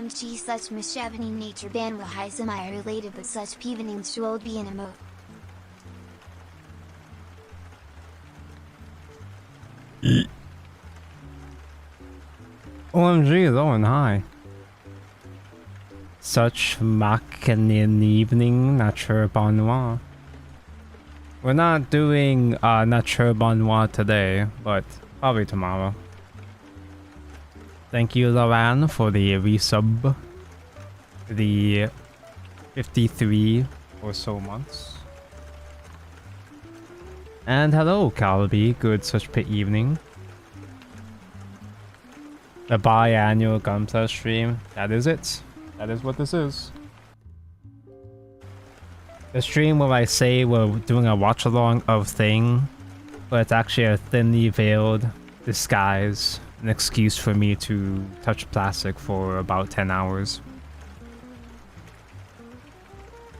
OMG such mishavening nature ban wahai semi-related but such peevening should be an emote. OMG, low and high. Such machin evening nature bonnois. We're not doing nature bonnois today, but probably tomorrow. Thank you, Loran, for the resub. The 53 or so months. And hello, Calby. Good such pit evening. The biannual Gunpla stream. That is it. That is what this is. The stream where I say we're doing a watch along of thing, but it's actually a thinly veiled disguise. An excuse for me to touch plastic for about 10 hours.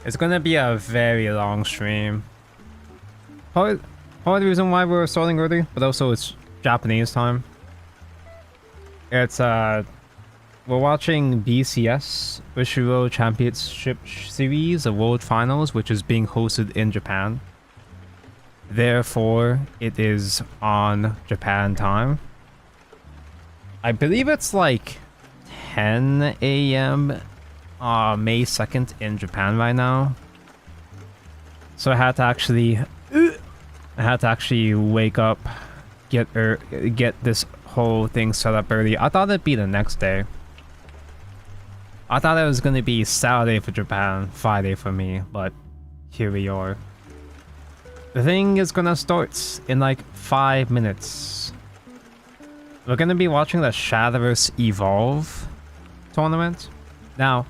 It's gonna be a very long stream. Part of the reason why we're starting early, but also it's Japanese time. It's we're watching BCS Bushiroad Championship Series of World Finals, which is being hosted in Japan. Therefore, it is on Japan time. I believe it's like 10 a.m. May 2nd in Japan right now. So I had to actually wake up, get this whole thing set up early. I thought it'd be the next day. I thought it was gonna be Saturday for Japan, Friday for me, but here we are. The thing is gonna start in like 5 minutes. We're gonna be watching the Shadowverse Evolve tournament. Now,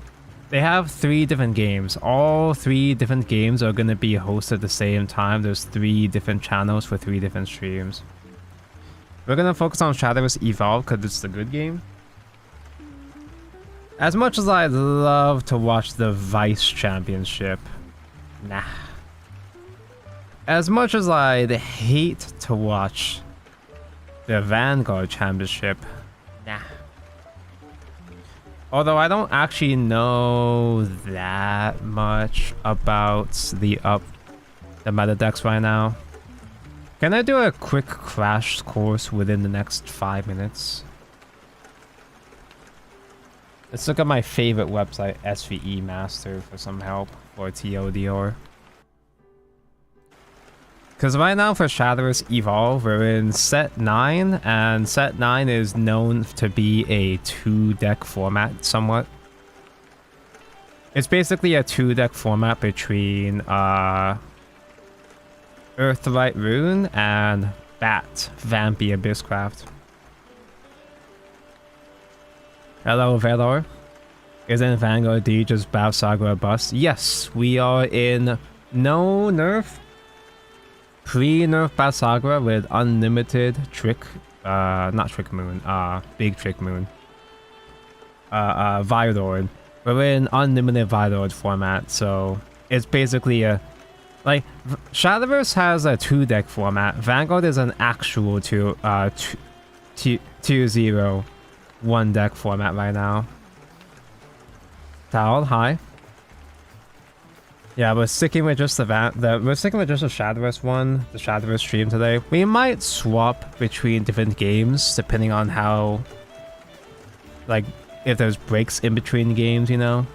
they have 3 different games. All 3 different games are gonna be hosted at the same time. There's 3 different channels for 3 different streams. We're gonna focus on Shadowverse Evolve because it's the good game. As much as I'd love to watch the Vice Championship, nah. As much as I'd hate to watch the Vanguard Championship, nah. Although I don't actually know that much about the meta decks right now. Can I do a quick crash course within the next 5 minutes? Let's look at my favorite website, SVE Master, for some help, or TLDR. Because right now for Shadowverse Evolve, we're in set 9, and set 9 is known to be a 2-deck format somewhat. It's basically a 2-deck format between Earthlight Rune and Bat, Vampy Abysscraft. Hello, Velor. Isn't Vanguard D just Bav Saga a bust? Yes, we are in no nerf. Pre-nerf Bav Saga with unlimited trick. Not Trick Moon. Big Trick Moon. Vidord. We're in unlimited Vidord format, so it's basically a... Like, Shadowverse has a 2-deck format. Vanguard is an actual 2-0 1-deck format right now. Tal, hi. Yeah, we're sticking with just we're sticking with just the Shadowverse one, the Shadowverse stream today. We might swap between different games depending on how, like, if there's breaks in between games, you know.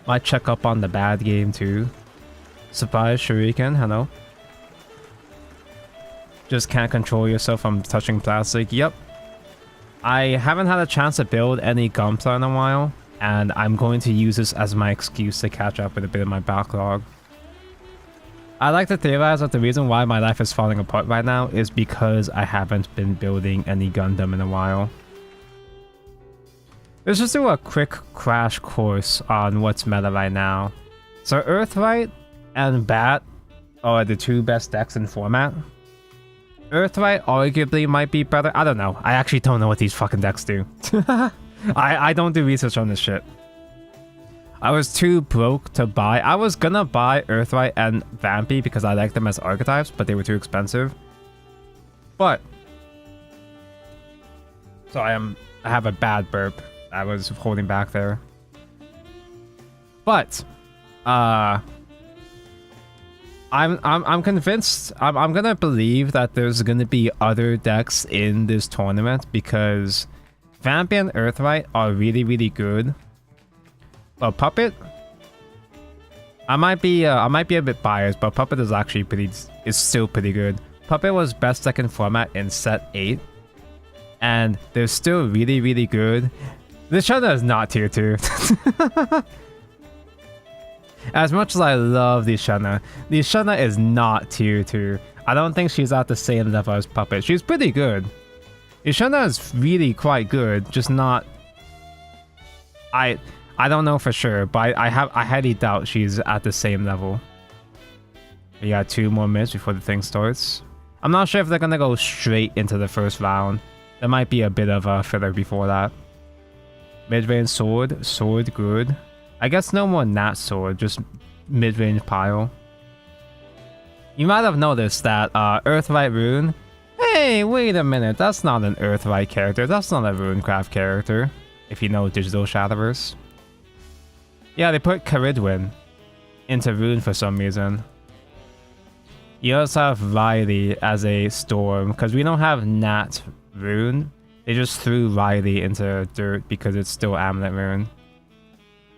Might check up on the bad game too. Surprise Shuriken, hello. Just can't control yourself from touching plastic. Yep. I haven't had a chance to build any Gunpla in a while, and I'm going to use this as my excuse to catch up with a bit of my backlog. I like to theorize that the reason why my life is falling apart right now is because I haven't been building any Gundam in a while. Let's just do a quick crash course on what's meta right now. So Earthlight and Bat are the 2 best decks in format. Earthlight arguably might be better. I don't know. I actually don't know what these fucking decks do. I don't do research on this shit. I was too broke to buy. I was gonna buy Earthlight and Vampy because I like them as archetypes, but they were too expensive. But... So I have a bad burp. I was holding back there. But I'm convinced. I'm gonna believe that there's gonna be other decks in this tournament because Vampy and Earthlight are really, really good. But Puppet, I might be a bit biased, but Puppet is actually still pretty good. Puppet was best deck in format in set 8, and they're still really, really good. This Shana is not tier 2. As much as I love the Shana is not tier 2. I don't think she's at the same level as Puppet. She's pretty good. Ishana is really quite good, just not... I don't know for sure, but I highly doubt she's at the same level. We got 2 more minutes before the thing starts. I'm not sure if they're gonna go straight into the first round. There might be a bit of a filler before that. Mid-range sword good. I guess no more Nat sword, just mid-range pile. You might have noticed that Earthlight Rune. Hey, wait a minute, that's not an Earthlight character, that's not a Runecraft character. If you know digital Shadowverse. Yeah, they put Caridwen into Rune for some reason. You also have Riley as a Storm, because we don't have Nat Rune. They just threw Riley into Dirt because it's still Amulet Rune.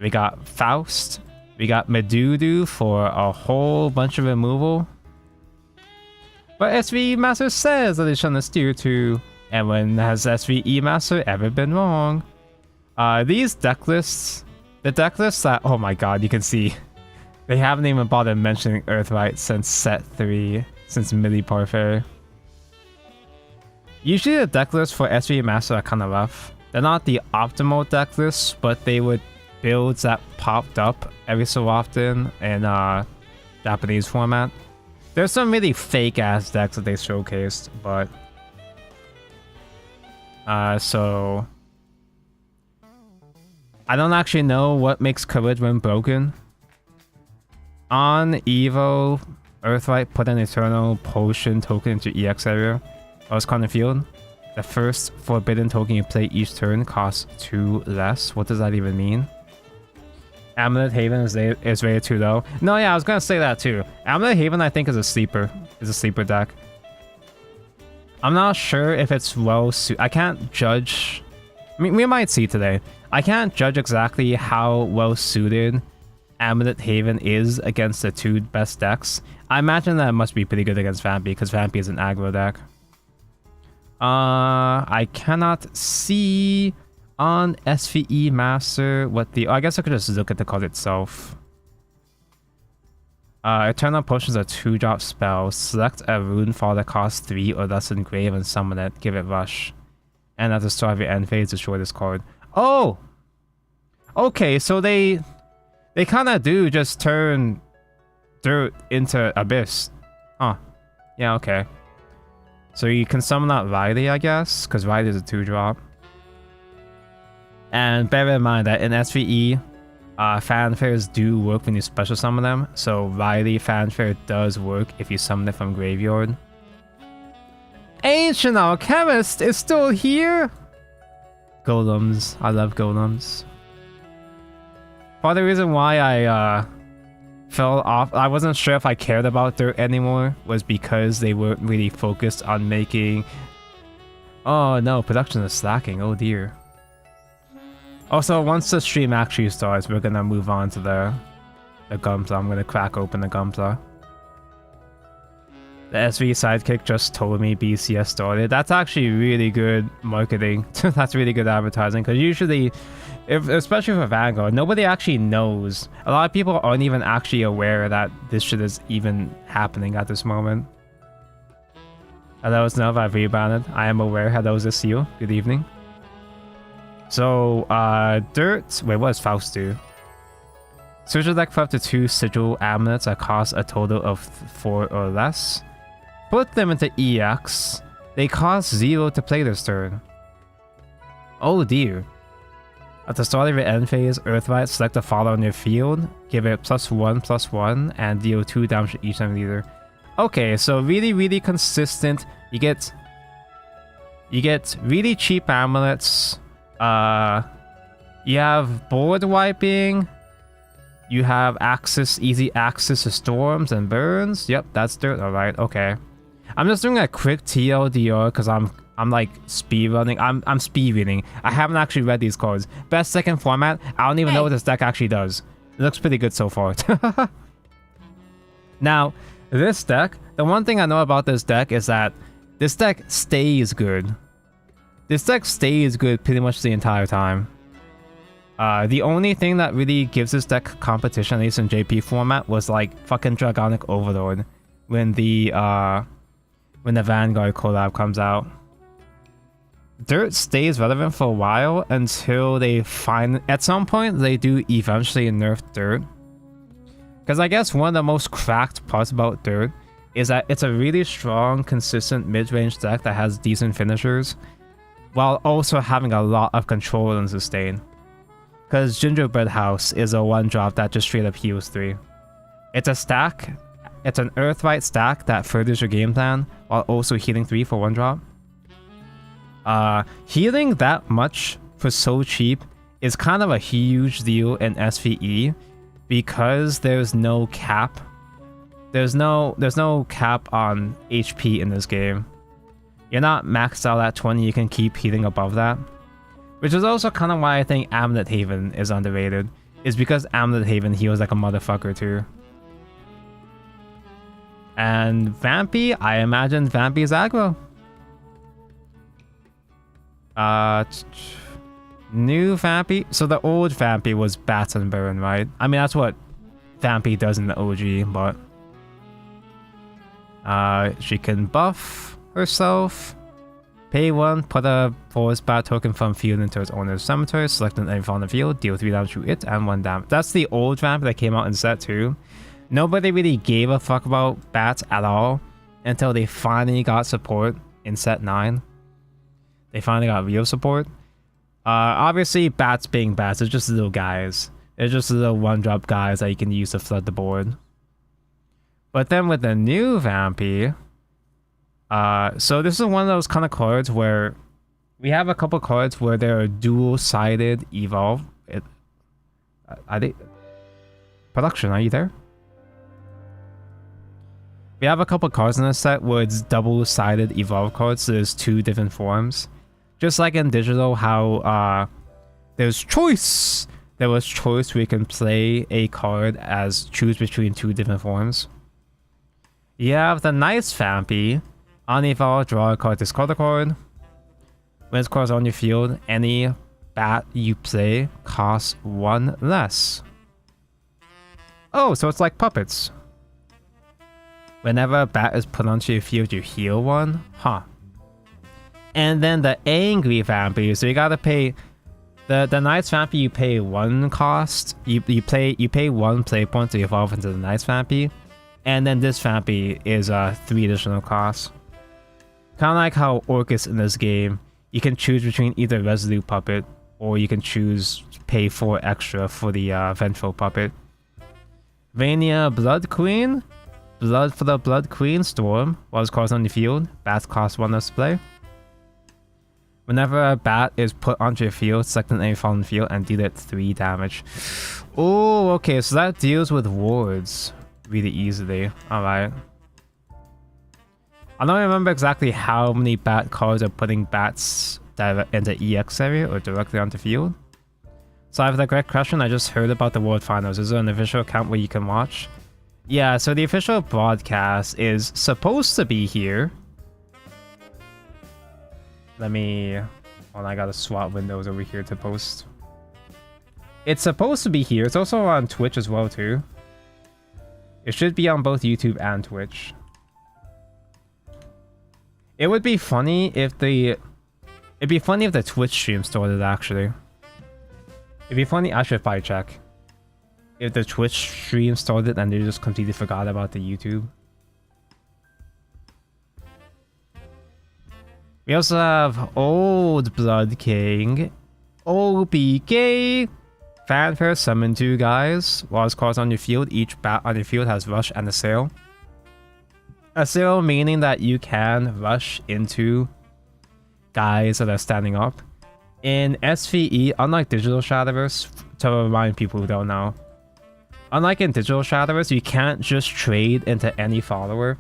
We got Faust. We got Medudu for a whole bunch of removal. But SVE Master says that it's on the tier 2. And when has SVE Master ever been wrong? These deck lists, the deck lists that, oh my god, you can see, they haven't even bothered mentioning Earthlight since set 3, since Midi Parfait. Usually the deck lists for SVE Master are kind of rough. They're not the optimal deck lists, but they would builds that popped up every so often in Japanese format. There's some really fake ass decks that they showcased, but so I don't actually know what makes Caridwen broken. On Evo, Earthlight put an Eternal Potion token into EX area. That was field. The first forbidden token you play each turn costs 2 less. What does that even mean? Amulet Haven is rated too low. No, yeah, I was gonna say that too. Amulet Haven, I think, is a sleeper. Is a sleeper deck. I'm not sure if it's well suited. I can't judge. I mean, we might see today. I can't judge exactly how well suited Amulet Haven is against the 2 best decks. I imagine that it must be pretty good against Vampy because Vampy is an aggro deck. I cannot see on SVE Master what the... I guess I could just look at the card itself. Eternal Potion is a 2-drop spell. Select a rune fall that costs 3 or less in grave and summon it. Give it Rush. And at the start of your end phase, destroy this card. Oh! Okay, so they kind of do just turn Dirt into Abyss. Huh. Yeah, okay. So you can summon out Riley, I guess, because Riley is a 2-drop. And bear in mind that in SVE, fanfares do work when you special summon them. So Riley fanfare does work if you summon it from graveyard. Ancient Alchemist is still here! Golems. I love golems. Part of the reason why I fell off, I wasn't sure if I cared about Dirt anymore, was because they weren't really focused on making... Oh no, production is slacking, oh dear. Also, once the stream actually starts, we're gonna move on to the Gumsa. I'm gonna crack open the Gumsa. The SV Sidekick just told me BCS started. That's actually really good marketing. That's really good advertising, because usually, especially for Vanguard, nobody actually knows. A lot of people aren't even actually aware that this shit is even happening at this moment. Hello, it's Nova. I've rebounded. I am aware. Hello, is this you? Good evening. So, Dirt... Wait, what does Faust do? Switch your deck for up to 2 Sigil Amulets that cost a total of 4 or less. Put them into EX. They cost 0 to play this turn. Oh dear. At the start of your end phase, Earthlight, select a follower on your field, give it +1/+1, and deal 2 damage to each time leader. Okay, so really, really consistent. You get really cheap amulets. You have board wiping. You have access, easy access to storms and burns. Yep, that's dirt. All right, okay. I'm just doing a quick TLDR because I'm like speed running. I'm speed reading. I haven't actually read these cards. Best second format. I don't even know what this deck actually does. It looks pretty good so far. Now, this deck. The one thing I know about this deck is that this deck stays good. This deck stays good pretty much the entire time. The only thing that really gives this deck competition, at least in JP format, was like fucking Dragonic Overlord when the Vanguard collab comes out. Dirt stays relevant for a while until they find, at some point they do eventually nerf Dirt. Because I guess one of the most cracked parts about Dirt is that it's a really strong, consistent mid-range deck that has decent finishers, while also having a lot of control and sustain. Because Gingerbread House is a 1-drop that just straight up heals 3. It's a stack, it's an Earthright stack that furthers your game plan, while also healing 3 for 1-drop. Healing that much for so cheap is kind of a huge deal in SVE, because there's no cap. There's no cap on HP in this game. You're not maxed out at 20, you can keep healing above that. Which is also kind of why I think Amulet Haven is underrated, is because Amulet Haven heals like a motherfucker too. And Vampy, I imagine Vampy is aggro. New Vampy. So the old Vampy was Bats and Burn, right? I mean, that's what Vampy does in the OG, but she can buff herself. Pay 1, put a forest bat token from field into its owner's cemetery, select an enemy on the field, deal 3 damage to it and 1 damage. That's the old Vampy that came out in set 2. Nobody really gave a fuck about bats at all until they finally got support in set 9. They finally got real support. Obviously, bats being bats, it's just little guys. It's just little 1-drop guys that you can use to flood the board. But then with the new Vampy, so this is one of those kind of cards where we have a couple cards where they're dual-sided evolve. Are they? Production, are you there? We have a couple cards in this set where it's double-sided evolve cards, so there's 2 different forms. Just like in digital, how there's choice. There was choice where you can play a card as choose between 2 different forms. You have the nice Vampy. On evolve, draw a card, discard a card. When this card's on your field, any bat you play costs 1 less. Oh, so it's like puppets. Whenever a bat is put onto your field, you heal 1? Huh. And then the angry Vampy, so you gotta pay the nice Vampy, you pay 1 cost. You pay 1 play point to evolve into the nice Vampy. And then this Vampy is 3 additional costs. Kinda like how Orcus in this game, you can choose between either Resolute Puppet, or you can choose pay 4 extra for the Vengeful Puppet. Vania Blood Queen. Blood for the Blood Queen Storm. While it's cards on the field, bats cost 1 less to play. Whenever a bat is put onto your field, select an enemy on the field and deal it 3 damage. Oh, okay, so that deals with wards really easily. Alright. I don't remember exactly how many bat cards are putting bats into EX area or directly onto field. So I have the correct question. I just heard about the World Finals. Is there an official account where you can watch? Yeah, so the official broadcast is supposed to be here. Let me... Well, I gotta swap windows over here to post. It's supposed to be here. It's also on Twitch as well, too. It should be on both YouTube and Twitch. It would be funny if the... It'd be funny if the Twitch stream started, actually. It'd be funny, I should probably check. If the Twitch stream started and they just completely forgot about the YouTube. We also have Old Blood King. OBK. Fanfare, summon 2 guys. While it's cards on your field, each bat on your field has Rush and Assail. Assail meaning that you can rush into guys that are standing up. In SVE, unlike digital Shadowverse, to remind people who don't know, unlike in digital Shadowverse, you can't just trade into any follower.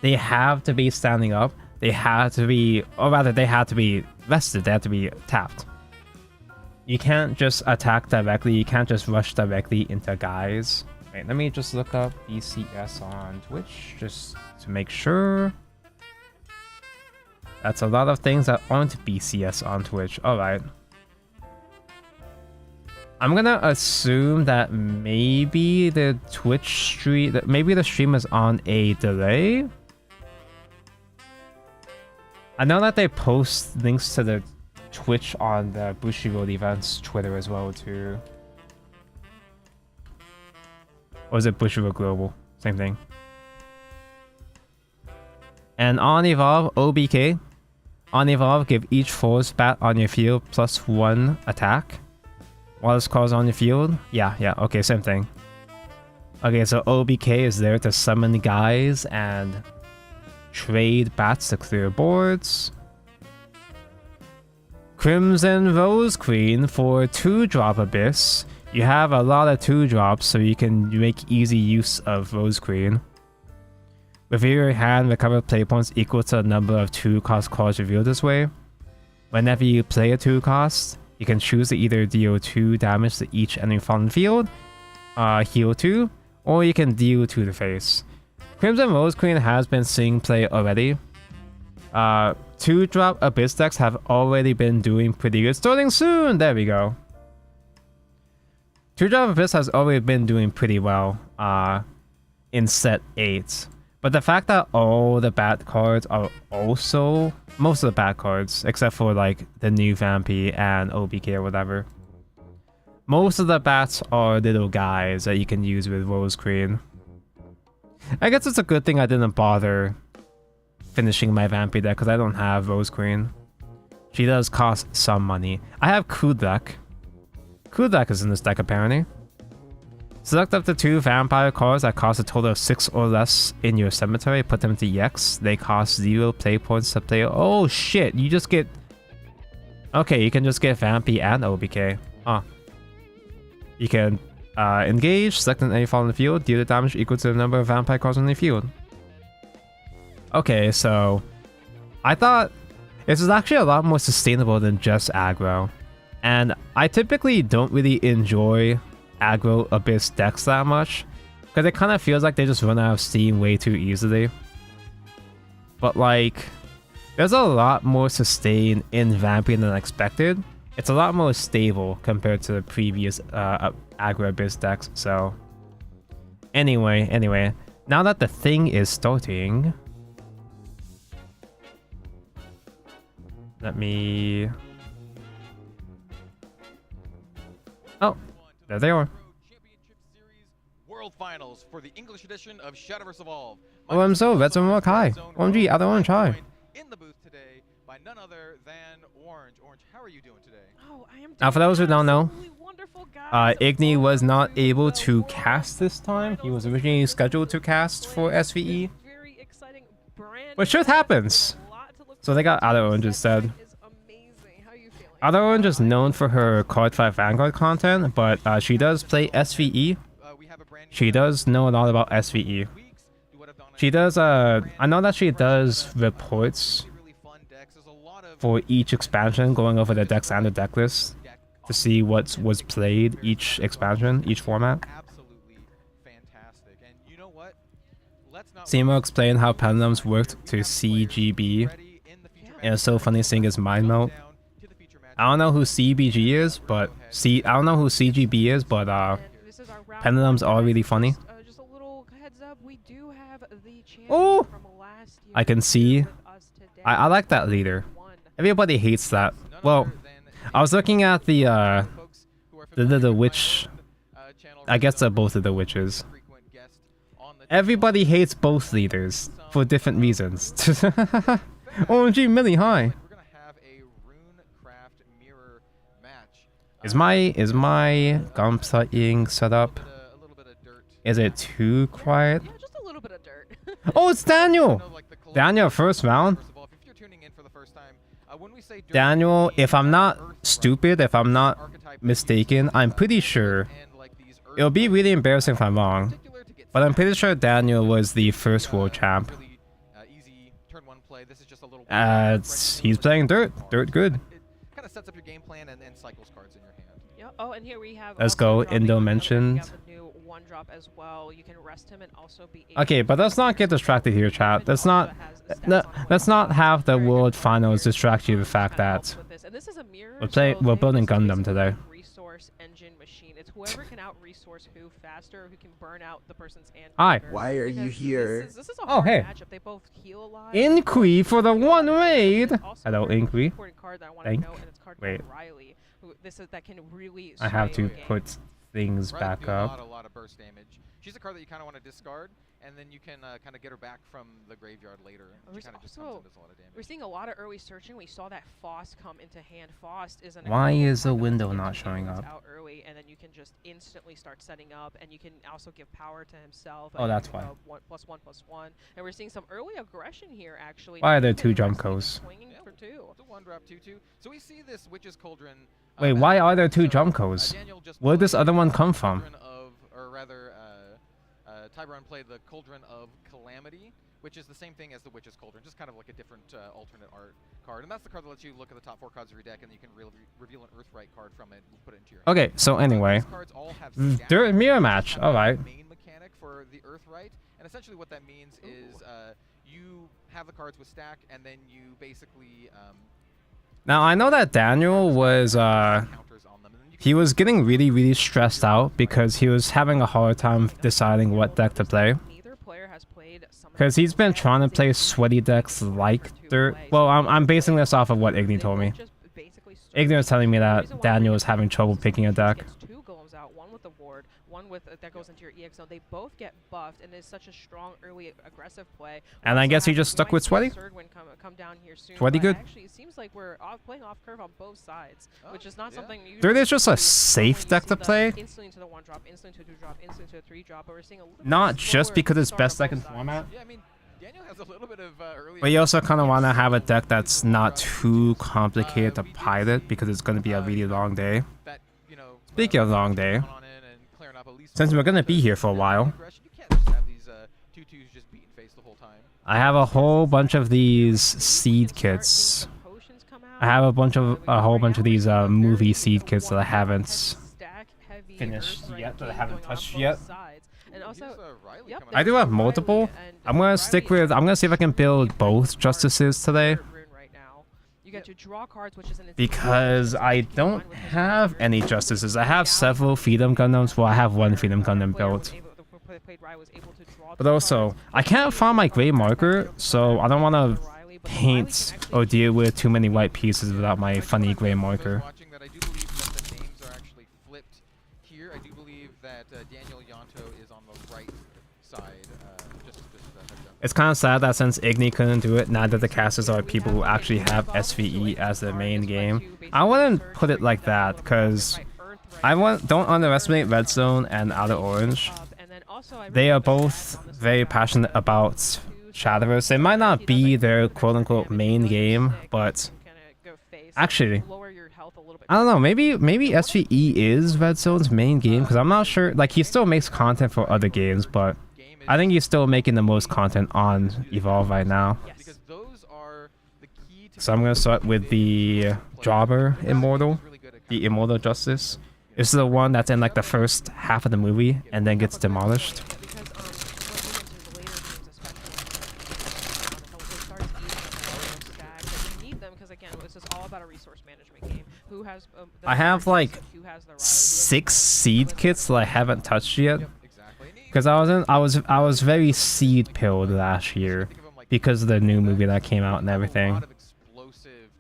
They have to be standing up. They have to be, or rather, they have to be rested. They have to be tapped. You can't just attack directly. You can't just rush directly into guys. Wait, let me just look up BCS on Twitch just to make sure. That's a lot of things that aren't BCS on Twitch. Alright. I'm gonna assume that maybe the Twitch stream, maybe the stream is on a delay. I know that they post links to the Twitch on the Bushiroad events Twitter as well too. Or is it Bushiroad Global? Same thing. And on Evolve, OBK. On Evolve, give each force bat on your field +1 attack. While this card's on your field? Yeah, okay, same thing. Okay, so OBK is there to summon guys and trade bats to clear boards. Crimson Rose Queen for 2-drop Abyss. You have a lot of 2-drops, so you can make easy use of Rose Queen. Review your hand, recover play points equal to the number of 2-cost cards revealed this way. Whenever you play a 2-cost, you can choose to either deal 2 damage to each enemy from the field, heal 2, or you can deal 2 to face. Crimson Rose Queen has been seeing play already. 2-drop Abyss decks have already been doing pretty good. Starting soon! There we go. 2-drop Abyss has already been doing pretty well in set 8. But the fact that all the bad cards are also... most of the bad cards, except for like the new Vampy and OBK or whatever. Most of the bats are little guys that you can use with Rose Queen. I guess it's a good thing I didn't bother finishing my Vampy deck because I don't have Rose Queen. She does cost some money. I have Kudak. Kudak is in this deck apparently. Select up to 2 vampire cards that cost a total of 6 or less in your cemetery. Put them into EX. They cost 0 play points to play. Oh shit, you just get... Okay, you can just get Vampy and OBK. Huh. You can engage, select an enemy on the field, deal the damage equal to the number of vampire cards on the field. Okay, so... I thought this is actually a lot more sustainable than just aggro. And I typically don't really enjoy aggro Abyss decks that much, because it kind of feels like they just run out of steam way too easily. But like, there's a lot more sustain in Vampy than expected. It's a lot more stable compared to the previous aggro Abyss decks. So anyway, now that the thing is starting, let me... Oh, there they are. World Finals for the English edition of Shadowverse Evolve. Oh, I'm so Red Zone Rock High. OMG, other Orange High. In the booth today by none other than Orange. Orange, how are you doing today? Oh, I am Now, for those who don't know, wonderful, guys. Igni was not able to cast this time. He was originally scheduled to cast for SVE. Very exciting brand. But shit happens. So they got Other Orange instead. Other Orange is known for her Card 5 Vanguard content, but she does play SVE. She does know a lot about SVE. She does, I know that she does reports for each expansion, going over the decks and the deck list to see what was played each expansion, each format. Seymour explained how pendulums worked to CGB. And it's so funny seeing his mind melt. I don't know who CBG is, but I don't know who CGB is, but pendulums are really funny. Just a little heads up, we do have the Oh, from last year I can see. with us today. I like that leader. Everybody hates that. Well, I was looking at the witch. I guess they're both of the witches. Everybody hates both leaders for different reasons. OMG, Millie, hi. Is my gunplaying set up? Is it too quiet? Yeah, just a little bit of dirt. Oh, it's Daniel! Daniel, first round. When we say Daniel, if I'm not Earth stupid, if I'm not archetype mistaken, I'm pretty sure and, like, these Earth it'll be really embarrassing if I'm wrong, particular to get but I'm pretty stacked. sure Daniel was the first world champ. Really, easy turn one play. This is just a little He's playing Dirt. Dirt good. It kind of sets up your game plan and cycles cards in your hand. Yeah. Oh, and here we have. Let's also go, dropping Indo another- we mentioned. have the new one drop as well. You can rest him and also be. able Okay, but to let's not get distracted here, chat. Let's not let's not have the World Finals distract you the fact that we're building Gundam today. Resource engine machine. It's whoever can out resource who faster, who can burn out the person's hand. Hi. quicker. Why are you Because here? This is a Oh, hard hey. matchup. They both heal a lot. Inqui for the one raid. Also Hello, a very Inqui. important card that I want to Thank- know, and it's a card Wait. called Riley. That can really. I have sway to a game. put things Riley back can do up. A lot of burst damage. She's a card that you kind of want to discard, and then you can kind of get her back from the graveyard later. We're She kind of just also- comes and does a lot of damage. We're seeing a lot of early searching. We saw that Faust come into hand. Faust is an Why incredible is the card that window lets you not get showing influence up? out early, and then you can just instantly start setting up, and you can also give power to himself. Oh, that's why. 1/1/1, and we're seeing some early aggression here. Actually, Why are there Not two even jump resting, codes? Swinging for two. It's a 1-drop 2/2. So we see this Witch's Cauldron. Wait, why are there two jump codes? Daniel just Where did this played other one the come from? Cauldron of, or rather, Tyron played the Cauldron of Calamity, which is the same thing as the Witch's Cauldron, just kind of like a different alternate art card. And that's the card that lets you look at the top 4 cards of your deck, and you can reveal an Earthright card from it and put it into your hand. Okay, so anyway, These cards all have Dirt stack, mirror which is match. kind of All the right. main mechanic for the Earthright, and essentially what that means is you have the cards with stack, and then you basically Now I know that Daniel was counters on them. And then you can he was getting really stressed out because he was having a hard time deciding what deck to play. Neither player has played some of Because the he's been decks. trying to It's play a sweaty decks for like two Dirt. plays. Well, So I'm basing this off of what they Igni told me. both just basically start Igni was telling me The that reason why Daniel we're was getting having trouble is picking a because deck. gets 2 golems out, one with the ward, one with that goes into your EX zone. They both get buffed, and it's such a strong early aggressive play. We And I also guess he have- just we stuck might with see a Sweaty? third one come down here soon, Sweaty but good? Actually, it seems like we're playing off curve on both sides, which is not yeah. something you Dirt usually is just a see safe when you deck see to the play. Instantly to the 1-drop, instantly to 2-drop, instantly to a 3-drop, but we're seeing a little bit Not just slower because it's start on best deck in both sides. format. Yeah, I mean, Daniel has a little bit of early. But you also kind of want to have a deck that's not too complicated to pilot because it's going to be a really long day. That, you know, Speaking of long day, going on in and clearing up at least since one we're going to to be here for a while, aggression. You can't just have these 2/2s just beating face the whole time. I have a whole bunch of these seed kits. I have a whole bunch of these movie seed kits that I haven't finished yet, that I haven't touched yet. And also, Here's, Riley yep, coming I out. do have Riley, multiple. and I'm gonna stick Riley with. I'm gonna see if I can build both justices today right now. You get to draw cards, which is an because I don't have any justices. I have several Freedom Gundams. Well, I have one Freedom Gundam built. But also, I can't find my gray marker, so I don't want to paint or deal with too many white pieces without my funny gray marker. Watching that, I do believe that the names are actually flipped here. I do believe that Daniel Yanto is on the right side. Just heads up. It's kind of sad that since Igni couldn't do it, neither the casters are people who actually have SVE as their main game. I wouldn't put it like that, because don't underestimate Red Zone and Outer Orange. They are both very passionate about Shadowverse. It might not be their quote-unquote main game, but actually, I don't know, maybe SVE is Red Zone's main game, because I'm not sure. Like, he still makes content for other games, but I think he's still making the most content on Evolve right now. Because those are the key to So I'm gonna start with the Jobber Immortal, the Immortal Justice. This is the one that's in like the first half of the movie and then gets demolished. I have like 6 seed kits that I haven't touched yet. exactly. Because I was very seed pilled last year because of the new movie that came out and everything.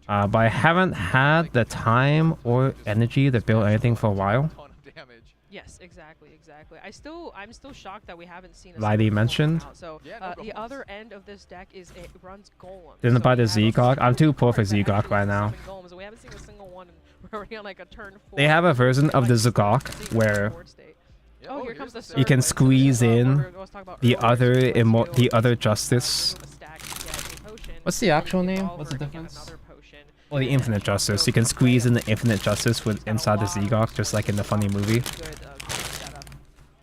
But I haven't had the time or energy to build anything for a while. Yes, exactly. I'm still shocked that we haven't seen a Lydie single mentioned. golem out. So the other end of this deck is it runs golem. Didn't buy the we have a Zegok. I'm too poor for card that Zegok actually right now. summon golems, and we haven't seen a single one, and we're already on like a turn 4. They have a version of the Like, Zegok secret where board state. Oh, here comes the you can Surge. squeeze in Let's talk about the earlier, other Justice. remove a stack, you get a potion. What's the actual You name? evolve What's the her, you get difference? another potion. Or the Infinite Justice. You can squeeze in the Infinite Justice with inside the Zegok, just like in the funny movie. Good, setup.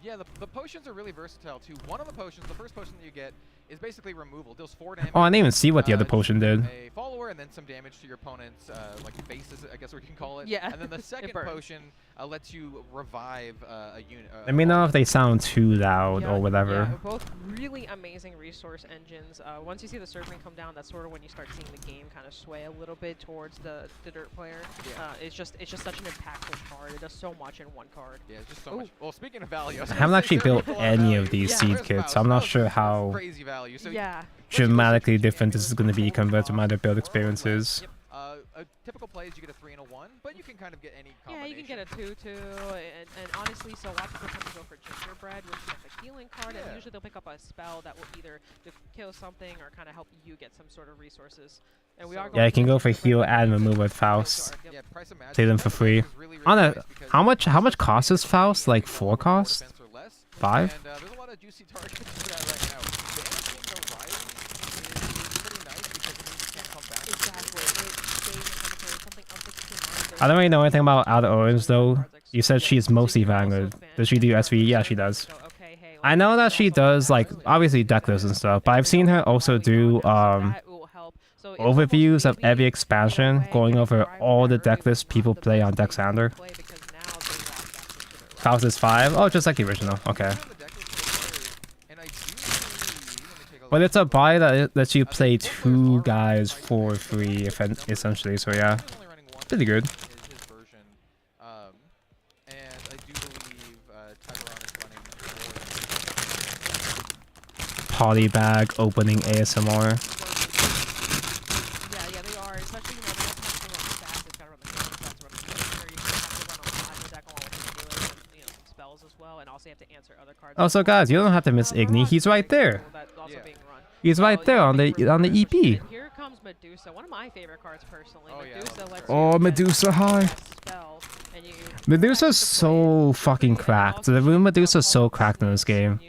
Yeah, the potions are really versatile too. One of the potions, the first potion that you get, is basically removal. Deals 4 damage. Oh, I didn't even see what the other potion did. A follower and then some damage to your opponent's like faces, I guess we can call it. Yeah. And then the second potion lets you revive a unit. Let me know if they sound too loud or whatever. Yeah, both really amazing resource engines. Once you see the serpent come down, that's sort of when you start seeing the game kind of sway a little bit towards the dirt player. Yeah. It's just such an impactful card. It does so much in one card. Yeah, it's just so much. Well, speaking of value, I haven't actually built any of these seed kits, so I'm not sure how crazy value. So yeah. dramatically different this is going to be compared to my other build experiences. A typical play is you get a 3 and a 1, but you can kind of get any combination. Yeah, you can get a 2/2, and honestly, so lots of people tend to go for Gingerbread, which is like a healing card, and usually they'll pick up a spell that will either kill something or kind of help you get some sort of resources. And we are going Yeah, you can go for heal and remove with Faust. Yeah, price of magic Take them for free. I don't know, how much cost is Faust? Like 4 cost? 5? And there's a lot of juicy targets for that right now. Banishing the Rise is pretty nice because it means you can't come back. Exactly. It stays in cemetery, something up to 2 I don't really know anything about Outer Orange though. You said she's mostly Vanguard. Does she do SV? Yeah, she does. I know that she does, like, obviously decklist and stuff, but I've seen her also do overviews of every expansion, going over all the decklists people play on Dexander. Faust is 5? Oh, just like the original. Okay. But it's a buy that lets you play 2 guys for free, essentially, so yeah. Pretty good. Polybag opening ASMR. Yeah, they are. Especially, they don't have to run stats. It's got to run the game stats, run the character. You have to run a lot of deck along with healing and, some spells as well. And also you have to answer other cards. Oh, so guys, you don't have to miss Igni. He's right there. He's right there on the EP. And here comes Medusa, one of my favorite cards personally. Medusa high. Medusa's so fucking cracked. The room Medusa's so cracked in this game.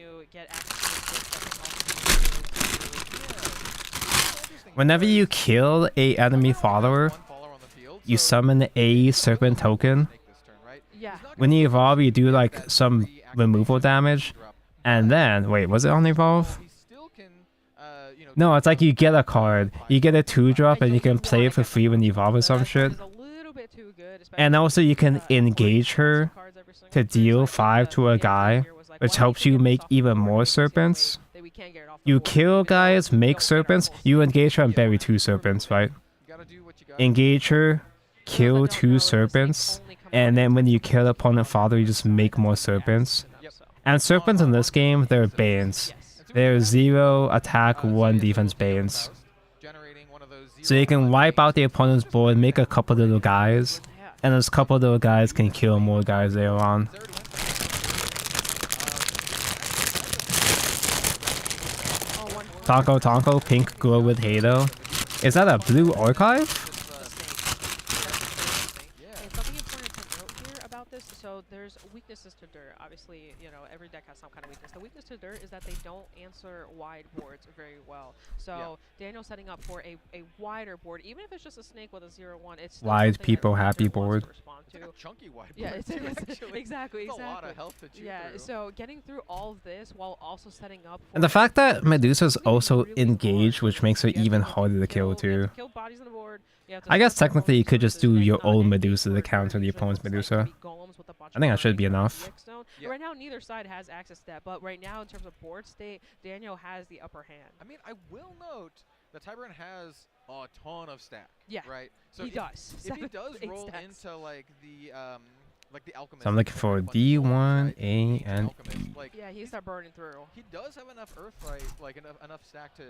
Whenever you kill a enemy follower, you summon a serpent token. When you evolve, you do like some removal damage, and then wait, was it on evolve? No, it's like you get a card, you get a 2-drop, and you can play it for free when you evolve or some shit. And also you can engage her to deal 5 to a guy, which helps you make even more serpents. You kill guys, make serpents, you engage her and bury 2 serpents, right? Engage her, kill 2 serpents, and then when you kill opponent father, you just make more serpents. And serpents in this game, they're Banes. They're 0 attack, 1 defense Banes. So you can wipe out the opponent's board, make a couple little guys, and those couple little guys can kill more guys later on. Taco, pink glow with Halo. Is that a blue archive? Something important to note here about this, so there's weaknesses to dirt. Obviously, every deck has some kind of weakness. The weakness to dirt is that they don't answer wide boards very well. So Daniel's setting up for a wider board, even if it's just a snake with a 0/1. It's wide people happy board. It's like a chunky white board. Yeah, it's actually. exactly. It's a lot of health to chew through. So getting through all of this while also setting up for And the fact that Medusa's also engaged, which makes her even harder to kill too. I guess technically you could just do your own Medusa to counter the opponent's Medusa. I think that should be enough. Right now, neither side has access to that, but right now, in terms of board state, Daniel has the upper hand. I mean, I will note that Tyburn has a ton of stack. Yeah, right. So he does. If he does roll into like the alchemist. So I'm looking for D1, A, and E. Yeah, he start burning through. He does have enough Earthright, like enough stack to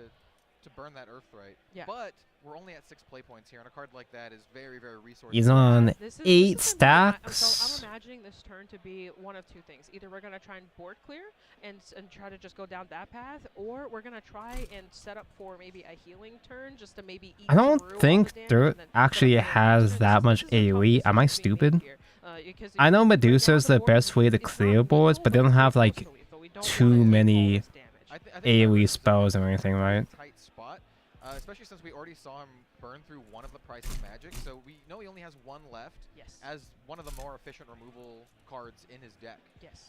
burn that Earthright. Yeah. But we're only at 6 play points here, and a card like that is very, very resource. He's on 8 stacks. So I'm imagining this turn to be one of 2 things. Either we're gonna try and board clear and try to just go down that path, or we're gonna try and set up for maybe a healing turn just to maybe eat I don't through all think the damage Dirt and then actually has that much AoE. Am I stupid? I know Medusa's the best way to clear boards, but they don't have like too many AoE spells or anything, right? especially since we already saw him burn through one of the priceless magic, so we know he only has one left as one of the more efficient removal cards in his deck. Yes.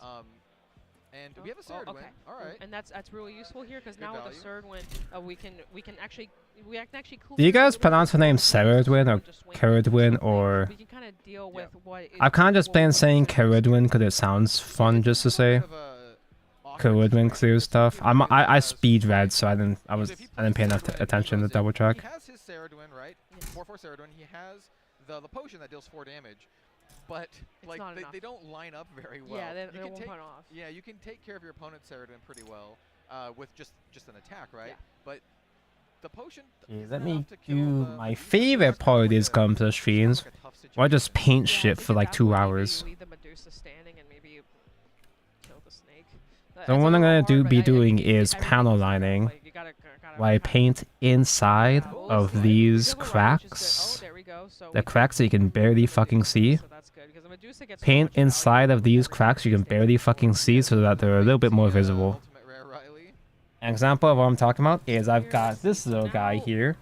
And we have a Surd win. All right. And that's really useful here because now with the Surd win, we can actually Do you guys pronounce her name Ceridwin or Ceridwin or? We can kind of deal with what. I've kind of just been saying Ceridwin because it sounds fun just to say. Ceridwin clear stuff. I speed read, so I didn't pay enough attention to double check. He has his Ceridwin, right? 4/4 Ceridwin. He has the potion that deals 4 damage. But like they don't line up very well. Yeah, they won't put off. Yeah, you can take care of your opponent's Ceridwin pretty well with just an attack, right? Yeah. But the potion. Yeah, let me do my favorite part of these Gumsa streams, where I just paint shit for like 2 hours. Leave the Medusa standing and maybe kill the snake. So what I'm gonna be doing is panel lining, where I paint inside of these cracks. The cracks that you can barely fucking see. Paint inside of these cracks you can barely fucking see so that they're a little bit more visible. An example of what I'm talking about is I've got this little guy here.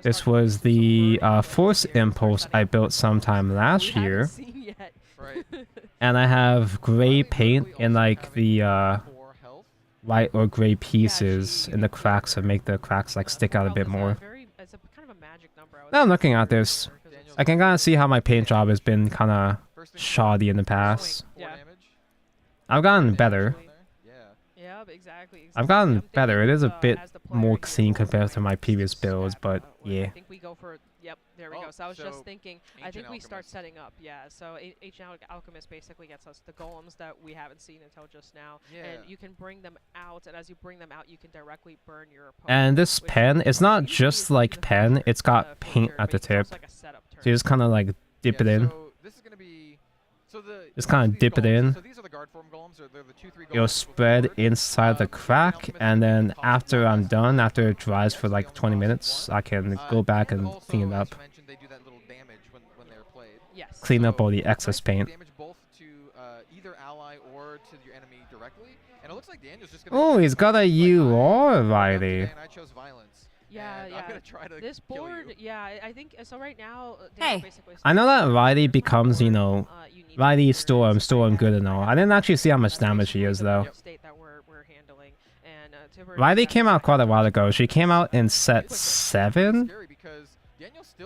This was the Force Impulse I built sometime last year. And I have gray paint in like the white or gray pieces in the cracks to make the cracks like stick out a bit more. Now I'm looking at this, I can kind of see how my paint job has been kind of shoddy in the past. I've gotten better. I've gotten better. It is a bit more clean compared to my previous builds, but yeah. I think we go for there we go. So I was just thinking, I think we start setting up. Yeah, so Ancient Alchemist basically gets us the golems that we haven't seen until just now. And you can bring them out, and as you bring them out, you can directly burn your opponent. And this pen, it's not just like pen, it's got paint at the tip. So you just kind of like dip it in. Just kind of dip it in. It'll spread inside the crack, and then after I'm done, after it dries for like 20 minutes, I can go back and clean it up. Clean up all the excess paint. Oh, he's got a UR variety. Yeah. This board, I think so. Right now, hey, I know that Riley becomes, you know, Riley Storm good and all. I didn't actually see how much damage she is though. Riley came out quite a while ago. She came out in set 7,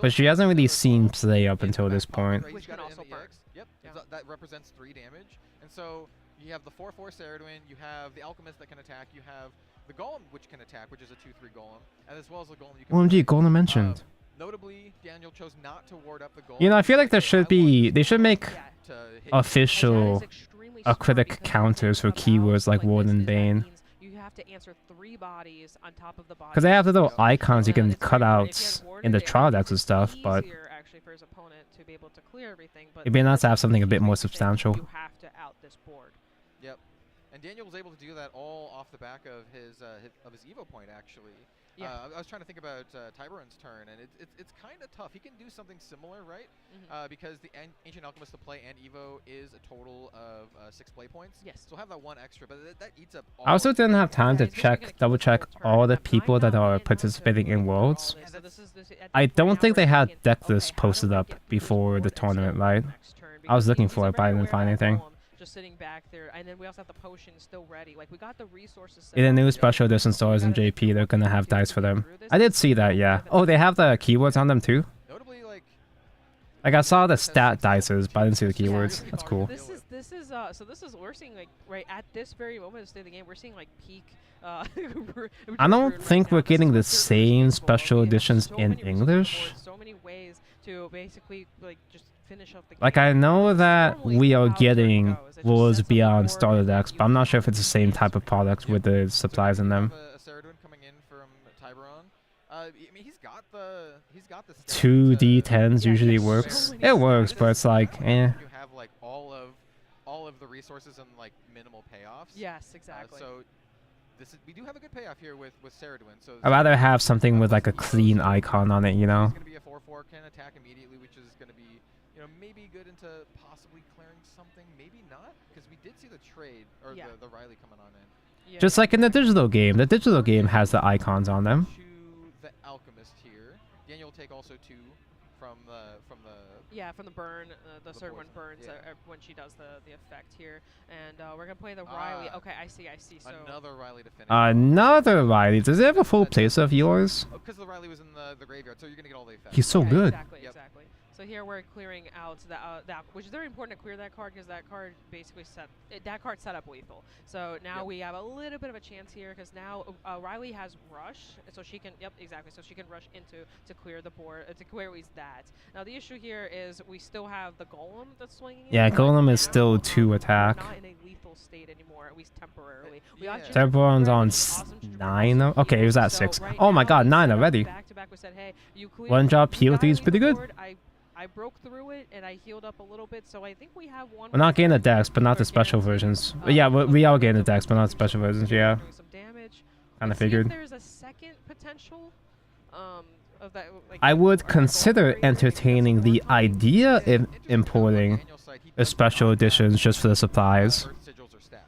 but she hasn't really seen play up until this point. Which can also burn. Yep, that represents 3 damage, and so you have the 4/4 Ceridwin, you have the Alchemist that can attack, you have the Golem which can attack, which is a 2/3 Golem, and as well as the Golem you can. OMG, Golem mentioned. Notably, Daniel chose not to ward up the Golem. You know, I feel like they should make official acritic counters for keywords like Ward and Bane. To answer 3 bodies on top of the body. Because they have the little icons you can cut out in the trial decks and stuff, but actually for his opponent to be able to clear everything, but it'd be nice to have something a bit more substantial. You have to out this board. Yep, and Daniel was able to do that all off the back of his Evo point actually. Yeah. I was trying to think about Tiberon's turn, and it's kind of tough. He can do something similar, right? Because the Ancient Alchemist to play and Evo is a total of 6 play points. Yes. So we'll have that 1 extra, but that eats up all. I also didn't have time to double check all the people that are participating in Worlds. I don't think they had deck lists posted up before the tournament, right? I was looking for it, but I didn't find anything. Just sitting back there, and then we also have the potion still ready. Like we got the resources. In the new special edition stores in JP, they're gonna have dice for them. I did see that, yeah. Oh, they have the keywords on them too. Notably, like I saw the stat dices, but I didn't see the keywords. That's cool. This is we're seeing like right at this very moment of the state of the game, we're seeing like peak. I don't think we're getting the same special editions in English. So many ways to basically like just finish up the game. Like I know that we are getting Worlds Beyond starter decks, but I'm not sure if it's the same type of product with the supplies in them. Coming in from Tiberon. I mean, he's got the 2d10s usually works. It works, but it's like, eh. You have like all of the resources and like minimal payoffs. Yes, exactly. So we do have a good payoff here with Ceridwin. So I'd rather have something with like a clean icon on it, you know. It's going to be a 4/4, can attack immediately, which is going to be, you know, maybe good into possibly clearing something, maybe not, because we did see the trade or the Riley coming on in. Yeah, Just yeah, like in the exactly. digital game. The digital game has the icons on them. To the alchemist here. Daniel will take also 2 from the Yeah, from the burn, the The certain one poison, burns yeah. when she does the effect here, and we're gonna play the Riley. Okay, I see. So another Riley to finish. off here. Another Riley. Does it have a full place of yours? Because the Riley was in the graveyard, so you're gonna get all the effects. He's so yeah, good. Exactly, Yep. exactly. So here we're clearing out that, which is very important to clear that card because that card basically that card set up lethal. So now we have a little bit of a chance here because now Riley has rush, so she can. Yep, exactly. So she can rush into to clear the board to clear at least that. Now the issue here is we still have the golem that's swinging. Yeah, in, but golem is now, still 2 we're attack. not in a lethal state anymore, at least temporarily. We Yeah. got Everyone's on awesome 9. Okay, he was at 6. right Oh my now, god, we 9 set up already. Back to back, we said, hey, you cleared. One job you heal got 3 is a pretty lethal good. board. I broke through it and I healed up a little bit, so I think we have one. We're not getting the decks, but not the more special guarantee. versions. But yeah, we are getting the decks, but not special versions. Yeah, Doing some damage. kind of Let's see if figured. there's a second potential of that. Like, I would golem consider break. entertaining the idea of importing the special editions just for the supplies. Earth sigils are stacked.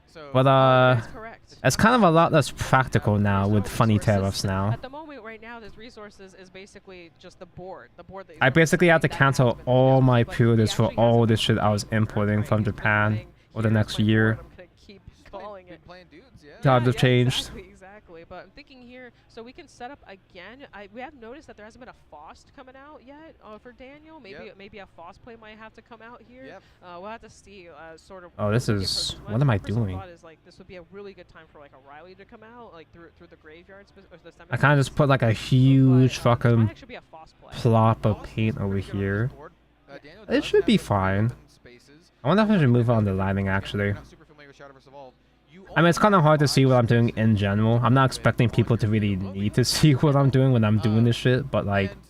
So But That's correct. it's kind of a lot less practical now with funny tariffs now. At the moment, right now, this resources is basically just the board. The board that I basically have to that has cancel been all my but pre-orders he for actually has all a the shit I was fucking importing Earth from Ring. He's Japan moving for the here to next play year. board. I'm gonna keep calling it. playing dudes, yeah. Jobs have changed. Exactly. But I'm thinking here, so we can set up again. We have noticed that there hasn't been a Faust coming out yet for Daniel. Maybe a Faust play might have to come out here. Yep. We'll have to see. Sort of. Oh, this what the is- approach what am I My personal doing? thought is like this would be a really good time for like a Riley to come out, like through the graveyard. Or the I kind of just put like a huge but, this might fucking actually be a Faust play. plop of paint over here. Daniel It does should have be the fine. open spaces. I wonder if I should move on the lighting If actually. you're not super familiar with Shadowverse Evolve, you I mean, it's kind of hard to see what I'm doing spaces in general. I'm not expecting people to really need to see what I'm doing when I'm doing this shit, but like, and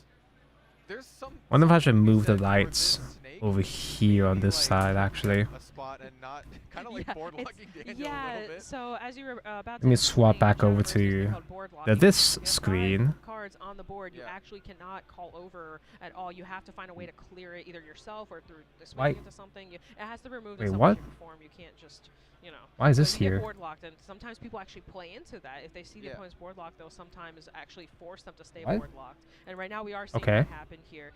there's some wonder if I should move the that for lights this snake, over here on this like, side actually. a spot and not kind of like board locking Daniel a little bit. So as you were about Let me to swap explain, back over Shadowverse to is called board the locking. this If you have screen. 5 cards on the board, you Yeah. actually cannot call over at all. You have to find a way to clear it either yourself or through Why- swinging into something. It has to remove Wait, in some what? way, shape, or form. You can't just, you know. Why is So this you get here? board locked, and sometimes people actually play into that. If they see the Yeah. opponent's board locked, they'll sometimes actually force them to stay What? board locked. And right now we are seeing Okay. that happen here.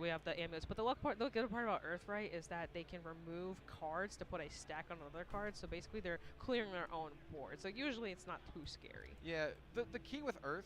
We have the amulets, but the good part about Earthright is that they can remove cards to put a stack on another card. So basically, they're clearing their own board. So usually, it's not too scary. Yeah, the key with Earth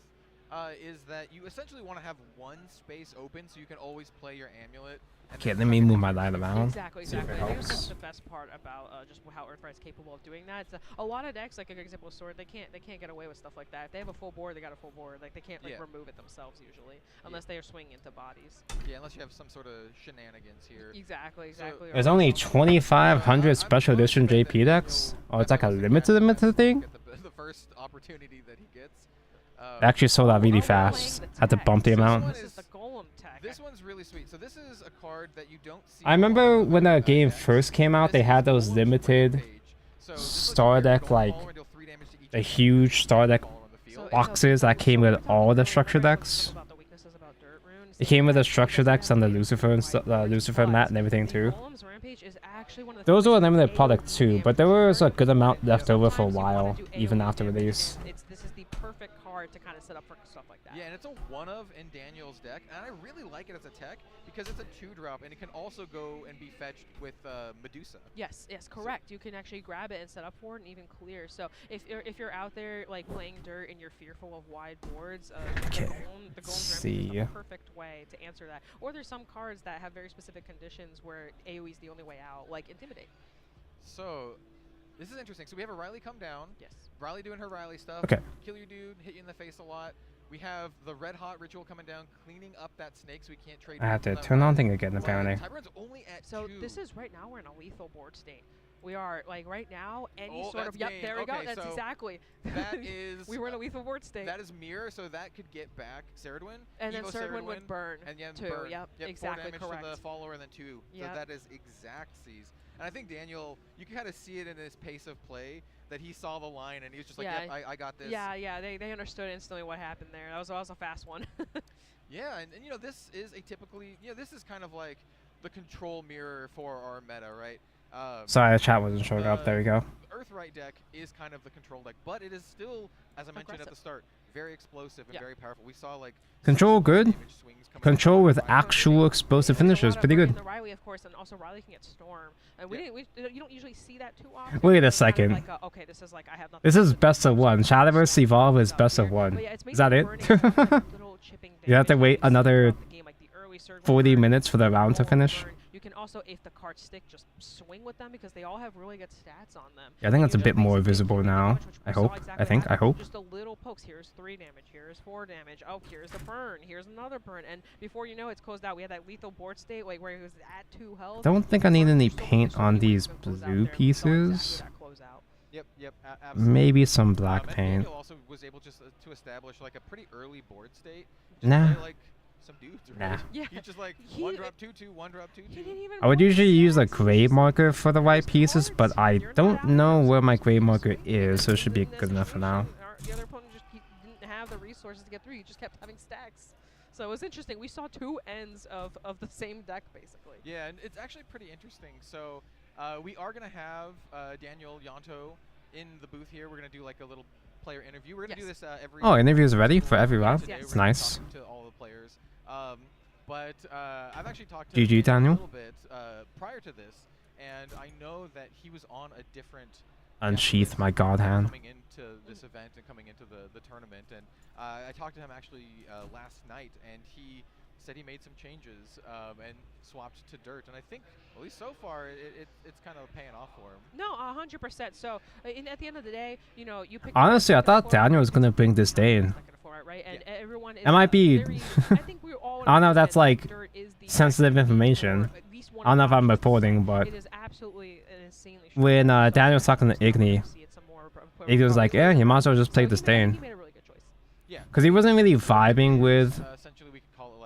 is that you essentially want to have one space open so you can always play your amulet. and Okay, then let me suck it move into my your light shield. around. Exactly, See if exactly. it I think that's helps. the best part about just how Earthright's capable of doing that. A lot of decks, like a good example of Sword, they can't get away with stuff like that. If they have a full board, they got a full board. Like they can't like Yeah. remove it themselves usually, unless they are swinging into bodies. Yeah, unless you have some sort of shenanigans here. Exactly. There's only 2,500 special edition JP decks. Oh, it's like a limited thing. The first opportunity that he gets. It actually sold out really fast. Had to bump the amount. This is the Golem tech. This one's really sweet. So this is a card that you don't see. I remember often when the in game decks. first came out, they This had is those Golem's limited Rampage. So this star lets you deck, go like, forward, deal 3 damage to each the of huge star deck all on the field. boxes that came with all the structure decks. It came with the structure decks and the Lucifer and Lucifer mat and everything too. Golem's Rampage is actually one of the Those were a things limited that product AoE too, but there damage was a hurt. good amount left over for a Sometimes you wanna while, do even AoE after damage, release. and this is the perfect card to kind of set up for stuff like that. Yeah, and it's a one of in Daniel's deck, and I really like it as a tech because it's a 2-drop, and it can also go and be fetched with Medusa. Yes, correct. You can actually grab it and set up for it and even clear. So if you're out there like playing dirt and you're fearful of wide boards, Okay, the let's Golem's Rampage is see. the perfect way to answer that. Or there's some cards that have very specific conditions where AoE is the only way out, like Intimidate. So, this is interesting. So we have a Riley come down. Yes. Riley doing her Riley stuff. Okay. Kill your dude, hit you in the face a lot. We have the Red Hot Ritual coming down, cleaning up that snake so we can't trade. I have to people that turn on way. thing again But apparently. Tyburns only at So 2. this is right now we're in a lethal board state. We are like right now any Oh, sort of that's yep. game. There we go. Okay, That's so exactly. that is. we were in a lethal board state. That is mirror, so that could get back Ceridwen. And then Evo Ceridwen would burn and then too. burn. Yep, exactly 4 damage correct. to the follower and then 2. Yep. So that is exact seize. And I think Daniel, you can kind of see it in his pace of play that he saw the line and he was just like, Yeah. yep, I got this. Yeah. They understood instantly what happened there. That was a fast one. Yeah, and you know, this is a typically, you know, this is kind of like the control mirror for our meta, right? Sorry, the chat wasn't showing up. There we go. Earthright right deck is kind of the control deck, but it is still, as I mentioned at the start, very explosive and very powerful. We saw like Control good. Control with actual explosive finishers, pretty good. The Riley, of course, and also Riley can get Storm. And you don't usually see that too often. Wait a second. Like okay, this is like I have nothing. This is best of one. Shadowverse Evolve is best of one. Is that it? You have to wait another 40 minutes for the round to finish. You can also, if the cards stick, just swing with them because they all have really good stats on them. Yeah, I think that's a bit more visible now. I hope. I hope. Just a little pokes. Here's 3 damage. Here's 4 damage. Oh, here's the burn. Here's another burn. And before you know it, it's closed out. We had that lethal board state like where he was at 2 health. Don't think I need any paint on these blue pieces. Yep. Maybe some black paint. Daniel also was able just to establish like a pretty early board state. Nah. Like some dudes, right? Nah. Yeah. He just like 1 drop 2/2, 1 drop 2/2. I would usually use a gray marker for the white pieces, but I don't know where my gray marker is, so it should be good enough for now. The other opponent just didn't have the resources to get through. He just kept having stacks. So it was interesting. We saw 2 ends of the same deck, basically. Yeah, and it's actually pretty interesting. So we are going to have Daniel Yanto in the booth here. We're going to do like a little player interview. We're going to do this every... Oh, interviews ready for every round? Today. It's nice. To all the players. But I've actually talked to GG, Daniel. a little bit prior to this, and I know that he was on a different... Unsheath my god hand. Coming into this event and coming into the tournament, and I talked to him actually last night, and he said he made some changes and swapped to dirt, and I think at least so far it's kind of paying off for him. No, 100%. So at the end of the day, you know, you pick. Honestly, I thought Daniel was gonna bring this day in. Right? And everyone is it might be. I think we're all I don't know if that's like sensitive information. I don't know if I'm reporting, but it is absolutely an insanely when Daniel's talking to Igni, Igni was like, "Yeah, you might as well just play the Stain," because he wasn't really vibing with.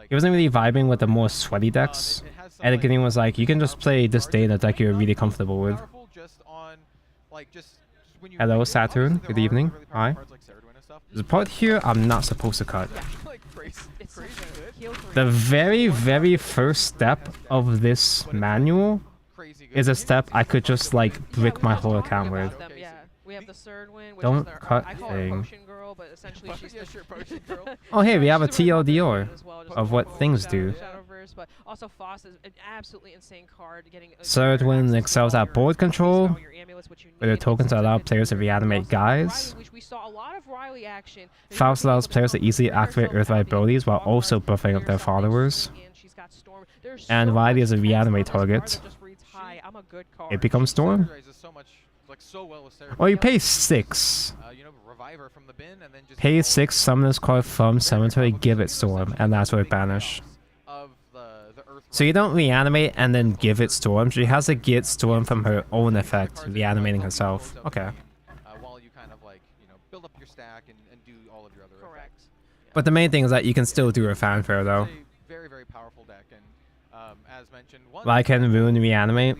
He wasn't really vibing with the more sweaty decks. And Igni was like, "You can just play this Stain, a deck you're really comfortable with." Hello, Saturn. Good evening. Hi. There's a part here I'm not supposed to cut. The very, very first step of this manual is a step I could just like brick my whole account with. We have the third win, which Don't is cut I call thing. her Potion Girl, but essentially she's the Potion Girl. Oh, hey, we have a TLDR of what things do. Shadowverse, but also Foss is an absolutely insane card. Third win excels at board control, where the tokens allow players to reanimate guys. We saw a lot of Riley action. Faust allows players to easily activate Earthlight abilities while also buffing up their followers. And Riley is a reanimate target. It becomes Storm. Oh, you pay 6. Pay 6, summon this card from Cemetery, give it Storm, and that's where it banish. So you don't reanimate and then give it Storm. She has to get Storm from her own effect, reanimating herself. Okay. While you kind of like, you know, build up your stack and do all of your other effects. But the main thing is that you can still do a fanfare though. Very, very powerful deck, and as mentioned, Why can Rune reanimate?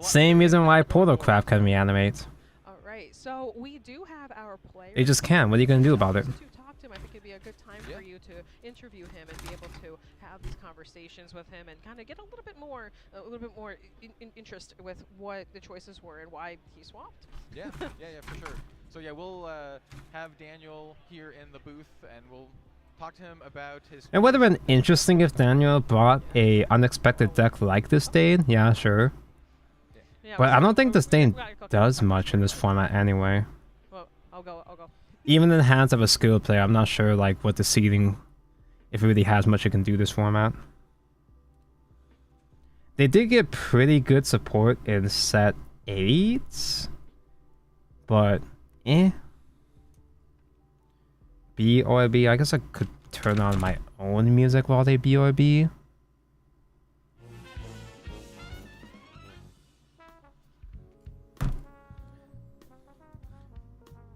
Same reason why Portal Craft can reanimate. Alright, so we do have our players. They just can. What are you going to do about it? To talk to him, I think it'd be a good time for you to interview him and be able to have these conversations with him and kind of get a little bit more interest with what the choices were and why he swapped. Yeah, for sure. So yeah, we'll have Daniel here in the booth, and we'll talk to him about his... It would have been interesting if Daniel brought a unexpected deck like this Stain. Yeah, sure. But I don't think the Stain does much in this format anyway. Well, I'll go. Even in the hands of a skilled player, I'm not sure like what the seeding, if it really has much it can do this format. They did get pretty good support in set 8, but BRB, I guess I could turn on my own music while they BRB.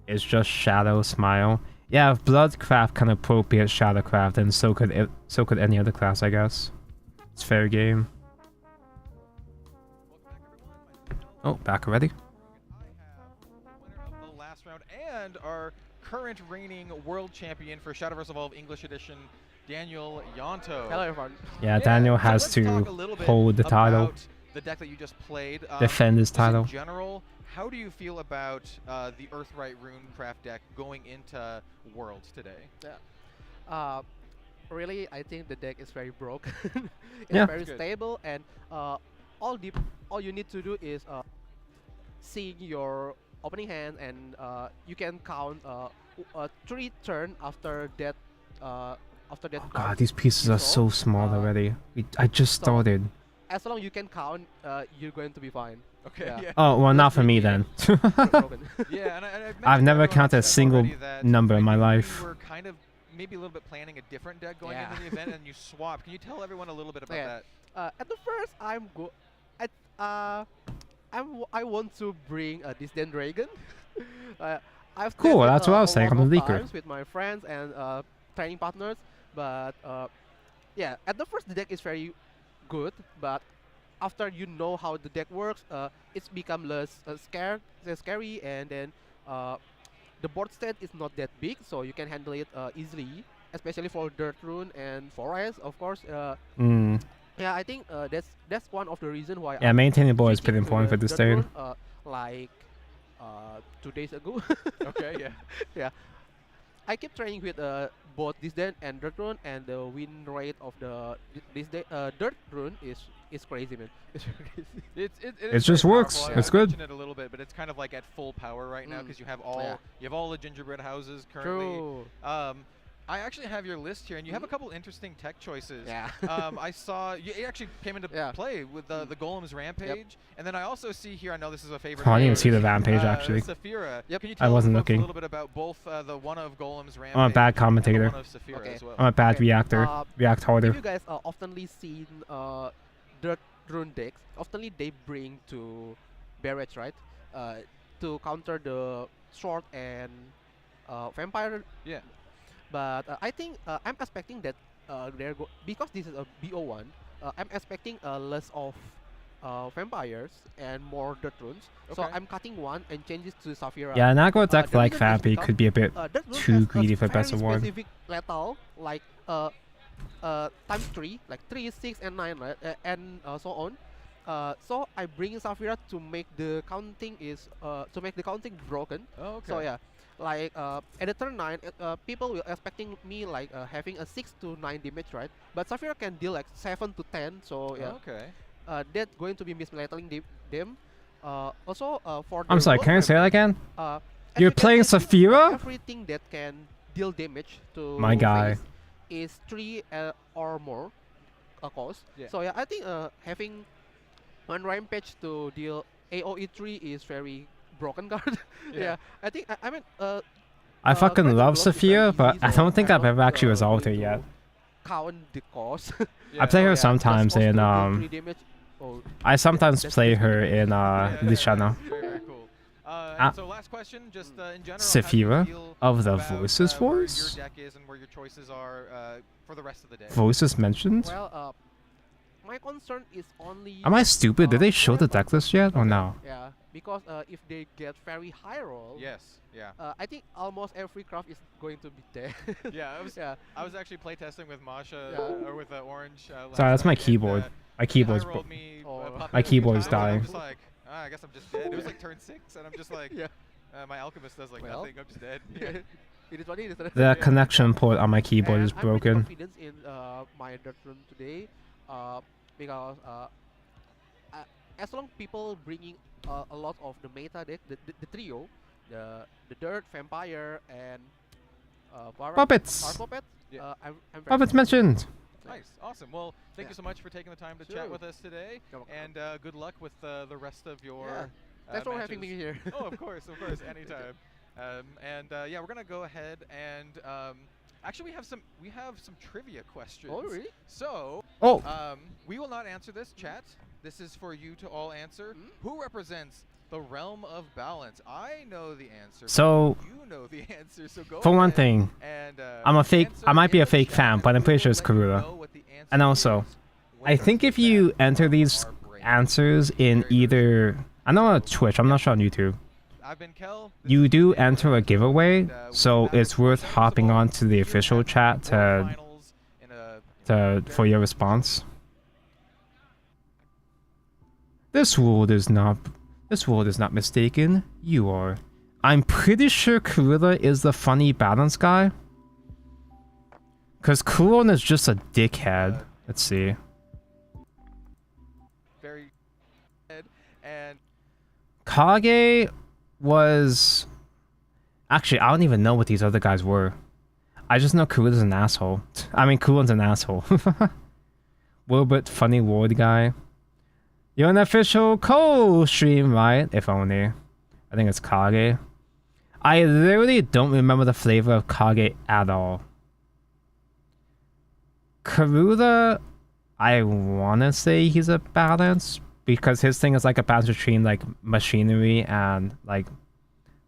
It's just Shadow Smile. Yeah, if Bloodcraft can appropriate Shadowcraft, then so could any other class, I guess. It's fair game. Oh, back already? The last round and our current reigning world champion for Shadowverse Evolve English Edition, Daniel Yanto. Hello, everyone. Yeah, Daniel has to hold the title. The deck that you just played. Defend his title. In general, how do you feel about the Earthright Runecraft deck going into Worlds today? Yeah. Really, I think the deck is very broken. It's Yeah. very Good. stable, and all you need to do is seeing your opening hand, and you can count 3 turn after that. After that. Oh card god, these pieces you are saw. so small already. I just so- started. As long you can count, you're going to be fine. Okay. Yeah. Yeah. Oh, well, not for me then. Broken. Yeah, and I've I've mentioned never to everyone counted a on chat single already that number in I my knew life. You were kind of maybe a little bit planning a different deck going Yeah. into the event, and you swapped. Can you tell everyone a little bit about Yeah. that? At the first, I want to bring a Distant Dragon. I've Cool, tested, that's what I was a saying, lot I'm the of leaker. times with my friends and training partners, but yeah, at the first the deck is very good, but after you know how the deck works, it's become less scary, and then the board state is not that big, so you can handle it easily, especially for Dirt Rune and Forest, of course. Yeah, I think that's one of the reasons why Yeah, I'm maintaining board is switching pretty to important the for this Dirt stage. Rune, like 2 days ago. Okay. Yeah. I keep training with both Distant and Dirt Rune, and the win rate of the Dirt Rune is crazy, man. It's crazy. It is just very works. powerful. It's I good. mentioned it a little bit, but it's kind of like at full power right now because you have all the gingerbread houses currently. True. I actually have your list here, and you have a couple interesting tech choices. Yeah. I saw you actually came into Yeah. play with the Golem's Rampage, and then I also see here. I know this is a favorite. Oh, I didn't even of see the yours, Rampage actually. Saphira. Yep. Can you I tell wasn't folks looking. a little bit about both the one of Golem's Rampage I'm a bad and the commentator. one of Saphira Okay. as well? I'm a bad Okay, reactor. React Have harder. you guys oftenly seen Dirt Rune decks? Oftenly they bring to barrage, right? To counter the sword and vampire. Yeah. But I think I'm expecting that because this is a BO1. I'm expecting less of vampires and more Dirt Runes. So Okay. I'm cutting one and changes to Saphira. Yeah, an aggro deck the like reason is Vampy because, could be a bit Dirt Rune too has a greedy for best of very one. specific lethal, like times 3, like 3, 6, and 9, right? And so on. So I bring in Saphira to make the counting broken. Oh, okay. So yeah, like at the turn 9, people were expecting me like having a 6 to 9 damage, right? But Saphira can deal like 7 to 10. So yeah, Okay. that's going to be misleading them. Also for I'm the sorry, World can you say that Rampage, again? as You're you can playing see, Saphira? everything that can deal damage to My guy. face is 3 or more cost. Yeah. So yeah, I think having one Rampage to deal AoE 3 is very broken card. Yeah, I think I mean I fucking Granted, love Dusk is Saphira, very but easy, I so don't think I've not, ever actually resolved her going to yet. Count the cost. I play Yeah. her Just sometimes cost in to deal 3 damage. Oh, I sometimes that's play just her ridiculous. in Lishana. Very, very cool. Ah. And so last question, just in general, how do you Saphira feel of the about, Voices where voice? your deck is and where your choices are for the rest of the day? Voices mentioned? Well, my concern is only. Am I stupid? Did they show the whenever- deck list yet or no? Yeah, because if they get very high roll, Yes. Yeah. I think almost every craft is going to be dead. Yeah. Yeah. I was actually playtesting with Masha Yeah. or with Orange. Last Sorry, that's my night, and, keyboard. My keyboard's rolled me Oh. puppet My a few keyboard is times, and dying. I'm just like, I guess I'm just dead. It was like turn 6, and I'm just like, Yeah. my alchemist does like Well. nothing. I'm just dead. Yeah. It is what it is. The connection port on my keyboard And is I'm pretty broken. confident in my Dirt Rune today, because as long people bringing a lot of the meta deck, the trio, the Dirt, Vampire, and Power Puppets! Puppet, Yeah. I'm very Puppets confident. mentioned! Nice, awesome. Well, thank you Yeah. so much for taking the time to chat Sure. with us today, You're welcome. and good luck with the rest of your. Yeah. Thanks for having me matches. here. Oh, of course, anytime. Yeah, we're gonna go ahead and actually we have some trivia questions. Oh, really? So Oh! we will not answer this, chat. This is for you to all answer. Who represents the realm of balance? I know the answer. So, you know the answer. So go. for one ahead thing, and, I'm a fake- answer I might be in a the fake chat, fan, but I'm and pretty we sure will it's let you Karura. know what the answer And also, is I when think we if get you back enter from these our break. answers in either... I know on Twitch, I'm not sure on YouTube. I've been Kel. This You is do Daniel, enter a giveaway, and, we so have it's worth Shadowverse hopping Evolve on to the BCS official chat World to Finals in a for your response. This rule does not... This world is not mistaken. You are. I'm pretty sure Kurilla is the funny balance guy. Because Kuron is just a dickhead. Let's see. Very good. And Kage was... Actually, I don't even know what these other guys were. I just know Kurilla's an asshole. I mean, Kuron's an asshole. Wilbert, funny ward guy. You're an official co-stream, right? If only. I think it's Kage. I literally don't remember the flavor of Kage at all. Karura, I want to say he's a balance because his thing is like a balance between like machinery and like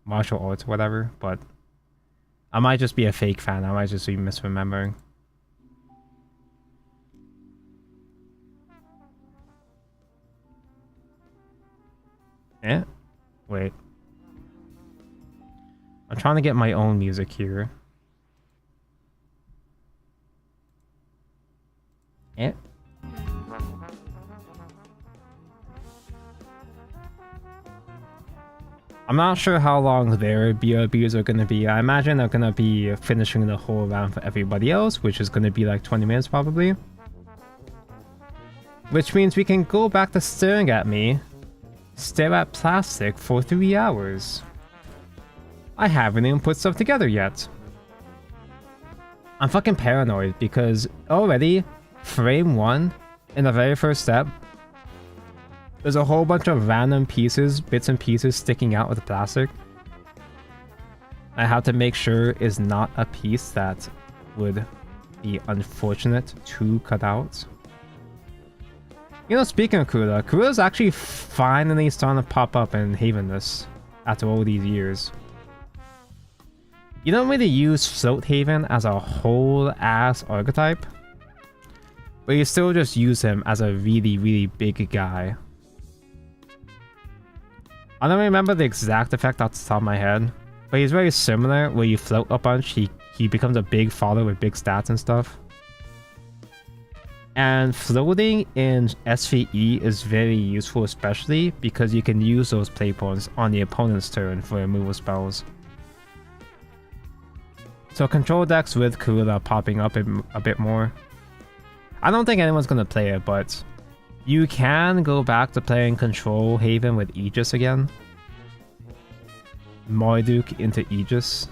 martial arts or whatever, but I might just be a fake fan. I might just be misremembering. Yeah? Wait. I'm trying to get my own music here. Yeah. I'm not sure how long their BRBs are going to be. I imagine they're going to be finishing the whole round for everybody else, which is going to be like 20 minutes probably. Which means we can go back to staring at me, stare at plastic for 3 hours. I haven't even put stuff together yet. I'm fucking paranoid because already, frame 1, in the very first step, there's a whole bunch of random pieces, bits and pieces sticking out with the plastic. I have to make sure is not a piece that would be unfortunate to cut out. You know, speaking of Kurilla, Kurilla's actually finally starting to pop up in Havenness after all these years. You don't really use Float Haven as a whole ass archetype, but you still just use him as a really, really big guy. I don't remember the exact effect off the top of my head, but he's very similar. Where you float a bunch, he becomes a big follower with big stats and stuff. And floating in SVE is very useful, especially because you can use those play points on the opponent's turn for removal spells. So control decks with Kurilla popping up a bit more. I don't think anyone's gonna play it, but you can go back to playing Control Haven with Aegis again. Marduk into Aegis.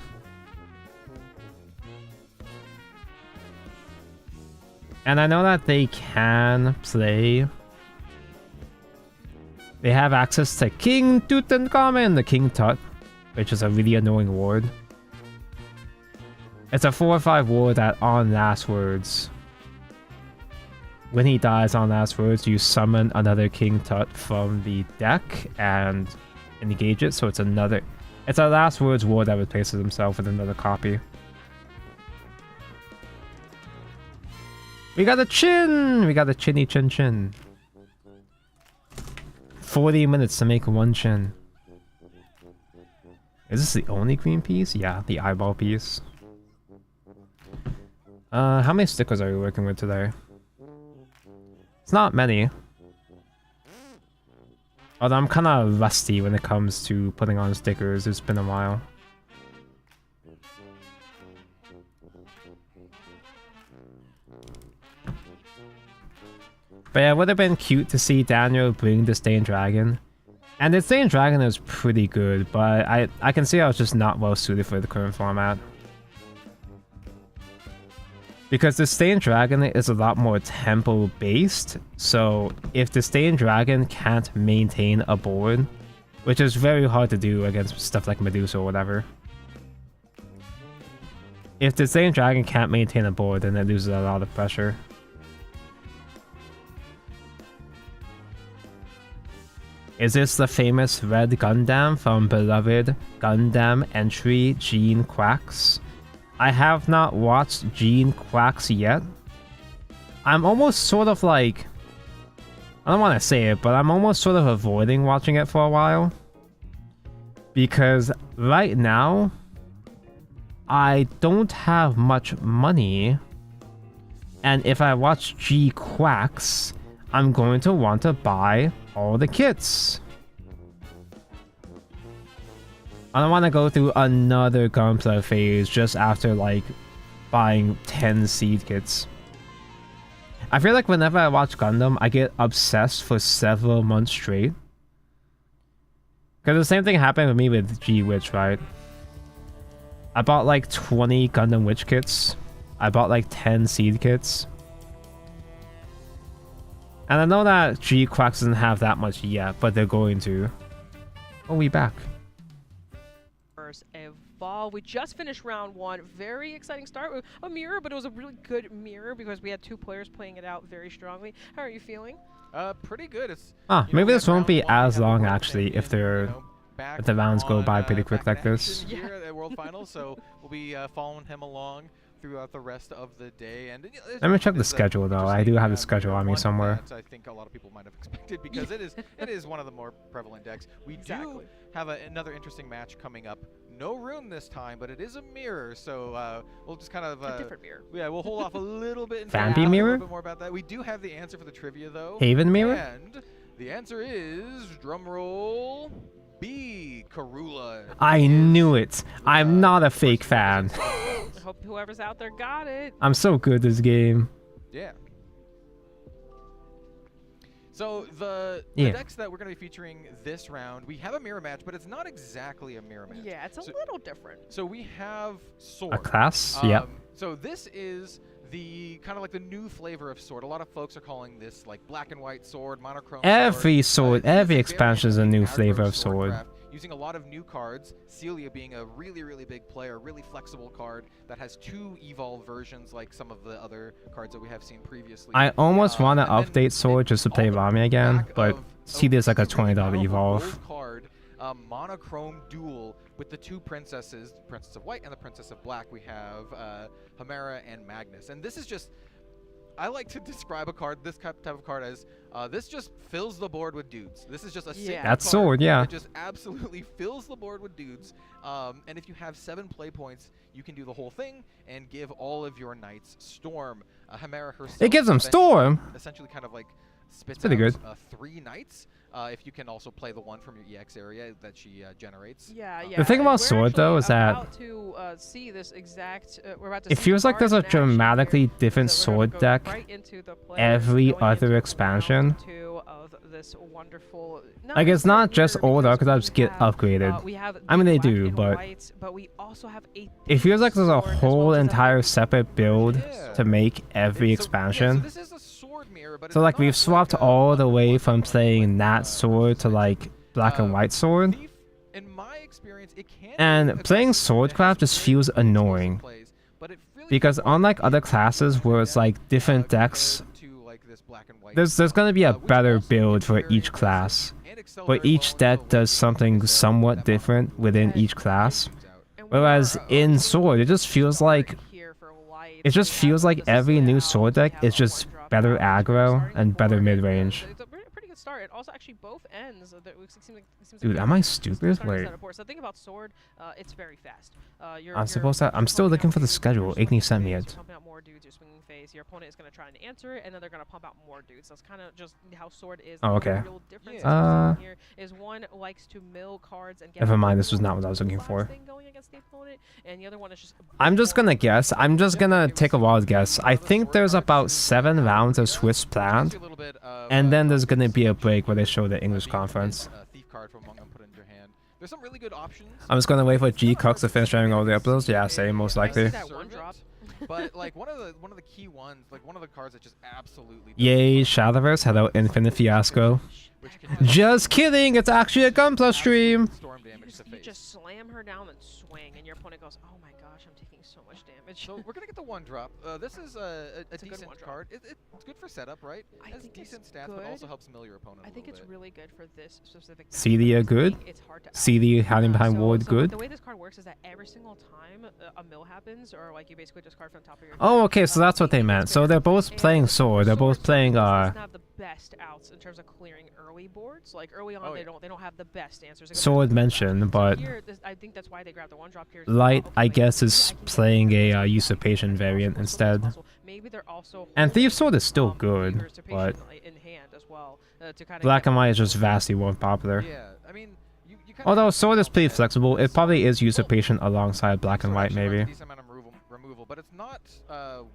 And I know that they can play... They have access to King Tutankhamun, the King Tut, which is a really annoying ward. It's a 4/5 ward that on last words... When he dies on last words, you summon another King Tut from the deck and engage it, so it's another... It's a last words ward that replaces himself with another copy. We got a chin! We got a chinny chin chin. 40 minutes to make one chin. Is this the only green piece? Yeah, the eyeball piece. How many stickers are we working with today? It's not many. Although I'm kind of rusty when it comes to putting on stickers. It's been a while. But yeah, it would have been cute to see Daniel bring the Stained Dragon. And the Stained Dragon is pretty good, but I can see I was just not well suited for the current format. Because the Stained Dragon is a lot more tempo based, so if the Stained Dragon can't maintain a board, which is very hard to do against stuff like Medusa or whatever. If the Stained Dragon can't maintain a board, then it loses a lot of pressure. Is this the famous red Gundam from beloved Gundam entry Gene Quacks? I have not watched Gene Quacks yet. I'm almost sort of like... I don't want to say it, but I'm almost sort of avoiding watching it for a while. Because right now, I don't have much money. And if I watch G Quacks, I'm going to want to buy all the kits. I don't want to go through another gunplay phase just after like buying 10 seed kits. I feel like whenever I watch Gundam, I get obsessed for several months straight. Because the same thing happened with me with G-Witch, right? I bought like 20 Gundam Witch kits. I bought like 10 seed kits. And I know that G-Quack doesn't have that much yet, but they're going to. Oh, we back. Evolve. We just finished round 1. Very exciting start with a mirror, but it was a really good mirror because we had 2 players playing it out very strongly. How are you feeling? Pretty good. It's Maybe this won't be as long actually actually if they're if the rounds go by pretty quick like this. Here at World Finals, so we'll be following him along throughout the rest of the day. And Let me check the schedule though. I do have the schedule on me somewhere. I think a lot of people might have expected because it is one of the more prevalent decks. We do have another interesting match coming up. No rune this time, but it is a mirror, so we'll just kind of a different mirror. Yeah, we'll hold off a little bit and Vampy mirror? a little bit more about that. We do have the answer for the trivia though. Haven mirror? And the answer is drumroll B. Karula. I knew it. I'm not a fake fan. I hope whoever's out there got it. I'm so good this game. Yeah. So the decks that we're going to be featuring this round, we have a mirror match, but it's not exactly a mirror match. Yeah, it's a little different. So we have Sword. A class? Yep. So this is the kind of like the new flavor of Sword. A lot of folks are calling this like black and white Sword, monochrome Every sword, every this expansion is a new flavor of sword sword. craft, using a lot of new cards. Celia being a really, really big player, really flexible card that has 2 evolve versions like some of the other cards that we have seen previously. I almost want to and then update sword just to play Rami again, but see this like a $20 evolve. Gold card, monochrome duel with the 2 princesses, the Princess of White and the Princess of Black. We have Chimera and Magnus, and this is just. I like to describe a card, this type of card, as this just fills the board with dudes. This is just a single That's card sword, yeah. that just absolutely fills the board with dudes. And if you have 7 play points, you can do the whole thing and give all of your knights Storm. Chimera herself. It gives them Storm. Essentially, kind of like spits Pretty good. out 3 knights. If you can also play the one from your EX area that she generates. Yeah. The thing about sword though is that about to see this exact, we're about to it see feels the like there's a card in action dramatically here. different So we're gonna sword go deck right into the players every going other into expansion. round 2 of this wonderful, Like it's not just necessarily all the mirror archetypes because get we have, upgraded. we have I mean the they black do, and but whites, but we also have a it feels like there's a sword as well, whole which is a entire very separate build Yeah. to make every So expansion. this is a sword mirror, but So it's like we've not swapped like a all the way one-to-one from playing that like, sword to like black and white sword. Thief, in my experience, it can And be playing aggressive, swordcraft it has just very feels explosive annoying. plays, but it really Because doesn't unlike work other in classes where it's like different decks, compared to, like, this black and white, there's gonna be a which better also build gets for very each aggressive class. and excel But very each well deck with does the something way somewhat that different within And each class. moves out. And we Whereas are in doing Sword, it just feels like here for white. it just We have feels like this every new layout, sword we deck have is a just one-drop better out, aggro starting and better board, mid-range. It's a pretty good start. Also, actually, both ends. It seems like Dude, am I stupid? Wait. So the thing about sword, it's very fast. I'm still looking for the schedule. Igni sent me it. You're pumping out more dudes. You're swinging phase. Your opponent is going to try and answer it, and then they're going to pump out more dudes. That's kind of just how sword is. Oh, The okay. real difference Yeah. here is one likes to mill cards and get Never a mind, really this was not what I was looking fast for. thing going against the opponent, and the other one is just. I'm just gonna guess. I'm just gonna take a wild guess. I think there's about 7 rounds of Swiss planned, and then there's gonna be a break where they show the English conference. Thief card from Among Them put into your hand. There's some really good options. I'm just gonna wait for G Cox to finish sharing all the uploads. Yeah, same, most likely. That one drop. But like one of the key ones, like one of the cards that just absolutely. Yay, Shadowverse, hello, Infinite Fiasco. Which can Just kidding, it's actually a Gunpla stream. Storm damage to You face. just slam her down and swing, and your opponent goes, "Oh my gosh, I'm taking so much damage." So we're gonna get the one drop. This is a It's a good decent one drop. card. It's good for setup, right? I It has think it's decent stats, but good. also helps mill your opponent. I think it's bit. really good for this specific. Celia good? It's hard to Celia hiding behind so, ward so good? The way this card works is that every single time a mill happens, or like you basically discard from the top of your. Oh, deck, okay, so that's what they meant. So they're both playing sword. They're both playing doesn't have the best outs in terms of clearing early boards. Like early on, Oh, they yeah. don't have the best answers. sword mentioned, but Here, I think that's why they grabbed the one drop here. Light, I guess, is playing a usurpation variant instead. Maybe they're also And Thief Sword is still good, usurpation but in hand as well to kind of Black and White is just vastly more popular. Yeah, I mean, you kind Although of sword is pretty get flexible, it this, probably is oh, usurpation alongside black and so white actually runs a maybe. decent amount of removal, but it's not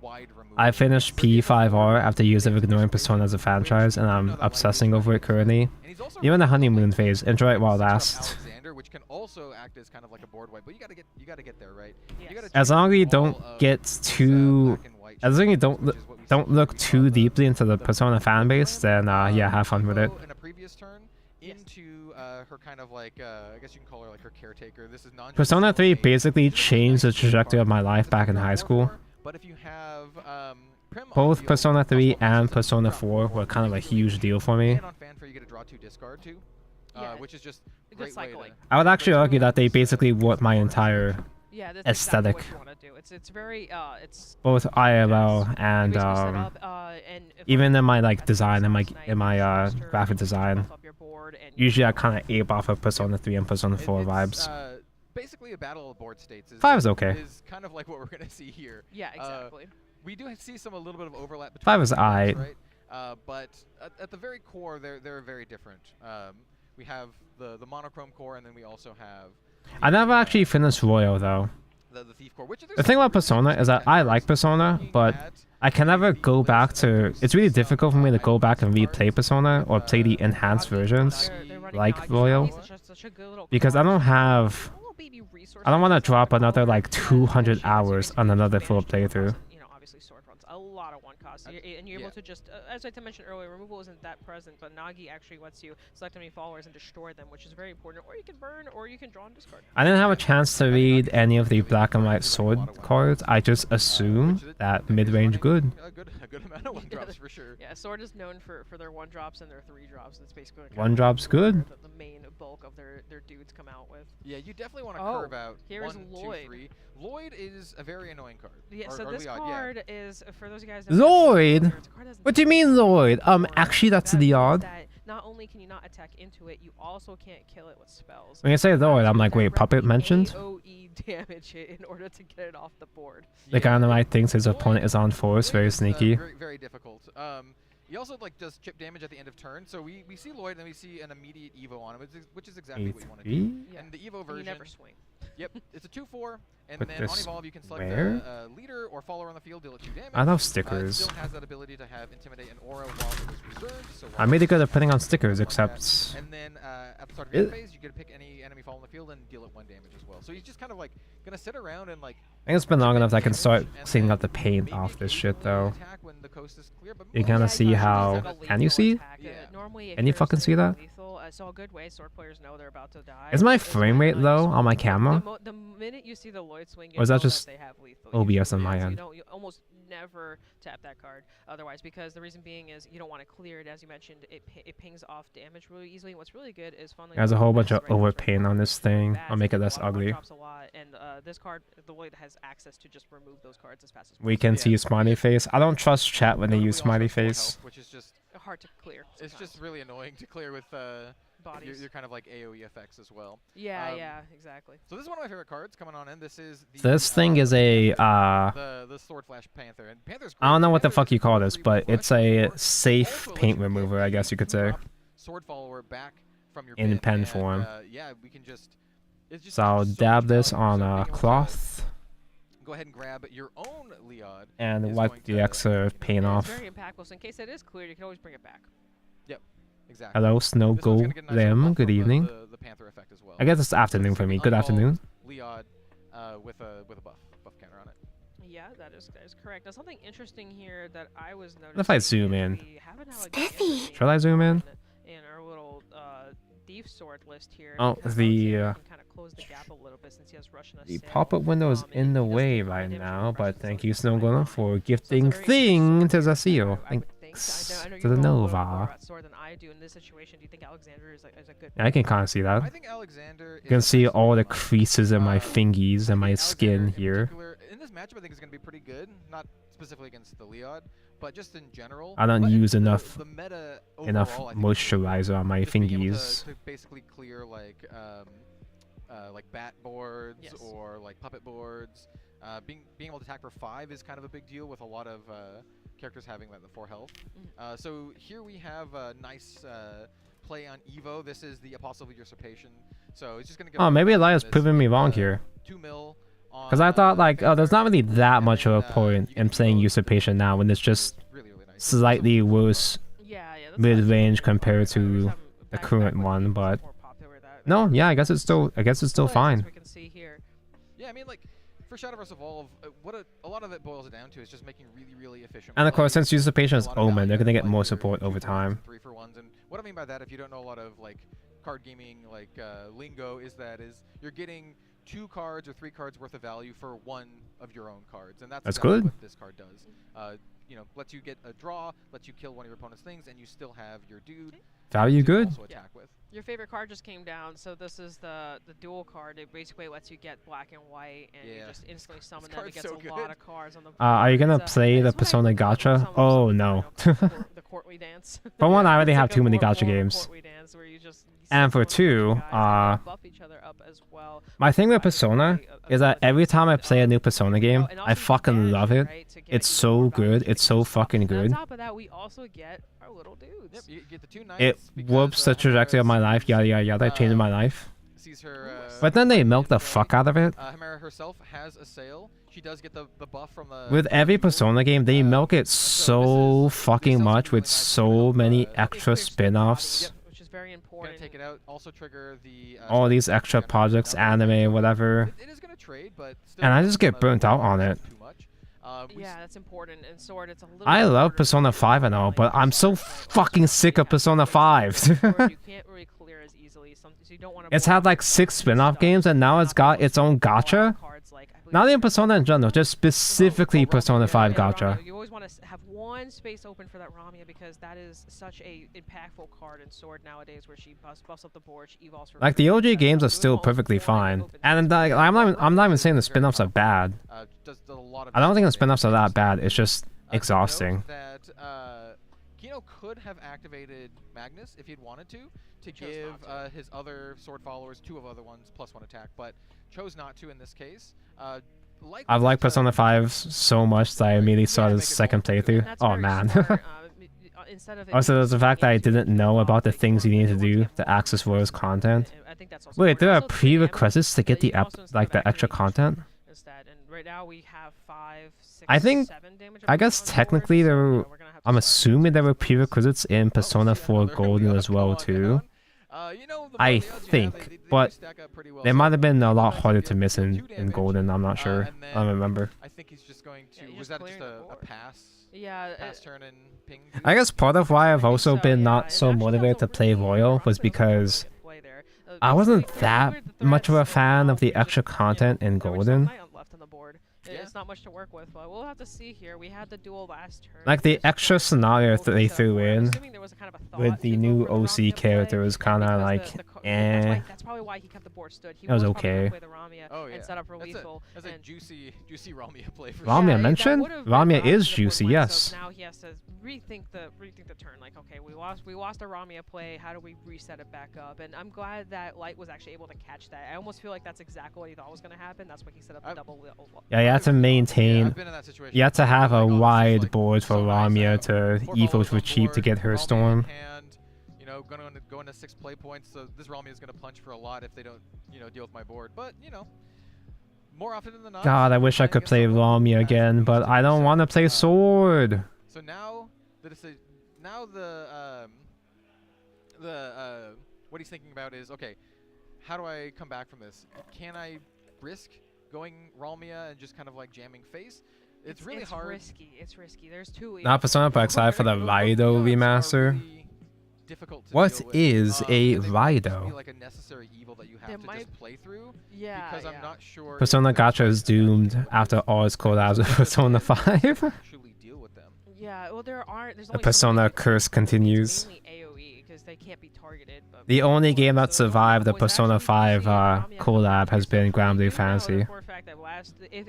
wide removal. I finished For Evil P5R Forward, after years of it's ignoring initially Persona as a which franchise, and you I'm know that light obsessing is over it trying to currently. And he's also You're in the running honeymoon like phase. Enjoy it while it Six-Up lasts. Alexander, which can also act as kind of like a board wipe, but you gotta get there, right? You Yes. gotta As check long as you all don't of get these, too, black and white as long as you changes, which is what we see don't here. look We saw too the deeply into the Persona fan base, then yeah, have fun with it. in a previous turn into her kind of like I guess you can call her like her caretaker. This is non. Persona 3 basically changed the trajectory of my life back in high school. But if you have Prim Both Audio, Persona 3 possible and pieces of Persona drop, 4 were kind of a huge deal for me. and on fanfare you get a draw 2 discard too, Yeah, which is just good great way cycling. to. I would actually argue that they basically warped my entire Yeah, that's aesthetic. exactly what you want to do. It's very it's both IRL you and basically set up, and if even I'm in my at like the design in my tonight, you graphic design. buff up your board and you Usually I know, kind of ape off of Persona 3 and Persona 4 vibes. Basically, a battle of board states. 5 is okay. Is kind of like what we're gonna see here. Yeah, exactly. We do see a little bit of overlap between 5 is the games, aight. right? But at the very core, they're very different. We have the monochrome core, and then we also have. I never actually finished Royal though. The thief core. Which The thing about Persona is that I like Persona, but I can never go back to. It's really difficult for me to go back and replay Persona or play the enhanced versions, They're running like Nagi Royal, Nagi, such a good little because I card. don't have. Little baby resource I don't want to points on drop the another color, like 200 hours on another full Spanish playthrough. and, you know, obviously sword runs a lot of one cost, and you're able to just, as I mentioned earlier, removal isn't that present, but Nagi actually lets you select any followers and destroy them, which is very important. Or you can burn, or you can draw and discard. I didn't have a chance to read any of the black and white sword cards. I just assume that mid-range good. A good amount of one drops for sure. Yeah, sword is known for their one drops and their three drops. That's basically kind One of drop's where good. The main bulk of their dudes come out with. Yeah, you definitely want to Oh, curve out here is 1, 2, Lloyd. 3. Lloyd is a very annoying card. Yeah, Or- so or this Leod, card is, for those of you guys Lloyd? it's a card that's What do you mean, Lloyd? Actually, that's that means Leod. that not only can you not attack into it, you also can't kill it with spells. When you say Lloyd, I'm like, wait, Puppet mentioned? AOE damage it in order to get it off the board. The guy on the right thinks his opponent is on force, very Lloyd is, sneaky. very difficult. He also like does chip damage at the end of turn, so we see Lloyd and we see an immediate Evo on him, which is exactly what you want to do. A3? Yeah. And the Evo And version. you never swing. Yep, it's a 2/4, and Put then on this evolve you can select where? a leader or follower on the field, deal it 2 damage. I love It stickers. still has that ability to have intimidate and aura while it was reserved. So I'm really good at putting on stickers, except And then at the start of your It- phase, you get to pick any enemy fall on the field and deal it 1 damage as well. So he's just kind of like gonna sit around and like. I think it's been long enough that I can start damage and cleaning then up the paint maybe off this shit occasionally though. attack when the coast is clear, but You most kinda of the see time how- it's just a can you lethal see? attack. Yeah. Normally, if Can you you're fucking see sending that? Lethal, so a good way sword players know they're about to die. Is my is frame when, rate like, low sword- on my camera? The minute you see the Lloyd swing, you Or is that know just they have lethal. OBS on usually. my So end? you almost never tap that card otherwise, because the reason being is you don't want to clear it. As you mentioned, it pings off damage really easily. And what's really good is funnily There's a enough, whole bunch this of right here is overpaint right on now. this thing. Bad, I'll make it so less one ugly. drops a lot, and this card, the Lloyd has access to just remove those cards as fast as possible. We can Yeah. see smiley face. I don't trust chat when they Notably use also smiley has full face. health, which is just Hard to clear. it's sometimes. just really annoying to clear with Bodies. your kind of like AOE effects as well. Yeah, um, yeah, exactly. So this is one of my favorite cards coming on in. This is the, This thing is a the Sword Flash Panther, and Panther's I don't great. know what the Panther fuck is you call a this, 3 but flush it's a or safe also lets paint you get remover, I guess you could say. drop Sword follower back from your In bin, pen and, form. Yeah, we can just. It's just So I'll so dab much this value. on So a being able to cloth Go ahead and grab your own Leod. and is wipe going the to, extra paint Yeah, off. It's very impactful. So in case it is cleared, you can always bring it back. Exactly. Hello, This one's Snow gonna get a nice little Golem. buff Good from evening. The Panther effect as well. I guess it's afternoon It's for gonna me. be Good unevolved afternoon. Leod with a buff counter on it. Yeah, that is correct. Now something interesting here that I was noticing. What if I zoom is in? we have an Spiffy. Alexander Shall I zoom in? in our little thief sword list here? Oh, because the, Alexander can kind of close the gap a little bit since he has Russian The Assail, pop-up window is and in the he doesn't way get a lot right of damage now, from but Russian, thank so you, it's Snow fine. Golem, for So it's a gifting very thing good to sword Zasio. here. I would think. Thanks I know to you the know a little bit more Nova. about sword than I do in this situation. Do you think Alexander is a good? I can kind of see that. I think Alexander. You can see all the creases in my fingies and my skin here. In this matchup, I think is going to be pretty good. Not specifically against the Leod, but just in general. I don't But use the enough meta enough overall, I think, is really good. moisturizer on my Just being able fingies. to basically clear like bat boards Yes. or like puppet boards. Being able to attack for 5 is kind of a big deal with a lot of characters having like the 4 health. So here we have a nice play on Evo. This is the Apostle of Usurpation. So it's just gonna give. Oh, maybe Elias this, proving me wrong here. 2 mil. Because I thought like, oh, there's not really that much of a then, point you in can playing go Usurpation now when it's just really nice. slightly worse Yeah, that's mid-range absolutely compared correct. I to wish the back current when one, games but were more popular that no, were yeah, I guess it's still split, fine. as we can see here. Yeah, I mean, like, for Shadowverse Evolve, what a lot of it boils down to is just making really efficient. And of course, plays. since Usurpation is A lot of Omen, value they're gonna out of, get like, more your support 2 over for ones time. and 3 for ones. And what I mean by that, if you don't know a lot of like card gaming like lingo, is you're getting 2 cards or 3 cards worth of value for 1 of your own cards, and that's exactly good. what this card does. Lets you get a draw, lets you kill one of your opponent's things, and you still have your dude Value to good. also attack with. Your favorite card just came down, so this is the dual card. It basically lets you get black and white, and you Yeah. just instantly summon This them. It card's gets so a lot good. of cards on the board. Are you gonna It's, play the it's what I Persona look at gacha? some- Oh some, no. the courtly dance. For one, I already It's have like too a many more gacha of a games. courtly dance where you just And sit for with a bunch of 2, guys and they buff each other up as well. my thing with I think Persona really is that every time I play a new Persona game, and I also you can fucking manage love it. right, to get It's even more so value good. to It's the so new stuff. fucking And good. on top of that, we also get our little dudes. Yep, you get the 2 knights. It because, whoops the trajectory of my Chimera life, yada yada yada, changed uh, my life. sees her. But then they milk the play. fuck out of it. Chimera herself has a sail. She does get the buff from the. With every evil. Persona game, they milk it so this fucking sells much really with nice so to many help, It extra clears the body, spin-offs. yep, which is very Gonna important. take it out. Also trigger the. All these extra projects, anime, whatever. It is gonna trade, but. Still And I don't just get wanna burnt out on overpower it. too much. Yeah, that's important. And Sword, it's a little. I bit love harder Persona to 5 and all, like but I'm so Sword, right? fucking Like, sick of yeah, Persona Sword, 5. you can't really clear as easily. So you don't want to. It's had like 6 spin-off games and now it's got its own gacha. Not even Persona in general, just specifically Persona 5 gacha. You always want to have one space open for that Ramia because that is such a impactful card in Sword nowadays, where she buffs up the board, she evolves for. Like the OG free, games are you still always want perfectly one fine. open And space. like, I'm not even saying the spin-offs are bad. Does a lot of I don't think the damage. spin-offs are that bad, it's just Note exhausting. that Kino could have activated Magnus if he'd wanted to Chose give not to. his other sword followers 2 of other ones +1 attack, but chose not to in this case. I've liked Persona 5 so much that I immediately started the second playthrough. That's Oh very man. smart, instead of it Also, being there's the fact that I something didn't know about the that you things you need to want do get to more access access Rose to. content. I think that's also Wait, important. there are Also, the damage prerequisites to get that you the also instead of the extra activating each content? one instead. And right now we have 5, 6, I think- 7 damage. I guess on the board, technically so, there were- we're gonna have to I'm start assuming there were prerequisites in Oh, Persona we 4 got another- Golden we got as a well call on too. that one. The I odds you have, think, they do but stack up pretty well. They So might have been a Kino lot ends up harder to dealing miss 2 in damage, Golden, I'm not sure. and I don't then remember. I think he's just going to. Yeah, he's Was just that just clearing the a board. pass? Yeah, Pass turn and ping? I guess part of why I've I think also so, been yeah. not And so actually motivated to also play really Royal was Rockman doesn't because really play there. I wasn't Basically, that cleared the much of a threats, and fan now of the you're just, extra content in there was Golden. some iron left on the board. Yeah. It's not much to work with, but we'll have to see here. We had the duel last turn. Like the This extra turn, scenario that Golden they set up threw for it. I'm in assuming there was a kind of a thought with the to go new for the OC Ramia play, character was and kind of because like, that's probably why he kept the board stood. He That was probably gonna okay. play the Ramia Oh, yeah. and set up for That's lethal. That's a and juicy Ramia play for Ramia sure. mentioned? that would've been Ramia the is opposite of what juicy, went, yes. So now he has to rethink the turn. Like, okay, we lost a Ramia play. How do we reset it back up? And I'm glad that Light was actually able to catch that. I almost feel like that's exactly what he thought was going to happen. That's why he set up the double. Yeah, you have to maintain. I've been in that situation You have to before, have a like, oh, this is, wide like, board for so nice, Ramia to 4 evo followers for on cheap to board, get her Ramia storm. in hand, gonna go into 6 play points. So this Ramia is gonna punch for a lot if they don't, deal with my board. But more often than not. God, I wish I playing could against play someone who Ramia has again, these but I don't 2%, want to play Sword. So now what he's thinking about is, okay, how do I come back from this? Can I risk going Ramia and just kind of like jamming face? It's really hard. It's risky. There's 2. Not Persona, but excited for the Raido remaster. Difficult to What deal with. is a I think it might just Raido? be like a necessary evil that you have There to might- just play through. Yeah. Because yeah. I'm not sure. Persona if there's Gacha is ways that you doomed can after all its collabs with just Persona 5. actually deal with them. Yeah. Well, there's The only so many Persona you can curse do. continues. It's mainly AOE because they can't be targeted. But The only game that so survived the was Persona actually 5 using Ramia collab has been Grand Blue We do know Fantasy. For a fact that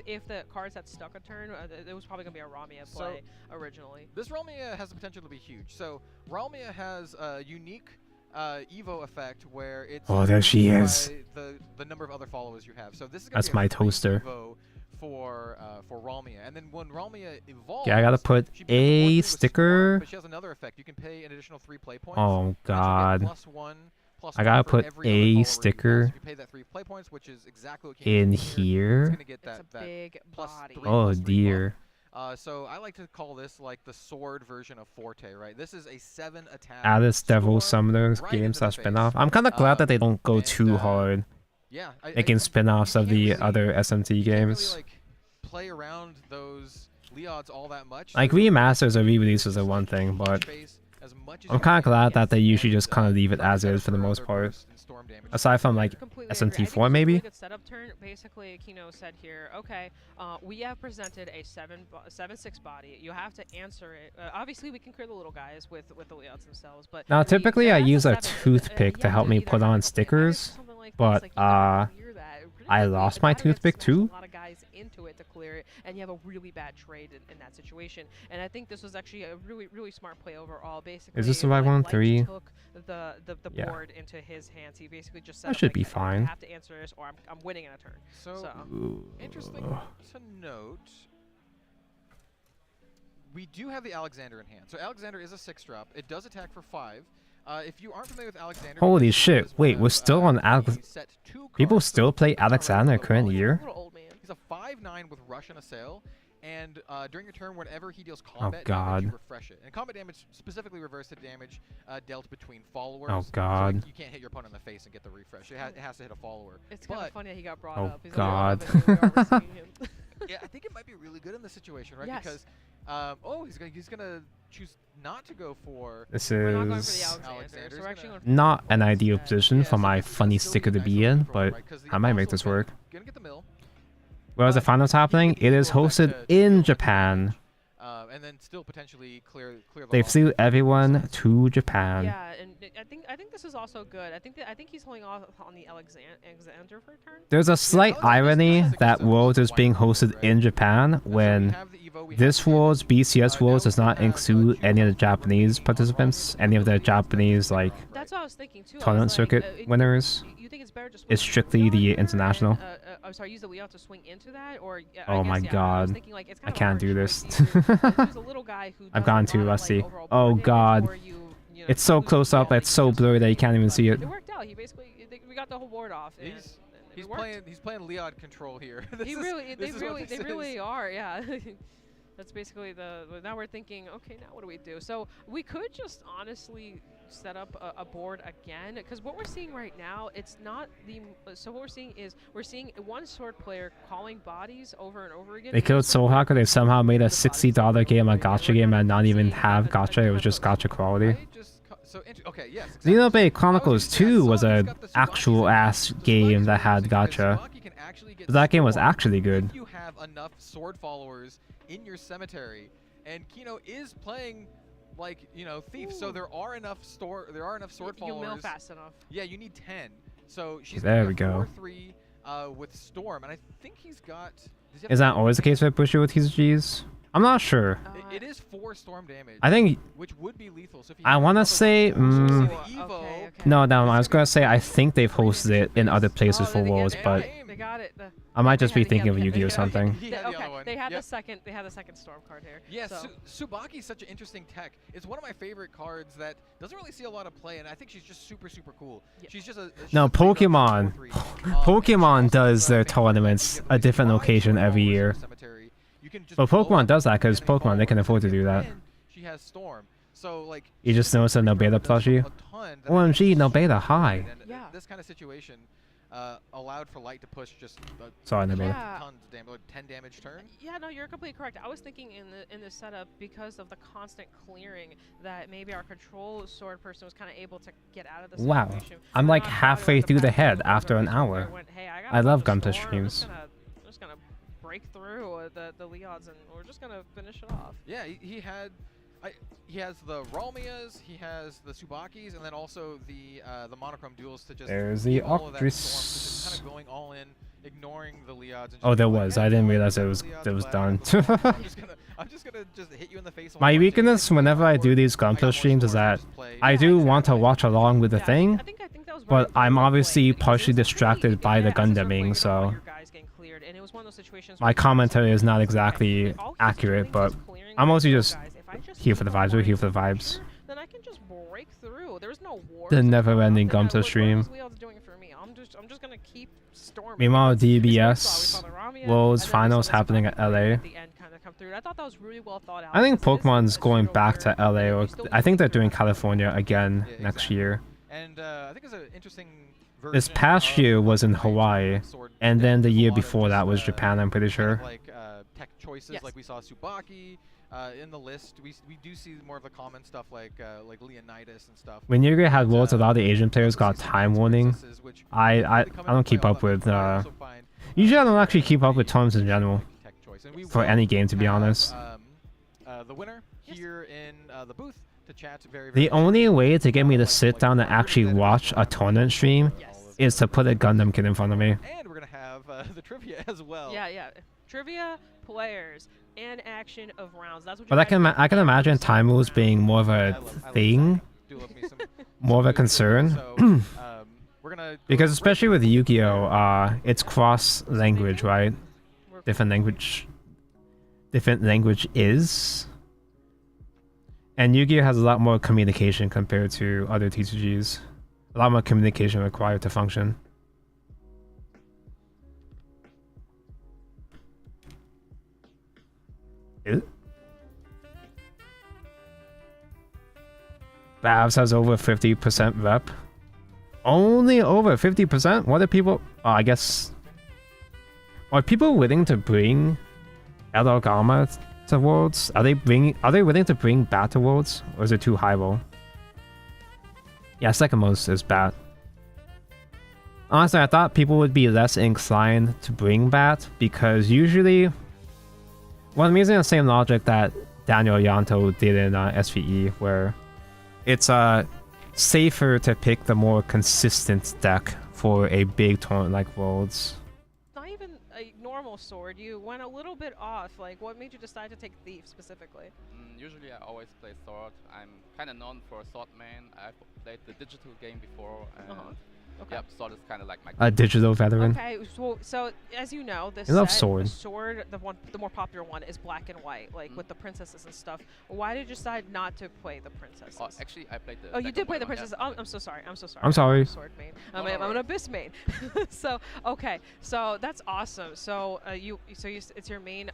if the cards had stuck a turn, it was probably gonna be a Ramia play originally. This Ramia has the potential to be huge. So Ramia has a unique Evo effect where it's Oh, there she boosted is. by the number of other followers you have. So this is gonna That's be a my free toaster. Evo for Ramia, and then when Ramia evolves, Yeah, I gotta put she becomes more a free with sticker. Swarm, but she has another effect. You can pay an additional 3 play points. Oh and she'll get god. +1 plus I gotta for put every other a follower sticker you pay that 3 play points, which is exactly what came in it's here. gonna get It's a that big plus body. 3 Oh plus 3 buff. dear. So I like to call this like the sword version of Forte, right? This is a 7 attack. Alice Devil storm Summoner right games into the that spin-off. face. I'm kind of glad that they don't go And, too hard Yeah, making spin-offs you of can't the really- other SMT you can't games. really, like, play around those Leods all that much. Like so remasters or it's re-releases are just, one like, thing, but face as much as I'm you kind of can. glad that they usually And, just kind of leave it nothing as better is for the most other part. burst and storm damage Aside from like Completely agree. I think SMT4 this was a maybe. really good setup turn. Basically, Kino said here, okay, we have presented a 7/6 body. You have to answer it. Obviously, we can clear the little guys with the layouts themselves, but Now typically I that's use a 7. toothpick You to have help me either put have on a full damage or stickers, something like this. but Like, you gotta clear that pretty I quickly. lost The my battery has to toothpick smash too. A lot of guys into it to clear it, and you have a really bad trade in that situation. And I think this was actually a really smart play overall. Basically, Is this the like, right one? Light 3? took the Yeah. board into his hands. He basically just said, That should like, be "Hey, I fine. have to answer this, or I'm winning in a turn." So, interesting to note, we do have the Alexander in hand. So Alexander is a 6-drop. It does attack for 5. If you aren't familiar with Alexander, Holy because shit, was wait, one we're of, still on Alex. the set 2 People cards, so still play he's kinda right Alexander below current Raleigh. year? Little old man. He's a 5/9 with Rush and Assail, and during your turn, whenever he deals combat God. damage, you refresh it. And combat damage specifically refers to damage dealt between followers. Oh So, God. like, you can't hit your opponent in the face and get the refresh. It has to hit a follower. It's kind But- of funny that he got brought Oh, up. He's God. A little bit of him. Yeah, I think it might be really good in this situation, right? Yes. Because, he's gonna choose not to go for. This We're not going for the is Alexander, Alexander's so we're actually gonna- going for not the an Duet ideal instead. position for so my it's gonna funny still sticker be to nice be on in, control, but right? 'Cause the I might make Apostle's this work. Gonna get the mill. Whereas the But finals happening, he it can is roll back hosted to in deal Japan. damage, and then still potentially clear the. They've wall. flew everyone to Japan. Yeah, and I think this is also good. I think he's holding off on the Alexander for a turn. There's a slight Alexander's irony classic that is World is white being gold, hosted right? in Japan And so we when have the Evo, we have this the World's Duet. BCS Now Worlds does we not have, include any of the Duet, Japanese Duet, participants, Duet, any of the Duet, Japanese like Right. That's what I was thinking too. I was tournament like, circuit winners. You think it's better just It's strictly the international. I'm sorry, use the Leon to swing into that, or Oh my I was God. thinking, like, it's I kind of can't hard do choice this. either. Use a little guy who I've does gotten a too lot of, rusty. like, overall Oh board damage, God. or you know, It's so lose the close up, ball, it's like, so just blurry that you win, can't even but see it. It worked out. He basically we got the whole board off. And, He's it worked. He's playing Leod control here. They This is what this they really is. are. Yeah. That's basically now we're thinking, okay, now what do we do? So we could just honestly set up a board again, because what we're seeing right now, it's not the, so what we're seeing one sword player calling bodies over and over again. They killed Soul Hacker, they somehow made a $60 game a gacha game and not even have gacha, it was just gacha quality. Okay, yes. Xenoblade Chronicles 2 was an actual ass game that had gacha. But that game was actually good. If you have enough sword followers in your cemetery, and Kino is playing like, Thief, so there are enough sword followers. You mill fast enough. Yeah, you need 10. So she's There gonna we go. 4-3 with Storm, and I think he's got. Does he have Is that always the case with Bushiroad with TCGs? I'm not sure. It is 4 storm damage. I think which would be lethal. So if you I have want to another say. one, so we see the Okay, Evo, okay. No, I was gonna say I think they've hosted it in other places for they Worlds, get it. but They got it. I might just be They had- thinking of yeah, Yu-Gi-Oh or they- something. He had the okay, other one. they had Yep. the second storm card here. Yeah, so. Subaki is such an interesting tech. It's one of my favorite cards that doesn't really see a lot of play, and I think she's just super cool. Yeah. She's just a No, a playground Pokemon. 4-3. Pokemon She's also does their fantastic tournaments because a if different you buy location sword every followers in year. your cemetery, you can just But blow Pokemon up does that the 'cause enemy Pokemon, they can followers, afford to do that. and she has Storm. So like You just noticed a no beta plushie? OMG, no beta, hi. Yeah. This kind of situation allowed for Light to push just Sorry, no beta. Yeah. tons of damage, like 10 damage turn. Yeah, no, you're completely correct. I was thinking in the setup, because of the constant clearing, that maybe our control sword person was kind of able to get out of the Wow. situation. I'm But like not halfway how it through the back head end after an where hour. it went, hey, I I love got Gunpla storm, streams. I'm just gonna break through the Leods, and we're just gonna finish it off. Yeah, he has the Ralmias, he has the Subakis, and then also the monochrome duels to just There's the give all of that Octris. storm, so just kind of going all in, ignoring the Leods. And just Oh, there being like, was. "Hey, I didn't no, realize I it got was the Leods, it was but done. I'm just gonna hit you in the face. a My bunch, weakness and whenever I do forward. these I got Gunpla more streams is storm, that just play- I Yeah, do want to exactly. watch along with the Yeah, thing, I think that was but very I'm well obviously played, because partially it was distracted really- by the yeah, as a sword player, Gundaming, you don't so want your guys getting cleared, and it was one of those situations my where you just commentary is not okay, exactly all he's accurate, doing is but clearing I'm my mostly little just guys. If I just here keep for the on vibes. We're here for the going vibes. here, then I can just break through. there's no war. The never-ending Gumta stream. I'm just gonna keep storming. Meanwhile, DBS We saw the Ramia, World and then we saw Finals this happening at Valkyrie LA. At the end kind of come through. I thought that was really well thought out. I think because it is Pokemon's a going pseudo back to where LA, you or still I need think they're to doing figure out California again Yeah, next exactly. year. And I think it's an interesting version This past of year was in the Hawaii, sword and then the deck. There's a year lot of before that just, was Japan, I'm pretty kind sure. of like tech choices, Yes. like we saw Tsubaki in the list. We do see more of the common stuff like Leonidas and stuff. When Yuga had But, Worlds, a lot of the Asian players we got see some time warning. experiences which I really come I into don't keep play all up that much, with but I also find, usually I don't it's actually keep up with very times in general tech choice. And we for will any game, to be have, honest. The winner Yes. here in the booth to chat very, The very only way to get me to like- sit like down and 30 actually minutes watch before a tournament stream Yes. is to put a Gundam kid in front of me. And we're gonna have the trivia as well. Yeah. Trivia, players, and action of rounds. That's what. But I can imagine time rules being more of I a love thing, that. Do love me some more of a good trivia. concern. So, we're gonna go Because right especially with into Yu-Gi-Oh, it's cross language, right? Different language is. And Yu-Gi-Oh has a lot more communication compared to other TCGs. A lot more communication required to function. Babs has over 50% rep. Only over 50%? What are people... Oh, I guess... Are people willing to bring Elogama to Worlds? Are they willing to bring Bat to Worlds? Or is it too high roll? Yeah, second most is Bat. Honestly, I thought people would be less inclined to bring Bat because usually... Well, I'm using the same logic that Daniel Yanto did in SVE, where it's safer to pick the more consistent deck for a big tournament like Worlds. Not even a normal sword. You went a little bit off. Like, what made you decide to take Thief specifically? Usually I always play sword. I'm kind of known for sword main. I've played the digital game before, and Okay. yep, sword is kind of like my. A digital veteran. Okay, so as you know, this I love set, sword. the more popular one is black and white, like with the princesses and stuff. Why did you decide not to play the princesses? Oh, actually, I played the. Oh, you black did and play white the one, princesses. yeah. I'm so sorry. I'm so sorry. I'm sorry. I'm a sword main. No, I'm no an abyss main. So okay, so that's awesome. So it's your main.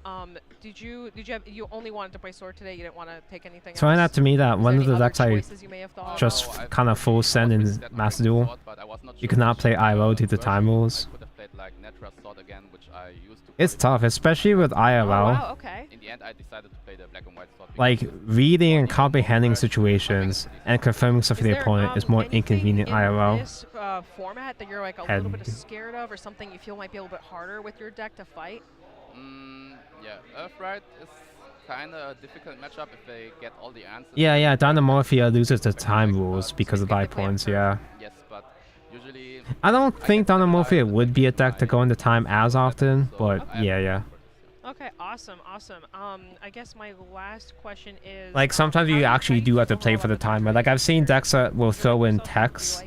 You only wanted to play sword today? You didn't want to take anything else? Trying out to me that Was one there of the any other decks I choices you may have thought? just No, I've kind of full send in always set my Master favorite Duel. sword, but I was not You sure cannot which, play IRL due to version. time rules. I could have played like Netra sword again, which I used to. It's play. tough, especially with Oh, IRL. wow. Okay. In the end, I decided to play the black and white sword. Like, because reading and comprehending situations and confirming stuff for the opponent is more anything inconvenient in IRL. this format that you're like a little bit scared of, or something you feel might be a little bit harder with your deck to fight? Yeah, Earthright is kind of a difficult matchup if they get all the answers. Yeah, Dynamorphia loses the time rules because of buy points, yeah. Yes, but usually. I don't think get Dynamorphia by would be a deck to my go into time as often, so but I have yeah. Okay, awesome. I guess my last question is Like, sometimes how you do actually do have to play for the timer. Like, I've seen decks that will throw in text.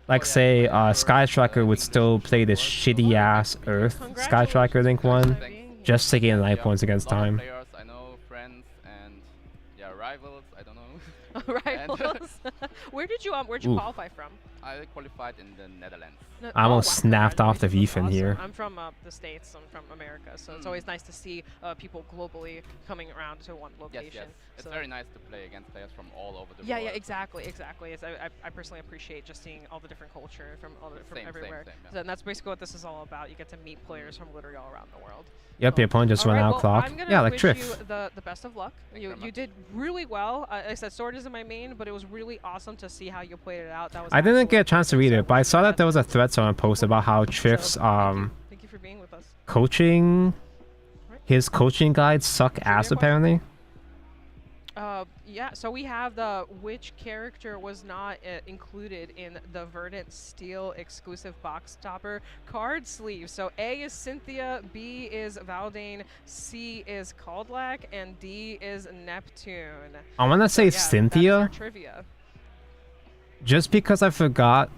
Like, say, Sky Striker would still play this shitty-ass Earth Sky Striker Link one, just to gain life points against time. Players I know, friends, and yeah, rivals. I don't know. Rivals. Where'd you Ooh. qualify from? I qualified in the Netherlands. I almost snapped off the Congratulations, VFIN here. awesome. I'm from the States. I'm from America, so it's always nice to see people globally coming around to one location. Yes. It's So very nice to play against players from all over the yeah, world. yeah, exactly. It's, I personally appreciate just seeing all the different culture from Same, everywhere. yeah. So, and that's basically what this is all about. You get to meet players from literally all around the world. Yep, your opponent just All ran right, out well, clock. I'm gonna Yeah, like wish Triff. you the best of luck. You very much. did really well. Like I said, sword isn't my main, but it was really awesome to see how you played it out. That was I didn't get a absolutely chance to read so it, but I saw that there was a congrats. thread someone posted about how Triff's Thank you for being with us. coaching, his coaching guides suck ass apparently. Yeah, so we have which character was not included in the Verdant Steel exclusive box topper card sleeve. So A is Cynthia, B is Valdane, C is Caldlac, and D is Neptune. I want to say Yeah, that is our Cynthia, trivia. just because I forgot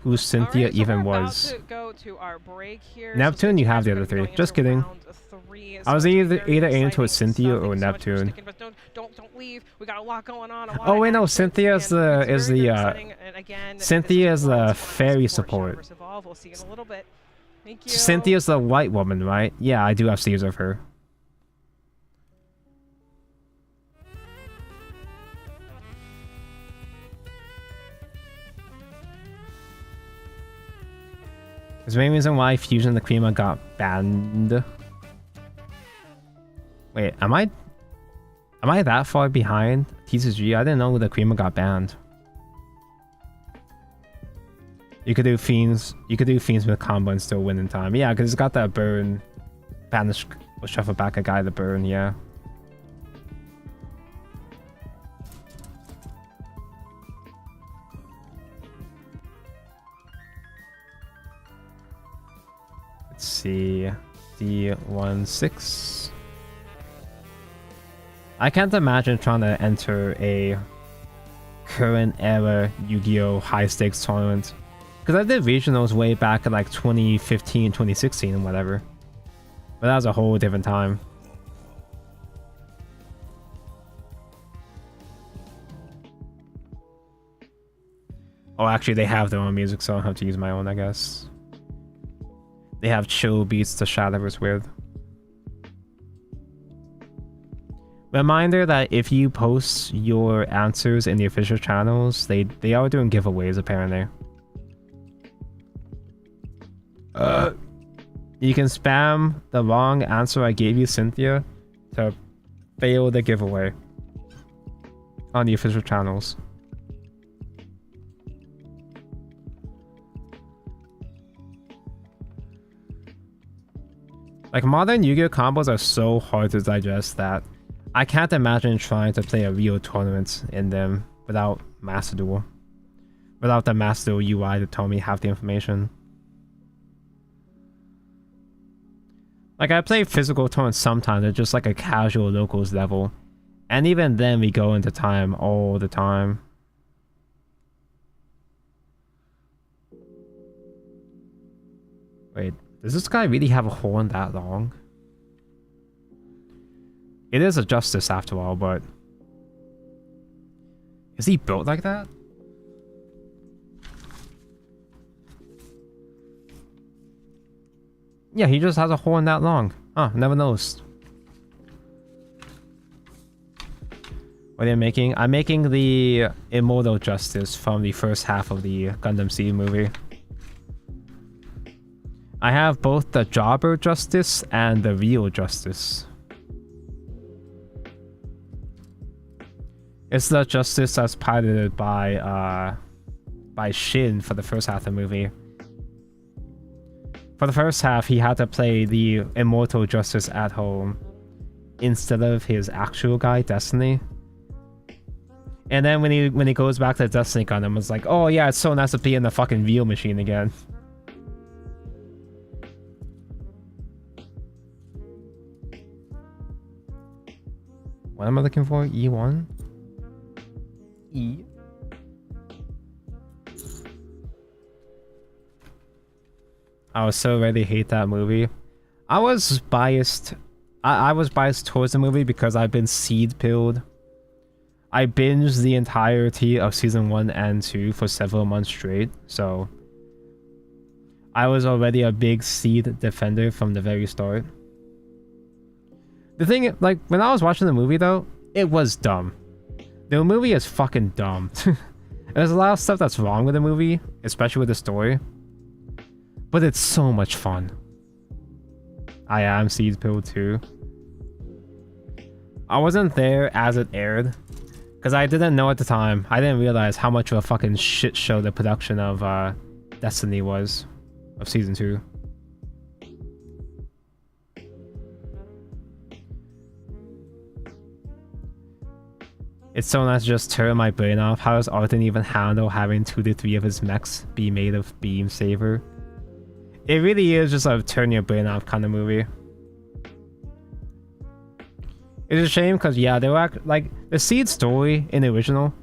who Cynthia Alright, so even we're was. about to go to our break here. Neptune, So you have the we're other gonna be three. going Just into kidding. round 3, I was so it's either very aiming towards exciting Cynthia stuff. or Thank you so much for Neptune. sticking with us. Don't leave. We got a lot going on. Oh wait, no, Cynthia is the Cynthia is the fairy support. Shadowverse Evolve. We'll see you in a little bit. Thank you. Cynthia's the white woman, right? Yeah, I do have sleeves of her. Is there any reason why Fusion the Creamer got banned? Wait, am I that far behind TCG? I didn't know the Creamer got banned. You could do Fiends with combo and still win in time. Yeah, because it's got that burn. Banish or shuffle back a guy to burn, yeah. Let's see. D16. I can't imagine trying to enter a current era Yu-Gi-Oh! High stakes tournament. Because I did regionals way back in like 2015, 2016 and whatever. But that was a whole different time. Oh, actually they have their own music, so I don't have to use my own, I guess. They have chill beats to Shadowverse with. Reminder that if you post your answers in the official channels, they are doing giveaways apparently. You can spam the wrong answer I gave you, Cynthia, to fail the giveaway on the official channels. Like, modern Yu-Gi-Oh! Combos are so hard to digest that I can't imagine trying to play a real tournament in them without Master Duel. Without the Master Duel UI to tell me half the information. Like, I play physical tournaments sometimes at just like a casual locals level. And even then we go into time all the time. Wait, does this guy really have a horn that long? It is a Justice after all, but... Is he built like that? Yeah, he just has a horn that long. Huh, never noticed. What are you making? I'm making the Immortal Justice from the first half of the Gundam Seed movie. I have both the Jobber Justice and the Real Justice. It's the Justice that's piloted by Shin for the first half of the movie. For the first half, he had to play the Immortal Justice at home instead of his actual guy, Destiny. And then when he goes back to Destiny Gundam, it's like, oh yeah, it's so nice to be in the fucking real machine again. What am I looking for? E1? E? I was so ready to hate that movie. I was biased. I was biased towards the movie because I've been seed pilled. I binged the entirety of season 1 and 2 for several months straight, so I was already a big seed defender from the very start. The thing, like, when I was watching the movie though, it was dumb. The movie is fucking dumb. There's a lot of stuff that's wrong with the movie, especially with the story. But it's so much fun. I am seed pilled too. I wasn't there as it aired, because I didn't know at the time. I didn't realize how much of a fucking shit show the production of Destiny was, of season 2. It's so nice to just turn my brain off. How does Arden even handle having 2 to 3 of his mechs be made of Beam Saber? It really is just a turn your brain off kind of movie. It's a shame because, yeah, they were like the Seed story in the original.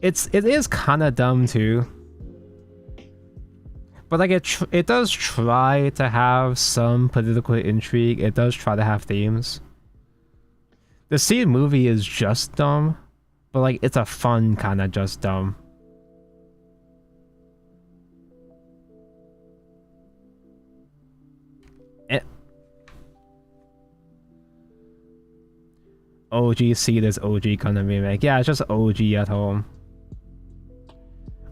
It is kind of dumb too. But like it does try to have some political intrigue. It does try to have themes. The Seed movie is just dumb, but like it's a fun kind of just dumb. OG Seed is OG Gundam remake. Yeah, it's just OG at home.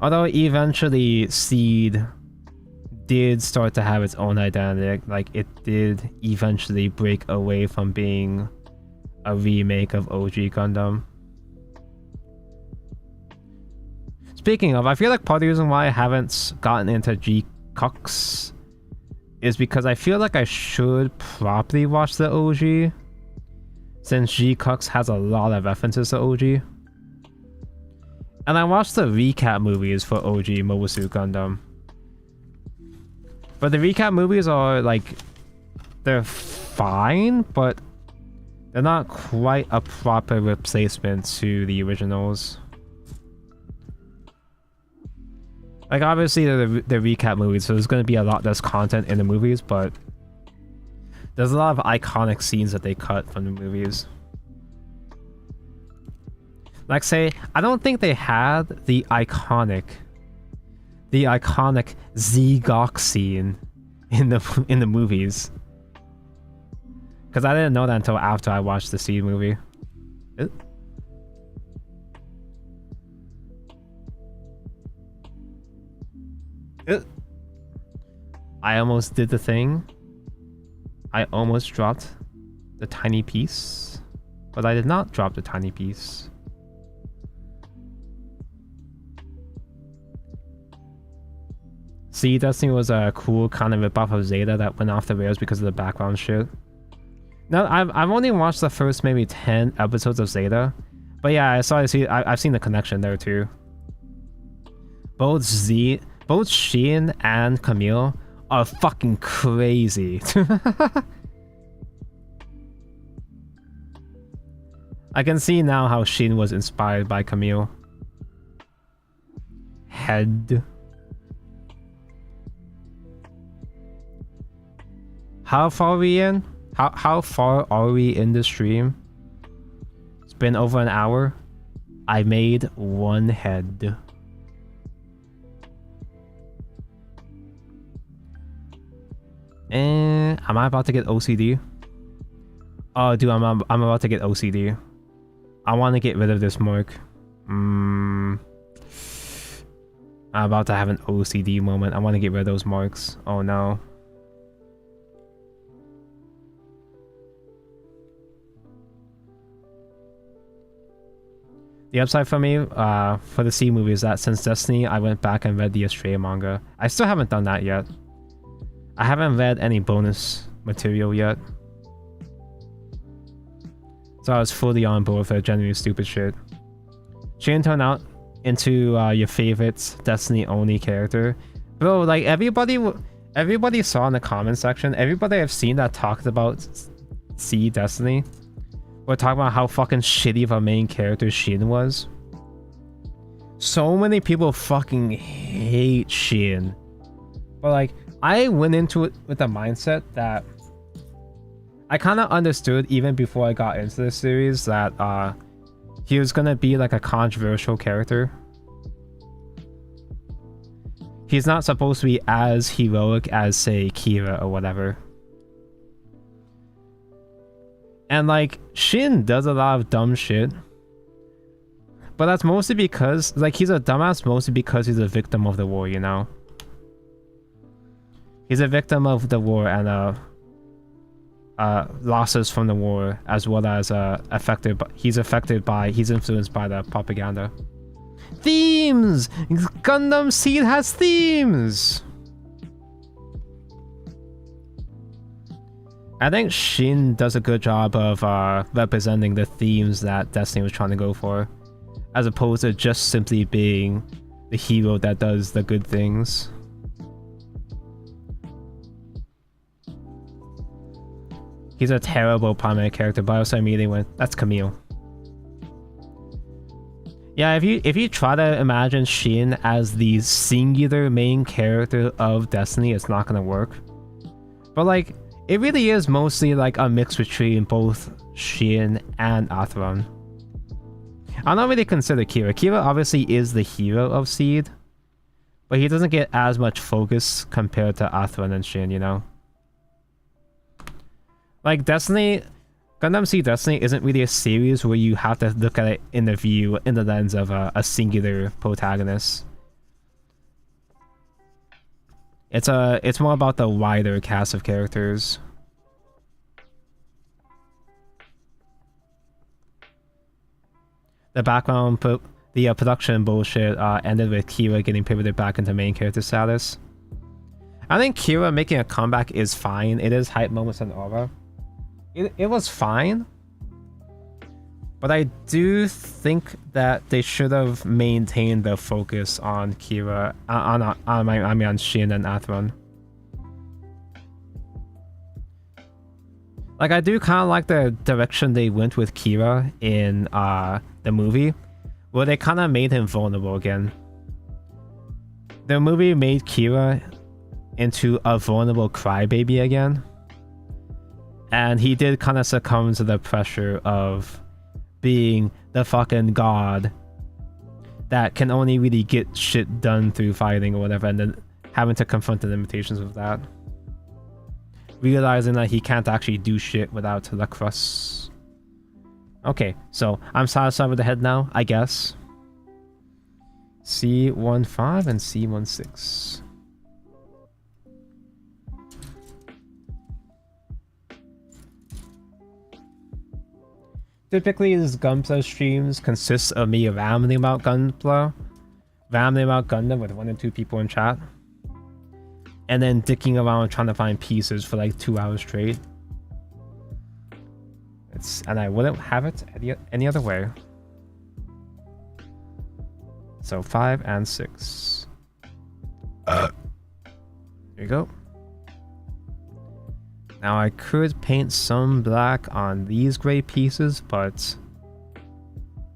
Although eventually Seed did start to have its own identity. Like it did eventually break away from being a remake of OG Gundam. Speaking of, I feel like part of the reason why I haven't gotten into G-Cux is because I feel like I should properly watch the OG, since G-Cux has a lot of references to OG. And I watched the recap movies for OG Mobile Suit Gundam. But the recap movies are like, they're fine, but they're not quite a proper replacement to the originals. Like obviously the recap movies, so there's going to be a lot less content in the movies, but there's a lot of iconic scenes that they cut from the movies. Like say, I don't think they had the iconic Z-Gok scene in the movies. Because I didn't know that until after I watched the Seed movie. I almost did the thing. I almost dropped the tiny piece, but I did not drop the tiny piece. See, Destiny was a cool kind of ripoff of Zeta that went off the rails because of the background shit. Now, I've only watched the first maybe 10 episodes of Zeta, but yeah, I've seen the connection there too. Both Shin and Camille are fucking crazy. I can see now how Shin was inspired by Camille. Head. How far are we in? How far are we in the stream? It's been over an hour. I made one head. And am I about to get OCD? Oh, dude, I'm about to get OCD. I want to get rid of this mark. I'm about to have an OCD moment. I want to get rid of those marks. Oh no. The upside for me, for the C movie is that since Destiny, I went back and read the Astrea manga. I still haven't done that yet. I haven't read any bonus material yet. So I was fully on board for genuinely stupid shit. Shouldn't turn out into your favorite Destiny only character. Bro, like everybody saw in the comment section, everybody I've seen that talked about C Destiny, we're talking about how fucking shitty of a main character Shin was. So many people fucking hate Shin. But like, I went into it with the mindset that I kind of understood even before I got into this series that he was gonna be like a controversial character. He's not supposed to be as heroic as, say, Kira or whatever. And like, Shin does a lot of dumb shit. But that's mostly because, like, he's a dumbass mostly because he's a victim of the war, you know? He's a victim of the war and losses from the war, as well as he's influenced by the propaganda. Themes! Gundam Seed has themes! I think Shin does a good job of representing the themes that Destiny was trying to go for, as opposed to just simply being the hero that does the good things. He's a terrible primary character, but I also immediately went, that's Camille. Yeah, if you try to imagine Shin as the singular main character of Destiny, it's not gonna work. But like, it really is mostly like a mix between both Shin and Atheron. I don't really consider Kira. Kira obviously is the hero of Seed, but he doesn't get as much focus compared to Atheron and Shin, you know? Like, Destiny... Gundam Seed Destiny isn't really a series where you have to look at it in the lens of a singular protagonist. It's more about the wider cast of characters. The background, the production bullshit ended with Kira getting pivoted back into main character status. I think Kira making a comeback is fine. It is hype moments and aura. It was fine, but I do think that they should have maintained the focus on Kira, on Shin and Atheron. Like, I do kind of like the direction they went with Kira in the movie, where they kind of made him vulnerable again. The movie made Kira into a vulnerable crybaby again. And he did kind of succumb to the pressure of being the fucking god that can only really get shit done through fighting or whatever, and then having to confront the limitations of that. Realizing that he can't actually do shit without the crust. Okay, so I'm satisfied with the head now, I guess. C15 and C16. Typically, these Gunpla streams consist of me rambling about Gunpla, rambling about Gundam with 1 or 2 people in chat, and then dicking around trying to find pieces for like 2 hours straight. And I wouldn't have it any other way. So 5 and 6. There you go. Now I could paint some black on these gray pieces, but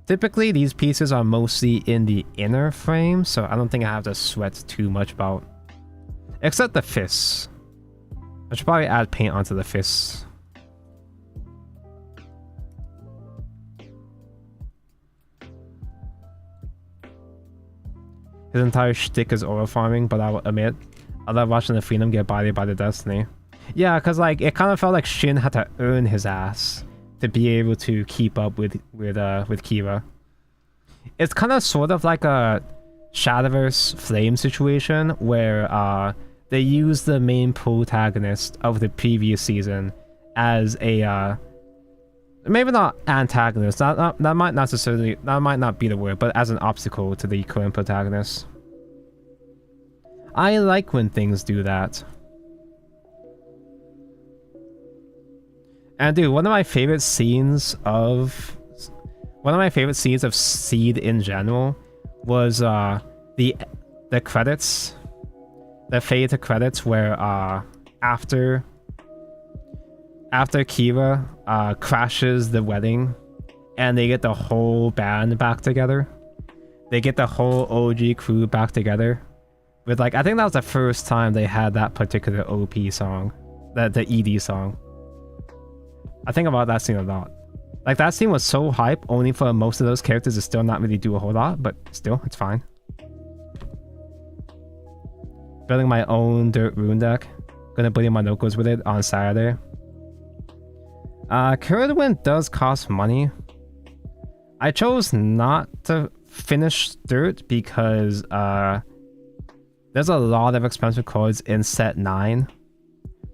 typically these pieces are mostly in the inner frame, so I don't think I have to sweat too much about. Except the fists. I should probably add paint onto the fists. His entire shtick is aura farming, but I will admit, I love watching the Freedom get bodied by the Destiny. Yeah, because like it kind of felt like Shin had to earn his ass to be able to keep up with Kira. It's kind of sort of like a Shadowverse Flame situation where they use the main protagonist of the previous season as a maybe not antagonist. That might not be the word, but as an obstacle to the current protagonist. I like when things do that. And dude, one of my favorite scenes of Seed in general was the credits, the fade to credits where after Kira crashes the wedding and they get the whole band back together. They get the whole OG crew back together. With like, I think that was the first time they had that particular OP song, the ED song. I think about that scene a lot. Like, that scene was so hype, only for most of those characters to still not really do a whole lot, but still, it's fine. Building my own dirt rune deck. Gonna put in my Nokos with it on Saturday. Kurodwin does cost money. I chose not to finish dirt because there's a lot of expensive cards in set 9.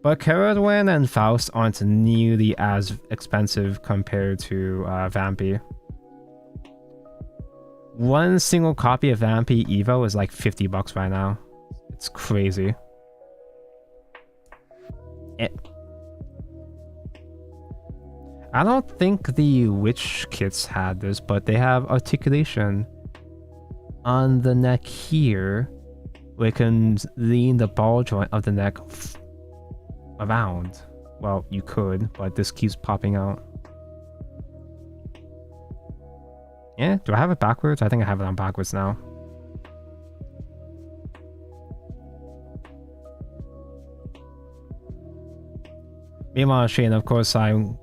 But Kurodwin and Faust aren't nearly as expensive compared to Vampy. One single copy of Vampy Evo is like $50 right now. It's crazy. I don't think the Witch kits had this, but they have articulation on the neck here, where it can lean the ball joint of the neck around. Well, you could, but this keeps popping out. Yeah, do I have it backwards? I think I have it on backwards now. Meanwhile, Shane, of course, I'm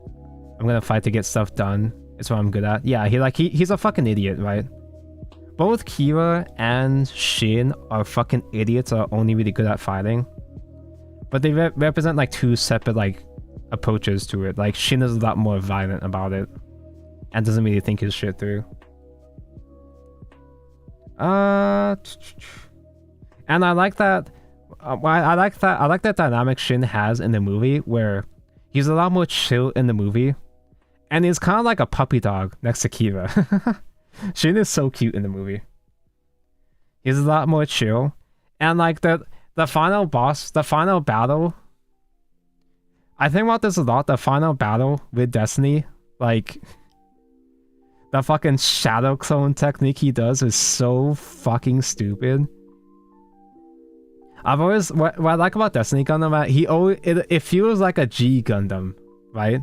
gonna fight to get stuff done. It's what I'm good at. Yeah, he's a fucking idiot, right? Both Kira and Shin are fucking idiots, are only really good at fighting. But they represent like two separate like approaches to it. Like Shin is a lot more violent about it and doesn't really think his shit through. And I like that. I like that dynamic Shin has in the movie where he's a lot more chill in the movie, and he's kind of like a puppy dog next to Kira. Shin is so cute in the movie. He's a lot more chill, and like the final boss, the final battle. I think about this a lot. The final battle with Destiny, like the fucking shadow clone technique he does is so fucking stupid. I've always what I like about Destiny Gundam, it feels like a G Gundam, right?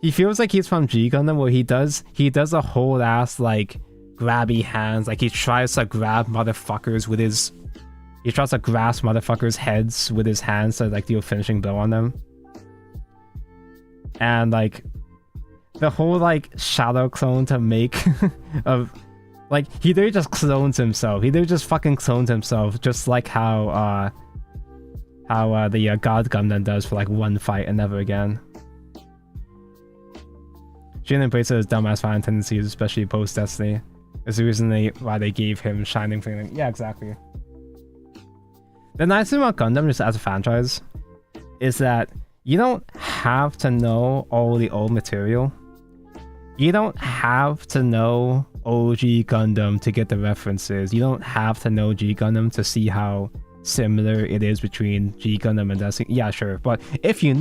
He feels like he's from G Gundam, where he does a whole ass like grabby hands, like he tries to grab motherfuckers with his, he tries to grasp motherfuckers' heads with his hands to like do a finishing blow on them, and like the whole like shadow clone to make of. Like, he literally just clones himself. He literally just fucking clones himself, just like how the God Gundam does for like one fight and never again. Jin embraces his dumbass fan tendencies, especially post-Destiny. Is the reason why they gave him Shining Flame. Yeah, exactly. The nice thing about Gundam, just as a franchise, is that you don't have to know all the old material. You don't have to know OG Gundam to get the references. You don't have to know G Gundam to see how similar it is between G Gundam and Destiny. Yeah, sure. But if you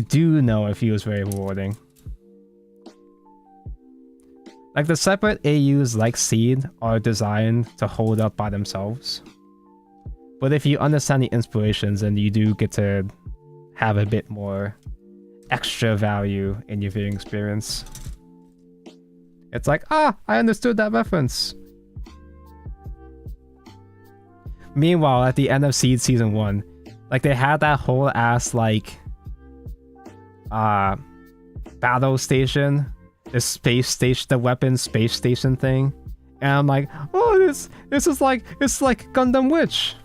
do know, it feels very rewarding. Like the separate AUs like Seed are designed to hold up by themselves. But if you understand the inspirations, then you do get to have a bit more extra value in your viewing experience. It's like, I understood that reference. Meanwhile, at the end of Seed Season 1, like they had that whole ass like battle station, the space station, the weapon space station thing. And I'm like, oh, this is like, it's like Gundam Witch.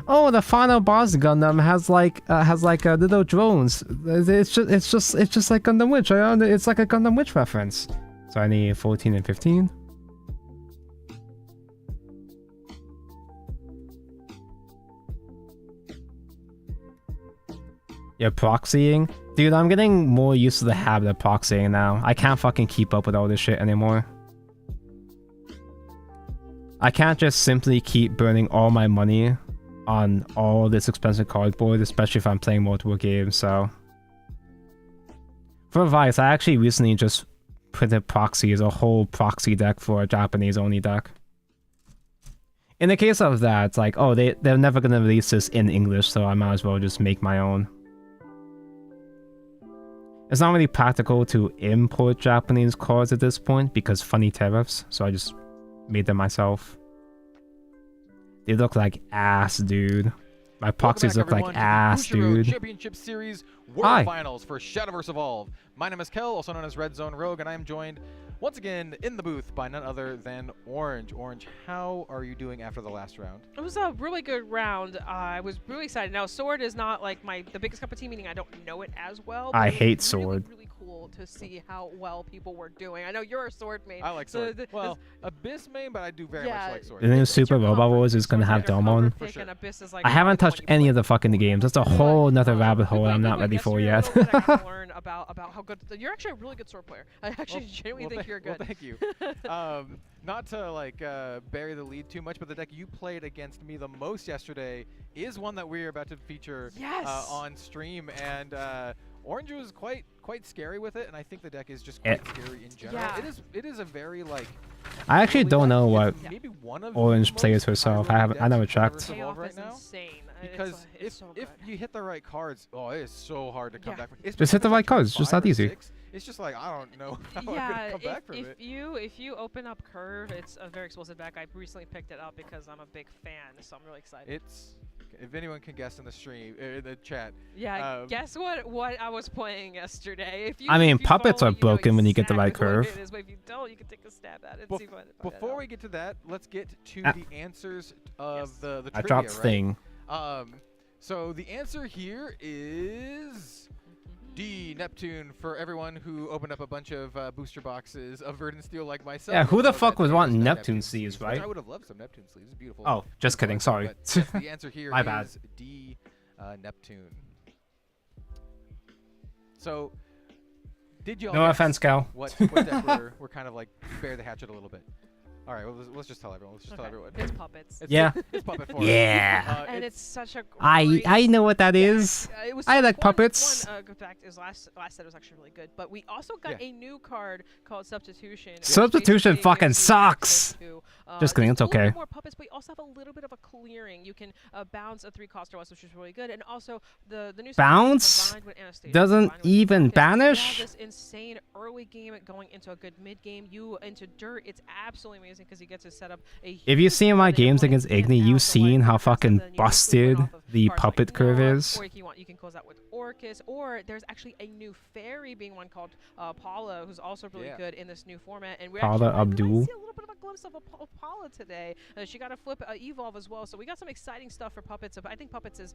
Oh, the final boss Gundam has like little drones. It's just like Gundam Witch. It's like a Gundam Witch reference. So I need 14 and 15. Yeah, proxying. Dude, I'm getting more used to the habit of proxying now. I can't fucking keep up with all this shit anymore. I can't just simply keep burning all my money on all this expensive cardboard, especially if I'm playing multiple games, so. For advice, I actually recently just printed proxy as a whole proxy deck for a Japanese only deck. In the case of that, it's like, oh, they're never gonna release this in English, so I might as well just make my own. It's not really practical to import Japanese cards at this point because funny tariffs, so I just made them myself. They look like ass, dude. My proxies look like ass, dude. Championship Series World Finals for Shadowverse Evolve. My name is Kel, also known as Red Zone Rogue, and I am joined once again in the booth by none other than Orange. Orange, how are you doing after the last round? It was a really good round. I was really excited. Now, Sword is not like the biggest cup of tea, meaning I don't know it as well. I hate Sword. Really cool to see how well people were doing. I know you're a Sword main. I like Sword. So well, Abyss main, but I do very much like Sword. The new Super Robot Wars is gonna have Domon. For sure. Like I haven't touched any of the fucking games. That's a whole nother rabbit hole I'm not ready for yet. Learn about how good you're actually a really good Sword player. I actually genuinely think you're good. Well, thank you. Not to like bury the lead too much, but the deck you played against me the most yesterday is one that we're about to feature on stream, and Orange was quite quite scary with it, and I think the deck is just Eh. quite scary in general. Yeah. It is a very like. I actually don't know what It's maybe one of Orange the plays most herself. I high-rated never decks in Shadowverse checked. Evolve Payoff right is now. insane. Because it's so if good. you hit the right cards, oh, it is so hard to come Yeah. back from. Especially Just hit if the it's right like turn cards, just 5 that or easy. 6. It's just like I don't know how I'm Yeah, gonna come back from it. if you open up Curve, it's a very explosive deck. I recently picked it up because I'm a big fan, so I'm really excited. It's if anyone can guess in the stream, in the chat. Yeah, guess what I was playing yesterday. If you, I mean, if you puppets follow, are you know broken when you get the right exactly what curve. it is, but if you don't, you can take a stab at it. And Bef- see what Before we get to that, let's get to Ah. the answers of Yes. the I trivia, dropped right? thing. So the answer here is D, Neptune, for everyone who opened up a bunch of booster boxes of Verdant Steel like myself. Yeah, who you'll the know fuck that would there want is no Neptune sleeves, which right? I would have loved some Neptune sleeves. It's beautiful. Oh, just kidding. Sorry. But yes, the answer here My is bad. D, Neptune. So, did you all No guess offense, Cal. what deck we're kind of like bare the hatchet a little bit? All right, well, let's just tell everyone. Let's just tell everyone. It's puppets. It's, Yeah. it's puppet form. Yeah. And it's such a I great know what that is. it was I like one- puppets. One good fact is last set was actually really good, but we also got Yeah. a new card called Substitution. which Substitution basically fucking gives you access sucks. to, Just kidding, just it's a little bit okay. More puppets, but you also have a little bit of a clearing. You can bounce a 3-cost to us, which is really good, and also the new Bounce combined with Anastasia, doesn't combined with even Focus, you have banish? this insane early game going into a good mid game. You into Dirt, it's absolutely amazing because you get to set up a. If you've huge seen my board that your games opponent against can't Igni, out, you've so, like, seen how faster fucking than you busted went off of the cards puppet like curve Noah, is. Or you can close out with Orcus, or there's actually a new fairy being one called Paula, who's also really Yeah. good in this new format. And we Paula actually Abdul. might see a little bit of a glimpse of a Paula today. She got a flip evolve as well, so we got some exciting stuff for puppets. I think puppets is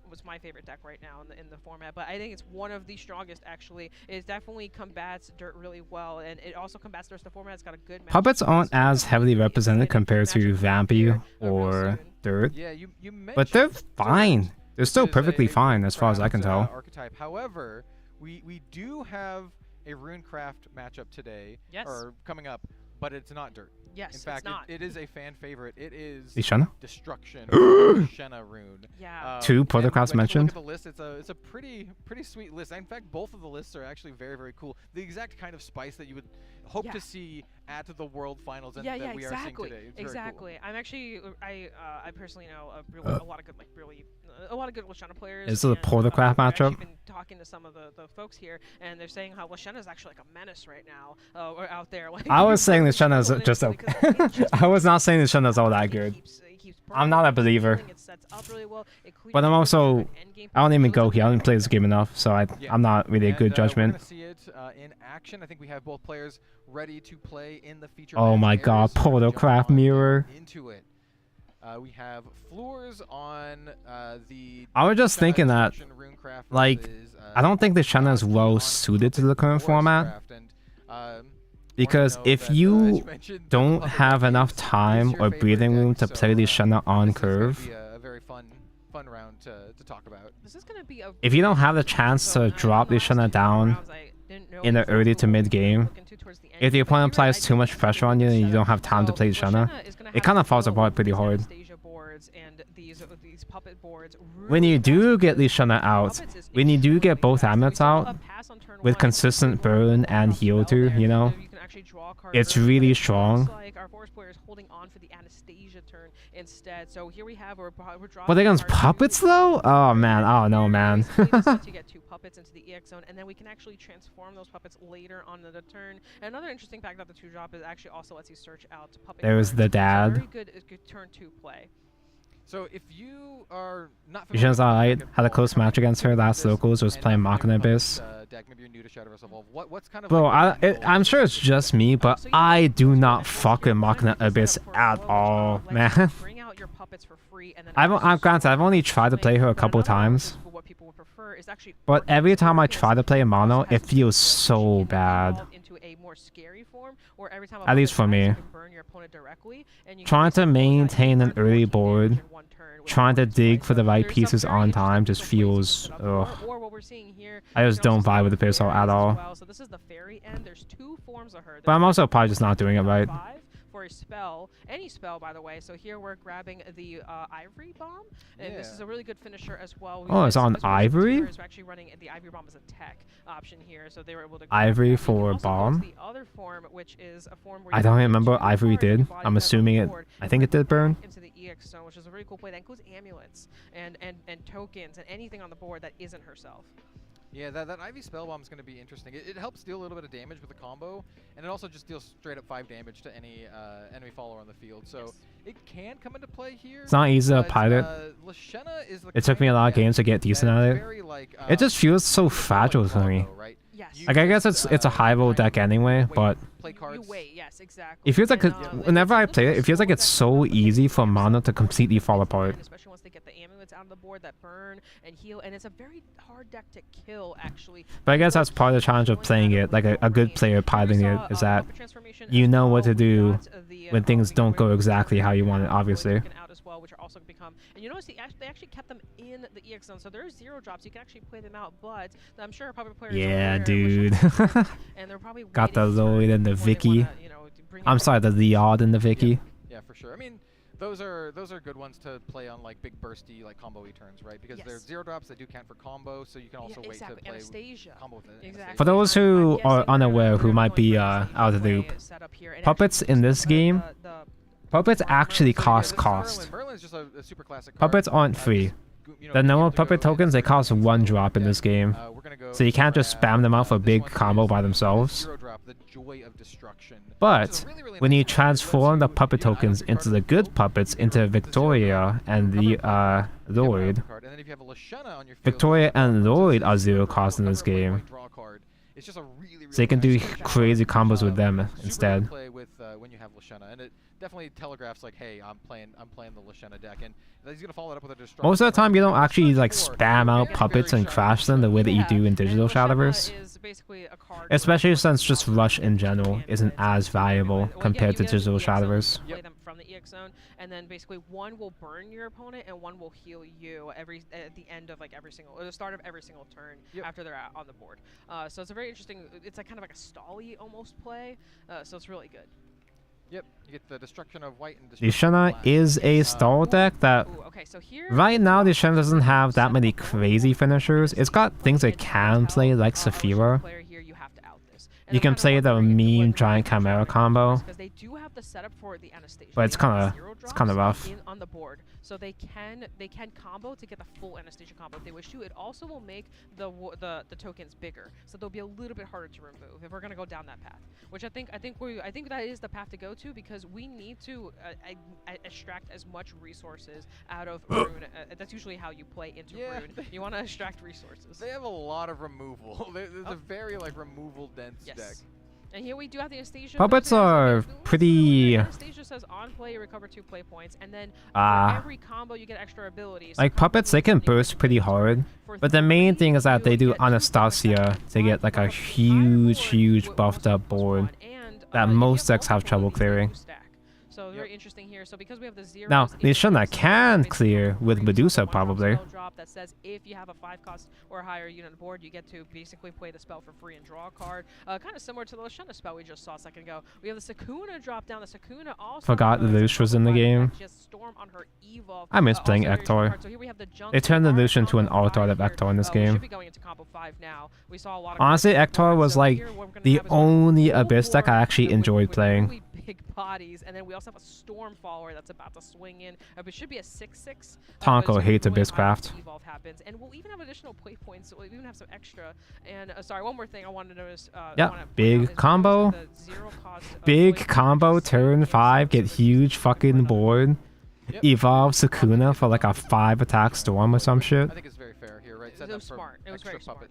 was my favorite deck right now in the format, but I think it's one of the strongest actually. It definitely combats Dirt really well, and it also combats the rest of the format. It's got a good match. Puppets aren't as heavily represented compared to Vampy real or soon. Dirt, Yeah, you mentioned. but they're Dirt, fine. They're still which is perfectly a fine as far as I can Runecraft, tell. Archetype. However, we do have a Runecraft matchup today, Yes. or coming up, but it's not Dirt. Yes, In fact, it's not. it is a fan favorite. It is Ishana? Destruction, Shenna Rune. Yeah. Two and protocols when you mentioned? Look at the list. It's a pretty sweet list. In fact, both of the lists are actually very cool. The exact kind of spice that you would hope Yeah. to see at the World Finals, and Yeah, that we are seeing exactly. today. It's very cool. Exactly. I'm actually I personally know a lot of good a lot of good Lashana players. Is it a and, Protocraft I've actually matchup? been talking to some of the folks here, and they're saying how Lashana is actually like a menace right now, or out there. Like, I was saying that Shenna is Well, just because okay. it's just I was not saying that Shenna's all that it good. keeps I'm not a burning, believer. it sets up really well, it clears But I'm your also, different endgame I don't even positions, go here. I don't play this game enough, so Yeah. I'm not really a And, good We're judgment. gonna see it in action. I think we have both players ready to play in the feature. Oh match my areas, god, so we're gonna jump Protocraft on mirror. into it. We have floors on the. I was just Shenna thinking that, Destruction Runecraft like, versus, I don't think the Shenna is on well suited to the current format. Forestcraft, and, Because wanna know if that, you mentioned the don't puppet have deck enough is time your or favorite breathing deck, room to play so, the Shenna on this is gonna curve, be a very fun round to talk about. This is gonna be a if you don't have the chance to drop the Shenna down in the early to mid game, if the opponent applies too much pressure on you and you don't have time to play Shenna, it kind of falls apart pretty hard. When you do get the Shenna out, when you do get both amulets out, with consistent burn and heal too, you know, it's really strong. Like our forest player is holding on for the Anastasia turn instead. So here we have But against puppets though? Oh man, I don't know, man. to get 2 puppets into the EX zone, and then we can actually transform those puppets later on in the turn. And another interesting fact about the 2-drop is it actually also lets you search out puppet. There's cards. the So dad. very good turn 2 play. So if you are not Yushin's alright. with Had a all close the match against her last this locals, was and playing not Machina familiar with Abyss. Puppets, deck, maybe you're new to Shadowverse Evolve. What's kind of Bro, like the I'm sure it's just me, but So you I can do go not to fuck with Machina Abyss at all, man. Bring out your puppets for free, and then I'm granted, I've only tried to play her a couple times, for what people would prefer is actually but every time I try to play a mono, also it has feels skill so that you can bad. evolve into a more scary form, or every time a At least puppet for dies, me. you can burn your opponent directly, and you can Trying to basically pull out maintain your an turn early 14 board, damage in one turn with trying to your dig play. for the right There's some pieces very on time interesting just different ways feels, you can set up ugh. or what we're seeing here, I you just can also don't see vibe the with the Pistol fairies at as all. well. So this is the fairy end. There's 2 forms of her. But I'm There's also probably just not doing it right. 5 for a spell, any spell, by the way. So here we're grabbing the Ivory Bomb, and this is a really good finisher as well. Oh, it's on Ivory? We're actually running the Ivory Bomb as a tech option here, so they were able to Ivory for bomb? The other form, which is a form where I don't remember Ivory did. I'm assuming it. I think it did burn. Into the EX zone, which is a really cool play. That includes amulets and tokens and anything on the board that isn't herself. Yeah, that Ivy Spellbomb is going to be interesting. It helps deal a little bit of damage with the combo, and it also just deals straight up 5 damage to any enemy follower on the field. So it can come into play here. It's not easy to pilot. Lashena is the It took me a lot of games to get decent at it. very, like, It just feels so fragile to me. right? Yes. Like, I guess it's a high roll deck anyway, but play cards. You wait, yes, exactly. it feels like whenever I play it, it feels like it's so easy for mana to completely fall apart. Especially once they get the amulets out of the board that burn and heal, and it's a very hard deck to kill, actually. But I guess that's part of the challenge of playing it. Like a good player piloting it is that you know what to do when things don't go exactly how you want it, obviously. Which are also become, and you notice they actually kept them in the EX zone, so there are 0 drops. You can actually play them out, but I'm sure probably players. Yeah, dude. And they're probably got the Lloyd and the Vicky. I'm sorry, the Leod and the Vicky. Yeah, for sure. I mean, those are good ones to play on like big bursty like combo-y turns, right? Because they're 0 drops, they do count for combo, so you can also wait to play combo with it. Exactly. For those who are unaware, who might be out of the loop, puppets in this game, puppets actually cost. Puppets aren't free. The normal puppet tokens, they cost 1 drop in this game. So you can't just spam them out for a big combo by themselves. But when you transform the puppet tokens into the good puppets into Victoria and the Lloyd, Victoria and Lloyd are 0 cost in this game. So you can do crazy combos with them instead. When you have Lashena, and it definitely telegraphs like, hey, I'm playing the Lashena deck, and he's gonna follow that up with a destruction. Most of the time, you don't actually like spam out puppets and crash them the way that you do in digital Shadowverse. Especially since just rush in general isn't as valuable compared to digital Shadowverse. From the EX zone, and then basically one will burn your opponent and one will heal you at the end of like or the start of every single turn after they're out on the board. So it's a very interesting. It's like kind of like a stall-y almost play. So it's really good. Yep, you get the destruction of white and Lashena is a stall deck that right now Lashena doesn't have that many crazy finishers. It's got things it can play like Saphira. You can play the meme giant chimera combo, but it's kind of rough. On the board, so they can combo to get the full Anastasia combo if they wish to. It also will make the tokens bigger, so they'll be a little bit harder to remove if we're gonna go down that path. Which I think that is the path to go to, because we need to extract as much resources out of Rune. That's usually how you play into Rune. You want to extract resources. They have a lot of removal. There's a very like removal dense deck. And here we do have the Anastasia. Puppets are pretty. Anastasia says on play you recover 2 play points, and then for every combo you get extra abilities. Like puppets, they can burst pretty hard, but the main thing is that they do Anastasia to get like a huge buffed up board that most decks have trouble clearing. So very interesting here. So because we have the 0s, now Lashena can clear with Medusa probably. Drop that says if you have a 5 cost or higher unit on the board, you get to basically play the spell for free and draw a card. Kind of similar to the Lashena spell we just saw a second ago. We have the Sakuna drop down. The Sakuna also forgot the Lush was in the game. Storm on her Evolve. I miss playing Ector. So here we have the they turned the Lush into an alt art of Ector in this game. Should be going into combo 5 now. We saw a lot of honestly, Ector was like the only Abyss deck I actually enjoyed playing. Big bodies, and then we also have a storm follower that's about to swing in. It should be a 6/6. Tonko hates Abysscraft. Evolve happens, and we'll even have additional play points. So we'll even have some extra. And sorry, one more thing I wanted to notice. Big combo. Big combo. Turn 5. Get huge fucking board. Evolve Sakuna for like a 5 attack storm or some shit. I think it's very fair here, right? It was smart. It was very smart.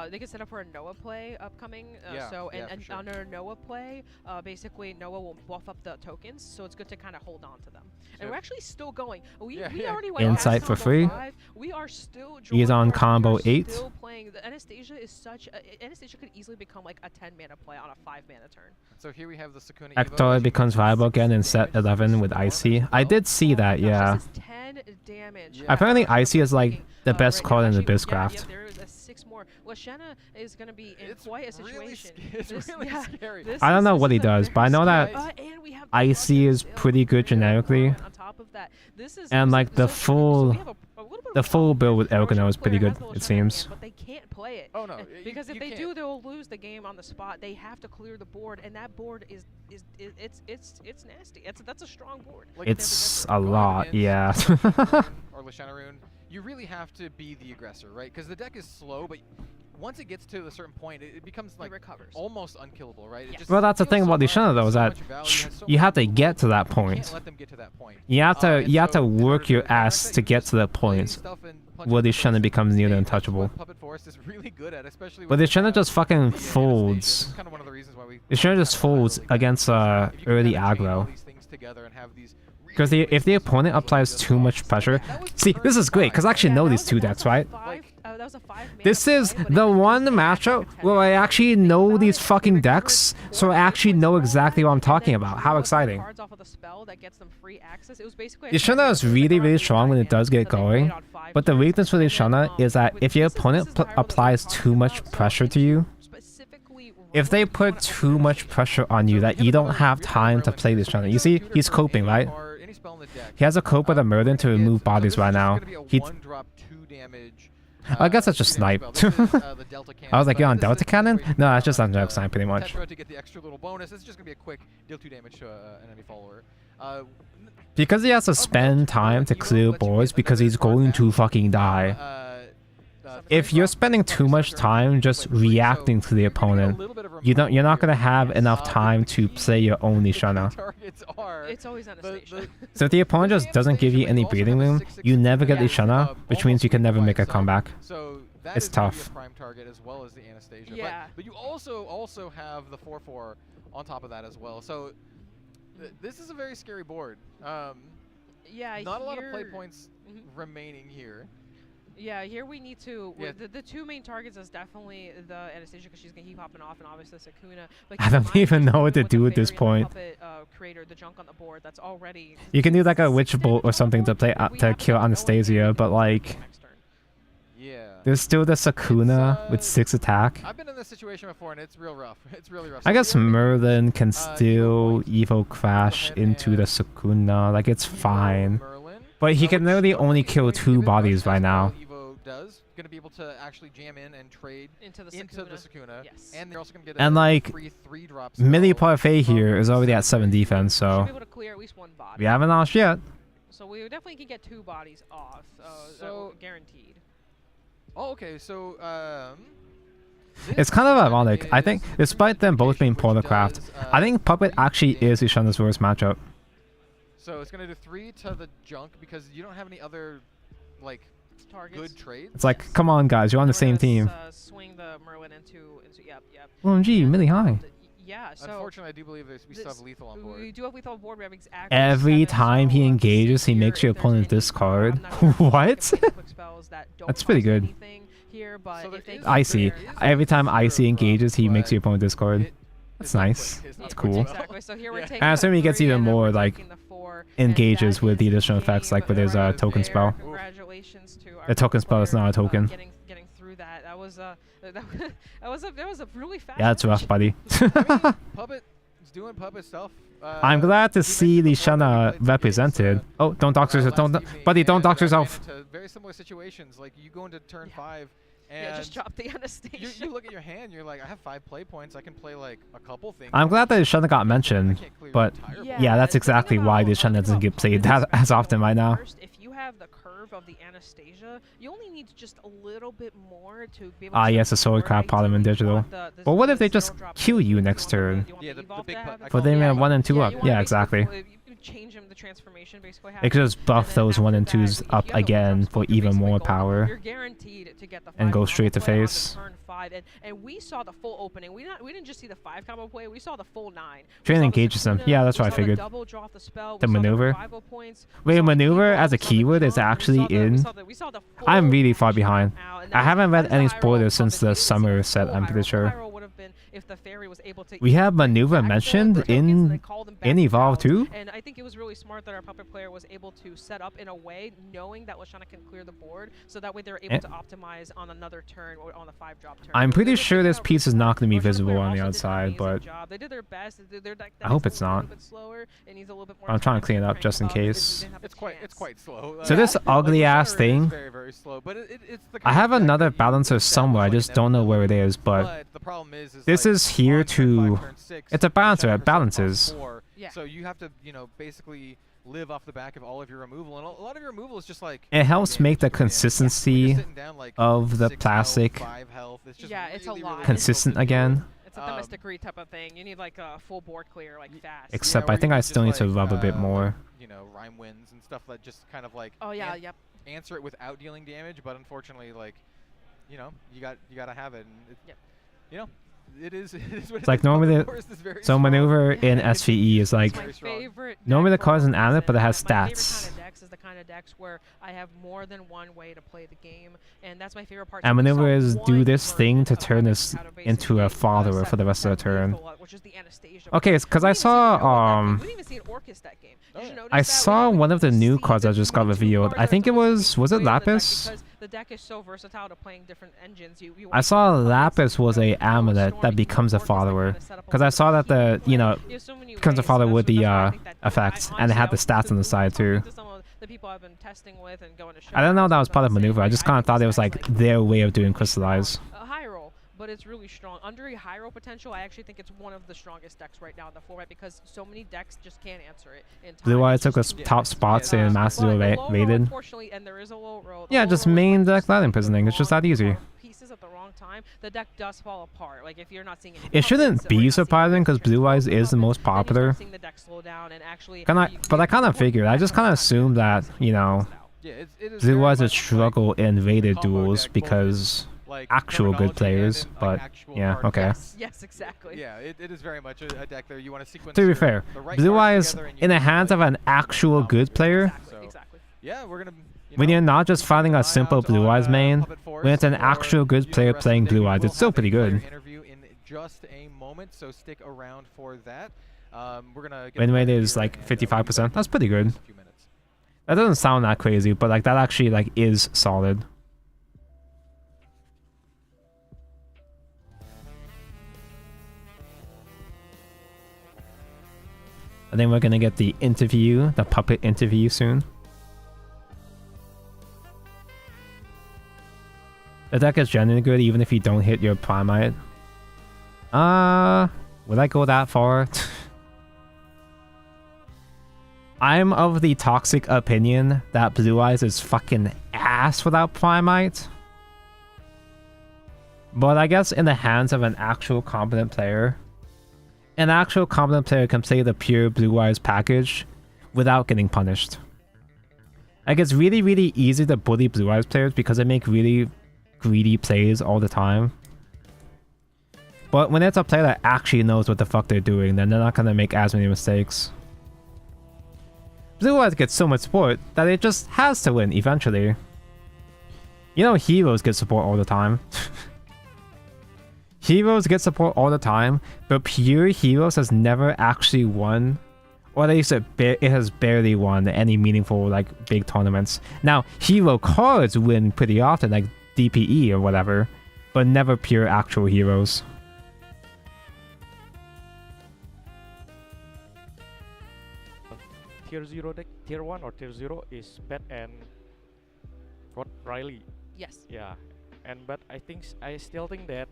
They can set up for a Noah play upcoming. And under a Noah play, basically Noah will buff up the tokens, so it's good to kind of hold on to them. And we're actually still going. We already went Insight for free. 5. We are still. He's on combo 8. Still playing. The Anastasia is such. Anastasia could easily become like a 10 mana play on a 5 mana turn. So here we have the Sakuna. Ector becomes viable again in set 11 with Icy. I did see that, yeah. 10 damage. Apparently Icy is like the best card in the Abysscraft. There is a 6 more. Lashana is going to be in It's quite a really situation. it's really scary. I don't know what he does, but I know that And we have the Icy is Bushroad pretty good generically. on top of that. This is And like the so we full have a little bit of the a full problem. build with The Elgano Russian is pretty player good, has the it Lashana seems. hand, but they can't play it. Oh no, Because if you they can't. do, they'll lose the game on the spot. They have to clear the board, and that board is it's nasty. That's a strong board. Like, It's a going lot, against yeah. Lashana or Lashana Rune, you really have to be the aggressor, right? Because the deck is slow, but once it gets to a certain point, it becomes like recovers. almost unkillable, right? It Yes. just Well, that's the feels thing so about rough, Lashana though, has is so that much value, has so you much have to movement, get to that you point. can't let them get to that point. You have to And so work your the ass fact to that get you to the just play point stuff and punch where it in the Lashana face becomes nearly is untouchable. what Puppet Forest is really good at, especially But with Lashana just fucking Anastasia. folds. It's kind of one of the reasons why we Lashana just folds against early aggro. Because if the opponent applies too much pressure, see, this is great because I actually know these two decks, right? This is the one matchup where I actually know these fucking decks, so I actually know exactly what I'm talking about. How exciting. Lashana is really, really strong when it does get going, but the weakness with Lashana is that if your opponent applies too much pressure to you, if they put too much pressure on you that you don't have time to play Lashana. You see, he's coping, right? He has a cope with a Murden to remove bodies right now. I guess that's just snipe. I was like, you're on Delta Cannon? No, that's just on Delta Snipe pretty much. To get the extra little bonus, it's just gonna be a quick deal 2 damage to an enemy follower. Because he has to spend time to clear boards because he's going to fucking die. If you're spending too much time just reacting to the opponent, you're not gonna have enough time to play your own Lashana. It's always Anastasia. So if the opponent just doesn't give you any breathing room, you never get Lashana, which means you can never make a comeback. So that It's is gonna be tough. a prime target as well as the Anastasia. Yeah. But you also have the 4/4 on top of that as well. So this is a very scary board. Yeah. Not a lot of play points remaining here. Yeah, here we need to. Yeah. The two main targets is definitely the Anastasia because she's gonna keep popping off, and obviously Sakuna. But I don't even know what to do at this point. Puppet, creator, the junk on the board that's already. You can do like a Witch Bolt or something to play to kill Anastasia, but like Yeah. there's still the Sakuna with 6 attack. I've been in this situation before, and it's real rough. It's really rough. I So guess here we go. Merlin can still Evo Evo Crash ahead into the and Sakuna, like it's fine. Merlin. But he can Which literally shows only that he's kill going to 2 give it bodies as right now. well. Evo does gonna be able to actually jam in and trade into the into the Sakuna. Sakuna, Yes. and they're also gonna get And a like, free 3-drop Mini spell Parfait here from is already at Sakuna. 7 defense, Should so be able to clear at least one body. we haven't lost yet. So we definitely can get 2 bodies off. So- Guaranteed. Oh, okay. So It's kind of ironic. I think, despite them both being Portalcraft, I think Puppet actually is Ishana's worst matchup. So it's gonna do 3 to the junk because you don't have any other like Targets. good trades. It's like, come on guys, you're on the same team. Swing the Merlin into yep. OMG, really high. Yeah. So Unfortunately, I do believe we still have lethal on board. we do have lethal on board. We have exactly Every 7, time he so, engages, he here, makes your if there's opponent any, discard. I'm not gonna What? skip any quick spells that don't That's pretty cost good. anything Here, but So if there they is- Icy. there is Every time a Icy zero engages, he drop, makes your but opponent discard. it That's is not nice. quick. It's That's not quick cool. spell. Exactly. So here we're Yeah. taking. And I assume the he gets 3 even and then more, we're like, taking the 4, engages and with the that is additional effects, like with his right token there. spell. Congratulations to our The token spell is player, not a token. Getting through that. That was that was a really fast. Yeah, it's rough, match. buddy. Puppet is doing Puppet stuff. I'm glad to he see mentioned before that Lashana he played some represented. games, Oh, don't dox yourself. last Don't, evening buddy, don't and, dox ran yourself. into very similar situations. Like you go into turn Yeah. 5 and Yeah, just drop the Anastasia. you look at your hand. You're like, I have 5 play points. I can play like a couple things. I'm glad that Lashana got I mentioned, can't clear your but entire board. yeah, that's the thing exactly why about- Lashana the doesn't thing get about played Puppet that is as often right now. First, if you have the curve of the Anastasia, you only need just a little bit more to be able Ah, to yes, the sword crab problem in digital. But what if they just kill you next turn? Yeah, the big putt. I For call them it at the 1 and 2 up. you wanna Yeah, make exactly. you change him, the transformation basically They could just buff those 1 and 2s up again for even more power. You're guaranteed to get the And 5 go combo straight to play on the face. turn 5, and we saw the full opening. We didn't just see the 5 combo play. We saw the full 9. Train We saw the engages them. Sakuna, Yeah, that's we what I saw the figured. double draw off the spell. The we saw maneuver. revival points. We Wait, saw the maneuver default, as a we saw the keyword is jump, we actually saw the- in? we saw the I'm full really far action behind. out, and I that haven't was- read that is any the high roll spoilers of since Puppet. the We didn't see summer the set, full I'm high pretty roll. sure. High roll would have been if the fairy was able to We have maneuver back the mentioned tokens and in then call them back Evolve down. too. And I think it was really smart that our puppet player was able to set up in a way knowing that Lashana can clear the board, so that way they're able to optimize on another turn or on the 5-drop turn. I'm So pretty they were sure figuring this out piece is really not going to be smart. Lashana visible player on the also did an outside, amazing but job. They did their best. Their deck I hope is it's a not. little bit slower. It needs a little bit more I'm trying to time clean it up crank just in up, and we case. didn't have a It's quite chance. slow. So this ugly ass Bushiroad thing. is very, very slow, but it's the I kind have of deck another that you balancer set somewhere. I like just an don't know inevitability. where it is, but The problem is this like, is here on turn to. 5, turn 6, It's a balancer. Shadowverse It balances. Evolve 4, Yeah. So you have to, basically live off the back of all of your removal, and a lot of your removal is just like. It helps make the damage, damage. consistency When you're sitting down, like, of the 6 plastic health, 5 health, it's just Yeah, it's a really, lot. really consistent difficult to do. again. It's a Themysticry type of thing. You need like a full board clear, like fast. Except Yeah, I or think even I still need just to like, rub a bit more. Rhyme winds and stuff that just kind of like. Oh yeah, yep. Answer it without dealing damage, but unfortunately, like, you gotta have it. And Yep. It is. It is what It's like normally so maneuver in SVE is like It's my favorite normally the deck card's for an a amulet, reason. but it has My favorite stats. kind of decks is the kind of decks where I have more than one way to play the game, and that's my favorite part. And So we maneuver saw is do one this thing to version of turn having this how to into a basically, follower set for the rest of the that turn. vehicle up, which is the Anastasia Okay, one. it's because We I didn't even see a real deck game. saw We didn't even see an Orcus deck game. Did you notice I that? saw We one of the didn't new see cards that just got 22 revealed. cards I that think it told us was the it way of the deck Lapis? because the deck is so versatile to playing different engines. You I want saw puppets, Lapis was a you go amulet Storm, that you go becomes a Orcus that follower. kinda set up a Because I little saw that bit of the healing you know play. You have so many becomes a ways, follower so with that's the why I think that effect, I- and it had the honestly, stats on the side talking too. to some of the people I've been testing with and going to I don't know that was Shadowverse part of with, maneuver. I saying, just like, kind of thought it was think like this deck's, their way of doing really crystallize. strong. A high roll, but it's really strong. Under a high roll potential, I actually think it's one of the strongest decks right now in the format because so many decks just can't answer it in time. Blue Eyes It's took the just too top fast. spots in Master But Duel the low roll, rated. unfortunately, and there is a low roll. The Yeah, low just roll is main when you deck land see the imprisoning. It's just that wrong easy. pieces at the wrong time. The deck does fall apart. Like if you're not seeing any It shouldn't puppets or be you're not seeing surprising because puppets Blue Eyes transform is the puppets, most then you start popular. seeing the deck slow down and actually But I you kind of perform figured. I just kind of better assumed that sometimes. you know It is Blue very Eyes would much like struggle in rated combo duels deck, both because like actual good terminology players, and in, but actual yeah, card okay. decks. Yes, exactly. Yeah, it is very much a deck there. You want to sequence. To be your- fair, the right Blue cards Eyes together and you in the can hands play of an actual combos good with player. it. Exactly. So, Exactly. yeah, we're gonna. When you're not just fighting a eye simple out Blue on, Eyes main, Puppet Force when it's an for actual good the player rest of playing the day. Blue We Eyes, will it's still have a pretty player good. Interview in just a moment, so stick around for that. We're gonna. Win rate here is like and, 55%. That's pretty good. in a few minutes. That doesn't sound that crazy, but like that actually like is solid. I think we're gonna get the interview, the puppet interview soon. The deck is generally good even if you don't hit your Primite. Would I go that far? I'm of the toxic opinion that Blue Eyes is fucking ass without Primite. But I guess in the hands of an actual competent player, an actual competent player can play the pure Blue Eyes package without getting punished. Like it's really, really easy to bully Blue Eyes players because they make really greedy plays all the time. But when it's a player that actually knows what the fuck they're doing, then they're not gonna make as many mistakes. Blue Eyes gets so much support that it just has to win eventually. You know, heroes get support all the time. Heroes get support all the time, but pure Heroes has never actually won, or at least it has barely won any meaningful like big tournaments. Now, hero cards win pretty often, like DPE or whatever, but never pure actual heroes. Tier 0 deck, tier 1 or tier 0 is Pet and Rod Riley. Yes. Yeah, but I think I still think that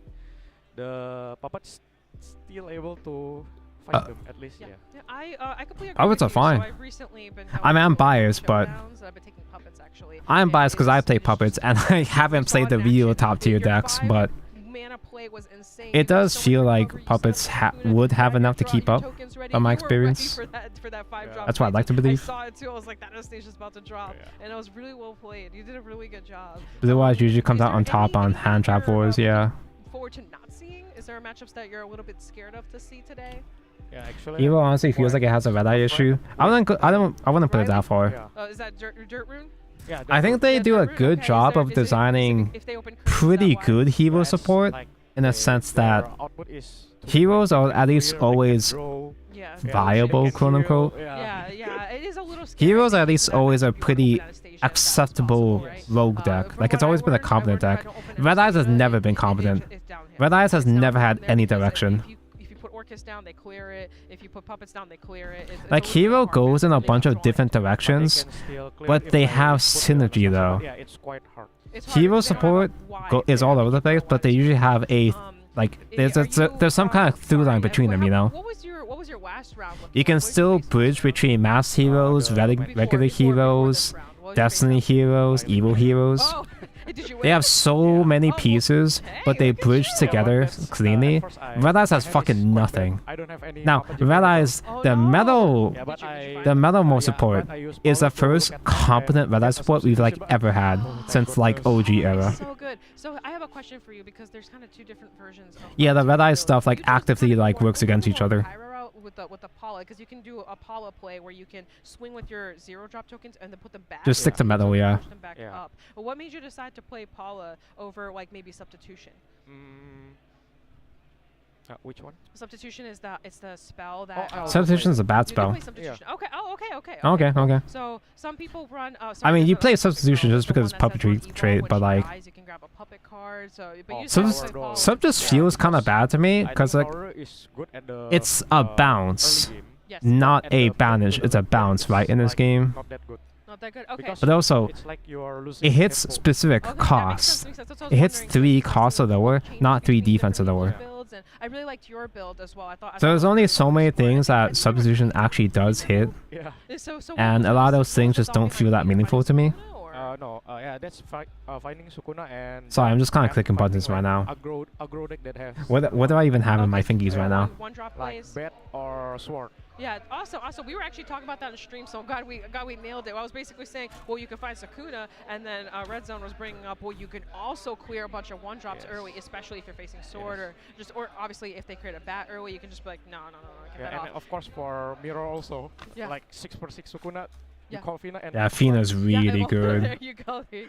the puppets still able to fight them at least. Yeah. Yeah, I completely agree. Puppets with are you. fine. So I've recently been I mean, I'm going to biased, but showdowns. I've been taking puppets actually. I'm and biased because I it's- play it's puppets just and I haven't saw played the in real action. top tier Your decks, 5 but mana play was insane. it does So many feel like recoveries, puppets so many food, would have grab enough to your keep draw, up, your tokens ready. from my You were ready experience. for that 5-drop. That's what I'd like to fight. believe. I saw it too. I was like, that Anastasia's about to drop, and it was really well played. You did a really good job. Blue Eyes usually comes Is out there on top on anything hand trap you're, wars, yeah. looking forward to not seeing? Is there matchups that you're a little bit scared of to see today? Yeah, actually. Evo honestly feels like it has a red eye issue. I wouldn't put it that far. Yeah. Is that Dirt Rune? Yeah, I think they That's do a Dirt Rune. good Okay, is job there- of is it- designing if they open crates, is pretty that why? good hero that's support like in a their- sense their that output is Heroes are at least clear, they can always draw, Yeah. viable, shake quote material, unquote. Yeah, yeah, it is a little scary. Heroes I are at think, least that always a if you wanna pretty open Anastasia, that's acceptable possible, right? rogue deck. From Like, it's what I always been a learned, competent try deck. to open Red Eyes has Anastasia, never been it's competent. downhill. Red Eyes has It's never downhill had from there any because direction. If you put Orcus down, they clear it. If you put puppets down, they clear it. It's Like, a little bit Hero hard goes in a really bunch of controlling different it. directions, can still clear but if they I have put the synergy, Anastasia, though. but yeah, it's quite hard. It's hard Hero because they don't have a support wide is all area. over the place, but they usually have a like there's some kind of through line between them, you know. What was your last round? looking You can like? What was still your facing bridge this round? between mass heroes, the- regular heroes, this round. What was your Destiny facing heroes, evil heroes. Oh, did you They win? have so many well, pieces, hey, but they look at bridge you. together That's, cleanly. at first Red Eyes I has had this fucking quite bad. nothing. I don't have any Now, Papa Red Junior Eyes, Oh, the no. metal, Yeah, but Did you I find the it? metal mode yeah, support but I use is the power to first look at map competent and Red get Eyes support we've like association, but- ever had Oh, since thank like goodness. OG era. So good. So I have a question for you because there's kind of two different versions. Of Yeah, the cards Red you Eyes can stuff build. like You can actively kinda like go works against each more other. Pyro route with the Paula, because you can do a Paula play where you can swing with your 0-drop tokens and then put them back. Just stick to and metal, then yeah. Push them back Yeah. up. But what made you decide to play Paula over like maybe substitution? Which one? Substitution is it's the spell that. Oh, Substitution is a bad You do spell. play substitution. Okay. Oh, okay. Okay, cool. okay. So some people run. I mean, you there's play a specific substitution role, just the one because that says puppetry on Evo, trait, when but she like dies, you can grab a puppet card. So, but Oh, you Sub- still play Paula. Sub just feels kind of bad to me I because think like Aurora is good at the, it's a bounce, early game. Yes. not At a the banish. middle It's a of the game, bounce, right? In this like game, Not that good. Not that good. Okay. Because but also it's like you're losing it hits tempo. specific Okay, that makes sense, costs. makes sense. That's what I It was hits wondering, 3 because costs or sometimes lower, change not 3 between defense or different lower. builds, and I really liked your build as well. I thought So there's only really so many smart. I things think- I that think substitution actually does hit, Yeah. So what and was a lot of the those things build just don't design feel that behind it? meaningful to me. Sukuna, or- No. Yeah, that's finding Sukuna and. Sorry, I'm just kinda and clicking finding, buttons right like, now. Aggro deck that has. What do I even have in my Okay, fingies right now? One drop Like plays. bat or sword. Yeah, also, we were actually talking about that in stream, so God, we nailed it. I was basically saying, well, you can find Sukuna, and then Red Zone was bringing up, well, you can also clear a bunch of one-drops Yes. early, especially if you're facing sword, or obviously if they create a bat early, you can just be like, no, get Yeah, that and off. of course for mirror also. Yeah. Like 6/6 Sukuna. You Yeah. call Fina and. Yeah, Fina's Yeah, really well, good. There you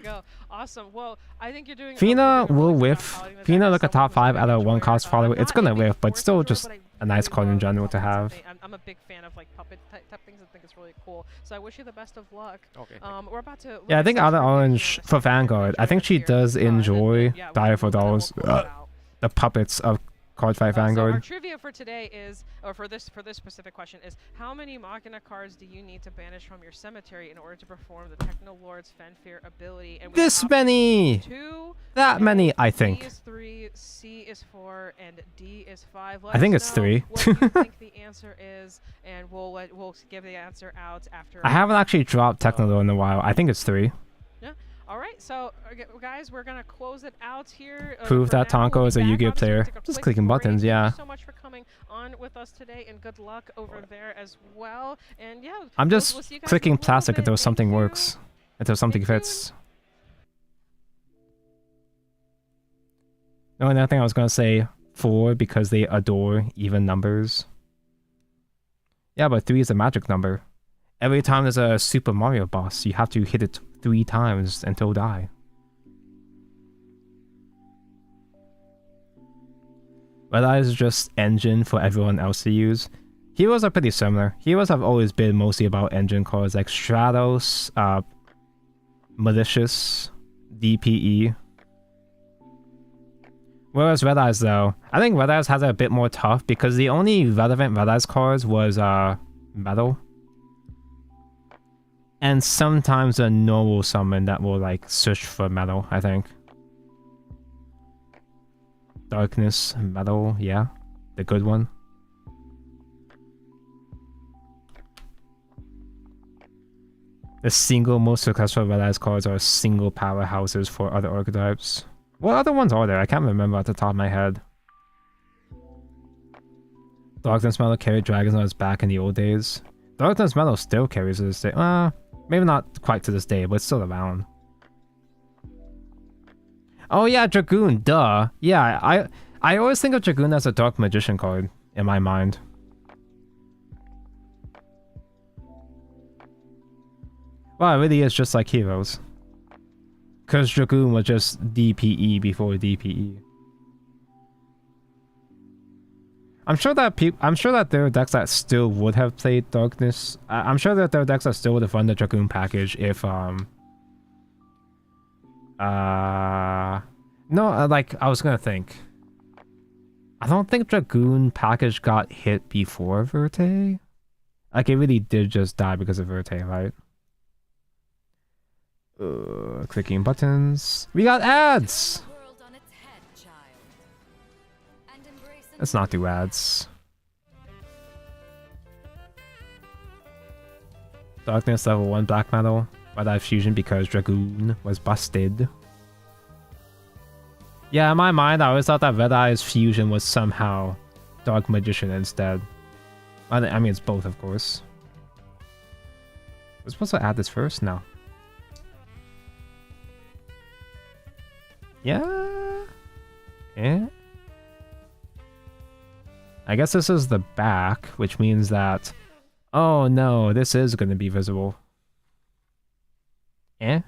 go. Awesome. Well, I think you're doing. Fina you're doing a will really good whiff. job piloting the Fina deck. look at Someone top who's 5 very out of much 1 aware. cost follower. I'm It's not gonna a big whiff, but force still user, just but I a nice really card in love general to puppets and have. I'm a big fan of like puppet type things. I think it's really cool. So I wish you the best of luck. Okay. We're about to. Yeah, I think Out Outer Orange for Vanguard, I think she does enjoy Dire for Dolls, the puppets of Card Fight So our Vanguard. trivia for today is, or for this specific question is, how many Machina cards do you need to banish from your cemetery in order to perform the Techno Lord's Fanfare ability? And we have This options many! 2, That many, I B think. is 3, C is 4, and D is 5. I think it's 3. What you think the answer is, and we'll give the answer out after. I haven't actually dropped Technolore in a while. I think it's 3. All right, so guys, we're gonna close it out here. Prove for that now. Tonko We'll is be a back, Yu-Gi-Oh obviously, player. we'll take a Just quick clicking break. buttons, yeah. Thank you so much for coming on with us today, and good luck over there as well. And yeah, I'm we'll just see you guys in a clicking little plastic bit. until Thank something you. works. Until something Stay fits. No, and I think I was gonna say 4 because they adore even numbers. Yeah, but 3 is a magic number. Every time there's a Super Mario boss, you have to hit it 3 times until die. Red Eyes is just engine for everyone else to use. Heroes are pretty similar. Heroes have always been mostly about engine cards like Stratos, Malicious, DPE. Whereas Red Eyes though, I think Red Eyes has it a bit more tough because the only relevant Red Eyes cards was Metal. And sometimes a normal summon that will like search for Metal, I think. Darkness, Metal, yeah. The good one. The single most successful Red Eyes cards are single powerhouses for other archetypes. What other ones are there? I can't remember at the top of my head. Darkness Metal carried Dragons on its back in the old days. Darkness Metal still carries to this day. Maybe not quite to this day, but it's still around. Oh yeah, Dragoon, duh. Yeah, I always think of Dragoon as a Dark Magician card in my mind. Well, it really is just like Heroes. Because Dragoon was just DPE before DPE. I'm sure that there are decks that still would have played Darkness. I'm sure that there are decks that still would have run the Dragoon package if no, like I was gonna think. I don't think Dragoon package got hit before Verte. Like it really did just die because of Verte, right? Clicking buttons. We got ads. Let's not do ads. Darkness level 1 black metal. Red Eye Fusion because Dragoon was busted. Yeah, in my mind, I always thought that Red Eye's Fusion was somehow Dark Magician instead. I mean, it's both, of course. Was supposed to add this first? No. Yeah? Yeah? I guess this is the back, which means that... Oh no, this is going to be visible. Eh?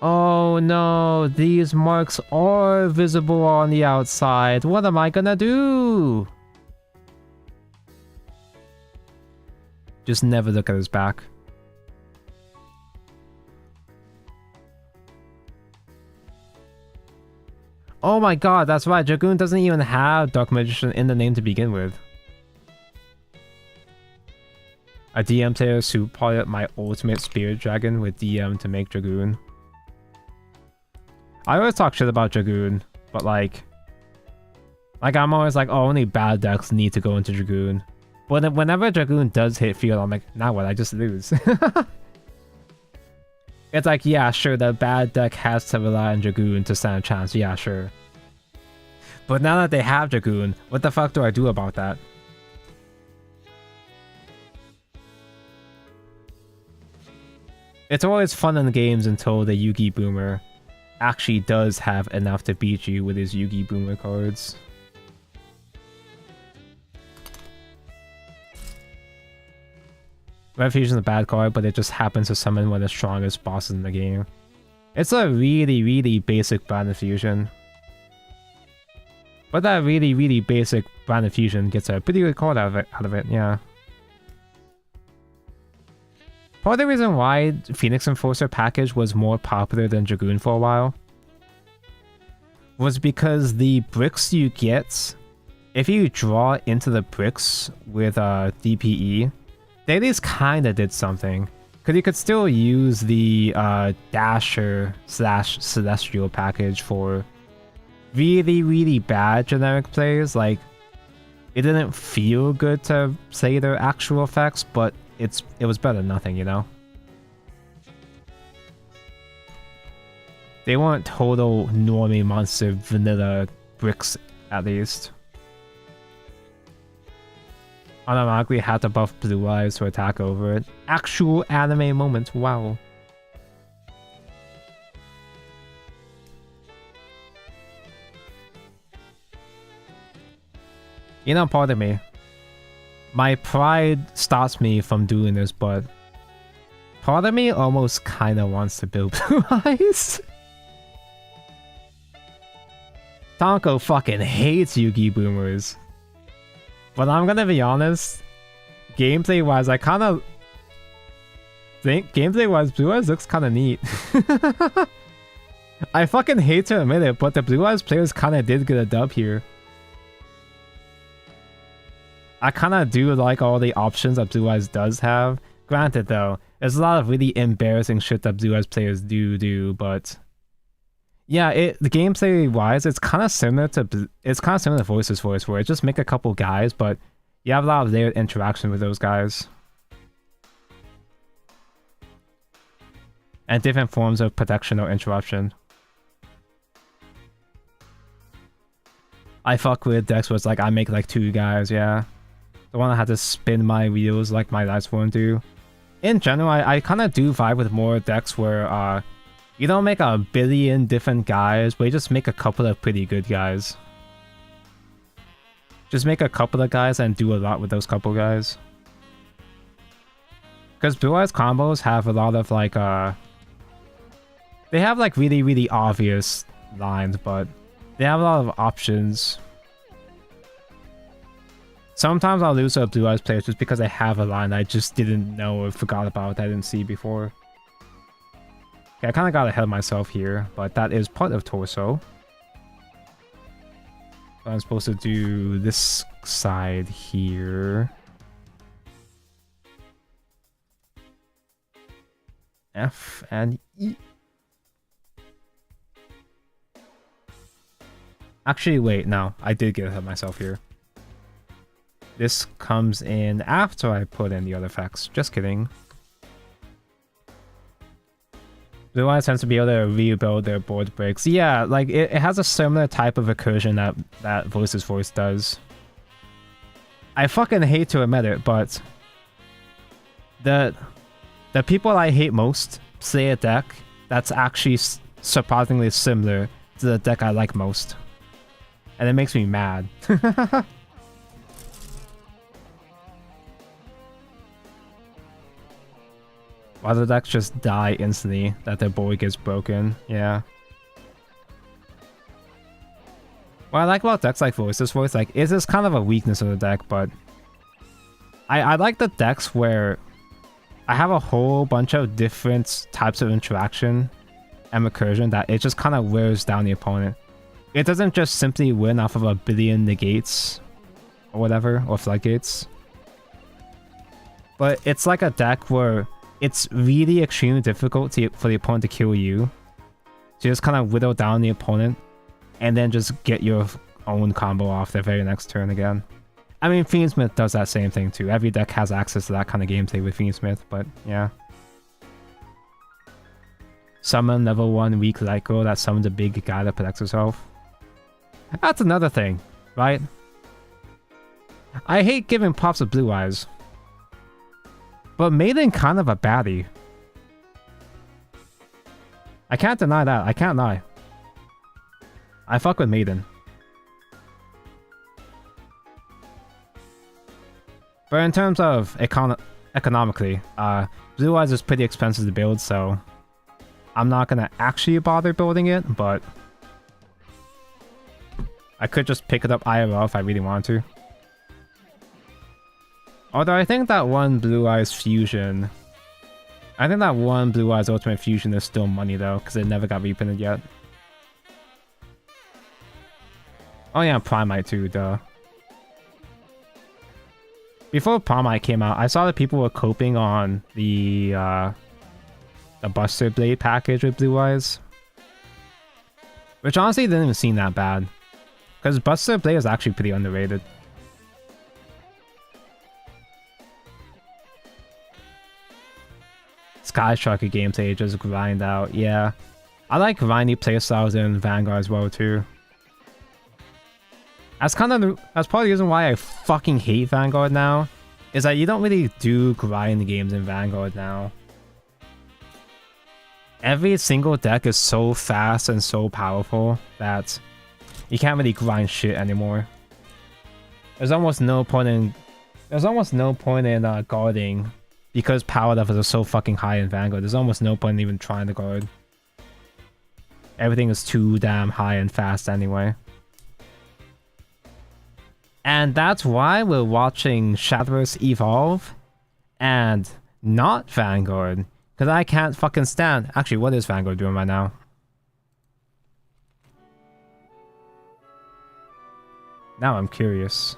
Oh no, these marks are visible on the outside. What am I gonna do? Just never look at his back. Oh my god, that's right. Dragoon doesn't even have Dark Magician in the name to begin with. A DM player super pilot my ultimate Spirit Dragon with DM to make Dragoon. I always talk shit about Dragoon, but like I'm always like, oh, only bad decks need to go into Dragoon. But whenever Dragoon does hit field, I'm like, now what? I just lose. It's like, yeah, sure, the bad deck has to rely on Dragoon to stand a chance. Yeah, sure. But now that they have Dragoon, what the fuck do I do about that? It's always fun in the games until the Yugi Boomer actually does have enough to beat you with his Yugi Boomer cards. Red Fusion's a bad card, but it just happens to summon one of the strongest bosses in the game. It's a really, really basic Brand Fusion. But that really, really basic Brand Fusion gets a pretty good card out of it, yeah. Part of the reason why Phoenix Enforcer package was more popular than Dragoon for a while was because the bricks you get, if you draw into the bricks with DPE, they at least kinda did something. Because you could still use the Dasher / Celestial package for really, really bad generic plays. Like, it didn't feel good to say their actual effects, but it was better than nothing, you know? They weren't total normie monster vanilla bricks, at least. Automatically had to buff Blue Eyes to attack over it. Actual anime moment, wow. You know, pardon me. My pride stops me from doing this, but part of me almost kinda wants to build Blue Eyes. Tonko fucking hates Yugi Boomers. But I'm gonna be honest, gameplay-wise, I kinda think gameplay-wise, Blue Eyes looks kinda neat. I fucking hate to admit it, but the Blue Eyes players kinda did get a dub here. I kinda do like all the options that Blue Eyes does have. Granted though, there's a lot of really embarrassing shit that Blue Eyes players do, but yeah, the gameplay wise, it's kind of similar to Voices Voice, where it just make a couple guys, but you have a lot of layered interaction with those guys. And different forms of protection or interruption. I fuck with decks where it's like I make like 2 guys, yeah. The one that had to spin my wheels like my dice won't do. In general, I kind of do vibe with more decks where you don't make a billion different guys, but you just make a couple of pretty good guys. Just make a couple of guys and do a lot with those couple guys. Because Blue Eyes combos have a lot of like they have like really, really obvious lines, but They have a lot of options. Sometimes I'll lose to a Blue Eyes player just because I have a line I just didn't know or forgot about that I didn't see before. Okay, I kind of got ahead of myself here, but that is part of torso. So I'm supposed to do this side here. F and E. Actually, wait, no. I did get ahead of myself here. This comes in after I put in the other effects. Just kidding. Blue Eyes tends to be able to rebuild their board breaks. Yeah, like it has a similar type of recursion that Voice's Voice does. I fucking hate to admit it, but the people I hate most play a deck that's actually surprisingly similar to the deck I like most. And it makes me mad. Why the decks just die instantly that their board gets broken? Yeah. What I like about decks like Voice's Voice, like, is this kind of a weakness of the deck, but I like the decks where I have a whole bunch of different types of interaction and recursion that it just kind of wears down the opponent. It doesn't just simply win off of a billion negates or whatever, or floodgates. But it's like a deck where it's really extremely difficult for the opponent to kill you. So you just kind of whittle down the opponent and then just get your own combo off the very next turn again. I mean, Fiendsmith does that same thing too. Every deck has access to that kind of gameplay with Fiendsmith, but yeah. Summon level 1 weak light girl that summons a big guy that protects herself. That's another thing, right? I hate giving props to Blue Eyes, but Maiden kind of a baddie. I can't deny that. I can't lie. I fuck with Maiden. But in terms of economically, Blue Eyes is pretty expensive to build, so I'm not gonna actually bother building it, but I could just pick it up IRL if I really want to. Although I think that one Blue Eyes fusion... I think that one Blue Eyes Ultimate fusion is still money though, because it never got reprinted yet. Oh yeah, Primite too, duh. Before Primite came out, I saw that people were coping on the Buster Blade package with Blue Eyes. Which honestly didn't even seem that bad. Because Buster Blade is actually pretty underrated. Sky Striker gameplay just grind out, yeah. I like grindy playstyles in Vanguard as well too. That's probably the reason why I fucking hate Vanguard now, is that you don't really do grind games in Vanguard now. Every single deck is so fast and so powerful that you can't really grind shit anymore. There's almost no point in guarding because power levels are so fucking high in Vanguard. There's almost no point in even trying to guard. Everything is too damn high and fast anyway. And that's why we're watching Shadowverse Evolve and not Vanguard. Because I can't fucking stand... Actually, what is Vanguard doing right now? Now I'm curious.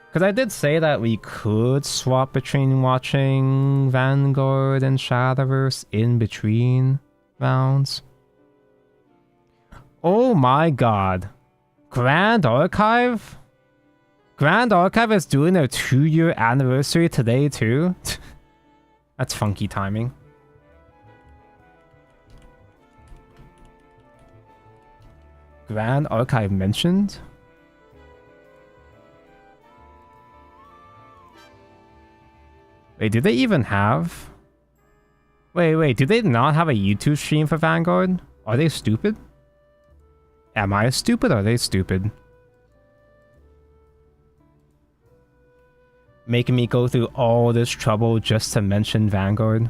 Because I did say that we could swap between watching Vanguard and Shadowverse in between rounds. Oh my god. Grand Archive? Grand Archive is doing their 2-year anniversary today too? That's funky timing. Grand Archive mentioned? Wait, do they even have... Wait, do they not have a YouTube stream for Vanguard? Are they stupid? Am I stupid or are they stupid? Making me go through all this trouble just to mention Vanguard.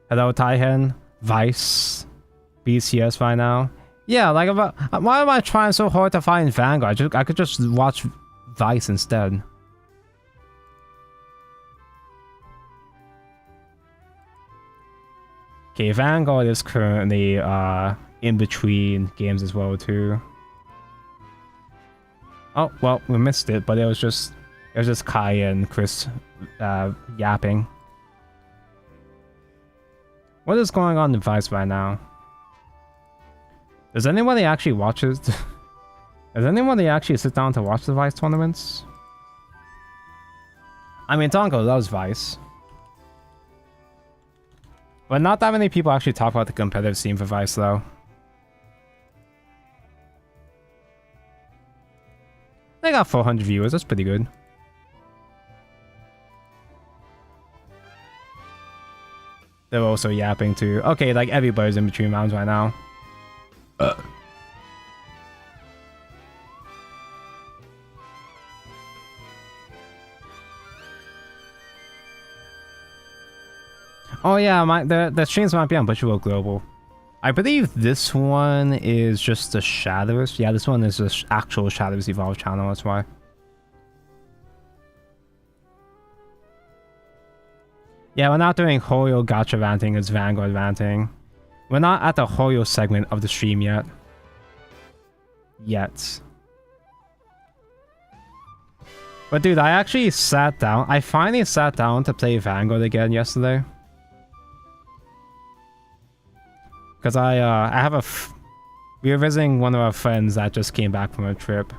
Hello, Taihen. Vice. BCS right now. Yeah, like, why am I trying so hard to find Vanguard? I could just watch Vice instead. Okay, Vanguard is currently in between games as well too. Oh well, we missed it, but it was just Kai and Chris yapping. What is going on in Vice right now? Does anybody actually watch it? Does anybody actually sit down to watch the Vice tournaments? I mean, Tonko loves Vice. But not that many people actually talk about the competitive scene for Vice, though. They got 400 viewers, that's pretty good. They're also yapping too. Okay, like everybody's in between rounds right now. Oh yeah, the streams might be on Bushiroad Global. I believe this one is just the Shadowverse. Yeah, this one is the actual Shadowverse Evolve channel, that's why. Yeah, we're not doing Hoyo Gacha ranting, it's Vanguard ranting. We're not at the Hoyo segment of the stream yet. But dude, I actually sat down. I finally sat down to play Vanguard again yesterday. Because I have we were visiting one of our friends that just came back from a trip.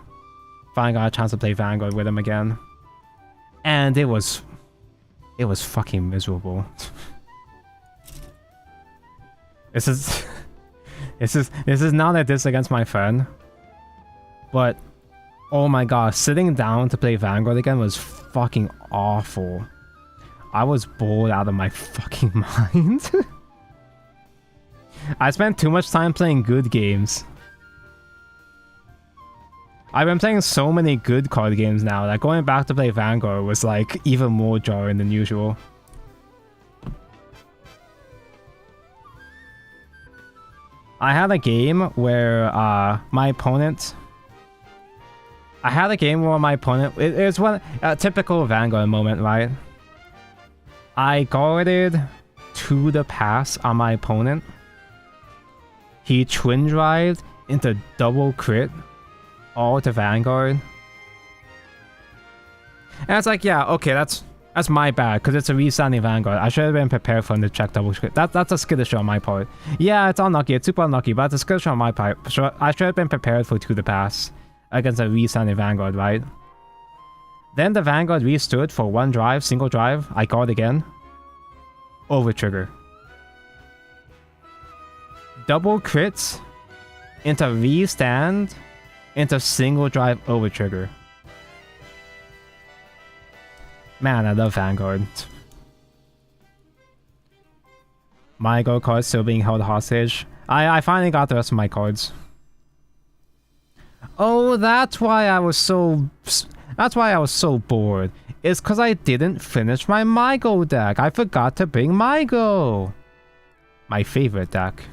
Finally got a chance to play Vanguard with him again. And it was fucking miserable. This is not a diss against my friend. But oh my god, sitting down to play Vanguard again was fucking awful. I was bored out of my fucking mind. I spent too much time playing good games. I've been playing so many good card games now that going back to play Vanguard was like even more jarring than usual. I had a game where my opponent... It was a typical Vanguard moment, right? I guarded to the pass on my opponent. He twin drived into double crit, all to Vanguard. And it's like, yeah, okay, that's my bad, because it's a resounding Vanguard. I should have been prepared for him to check double crit. That's a skittish on my part. Yeah, it's unlucky, it's super unlucky, but it's a skittish on my part. So I should have been prepared for to the pass against a resounding Vanguard, right? Then the Vanguard restood for one drive, single drive. I guard again. Over trigger. Double crits into restand into single drive over trigger. Man, I love Vanguard. My go card still being held hostage. I finally got the rest of my cards. Oh, that's why I was so bored. It's because I didn't finish my Mygo deck. I forgot to bring Mygo. My favorite deck.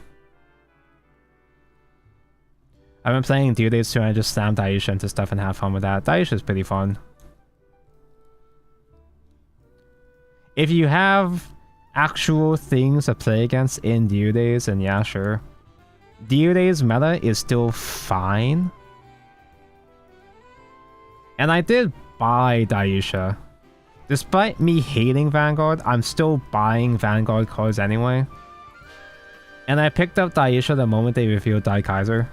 I've been playing Duet too, and I just slammed Daisha into stuff and have fun with that. Daisha is pretty fun. If you have actual things to play against in Duet, then yeah, sure. Duet's meta is still fine. And I did buy Daisha. Despite me hating Vanguard, I'm still buying Vanguard cards anyway. And I picked up Daisha the moment they revealed Daikaiser.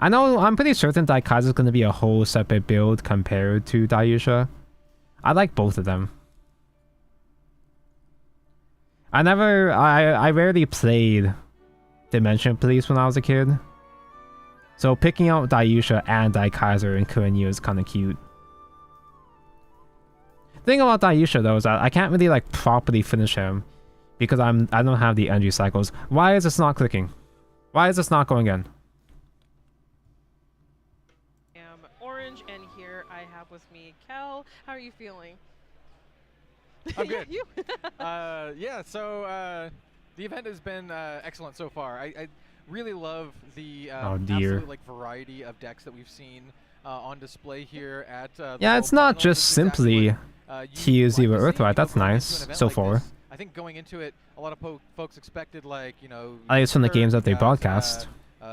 I know, I'm pretty certain Daikaiser is going to be a whole separate build compared to Daisha. I like both of them. I rarely played Dimension Police when I was a kid. So picking out Daisha and Daikaiser in current year is kind of cute. The thing about Daisha though is that I can't really like properly finish him because I don't have the energy cycles. Why is this not clicking? Why is this not going in? Orange, and here I have with me Kel. How are you feeling? I'm good. You. Yeah, so the event has been excellent so far. I really love the Oh, dear. absolute like variety of decks that we've seen on display here at the Yeah, World it's not Finals. just It's exactly simply what, TUZ you'd with like to see, Earthright. That's going into nice an event so like far. this. I think going into it, a lot of folks expected like At least from the games that they we got, broadcast.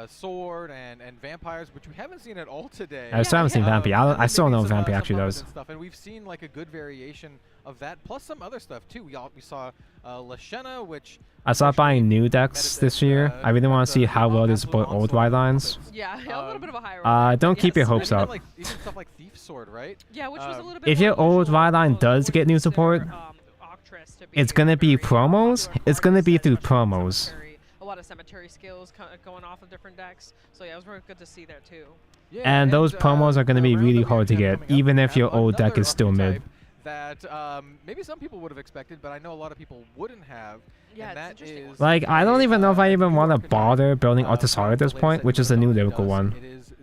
Sword and vampires, which we haven't seen at all today. I still haven't seen Vampy. And I then still don't know maybe what some, Vampy actually some does. and stuff. And we've seen like a good variation of that, plus some other stuff too. We saw Lashena, which I stopped buying new decks this year. I really want to see how well they support old white lines. Yeah, a little bit of a higher. Don't keep your hopes even up. like even stuff like Thief Sword, right? Yeah, which was a little bit If more your old unusual, white line so does we get new wouldn't support, consider, Octress to be it's gonna be very promos. popular It's card gonna be set, through especially with promos. cemetery. A lot of cemetery skills going off of different decks. So yeah, it was really good to see there too. Yeah, And those promos are gonna the be round really that we hard to have get, coming up, even we if your have old deck another is still mid. archetype that maybe some people would have expected, but I know a lot of people wouldn't have. Yeah, and it's that interesting. is Like, I don't even know if I even want to archetype, bother building Artisara at this the point, latest which is the new that lyrical does, one. It is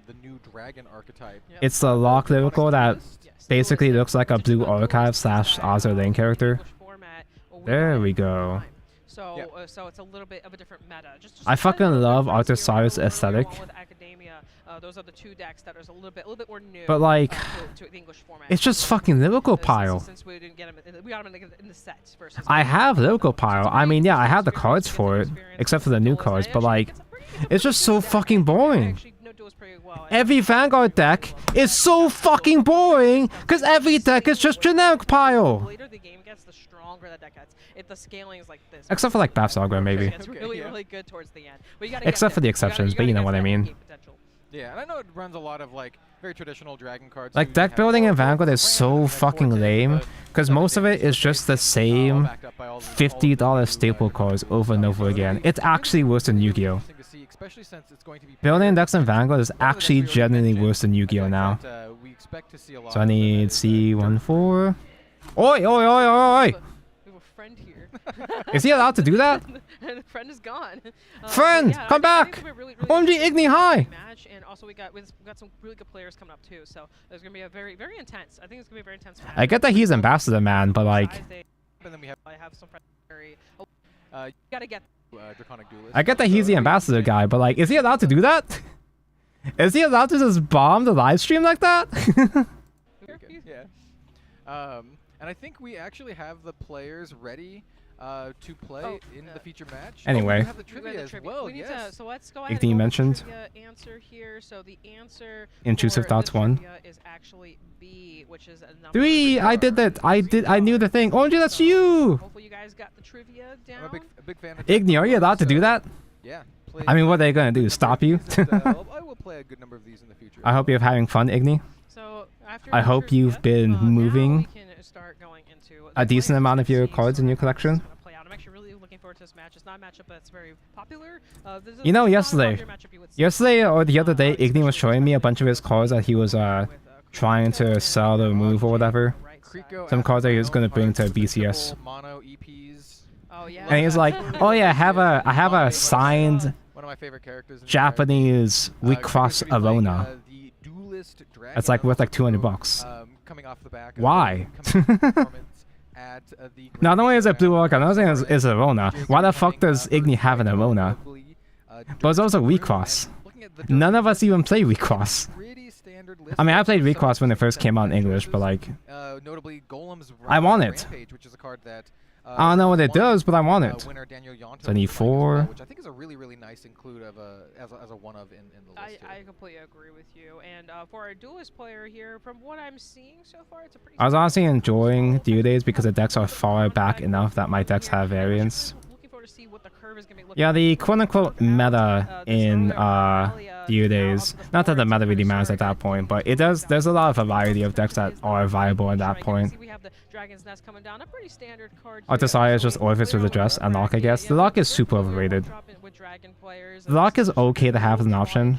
the new dragon archetype. Yep. It's the lock lyrical that Yes, basically duelist, looks like a which is blue the archive duelist slash that, Azur Lane character. English format, well, There run we it all the go. time. So, Yep. so it's a little bit of a different meta. Just I a slight fucking little love difference here. Artisara's Earlier aesthetic. on with Academia, those are the two decks that are a little bit more new. But, like, to the English format. it's just fucking lyrical pile. Since we didn't get them, we got them in the sets versus. I have lyrical pile. I mean, yeah, I have the cards for it, except for the new cards, but like, it's just so fucking boring. Every Vanguard deck is so fucking boring, because every deck is just generic The pile. later the game gets, the stronger the deck gets. The scaling is like this. Except for like Bath Saga, maybe. It's Okay, really, yeah. really good towards the end. But you gotta Except get for the there. exceptions, You but you know gotta what I get mean. that potential. Yeah, and I know it runs a lot of like very traditional dragon cards. Like, too. You deck have building in Warlord, Vanguard is Ram, so and fucking Vortex, lame, but because nothing most of it different. is just the All same backed up by all the $50 staple cards over and over again. It's actually worse than Yu-Gi-Oh! Interesting to see, especially since it's going to be Building decks in Vanguard is One of the decks actually we already genuinely mentioned, worse than a Yu-Gi-Oh! deck now. that, we expect to see a lot So I of, and that need is, C14. Oi, oi, oi, oi, oi! We have a friend here. Is he allowed to do that? And the friend is gone. Friend, yeah, come I think back! it's gonna be really OMG interesting Igni, hi! match, and also we got some really good players coming up too. So there's gonna be a very intense. I think it's gonna be a very intense match. I get that he's ambassador, man, but like, and then we have I have some friends very. you Gotta get. Draconic Duelist. I get that he's the ambassador guy, but like, is he allowed to do that? Is he allowed to just bomb the live stream like that? Very good, yeah. And I think we actually have the players ready to play in the feature match. Anyway. We have the We have trivia the as trivia. well. We need Yes. to, so let's go Igni ahead and go over the mentioned. trivia answer here. So the answer Intrusive for thoughts the 1. trivia is actually B, which is a number 3! I did that! I knew the thing! OMG, that's So you! Hopefully you guys got the trivia down. I'm a big fan of Igni, are you allowed to do that? Yeah. I mean, what are they gonna do? Stop you? I will play a good number of these in the future. I hope you're having fun, Igni. So after I the hope trivia, you've been now moving we can start going into a the decent players amount of and your see cards in sort your of how this is collection. gonna play out. I'm actually really looking forward to this match. It's not a matchup that's very popular. This is You know, not a yesterday- popular matchup you would see. Yesterday or the other day, Igni was showing me a bunch of his cards that he was trying to sell or move or whatever. Kriko Some cards that he was Astronaut gonna bring to cards, BCS. simple Mono EPs. Oh yeah. And he's like, "Oh yeah, I have a signed One of my favorite characters. in the Japanese entire- Recross Kriko's really like, Avona. the duelist dragon That's like worth like also, $200. Coming off the back. Why? At, the Not only is it Blue Orc, another thing Grand is Avona. Why the fuck coming, does Igni have an Avona? locally, But it's also Dusk Recross. and looking at the None Dusk, of us even play Recross. pretty standard list I mean, I of played some Recross when it of the first came out in English, but choices. like, Notably, Golem's I want it. Rampage, which is a card that I don't know what it does, but I want it. Winner Daniel Yonto So I need is playing as 4. well, which I think is a really nice include of as a one of in the list. here. I completely agree with you. And for our duelist player here, from what I'm seeing so far, it's a pretty. I was honestly enjoying Duet days because the decks are far back enough that my decks have variants. Looking forward to see what the curve is gonna be looking Yeah, the like. quote-unquote meta in Duet days. Not that the meta really matters at that point, but it does. There's a lot of variety of decks that are viable at that point. We have the Dragon's Nest coming down, a pretty standard card. Artisaya is just Orphis with Address and Lock, I guess. The Lock is super overrated. The Lock is okay to have as an option,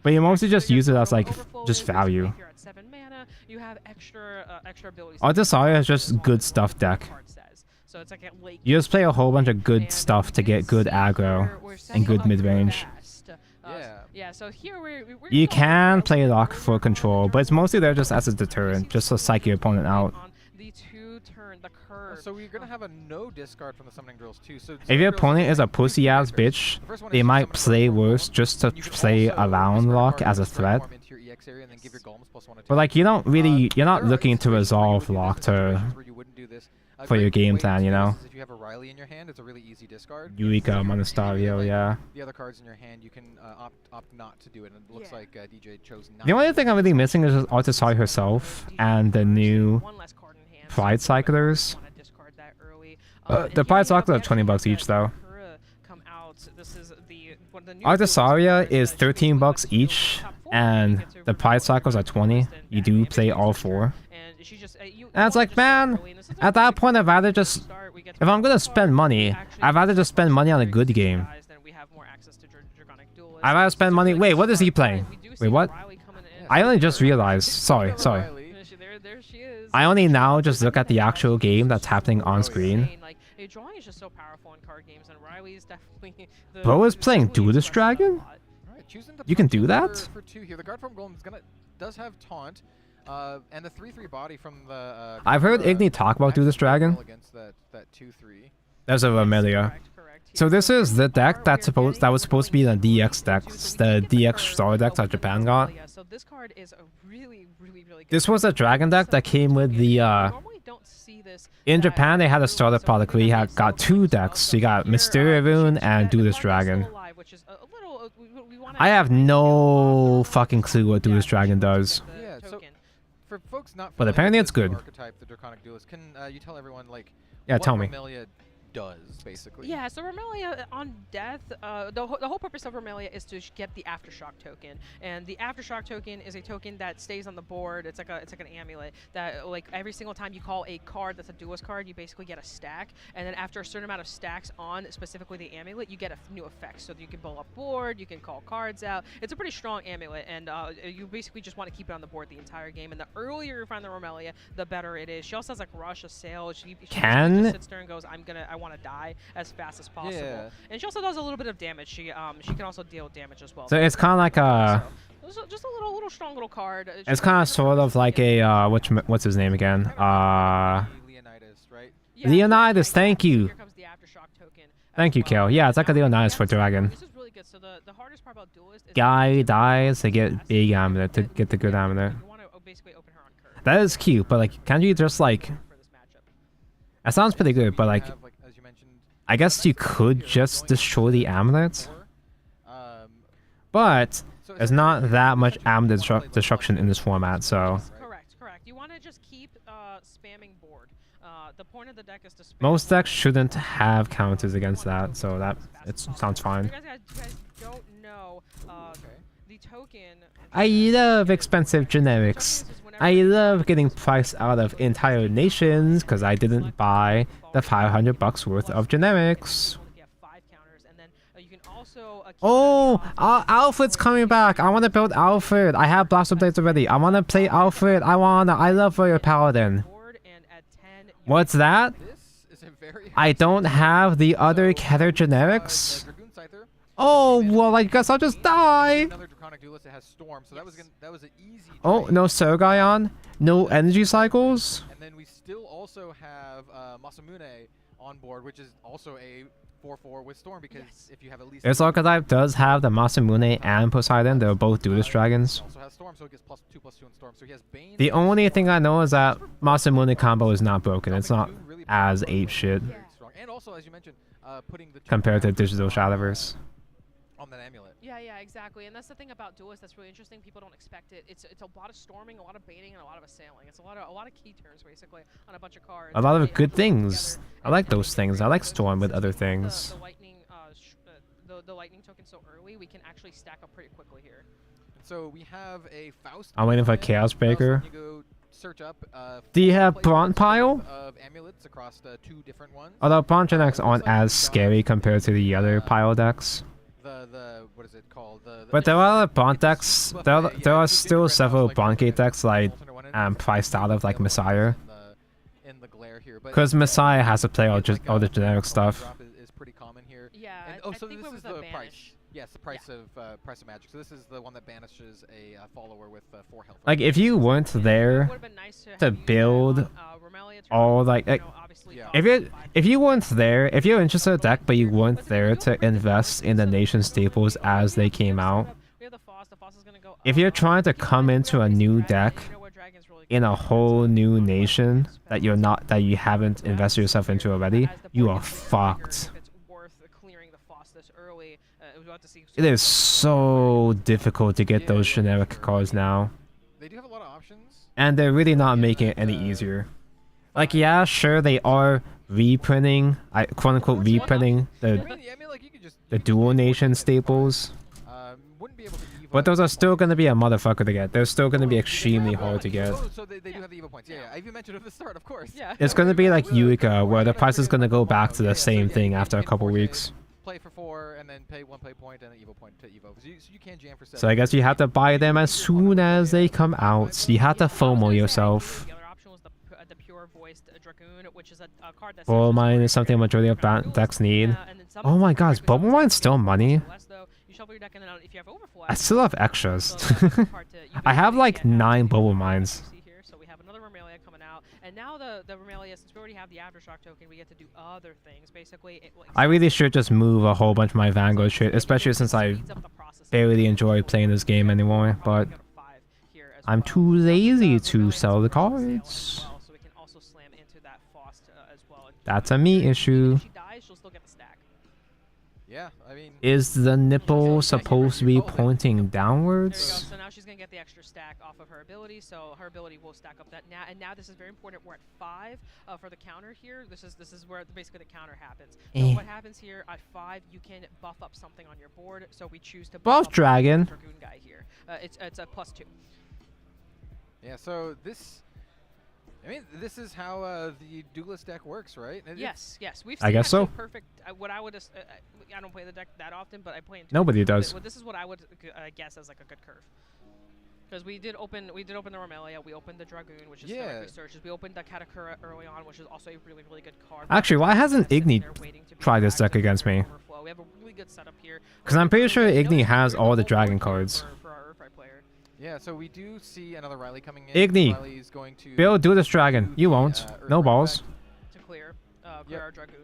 but you mostly just use it as like just value. You have extra abilities. Artisaya is just good stuff deck. So it's like a late You just play a whole bunch of good stuff to get good aggro and good mid-range. Yeah, so here we're You going can over play Lock for control, but it's mostly there just as a deterrent, just to psych your opponent out. on the two-turn, the curve. So we're gonna have a no discard from the summoning drills too. So If your opponent is a pussy ass bitch, they might play worse just to play around lock as a threat. But like you're not looking to resolve lock to for your game plan, you know. If you have a Riley in your hand, it's a really easy discard. Eureka, Monasterio, yeah. The other cards in your hand, you can opt not to do it, and it looks like DJ chose not. The only thing I'm really missing is just Artisari herself and the new Pride Cyclers. The Pride Cyclers are $20 each though. Artisaria is $13 each, and the Pride Cycles are 20. You do play all 4. And it's like, man, at that point I'd rather just, if I'm gonna spend money, I'd rather just spend money on a good game. I'd rather spend money. Wait, what is he playing? Wait, what? I only just realized. Sorry. I only now just look at the actual game that's happening on screen. Drawing is just so powerful in card games, and Riley is definitely Bro is playing Duelist Dragon? You can do that? For 2 here. The guard from Golem does have taunt, and the 3/3 body from the. I've heard Igni talk about Duelist Dragon. Against that 2/3. There's a Vermilia. So this is the deck that was supposed to be the DX decks, the DX Star decks that Japan got. So this card is a really good. This was a dragon deck that came with the in Japan they had a starter product where you got 2 decks. So you got Mysteria Rune and Duelist Dragon. I have no fucking clue what Duelist Dragon does. Yeah, so for folks not But apparently it's good. Archetype, the Draconic Duelist, can you tell everyone like Yeah, what tell me. Vermilia does basically? Yeah, so Vermilia on death, the whole purpose of Vermilia is to get the Aftershock token, and the Aftershock token is a token that stays on the board. It's like an amulet that like every single time you call a card that's a duelist card, you basically get a stack, and then after a certain amount of stacks on specifically the amulet, you get a new effect. So you can blow up board, you can call cards out. It's a pretty strong amulet, and you basically just want to keep it on the board the entire game. And the earlier you find the Vermilia, the better it is. She also has like Rush, a Sail. She just sits there and goes, I want to die as fast as possible. Yeah. And she also does a little bit of damage. She can also deal damage as well. So it's kind of like a. So just a little strong little card. It's kind of sort of like a what's his name again? Leonidas, right? Yeah, Leonidas. Thank you. Here comes the Aftershock token. Thank you, Kale. Yeah, it's like a Leonidas for dragon. This is really good. So the hardest part about Duelist is Guy dies to get big amulet to get the good amulet. you want to basically open her on curve. That is cute, but like, can't you just like? For this matchup. That sounds pretty good, but like, Have, as you mentioned, I guess you could just destroy the amulet. um, But there's not that much amulet destruction in this format, so Correct. You want to just keep spamming board. The point of the deck is to spam. most decks shouldn't have counters against that, so that it sounds fine. You guys don't know the token. I love expensive generics. I love getting priced out of entire nations because I didn't buy the $500 worth of generics. Oh, Alfred's coming back. I want to build Alfred. I have Blaster Blades already. I want to play Alfred. I love Warrior Paladin. What's that? I don't have the other Keter generics. Oh, well, I guess I'll just die. Oh, no Sergaion. No energy cycles. And then we still also have Masamune on board, which is also a 4/4 with Storm, because if you have at least This archetype does have the Masamune and Poseidon. They're both Duelist Dragons. Also has Storm, so it gets +2/+2 in Storm. So he has Bane. The only thing I know is that Masamune combo is not broken. It's not as ape shit Very strong. And also, as you mentioned, putting the compared to Digital Shadowverse. on that amulet. Yeah, exactly. And that's the thing about Duelist that's really interesting. People don't expect it. It's a lot of storming, a lot of baiting, and a lot of assailing. It's a lot of key turns basically on a bunch of cards. A lot of good things. I like those things. I like Storm with other things. The lightning, the lightning token so early, we can actually stack up pretty quickly here. And so we have a Faust. I'm waiting for token. Chaos Breaker. You go search up. Do you have Bronze of Pile? amulets across 2 different ones. Although Bronze decks aren't as scary compared to the other pile decks. The what is it called? But there are Bronze decks. There are still several Bronze Gate decks like priced out of like Messiah. In the glare here, Because Messiah has to play all the generic stuff. Is pretty common here. Yeah. And, I so think this what is was the the price. banish? Yes, the price of magic. So this is the one that banishes a follower with 4 health. Like if you weren't there Would've been nice to have used that build on, Romelia all like if you weren't there, if you're interested in a deck but you weren't there to invest in the nation staples as they came out, if you're trying to come into a new deck in a whole new nation that you haven't invested yourself into already, you are fucked. It is so difficult to get those generic cards now. They do have a lot of options. And they're really not making it any easier. Like, yeah, sure, they are reprinting, quote-unquote reprinting the dual nation staples. Wouldn't be able to Evo, But those are still going to be a motherfucker to get. They're still going to be extremely hard to get. Oh, so they do have the Evo points. Yeah, I even mentioned at the start, of course. Yeah. It's going to be like Eureka, where the price is going to go back to the same thing after a couple weeks. Play for 4 and then pay 1 play point and an Evo point to Evo. So you can jam for 7. So I guess you have to buy them as soon as they come out. You have to FOMO yourself. The other option was the pure voiced Dragoon, which is a card that's Bubble Mine is something majority of decks need. Oh my god, is Bubble Mine still money? I still have extras. I have like 9 Bubble Mines. So we have another Remelia coming out, and now the Remelia, since we already have the Aftershock token, we get to do other things. Basically, I really should just move a whole bunch of my Vanguard shit, especially since I barely enjoy playing this game anymore, but I'm too lazy to sell the cards. That's a me issue. Yeah, I mean, is the nipple supposed to be pointing downwards? So now she's gonna get the extra stack off of her ability, so her ability will stack up that now. And now this is very important. We're at 5 for the counter here. This is where basically the counter happens. So what happens here at 5? You can buff up something on your board. So we choose to buff up Dragon. the Dragoon guy here. It's a +2. Yeah. So this. I mean, this is how the Duelist deck works, right? Yes, yes. We've I guess so. Perfect. What I would, I don't play the deck that often, but I play into Nobody does. But this is what I would guess as like a good curve. Because we did open the Remelia, we opened the Dragoon, which is researches. We opened the Katakura early on, which is also a really, really good card. Actually, why hasn't Igni tried this deck against me? We have a really good setup here. Because I'm pretty sure Igni has all the Dragon cards. For our Earthright player. Yeah, so we do see another Riley coming in. Igni, Riley's going to Bill, do this Dragon. You won't. No balls. To clear our Dragoon.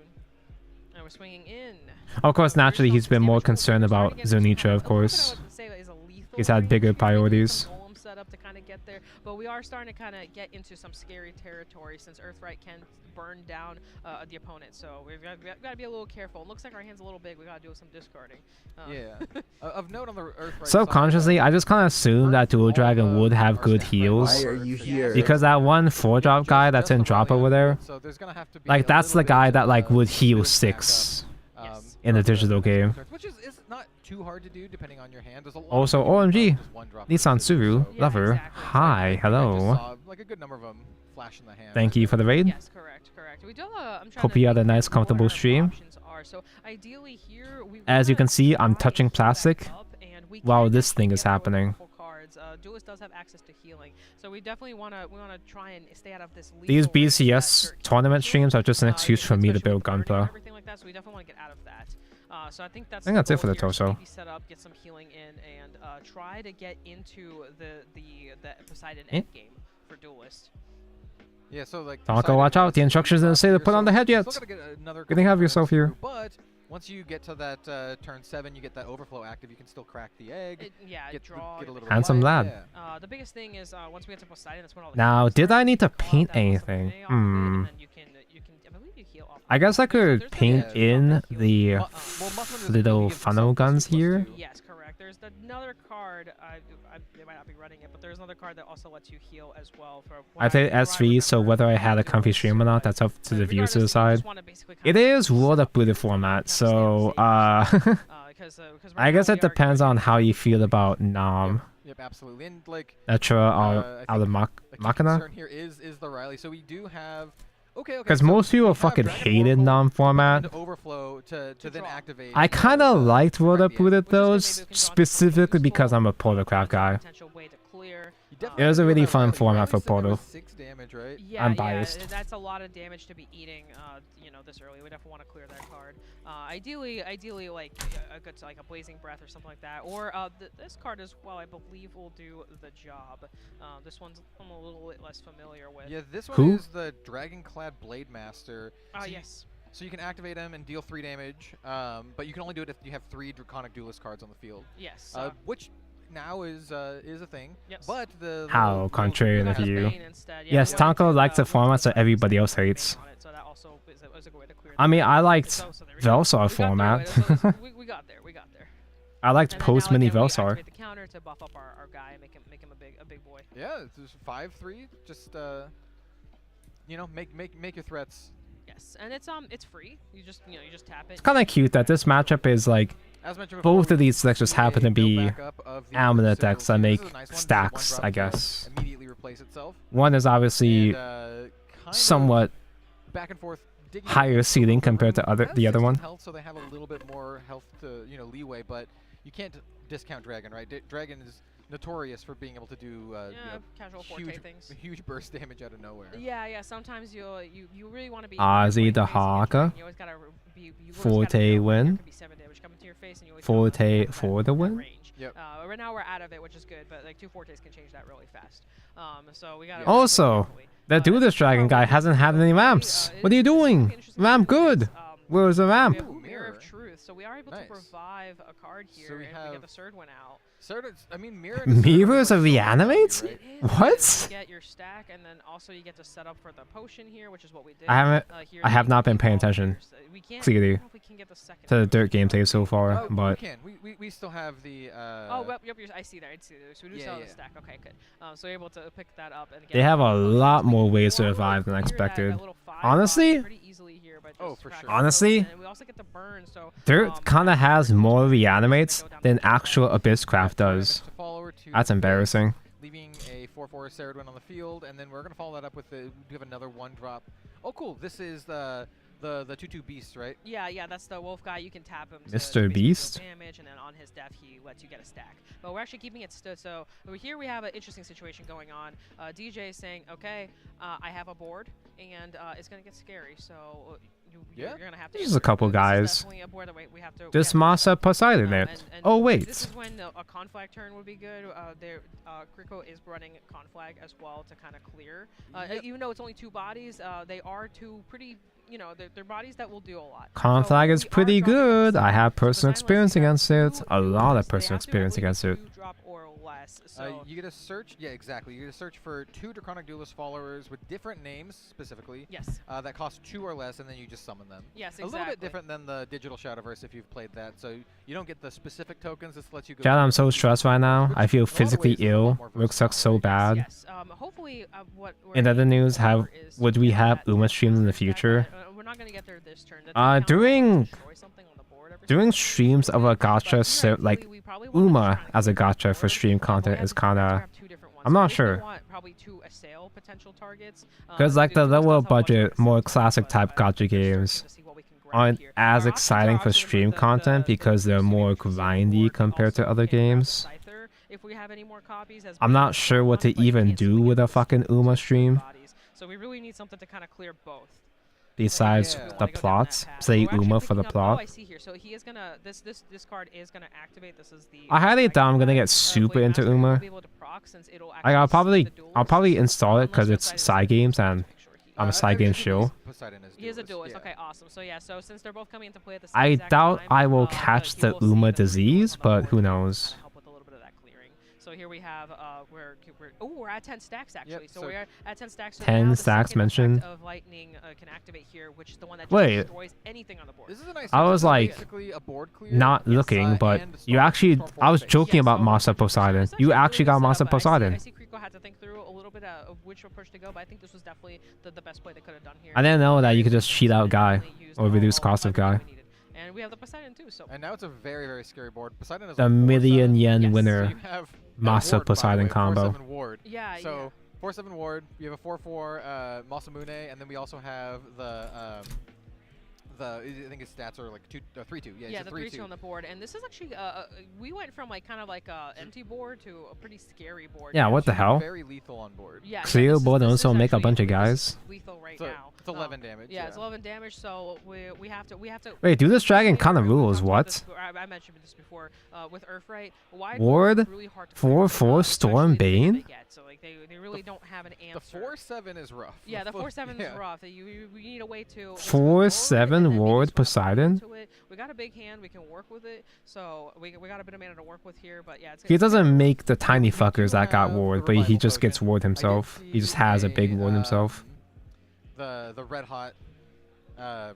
And we're swinging in. Of course, naturally, he's been more concerned about Zunicha, of course. He's had bigger priorities. Setup to kind of get there, but we are starting to kind of get into some scary territory since Earthright can burn down the opponent. So we've got to be a little careful. It looks like our hand's a little big. We got to do some discarding. Yeah. Of note on the Earthright subconsciously, I just kind of assumed that Dual Dragon would have good heals. Why are you here? Because that one 4-drop guy that's in drop over there, like that's the guy that like would heal 6 in the digital game. Which is not too hard to do depending on your hand. There's a lot Also, OMG, Nissan Suru, lover, exactly. hi, hello. Saw, like a good number of them flash in the hand. Thank you for the raid. Yes, correct. We do. Hope you had a nice, comfortable stream. So ideally here, As you can see, I'm touching plastic while this thing is happening. Duelist does have access to healing, so we definitely want to try and stay out of this. These BCS tournament streams are just an excuse for me to build Gunpla. Everything like that, so we definitely want to get out of that. So I think that's it for the torso. Set up, get some healing in, and try to get into the Poseidon end game for Duelist. Yeah, so like. Taco, watch out! The instructions didn't say to put on the head yet. Getting have yourself here. But once you get to that turn 7, you get that overflow active. You can still crack the egg. Get a little bit Handsome lad. Yeah. The biggest thing is once we get to Poseidon, that's when all the now, did I need to paint anything? I guess I could paint in the little funnel guns here. Yes, correct. There's another card. They might not be running it, but there's another card that also lets you heal as well. I played S3, so whether I had a comfy stream or not, that's up to the viewers to decide. It is water booted format, so I guess it depends on how you feel about Nom. Yep, absolutely. And like Etra or out of Machina. Here is the Riley. So we do have. Okay. Because most people fucking hated Nom format. Overflow to then activate. I kind of liked water booted those, specifically because I'm a Protocraft guy. It was a really fun format for You said there Portal. was 6 damage, right? Yeah, I'm biased. Yeah, that's a lot of damage to be eating, you know, this early. We definitely want to clear that card. Ideally, like a good, like a Blazing Breath or something like that. Or this card as well, I believe, will do the job. This one's I'm a little bit less familiar with. Yeah, this one Who? is the Dragon-clad Blade Master. Oh, So yes. So you can activate him and deal 3 damage, but you can only do it if you have 3 Draconic Duelist cards on the field. Yes. Which now is a thing. Yes. But the How little contrarian of has you. Bane. Instead, Yes, we Tanko wanted likes to, the format that everybody else hates. on it, so that also is a good way to clear I mean, I liked so there we go. Velsar We format. got through it. We got there. We got there. I liked And then post now mini again, we Velsar. activate the counter to buff up our guy and make him a big boy. Yeah, it's just 5-3. Just you know, make your threats. Yes, and it's free. You just tap it. It's kind of cute that this matchup is like As mentioned before, both of we these decks just happen to a build be backup of the Amulet Bushiroad. decks So that this make is a nice one. This is a stacks, one-drop I that'll guess. Immediately replace itself. One is obviously And, kind somewhat of back and forth. digging higher into ceiling the compared to room. the Has other 16 one. Health, so they have a little bit more health to leeway, but you can't discount Dragon, right? Dragon is notorious for being able to do you know, Casual forte things. huge burst damage out of nowhere. Yeah. Sometimes you really want to be. Ozzy the crazy and Haka. You always gotta be. You always Forte gotta know win. there could be 7 damage coming to your face, and you always Forte gotta know for that the win? range. Yep. Right now we're out of it, which is good, but like 2 fortes can change that really fast. So we gotta. Also, the Duelist Dragon guy hasn't had any ramps. What are you doing? Ramp good. Where's the We ramp? have a Ooh, Mirror of mirror. Truth, so we are able Nice. to revive a card here, So we and we have- get the third one out. I mean, Mirror. Mirrors of reanimates? Right? It is. What? You get your stack, and then also you get to set up for the potion here, which is what we did. I haven't. Here I have you not been keep paying all attention yours. We can't, clearly I don't know if we can get the second to the one. dirt gameplay so far, Oh, but we can. We still have the. Oh, yep, I see there. So we do Yeah, sell yeah. the stack. Okay, good. So we're able to pick that up and get. they have a lot more ways to We're able revive than I clear that expected. little 5 Honestly? box pretty easily here by Oh, just for cracking sure. the Honestly? potion, and we also get the burn. So Dirt kind of has more reanimates than actual Abysscraft Damage does. to follower to That's the embarrassing. leaving a 4/4 Ceridwen on the field, and then we're gonna follow that up with we have another 1-drop. Oh, cool! This is the 2/2 beast, right? yeah, that's the wolf guy. You can tap him. to Mr. basically deal Beast? damage, and then on his death, he lets you get a stack. But we're actually keeping it stood. So over here we have an interesting situation going on. DJ is saying, "Okay, I have a board, and it's gonna get scary. So you're gonna have to." There's a couple This is guys. definitely a board that we have to. Just we have to- Masa Poseidon it. and Oh This wait. is when a conflag turn would be good. Kriko is running conflag as well to kind of clear. Yep. Even though it's only 2 bodies, they are 2 pretty. They're bodies that will do a lot. Conflag So is we are pretty dropping good. them I have so the personal Silence experience have against it. 2 A lot of They personal have to, I experience believe, against it. 2 drop or less. So You get a search. Yeah, exactly. You get a search for 2 Draconic Duelist followers with different names specifically. yes, That cost 2 or less, and then you just summon them. yes, A exactly. little bit different than the digital Shadowverse if you've played that. So you don't get the specific tokens. This lets you go. God, I'm so through stressed right now. which I feel in a lot of physically ways is a lot ill. more Work sucks so versatile, right? bad. Yes. Hopefully, what we're In other aiming news, for is would to we get have that Uma streams in the that- future? we're not gonna get there this turn. The Uh, turn count will during- destroy something on the board every Doing single time. streams of a But gacha, so, theoretically, like we probably wanna just Uma try and as a clear the gacha for board. stream But we content have is to kind of. have 2 different ones. I'm not We sure. want probably 2 assail potential targets. Because like the Duel's lower not so much budget, of more a classic type but gacha we're starting games to see what we can grab aren't here. as Our exciting options for are stream obviously content because they're more grindy compared to other games. If we have any more copies, as I'm well not as sure what to but you even can't do swing with it a with fucking Uma stream bodies. So we really need something to kind of clear both. besides Yeah. the We wanna go down plots. that path. Say We're actually Uma for the picking up- Oh, I plot. see here. So he is gonna this card is gonna activate. This is the. I highly doubt I'm gonna Dragon get Blade super Blade into Master. Uma. We'll be able to proc since it'll Like, actually I'll see the probably duelist, install it because unless it's Poseidon side is games just and make sure he- I'm a side game shill. Poseidon is He is a duelist. yeah. Okay, awesome. So yeah, so since they're both coming into play at the same I exact doubt time, I will he catch the will see Uma that there's duelist disease, on the but board who and knows. kinda help with a little bit of that clearing. So here we have we're at 10 stacks actually. Yep, so so we're at 10 stacks. So 10 now the stacks second effect mentioned. of lightning can activate here, which is the one that just Wait. destroys anything on the board. This is a nice. I search. was This is like, basically a board clear. Not Yes. looking, but and you Storm- actually. Stormforce I was Face. joking Yeah, about so Masa Poseidon. it's You actually actually really got good Masa setup. I Poseidon. see Kriko had to think through a little bit of which approach to go, but I think this was definitely the best play they could have done here. I didn't know that you could just cheat out guy Definitely used or all- reduce all cost of everything guy. we needed. And we have the Poseidon too, so And now it's a very, very scary board. Poseidon is The like 4/7. million yen Yes. So winner. you have Masa Ward, by the Poseidon way, combo. 4/7 Ward. yeah, So 4/7 Ward. You have a 4/4 Masamune, and then we also have the I think his stats are like 3-2. Yeah, Yeah, it's the a 3-2 on the board, and this is actually we went from like kind of like a empty board to a pretty scary board. Yeah, now. what the hell? Very lethal on board. Yeah, Clear board this also is make a actually- bunch of this is guys. lethal right So now. it's 11 damage. Yeah, it's 11 damage. So we have to Wait, do this dragon kind of we rules? talked about What? this- I mentioned this before with Earthright. Wide Ward? boards are really hard to clear 4/4 especially Storm the bigger Bane? they get. So like they really don't have an The answer. 4/7 is rough. Yeah, the 4/7 yeah. is rough. You need a way to 4/7 Ward Poseidon? We got a big hand. We can work with it. So we got a bit of mana to work with here. But yeah, it's He it's gonna doesn't be- make the tiny We do fuckers that got have ward, the but he revival just gets potion. ward I did himself. He just see has a big ward himself. The red hot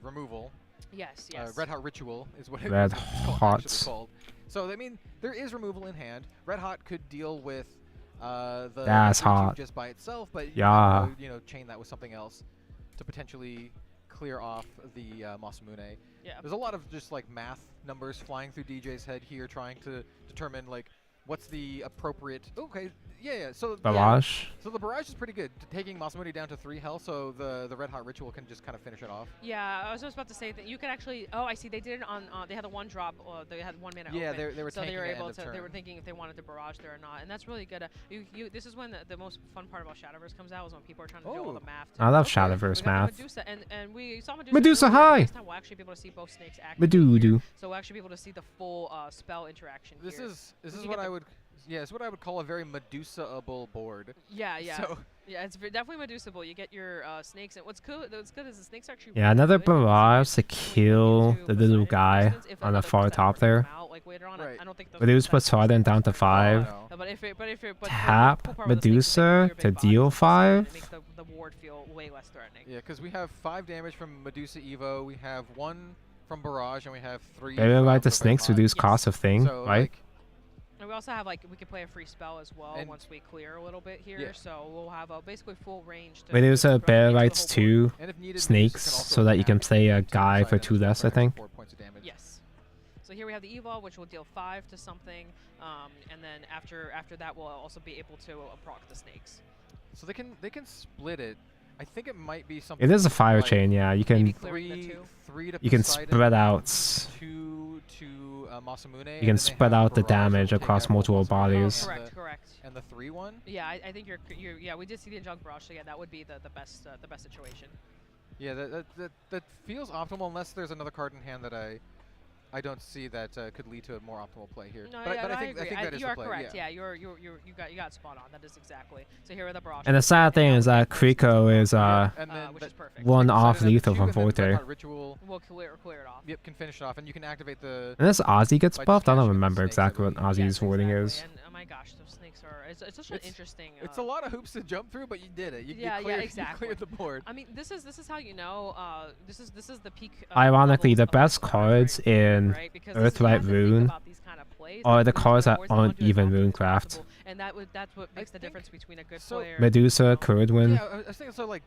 removal. Yes. Red hot ritual is what Red it's Hot. actually called. So I mean, there is removal in hand. Red hot could deal with the That's 3/2 hot. just by itself, but Yeah. you know, chain that with something else to potentially clear off the Masamune. Yeah. There's a lot of just like math numbers flying through DJ's head here, trying to determine like what's the appropriate. Okay, yeah. So Barrage. So the barrage is pretty good, taking Masamune down to 3 health. So the red hot ritual can just kind of finish it off. Yeah, I was just about to say that you could actually. Oh, I see. They did it on. They had the 1 drop. They had 1 mana Yeah, open. they were so they tanking were at able end of to. They turn. were thinking if they wanted to barrage there or not, and that's really good. This is when the most fun part about Shadowverse comes out, is when people are trying to do all the math. I love Okay. Shadowverse We got the math. Medusa, and we saw Medusa. Medusa earlier, but high! This time we'll actually be able to see both snakes activate here. Madoodoo. So we'll actually be able to see the full spell interaction This here. is You what get I the- would. Yeah, it's what I would call a very Medusa-able board. Yeah, yeah. So Yeah, it's definitely Medusable. You get your snakes, and what's good is the snakes are actually. Yeah, really another good. So barrage to when you kill get to the little Poseidon, for guy instance, if on the another far Poseidon top were to there. come out, like later on, Right. I don't think those Reduce Poseidons Poseidon down to Oh, 5. no. But if it, but Tap the cool part with the snakes is they Medusa clear big to bodies deal of Poseidon, and 5. It makes the ward feel way less threatening. yeah, because we have 5 damage from Medusa Evo. We have 1 from barrage, and we have 3. Maybe like the from snakes Red Hot. reduce cost of thing, So, right? like, And we also have we can play a free spell as well And- once we clear a little bit here. Yeah. So we'll have basically full range. To Medusa to bear into the rights whole board. 2 and if needed, snakes Medusa can also so that you can attack play a to guy for Poseidon 2 as well less, I for think. 4 points of damage. Yes. So here we have the Evolve, which will deal 5 to something, and then after that, we'll also be able to proc the snakes. So they can split it. I think it might be something. It is a fire like chain, yeah. You Maybe can clearing the 2. 3 to you can Poseidon, spread out 2 to Masamune. you can spread out the damage across multiple bodies. And Correct, correct. And the 3-1. Yeah, I think you're yeah. We did see the Junk Barrage, so yeah, that would be the best situation. Yeah, that feels optimal unless there's another card in hand that I don't see that could lead to a more optimal play here. No, but yeah, I I think agree. that is you the are play. correct. Yeah. Yeah, you got spot on. That is exactly. So here are the Barrage. And the sad thing is that Kriko is And then which that- is perfect. one Poseidon off at the lethal 2, from and then Red Forte. Hot Ritual. We'll clear it off. Yep, can finish it off, and you can activate the. Unless Ozzy gets By just buffed, I don't cashing in the remember snakes, I exactly what believe. Ozzy's wording is. And oh my gosh, those snakes are. It's such an It's- interesting. It's a lot of hoops to jump through, but you did it. You Yeah, cleared, exactly. You cleared the board. I mean, this is how you know. This is the peak. Ironically, levels the of best Earthright, cards in right? Because this is- you Earthright have to think Rune about these kind of plays, are like the these cards that rewards, you wanna aren't do as even often as runecraft. possible, and that's what makes the think- difference between a good so player. Medusa, you know, Curdwin. Yeah, I was thinking so like.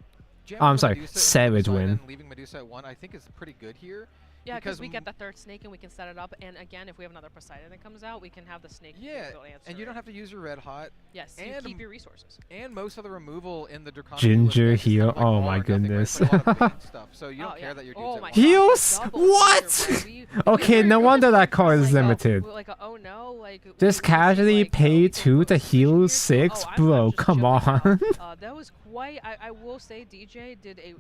jamming Oh, I'm the sorry, Medusa into Savage Poseidon, Win. Leaving Medusa at 1, I think is pretty good here. Yeah, because we m- get the 3rd snake and we can set it up. And again, if we have another Poseidon that comes out, we can have the snake. Yeah, able to answer and you don't it. have to use your red hot. Yes, you and keep your resources. And most of the removal in the Draconic Ginger Duelist deck is kind heal. of like Oh all my or nothing, right? It's goodness. like a lot of bait stuff, so you Oh, don't yeah. care that your dudes Oh at my one. God, Heals? double What? gingerbread. Okay, no wonder that card is limited. Oh no, like Just casually pay 2 to heal 6? Bro, come on. That was quite. I will say, DJ did an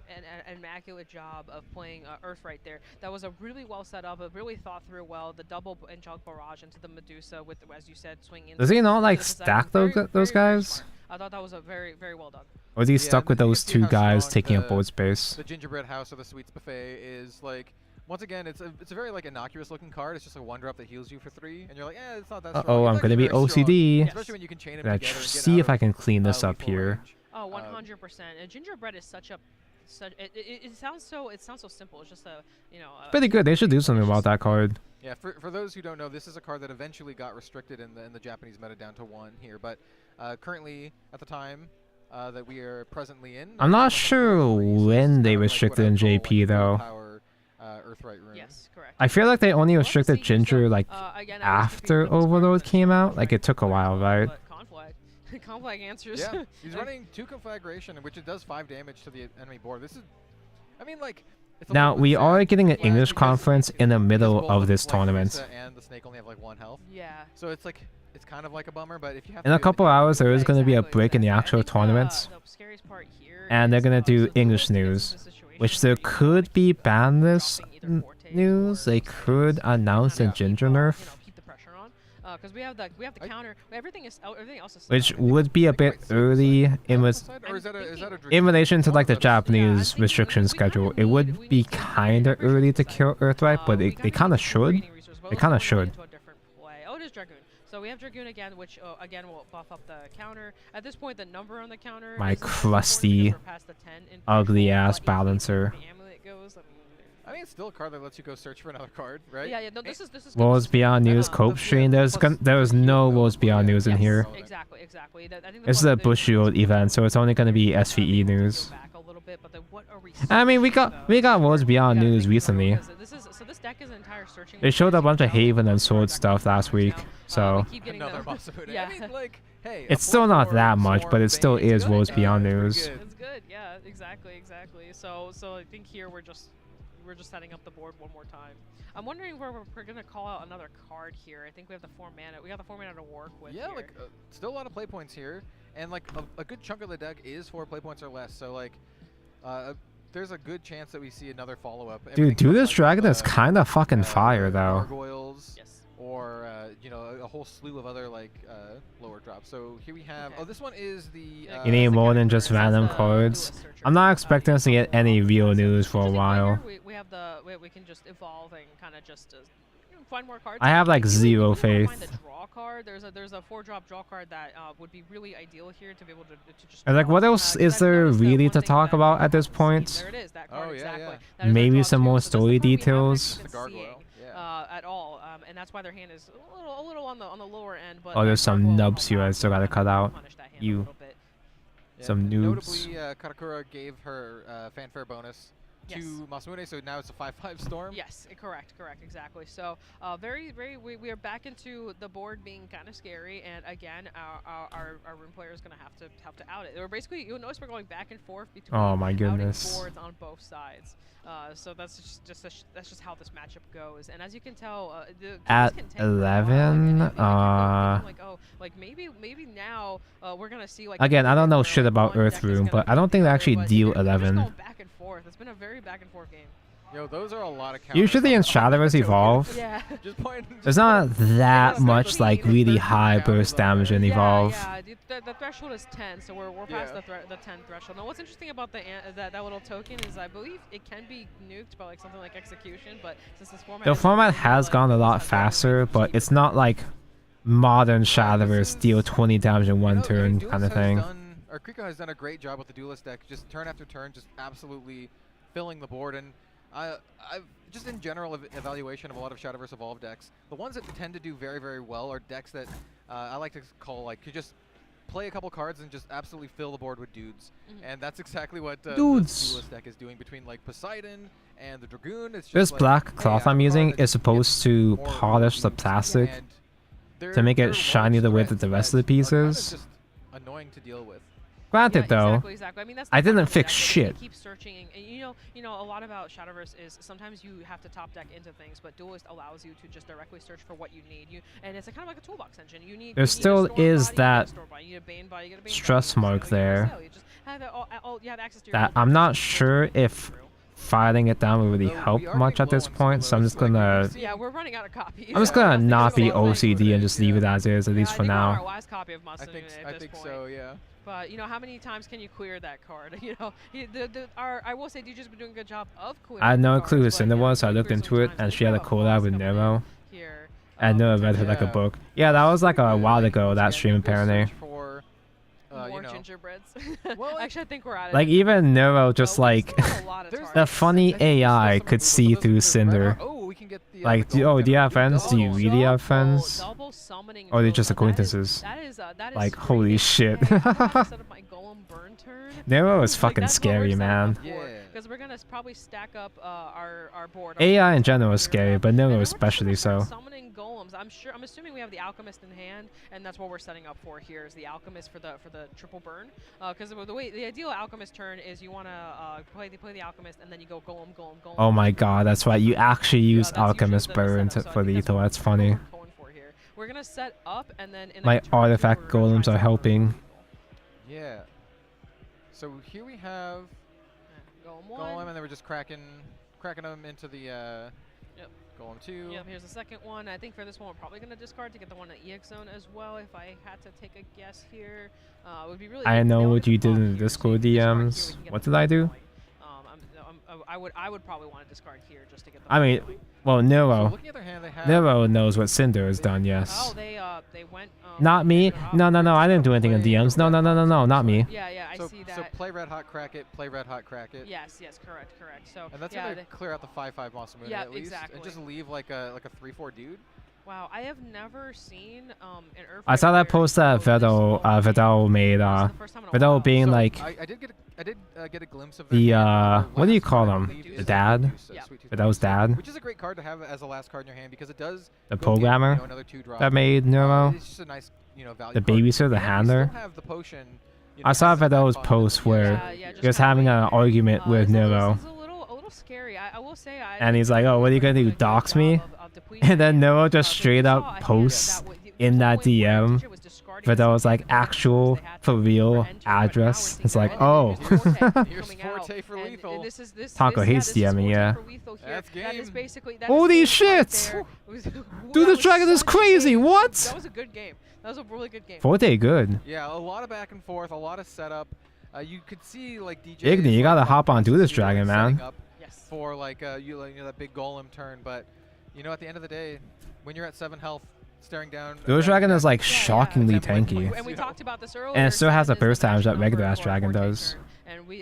immaculate job of playing Earthright there. That was a really well set up, a really thought through well. The double Angelic Barrage into the Medusa with, as you said, swinging. Does he not like into the stack Poseidon. those Very, very guys? smart. I thought that was a very well done. Or is he Yeah, stuck and with you can those see 2 how guys strong taking up the- board space? The Gingerbread House or the Sweets Buffet is like, once again, it's a very like innocuous looking card. It's just a 1-drop that heals you for 3, and you're like, it's not that strong. Uh-oh, It's I'm actually gonna be very strong, OCD. especially when you can chain them Let's together and get see out if I of, can clean this up lethal here. range. Oh, 100%. And gingerbread is such it sounds so simple. It's just a Pretty good. They should do something about that card. Yeah, for those who don't know, this is a card that eventually got restricted in the Japanese meta down to 1 here, but currently at the time that we are presently in, I'm not it's sure 1 of the when they kind of like restricted what I in would call, JP like, though. full-power, Earthright Rune. Yes, correct. I feel like they only We'll have to restricted see, 'cause, Ginger like again, I was after keeping those Overload cards came and out. Like it took a while, right? Conflag. Conflag answers. Yeah, he's running 2 conflagration, which it does 5 damage to the enemy board. This is, I mean, like, It's a Now, little bit we sad are getting an because English conference in the middle both of this like, tournament. Frieza and the snake only have like 1 health. Yeah. So it's like it's kind of like a bummer, but if you have In to a do it, couple then you hours, do it. there is going to be a exactly, break in the exactly. I actual think tournaments. the scariest part here And they're is, gonna do so English Duet is news, in a situation which where there you are, could like, be bandless dropping either Fortes news. or They Bushiroads could to announce a kind of ginger keep, nerf, keep the pressure on. Because we have the counter. Everything else is set which up. would be a bit early in Or is that a in relation to like the Dragoon? Japanese Yeah, restriction we kind of schedule. It need- would we be need to kind of upgrade early to resources. kill Earthright, but We they kind of should. upgrading resources, but They let's kind of move should. into a different play. Oh, it is Dragoon. So we have Dragoon again, which again will buff up the counter. At this point, the number on the counter My is less important crusty, because we're past the 10 in ugly control, ass but balancer. the amulet goes, I mean, it's still a card that lets you go search for another card, right? yeah. No, this is Worlds Beyond News Cope stream. There was no Worlds Beyond News in here. Exactly. I think This is a Bushiroad event, so it's only going to be SVE news. I mean, we got Worlds Beyond News recently. This deck is an entire searching. They showed a bunch of Haven and Sword stuff last week, so Another Masamune. Yeah. I mean, like, hey, it's still not that much, but it still is Worlds Beyond News. It's good. Yeah, exactly. So I think here we're just setting up the board one more time. I'm wondering where we're gonna call out another card here. I think we have the 4 mana. We got the 4 mana to work with. Yeah, here. like still a lot of play points here, and like a good chunk of the deck is 4 play points or less. So like, there's a good chance that we see another follow up. Dude, this dragon is kind of fucking fire though. Gargoyles, Yes. or you know, a whole slew of other like lower drops. So here we have. Okay. Oh, this one is the. You need more than just random Duet cards. searcher. I'm not expecting us to get any real news for a Interesting while. here, we have we can just evolve and kind of just find more cards. I have like If you zero wanna find faith. the draw card, there's a 4-drop draw card that would be really ideal here to be able to just. And like, draw. what else 'Cause is I've there noticed that really one to thing talk that about at this see, point? There it is, that card Oh, yeah, exactly. yeah. That is a Maybe draw some too, more so that's the story card we haven't details. actually The been gargoyle. seeing, Yeah. at all, and that's why their hand is a little on the lower end. But Oh, there's that some gargoyle will nubs here I help still gotta kind of cut out. punish that hand a You. little bit. Yeah, Some noobs. Notably, Katakura gave her fanfare bonus Yes. to Masamune, so now it's a 5/5 storm. Yes, correct, exactly. So, we are back into the board being kind of scary, and again, our room player is gonna have to out it. We're basically, you'll notice we're going back and forth between Oh my outing goodness. boards on both sides. So that's just how this matchup goes. And as you can tell, At 11, like maybe now we're gonna see like Again, I don't know where, shit like, about one Earth deck is Room, gonna but I beat don't think the they other, actually but deal they're just 11. going back and forth. It's been a very back and forth game. Yo, those are a lot of counters. Usually in Shadowverse Evolve, Yeah. Just point. there's not that Yeah, much like really high burst damage in Evolve. Yeah, the threshold is 10, so we're past Yeah. the 10 threshold. Now, what's interesting about that little token is I believe it can be nuked by like something like execution, but since this format The is format really has like, gone a it's lot not very faster, much but cheaper. it's not like modern Shadowverse is- deal 20 damage in one You know, turn Duelist kind of has thing. Or Kriko has done a great job with the Duelist deck, just turn after turn, just absolutely filling the board. And I've just in general evaluation of a lot of Shadowverse Evolve decks, the ones that tend to do very, very well are decks that I like to call like you just play a couple cards and just absolutely fill the board with dudes. Mhm. And that's exactly what the Dudes. Duelist deck is doing between like Poseidon and the Dragoon. It's just This like, black hey, I cloth have a I'm card using that is just supposed gets to more polish the dudes, plastic and to make they're it shiny the way that the rest of the piece kind of is. just annoying to deal with. Granted though, Exactly. I mean, that's I the fun didn't of the fix deck, is shit. You keep searching, and you know, a lot about Shadowverse is sometimes you have to top deck into things, but Duelist allows you to just directly search for what you need. And it's kind of like a toolbox engine. You need. There you need a still Storm is body, you that get a Storm body, you need a Bane body, you get a Bane stress body, mark so you there just have you have access to your that build I'm box, not just search sure what you if need through. fighting it down would really Though help we are much getting at this low on point, so I'm just spoilers, like, gonna we've seen- Yeah, we're running out of copies. I'm just gonna Yeah, not be there's a lot of OCD and just leave it yeah. as is, at least I for think we're on our now. last copy of Masamune I at this think point. so, yeah. But how many times can you clear that card? I will say DJ's been doing a good job of clearing. I had no cards, clue who but Cinder yeah, was, so I we looked clear into it, sometimes. and We she had a have collab boss with coming in Nero. Here. I never read her like a Yeah. book. Yeah, that was like a while ago, that Yeah, stream you go apparently. search for, More you know, gingerbreads. Well, Actually, I think we're at it. Like even Nero just But we like still have a lot of There's- the targets. funny I think there's still AI some could of see those through right Cinder. now. Oh, we can get the, Like, the oh, gold do you have gem. friends? Do you really have friends? Double summoning Or are they Rosa. just acquaintances? That is Like, screaming, holy shit. "Hey, I'm gonna set up my golem burn turn." Nero is Like, fucking that's what we're scary, setting man. up for. Yeah. because we're gonna probably stack up our board. AI in general is scary, but And then Nero we're just gonna especially start so. Summoning golems. I'm assuming we have the alchemist in hand, and that's what we're setting up for here is the alchemist for the triple burn. Because the ideal alchemist turn is you wanna play the alchemist and then you go golem. Oh my god, that's right. You actually use That's usually alchemist the burn setup, so I for think lethal. what That's funny. we're going for here. We're gonna set up and then in My turn two, artifact we're gonna golems try are and helping. lethal. Yeah. So here we have Golem Golem, 1. and then we're just cracking them into the Yep. Golem 2. Yep, here's the second one. I think for this one, we're probably going to discard to get the one at EX Zone as well. If I had to take a guess here, it would be really. I good. know They what wanted you to did pop in the here, so Discord you can discard here, we DMs. can get What the did I one do? point. I would probably want to discard here just to get the. I one mean, point. well, So Nero. looking at their hand, they have. Nero knows what Cinder has done, Oh, yes. they went. Not me. No, I didn't do anything in DMs. No, not me. Yeah, I see that. So play red hot, crack it. Play red hot, crack it. Yes, correct. So And that's yeah, gonna clear out the 5/5 monster moon Yeah, at least, exactly. and just leave like a 3/4 dude. wow, I have never seen an Earth. I saw that post that Vedal made. Vedal being So like I did get a glimpse of the their hand. what do you Last call card, I them? believe, The is dad? Sweet Tooth, Yeah. Sweet Tooth Vedal's Monster, dad? which is a great card to have as a last card in your hand because it does The go get, programmer another 2-drop. that made Nero. It's just a nice value The card. babysitter, the And we handler. still have the potion, I saw as a back Vedal's pocket post that we where use. he was having an argument with Nero. It's a little scary. I will say. And he's like, "Oh, what are you gonna do, dox me?" And then Nero just straight up posts in that DM. Vedal was like, "Actual, for real, address." It's like, oh. Here's Forte for lethal. Taco hates DMing, yeah. That's game. Holy shit! Dude, this dragon is crazy, what? That was a good game. That was a really good game. Forte good. Yeah, a lot of back and forth, a lot of setup. You could see like DJ. Igni, you gotta hop on, do this dragon, man. Yes. For like that big golem turn, but at the end of the day, when you're at 7 health, staring down. Dual Dragon is like Yeah, shockingly yeah. tanky. And we talked about this earlier. And it still has the 7 is burst times that magic regular number ass for a dragon Forte does. turn.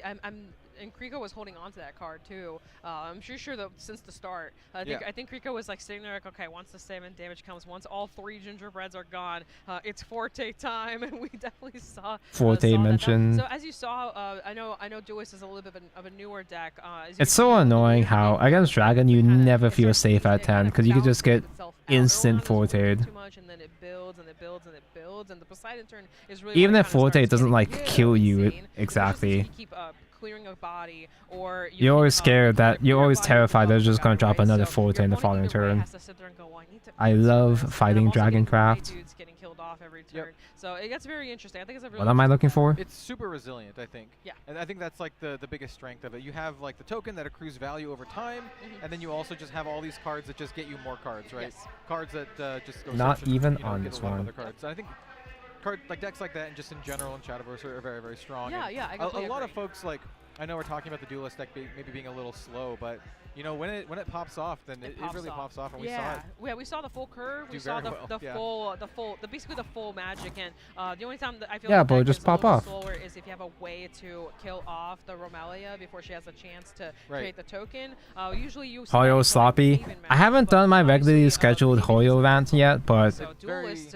And and Kriko was holding on to that card too. I'm sure that since the start. I think Kriko was like sitting there like, okay, once the 7 damage comes, once all 3 gingerbreads are gone, it's Forte time, and we definitely saw Forte saw mentioned. So as you saw, I know Duet is a little bit of a newer deck. As you It's can so see, annoying how against Dragon you never feel safe at 10 because you could just get balances itself out. instant Early on it's Forte'd. too much, and then it builds and it builds and it builds, and the Poseidon turn is really Even when it if kinda Forte starts doesn't getting like kill you insane. It's just exactly. you keep clearing a body, or You're always scared that you're always terrified they're just gonna gonna drop another Forte in the following turn. I love fighting Dragoncraft. Dudes getting killed off every turn. So it gets very interesting. I think it's a really What am I looking for? It's super resilient, I think. Yeah. And I think that's like the biggest strength of it. You have like the token that accrues value over time, and then you also just have all these cards that just get you more cards, right? Yes. Cards that just go Not search and, even you know, on get this a lot of one. other cards. And I think decks like that and just in general in Shadowverse are very, very strong. Yeah, And yeah, I a completely lot of agree. folks like I know we're talking about the duelist deck maybe being a little slow, but when it pops off, then it really pops off, and we saw it. Yeah, we saw the full curve. We do saw very the well, basically the full magic. And the only time that I feel Yeah, like bro, the deck just is pop a little off. slower is if you have a way to kill off the Romelia before she has a chance to create the token. Usually you. Hoyo sloppy. I haven't done my regularly scheduled Hoyo rant yet, but So duelist,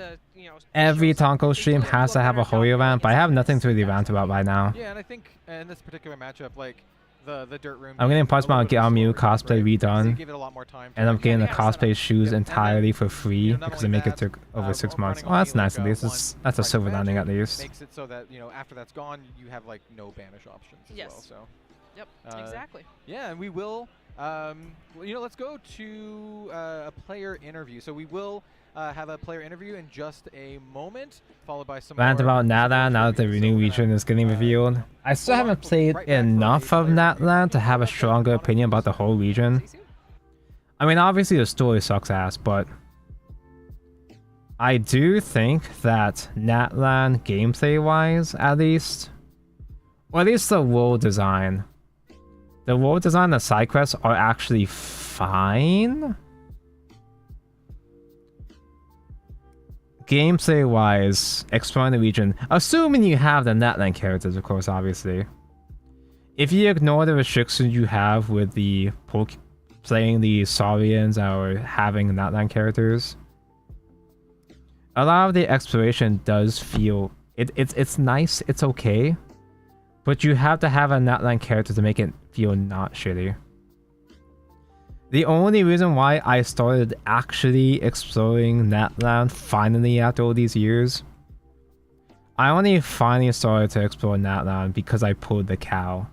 every Tonko stream has to have a Hoyo rant, but I have nothing to really rant about right now. Yeah, and I think in this particular matchup, like the dirt room. I'm getting parts about Get On Mew cosplay redone, Give it a lot more time. and I'm getting the Yeah, set up. cosplay shoes Yep. entirely for free You know, not because they only make it that, took over 6 we're months. running Oh, that's on nice at like, least. one That's a price silver lining at magic, least. Makes it so that after that's gone, you have like no banish options as Yes. well. So. Yep. Uh, Exactly. Yeah, and we will. Let's go to a player interview. So we will have a player interview in just a moment, followed by some Rant more about Nada now that the interviews. new So we're region gonna, is getting revealed. I still hold on, haven't we'll be played right back for a enough of player Natland to interview. have a stronger opinion about the whole region. See you soon. I mean, obviously the story sucks ass, but I do think that Natland gameplay-wise, at least, or at least the world design, the side quests are actually fine. Gameplay-wise, exploring the region, assuming you have the Natland characters, of course, obviously. If you ignore the restrictions you have with the playing the Saurians or having Natland characters, a lot of the exploration does feel it's nice, it's okay, But you have to have a Natlan character to make it feel not shitty. The only reason why I started actually exploring Natlan finally after all these years, I only finally started to explore Natlan because I pulled the cow.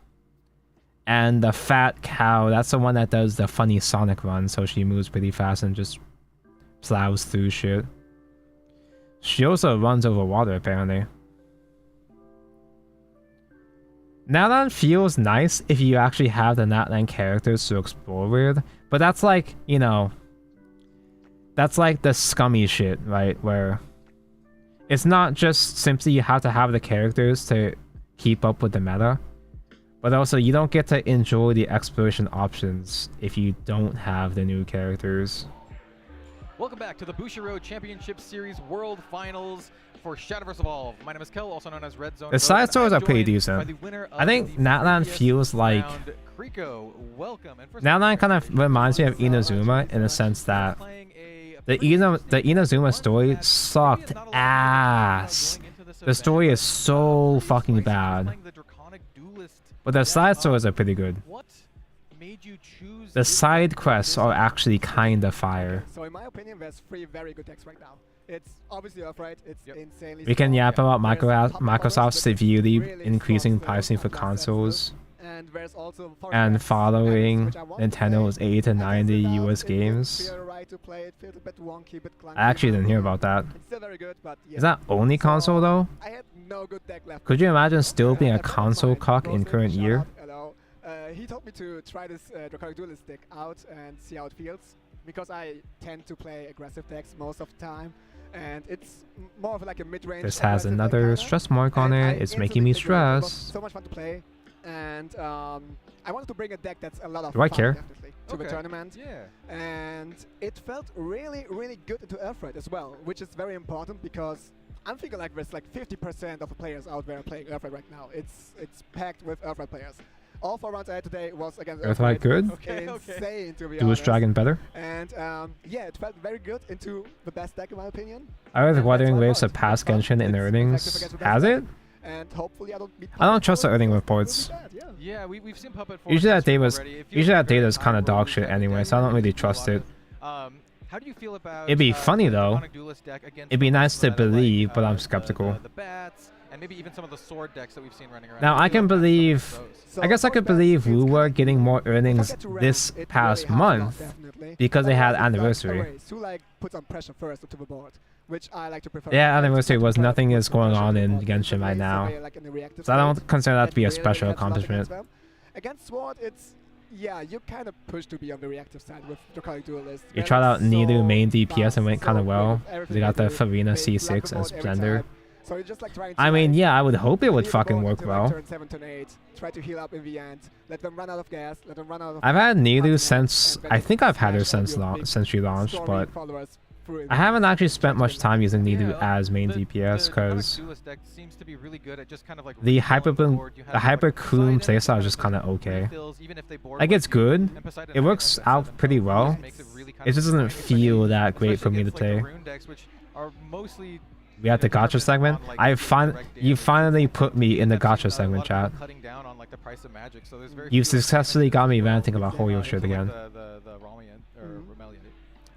And the fat cow, that's the one that does the funny Sonic run, so she moves pretty fast and just plows through shit. She also runs over water, apparently. Natlan feels nice if you actually have the Natlan characters to explore with, but that's like, you know, that's like the scummy shit, right? Where it's not just simply you have to have the characters to keep up with the meta, but also you don't get to enjoy the exploration options if you don't have the new characters. Welcome back to the Bushiroad Championship Series World Finals for Shadowverse Evolve. My name is Kel, also known as Red Zone. The side stories are pretty decent. I think Natlan feels like... Natlan kind of reminds me of Inazuma in the sense that the Inazuma story sucked ass. The story is so fucking bad. But the side stories are pretty good. The side quests are actually kinda fire. So in my opinion, there's 3 very good decks right now. It's obviously Upright, it's insanely We can strong. yap about Microsoft severely really increasing strong pricing for class consoles and there's also and following which I want to play. Nintendo's 8 to I tested 90 out, US it games. didn't feel right to play, it feels a bit wonky, bit clunky. I actually didn't hear about that. It's still very good, but yeah. Is that only console though? I had no good deck left. Could you imagine still being a friend of console mine cock goes in current shout year? out, hello. He told me to try this Draconic Duelist deck out and see how it feels, because I tend to play aggressive decks most of the time, and it's more of like a mid-range. This has aggressive deck another kinda. stress mark on And I it. It's making me instantly agreed. It was stress. so much fun to play, and I wanted to bring a deck that's a lot of Do I fun, care? definitely, to the tournament. Yeah. And it felt really, really good into Earthright as well, which is very important because I'm thinking like there's like 50% of the players out there playing Earthright right now. It's packed with Earthright players. All 4 rounds I had today was against Earthright good? Insane, to be Duelist honest. Dragon better? And yeah, it felt very good into the best deck in my opinion. I was And wondering that's all waves about of past It's fun, Genshin in it's earnings. effective against the Has best it? deck, and hopefully I don't beat I don't trust the Puppet earning Forward, because reports. it would be bad, yeah. Yeah, we've seen Puppet Forward. Usually that stream data's already. It feels usually that very data's kind of high dog road shit deck anyway, again. so I don't really We've seen a trust lot it. of how do you feel about It'd be funny the though. Draconic Duelist deck against It'd be some of nice the to meta, like, believe, but I'm the skeptical. bats, and maybe even some of the sword decks that we've seen running around. Now How I do you can feel about some of believe. those? So I guess I for could bets, believe it's kinda Wuwa getting cool. more If I earnings get to rank, this it really past helps a lot, month definitely. because they had Otherwise, it's like anniversary. a race to like put some pressure first to the board, which I like to prefer. Yeah, I like to anniversary put was pressure nothing is going to on the in board Genshin right race, now. so they're, like, in a reactive So I don't state. consider that to be a Really, special really helps a lot accomplishment. against them. Against Sword, it's yeah, you kind of push to be on the reactive side with Draconic Duelist. You where tried out it's Nidu so main DPS and fast, went so kind of quick well. with They everything got the they do. Farina They C6 flood the and board every Splendor. time. So you're just like trying to I mean, like, yeah, I would hope it would lead the fucking board work until, like, well. turn 7, turn 8, try to heal up in the end, let them run out of gas, let them run out of I've had Nidu continent, since and then I think I've had her smash all since your big since she launched, storming but followers through I it. haven't actually spent much time using Nidu Yeah, as main the DPS Draconic because Duelist deck seems to be really good at just kind of like the refilling Hyper board. You have the stuff like Hyper Coon Poseidon, playstyle is which just kind of okay. refills even if they board Like wipe it's you, good. and Poseidon It having works that out 7 pretty just well. makes it really kind It of just doesn't annoying, especially- feel that great for especially me to against, like, the play. rune decks, which are mostly We had the gacha segment. You finally put me in the gacha segment, chat. cutting down on like the price of magic, so there's very You few, like, successfully got me well, ranting about Hoyo shit to, like, again. the Ramian or Mhm. Remelian.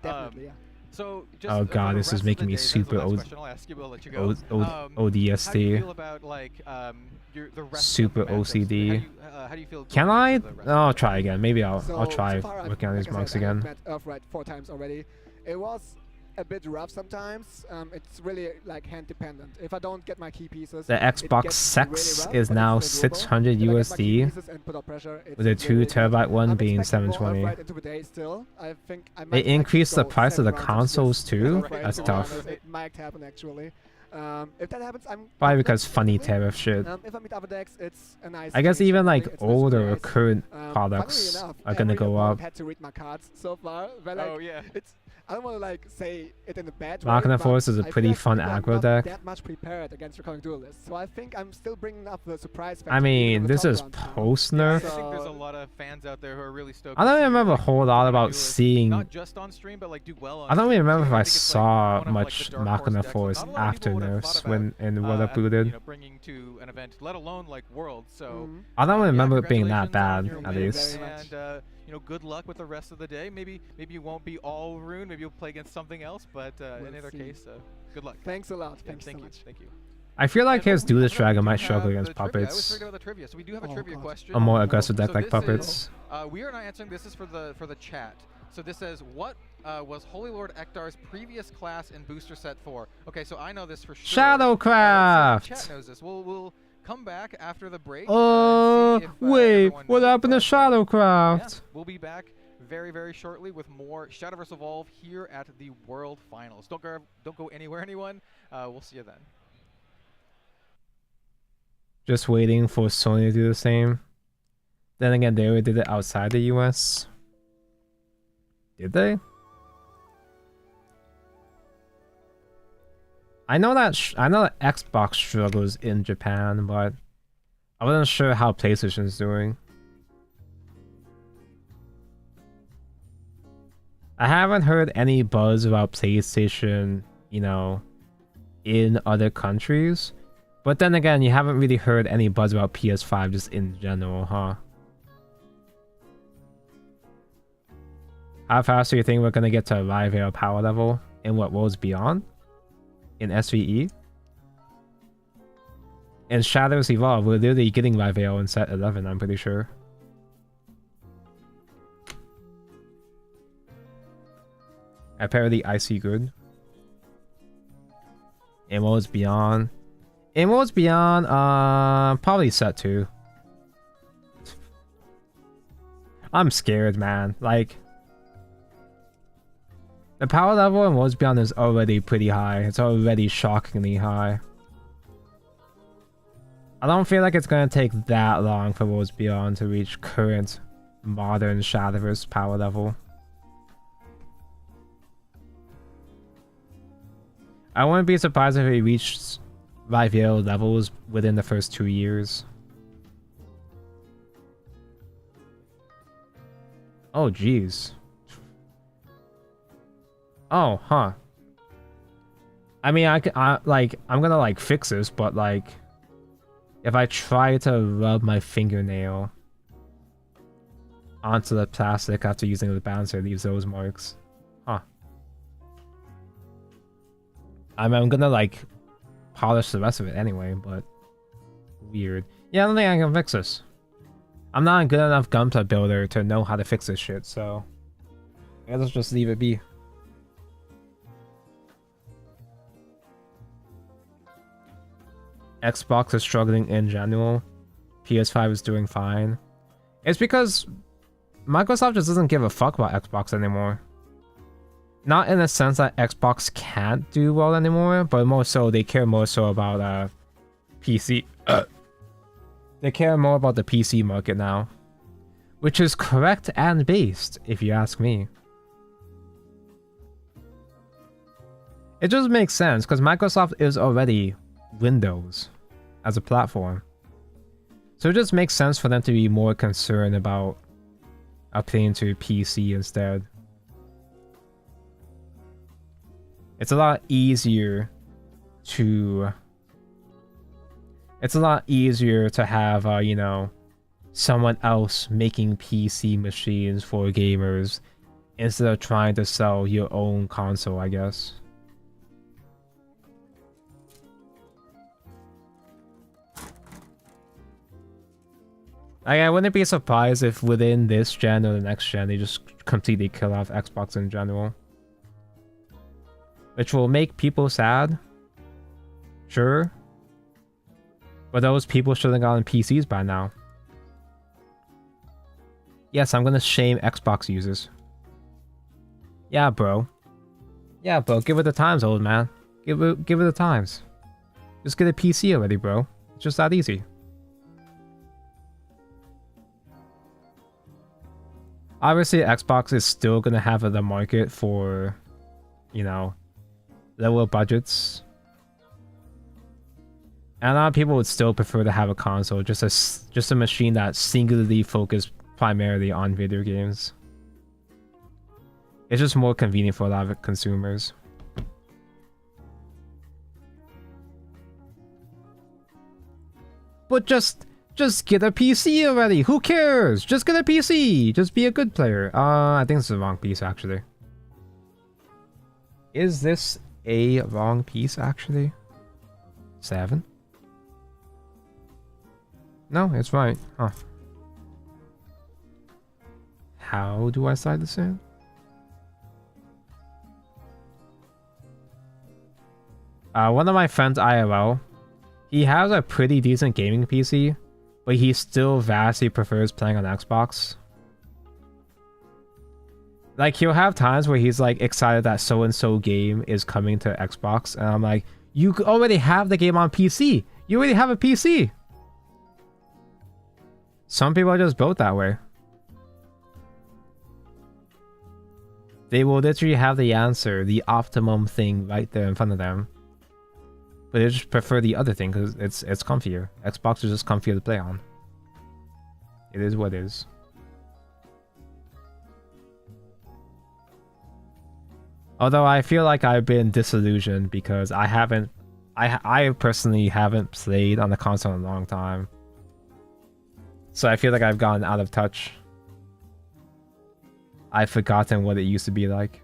Definitely, yeah. So just, Oh for god, the this is rest of making the me day, super that's the last O- question I'll ask you, but I'll let you go. O- O- How do you ODST. feel about like the rest Super of the matchups? OCD. How do you feel? Can going I? into the rest Oh, of I'll the try again. Maybe I'll So try far, working on like these I monks said, I've again. met Earthright 4 times already. It was a bit rough sometimes. It's really like hand dependent. If I don't get my key pieces, The it Xbox gets Sex really rough, is but now it's still doable. 600 If I get my key USD pieces and put up pressure, it's with a 2 really terabyte one I'm being expecting more 720. Earthright into the day still. I think I might They actually increased the go price of the 7 rounds consoles with too? Earthright, That's to be tough. honest. It might happen actually. If that happens, I'm Probably I'm because funny definitely- tariff shit. If I meet other decks, it's a nice. I guess change even for me. like It's nice older or surprise. current Funnily products enough, are gonna every go opponent up. Had to read my cards so far. But like, Oh yeah. it's I don't want to like say it in a bad way. Machina but Force is a I feel pretty like fun people are aggro not deck. That much prepared against Draconic Duelists, so I think I'm still bringing up the surprise factor. I even in mean, the this top is rounds now. post I nerf. think there's a lot fans out there who are really stoked. I to don't see you, remember a like, whole lot do about it seeing. not just on stream, but like do well on I don't stream, remember because if I think it's, like, saw one of, like, much the dark horse Machina decks that Force not a lot of after people would have nerfs thought when about, in World and, Uploaded. you know, bringing to an event, let alone like Worlds. So I don't yeah, remember it being that congratulations on bad, your at win, least. and you know, good luck with the rest of the day. Maybe you won't be all Rune. Maybe you'll play against something else. But in either see. case, good luck. Thanks a lot. Yeah, Thanks thank so you. much. Thank you. I feel like And, his we Duelist also Dragon do might struggle have against the trivia. I always puppets. forget about the trivia. So we do have a Oh, trivia God. question. A more aggressive So deck like this puppets. is, we are not answering. This is for the chat. So this says, what was Holy Lord Ektar's previous class in Booster Set 4? Okay, so I know this for sure. Shadowcraft! Chat knows this. We'll come back after the break. Oh, and see if, wait, everyone what knows, happened to but, yeah, Shadowcraft? we'll be back very shortly with more Shadowverse Evolve here at the World Finals. Don't go anywhere, anyone. We'll see you then. Just waiting for Sony to do the same. Then again, they already did it outside the US. Did they? I know that Xbox struggles in Japan, but I wasn't sure how PlayStation's doing. I haven't heard any buzz about PlayStation, you know, in other countries. But then again, you haven't really heard any buzz about PS5 just in general, huh? How fast do you think we're gonna get to Rivale power level in what Worlds Beyond? In SVE? In Shadowverse Evolve, we're literally getting Rivale in set 11, I'm pretty sure. Apparently icy good. In Worlds Beyond. In Worlds Beyond, probably set 2. I'm scared, man. Like, the power level in Worlds Beyond is already pretty high. It's already shockingly high. I don't feel like it's gonna take that long for Worlds Beyond to reach current modern Shadowverse power level. I wouldn't be surprised if it reached Rivale levels within the first 2 years. Oh, jeez. Oh, huh. I mean, I'm gonna, like, fix this, but, like, if I try to rub my fingernail onto the plastic after using the bouncer, it leaves those marks. Huh. I'm gonna, like, polish the rest of it anyway, but weird. Yeah, I don't think I can fix this. I'm not a good enough Gunpla builder to know how to fix this shit, so I guess let's just leave it be. Xbox is struggling in general. PS5 is doing fine. It's because Microsoft just doesn't give a fuck about Xbox anymore. Not in the sense that Xbox can't do well anymore, but more so they care more so about PC. They care more about the PC market now, which is correct and based, if you ask me. It just makes sense because Microsoft is already Windows as a platform, so it just makes sense for them to be more concerned about updating to PC instead. It's a lot easier to have, you know, someone else making PC machines for gamers instead of trying to sell your own console, I guess. I wouldn't be surprised if within this gen or the next gen they just completely kill off Xbox in general. Which will make people sad. Sure. But those people should have gotten PCs by now. Yes, I'm gonna shame Xbox users. Yeah, bro. Yeah, bro. Give it the times, old man. Give it the times. Just get a PC already, bro. It's just that easy. Obviously, Xbox is still gonna have the market for, you know, lower budgets. And a lot of people would still prefer to have a console, just a machine that singularly focused primarily on video games. It's just more convenient for a lot of consumers. But just get a PC already. Who cares? Just get a PC. Just be a good player. I think it's the wrong piece actually. Is this a wrong piece actually? 7? No, it's right. Huh. How do I slide this in? One of my friends IRL, he has a pretty decent gaming PC, but he still vastly prefers playing on Xbox. Like, he'll have times where he's like excited that so-and-so game is coming to Xbox, and I'm like, you already have the game on PC. You already have a PC. Some people are just built that way. They will literally have the answer, the optimum thing right there in front of them. But they just prefer the other thing because it's comfier. Xbox is just comfier to play on. It is what it is. Although I feel like I've been disillusioned because I personally haven't played on the console in a long time. So I feel like I've gotten out of touch. I've forgotten what it used to be like.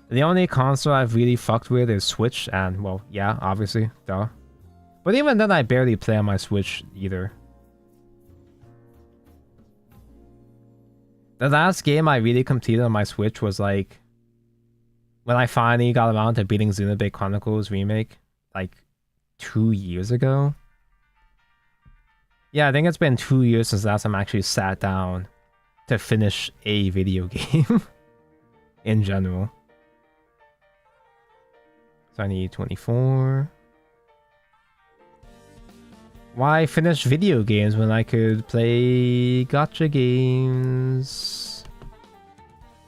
The only console I've really fucked with is Switch, and well, yeah, obviously, duh. But even then, I barely play on my Switch either. The last game I really completed on my Switch was like when I finally got around to beating Xenoblade Chronicles Remake, like 2 years ago. Yeah, I think it's been 2 years since last time I actually sat down to finish a video game in general. So I need 24. Why finish video games when I could play gacha games?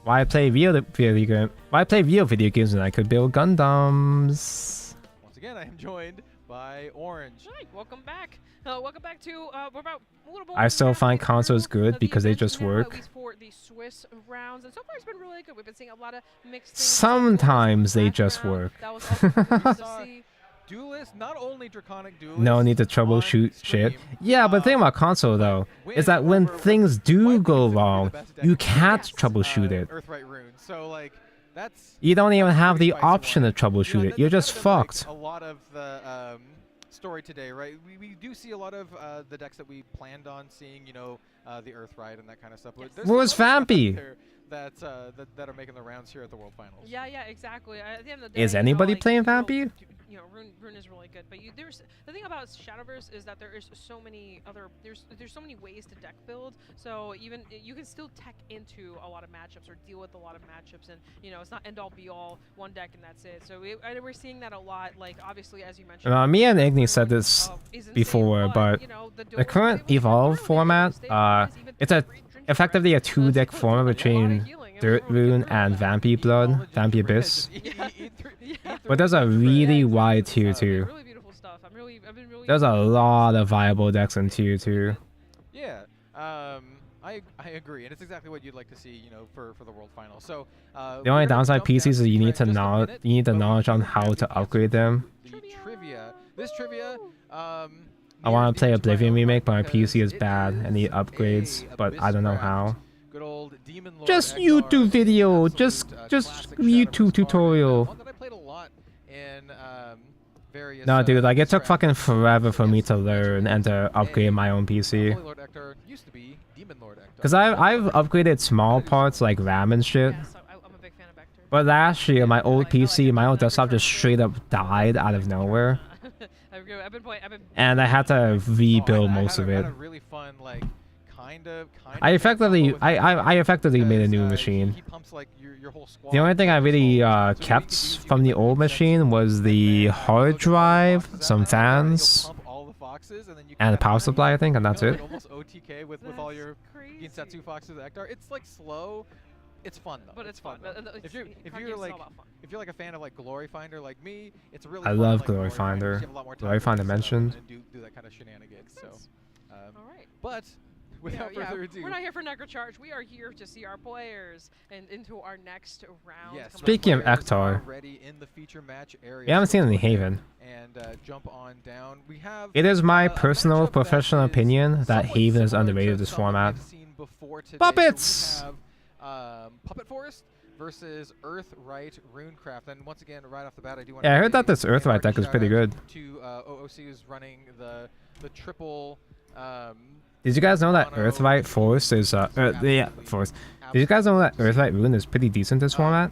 Why play real video games when I could build Gundams? Once again, I am joined by Orange. Hi, welcome back. Welcome back to we're about a little I still find consoles good because they just work. At least for the Swiss rounds, and so far it's been really good. We've been seeing a lot of mixed things. Sometimes they just work. That was also good to see. Duelist, not only Draconic Duelist. No need to troubleshoot shit. Yeah, but the thing about console though is that when things do go wrong, you can't troubleshoot it. Earthright Rune. So like that's you don't even have the option to troubleshoot it. You're just fucked. A lot of the story today, right? We do see a lot of the decks that we planned on seeing, you know, the Earthright and that kind of stuff. But there's where's Vampy? That are making the rounds here at the World Finals. Yeah, exactly. At the end of the day, is anybody playing Vampy? You know, Rune is really good, but there's the thing about Shadowverse is that there is so many other there's so many ways to deck build. So even you can still tech into a lot of matchups or deal with a lot of matchups, and you know it's not end all be all one deck and that's it. So we're seeing that a lot. Like obviously as you mentioned, me and Igni said this before, but you know, the current Evolve format, it's effectively a 2-deck format between Dirt Rune and Vampy Blood, Vampy Abyss. But there's a really wide tier 2. There's a lot of viable decks in tier 2. Yeah, I agree, and it's exactly what you'd like to see, you know, for the World Final. So the only downside PCs is you need the knowledge on how to upgrade them. This trivia. I want to play Oblivion Remake, but my PC is bad and need upgrades, but I don't know how. Good old Demon Lord just YouTube video, just YouTube tutorial. One that I played a lot in various. No, dude, like it took fucking forever for me to learn and to upgrade my own PC. Because I've upgraded small parts like RAM and shit. But last year, my old PC, my old desktop just straight up died out of nowhere. And I had to rebuild most of it. I effectively made a new machine. The only thing I really kept from the old machine was the hard drive, some fans, and a power supply, I think, and that's it. Almost OTK with all your Gensatsu Foxes Ektar. It's like slow. It's fun though. But it's fun. If you're like a fan of like Glory Finder like me, it's really. I love Glory Finder. Glory Finder mentioned. Do that kind of shenanigans. So. All right. But without further ado, we're not here for Necro Charge. We are here to see our players and into our next round. yes, Speaking of players are Ektar, ready in the feature match area. we haven't so seen any let's go ahead Haven. And jump on down. We have. It is my a personal matchup that professional is opinion that somewhat Haven is similar underrated to this some that format. we've seen before today. Puppets! So we have Puppet Forest versus Earthright Runecraft. And once again, right off the bat, I do want to. Yeah, I heard that this Earthright deck is pretty good. To OOC, who's running the triple. Did you guys know that mono Earthright Forest is Forest? Did you guys know that Earthright Rune is pretty decent this format?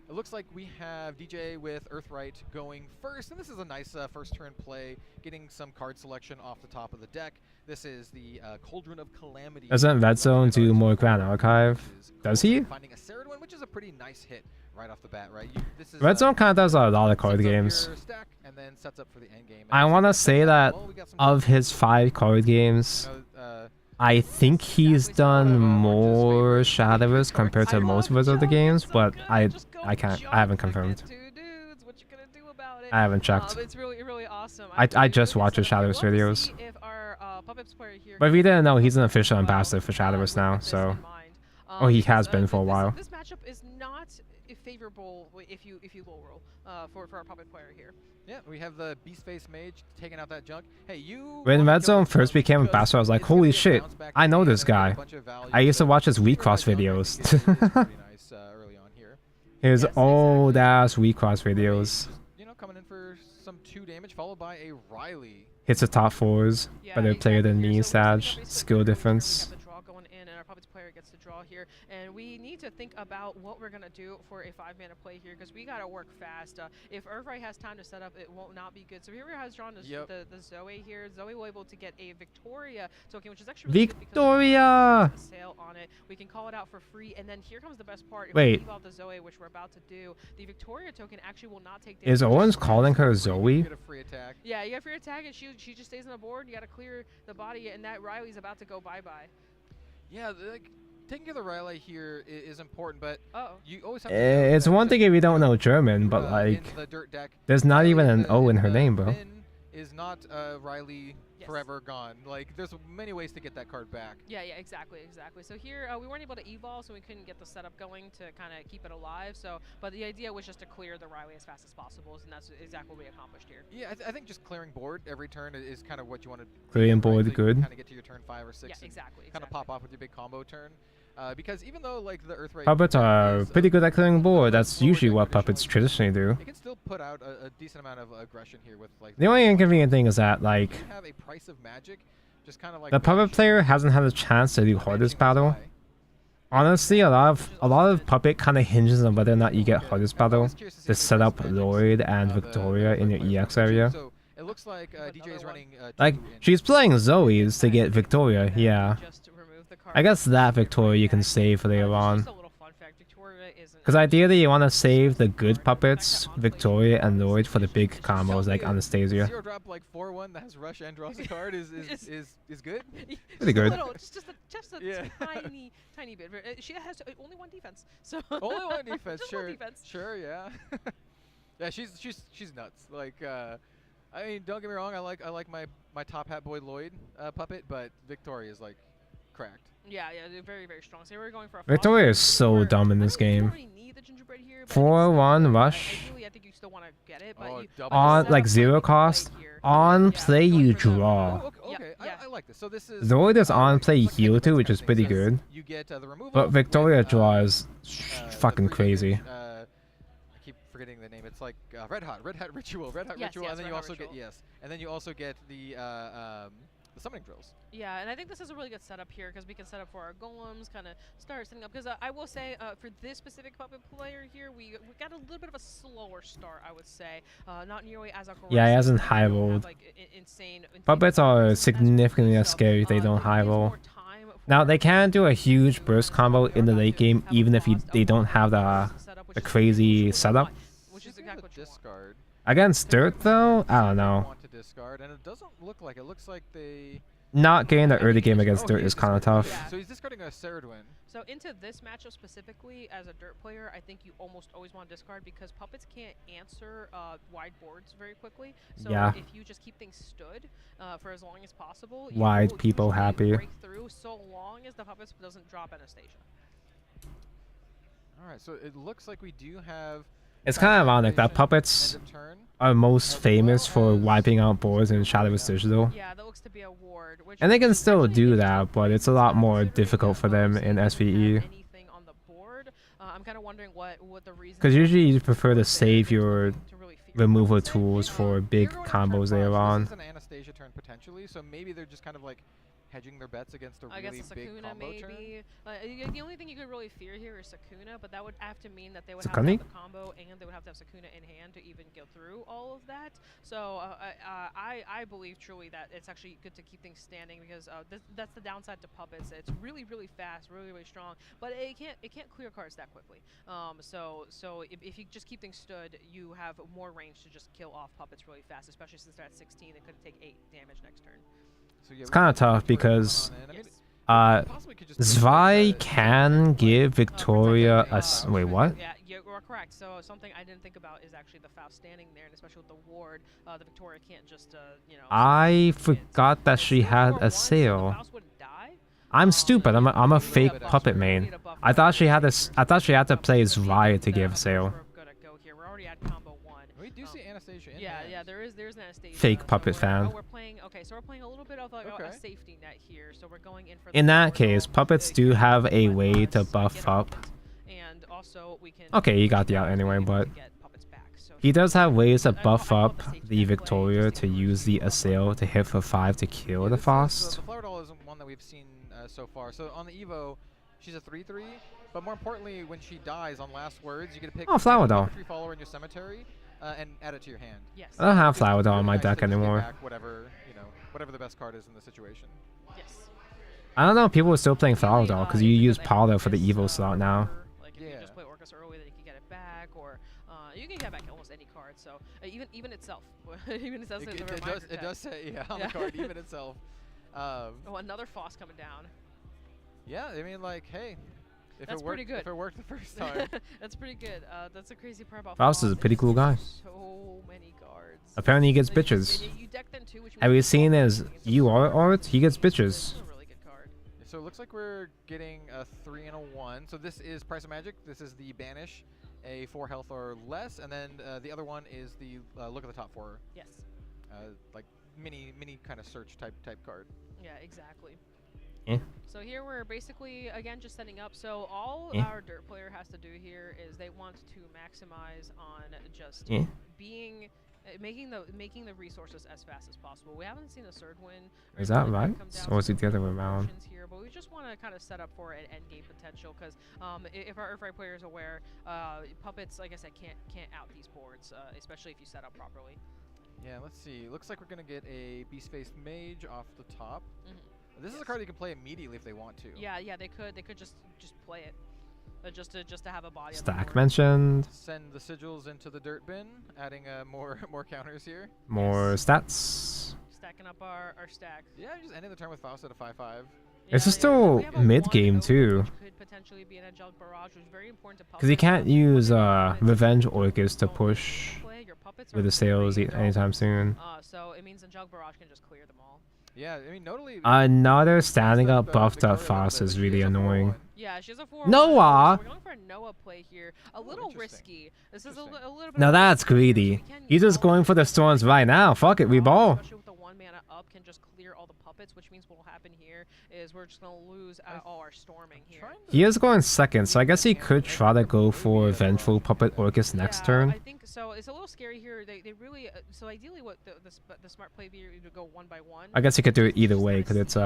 It looks like we have DJ with Earthright going first, and this is a nice first turn play, getting some card selection off the top of the deck. This is the Cauldron of Calamity. Doesn't Red Zone do more Grand Archive? Does he? Finding a Ceridwen, which is a pretty nice hit right off the bat, right? This is, Red Zone kind of does a lot of card sets up games. your stack and then sets up for the end game. I want to say that Well, we got some of his 5 card games, I think he's done more Shadowverse compared to most of his other games, but I haven't confirmed. I haven't checked. It's really awesome. I just watch his Shadowverse videos. But if you didn't know, he's an official ambassador for Shadowverse now, so. Oh, he has been for a while. This matchup is not favorable if you low roll for our puppet player here. Yeah, we have the Beast Face Mage taking out that junk. Hey, you. When Red Zone first became ambassador, I was like, holy shit, I know this guy. I used to watch his Recross videos. His old ass Recross videos. You know, coming in for some 2 damage, followed by a Riley. Hits the top 4s. Better player than me, Sag. Skill difference. Gets to draw here, and we need to think about what we're gonna do for a 5-mana play here because we gotta work fast. If Earthright has time to set up, it won't not be good. So here has drawn the Zoe here. Zoe will able to get a Victoria token, which is actually really Victoria. Good sale on it. We can call it out for free, and then here comes the best part. If Wait. we leave out the Zoe, which we're about to do, the Victoria token actually will not take. Is Owens calling her Zoe? You get a free attack. Yeah, you get a free attack, and she just stays on the board. You gotta clear the body, and that Riley's about to go bye-bye. Yeah, like taking care of the Riley here is important, but you always have to It's one thing if you don't know German, but like, the dirt deck, there's not even an O in her name, bro. Min is not Riley forever gone. Like, there's many ways to get that card back. Yeah, exactly. So here we weren't able to evolve, so we couldn't get the setup going to kind of keep it alive. So, but the idea was just to clear the Riley as fast as possible, and that's exactly what we accomplished here. Yeah, I think just clearing board every turn is kind of what you want to. Clearing board, good. Kind of get to your turn 5 or 6. Yeah, exactly. Kind of pop off with your big combo turn. Because even though like the Earthright Puppets are pretty good at clearing board. That's usually what puppets traditionally do. It can still put out a decent amount of aggression here with like. The only inconvenient thing is that like, you have a price of magic, just kind of like the puppet player hasn't had a chance to do hardest battle. Honestly, a lot of puppet kind of hinges on whether or not you get hardest battle to set up Lloyd and Victoria in your EX area. So it looks like DJ is running. Like, she's playing Zoe's to get Victoria, yeah. I guess that Victoria you can save for later on. Because ideally you want to save the good puppets, Victoria and Lloyd, for the big combos like Anastasia. 0 drop like 4/1 that has rush and draws a card is good. Pretty good. Just a tiny bit. She has only 1 defense. So only 1 defense. Just Sure. 1 defense. Sure. Yeah. Yeah. She's nuts. Like. I mean, don't get me wrong. I like my top hat boy Lloyd puppet, but Victoria is like cracked. Yeah, they're very, very strong. So we're going for a Victoria is so dumb in this game. 4-1 rush. I think you still want to get it, but on like 0 cost. On play you draw. Okay, I like this. So this is. Lloyd is on play heal too, which is pretty good. You get the removal. But Victoria draw is fucking crazy. I keep forgetting the name. It's like Red Hot Ritual, Ritual, and then you also get and then you also get the summoning drills. Yeah, and I think this is a really good setup here because we can set up for our golems, kind of start setting up. Because I will say, for this specific puppet player here, we got a little bit of a slower start, I would say. Not nearly as aggressive. Yeah, he hasn't high rolled. Like, insane puppets are significantly less scary if they don't high roll. Now, they can do a huge burst combo in the late game, even if they don't have the crazy setup. Which is exactly what you want. Against Dirt, though, I don't know. Want to discard, and it doesn't look like it. Looks like they not getting the early game against Dirt is kind of tough. Yeah. So he's discarding a Ceridwen. So into this matchup specifically, as a Dirt player, I think you almost always want to discard because puppets can't answer wide boards very quickly. So Yeah. if you just keep things stood for as long as possible, Wide you will people usually happy. break through so long as the puppets doesn't drop Anastasia. All right, so it looks like we do have. It's kind of ironic that puppets are most famous for wiping out boards in Shadowverse Digital. Yeah, that looks to be a ward. Which And they can still actually do makes that, it but it's a lot more considering difficult for them in doesn't SVE. have anything on the board. I'm kind of wondering what the reason. Because usually you prefer to save your to really fear removal puppets. tools for big You're going to combos turn later five, so on. This is an Anastasia turn potentially, so maybe they're just kind of like hedging their bets against a I guess really a big Sakuna combo turn. maybe. The only thing you could really fear here is Sakuna, but that would have to mean that they would Sakuni? have to have the combo and they would have to have Sakuna in hand to even go through all of that. So I believe truly that it's actually good to keep things standing because that's the downside to puppets. It's really fast, really strong, but it can't clear cards that quickly. So if you just keep things stood, you have more range to just kill off puppets really fast, especially since they're at 16. They could take 8 damage next turn. So yeah, It's we kind of got tough Victoria going because on in. I mean, Yes. possibly could just put Zwei the can give Victoria a protect wait, what? Yeah, you are correct. So something I didn't think about is actually the Faust standing there, and especially with the ward, the Victoria can't just you know. I stand forgot that and she stay had for a once, so the sail. Faust wouldn't die. I'm stupid. I'm a we fake need a puppet buffer. main. I thought she had this. I thought she had to play Zwei to give a sail. We're gonna go here. We're already at combo 1. We do see Anastasia in Yeah, hand. there's an Anastasia. Fake so puppet we're, fan. we're playing. Okay, so we're playing a little bit of like Okay. a safety net here. So we're going in for. In the that portal, case, puppets do get have a one way to less, buff get a up. puppet, and also we can. Okay, he got the out anyway, but get puppets back. So he does have ways to I buff call it up the safety the net play, Victoria just to ignore use the the assail to hit for 5 to kill Yeah, the this is Faust. the flower doll isn't one that we've seen so far. So on the Evo, she's a 3/3, but more importantly, when she dies on last words, you get to pick Oh, flower doll. a follower in your cemetery and add it to your hand. Yes. I don't have It's Flower Doll really on my nice to deck just get anymore. back whatever the best card is in the situation. Yes. I don't know if people are still playing Flower Usually, Doll because if you you use get, like, Powder for the Orcus, Evo slot now. Like if you Yeah. just play Orcus early, then you can get it back, or you can get back almost any card. So even itself, even it says It, in the it reminder does text. say on Yeah. the card even itself. Oh, another Foss coming down. Yeah, I mean like hey, if That's it worked, pretty good. if it worked the first time. That's pretty good. That's the crazy part about Faust is a pretty cool guy. So many cards. Apparently he gets And you- bitches. and you deck them too, which Have means you you seen don't his have anything against UR the art? He gets This bitches. is a really good card. So it looks like we're getting a 3 and a 1. So this is Price of Magic. This is the Banish, a 4 health or less, and then the other one is the look at the top 4, Yes. like mini kind of search type card. Yeah, exactly. Eh. So here we're basically again just setting up. So all Eh. our Dirt player has to do here is they want to maximize on just Eh. being making the resources as fast as possible. We haven't seen a third win. Is that right? Or is it the other way around? Here, but we just want to kind of set up for an end game potential because if our player is aware, puppets, like I said, can't out these boards, especially if you set up properly. Yeah, let's see. Looks like we're gonna get a Beast-Faced Mage off the top. This is a Yes. card you can play immediately if they want to. Yeah, they could just play it, just to have a body. on the Stack board. mentioned. Send the sigils into the dirt bin, adding more counters here. More stats. Stacking up our stack. Yeah, just ending the turn with Faust at a 5/5. This is Yeah, still we have a mid-game, 1-0, too. which could potentially be an Angelic Barrage, which is very important to Because he puppets. can't use Revenge Orcus to Don't push play, your puppets with are the sales very anytime dull. soon. So it means Angelic Barrage can just clear them all. Yeah, I mean, notably. Another standing the- up the buffed up Victoria Faust bit, is but she really is a 4/1. annoying. Yeah, she's a 4. Noah! So we're going for a Noah play here. A little interesting. risky. This is a Interesting. little bit. Now of a that's risky here, so greedy. we can He's use just all going the for the puppets storms to right now. Fuck it, we ball. Especially with the 1 mana up, can just clear all the puppets, which means what will happen here is we're just going to lose all our storming here. Trying to- He is going second, so I guess he could try to go for Vengeful Puppet Orcus next Yeah, turn. I think so. It's a little scary here. They really so ideally what the smart play here is to go 1 by 1. I guess he could do it either Just way kinda because it's see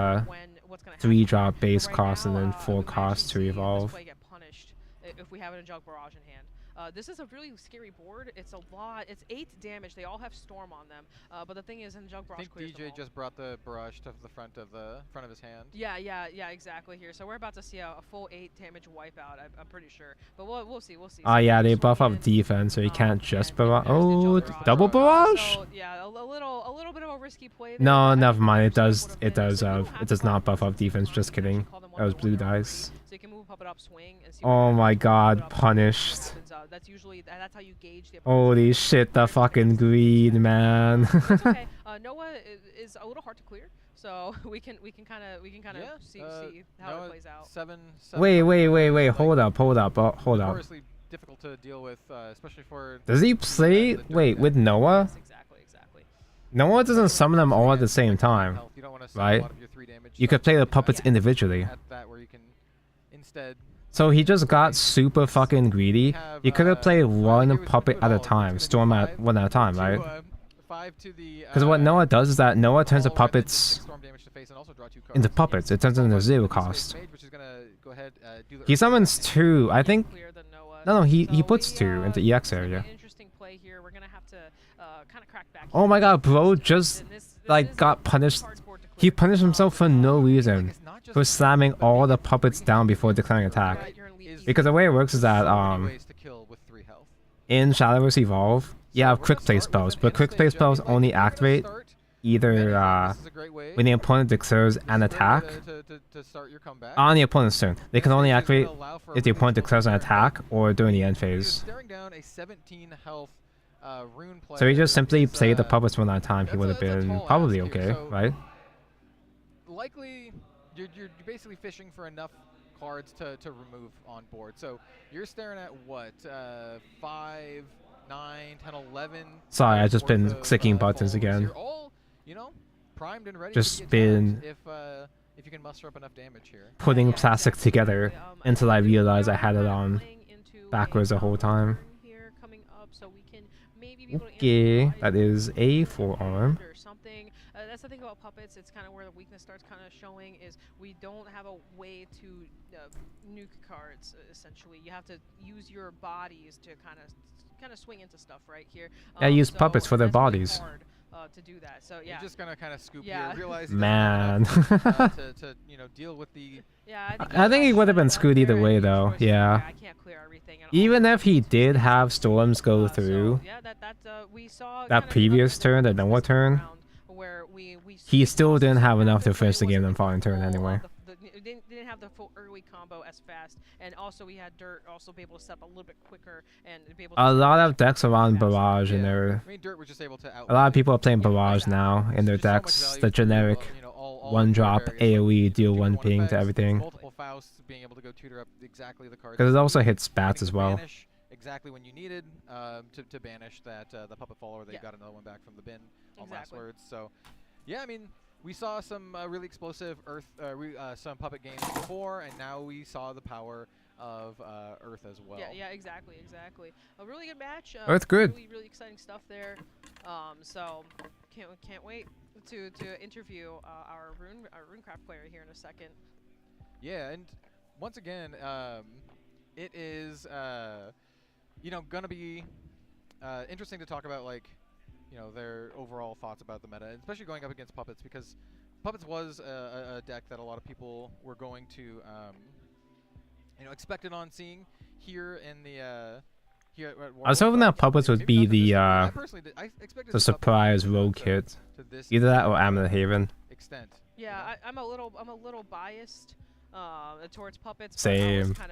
what's gonna happen 3-drop here. base But right cost and now, then we 4 might cost actually to see this evolve. play get punished if we have an Angelic Barrage in hand. This is a really scary board. It's a lot. It's 8 damage. They all have Storm on them. But the thing is, in Junk I Barrage think clears them DJ all. just brought the barrage to the front of his hand. Yeah, exactly here. So we're about to see a full 8 damage wipeout. I'm pretty sure. But we'll see. Oh yeah, they buff up defense, so you can't just barrage. Oh, double barrage? So yeah, a little bit of a risky play there. No, but I never think mind. the It percent does. would've It been- does. so you don't have It to does not buff call up them defense. one Just on one. You kidding. can call them That was one blue on one or dice. three. So you can move up it up swing and see what Oh happens. my Move it god, up, punished. happens. That's usually that's how you gauge the. Holy shit, the fucking greed, man. It's okay. Noah is a little hard to clear, so we can kind of see how it plays out. Seven Wait, like, hold up. notoriously difficult to deal with, especially for. Does he the play, Duet wait, deck. with Noah? Yes, exactly. Noah doesn't summon them all at the same time, You don't wanna summon a right? lot of your 3 damage You could stuff play the at puppets individually. that where you can instead. So he just got super fucking greedy. He could have played one puppet at a time, storm at one at a time, right? 5 to the. Because what Noah does is that Noah turns the all red, then puppets storm damage to face and also draw 2 into cards. puppets. It turns into Followed by zero the Space cost. Mage, which is gonna go ahead, do the He Earth summons Damage. 2, I think. Clear the Noah. No, he So puts we, 2 into EX this is gonna be area. an interesting play here. We're gonna have to kind of crack back. Oh here. my god, bro just And this like is got a punished. hard board to He clear. punished himself for no reason. It's not just For slamming the all the big puppets down before declaring attack. Right, you're in lead Is- Because the way it works is that so many ways to kill with 3 health. in Shadowverse Evolve, you have So we're quick gonna play start with spells, an but quick end play stage. I spells mean, like, only we're gonna activate start either many times. This is a great way. when the opponent declares This is an a great way attack to start your comeback. on the opponent's turn. They can End only stage is activate gonna allow for a if the really opponent declares an explosive turn. attack or during the end He was phase. staring down a 17 health rune player. So he just simply is, played the puppets one at a time. He that's would a- have that's a been tall probably ask here, okay, so- right? Likely, you're basically fishing for enough cards to remove on board. So you're staring at what, 5, 9, 10, 11. Sorry, I've just worth been of, clicking buttons falls. again. You're all, primed and ready Just to get been- jacked if you can muster up enough damage here. Putting Yeah, plastic exactly, together exactly. until I think realized we I are had it kind of on playing into backwards the whole time. turn here coming up, so we can maybe be able to Okay, improvise that is a or forearm. something. That's the thing about puppets. It's kind of where the weakness starts kind of showing. Is we don't have a way to nuke cards. Essentially, you have to use your bodies to kind of swing into stuff right here. Yeah, use so puppets for their that's really bodies. hard, to do that. So yeah. You're just gonna kind of scoop Yeah. here, realize Man. to deal with the. Yeah, I think he would have been screwed either way, though. Yeah. I can't clear everything. and Even all if he the did space have is storms go so, through, yeah, we saw that kinda previous another turn, the instance Noah this turn, round where we he saw still didn't some have enough to benefit, but finish it the game wasn't in following turn full, anyway. didn't have the full early combo as fast, and also we had Dirt also be able to set up a little bit quicker and be able to A set lot up of decks are on faster. Barrage in Yeah. there. I mean, Dirt was just able to. A lot of people are playing you know, Barrage now in their There's so much decks. value The for, generic all one of their drop various, AoE deal tier 1 one ping to effects, everything. Multiple Fausts being able to go tutor up exactly the cards. Because it that also you hits needed, bats as having to well. Banish exactly when you needed to banish that the puppet follower. They Yeah. got another one back from the bin on last Exactly. words. So, yeah, I mean, we saw some really explosive some puppet games before, and now we saw the power of Earth as well. Yeah, exactly. A really good match. Earth good. Really exciting stuff there. So can't wait to interview our runecraft player here in a second. Yeah, and once again, it is gonna be interesting to talk about their overall thoughts about the meta, and especially going up against Puppets, because Puppets was a deck that a lot of people were going to expected on seeing here in the here at I was hoping that Puppets would be the surprise rogue kit. Either that or Amulet Haven. Extent. Yeah, I'm a little biased towards Puppets. Same. But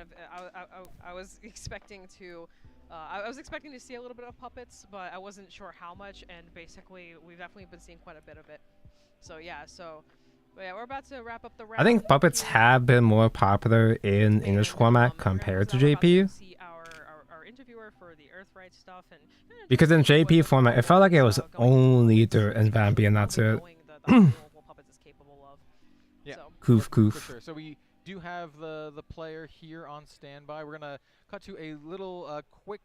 I was expecting to. I was expecting to see a little bit of Puppets, but I wasn't sure how much. And basically, we've definitely been seeing quite a bit of it. So yeah, but yeah, we're about to wrap up the round. I think Puppets here. have been more popular in English format compared to JP. See our interviewer for the Earthright stuff, and Because in JP format, it felt like it was only Dirt and Vampy, and that's it. Puppets is capable of. Yeah. So. Coof For coof. sure. So we do have the player here on standby. We're gonna cut to a little quick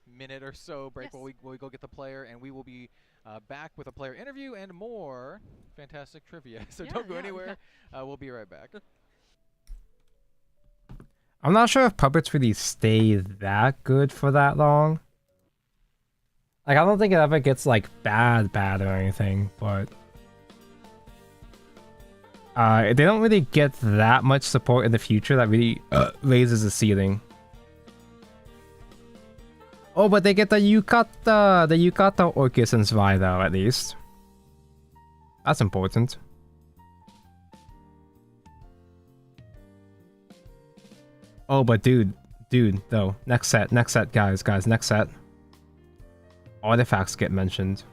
minute or so break while we go get the player, and we will be back with a player interview and more fantastic trivia. So don't go anywhere. We'll be right back. I'm not sure if puppets really stay that good for that long. Like, I don't think it ever gets, like, bad or anything, but... they don't really get that much support in the future that really raises the ceiling. Oh, but they get the Yukata Orcus and Zwei, though, at least. That's important. Oh, but dude, though, next set, guys, next set. Artifacts get mentioned.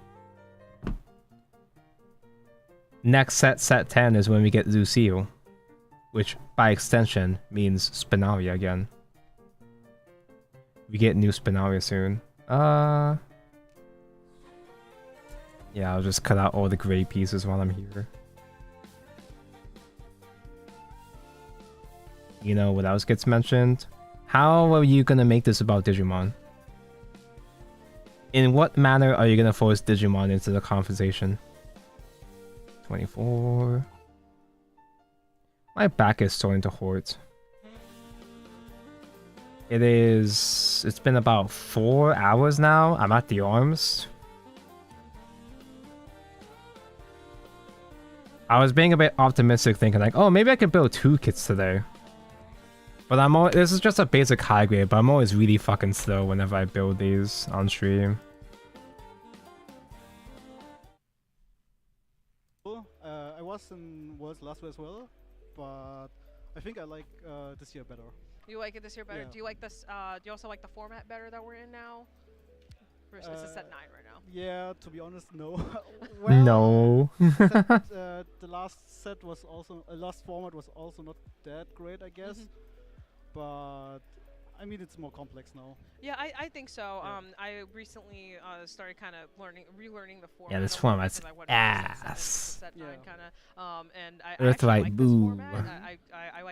Next set 10 is when we get Lucille, which by extension means Spinaria again. We get new Spinaria soon. Yeah, I'll just cut out all the gray pieces while I'm here. You know what else gets mentioned? How are you gonna make this about Digimon? In what manner are you gonna force Digimon into the conversation? 24. My back is starting to hurt. It's been about 4 hours now. I'm at the arms. I was being a bit optimistic, thinking like, oh, maybe I could build 2 kits today. But this is just a basic high grade, but I'm always really fucking slow whenever I build these on stream. I was in Worlds last year as well, but I think I like this year better. You like it this year better? Yeah. Do you like this? Do you also like the format better that we're in now? Or is this a set 9 right now? Yeah, to be honest, no. No. The last set was also last format was also not that great, I guess. But I mean, it's more complex now. Yeah, I think so. Yeah. I recently started kind of relearning the format. Yeah, this a little bit format's because I went from set 7 to ass. set 9 kind of. And I Earthlight, actually like this boo. format. I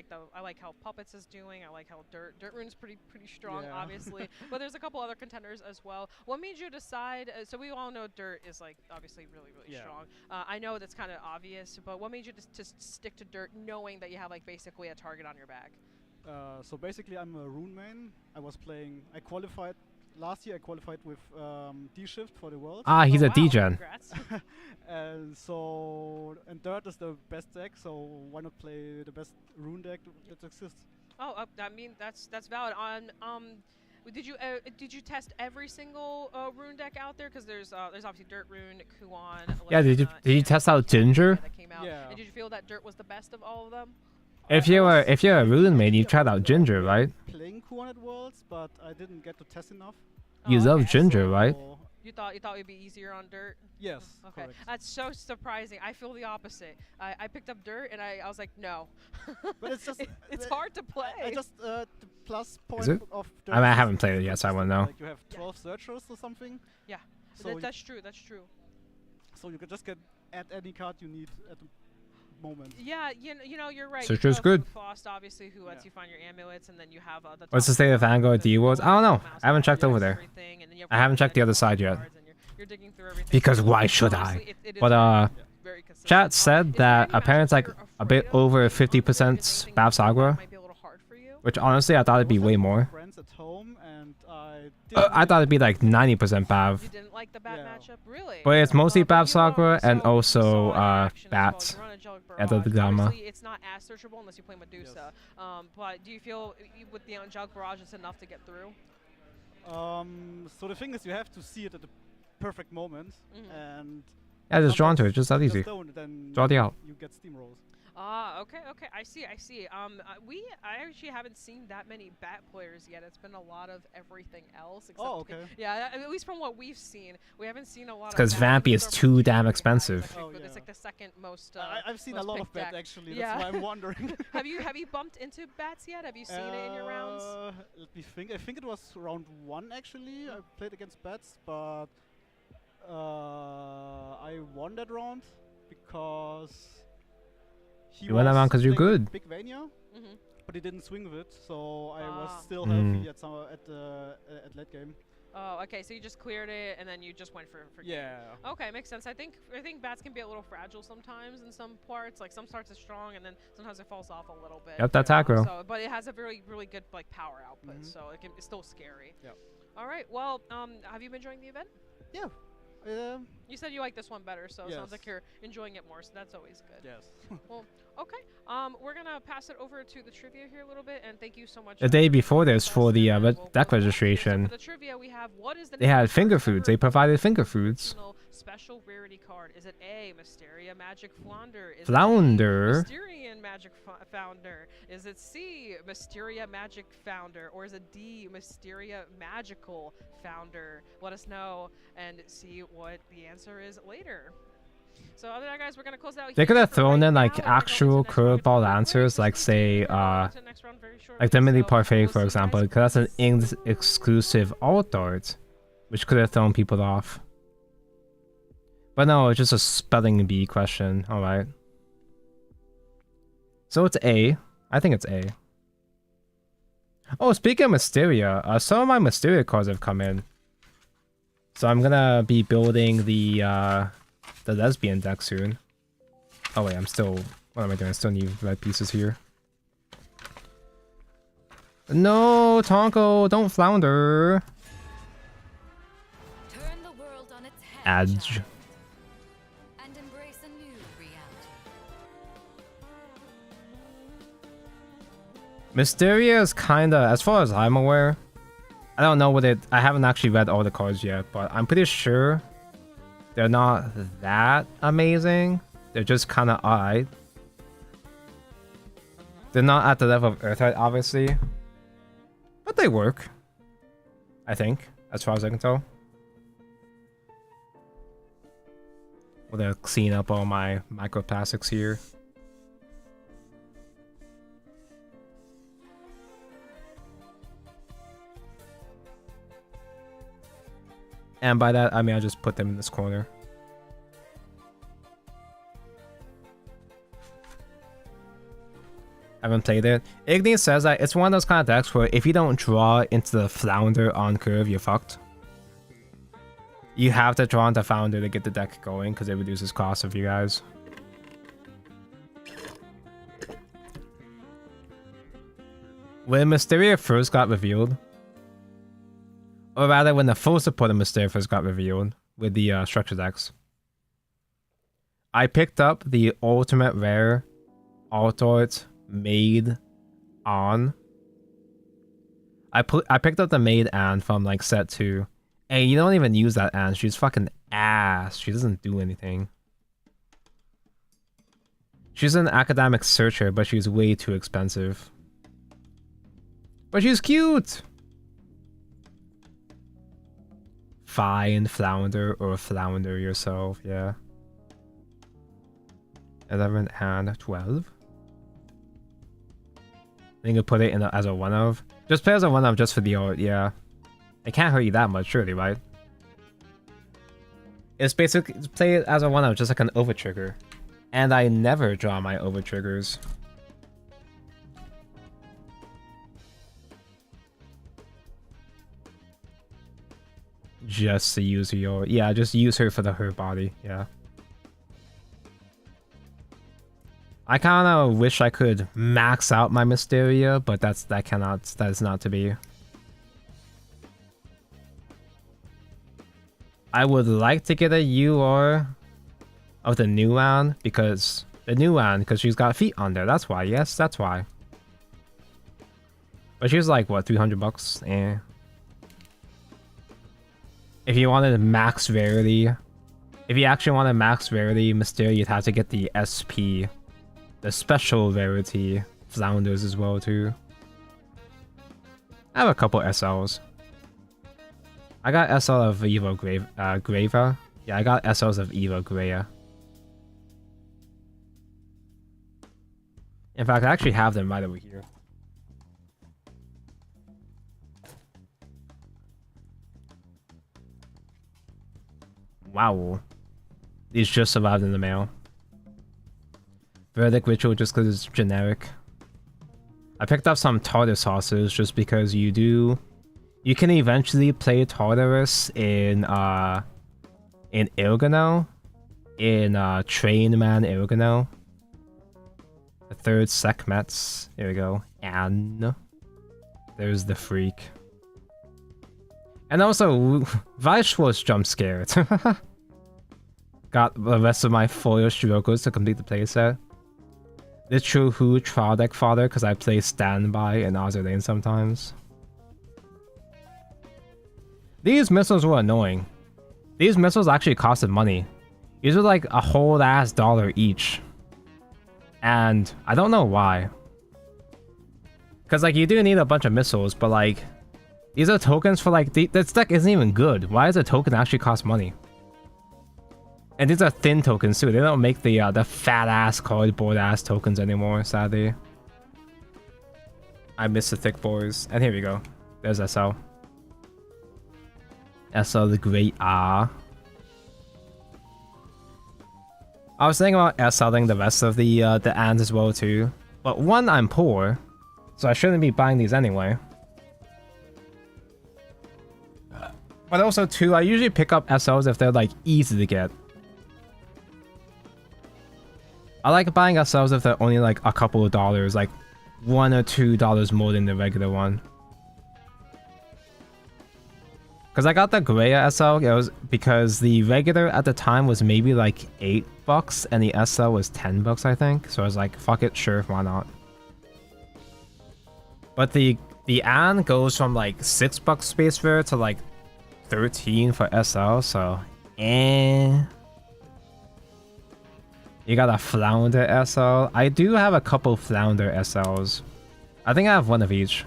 like how Puppets is doing. I like how Dirt Rune's pretty strong, Yeah. obviously. But there's a couple other contenders as well. What made you decide? So we all know Dirt is like obviously really Yeah. strong. I know that's kind of obvious, but what made you to stick to Dirt, knowing that you have like basically a target on your back? So basically, I'm a rune main. I qualified last year. I qualified with D-Shift for the world. Ah, he's Oh, a wow, D-Gen. congrats. And Dirt is the best deck, so why not play the best rune deck that exists? Oh, I mean that's valid. Did you test every single rune deck out there? Because there's obviously Dirt Rune, Kuon. Yeah, did you and test out Ginger? that came out. Yeah. And did you feel that Dirt was the best of all of them? If you're a rune main, you tried out Ginger, right? Playing Kuon at Worlds, but I didn't get to test enough. You Oh, love okay. Ginger, right? So You thought it'd be easier on Dirt? yes, Okay, correct. that's so surprising. I feel the opposite. I picked up Dirt and I was like, no. But it's just it's hard to play. I just the plus point it? of Dirt I mean, I is haven't played it yet, so I wouldn't know. Like you have 12 searchers or something. Yeah, So that's true. That's true. so you can just add any card you need at the moment. Yeah, you know, you're right. Searcher's You good. have Faust, obviously, who lets Yeah. you find your amulets, and then you have the. What's the top state of four Vanguard with the D-Wards? I don't know. mouse I haven't checked and over there. everything, and then you have I haven't checked the other cards, side yet. and you're digging through everything. Because why So should I? honestly, it is But very consistent. chat said Is there that any matchups apparently it's like you're a bit afraid of over on Dirt? Is there 50% anything Bav that Sagra, might be a little hard for you? which honestly I thought it'd be I was way having more. friends at home, and I I thought it'd be like 90% Bav. You didn't like the bat Yeah. matchup, really? But it's mostly But Bav you, Sagra and so you also saw it in action as well. Bats. You run a Angelic at the Barrage. Gamma. Obviously, it's not as searchable unless you play Medusa. But do you feel with the Angelic Barrage it's enough to get through? So the thing is, you have to see it at the perfect moment, and Yeah, just draw into it, sometimes just that you easy. don't, then Draw the out. you get steamrolls. Ah, okay, I see. I actually haven't seen that many bat players yet. It's been a lot of everything else. Except Oh, okay. Yeah, at least from what we've seen, we haven't seen a lot. It's 'cause of bat Vampy is because too our damn PvP expensive. is actually Oh, good. It's yeah. like the second most. I've seen a most lot of picked bats deck. actually. Yeah. That's why I'm wondering. have you bumped into bats yet? Have you seen it in your rounds? Let me think. I think it was round 1 actually. I played against bats, but I won that round because he You won that round 'cause you're playing good. Big Vania, Mm-hmm. but he didn't swing with it, so I Ah. was still Mm. healthy at late game. Oh, okay. So you just cleared it, and then you just went for Yeah. Okay, makes sense. I think bats can be a little fragile sometimes in some parts. Like some parts are strong, and then sometimes it falls off a little bit. Yep, that's aggro. So, but it has a really good like power output, so it's still scary. Yep. All right. Well, have you been enjoying the event? Yeah. You said you like this one better, so it sounds Yes. like you're enjoying it more. So that's always good. Yes. Well, okay. We're gonna pass it over to the trivia here a little bit, and thank you so much. The day for before being this with for us, the and deck we'll go back here. So registration, for the trivia, we have what is the they name had of the finger first foods. ever They provided finger foods. promotional special rarity card? Is it A, Mysteria Magic Flounder? Is Flounder? it B, Mysterian Magic Founder? Is it C, Mysteria Magic Founder? Or is it D, Mysteria Magical Founder? Let us know and see what the answer is later. So other than that, guys, we're gonna close out. They here could have for thrown right in now. like We're gonna go actual into the next round curveball real quick. answers, So like stay say tuned. We're gonna go into the next round very shortly. like the mini So parfait, we'll for see you example, guys because that's an exclusive alt art, which could have thrown people off. But no, it's just a spelling bee question. All right. So it's A. I think it's A. Oh, speaking of Mysteria, some of my Mysteria cards have come in. So I'm gonna be building the lesbian deck soon. Oh wait, what am I doing? I still need red pieces here. No, Tonko, don't flounder. Turn the world on its head, Edge. child, and embrace a new reality. Mysteria is kinda, as far as I'm aware, I don't know I haven't actually read all the cards yet, but I'm pretty sure they're not that amazing. They're just kinda alright. They're not at the level of Earthlight, obviously. But they work. I think, as far as I can tell. I'm gonna clean up all my microplastics here. And by that, I mean I'll just put them in this corner. I haven't played it. Igni says that it's one of those kind of decks where if you don't draw into the flounder on curve, you're fucked. You have to draw into flounder to get the deck going because it reduces cost of you guys. When Mysteria first got revealed, or rather when the full support of Mysteria first got revealed with the structure decks, I picked up the ultimate rare Altort Maid on. I picked up the Maid Anne from like set 2. Hey, you don't even use that Anne. She's fucking ass. She doesn't do anything. She's an academic searcher, but she's way too expensive. But she's cute! Fine, flounder or flounder yourself, yeah. 11 and 12. I think I put it in as a one of. Just play as a one of just for the art, yeah. It can't hurt you that much, surely, right? It's basically play it as a one of, just like an over trigger. And I never draw my over triggers. Just to use your, yeah, just use her for her body, yeah. I kind of wish I could max out my Mysteria, but that is not to be. I would like to get a UR of the new one because she's got feet on there. That's why. Yes, that's why. But she's like what, 300 bucks? Eh. If you wanted max rarity, if you actually wanted max rarity Mysteria, you'd have to get the SP. The special rarity flounders as well too. I have a couple SLs. I got SL of Evo Grava. Yeah, I got SLs of Evo Greya. In fact, I actually have them right over here. Wow. These just arrived in the mail. Verdict Ritual just because it's generic. I picked up some tartar sauces just because you you can eventually play Tartarus in Ilgano, in Train Man Ilgano. The third Sekhmets. Here we go. And there's the freak. And also, Vaish was jump scared. Got the rest of my folio Shirokos to complete the playset. The True Who trial deck fodder because I play Standby and Azur sometimes. These missiles were annoying. These missiles actually costed money. These were like a whole ass $1 each. And I don't know why. Because like you do need a bunch of missiles, but like these are tokens for like this deck isn't even good. Why does a token actually cost money? And these are thin tokens too. They don't make the fat ass cardboard ass tokens anymore, sadly. I miss the thick boys. And here we go. There's SL. SL the Great Ah. I was thinking about SLing the rest of the ANs as well too. But one, I'm poor, so I shouldn't be buying these anyway. But also two, I usually pick up SLs if they're like easy to get. I like buying SLs if they're only like a couple of dollars, like $1 or $2 more than the regular one. Because I got the Greya SL, it was because the regular at the time was maybe like $8 and the SL was $10, I think. So I was like, fuck it, sure, why not? But the AN goes from like $6 Space Rare to like 13 for SL, so eh. You got a Flounder SL. I do have a couple Flounder SLs. I think I have one of each.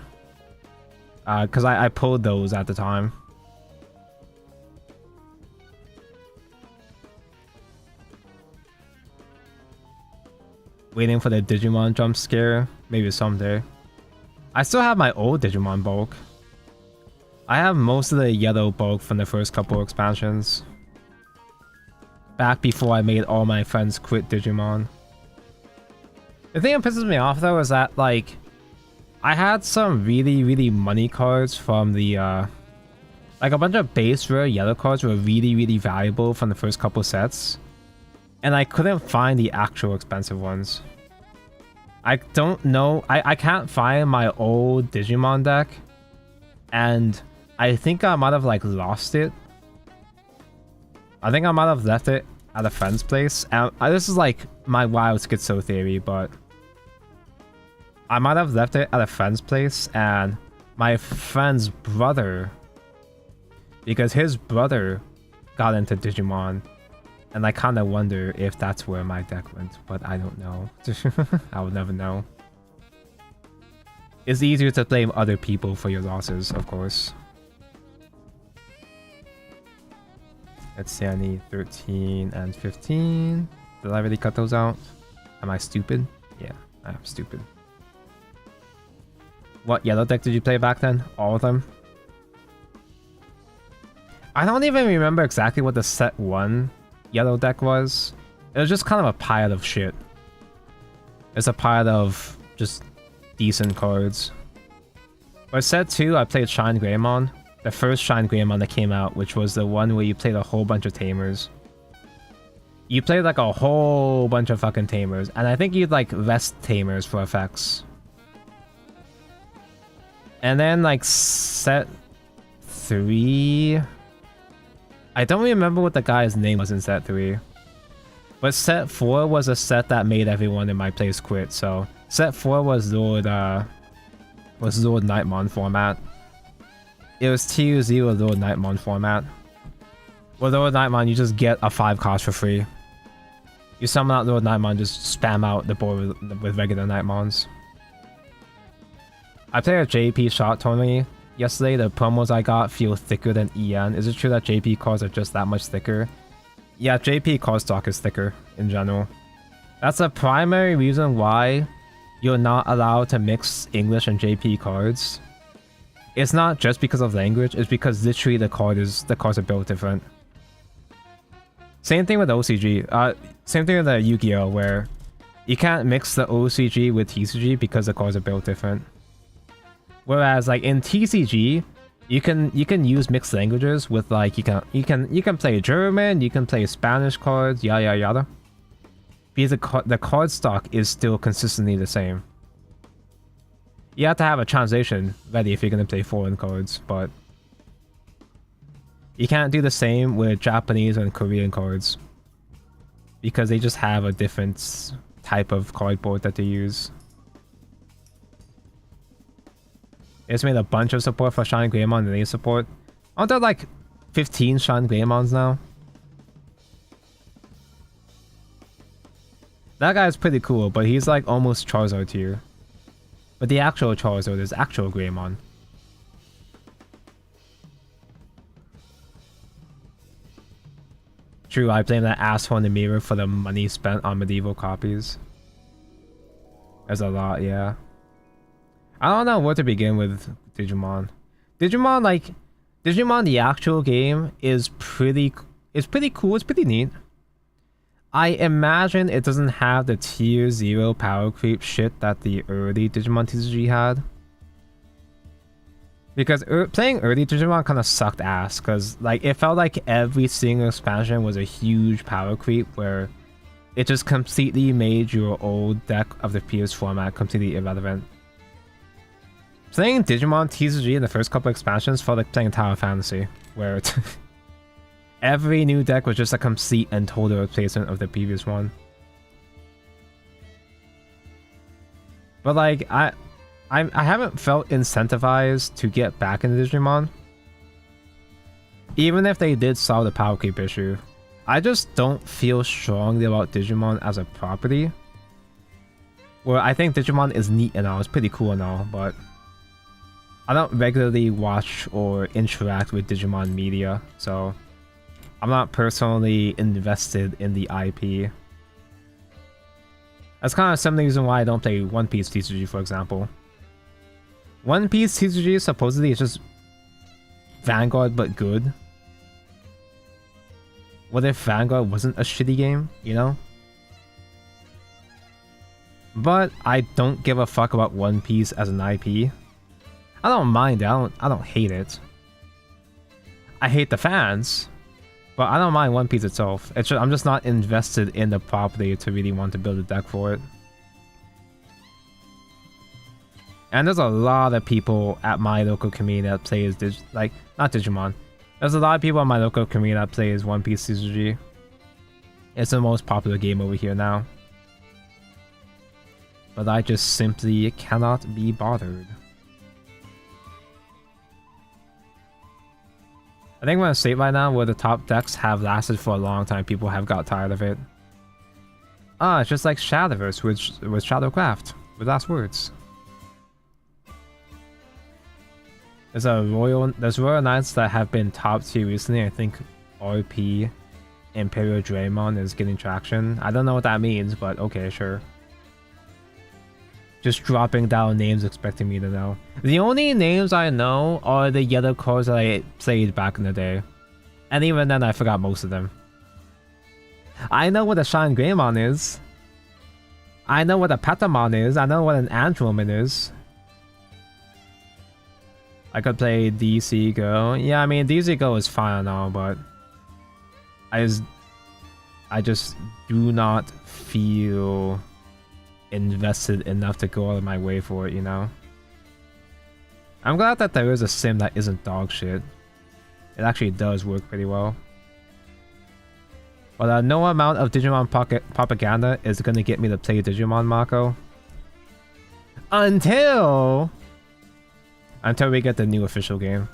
Because I pulled those at the time. Waiting for the Digimon jump scare. Maybe someday. I still have my old Digimon bulk. I have most of the yellow bulk from the first couple expansions. Back before I made all my friends quit Digimon. The thing that pisses me off though is that like I had some really money cards from the like a bunch of base rare yellow cards were really valuable from the first couple sets. And I couldn't find the actual expensive ones. I don't know. I can't find my old Digimon deck. And I think I might have like lost it. I think I might have left it at a friend's place. And this is like my wild schizo theory, but I might have left it at a friend's place and my friend's brother, because his brother got into Digimon, and I kind of wonder if that's where my deck went, but I don't know. I will never know. It's easier to blame other people for your losses, of course. Let's see, I need 13 and 15. Did I already cut those out? Am I stupid? Yeah, I am stupid. What yellow deck did you play back then? All of them? I don't even remember exactly what the set 1 yellow deck was. It was just kind of a pile of shit. It's a pile of just decent cards. But set 2, I played Shine Greymon. The first Shine Greymon that came out, which was the one where you played a whole bunch of tamers. You played like a whole bunch of fucking tamers, and I think you'd like rest tamers for effects. And then like set 3... I don't remember what the guy's name was in set 3. But set 4 was a set that made everyone in my place quit, so... Set 4 was Lord Nightmon format. It was TU0 Lord Nightmon format. With Lord Nightmon, you just get a 5 cost for free. You summon out Lord Nightmon, just spam out the board with regular Nightmons. I played a JP shot tournament yesterday. The promos I got feel thicker than EN. Is it true that JP cards are just that much thicker? Yeah, JP card stock is thicker in general. That's a primary reason why you're not allowed to mix English and JP cards. It's not just because of language, it's because literally the cards are built different. Same thing with OCG. Same thing with the Yu-Gi-Oh! Where you can't mix the OCG with TCG because the cards are built different. Whereas like in TCG, You can use mixed languages with like you can play German, you can play Spanish cards, yada yada. Because the card stock is still consistently the same. You have to have a translation ready if you're gonna play foreign cards, but you can't do the same with Japanese and Korean cards because they just have a different type of cardboard that they use. It's made a bunch of support for Shine Greymon and they support. Aren't there like 15 Shine Greymons now? That guy's pretty cool, but he's like almost Charizard tier. But the actual Charizard is actual Greymon. True, I blame that asshole in the mirror for the money spent on medieval copies. There's a lot, yeah. I don't know where to begin with Digimon. Digimon the actual game is pretty cool, it's pretty neat. I imagine it doesn't have the tier 0 power creep shit that the early Digimon TCG had. Because playing early Digimon kind of sucked ass, because like it felt like every single expansion was a huge power creep where it just completely made your old deck of the previous format completely irrelevant. Playing Digimon TCG in the first couple expansions felt like playing Tower Fantasy, where every new deck was just a complete and total replacement of the previous one. But like, I haven't felt incentivized to get back into Digimon. Even if they did solve the power creep issue. I just don't feel strongly about Digimon as a property. Where I think Digimon is neat and all, it's pretty cool and all, but I don't regularly watch or interact with Digimon media, so I'm not personally invested in the IP. That's kind of some reason why I don't play One Piece TCG, for example. One Piece TCG supposedly is just Vanguard but good. What if Vanguard wasn't a shitty game, you know? But I don't give a fuck about One Piece as an IP. I don't mind it, I don't hate it. I hate the fans, but I don't mind One Piece itself. It's just, I'm just not invested in the property to really want to build a deck for it. And there's a lot of people at my local community that plays not Digimon. There's a lot of people in my local community that plays One Piece TCG. It's the most popular game over here now. But I just simply cannot be bothered. I think we're in a state right now where the top decks have lasted for a long time. People have got tired of it. Ah, it's just like Shadowverse with Shadowcraft, with Last Words. There's Royal Knights that have been top tier recently. I think RP Imperial Draymon is getting traction. I don't know what that means, but okay, sure. Just dropping down names expecting me to know. The only names I know are the yellow cards that I played back in the day. And even then I forgot most of them. I know what a Shine Greymon is. I know what a Patamon is. I know what an Androman is. I could play DC Go. Yeah, I mean DC Go is fine and all, but I just do not feel invested enough to go out of my way for it, you know? I'm glad that there is a sim that isn't dog shit. It actually does work pretty well. But no amount of Digimon propaganda is gonna get me to play Digimon, Mako. Until we get the new official game.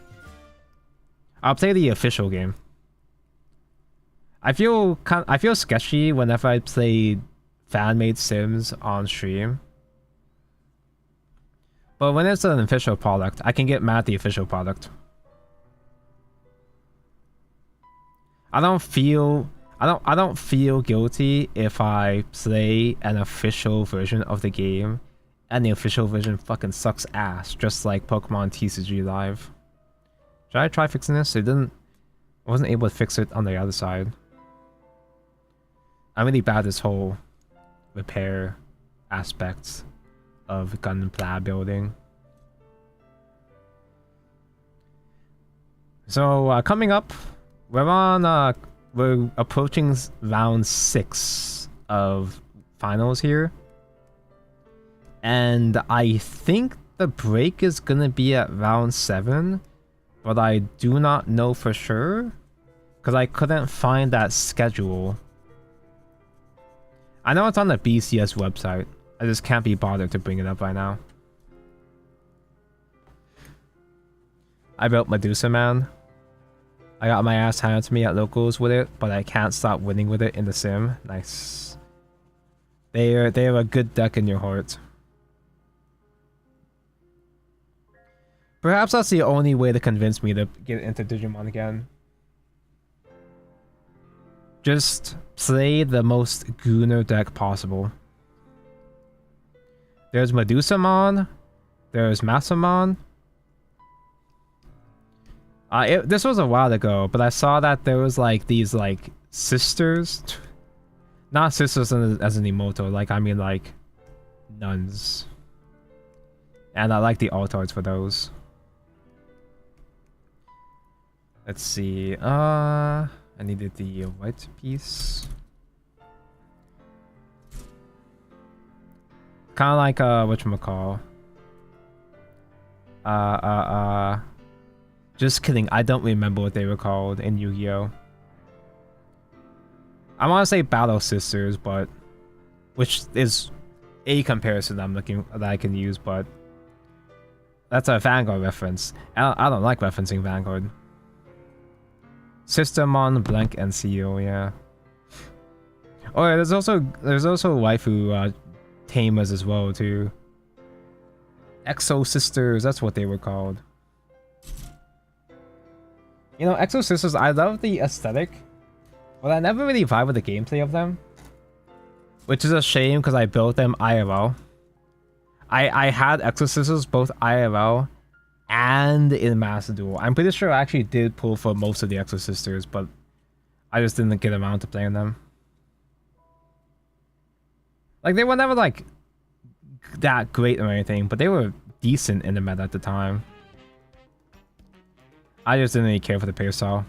I'll play the official game. I feel sketchy whenever I play fan-made sims on stream. But when it's an official product, I can get mad at the official product. I don't feel guilty if I play an official version of the game and the official version fucking sucks ass, just like Pokemon TCG Live. Should I try fixing this? I wasn't able to fix it on the other side. I'm really bad at this whole repair aspects of Gundam Pla building. So coming up, we're approaching round 6 of finals here, and I think the break is gonna be at round 7, but I do not know for sure because I couldn't find that schedule. I know it's on the BCS website. I just can't be bothered to bring it up right now. I built Medusa Man. I got my ass handed to me at locals with it, but I can't stop winning with it in the sim. Nice. They are a good deck in your heart. Perhaps that's the only way to convince me to get into Digimon again. Just play the most Gooner deck possible. There's Medusamon. There's Masamon. This was a while ago, but I saw that there was like these like sisters. Not sisters as an emoto, like I mean like nuns. And I like the alt arts for those. Let's see. I needed the white piece. Kind of like whatchamacall. Just kidding. I don't remember what they were called in Yu-Gi-Oh. I want to say Battle Sisters, but which is a comparison that I can use, but that's a Vanguard reference. I don't like referencing Vanguard. Systemon, Blank, and Seal, yeah. Oh, yeah, there's also waifu tamers as well too. Exo Sisters, that's what they were called. You know, Exo Sisters, I love the aesthetic, but I never really vibe with the gameplay of them, which is a shame because I built them IRL. I had Exo Sisters both IRL and in Master Duel. I'm pretty sure I actually did pull for most of the Exo Sisters, but I just didn't get around to playing them. Like, they were never like that great or anything, but they were decent in the meta at the time. I just didn't really care for the playstyle.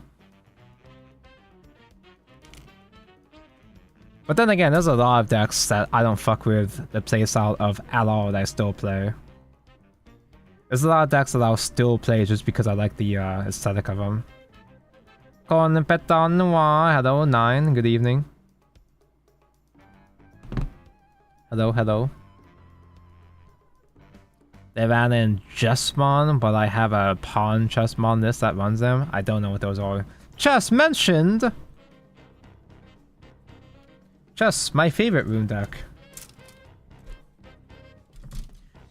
But then again, there's a lot of decks that I don't fuck with the playstyle of at all that I still play. There's a lot of decks that I'll still play just because I like the aesthetic of them. Con Peton Noir, hello 9, good evening. Hello, hello. They ran in Chessmon, but I have a Pawn Chessmon list that runs them. I don't know what those are. Chess mentioned! Chess, my favorite rune deck.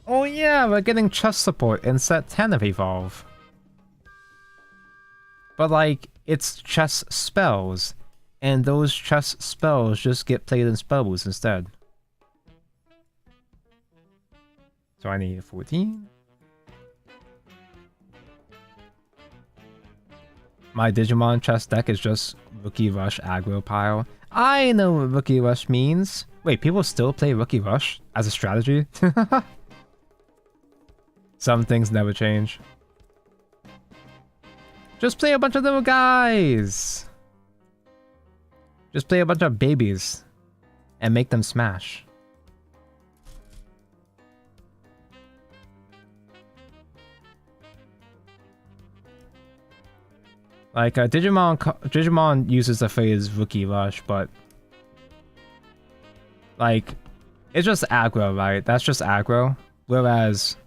Oh yeah, we're getting chess support in set 10 of Evolve. But like, it's chess spells, and those chess spells just get played in spell boost instead. So I need 14. My Digimon chess deck is just Rookie Rush aggro pile. I know what Rookie Rush means. Wait, people still play Rookie Rush as a strategy? Some things never change. Just play a bunch of little guys. Just play a bunch of babies and make them smash. Like, Digimon uses the phrase Rookie Rush, but like, it's just aggro, right? That's just aggro. Whereas,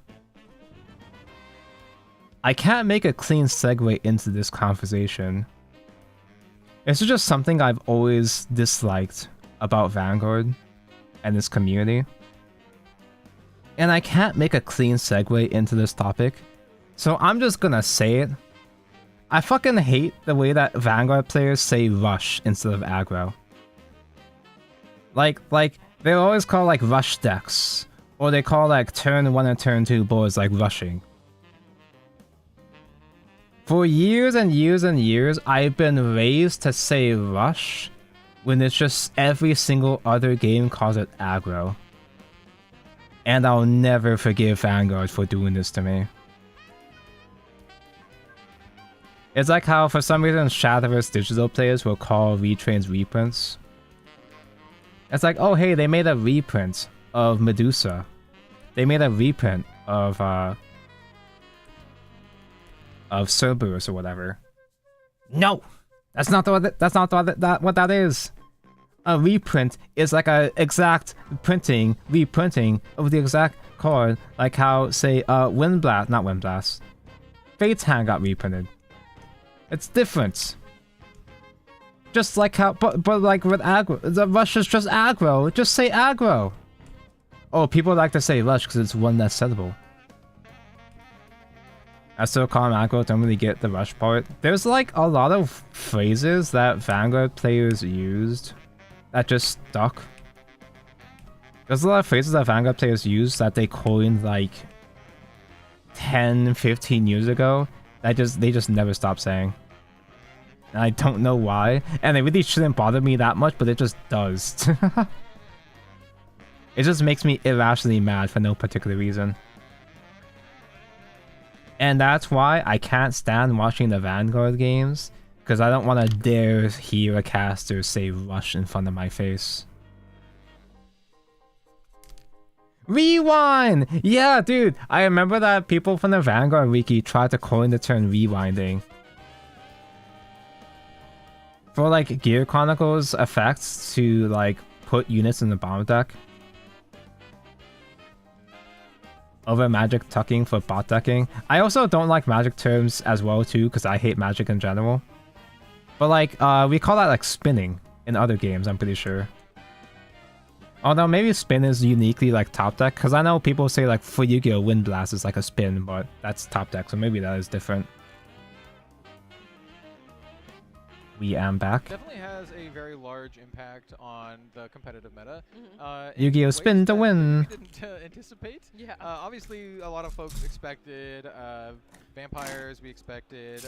I can't make a clean segue into this conversation. This is just something I've always disliked about Vanguard and this community. And I can't make a clean segue into this topic, so I'm just gonna say it. I fucking hate the way that Vanguard players say rush instead of aggro. Like they always call like rush decks, or they call like turn 1 and turn 2 boards like rushing. For years and years and years, I've been raised to say rush when it's just every single other game calls it aggro. And I'll never forgive Vanguard for doing this to me. It's like how for some reason Shadowverse digital players will call retrains reprints. It's like, oh hey, they made a reprint of Medusa. They made a reprint of Cerberus or whatever. No, that's not what what that is. A reprint is like a exact reprinting of the exact card, like how say Fate's Hand got reprinted. It's different. Just like how, but like with aggro, the rush is just aggro. Just say aggro. Oh, people like to say rush because it's one less syllable. I still call him aggro, don't really get the rush part. There's like a lot of phrases that Vanguard players used that just stuck. There's a lot of phrases that Vanguard players use that they coined like 10, 15 years ago that they just never stopped saying. And I don't know why. And it really shouldn't bother me that much, but it just does. It just makes me irrationally mad for no particular reason. And that's why I can't stand watching the Vanguard games, because I don't want to dare hear a caster say rush in front of my face. Rewind! Yeah, dude, I remember that people from the Vanguard wiki tried to coin the term rewinding. For like Gear Chronicles effects to like put units in the bomb deck. Over magic tucking for bot decking. I also don't like magic terms as well too, because I hate magic in general. But like, we call that like spinning in other games, I'm pretty sure. Although maybe spin is uniquely like top deck, because I know people say like for Yu-Gi-Oh! Wind Blast is like a spin, but that's top deck, so maybe that is different. We am back. Definitely has a very large impact on the competitive meta. Yu-Gi-Oh! Spin to win! We didn't anticipate. Yeah. Obviously, a lot of folks expected vampires. We expected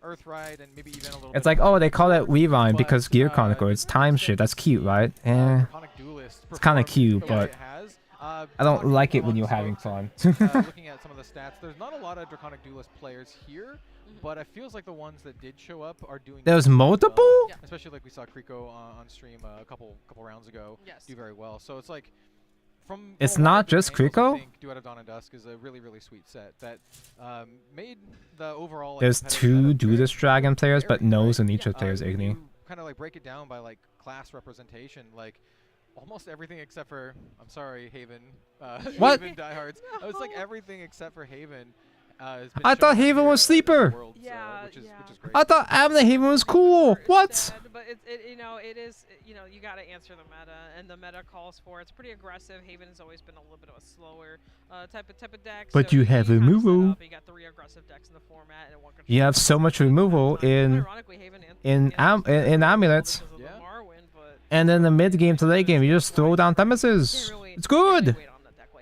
Earthright, and maybe even a little. It's like, oh, they call it rewind because Gear Chronicle. It's time shit. That's cute, right? It's kind of cute, but I don't like it when you're having fun. Looking at some of the stats, there's not a lot of Draconic Duelist players here. But it feels like the ones that did show up are doing. There's multiple? Well. Yeah. Especially like we saw Kriko on stream a couple rounds ago do very well. So it's like from. It's not just Kriko? I think Duet of Dawn and Dusk is a really sweet set that made the overall. Like, there's two Duelist Dragon players, but Nose and each of players Igni. Kind of like break it down by like class representation, like. Almost everything except for, I'm sorry, Haven. What? Haven diehards. No. It's like everything except for Haven. I thought Haven was sleeper. World, which is great. I thought Amna Haven was cool. What? But it is you got to answer the meta, and the meta calls for it. It's pretty aggressive. Haven has always been a little bit of a slower type of deck. But so you have removal. You got 3 aggressive decks in the format, and one you have so much removal in amulets. Yeah. And then the mid game to late game, you just throw down Themesis. It's good.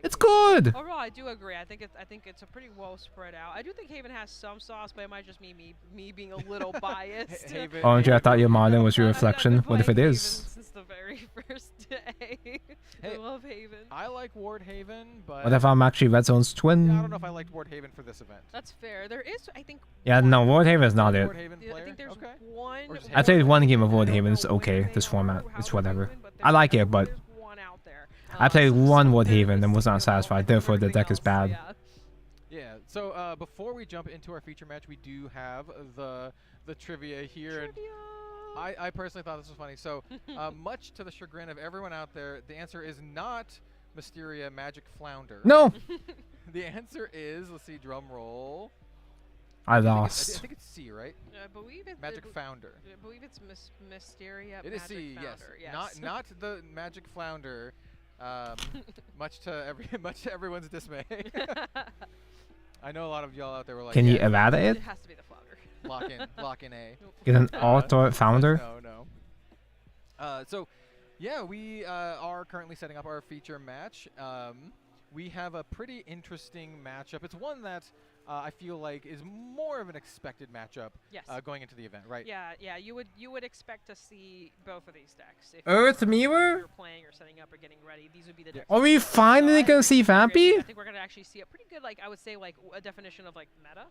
It's good. Overall, I do agree. I think it's a pretty well spread out. I do think Haven has some sauce, but it might just be me being a little biased. Oh, Andrew, I thought your modern was your reflection. What if it is? Since the very first day. I love Haven. I like Ward Haven, but what if I'm actually Red Zone's twin? Yeah, I don't know if I liked Ward Haven for this event. That's fair. There is, I think. Yeah, no, Ward Haven is not it. I think there's one. I played one game of Ward Haven. It's okay. This format, it's whatever. I like it, but. I played one Wood Haven and was not satisfied, therefore the deck is bad. Yeah, so before we jump into our feature match, we do have the trivia here. And I personally thought this was funny. So much to the chagrin of everyone out there, the answer is not Mysteria Magic Flounder. No! The answer is, let's see, drum roll. I lost. I think it's C, right? I believe it's Magic Founder. I believe it's Mysteria. It is C, Founder, yes. Not the Magic Flounder. Much to everyone's dismay. I know a lot of y'all out there were like, can you errata it? It has to be the Flounder. Lock in A. Get an auto founder? No. So, yeah, we are currently setting up our feature match. We have a pretty interesting matchup. It's one that I feel like is more of an expected matchup going into the event, right? Yeah. You would expect to see both of these decks. If Earth Mirror? you're playing or setting up or getting ready, these would be the decks. Are we finally gonna see Vampy? I think we're gonna actually see a pretty good, like I would say, like a definition of like meta.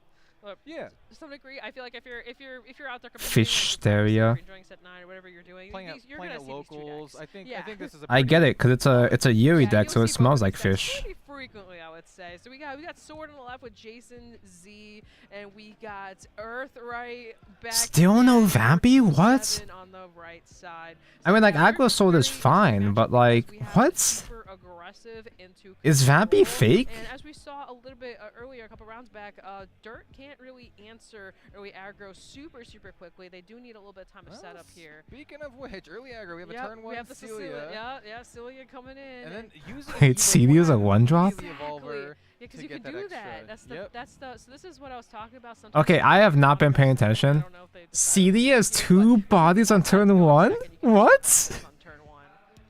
Yeah. To some degree, I feel like if you're out there competing, Fish like, area. enjoying set 9 or whatever you're doing, Playing you're at gonna see locals. these 2 decks. I think this is a I get it, cause it's a Yuri yeah, deck, you'll so it see both smells of like these decks fish. pretty frequently, I would say. So we got Sword on the left with Jason Z, and we got Earth right back. Still no again, Vampy? What? 7 on the right side. I mean, like, yeah, Aggro Sword is very fine, interesting but matchup like, because we have what? super aggressive into Is Vampy control. fake? And as we saw a little bit earlier, a couple rounds back, Dirt can't really answer early aggro super quickly. They do need a little bit of time to set up here. Speaking of which, early aggro, we have a Yep, turn 1 we have the Celia. Yeah, Celia coming in. And then using Wait, Celia is a 1-drop? Exactly. Yeah, because you can do that. That's the. So this is what I was talking about. Sometimes Okay, I have not been paying attention. Celia has 2 bodies on turn 1? What?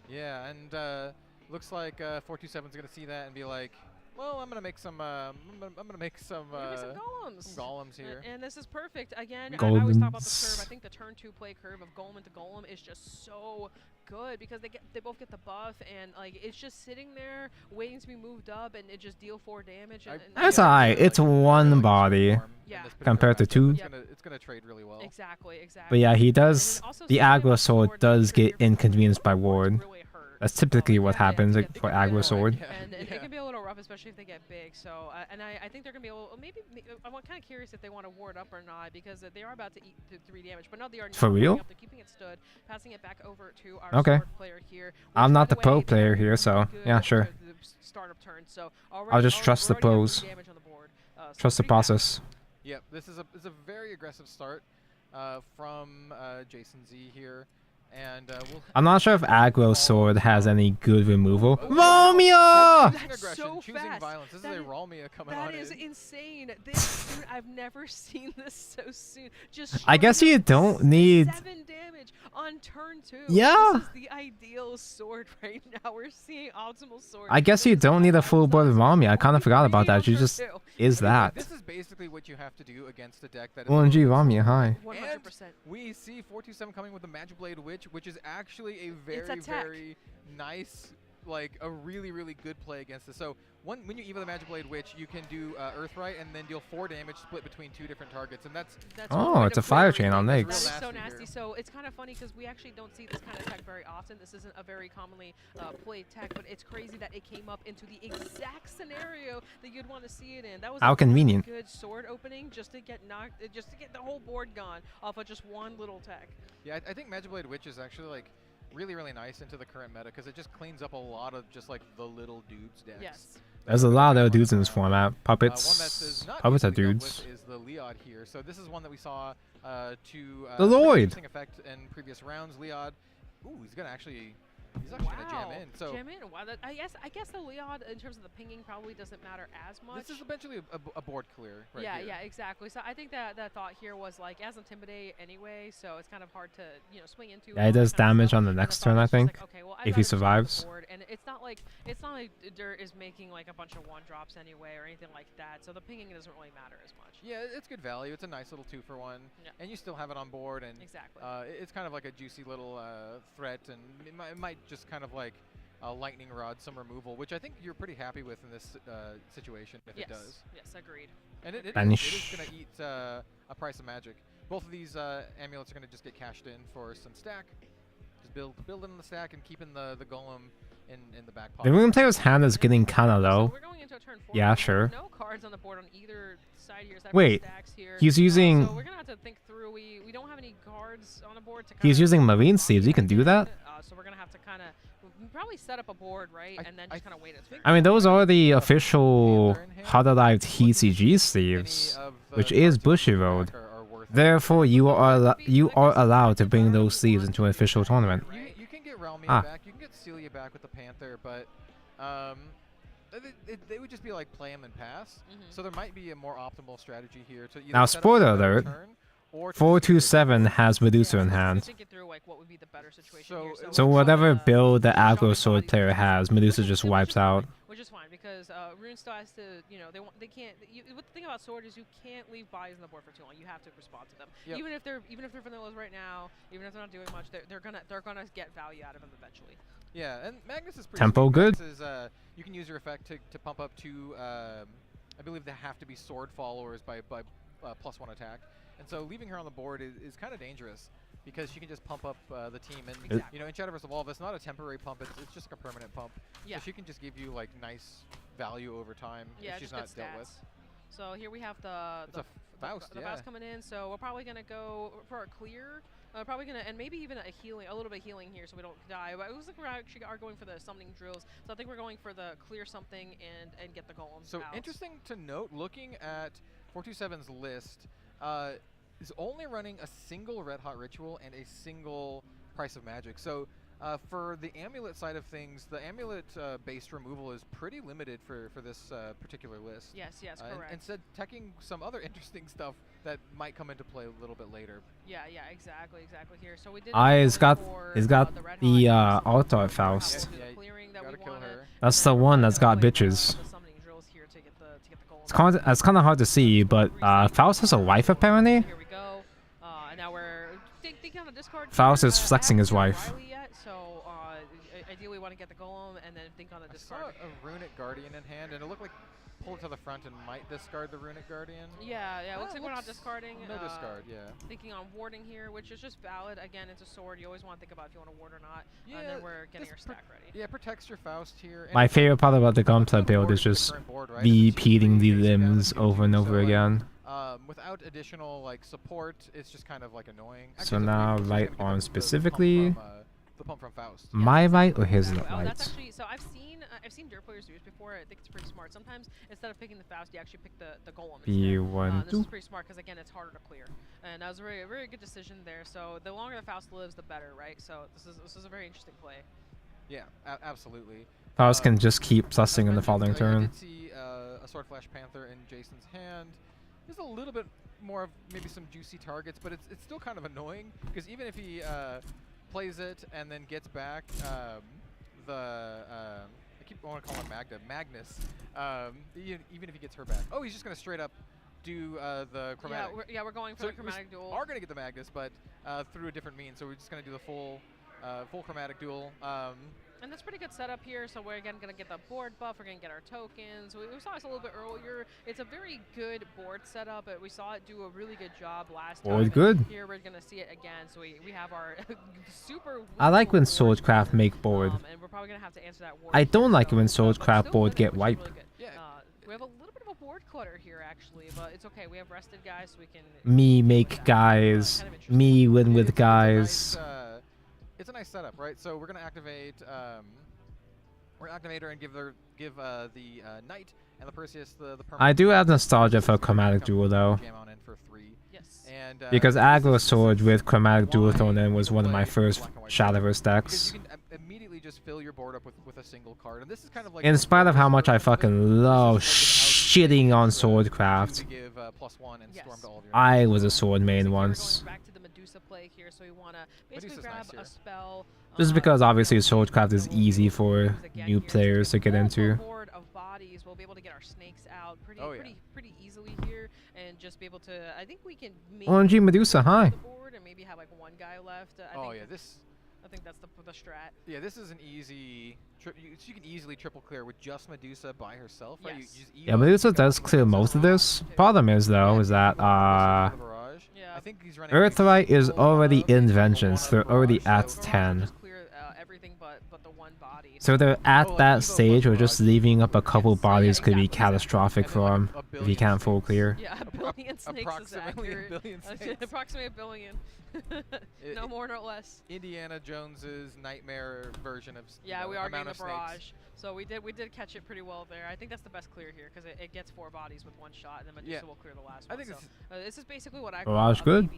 Yeah, and looks like 427 is gonna see that and be like, well, I'm gonna make some. I'm gonna make some golems. Some golems here. And this is perfect. Again, I always talk about the Golems. curve. I think the turn 2 play curve of golem into golem is just so good because they both get the buff and like it's just sitting there waiting to be moved up and it just deal 4 damage. And That's alright. It's 1 body compared to 2. It's gonna trade really well. Exactly. But yeah, he does. And then also The something Aggro about Sword does get trigger inconvenienced by ward. really hurt. That's typically what happens they like, can for be a Aggro little- Sword. And it can be a little rough, especially if they get big. So, and I think they're gonna be able. Maybe I'm kind of curious if they want to ward up or not because they are about to eat 3 damage. But no, they are not. For real? Up. They're keeping it stood, passing it back over to our Okay. sword player here. I'm which, not by the pro way, player very, here, very so good yeah, for sure. the startup turn. So I'll just trust the already have pros. 3 damage on the board. So Trust the 3 damage. process. Yep, this is a very aggressive start from Jason Z here, and we'll. I'm not sure if Aggro Sword has any good removal. Romeo! Choosing That's aggression, so choosing fast. violence. This That is a is- Ralmia coming That on is in. insane. This dude, I've never seen this so soon. Just I guess showing you up don't need. 7 damage on turn 2. Yeah. This is the ideal sword right now. We're seeing optimal sword. I guess you don't need a full board of Romeo. I kind of forgot about that. You just is that. This is basically what you have to do against a deck that is. OMG a little Romeo, hi. 100%. We see 427 coming with the Magic Blade Witch, which is actually a very, a tech. very nice, like a really good play against this. So when you evo the Magic Blade Witch, you can do Earthright and then deal 4 damage split between 2 different targets, and that's Oh, one way it's to a fire play chain on everything. Nyx. That is so Real nasty nasty. here. So it's kind of funny because we actually don't see this kind of tech very often. This isn't a very commonly played tech, but it's crazy that it came up into the exact scenario that you'd want to see it in. That was How a convenient. really good sword opening just to get knocked, just to get the whole board gone off of just one little tech. Yeah, I think Magic Blade Witch is actually like really nice into the current meta because it just cleans up a lot of just like the little dudes decks. Yes. There's a lot of dudes in this format. One that Puppets. is not Puppets are easily dealt dudes. with is the Leod here. So this is one that we saw to The pretty Lloyd. interesting effect in previous rounds. Leod, ooh, he's actually gonna jam in. So jam in. Wow, I guess the Leod in terms of the pinging probably doesn't matter as much. this is eventually a board clear right yeah, here. yeah, exactly. So I think that thought here was like as Intimidate anyway, so it's kind of hard to swing into. Yeah, he does damage on the And next thought turn, was I just think, like, okay, well, if he I'd rather just have the survives. board. And it's not like Dirt is making like a bunch of 1-drops anyway or anything like that. So the pinging doesn't really matter as much. Yeah, it's good value. It's a nice little 2-for-1, Yeah. and you still have it on board. And Exactly. it's kind of like a juicy little threat, and it might just kind of like lightning rod some removal, which I think you're pretty happy with in this situation if Yes. it does. Yes, agreed. And it is Banish. going to eat a price of magic. Both of these amulets are going to just get cashed in for some stack. Just building the stack and keeping the golem in the back pocket. The Rune Player's hand is getting kind of So low. we're going into a turn 4. Yeah, There's sure. No cards on the board on either side here. aside from Wait, stacks here. he's using. So we're gonna have to think through. We don't have any cards on the board to. He's kinda using Marine dominate Sleeves. He can do that. So we're gonna have to kind of probably set up a board, right, and then just kind of wait it. I mean, those are the official Hot Alive TCG sleeves, which is Bushiroad. Therefore, you are allowed to bring those sleeves into an official tournament. You can get Ralmia Ah. back. You can get Celia back with the Panther, but they would just be like play 'em and pass. So there might be a more optimal strategy here to either Now, set up spoiler a better alert, turn or to 427 has Medusa in hand. Thinking through like what would be the better situation here. So whatever build the Aggro Sword player has, Medusa just wipes out. Which is fine because Rune still has to, they can't. What the thing about Sword is you can't leave bodies on the board for too long. You have to respond to them. Yep. Even if they're vanillas right now, even if they're not doing much, they're gonna get value out of them eventually. Yeah, and Magnus is pretty Tempo sweet. good. Magnus is, you can use your effect to pump up to, I believe they have to be sword followers by +1 attack. And so leaving her on the board is kind of dangerous because she can just pump up the team. And, Exactly. you know, in Shadowverse Evolve, it's not a temporary pump, it's just like a permanent pump. Yeah. So she can just give you, like, nice value over time Yeah, if she's just not good dealt with. stats. So here we have the Faust, Faust coming in. So we're probably gonna go for a clear. Probably gonna, and maybe even a healing, a little bit of healing here, so we don't die. But it looks like we actually are going for the summoning drills. So I think we're going for the clear something and get the golem. So out. interesting to note, looking at 427's list, is only running a single Red Hot Ritual and a single Price of Magic. So for the amulet side of things, the amulet-based removal is pretty limited for this particular list. Yes, correct. Instead, teching some other interesting stuff that might come into play a little bit later. Yeah, exactly here. So we did. It's got the Altar Faust. Yeah, gotta kill her. That's the one that's got bitches. It's kind of hard to see, but Faust has a wife apparently. Here we go. And now we're thinking on a discard. Faust is flexing his wife. So ideally, we want to get the golem and then think on a discard. I saw a Runic Guardian in hand, and it looked like pull it to the front and might discard the Runic Guardian. Yeah. Looks like we're not discarding. No discard, yeah. Thinking on warding here, which is just valid. Again, it's a sword. You always want to think about if you want to ward or not. Yeah, and then we're getting our stack ready. Yeah, protects your Faust here. My favorite part about the Gunpla build is just repeating the limbs over and over again. Without additional like support, it's just kind of like annoying. So now right arm specifically. The pump from Faust. My right or his right? That's actually, so I've seen dirt players do this before. I think it's pretty smart. Sometimes instead of picking the Faust, you actually pick the golem. B1 this is pretty smart because again, it's harder to clear, and that was a very good decision there. So the longer the Faust lives, the better, right? So this is a very interesting play. Yeah, absolutely. Faust can just keep plusing in the following turn. I did see a Sword Flash Panther in Jason's hand. There's a little bit more of maybe some juicy targets, but it's still kind of annoying because even if he plays it and then gets back I want to call him Magnus. Even if he gets her back, he's just gonna straight up do the chromatic. Yeah, we're going for the chromatic duel. We are gonna get the Magnus, but through a different means. So we're just gonna do the full chromatic duel. And that's pretty good setup here. So we're again gonna get the board buff. We're gonna get our tokens. We saw this a little bit earlier. It's a very good board setup. We saw it do a really good job last time. Board good. Here we're gonna see it again. So we have our super. I like when Swordcraft make board. And we're probably gonna have to answer that. I don't like it when Swordcraft board get wiped. Really yeah. We have a little bit of a board clutter here actually, but it's okay. We have rested guys, so we can. Me make guys. Me win with guys. It's a nice setup, right? So we're gonna activate. We're gonna activate her and give the knight and the Perseus the permanent. I do have nostalgia for chromatic duel though. Jam on in for 3. Yes. And because aggro sword with chromatic duel thrown in was one of my first Shadowverse decks. Because you can immediately just fill your board up with a single card, and this is kind of like. In spite of how much I fucking love shitting on Swordcraft, I was a sword main once. Play here, so we want to basically grab a spell. Just because obviously Swordcraft is easy for new players to get into. Board of bodies, we'll be able to get our snakes out pretty easily here, and just be able to. I think we can. OMG Medusa, hi. Board and maybe have like one guy left. I think that's the strat. Yeah, this is an easy. You can easily triple clear with just Medusa by herself. Right? Yes. Yeah, Medusa does clear most of this. Problem is though, is that I think he's running Earthlight is already in Vengeance. They're already at 10. So they're at that stage where just leaving up a couple bodies could be catastrophic for him if he can't full clear. Yeah, a billion snakes is accurate. Approximately a billion. No more, no less. Indiana Jones's nightmare version of yeah, we are getting the barrage. Snakes. So we did catch it pretty well there. I think that's the best clear here because it gets 4 bodies with 1 shot, and then Medusa will clear the last one. I think this is basically what I barrage call good.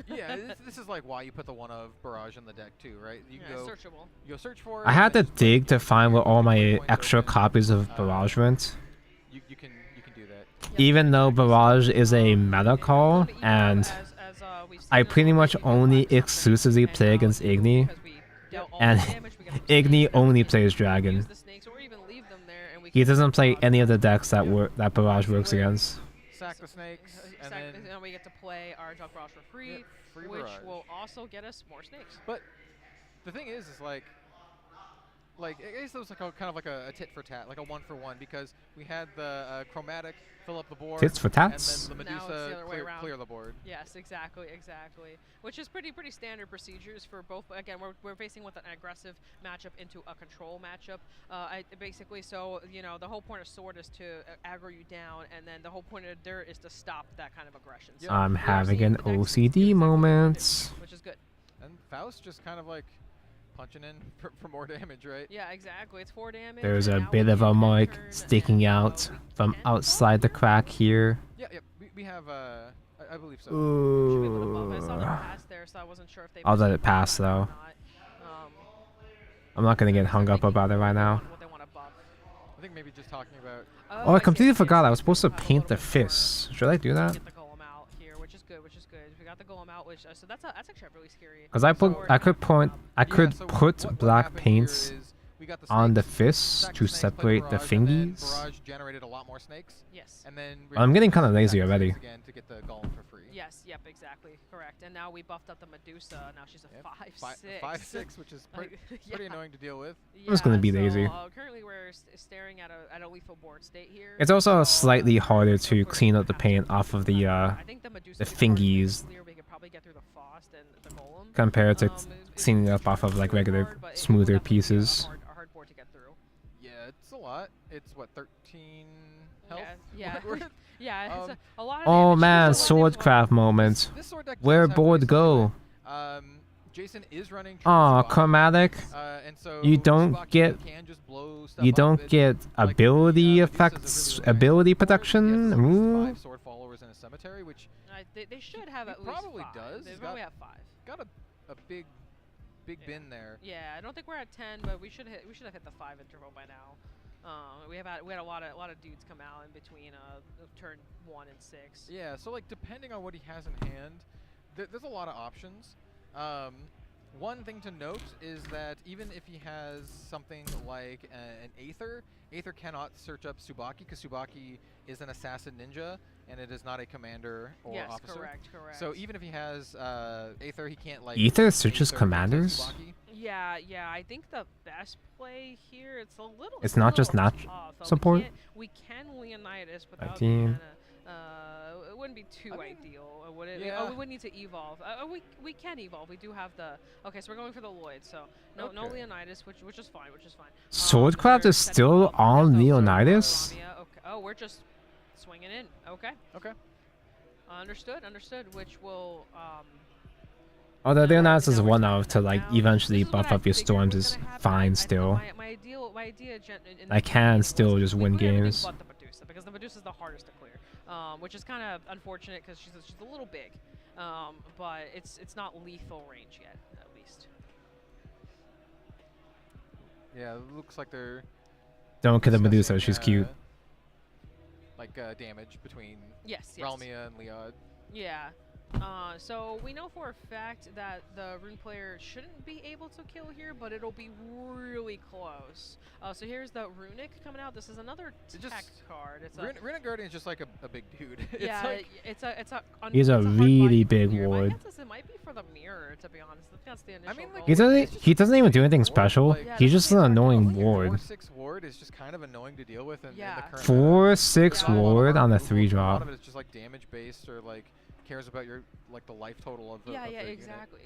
Yeah, this is like why you put the one of Barrage in the deck too, right? You can go searchable. You go search for it. I had to dig to find where all my extra copies of Barrage went. You can do that. Even though Barrage is a meta call, and I pretty much only exclusively play against Igni, and Igni only plays Dragon. He doesn't play any of the decks that Barrage works against. Sack the snakes, and then we get to play our Junk Barrage for free, which Barrage. will also get us more snakes. But the thing is like like I guess it was like kind of like a tit for tat, like a 1-for-1, because we had the chromatic fill up the board, Tits for tats? and then the Now it's Medusa the other way around. clear the board. Yes, exactly. Which is pretty standard procedures for both. Again, we're facing with an aggressive matchup into a control matchup. Basically, so you know the whole point of sword is to aggro you down, and then the whole point of dirt is to stop that kind of aggression. So I'm we are having seeing an the decks OCD do exactly moment. which is good. And Faust just kind of like punching in for more damage, right? Yeah, exactly. It's 4 damage. There's and a now bit we of a can mic turn sticking and, out we from can outside the crack here. Yeah, we have I believe so. Should be a little above. I saw them Ooh. pass there, so I wasn't sure if they I'll let missed it pass, that or though. not. I'm not gonna get hung up about it right now. What they want to buff. I think maybe just talking about. Oh, I completely see. forgot I was supposed to Have a paint little the bit more. fists. Should I do that? Get the golem out here, which is good. We got the golem out, which so that's actually really scary. Because I could put what black happened here paints is we got the on the snakes, fists stacked to snakes, played separate the barrage, and then fingies. Barrage generated a lot more snakes. Yes. And then I'm getting kind of stacked lazy snakes already. Again to get the golem for free. Yes. Yep. Exactly. Correct. And now we buffed up the Medusa. Now she's a Yep, 5/6. 5/6, which is pretty Yeah. annoying to deal with. I'm just gonna Yeah, be so, lazy. Currently, we're staring at a lethal board state here. It's also so, slightly harder so to we're clean gonna up the have paint to off of the I think the Medusa the is hard to fingies clear. We could probably get through the Faust and the golem. compared to It's cleaning up off of like really regular hard, but it will smoother definitely be pieces. a hard board to get through. Yeah, it's a lot. It's what 13 health. Yeah. Worth? Yeah. It's a lot of Oh damage. man, It's a lot of damage. swordcraft moment. This sword deck Where does have board ways to go? do it. Jason is running. True Aw, Subaki, chromatic. and so You don't Subaki get- can just blow stuff You up. don't It's get like, ability Medusa's a effects, really, really ability nice board. production. He has Ooh. 5 sword followers in a cemetery, which They should have he at least probably 5. does. They He's probably got- have 5. got a big bin there. Yeah, I don't think we're at 10, but we should have hit the 5 interval by now. We had a lot of dudes come out in between turn 1 and 6. Yeah, so like depending on what he has in hand, there's a lot of options. One thing to note is that even if he has something like an Aether cannot search up Tsubaki because Tsubaki is an assassin ninja and it is not a commander or Yes, officer. correct. So even if he has Aether, he can't like. Aether searches Aether commanders? Tsubaki. Yeah. I think the best play here, it's a little. It's not just little nat tough. support? We can Leonidas without 15. Mana. It wouldn't be too ideal, would it? yeah. Oh, we would need to evolve. We can evolve. We do have the. Okay, so we're going for the Lloyd. So no Okay. Leonidas, which is fine. Swordcraft they're is setting still up on Medusa, Leonidas? Lamia, okay. Oh, we're just swinging in. Okay. Okay. Understood. Which will. Although Leonidas is now we're one talking of to like now. eventually This is what buff I up your figured storms was is gonna happen. fine I still. thought my idea in I the can beginning still was just we win clear everything games. but the Medusa, because the Medusa is the hardest to clear, which is kind of unfortunate because she's a little big, but it's not lethal range yet, at least. Yeah, it looks like they're. Don't kill the Medusa, discussing, she's cute. Like damage between Yes. Ralmia and Leod. Yeah. So we know for a fact that the rune player shouldn't be able to kill here, but it'll be really close. So here's the runic coming out. This is another tech card. It's Runic Guardian is just like a big dude. yeah, it's a He's a hard really body big mirror. My ward. guess is it might be for the mirror, to be honest. I think that's the initial mean, like, goal. He doesn't even do anything Ward, special. like- Yeah, He's that's just an the thing, annoying Only a ward. 4/6 ward is just kind of annoying to deal with in the Yeah. current. 4/6 Not a lot of ward hard on a removal, 3 A lot drop. of it is just like damage based or like cares about your like the life total of the. Yeah, of yeah, the unit.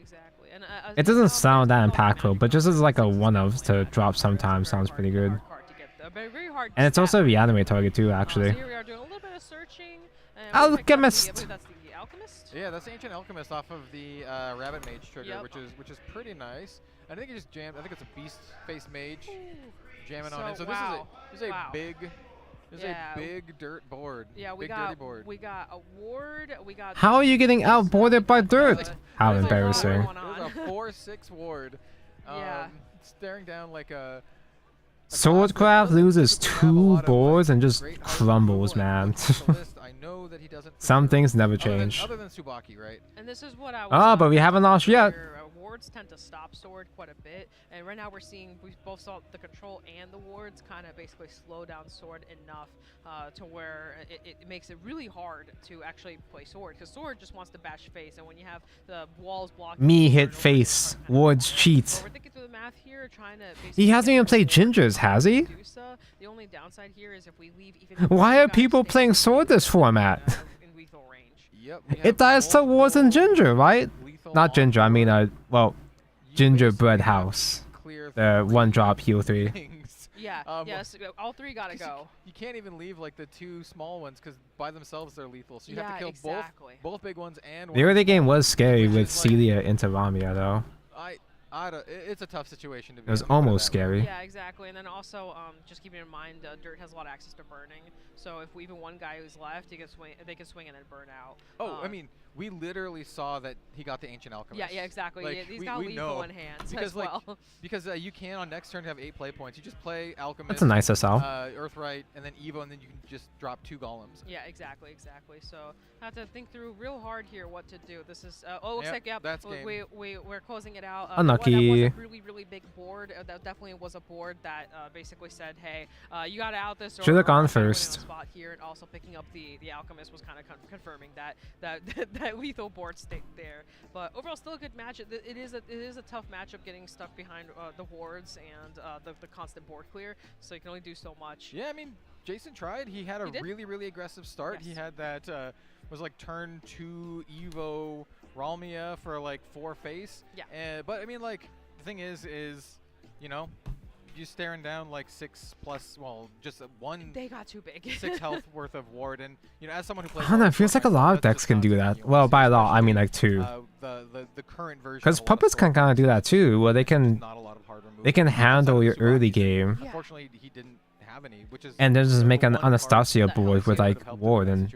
exactly. And It doesn't sound that impactful, but just as like a one-of to drop sometimes sounds pretty good. Very hard. And it's also a reanimate target too, actually. So here we are doing a little bit of searching. and Alchemist! I believe that's the alchemist. Yeah, that's the Ancient Alchemist off of the Rabbit Mage trigger, Yep. which is pretty nice. I think he just jammed. I think it's a Beast Face Mage jamming So, on in. So wow. this is a Wow. big. This is Yeah. a big dirt board. Yeah, big dirty board. we got a ward. We got. How are you getting outboarded by dirt? How There's a lot embarrassing. going on. There's a 4/6 ward. Yeah. Staring down like a. Swordcraft loses typically have a 2 lot of, boards and just great art crumbles, removal and man. looking at the list, I know that he doesn't. Some things never other than- change. Other than Tsubaki, right? And this is what I was. Ah, but we haven't lost yet. wards tend to stop Sword quite a bit, and right now we both saw the control and the wards kind of basically slow down Sword enough to where it makes it really hard to actually play Sword, because Sword just wants to bash face, and when you have the walls blocking... Me hit face, wards cheat. So we're thinking through the math here, trying to He hasn't even played Gingers, has he? The only downside here is if we leave even... Why are people playing Sword this format? In lethal range. Yep, It dies to wards and Ginger, right? Not Ginger, I mean, well, Gingerbread House. The one drop heal 3. Yeah, yes, all 3 gotta go. You can't even leave like the 2 small ones because by themselves they're lethal. So you have to kill both big ones and... The early game was scary with Celia into Ramia, though. It's a tough situation to be. It was almost scary. Yeah, exactly. And then also, just keeping in mind, Dirt has a lot of access to burning. So if even one guy who's left, they can swing and then burn out. Oh, I mean, we literally saw that he got the Ancient Alchemist. Yeah, exactly. Like, He's got lethal in hand because, as well. Because you can on next turn have 8 play points. You just play Alchemist. That's a nice SL. Earthright, and then Evo, and then you can just drop 2 golems. Yeah, exactly. So I have to think through real hard here what to do. This is looks like that's we're closing it out. Unlucky. That was a really big board. That definitely was a board that basically said, hey, you gotta out this. Should have gone first. Spot here, and also picking up the Alchemist was kind of confirming that that lethal board state there. But overall, still a good match. It is a tough matchup getting stuck behind the wards and the constant board clear. So you can only do so much. Yeah, I mean, Jason tried. He had a really aggressive start. Yes. He had that was like turn 2 Evo Ralmia for like 4 face. Yeah. But I mean, like, the thing is you know, you're staring down like 6 plus, well, just one. They got too big. 6 health worth of ward, and you know, as someone who plays. I don't know. It feels like a lot of decks can do that. Well, by a lot, I mean like 2. The current version. Because puppets can kind of do that too. Well, they can handle your early game. Unfortunately, he didn't have any, which is. And then just make an Anastasia board with like ward and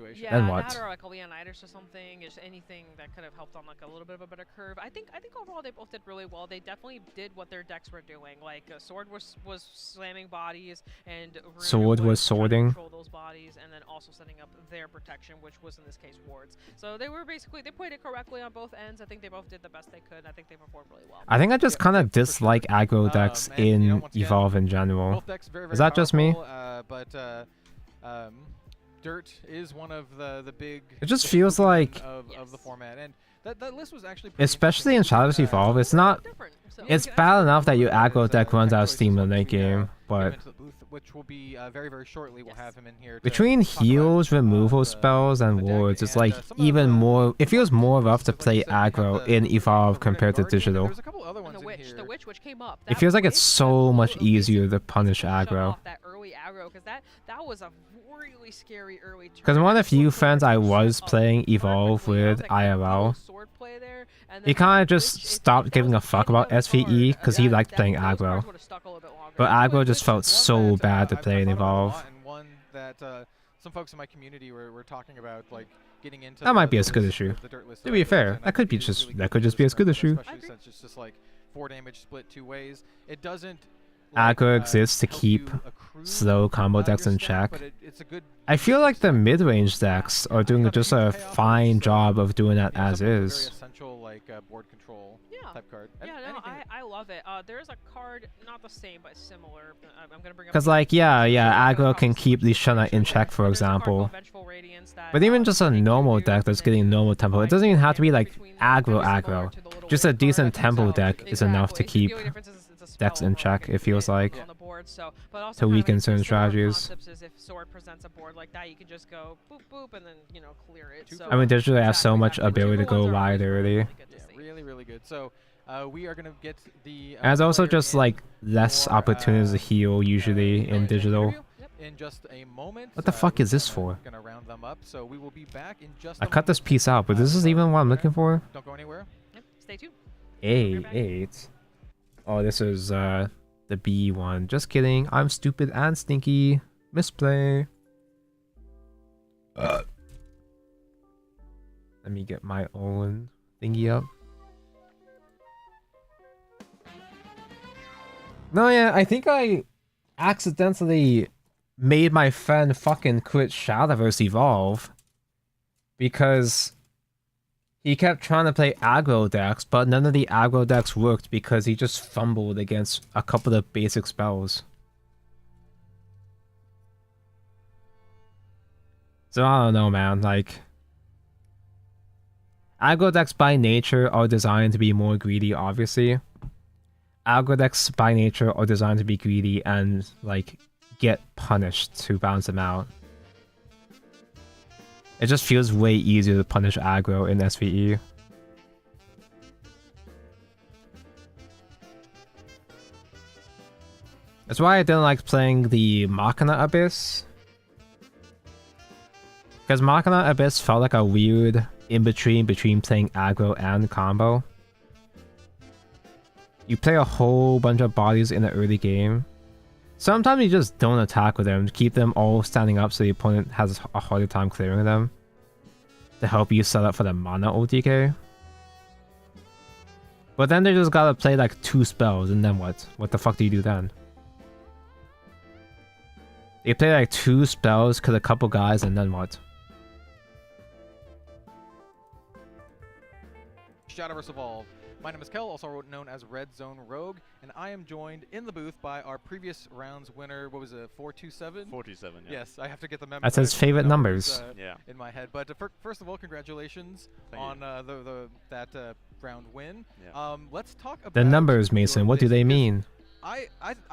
what? That or like a Leonidas or something, just anything that could have helped on like a little bit of a better curve. I think overall they both did really well. They definitely did what their decks were doing. Like Sword was slamming bodies, and Sword was swording. Control those bodies, and then also setting up their protection, which was in this case wards. So they played it correctly on both ends. I think they both did the best they could. I think they performed really well. I think I just kind of dislike aggro decks in Evolve in general. Is that just me? Dirt is one of the big. It just feels like of the format, and that list was actually. Especially in Shadowverse Evolve, it's not. It's bad enough that your aggro deck runs out of steam in the late game, but which will be very shortly. We'll have him in here. Between heals, removal spells, and wards, it's like even more. It feels more rough to play aggro in Evolve compared to digital. There's a couple other ones in here. The witch which came up. It feels like it's so much easier to punish aggro. That early aggro, because that was a really scary early turn. Because one of the few friends I was playing Evolve with IRL, he kind of just stopped giving a fuck about SVE because he liked playing aggro. But aggro just felt so bad to play in Evolve. And one that some folks in my community were talking about, like getting into. That might be a good issue. To be fair, that could just be a good issue. Especially since it's just like 4 damage split 2 ways. It doesn't. Aggro exists to keep slow combo decks in check. I feel like the mid-range decks are doing just a fine job of doing that as is. Essential like board control type card. I love it. There's a card not the same but similar. I'm gonna bring up. Because like aggro can keep the Shana in check, for example. But even just a normal deck that's getting normal tempo, it doesn't even have to be like aggro. Just a decent tempo deck is enough to keep decks in check, it feels like, to weaken certain strategies. If Sword presents a board like that, you can just go boop boop and then clear it. So I mean, digitally have so much ability to go wide early. Really good. So we are gonna get the. And it's also just like less opportunities to heal usually in digital. In just a moment. What the fuck is this for? Gonna round them up, so we will be back in just. I cut this piece out, but this is even what I'm looking for. Don't go anywhere. Yep, stay tuned. 8. Oh, this is the B one. Just kidding. I'm stupid and stinky. Misplay. Let me get my own thingy up. No, yeah, I think I accidentally made my friend fucking quit Shadowverse Evolve because He kept trying to play aggro decks, but none of the aggro decks worked because he just fumbled against a couple of basic spells. So I don't know, man. Like, aggro decks by nature are designed to be more greedy, obviously. Aggro decks by nature are designed to be greedy and, like, get punished to balance them out. It just feels way easier to punish aggro in SVE. That's why I didn't like playing the Machina Abyss. Because Machina Abyss felt like a weird in-between between playing aggro and combo. You play a whole bunch of bodies in the early game. Sometimes you just don't attack with them, keep them all standing up so the opponent has a harder time clearing them. To help you set up for the mana OTK. But then they just gotta play like 2 spells, and then what? What the fuck do you do then? They play like 2 spells, kill a couple guys, and then what? Shadowverse Evolve. My name is Kel, also known as Red Zone Rogue, and I am joined in the booth by our previous round's winner. What was it, 427? 427, yeah. Yes, I have to get the That's his favorite numbers. In my head. But first of all, congratulations on that round win. Yeah. Let's talk about The numbers, Mason, what do they mean? I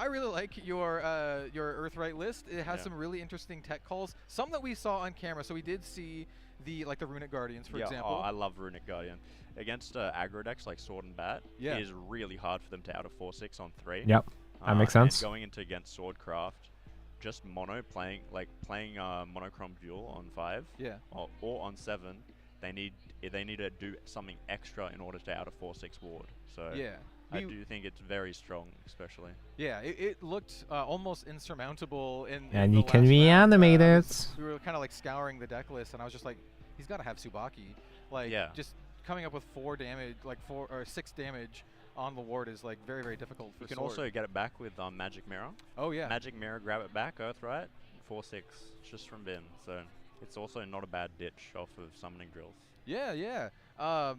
really like your Earthright list. It has some really interesting tech calls. Some that we saw on camera. So we did see the Runic Guardians, for example. Oh, I love Runic Guardian. Against aggro decks like Sword and Bat, it is really hard for them to out of 4/6 on 3. Yep, that makes sense. And going into against Swordcraft, just playing Monochrome Duel on 5, or on 7, they need to do something extra in order to out of 4/6 ward. So I do think it's very strong, especially. Yeah, it looked almost insurmountable in. And the you can last reanimate round. it. We were kind of like scouring the deck list, and I was just like, he's got to have Tsubaki. Like, just coming up with 4 damage, like 4 or 6 damage on the ward is like very, very difficult for You can Sword. also get it back with Magic Mirror. Oh yeah. Magic Mirror, grab it back, Earthright, 4/6 just from bin. So it's also not a bad ditch off of summoning drills. Yeah.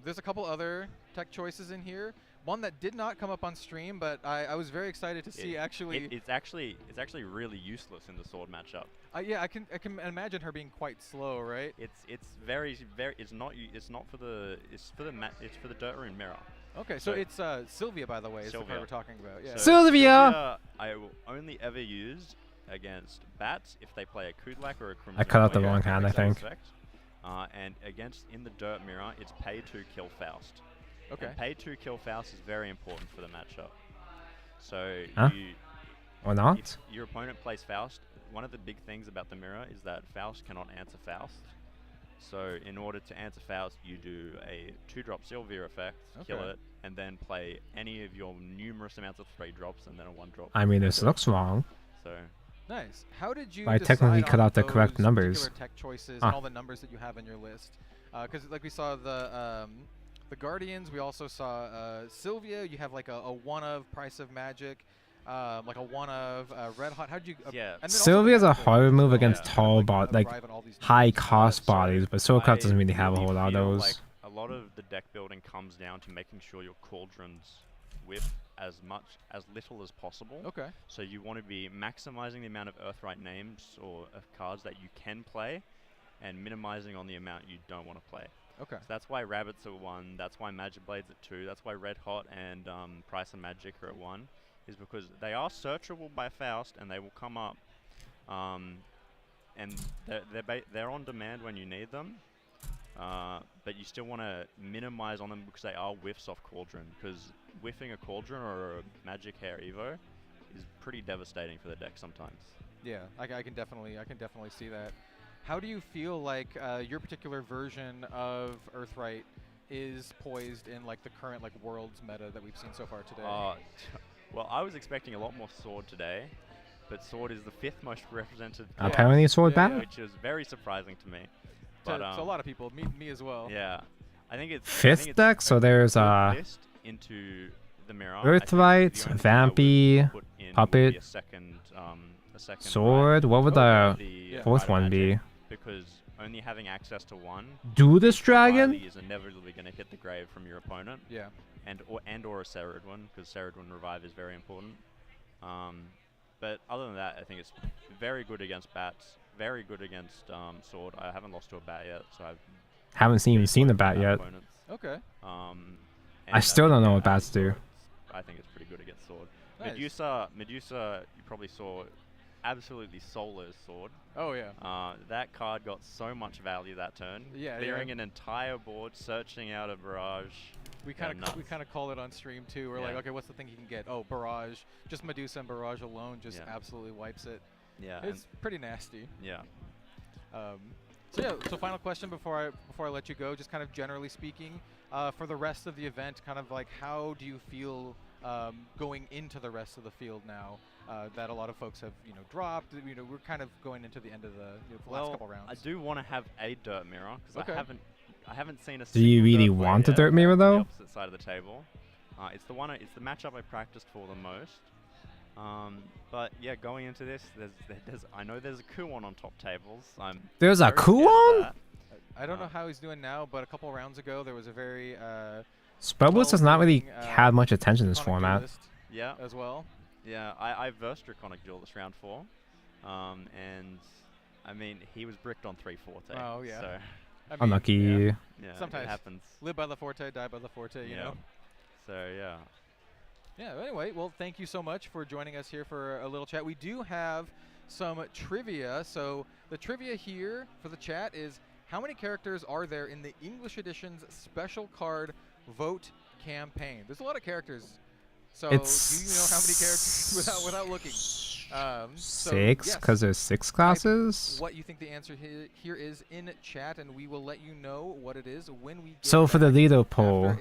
There's a couple other tech choices in here. One that did not come up on stream, but I was very excited to see actually. It's actually really useless in the Sword matchup. Yeah, I can imagine her being quite slow, right? It's very it's not for the it's for the Dirt Rune Mirror. Okay, so it's Sylvia, by the way, is the card we're talking about. Yeah. So Sylvia I will only ever use against bats if they play a Kudlak or a Crimson. I cut out the Warrior wrong hand, I think. And against in the Dirt Mirror, it's pay 2 kill Faust. Okay. And pay 2 kill Faust is very important for the matchup. So or not? If your opponent plays Faust, one of the big things about the mirror is that Faust cannot answer Faust. So in order to answer Faust, you do a 2-drop Sylvia effect, kill it, and then play any of your numerous amounts of 3 drops and then a 1-drop. I mean, this looks wrong. So nice. How did you I technically cut out the correct numbers. Tech choices and all the numbers that you have in your list? Because like we saw the Guardians, we also saw Sylvia. You have like a 1 of Price of Magic, like a 1 of Red Hot. How'd you? Sylvia's a hard move against tall high cost bodies, but Soulcraft doesn't really have a whole lot of those. Like a lot of the deck building comes down to making sure your cauldrons whiff as little as possible. Okay. So you want to be maximizing the amount of Earthright names or of cards that you can play, and minimizing on the amount you don't want to play. Okay. So that's why Rabbits are 1, that's why Magic Blades at 2, that's why Red Hot and Price of Magic are at 1, is because they are searchable by Faust and they will come up, and they're on demand when you need them, but you still want to minimize on them because they are whiffs off Cauldron, because whiffing a Cauldron or a Magic Hair Evo is pretty devastating for the deck sometimes. Yeah, I can definitely see that. How do you feel like your particular version of Earthright is poised in like the current like Worlds meta that we've seen so far today? Well, I was expecting a lot more Sword today, but Sword is the 5th most represented. Apparently Sword battle? Which is very surprising to me. But to a lot of people, me as well. Yeah, I think it's 5th deck. So there's into the mirror. Earthright, Vampy, Puppet, a second Sword. What would the 4th one be? Because only having access to one. Do this dragon? Riley is inevitably going to hit the grave from your opponent. Yeah. And or a Ceridwen, because Ceridwen revive is very important. But other than that, I think it's very good against bats. Very good against sword. I haven't lost to a bat yet, so I've Haven't even seen the bat yet. opponents. Okay. I still don't know what bats do. I think it's pretty good against sword. Nice. Medusa, you probably saw, absolutely Solar's sword. Oh yeah. That card got so much value that turn. Yeah, Clearing an entire board, searching out a barrage. We kind of call it on stream too. We're like, okay, what's the thing you can get? Oh, barrage. Just Medusa and barrage alone just absolutely wipes it. Yeah. It's pretty nasty. Yeah. So yeah. So final question before I let you go, just kind of generally speaking, for the rest of the event, kind of like how do you feel going into the rest of the field now? That a lot of folks have dropped. We're kind of going into the end of the last couple rounds. I do want to have a dirt mirror because I haven't seen a. Do you really want a dirt mirror though? On the opposite side of the table. It's the matchup I practiced for the most. But yeah, going into this, I know there's a Kuon on top tables. There's a Kuon? I don't know how he's doing now, but a couple rounds ago there was a very Spellblitz has not really had much attention in this format. Yeah. As well. Yeah, I versed Draconic Duelist round 4, and I mean he was bricked on 3 Forte. Oh yeah. So. I mean, Unlucky. Yeah, sometimes it happens. Live by the Forte, die by the Forte. You know. So yeah. Yeah. Anyway, well, thank you so much for joining us here for a little chat. We do have some trivia. So the trivia here for the chat is: how many characters are there in the English edition's special card vote campaign? There's a lot of characters. So do you know how many characters without looking? 6, because there's 6 classes. What you think the answer here is in chat, and we will let you know what it is when we get So for the leader poll,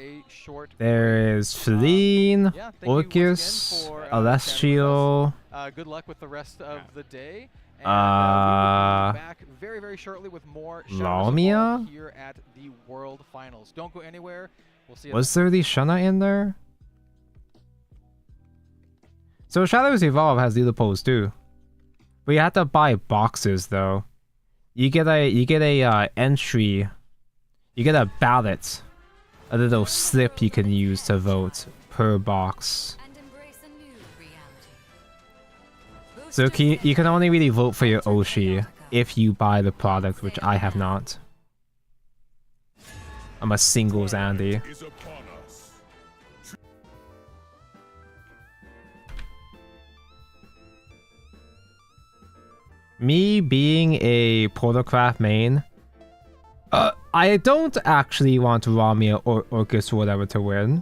there is Feline, Orcus, Celestial. Good luck with the rest of the day. And we will be back very, very shortly with more Lamia here at the World Finals. Don't go anywhere. We'll see you. Was there the Shana in there? So Shadowverse Evolve has leader polls too, but you have to buy boxes though. You get a entry, you get a ballot, a little slip you can use to vote per box. So you can only really vote for your Oshi if you buy the product, which I have not. I'm a singles Andy. Me being a Protocraft main, I don't actually want Ramia or Orcus or whatever to win.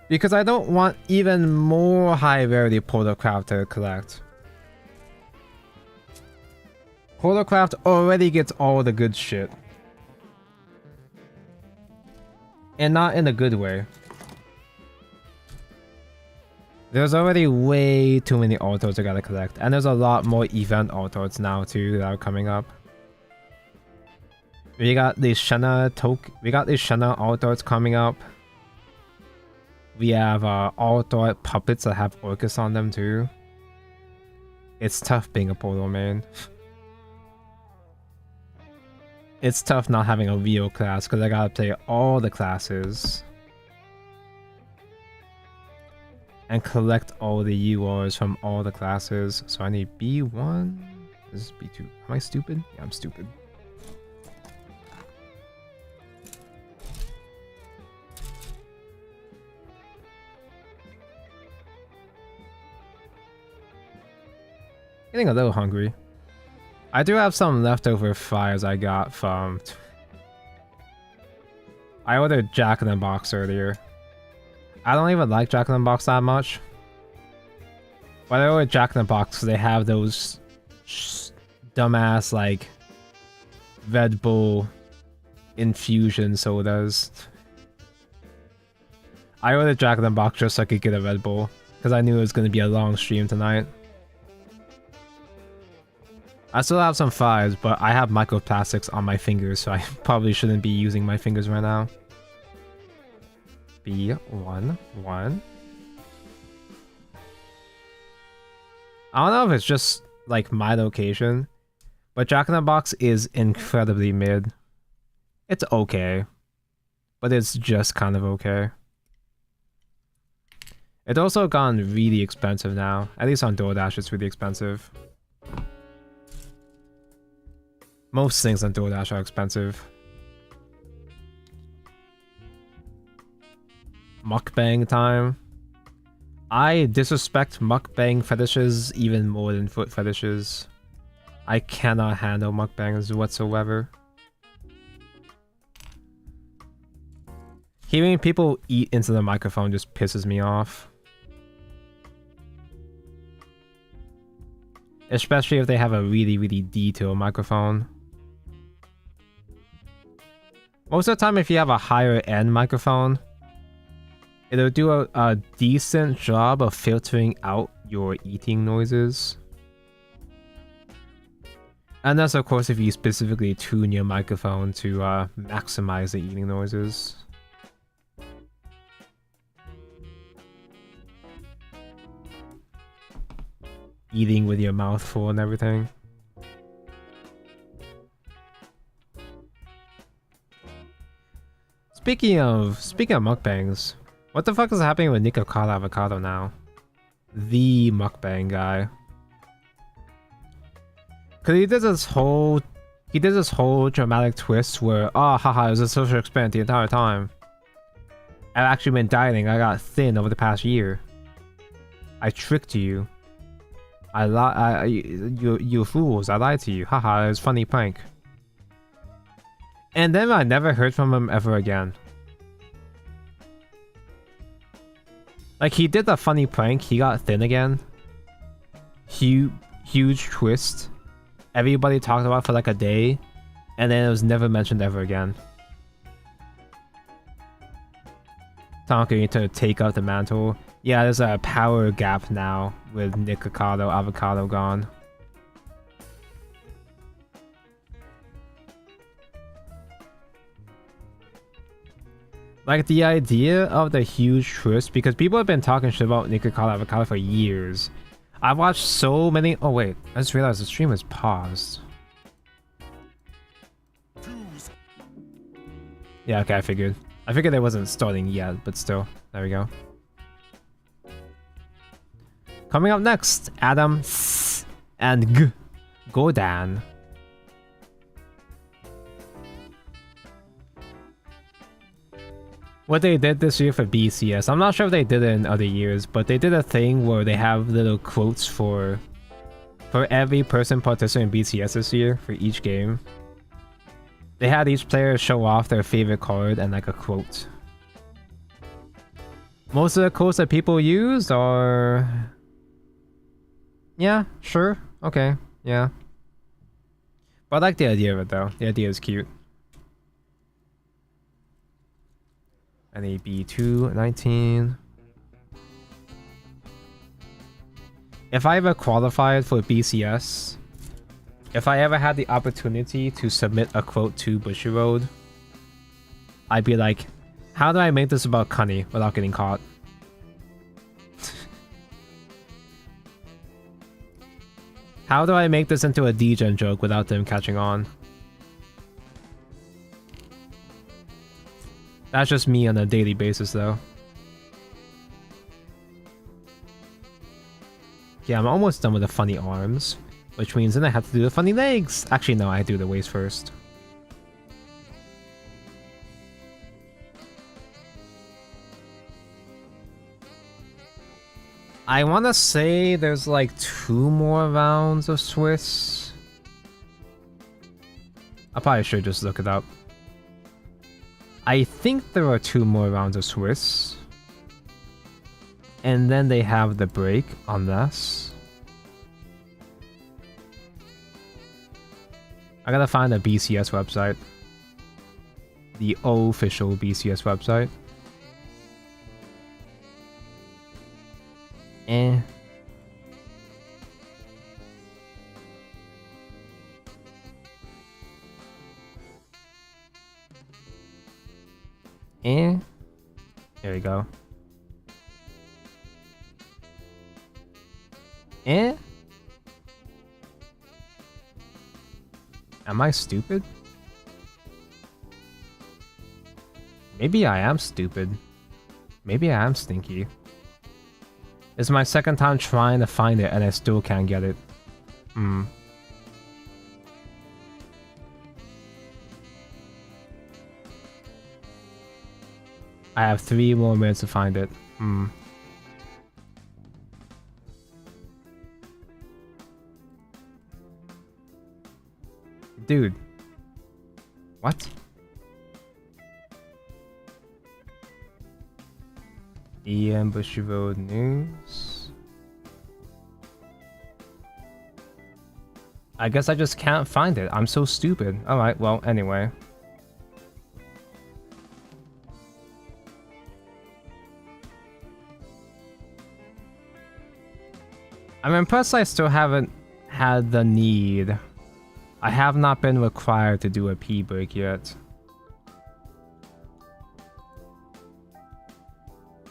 Because I don't want even more high rarity Protocraft to collect. Protocraft already gets all the good shit. And not in a good way. There's already way too many autos I gotta collect, and there's a lot more event autos now too that are coming up. We got these Shana autos coming up. We have auto puppets that have Orcus on them too. It's tough being a Polo main. It's tough not having a Rio class because I gotta play all the classes. And collect all the URs from all the classes. So I need B1. This is B2. Am I stupid? Yeah, I'm stupid. Getting a little hungry. I do have some leftover fries I got from... I ordered Jack in the Box earlier. I don't even like Jack in the Box that much. But I ordered Jack in the Box because they have those dumbass, like, Red Bull infusion sodas. I ordered Jack in the Box just so I could get a Red Bull. Because I knew it was going to be a long stream tonight. I still have some fries, but I have microplastics on my fingers, so I probably shouldn't be using my fingers right now. B1. I don't know if it's just like my location, But Jack in the Box is incredibly mid. It's okay. But it's just kind of okay. It's also gotten really expensive now. At least on DoorDash it's really expensive. Most things on DoorDash are expensive. Mukbang time. I disrespect mukbang fetishes even more than foot fetishes. I cannot handle mukbangs whatsoever. Hearing people eat into the microphone just pisses me off. Especially if they have a really, really detailed microphone. Most of the time, if you have a higher end microphone, it'll do a decent job of filtering out your eating noises. And that's of course if you specifically tune your microphone to maximize the eating noises. Eating with your mouth full and everything. Speaking of mukbangs, what the fuck is happening with Nico Kala Avocado now? The mukbang guy. Cause he did this whole dramatic twist where, oh haha, it was a social experiment the entire time. I've actually been dieting, I got thin over the past year. I tricked you. You fools, I lied to you. Haha, it was a funny prank. And then I never heard from him ever again. Like, he did the funny prank, he got thin again. Huge twist. Everybody talked about it for like a day, and then it was never mentioned ever again. Tonka to take up the mantle. Yeah, there's a power gap now with Nick Avocado gone. Like, the idea of the huge twist, because people have been talking shit about Nick Avocado for years. I've watched so many... Oh wait, I just realized the stream is paused. Yeah, okay, I figured it wasn't starting yet, but still. There we go. Coming up next, Adam and Godan. What they did this year for BCS, I'm not sure if they did it in other years, but they did a thing where they have little quotes for every person participating in BCS this year for each game. They had each player show off their favorite card and like a quote. Most of the quotes that people used are... Yeah, sure, okay, yeah. But I like the idea of it though, the idea is cute. NAB219. If I ever qualified for BCS, if I ever had the opportunity to submit a quote to Bushiroad, I'd be like, how do I make this about Cunny without getting caught? How do I make this into a D-Gen joke without them catching on? That's just me on a daily basis, though. Yeah, I'm almost done with the funny arms, which means then I have to do the funny legs. Actually, no, I do the waist first. I want to say there's like 2 more rounds of Swiss. I probably should just look it up. I think there are 2 more rounds of Swiss. And then they have the break, unless... I gotta find the BCS website. The official BCS website. Eh. There we go. Am I stupid? Maybe I am stupid. Maybe I am stinky. It's my second time trying to find it and I still can't get it. I have 3 more minutes to find it. Dude. What? EM Bushiroad news. I guess I just can't find it. I'm so stupid. Alright, well, anyway. I'm impressed I still haven't had the need. I have not been required to do a pee break yet.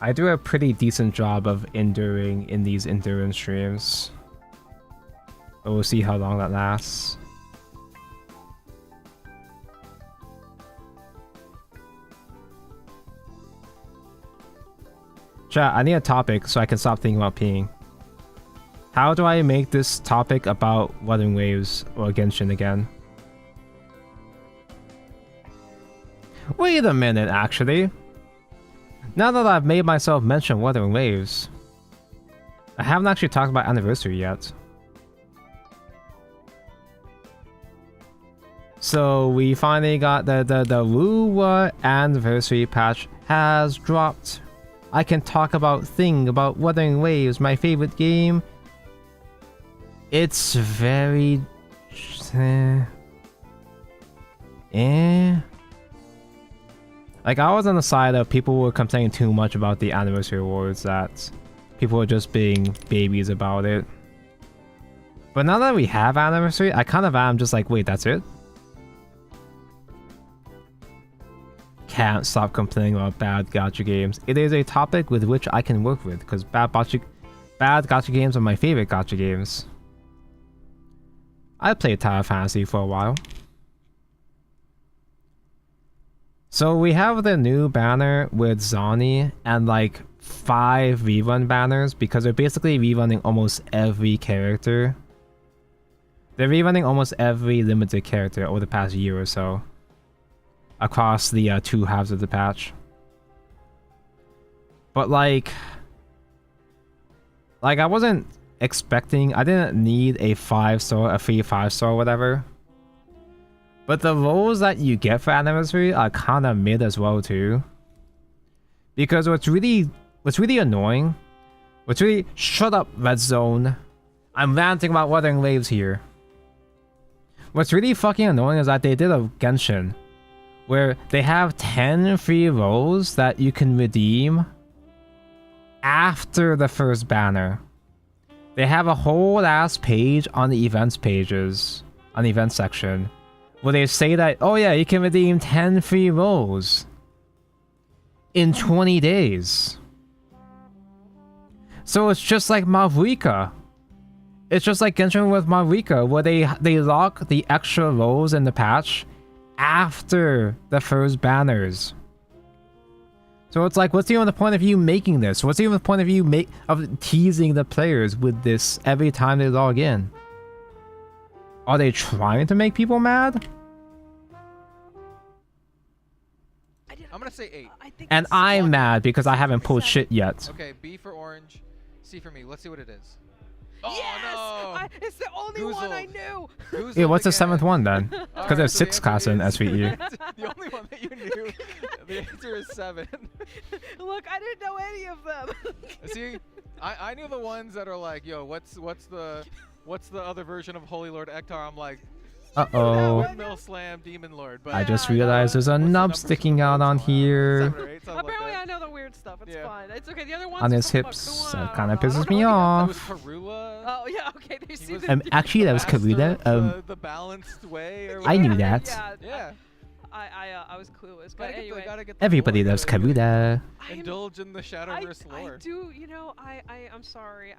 I do a pretty decent job of enduring in these endurance streams. But we'll see how long that lasts. Chat, I need a topic so I can stop thinking about peeing. How do I make this topic about Wuthering Waves or Genshin again? Wait a minute, actually. Now that I've made myself mention Wuthering Waves, I haven't actually talked about Anniversary yet. So we finally got the Wuwa Anniversary patch has dropped. I can talk about Wuthering Waves, my favorite game. It's very... Like, I was on the side of people were complaining too much about the Anniversary Awards, that people were just being babies about it. But now that we have Anniversary, I kind of am just like, wait, that's it? Can't stop complaining about bad gacha games. It is a topic with which I can work with, because bad gacha games are my favorite gacha games. I played Tower Fantasy for a while. So we have the new banner with Zani and like 5 rerun banners because they're basically rerunning almost every character. They're rerunning almost every limited character over the past year or so across the 2 halves of the patch. But like I wasn't expecting, I didn't need a 5-star, a free 5-star, whatever. But the roles that you get for Anniversary are kind of mid as well too. Because what's really annoying, shut up, Red Zone. I'm ranting about Wuthering Waves here. What's really fucking annoying is that they did a Genshin where they have 10 free roles that you can redeem after the first banner. They have a whole ass page on the events pages, on the event section, where they say that, oh yeah, you can redeem 10 free roles in 20 days. So it's just like Mavrika. It's just like Genshin with Mavrika, where they lock the extra roles in the patch after the first banners. So it's like, what's even the point of you making this? What's even the point of you of teasing the players with this every time they log in? Are they trying to make people mad? I'm gonna say 8. And I'm mad because I haven't pulled shit yet. Okay, B for orange, C for me. Let's see what it is. Yes! Oh no! It's the only one I knew! Yeah, what's the 7th one then? Because there's 6 class in SVE. The only one that you knew, the answer is 7. Look, I didn't know any of them. See, I knew the ones that are like, yo, what's the other version of Holy Lord Ektar? I'm like, uh-oh. Windmill Slam Demon Lord. But I just realized there's a nub sticking out on here. 7 or 8, Apparently I know the weird stuff. It's fine. It's okay. The other ones On his hips. That kind of pisses me off. That was Karula. Oh yeah, okay. They see Actually, that was Karula. The balanced way. Or I knew that. Yeah. I was clueless. But Gotta anyway, get the Everybody lore, loves gotta get- Karuda. Indulge in the Shadowverse lore. I do, you know, I'm sorry.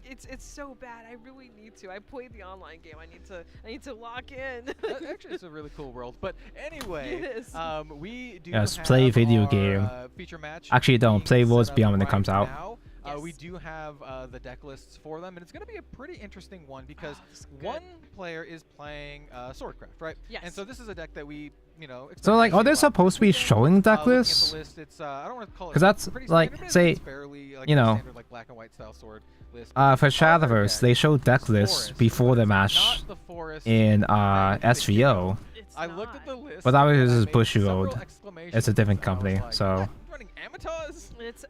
It's so bad. I really need to. I played the online game. I need to lock in. Actually, it's a really cool world. But anyway, It is. we do Yes, have play video our, game. Feature match. Actually, don't being play set Worlds up Beyond when it right comes out. now. We Yes. do have the deck lists for them, and it's going to be a pretty interesting one because this is good. one player is playing Swordcraft, right? Yes. And so this is a deck that we, you know. expect So like, to are see they a lot supposed to be of people. showing deck Looking at lists? the list, it's I don't want to call it. 'Cause that's, pretty like, standard, but say, it's fairly, like, you a know, standard, like black and white style sword list. For Our Shadowverse, deck they show deck is lists forest, before but the it's match not the forest in brand that you know. SVO. I looked at the list. But that was and I just made several Bushiroad. exclamations, It's a different and I was company, like, so. "What? Running Amataz? It's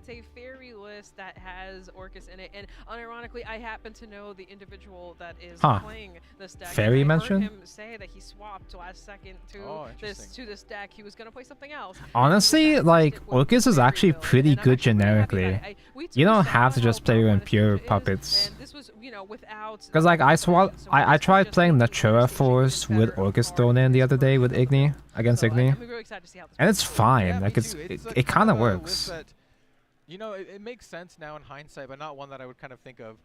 a fairy list that has Orcus in it, and unironically, I happen to know the individual that is playing this deck. Fairy and I mention? heard him say that he swapped last second to this deck. He was gonna play something else. Honestly, like, Orcus is actually pretty good generically. You don't have to just play in pure puppets. And this was, you know, without. Because like, I tried playing Natura Force with Orcus thrown in the other day with Igni, against Igni. I'm really excited to see how this And it's fine, Yeah, like me it's too. it kind of a list works. that, you know, it makes sense now in hindsight, but not one that I would kind of think of.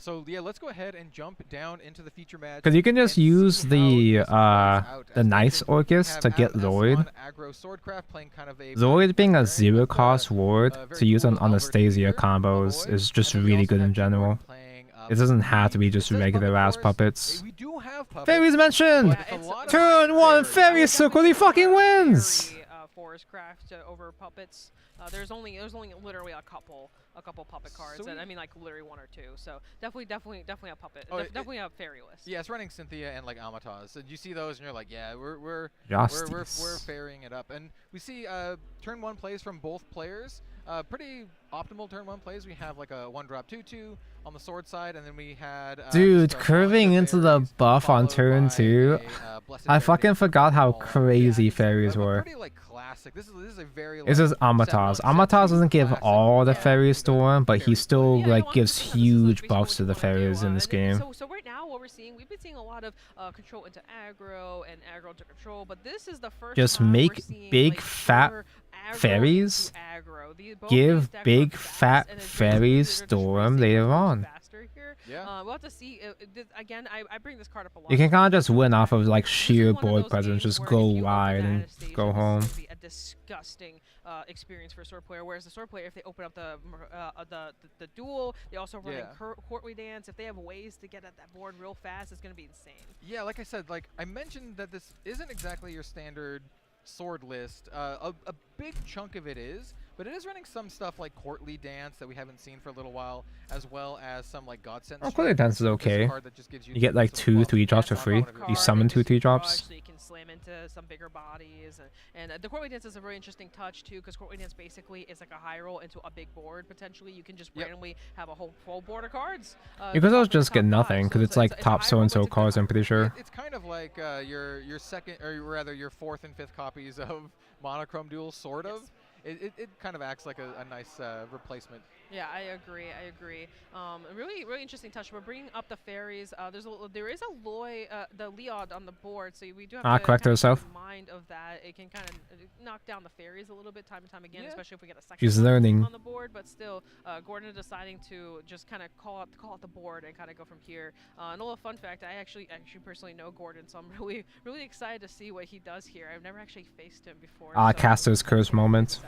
So yeah, let's go ahead and jump down into the feature match. Because you can just and use see the how this plays out. the As nice mentioned, Orcus we to have get Adam S Lloyd. on aggro Swordcraft playing kind of a Lloyd being a variant zero with, cost ward very to use on cool Albert Anastasia Peter combos Lloyd. is just And then we really also good have in Jordan general. playing, It doesn't have to be it just says regular Puppet ass Force. puppets. We do have puppets. Fairies mentioned! but it's a lot of Turn one, fairies. Fairy Circle, he fucking wins! Forest craft over puppets. There's only literally a couple puppet cards, So and I mean like literally one or two. So definitely a puppet. Oh, Definitely a fairy list. Yeah, it's running Cynthia and like Amataz. And you see those, and you're like, yeah, we're Justice. fairing it up. And we see turn one plays from both players. Pretty optimal turn one plays. We have like a 1-drop 2/2 on the sword side, and then we had Dude, just a curving bunch of into the fairies buff on followed turn by 2. Blessed I Verity fucking forgot how Ball. crazy Yeah, it's fairies a were. pretty like classic. This is a very. This like, is Amataz. set Amataz two doesn't give classic, all the you know, fairies to him, but he fairy still play. like gives huge buffs to the fairies in this game. So right now, what we've been seeing a lot of control into aggro and aggro to control, but this is the first Just time make we're seeing, big like, fat pure aggro fairies. into aggro. Both Give these decks big run fast, fat and it's fairies basically they're just storm racing later much on. faster here. Yeah. We'll have to see. Again, I bring this card up a lot. You can kind of just win off of like This is sheer one of board those presence, games just where go if you open wide the and Anastasia, go this is home. gonna be a disgusting experience for a sword player. Whereas the sword player, if they open up the duel, they also run courtly dance. If they have ways to get at that board real fast, it's gonna be insane. Yeah, like I said, like I mentioned that this isn't exactly your standard sword list. A big chunk of it is, but it is running some stuff like Courtly Dance that we haven't seen for a little while, as well as some like Godsend. Oh, Courtly Dance is This okay. card that just gives You get like some 2 buff 3-drops for on free. one of your You cards. summon 2 Rush, 3-drops. so you can slam into some bigger bodies, and the Courtly Dance is a very interesting touch too, because Courtly Dance basically is like a high roll into a big board. Potentially, you can just randomly have a whole full board of cards. You could also just top get five, nothing, so because it's like a top high so roll, and but so it's a good cards. high I'm pretty sure. It's kind of like your second, or rather your 4th and 5th copies of Monochrome Duel, sort of. It kind of acts like a nice replacement. Yeah, I agree. A really interesting touch. We're bringing up the fairies. There is a the Leod on the board, so we do have to correct kind of herself. keep in mind of that. It can kind of knock down the fairies a little bit time and time again, especially if we get a second She's one learning. on the board. But still, Gordon deciding to just kind of call out the board and kind of go from here. And a little fun fact: I actually personally know Gordon, so I'm really excited to see what he does here. I've never actually faced him before. So Caster's Curse moment.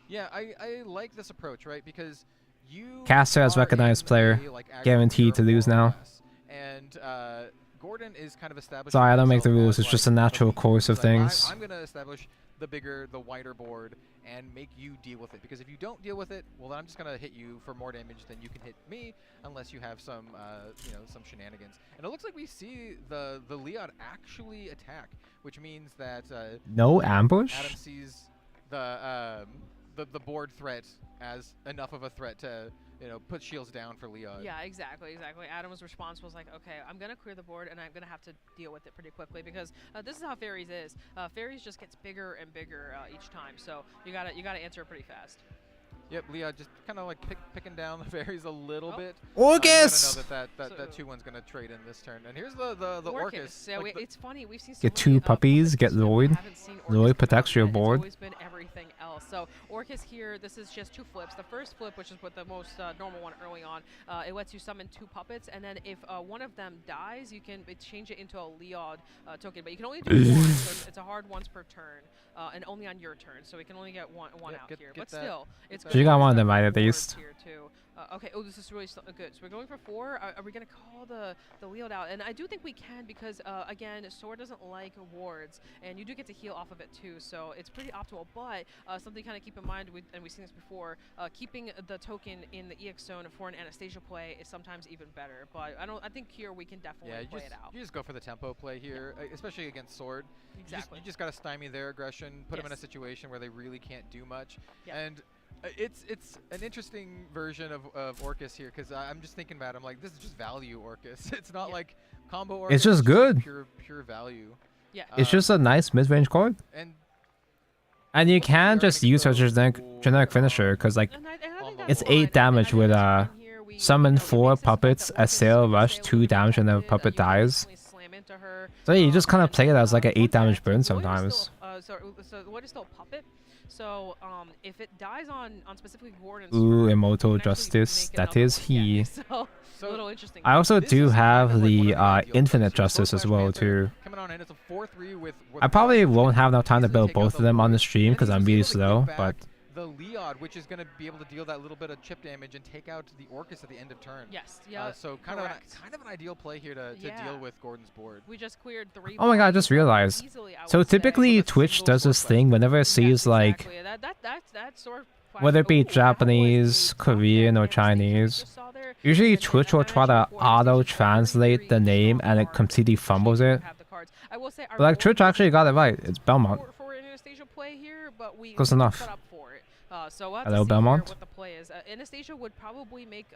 Yeah, I like this approach, right? Because you Caster as are recognized in player, a, like, aggro guaranteed to tier lose more or now. less. And Gordon is kind of establishing. Sorry, I don't make the himself rules. as, It's just like, a the natural lead. course He's of like, things. I'm going to establish the bigger, the wider board and make you deal with it. Because if you don't deal with it, well, then I'm just going to hit you for more damage than you can hit me, unless you have some, some shenanigans. And it looks like we see the Leod actually attack, which means that No ambush? Adam sees the board threat as enough of a threat to put shields down for Leod. Yeah, exactly. Adam's response was like, okay, I'm going to clear the board, and I'm going to have to deal with it pretty quickly, because this is how Fairies is. Fairies just gets bigger and bigger each time, so you gotta answer it pretty fast. Yep, Leah just kind of like picking down the fairies a little bit. Orcus! You gotta know that 2-1's gonna trade in this turn. And here's the Orcus. Yeah, Like it's funny. We've seen so Get many, 2 puppies, get Lloyd. Lloyd protects your It's board. always been everything else. So Orcus here, this is just 2 flips. The first flip, which is what the most normal one early on, it lets you summon 2 puppets, and then if one of them dies, you can change it into a Leod token. But you can only do 1, so it's a hard once per turn, and only on your turn. So we can only get one out here. But still, it's good. You got one of them right at least. Here too. Okay, this is really good. So we're going for 4. Are we going to call the Leod out? And I do think we can because, again, Sword doesn't like wards, and you do get to heal off of it too, so it's pretty optimal. But something kind of keep in mind, and we've seen this before, keeping the token in the EX zone for an Anastasia play is sometimes even better. But I think here we can definitely play it out. You just go for the tempo play here, especially against Sword. Exactly. You just got to stymie their aggression, put them in a situation where they really can't do much. And it's an interesting version of Orcus here because I'm just thinking about it. I'm like, this is just value Orcus. It's not like combo Orcus. It's just good. Pure value. Yeah. It's just a nice mid-range card. And you can just use such a generic finisher because like it's 8 damage with summon 4 puppets, assail, rush, 2 damage, and the puppet dies. So you just kind of play it as like an 8 damage burn sometimes. So what is still puppet? So if it dies on specifically Gordon's Ooh, Immortal Justice. That is he. So a little interesting. I also do have the Infinite Justice as well too. I probably won't have enough time to build both of them on the stream because I'm really slow, but the Leod, which is going to be able to deal that little bit of chip damage and take out the Orcus at the end of turn. Yes, yeah. So kind of an ideal play here to deal with Gordon's board. We just cleared 3. Oh my god, I just realized. So typically Twitch does this thing whenever it sees like whether it be Japanese, Korean, or Chinese. Usually Twitch will try to auto-translate the name and it completely fumbles it. But like Twitch actually got it right. It's Belmont. Close enough. Hello, Belmont. What the play is. Anastasia would probably make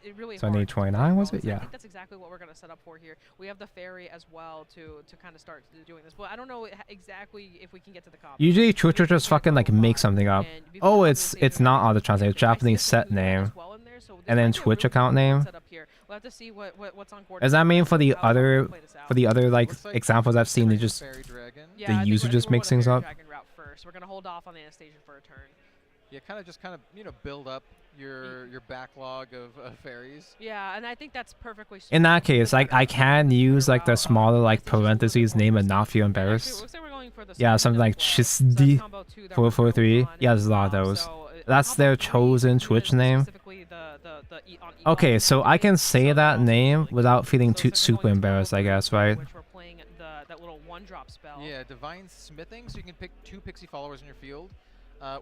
it really so I need 29, was it? Yeah. I think that's exactly what we're going to set up for here. We have the fairy as well to kind of start doing this. But I don't know exactly if we can get to the combo. Usually Twitch will just fucking like make something up. Oh, it's not auto-translate. Japanese set name. And then Twitch account name. We'll have to see what's on Does that mean for the other like examples I've seen, they just the user just makes things up? We're gonna hold off on Anastasia for a turn. Yeah, kind of build up your backlog of fairies. Yeah, and I think that's perfectly. In that case, like I can use like the smaller like parentheses name and not feel embarrassed. Yeah, something like Chisdi 443. Yeah, there's a lot of those. That's their chosen Twitch name. Okay, so I can say that name without feeling too super embarrassed, I guess, right? That little 1-drop spell. Yeah, Divine Smithing, so you can pick 2 Pixie followers in your field,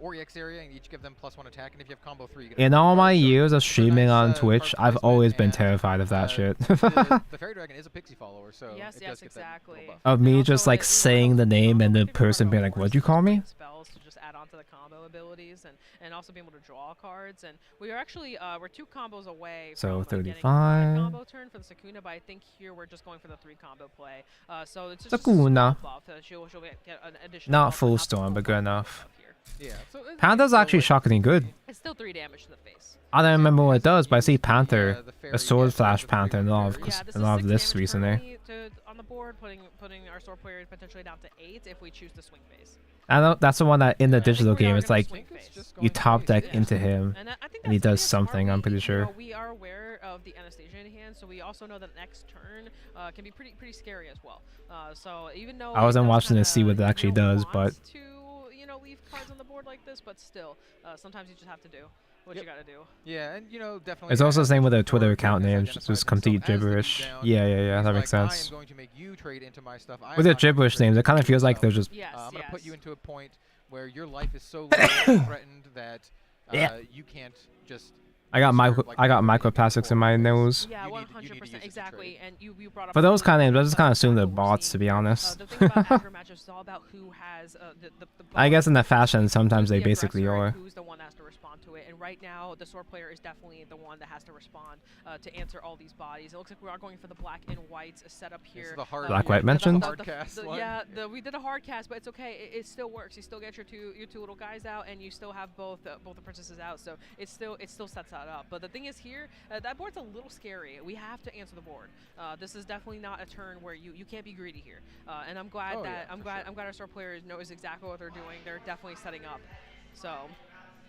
or EX area, and each give them +1 attack. And if you have combo 3, you get. In all my years of streaming on Twitch, I've always been terrified of that shit. the Fairy Dragon is a Pixie follower, so yes, exactly. Of me just like saying the name and the person being like, "What'd you call me?" Spells to just add on to the combo abilities and also be able to draw cards. And we are actually we're 2 combos away. So from, 35. Combo turn for the Sakuna, but I think here we're just going for the 3 combo play. So it's just Sakuna. She'll get an additional. Not full storm, but good enough. Yeah. So Panther's actually shockingly good. It's still 3 damage to the face. I don't remember what it does, but I see Panther, a Sword Flash Panther in a lot of lists recently. On the board, putting our sword player potentially down to 8 if we choose the swing phase. I know that's the one that in the digital game it's like you top deck into him and he does something. I'm pretty sure. We are aware of the Anastasia in hand, so we also know that next turn can be pretty scary as well. So even though I wasn't watching to see what it actually does, but leave cards on the board like this, but still, sometimes you just have to do what you gotta do. Yeah, and definitely. It's also the same with their Twitter account names, just complete gibberish. Yeah, that makes sense. With their gibberish names, it kind of feels like they're just. I'm gonna put you into a point where your life is so threatened that you can't just. I got like microplastics in my nose. Yeah, You 100% need to use it to exactly. trade. And you brought up For a those really kind of good names, I point just kind of assume they're what we're bots, to seeing be here. honest. The thing about After matches is all about who has the I guess in the fashion, who's sometimes they the basically aggressor and are. who's the one that has to respond to it. And right now, the sword player is definitely the one that has to respond to answer all these bodies. It looks like we are going for the black and whites setup This here. is the hard, Black white mentioned? hard cast one. Yeah, we did a hard cast, but it's okay. It still works. You still get your two little guys out, and you still have both the princesses out. So it still sets that up. But the thing is here, that board's a little scary. We have to answer the board. This is definitely not a turn where you can't be greedy here. And I'm glad I'm glad our sword player knows exactly what they're doing. They're definitely setting up. So.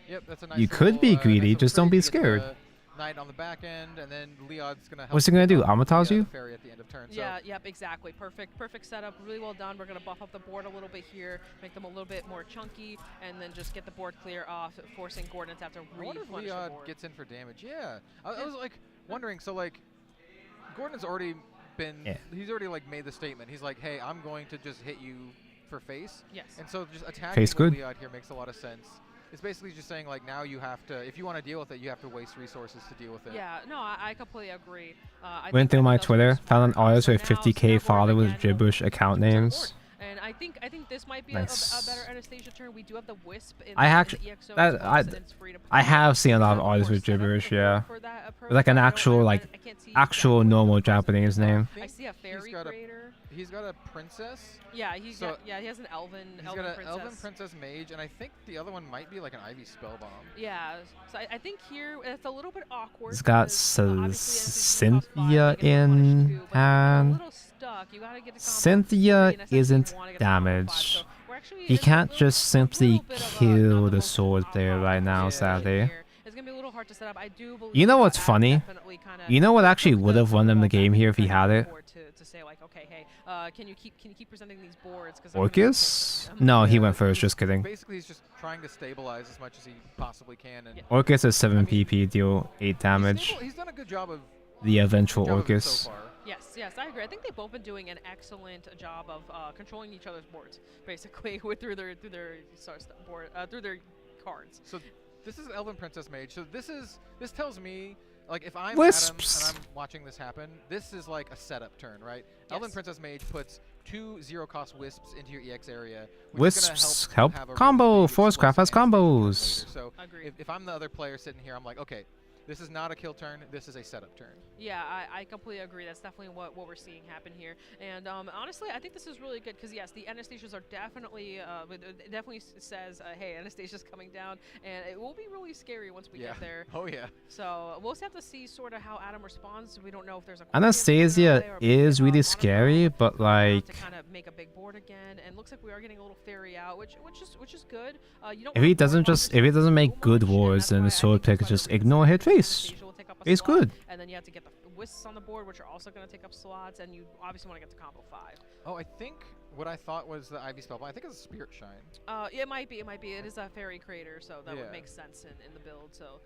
Yep, that's a nice You could be greedy, nice just don't be trade to get scared. the Knight on the back end, and then Leod's gonna help. What's he gonna do? pick up Amatage the you? Fairy at the end of turn. Yeah, yep, exactly. Perfect setup. Really well done. We're going to buff up the board a little bit here, make them a little bit more chunky, and then just get the board clear off, forcing Gordon to have to I wonder if replenish the Leod board. gets in for damage. Yeah, I was like wondering. So like, Gordon's already been. Yeah. He's already like made the statement. He's like, hey, I'm going to just hit you for face. Yes. And so just attacking Face with good. Leod here makes a lot of sense. It's basically just saying like now you have to, if you want to deal with it, you have to waste resources to deal with it. Yeah, no, I completely agree. I Went think through that my does Twitter, work found an smart. artist So with now 50k Snowboard followers again with gibberish account names. And I think this might be Nice. a better Anastasia turn. We do have the Wisp in I the actually EXO that as well, so it's free to I play. have seen a lot of More artists with setup gibberish, for yeah. that approach. With like an I don't- actual I can't see actual exactly normal what the process Japanese is. name. I see a fairy creator. He's got a princess. Yeah, he So has an elven He's elven got an princess. elven princess mage, and I think the other one might be like an Ivy spellbomb. Yeah, so I think here it's a little bit awkward. It's got because, obviously Cynthia NCT costs 5, they get in punished too, but they're a hand. little stuck. You gotta get to combo Cynthia 3, and essentially isn't you wanna get to combo 5, damaged. so we're actually He in a can't little- just simply little bit of a not kill the the most sword player right now, Yeah. sadly. here. It's gonna be a little hard to set up. I do believe You know that what's Adam funny? definitely kinda You know what actually took would have won them the game here if he had it? to say like, okay, hey, can you keep presenting these boards? Orcus? No, he went first, just kidding. Basically, he's just trying to stabilize as much as he possibly can. And Orcus is 7 PP, deal 8 damage. He's done a good job of The eventual good job of it Orcus. so far. Yes, I agree. I think they've both been doing an excellent job of controlling each other's boards, basically, through their through their cards. So this is Elven Princess Mage. So this tells me, like, if I'm Wisps. Adam and I'm watching this happen, this is like a setup turn, right? Elven Princess Mage puts 2 0-cost wisps into your EX area. Which is Wisps gonna help have a combo. really big Forcecraft has plus and later. combos. So if I'm the other player sitting here, I'm like, okay, this is not a kill turn. This is a setup turn. Yeah, I completely agree. That's definitely what we're seeing happen here. And honestly, I think this is really good because, yes, the Anastasias are definitely, it definitely says, hey, Anastasia's coming down. And it will be really scary once we get there. Oh, yeah. So we'll just have to see sort of how Adam responds. We don't know if there's a Anastasia is really scary, but like, to kind of make a big board again. And looks like we are getting a little fairy out, which is good. You don't if he doesn't make good wards, then the sword player could just ignore hit face. It's good. And then you have to get the wisps on the board, which are also going to take up slots, and you obviously want to get to combo 5. Oh, I think what I thought was the Ivy Spellbomb. I think it's a Spirit Shine. It might be. It is a fairy creator, so that would make sense in the build. So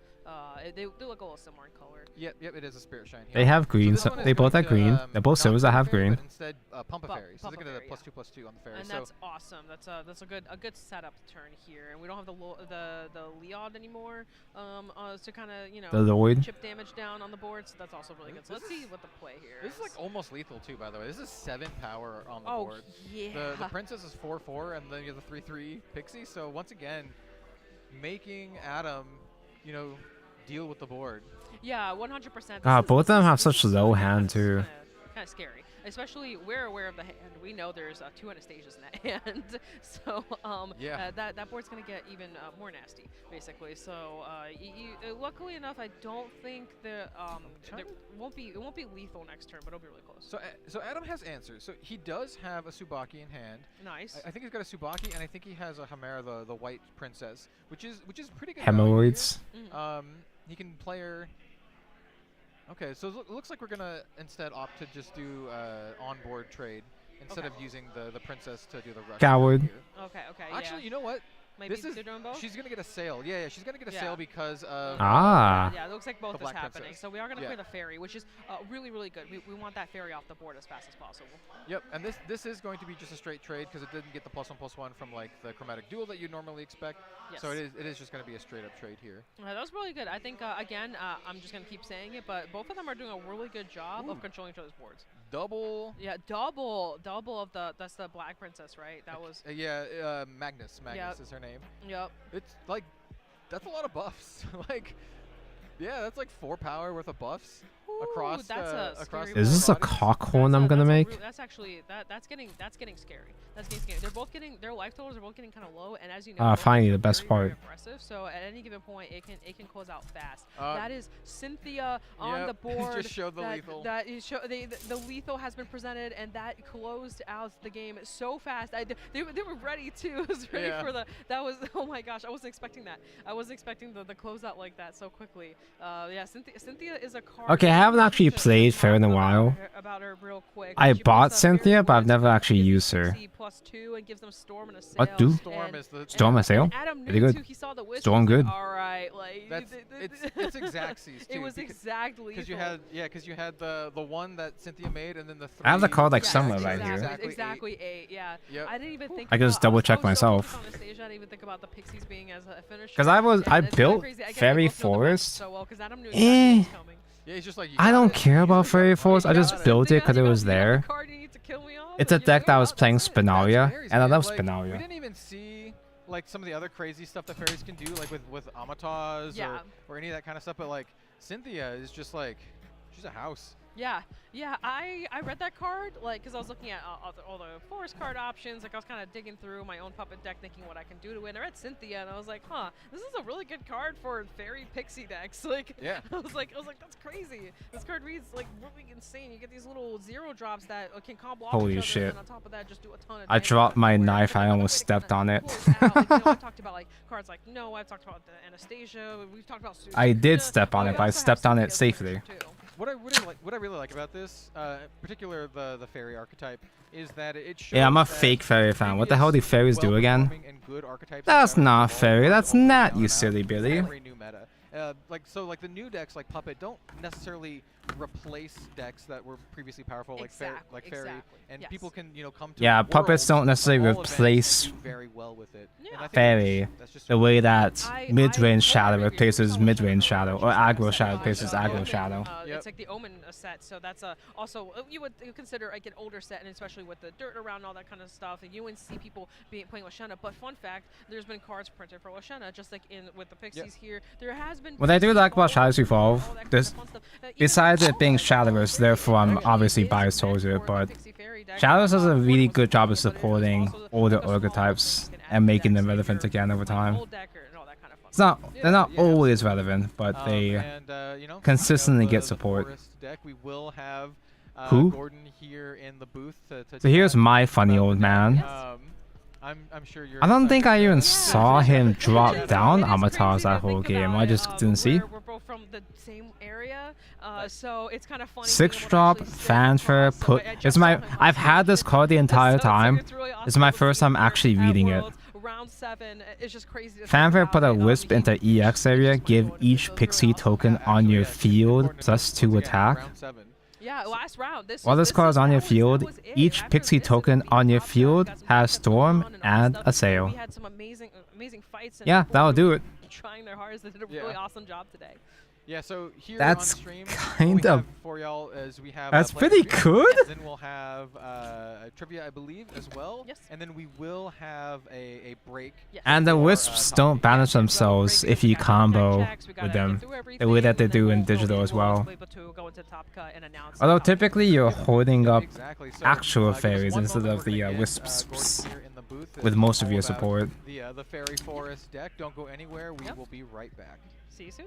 they do look a little similar in color. Yep, it is a Spirit Shine here. They have green, so they both have green. They're both servers that have fairy, green. But instead, Pump a Fairy. So they're going to get a +2/+2 on the fairy. And that's awesome. That's a good setup turn here. And we don't have the Leod anymore to kind of The Lloyd. chip damage down on the board. So that's also really good. So let's see what the play here This is like almost lethal too, by the way. This is 7 power on the Oh, board. yeah. The Princess is 4/4, and then you have the 3/3 Pixie. So once again, making Adam, deal with the board. Yeah, 100%. God, both of them have such low hand too. Kind of scary. Especially, we're aware of the hand. We know there's 2 Anastasias in that hand. So that board's going to get even more nasty, basically. So luckily enough, I don't think it won't be lethal next turn, but it'll be really close. So Adam has answers. So he does have a Tsubaki in hand. Nice. I think he's got a Tsubaki, and I think he has a Chimera, the white princess, which is pretty good. Hemorrhoids. He can play her. Okay, so it looks like we're gonna instead opt to just do on-board trade instead of using the princess to do the rush. Coward. Okay. Actually, yeah. you know what? Maybe This is they're doing both? she's gonna get a sail. Yeah, she's gonna get a Yeah. sail because of Yeah, it looks like both the is Black happening. Princess. So we are gonna Yeah. clear the ferry, which is really, really good. We want that ferry off the board as fast as possible. Yep, and this is going to be just a straight trade because it didn't get the +1/+1 from like the chromatic duel that you normally expect. So Yes. it is just going to be a straight up trade here. That was really good. I think again, I'm just gonna keep saying it, but both of them are doing a really good job of controlling each other's boards. Double. Yeah, double of that's the Black Princess, right? That was. Yeah, Magnus Yep. is her name. Yep. It's like that's a lot of buffs. Like, yeah, that's like 4 power worth of buffs across. That's across. Is this a cockhorn I'm gonna make? That's actually that's getting scary. That's getting scary. They're both getting their life totals are both getting kind of low, and as you know, Ah, both finally are the best very, part. very aggressive. So at any given point, it can close out fast. That is Cynthia on the board. Just showed the lethal. That is the lethal has been presented, and that closed out the game so fast. They were ready too. Was ready for the. That was oh my gosh! I wasn't expecting that. I wasn't expecting the closeout like that so quickly. Yeah, Cynthia is a card. Okay, I haven't actually played Fair in a while. About her real quick. I She bought puts Cynthia, but I've never actually used PC her. +2 and gives them Storm and a sail. What do? Storm a sail? Adam Pretty knew good. too. He saw the wisp. Storm good. All right, like It's Exactsies too. It was exactly because you had the one that Cynthia made and then the 3. I have the card like somewhere right exactly, here. Exactly 8. Yeah. Yep. I didn't even think. I can just double check myself. I didn't even think about the pixies being as a finisher. Because I built Fairy Forest. So well, because Adam knew Eh. was coming. Yeah, he's just like. I don't care about Fairy Forest. I just built it because it was there. It's a deck that was playing Spinalia, and I love We Spinalia. didn't even see like some of the other crazy stuff that fairies can do, like with Amataz or any of that kind of stuff. But like Cynthia is just like she's a house. Yeah, I read that card, like, because I was looking at all the forest card options, like, I was kind of digging through my own puppet deck, thinking what I can do to it, and I read Cynthia, and I was like, huh, this is a really good card for fairy pixie decks, like, I was like, that's crazy. This card reads, like, really insane. You get these little 0 drops that can combo off Holy each other, shit. and on top of that, just do a ton of I damage. dropped my knife, I almost stepped on it. Like, you know, I've talked about, like, cards like, no, I've talked about the Anastasia, we've talked about I did step on it, but I stepped on it safely. What I really like about this, particular the fairy archetype, is that it shows Yeah, I'm a that fake fairy fan. What the hell do fairies do again? well-performing and good archetypes That's have not evolved fairy. and That's evolved not, down you and out. silly Billy. Every new meta. Like the new decks like Puppet don't necessarily replace decks that were previously powerful like Fairy, and people can come to Yeah, the puppets world don't necessarily of all events and replace do very well with it. And I think fairy that's just the way that mid-range shadow replaces mid-range shadow, or aggro shadow replaces aggro shadow. It's like the Omen set, so that's also you would consider like an older set, and especially with the dirt around and all that kind of stuff. And you wouldn't see people playing Lashana. But fun fact, there's been cards printed for Lashana, just like with the Pixies here. There has been. What I do like about Shadowverse Evolve, besides it being Shadowverse, therefore I'm obviously biased towards it, but Shadowverse does a really good job of supporting older archetypes and making them relevant again over time. They're not always relevant, but they consistently get support. We will have Who? Gordon here in the booth So here's my funny old man. I'm sure you're I don't think I even saw him drop down Amatars that whole game. I just didn't see. We're both from the same area, so it's kind of funny. 6-drop fanfare put. I've had this card the entire time. This is my first time actually reading it. Round 7 is just crazy. Fanfare put a wisp into EX area. Give each pixie token on your field +2 attack. Yeah, last round. While this card is on your field, each pixie token on your field has Storm and a Sail. We had some amazing fights. Yeah, that'll do it. Trying their hardest. They did a really awesome job today. Yeah, so here that's on stream, kind of for y'all as we have that's pretty good. Then we'll have trivia, I believe, as well. Yes. And then we will have a break. Yes. And the wisps don't banish themselves if you combo with them, the way that they do in digital as well. Although typically you're holding up actual fairies instead of the wisps with most of your support. The Fairy Forest deck. Don't go anywhere. We will be right back. See you soon.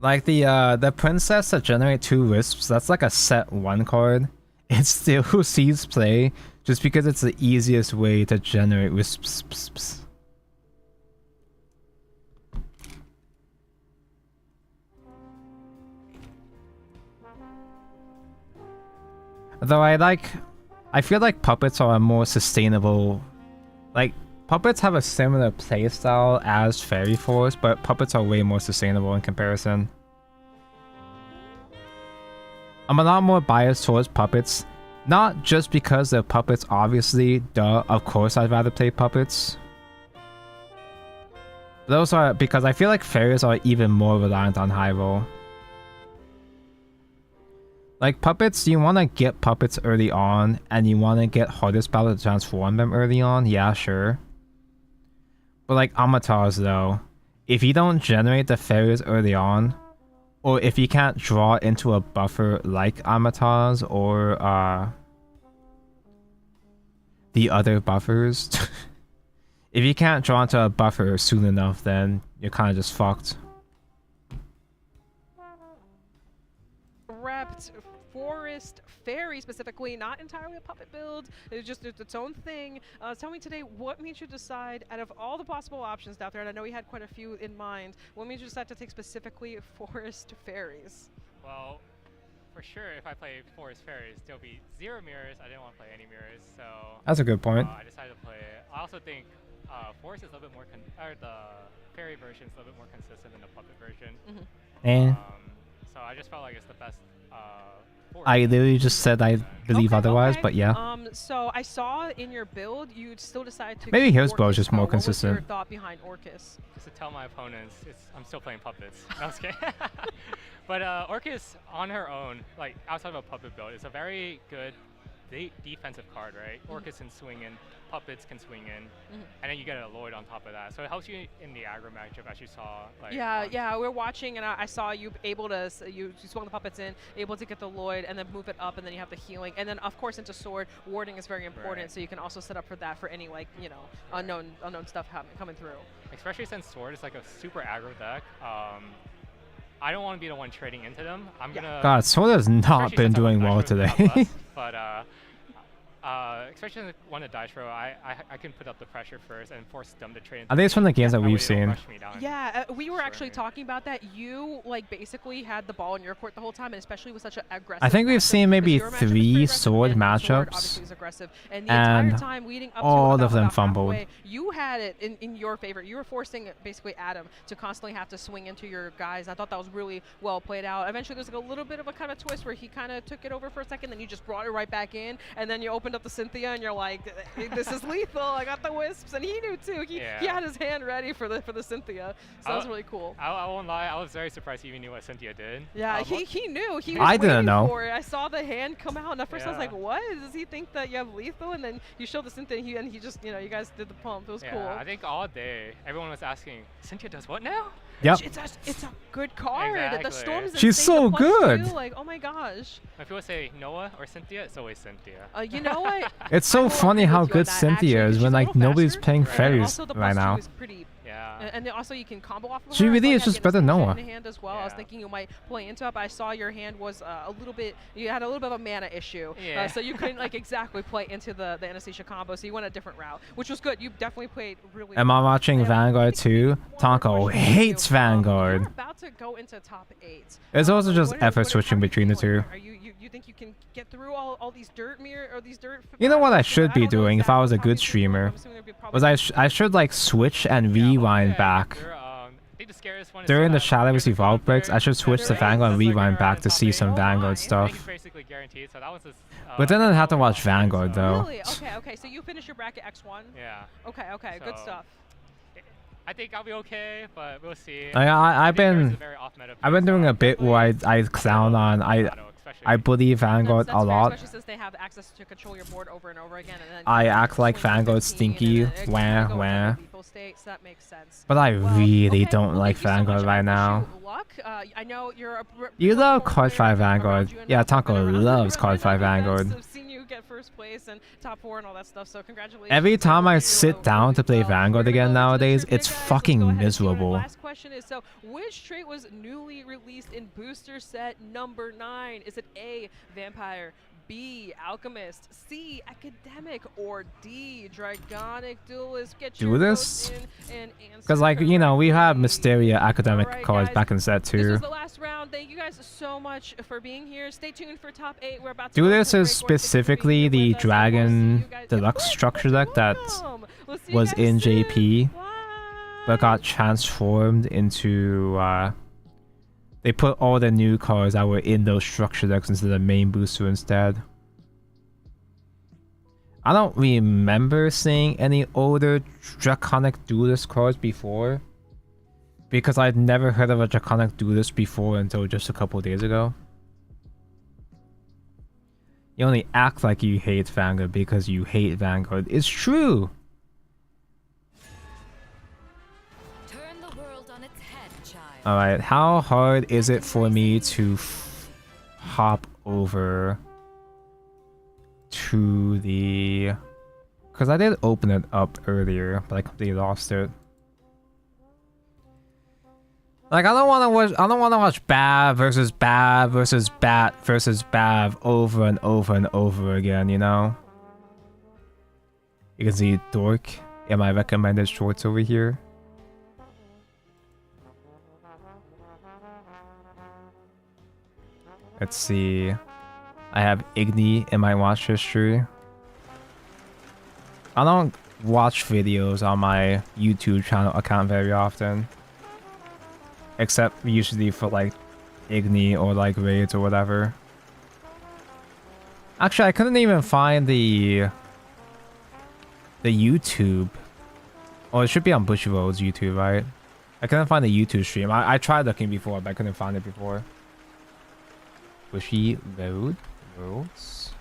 Like the princess that generate 2 wisps, that's like a set 1 card. It still sees play just because it's the easiest way to generate wisps. Though I feel like puppets are a more sustainable, like Puppets have a similar playstyle as Fairy Force, but puppets are way more sustainable in comparison. I'm a lot more biased towards puppets, not just because they're puppets, obviously, duh, of course I'd rather play puppets. But also because I feel like fairies are even more reliant on high roll. Like puppets, you want to get puppets early on, and you want to get hardest battle to transform them early on, yeah, sure. But like avatars though, if you don't generate the fairies early on, or if you can't draw into a buffer like avatars or the other buffers, if you can't draw into a buffer soon enough, then you're kind of just fucked. Repped Forest Fairy specifically, not entirely a puppet build. It's just its own thing. Tell me today, what made you decide, out of all the possible options out there, and I know we had quite a few in mind, what made you decide to take specifically Forest Fairies? Well, for sure, if I play Forest Fairies, there'll be 0 mirrors. I didn't want to play any mirrors, so that's a good point. I decided to play it. I also think Forest is a little bit more, or the Fairy version is a little bit more consistent than the puppet version. And so I just felt like it's the best. I literally just said I believe otherwise, but yeah. So I saw in your build you still decided to. Maybe his build is just more What was consistent. your thought behind Orcus? Just to tell my opponents, I'm still playing puppets. No, I'm just kidding. But Orcus on her own, like outside of a puppet build, is a very good defensive card, right? Orcus can swing in, puppets can swing in, and then you get a Lloyd on top of that. So it helps you in the aggro matchup, as you saw. Like, yeah, we're watching, and I saw you able to, you swung the puppets in, able to get the Lloyd, and then move it up, and then you have the healing. And then, of course, into sword, warding is very important, so you can also set up for that for any, like, you know, unknown stuff coming through. Especially since sword is like a super aggro deck. I don't want to be the one trading into them. I'm gonna. God, sword has not been doing well today. But especially when the dice roll, I can put up the pressure first and force them to trade. I think it's from the games that we've seen. Yeah, we were actually talking about that. You like basically had the ball in your court the whole time, and especially with such an aggressive. I think we've seen maybe 3 sword matchups, and the entire time leading up all to of them fumbled. You had it in your favor. You were forcing basically Adam to constantly have to swing into your guys. I thought that was really well played out. Eventually, there's like a little bit of a kind of twist where he kind of took it over for a second, then you just brought it right back in, and then you opened up the Cynthia, and you're like, "This is lethal." I got the wisps, and he knew too. He had his hand ready for the Cynthia, so that was really cool. I won't lie, I was very surprised he even knew what Cynthia did. Yeah, he knew. He was I didn't know. For it. I saw the hand come out, and at first I was like, "What? Does he think that you have lethal?" And then you showed the Cynthia, and he just, you guys did the pump. It was cool. I think all day everyone was asking, Cynthia does what now? Yep. It's a good card. Exactly. The Storm's She's so good. Like, oh my gosh. When people say Noah or Cynthia, it's always Cynthia. You know what? It's so funny how good Cynthia is when like nobody's playing fairies right now. Yeah. And also you can combo off of She her. really is just better than Noah. In hand as well. I was thinking you might play into it, but I saw your hand was a little bit, you had a little bit of a mana issue. Yeah. So you couldn't like exactly play into the Anesthesia combo, so you went a different route, which was good. You definitely played really Am I watching Vanguard too? Tonko hates Vanguard. We're about to go into top 8. It's also just effort switching between the two. Are you think you can get through all these dirt You know what I should be doing if I was a good streamer? Was I should like switch and rewind back. During the Shadowverse Evolve breaks, I should switch to Vanguard and rewind back to see some Vanguard stuff. But then I'd have to watch Vanguard though. Really? Okay. So you finished your bracket X1? Yeah. Okay. Good stuff. I think I'll be okay, but we'll see. I've been doing a bit where I clown on I believe Vanguard a lot. Especially since they have access to control your board over and over again. And then I act like Vanguard's stinky, wah. So that makes sense. But I really don't like Vanguard right now. I know you're You love Card 5 Vanguard. Yeah, Tonko loves Card 5 Vanguard. I've seen you get first place and top 4 and all that stuff, so congratulations. Every time I sit down to play Vanguard again nowadays, it's fucking miserable. Last question is, so which trait was newly released in booster set number 9? Is it A, Vampire, B, Alchemist, C, Academic, or D, Dragonic Duelist? Do this? Because, like, you know, we have Mysteria Academic cards back in set 2. This was the last round. Thank you guys so much for being here. Stay tuned for top 8. We're about to Do this is specifically the Dragon Deluxe structure deck that We'll see you was guys in soon. JP, but got transformed into. They put all the new cards that were in those structure decks into the main booster instead. I don't remember seeing any older Draconic Duelist cards before, because I'd never heard of a Draconic Duelist before until just a couple days ago. You only act like you hate Vanguard because you hate Vanguard. It's true! Turn the world on its head, child. Alright, how hard is it for me to hop over to the... Because I did open it up earlier, but I completely lost it. Like, I don't want to watch Bav versus Bav versus Bat versus Bav over and over and over again, you know? You can see Dork in my recommended shorts over here. Let's see. I have Igni in my watch history. I don't watch videos on my YouTube channel account very often. Except usually for like Igni or like raids or whatever. Actually, I couldn't even find the YouTube. Oh, it should be on Bushiroad's YouTube, right? I couldn't find the YouTube stream. I tried looking before, but I couldn't find it before. Bushiroad? Roads?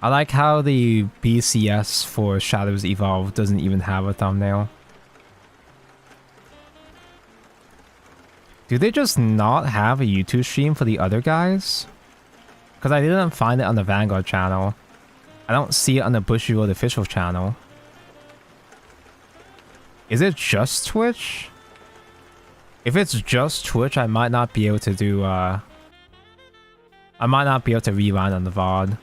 I like how the BCS for Shadowverse Evolve doesn't even have a thumbnail. Do they just not have a YouTube stream for the other guys? Because I didn't find it on the Vanguard channel. I don't see it on the Bushiroad official channel. Is it just Twitch? If it's just Twitch, I might not be able to do, I might not be able to rewind on the VOD.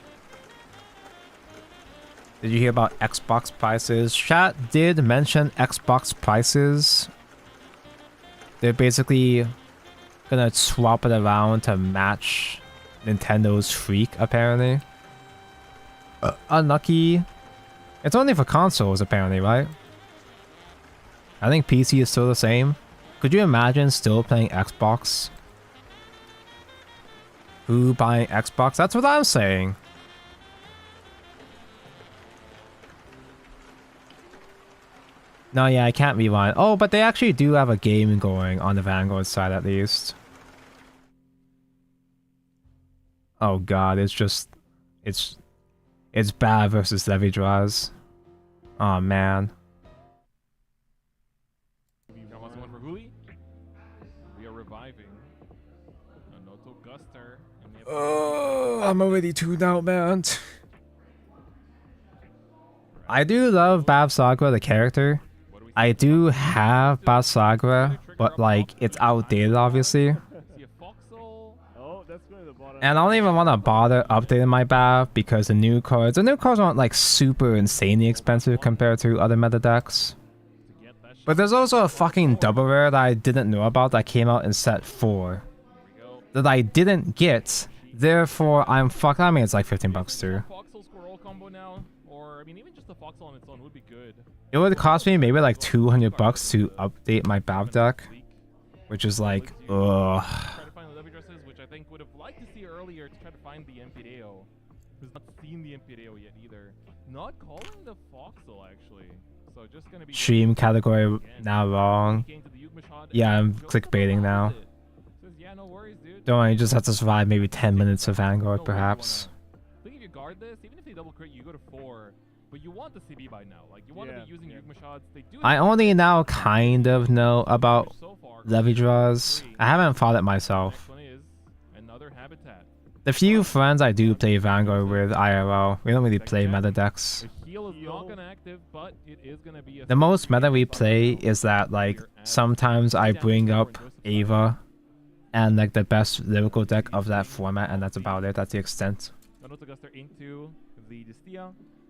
Did you hear about Xbox prices? Chat did mention Xbox prices. They're basically gonna swap it around to match Nintendo's Freak, apparently. Unlucky. It's only for consoles, apparently, right? I think PC is still the same. Could you imagine still playing Xbox? Who buying Xbox? That's what I'm saying. No, yeah, I can't rewind. Oh, but they actually do have a game going on the Vanguard side at least. Oh god, it's just... It's bad versus Levy Draws. Oh man. We are reviving an Auto Guster. Oh, I'm already tuned out, man. I do love Bab Sagra, the character. I do have Bab Sagra, but like, it's outdated, obviously. And I don't even want to bother updating my Bab because the new cards aren't like super insanely expensive compared to other meta decks. But there's also a fucking double rare that I didn't know about that came out in set 4 that I didn't get. Therefore, I'm fucked. I mean, it's like 15 bucks too. It would cost me maybe like 200 bucks to update my Bab deck, which is like, ugh. Which I think would have liked to see earlier to try to find the Empireo. Who's not seen the Empireo yet either. Not calling the Foxel actually. So just gonna be Stream category now wrong. Yeah, I'm clickbaiting now. Don't worry, you just have to survive maybe 10 minutes of Vanguard, perhaps. I think if you guard this, even if they double crit, you go to 4. But you want the CB by now. Like, you want to be using Yugma shots. They do I only now kind of know about Levy Draws. I haven't fought it myself. The few friends I do play Vanguard with IRL, we don't really play meta decks. The most meta we play is that, like, sometimes I bring up Ava and, like, the best lyrical deck of that format, and that's about it. That's the extent.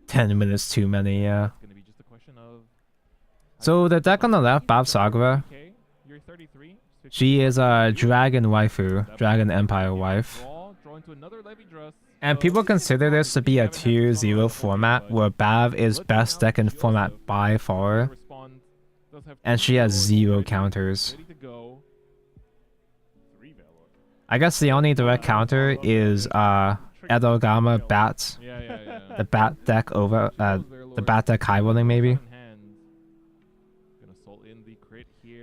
10 minutes too many, yeah. So the deck on the left, Bab Sagra, she is a Dragon waifu, Dragon Empire wife. And people consider this to be a tier 0 format where Bav is best deck in format by far. And she has 0 counters. I guess the only direct counter is Edogama Bat. The Bat deck over the Bat deck high rolling maybe.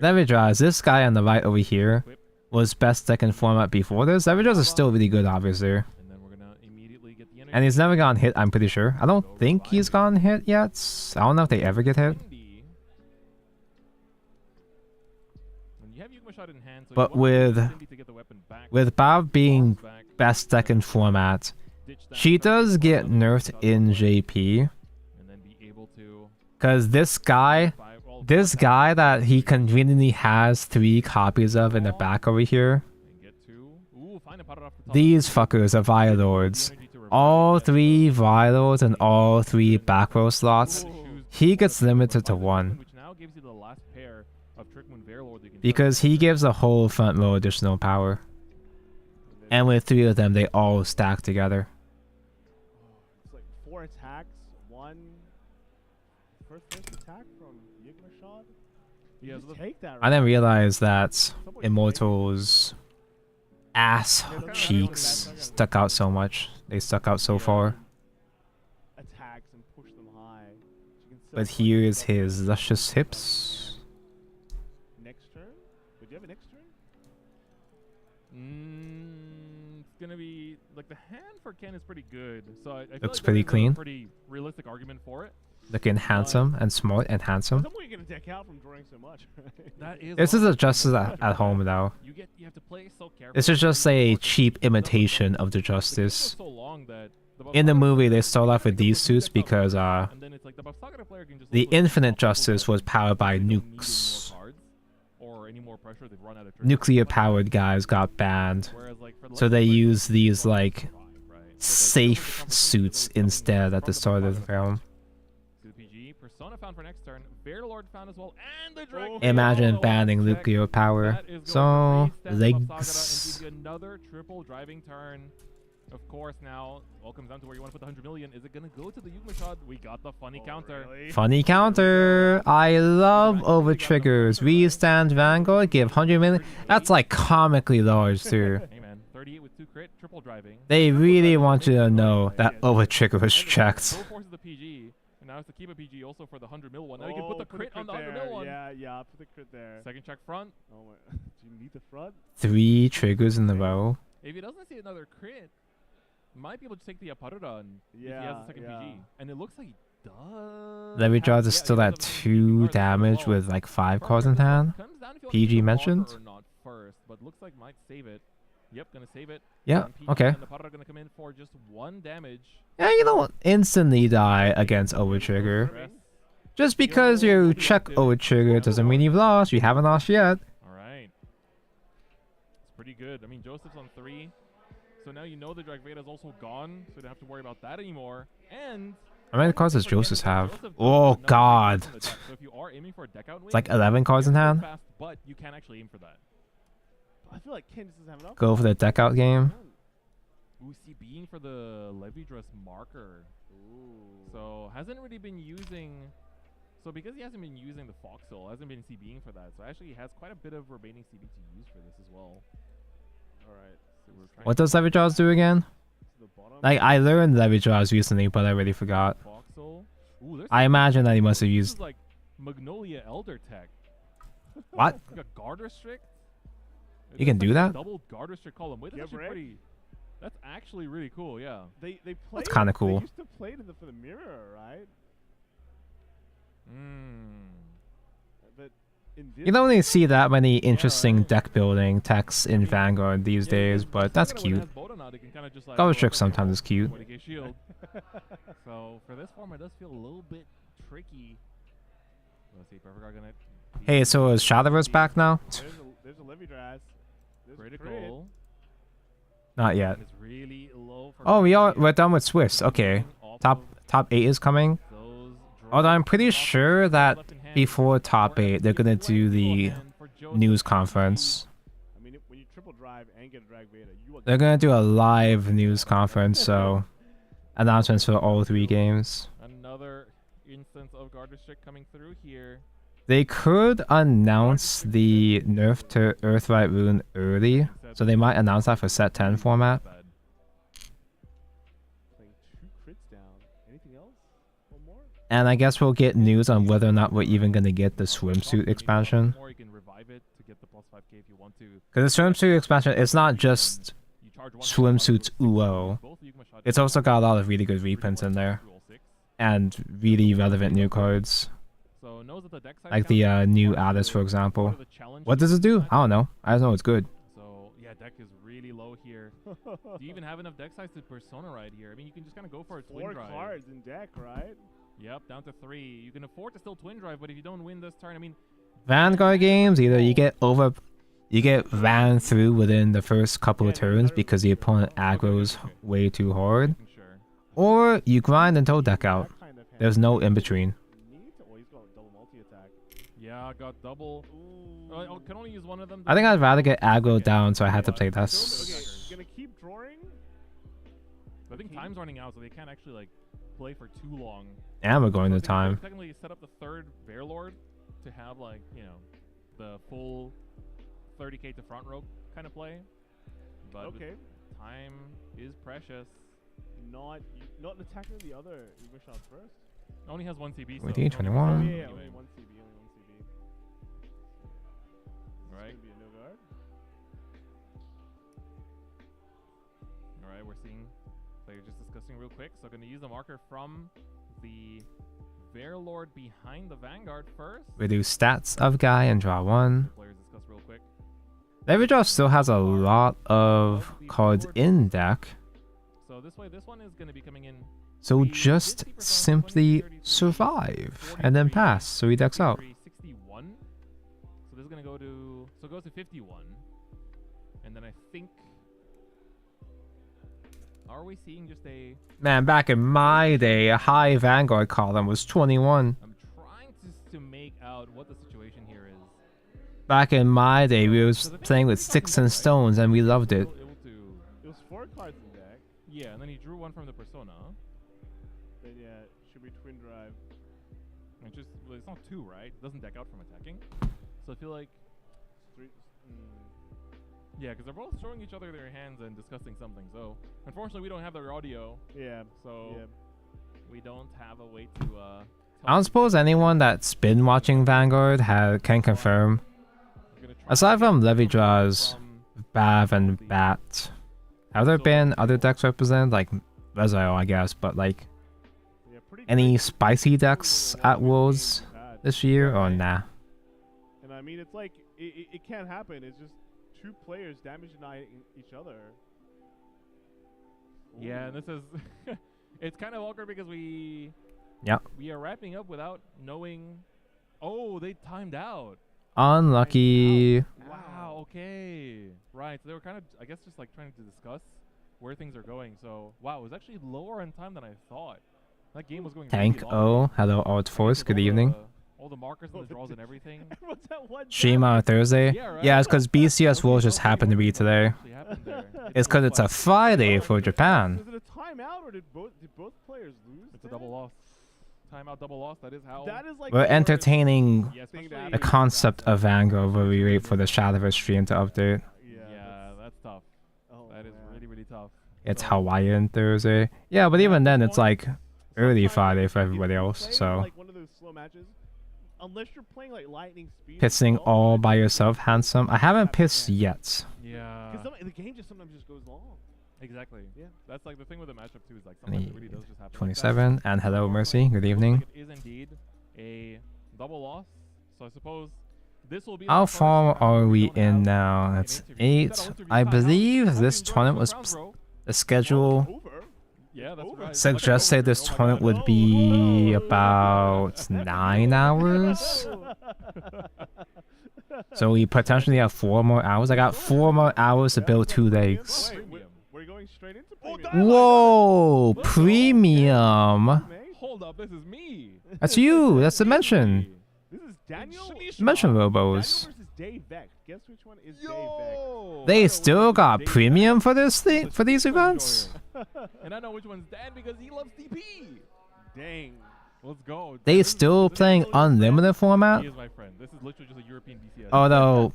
Levidraws, this guy on the right over here was best deck in format before this. Levidraws is still really good obviously. And he's never gotten hit, I'm pretty sure. I don't think he's gotten hit yet. I don't know if they ever get hit. But with Bob being best deck in format, she does get nerfed in JP. Because this guy that he conveniently has 3 copies of in the back over here, these fuckers are Violords. All 3 Violords and all 3 back row slots, he gets limited to 1. Because he gives a whole front row additional power. And with 3 of them, they all stack together. It's like 4 attacks, 1 first attack from Yigmashad. Yeah, take that. I didn't realize that Immortal's ass cheeks stuck out so much. They stuck out so far. Attacks and push them high. But here is his luscious hips. Next turn? Would you have a next turn? It's gonna be like the hand for Ken is pretty good. So I feel Looks like pretty there's clean. A pretty realistic argument for it. Looking handsome and smart and handsome. Some way you're gonna deck out from drawing so much, right? That is This is just at home though. You have to play so carefully. This is just a cheap imitation of the Justice. In the movie, they start off with these suits because the Infinite Justice was powered by nukes. Nuclear-powered guys got banned, so they use these like safe suits instead at the start of the film. Imagine banning nuclear power. So legs. Another triple driving turn. Of course, now all comes down to where you want to put the 100 million. Is it gonna go to the Yugmashad? We got the funny counter. Really? Funny counter. I love over triggers. Restand Vanguard, give 100 million. That's like comically large too. Hey man, 38 with 2 crit, triple driving. They really want you to know that over trigger was checked. So forces the PG. And now it's to keep a PG also for the 100 mil one. Now you can put the crit on the 100 mil one. Yeah, put the crit there. Second check front. Oh my, do you need the front? 3 triggers in a row. If he doesn't see another crit, might be able to take the Aparudan if he has a second PG. And it looks like he does. Levidraws is still at 2 damage with like 5 cards in hand. PG mentioned. Not first, but looks like might save it. Yep, gonna save it. Yeah, okay. And the Aparudan gonna come in for just 1 damage. Yeah, you don't instantly die against overtrigger. Just because you check overtrigger doesn't mean you've lost. You haven't lost yet. Alright. It's pretty good. I mean, Joseph's on 3. So now you know the Dragveda is also gone, so you don't have to worry about that anymore. And how many cards does Joseph have? Oh god. So if you are aiming for a deck out It's like 11 cards in hand. Fast, but you can actually aim for that. I feel like Ken doesn't have enough. Go for the deck out game. Ooh, being for the Levidra's marker. Ooh. So hasn't really been using. So because he hasn't been using the Foxhole, hasn't been CBing for that. So actually he has quite a bit of remaining CB to use for this as well. Alright. So What does Levidraws do again? Like I learned Levidraws recently, but I already forgot. Ooh, I imagine that he must have used. This is like Magnolia Elder Tech. What? Like a guard restrict. You can do that? Double guard restrict column. Wait, that's actually pretty. That's actually really cool. Yeah. They play. That's kind of cool. They used to play it for the mirror, right? But in this You don't really see that many interesting deck building techs in Vanguard these days, but that's cute. Double trick sometimes is cute. So for this form, it does feel a little bit tricky. Let's see, Perfect are gonna. Hey, so is Shadowverse back now? There's a Levidra's. Critical. Not yet. Really low for Oh, we're done with Swifts. Okay, top 8 is coming. Although I'm pretty sure that before top 8 they're gonna do the news conference. I mean, when you triple drive and get a drag beta. They're gonna do a live news conference, so announcements for all 3 games. Another instance of guard restrict coming through here. They could announce the nerf to Earthlight Rune early, so they might announce that for set 10 format. Playing 2 crits down. Anything else? One more? And I guess we'll get news on whether or not we're even gonna get the swimsuit expansion. Or you can revive it to get the plus 5k if you want to. Because the swimsuit expansion, it's not just swimsuits UO. It's also got a lot of really good reprints in there. And really relevant new cards. Like the new Addis, for example. What does it do? I don't know. I just know it's good. So, yeah, deck is really low here. Do you even have enough deck size to Persona Ride here? I mean, you can just kind of go for a Twin 4 Drive. cards in deck, right? Yep, down to 3. You can afford to still Twin Drive, but if you don't win this turn, I mean... Vanguard games, either you get ran through within the first couple of turns because the opponent aggro's way too hard, or you grind until deck out. There's no in between. Yeah, got double. I can only use one of them. I think I'd rather get aggro down, so I had to play this. Okay, gonna keep drawing. I think time's running out, so they can't actually like play for too long. And we're going to time. Technically, set up the 3rd Bear Lord to have like the full 30k to front row kind of play. But okay, time is precious. Not attacking the other Eagle shot first. Only has 1 CB. We so need 21. Only 1 CB. Alright. Be a no guard. Alright, we're seeing players just discussing real quick. So going to use the marker from the Bear Lord behind the Vanguard first. Reduce stats of guy and draw 1. Players discuss real quick. Leverage still has a lot of cards in deck. So this way, this one is going to be coming in. So just simply survive and then pass, so he decks out. 61. So this is going to go to... So it goes to 51. And then I think... Are we seeing just a... Man, back in my day, a high Vanguard column was 21. I'm trying to make out what the situation here is. Back in my day, we was playing with sticks and stones and we loved it. It was 4 cards in deck. Yeah, and then he drew one from the Persona. Then yeah, should be Twin Drive. It's just, well, it's not 2, right? It doesn't deck out from attacking. So I feel like... 3... Yeah, because they're both showing each other their hands and discussing something. So, unfortunately, we don't have their audio. Yeah. So, we don't have a way to... I don't suppose anyone that's been watching Vanguard can confirm. Aside from Levy Draws, Bav, and Bat, have there been other decks represented? Like Rezael, I guess, but like... Any spicy decks at Worlds this year, or nah? And I mean, it's like, it can't happen. It's just 2 players damage denying each other. Yeah, and this is... it's kind of awkward because we are wrapping up without knowing... Oh, they timed out. Unlucky. Wow, okay. Right, so they were kind of, I guess, just like trying to discuss where things are going. So, wow, it was actually lower on time than I thought. That game was going Tank really long. O, hello Alt Force, good evening. All the markers and the draws and everything. Stream on Thursday? Yeah, it's because BCS World just happened to be today. It's because it's a Friday for Japan. Was it a timeout or did both players lose? It's a double loss. Timeout, double loss. That is how. That is like We're entertaining the concept of Vanguard while we wait for the Shadowverse stream to update. Yeah, that's tough. That is really, really tough. It's Hawaiian Thursday. Yeah, but even then, it's like early Friday for everybody else, so... Like one of those slow matches, unless you're playing like lightning speed. Pissing all by yourself, handsome. I haven't pissed yet. Yeah. Because the game just sometimes just goes long. Exactly. Yeah. That's like the thing with the matchup too, is like sometimes it really does just happen. 27, like and hello Mercy, good evening. It is indeed a double loss, so I suppose this will be... How far are we in now? That's 8. I believe this tournament was... The schedule suggested this tournament would be about 9 hours. So we potentially have 4 more hours. I got 4 more hours to build 2 legs. We're going straight into premium. Whoa, premium. Hold up, this is me. That's you. That's Dimension. This is Daniel. Dimension Robos. Daniel versus Day Vect. Guess which one is Day Vect? They still got premium for this thing, for these events? And I know which one's Dan because he loves DP. Dang. Let's go. They still playing unlimited format? He is my friend. This is literally just a European BCS. Although,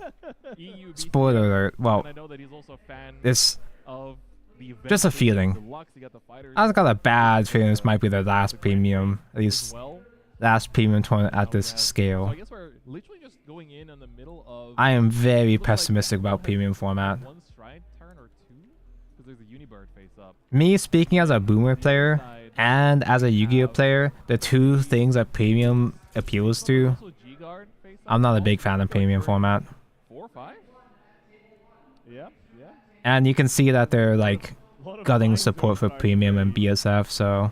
EU spoiler alert, well, and I know that he's also a fan this, of the event just a that feeling. Deluxe, you got the fighters. I've got a bad feeling this might be their last premium, at least last premium tournament at this So scale. I guess we're literally just going in the middle of. I am very pessimistic about premium format. One stride turn or two, because there's a Unibird face up. Me speaking as a boomer player and as a Yu-Gi-Oh player, the two things that premium appeals to, I'm not a big fan of premium format. 4 or 5. Yeah, yeah. And you can see that they're like gutting support for premium and BSF, so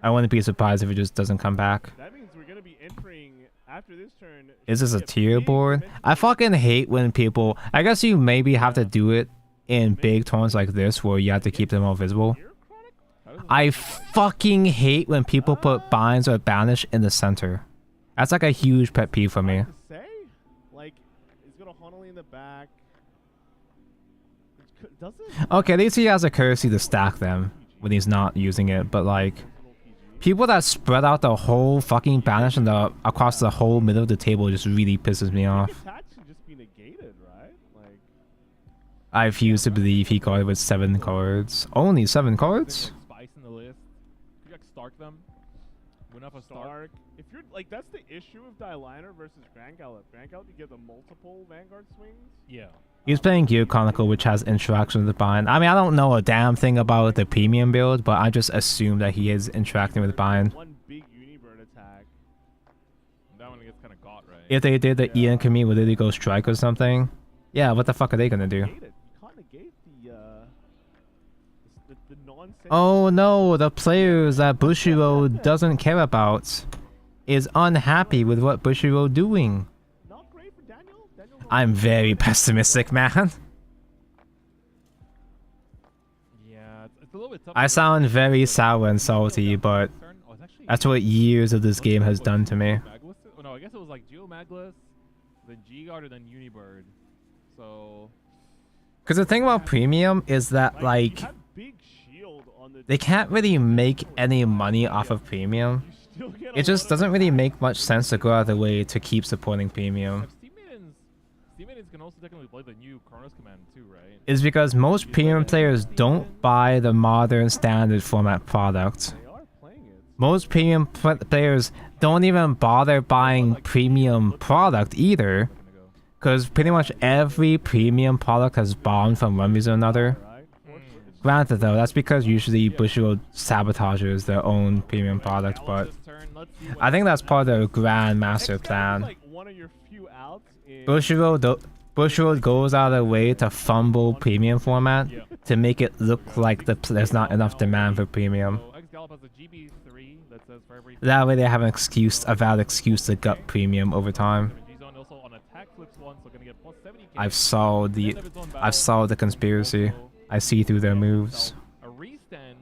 I wouldn't be surprised if it just doesn't come back. That means we're gonna be entering after this turn. Is this a tier board? I fucking hate when people, I guess you maybe have to do it in big tournaments like this where you have to keep them all visible. I fucking hate when people put binds or banish in the center. That's like a huge pet peeve for me. Say, like, he's got a Honolulu in the back. Does it? Okay, at least he has a courtesy to stack them when he's not using it, but like, people that spread out the whole fucking banish and across the whole middle of the table just really pisses me off. Attach should just be negated, right? Like, I refuse to believe he got it with 7 cards. Only 7 cards? Spice in the list. You like Stark them. Win off a Stark. if you're like, that's the issue of Dyliner versus Vanguard. Vanguard, you get the multiple Vanguard swings. Yeah. He's playing Gear Chronicle, which has interaction with the bind. I mean, I don't know a damn thing about the premium build, but I just assume that he is interacting with bind. One big Unibird attack. That one gets kind of got, right? If they did the Ian Kami, would they go strike or something? Yeah, what the fuck are they gonna do? You can't negate the nonsense. Oh no, the players that Bushiroad doesn't care about is unhappy with what Bushiroad doing. I'm very pessimistic, man. Yeah, it's a little bit tough. I sound very sour and salty, but that's what years of this game has done to me. Oh, no, I guess it was like Geo Maglus, then G-Guard, and then Unibird. So... Because the thing about premium is that, like, they can't really make any money off of premium. It just doesn't really make much sense to go out of the way to keep supporting premium. Teammates can also technically play the new Chronos command too, right? Is because most premium players don't buy the modern standard format product. Most premium players don't even bother buying premium product either. Because pretty much every premium product has bombed from one reason or another. Granted though, that's because usually Bushiroad sabotages their own premium product, but I think that's part of the grand master plan. Bushiroad goes out of their way to fumble premium format to make it look like there's not enough demand for premium. That way they have a valid excuse to gut premium over time. I've solved the conspiracy. I see through their moves. A restand.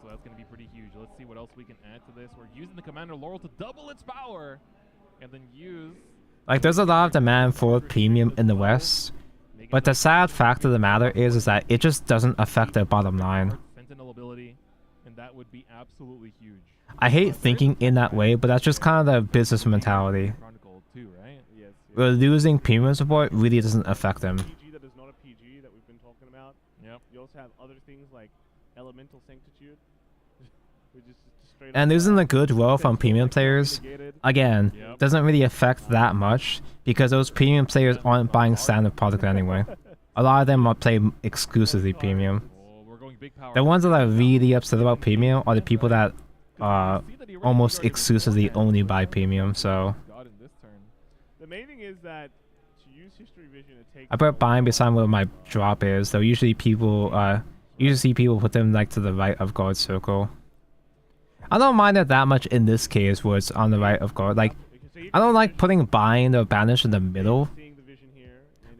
So that's going to be pretty huge. Let's see what else we can add to this. We're using the Commander Laurel to double its power. And then use... Like, there's a lot of demand for premium in the West. But the sad fact of the matter is that it just doesn't affect their bottom line. Sentinel ability. And that would be absolutely huge. I hate thinking in that way, but that's just kind of the business mentality. We're losing premium support really doesn't affect them. That is not a PG that we've been talking about. Yep. You also have other things like Elemental Sanctitude. Which is straight And losing the goodwill from premium players, again, doesn't really affect that much because those premium players aren't buying standard product anyway. A lot of them are playing exclusively premium. The ones that are really upset about premium are the people that almost exclusively only buy premium, so... The main thing is that to use History Vision to take... I put bind beside where my drop is, though usually people see people put them like to the right of guard circle. I don't mind it that much in this case where it's on the right of guard. Like, I don't like putting bind or banish in the middle,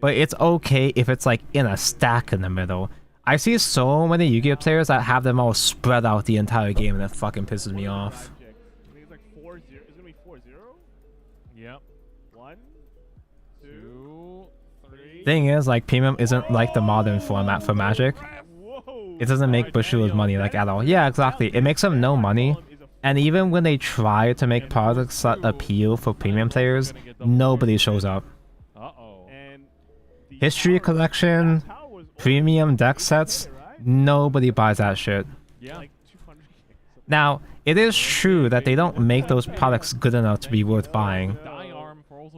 but it's okay if it's like in a stack in the middle. I see so many Yu-Gi-Oh players that have them all spread out the entire game and that fucking pisses me off. I think it's like 4-0. It's gonna be 4-0. Yep. 1, Thing is, like, premium isn't like the modern format for Magic. It doesn't make Bushiroad money, like, at all. Yeah, exactly. It makes them no money. And even when they try to make products that appeal for premium players, nobody shows up. History collection, premium deck sets, nobody buys that shit. Now, it is true that they don't make those products good enough to be worth buying.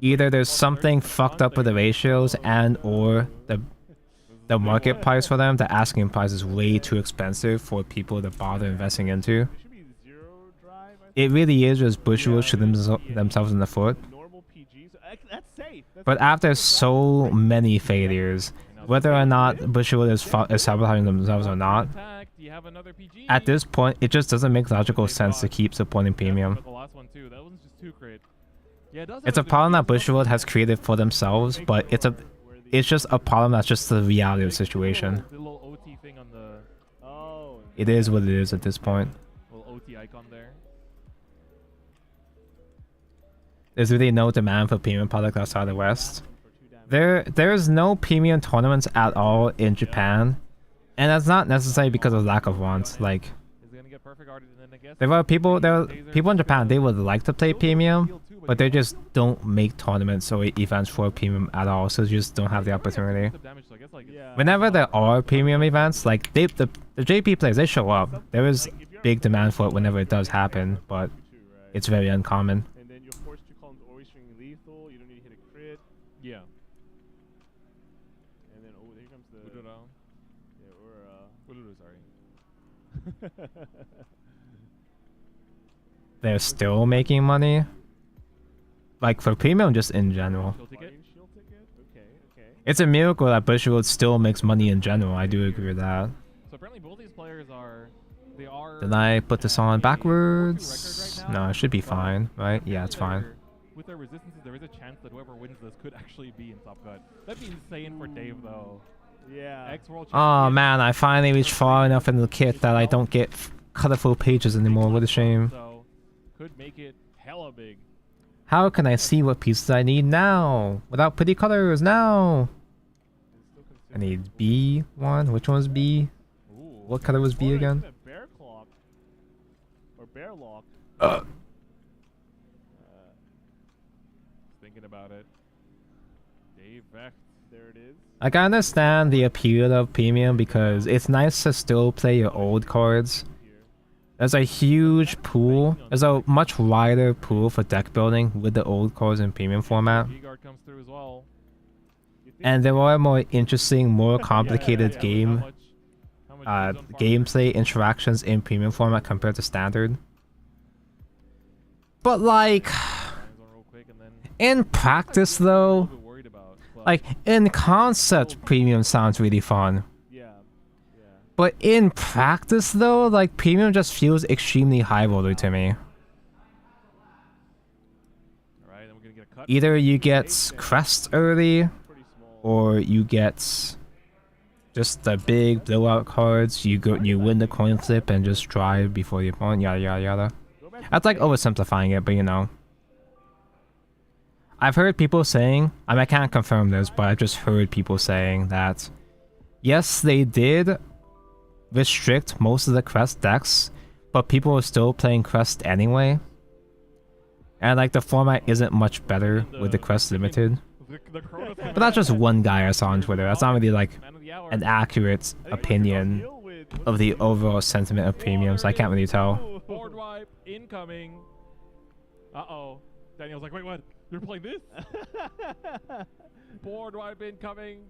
Either there's something fucked up with the ratios and or the market price for them, the asking price is way too expensive for people to bother investing into. It really is just Bushiroad shooting themselves in the foot. But after so many failures, whether or not Bushiroad is sabotaging themselves or not, at this point, it just doesn't make logical sense to keep supporting premium. It's a problem that Bushiroad has created for themselves, but it's just a problem that's just the reality of the situation. It is what it is at this point. There's really no demand for premium product outside the West. There's no premium tournaments at all in Japan, and that's not necessarily because of lack of want. Like, there are people in Japan, they would like to play premium, but they just don't make tournaments or events for premium at all, so they just don't have the opportunity. Whenever there are premium events, like the JP players, they show up. There is big demand for it whenever it does happen, but it's very uncommon. Yeah. And then here comes the Ururo. Yeah, Ururo, sorry. They're still making money. Like for premium, just in general. It's a miracle that Bushiroad still makes money in general. I do agree with that. So apparently both these players are. Did I put this on backwards? No, it should be fine, right? Yeah, it's fine. With their resistances, there is a chance that whoever wins this could actually be in top cut. That'd be insane for Dave, though. Yeah. Oh man, I finally reached far enough in the kit that I don't get colorful pages anymore. What a shame. So, could make it hella big. How can I see what pieces I need now? Without pretty colors, now! I need B1. Which one's B? What color was B again? Bear clock or bear lock. Thinking about it. Dave Vecht. There it is. I can understand the appeal of premium because it's nice to still play your old cards. There's a huge pool. There's a much wider pool for deck building with the old cards in premium format. Comes through as well. And there are more interesting, more complicated gameplay interactions in premium format compared to standard. But like, in practice though, like in concept, premium sounds really fun. But in practice though, like premium just feels extremely high roller to me. Either you get crest early, or you get just the big blowout cards. You win the coin flip and just drive before the opponent. Yada yada yada. That's like oversimplifying it, but you know. I've heard people saying, I mean, I can't confirm this, but I've just heard people saying that yes, they did restrict most of the crest decks, but people are still playing crest anyway. And like the format isn't much better with the crest limited. But that's just one guy I saw on Twitter. That's not really like an accurate opinion of the overall sentiment of premium, so I can't really tell. Board wipe incoming. Uh-oh. Daniel's like, wait, what? You're playing this? Board wipe incoming.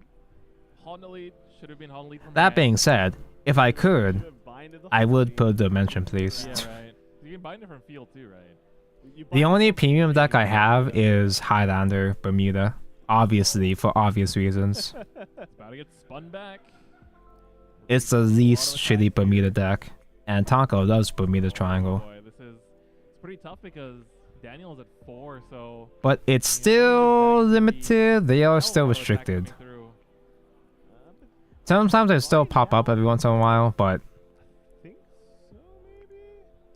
Honolite should have been Honolite from That being said, if I could, I would put Dimension, please. Yeah, right. You can bind it from field too, right? The only premium deck I have is Highlander Bermuda, obviously, for obvious reasons. It's about to get spun back. It's the least shitty Bermuda deck, and Tonko loves Bermuda Triangle. Boy, it's pretty tough because Daniel's at 4, so... But it's still limited. They are still restricted. Sometimes they still pop up every once in a while, but...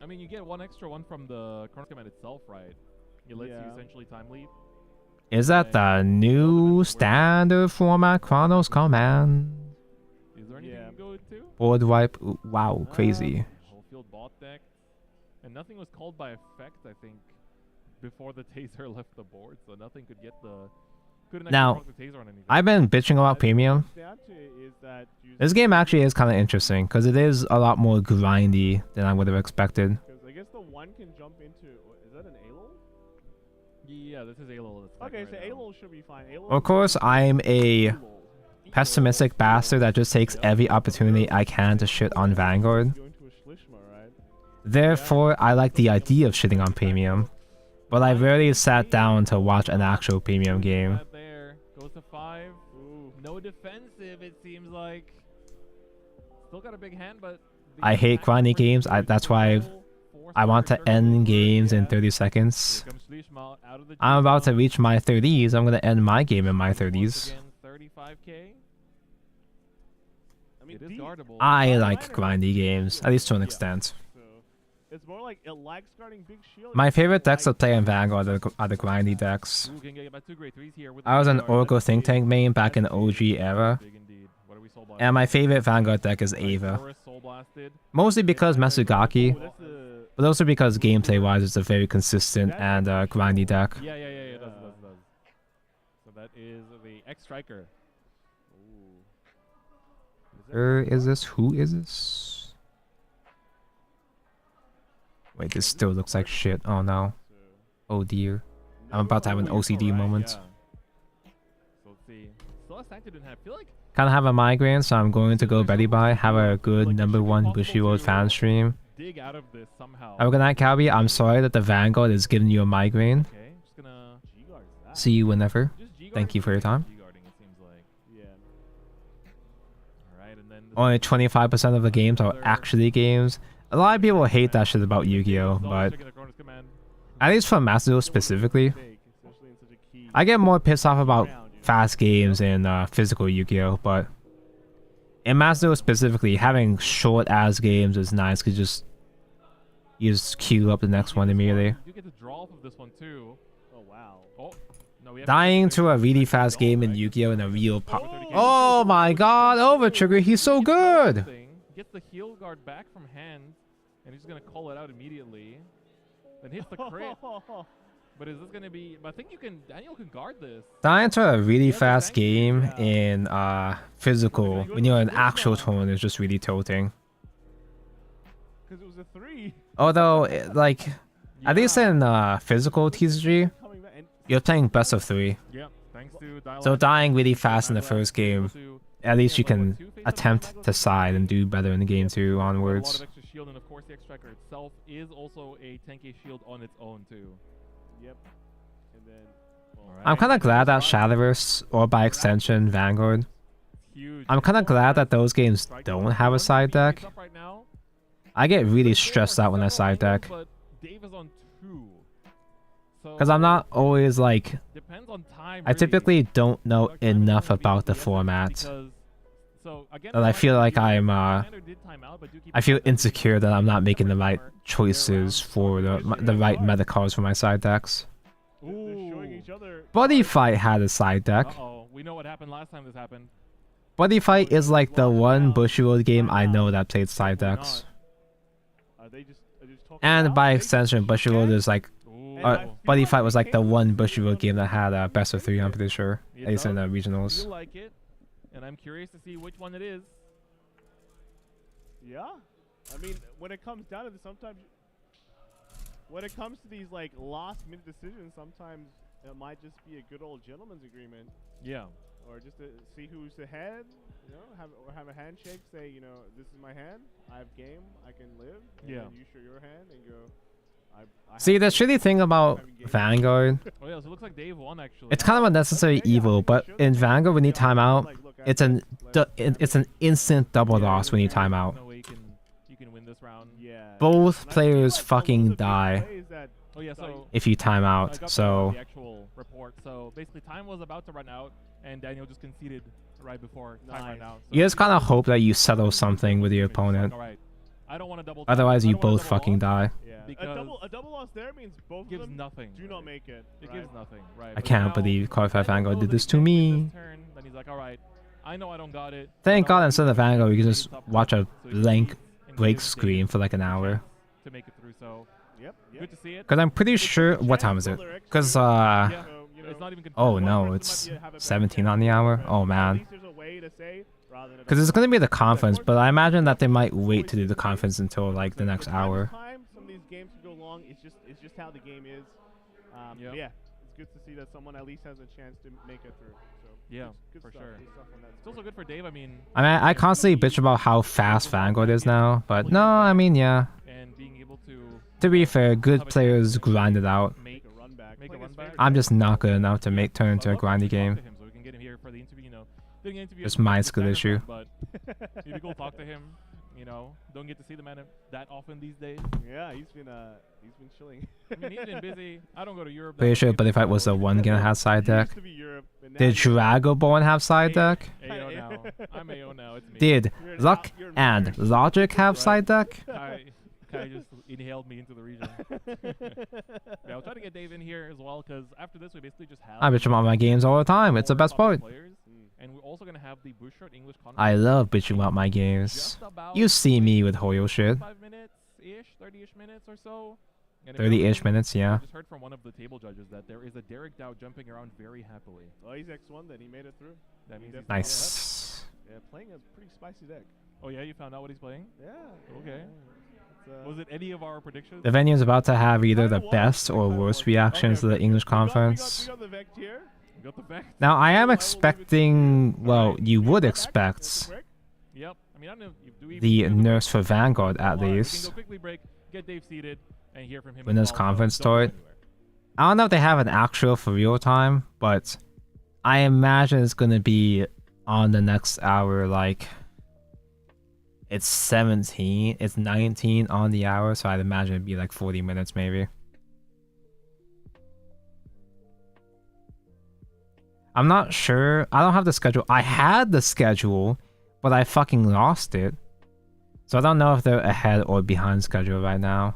I mean, you get one extra one from the Chrono Command itself, right? It lets you essentially time leap. Is that the new standard format Chronos Command? Is there anything you go to? Board wipe. Wow, crazy. Whole field bot deck. And nothing was called by effect, I think, before the taser left the board, so nothing could get the... Couldn't Now, actually proc the taser on anything. I've been bitching about premium. This game actually is kind of interesting, because it is a lot more grindy than I would have expected. Because I guess the one can jump into... Is that an ALO? Yeah, this is ALO. Okay, so ALO should be fine. ALO Of course, I'm a pessimistic bastard that just takes every opportunity I can to shit on Vanguard. Therefore, I like the idea of shitting on premium, but I rarely sat down to watch an actual premium game. There goes to 5. Ooh, no defensive, it seems like. Still got a big hand, but I hate grindy games. That's why I want to end games in 30 seconds. I'm about to reach my 30s. I'm gonna end my game in my 30s. 35k. I mean, it is guardable. I like grindy games, at least to an extent. It's more like it likes guarding big shield. My favorite decks to play in Vanguard are the grindy decks. I was an Oracle Think Tank main back in the OG era. And my favorite Vanguard deck is Ava. Mostly because Mesugaki, but also because gameplay-wise it's a very consistent and grindy deck. Yeah, it does. So that is the X-Striker. Is this? Who is this? Wait, this still looks like shit. Oh no. Oh dear. I'm about to have an OCD moment. So let's see. Didn't have, feel like Kind of have a migraine, so I'm going to go Betty Bye, have a good #1 Bushiroad fan stream. dig out of this somehow. Have a good night, Calby. I'm sorry that the Vanguard is giving you a migraine. Okay, just gonna See you whenever. Thank you for your time. Only 25% of the games are actually games. A lot of people hate that shit about Yu-Gi-Oh, but at least for Master Duel specifically, I get more pissed off about fast games in physical Yu-Gi-Oh, but in Master Duel specifically, having short-ass games is nice because you just queue up the next one immediately. You get to draw off of this one too. Oh wow. Oh, no, we have Dying to a really fast game in Yu-Gi-Oh in a real Oh my god, Overtrigger, he's so good! Gets the heal guard back from hand, and he's gonna call it out immediately. Then hits the crit. But is this gonna be? I think Daniel can guard this. Dying to a really fast game in physical when you're in actual tone is just really tilting. Because it was a 3. Although, like, at least in physical TCG, you're playing best of 3. Yep. Thanks to So dying really fast in the first game, at least you can attempt to side and do better in the game 2 onwards. A lot of extra shield, and of course the X-Striker itself is also a 10k shield on its own too. Yep. And then. I'm kind of glad that Shadowverse, or by extension Vanguard, I'm kind of glad that those games don't have a side deck. I get really stressed out when I side deck. Because I'm not always like... I typically don't know enough about the format. That I feel like I feel insecure that I'm not making the right choices for the right meta cards for my side decks. Buddy Fight had a side deck. We know what happened last time this happened. Buddy Fight is like the one Bushiroad game I know that played side decks. And by extension, Bushiroad is like... Buddy Fight was like the one Bushiroad game that had a best of 3, I'm pretty sure. At least in the regionals. I like it, and I'm curious to see which one it is. Yeah? I mean, when it comes down to this, sometimes... When it comes to these, like, last-minute decisions, sometimes it might just be a good old gentleman's agreement. Yeah. Or just to see who's ahead, you know, have a handshake, say, you know, this is my hand, I have game, I can live. And then you show your hand and go... See, the shitty thing about Vanguard, Oh yeah, so it looks like Dave won actually. it's kind of a necessary evil, but in Vanguard when you time out, it's an instant double loss when you time out. You can win this round. Yeah. Both players fucking die Oh yeah, so if you time out, so... the actual report. So basically time was about to run out, and Daniel just conceded right before time ran out. So You just kind of hope that you settle something with your opponent. Alright. I don't want to double. Otherwise you both fucking die. because a double loss there means both gives of them nothing. do not make it. It right? gives nothing, right? I But can't now, believe Qualified I Vanguard know did that this he to can't win me. this turn, then he's like, all right, I know I don't got it. Thank but God I'll instead of Vanguard, we can just top watch a cut, so he blank leads and break gives screen Dave for like an a hour. chance to make it through. So Yep. good to see it. Because I'm pretty sure... What time is it? Because, Yeah, it's not even confirmed. oh One no, person it's might have a better 17 chance on the than hour? the Oh At man. least there's a way to say rather than a Because it's double going to be the loss. conference, but I imagine that they might wait to do the conference until like the next Time is hour. time. Some of these games can go long. It's just how the game is. Yep. Yeah, it's good to see that someone at least has a chance to make it through. So Yeah, good for stuff, sure. good stuff on that It's also good for Dave. I mean, I constantly bitch about how fast Vanguard is now, but no, I mean, yeah. and being able To be fair, good players grind it out. make a run back. I'm just not good enough to make turn into a grindy game. So we can get him here for the interview. You know, doing an interview. It's is my a skill sacrifice, issue. But it'd be cool to talk to him. You know, don't get to see the man that often these days. Yeah, he's been chilling. I mean, he's been busy. I don't go to Europe. Pretty that sure, much, but if I was the one gonna have side deck. Used to be Europe, but now Did Dragoborn have side deck? AO now. I'm AO now. It's me. Did Luck and Logic have side deck? Kai just inhaled me into the region. Yeah, I'll try to get Dave in here as well, because after this we basically just have... I bitch about my games all the time. It's the best part. players, and we're also going to have the Bushiroad English conference. I love bitching about my games. You see me with Hoyo shit. 5 minutes-ish, 30-ish minutes or so. 30-ish minutes, yeah. I just heard from one of the table judges that there is a Derek Dow jumping around very happily. Oh, he's X1 then. He made it through. That means he's Nice. Yeah, playing a pretty spicy deck. Oh yeah, you found out what he's playing? Yeah. Okay. Was it any of our predictions? The venue is about to have either the best or worst reactions to the English conference. We got the Vect here. We got the Vect. Now, I am expecting, well, you would expect Yep. I mean, I don't know if do we the even do nurse for Vanguard at We can least. go quickly break, get Dave seated, and hear from him. Winners as well, conference so don't go story. anywhere. I don't know if they have an actual for real time, but I imagine it's gonna be on the next hour. Like it's 17, it's 19 on the hour, so I'd imagine it'd be like 40 minutes maybe. I'm not sure. I don't have the schedule. I had the schedule, but I fucking lost it. So I don't know if they're ahead or behind schedule right now.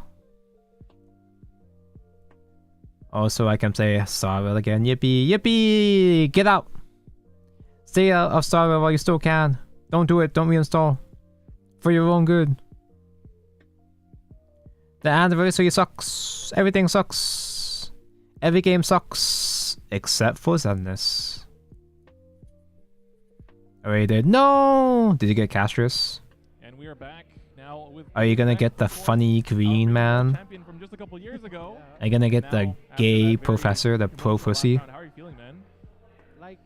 Also, I can say Starville again. Yippee! Yippee! Get out! Stay out of Starville while you still can. Don't do it. Don't reinstall. For your own good. The anniversary sucks. Everything sucks. Every game sucks. Except for Zenless. Already did. No! Did you get Castrus? And we are back now with. Are you gonna get the funny green man? Champion from just a couple years ago. Are you gonna get the gay professor, the pro pussy? How are you feeling, man? Like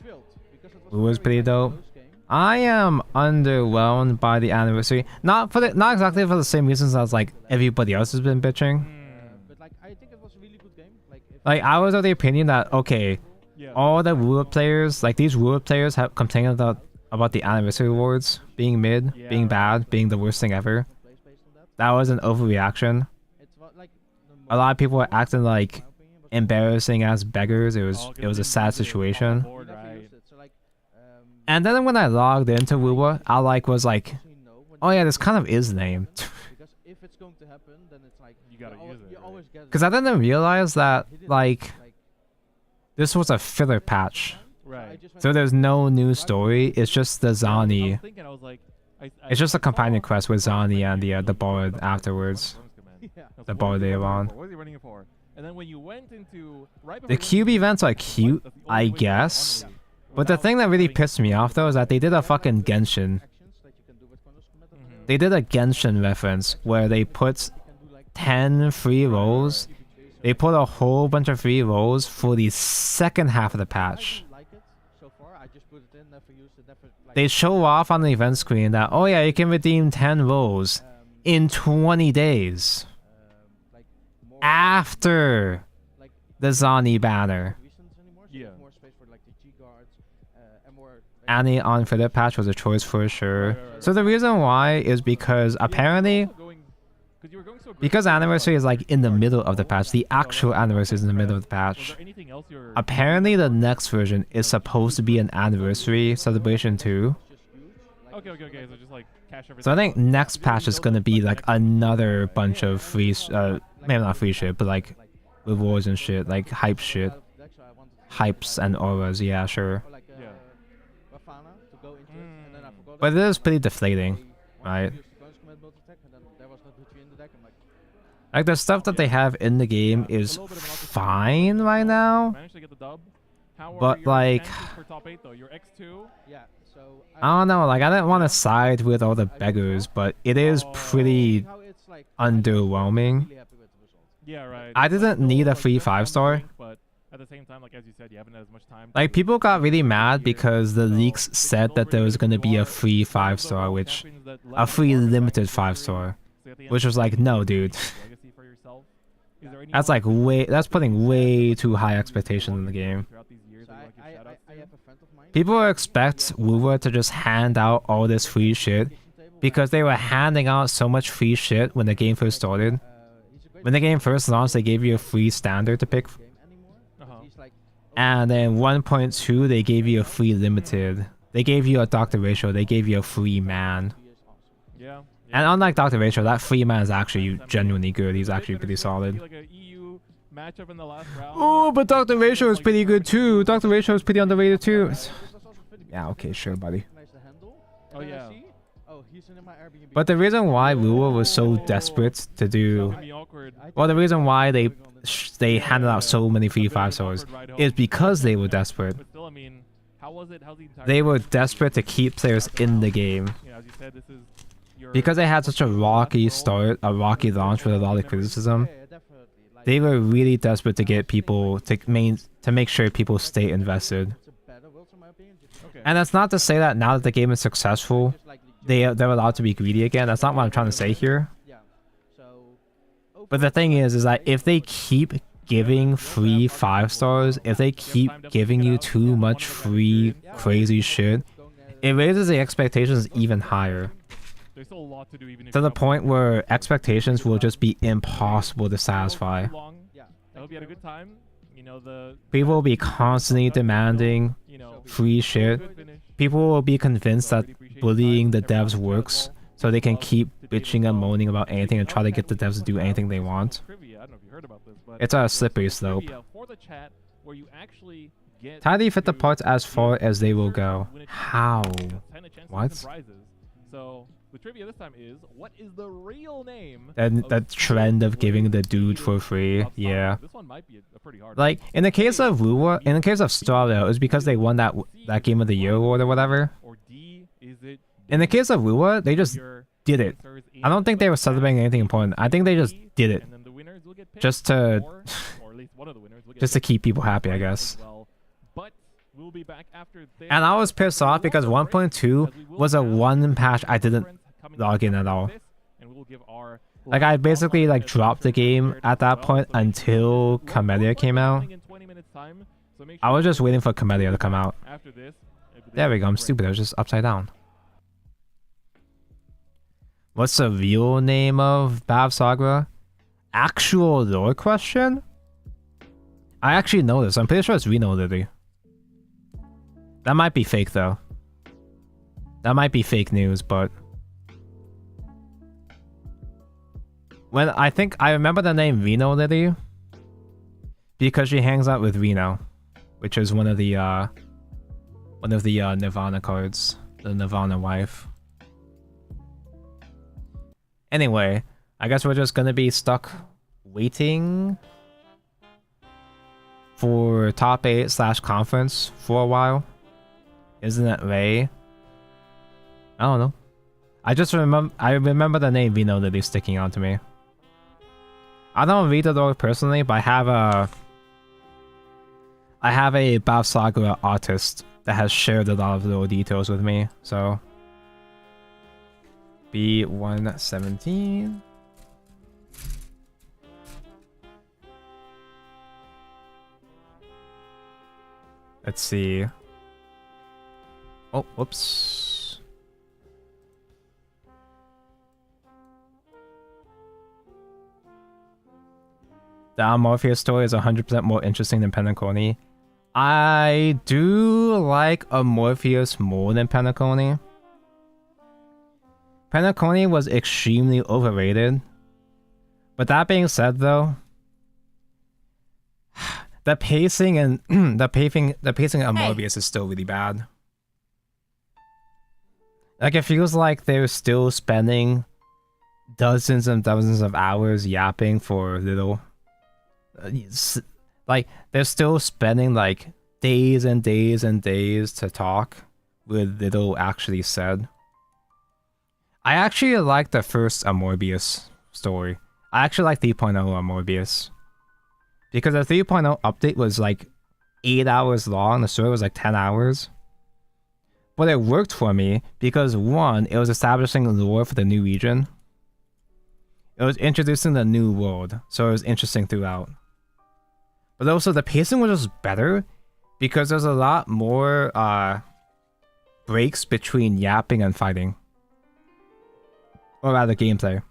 thrilled because it It was pretty dope. I am underwhelmed by the anniversary. Not exactly for the same reasons as like everybody else has been bitching. but like I think it was a really good game. Like I was of the opinion that okay, all the ruler players, like these ruler players, have complained about the anniversary awards being mid, being bad, being the worst thing ever. That was an overreaction. A lot of people were acting like embarrassing as beggars. It was a sad situation. And then when I logged into Wuwa, I was like, oh yeah, this kind of is lame. Because if it's going to happen, then it's like you gotta use it. You always get. Because I didn't realize that like this was a filler patch. Right. So there's no new story. It's just the I was Zani. thinking, I was like, It's just a companion quest with Zani and the bard afterwards. The bard they are on. What was he running it for? And then when you went into The cube events are cute, I guess. But the thing that really pissed me off though is that they did a fucking Genshin. They did a Genshin reference where they put 10 free rolls. They put a whole bunch of free rolls for the second half of the patch. They show off on the event screen that, oh yeah, you can redeem 10 rolls in 20 days. After the Zani banner. Yeah. Any unfitted patch was a choice for sure. So the reason why is because apparently, because anniversary is like in the middle of the patch, the actual anniversary is in the middle of the patch. Apparently the next version is supposed to be an anniversary celebration too. Okay, okay, okay. So just like cash everything. So I think next patch is gonna be like another bunch of free, maybe not free shit, but like rewards and shit, like hype shit, hypes and auras. Yeah, sure. Yeah. But it is pretty deflating, right? Like the stuff that they have in the game is fine right now, Managed to get the dub. How are but your like, chances for top 8 though? You're X2. Yeah. So I don't know, like I didn't want to side with all the beggars, but it is pretty underwhelming. Yeah, right. I didn't need a free Like, 5-star. but at the same time, like as you said, you haven't had as much time. Like people got really mad because the leaks said that there was gonna be a free 5-star, which a free limited 5-star, which was like, no, dude. That's like that's putting way too high expectations in the game. People expect Wuwa to just hand out all this free shit because they were handing out so much free shit when the game first started. When the game first launched, they gave you a free standard to pick. And then 1.2, they gave you a free limited. They gave you a Dr. Ratio, they gave you a free man. Yeah. And unlike Dr. Ratio, that free man is actually genuinely good. He's actually pretty solid. Oh, but Dr. Ratio is pretty good too. Dr. Ratio is pretty underrated too. Yeah, okay, sure, buddy. Oh yeah. But the reason why Lua was so desperate to do, well, the reason why they handed out so many free 5-stars is because they were desperate. They were desperate to keep players in the game. Because they had such a rocky start, a rocky launch with a lot of criticism, they were really desperate to get people to make sure people stay invested. And that's not to say that now that the game is successful, they're allowed to be greedy again. That's not what I'm trying to say here. But the thing is that if they keep giving free 5-stars, if they keep giving you too much free crazy shit, it raises the expectations even higher. To the point where expectations will just be impossible to satisfy. People will be constantly demanding free shit. People will be convinced that bullying the devs works, so they can keep bitching and moaning about anything and try to get the devs to do anything they want. It's a slippery slope. How do you fit the parts as far as they will go? How? What? So the trivia this time is, what is the real name? And the trend of giving the dude for free, yeah. This one might be a pretty hard. Like in the case of Wuwa, in the case of Starville, it was because they won that Game of the Year award or whatever. In the case of Wuwa, they just did it. I don't think they were celebrating anything important. I think they just did it, just to keep people happy, I guess. And I was pissed off because 1.2 was a one patch I didn't log in at all. Like I basically like dropped the game at that point until Comedia came out. I was just waiting for Comedia to come out. There we go, I'm stupid, I was just upside down. What's the real name of Bav Sagra? Actual lore question? I actually know this, I'm pretty sure it's Reno Lily. That might be fake though. That might be fake news, but when I remember the name Reno Lily because she hangs out with Reno, which is one of the Nirvana cards, the Nirvana wife. Anyway, I guess we're just gonna be stuck waiting for top 8/conference for a while. Isn't it Ray? I don't know. I remember the name Vino Lily sticking out to me. I don't read the lore personally, but I have a Bav Saga artist that has shared a lot of little details with me, so B117. Let's see. Oh, whoops. The Morpheus story is 100% more interesting than Penacony. I do like a Morpheus more than Penacony. Penacony was extremely overrated. But that being said, though, the pacing and the pacing of Mobius is still really bad. Like, it feels like they're still spending dozens and dozens of hours yapping for little. Like, they're still spending like days and days and days to talk with little actually said. I actually like the first Morbius story. I actually like 3.0 Morbius. Because the 3.0 update was like 8 hours long, the story was like 10 hours. But it worked for me because, one, it was establishing lore for the new region. It was introducing the new world, so it was interesting throughout. But also the pacing was just better because there's a lot more breaks between yapping and fighting. Or rather, gameplay.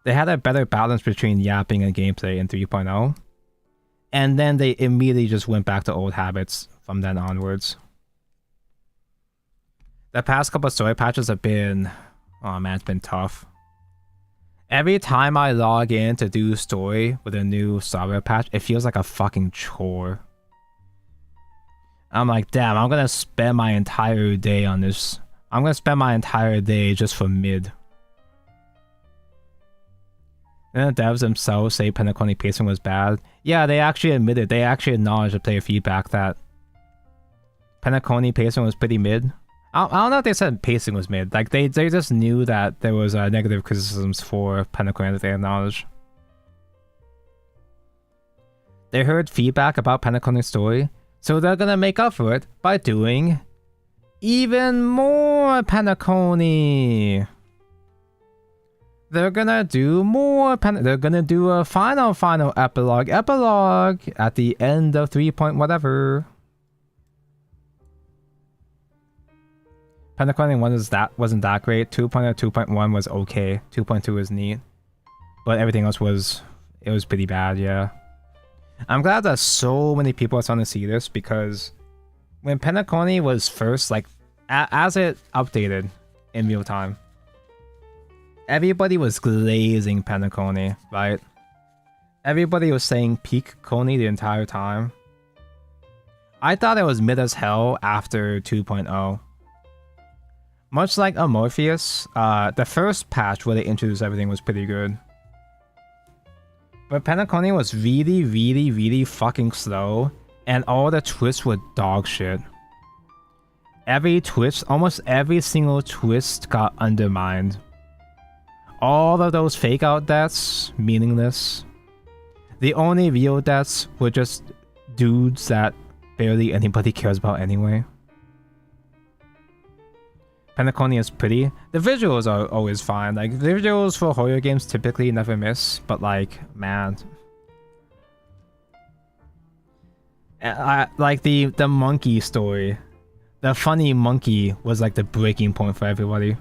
They had a better balance between yapping and gameplay in 3.0. And then they immediately just went back to old habits from then onwards. The past couple of story patches have been... Oh man, it's been tough. Every time I log in to do story with a new software patch, it feels like a fucking chore. I'm like, damn, I'm gonna spend my entire day on this. I'm gonna spend my entire day just for mid. And the devs themselves say Penacony pacing was bad. Yeah, they actually admitted, they actually acknowledged the player feedback that Penacony pacing was pretty mid. I don't know if they said pacing was mid. Like, they just knew that there was negative criticisms for Penacony that they acknowledged. They heard feedback about Penacony's story, so they're gonna make up for it by doing even more Penacony. They're gonna do more they're gonna do a final epilogue at the end of 3. Whatever. Penacony 1 wasn't that great. 2.0, 2.1 was okay. 2.2 was neat. But everything else was pretty bad, yeah. I'm glad that so many people are starting to see this because when Penacony was first, like, as it updated in real time, everybody was glazing Penacony, right? Everybody was saying peak Coney the entire time. I thought it was mid as hell after 2.0. Much like Morpheus, the first patch where they introduced everything was pretty good. But Penacony was really, really, really fucking slow, and all the twists were dog shit. Every twist, almost every single twist got undermined. All of those fake out deaths, meaningless. The only real deaths were just dudes that barely anybody cares about anyway. Penacony is pretty. The visuals are always fine. Like, the visuals for horror games typically never miss, but like, man. Like the monkey story. The funny monkey was like the breaking point for everybody.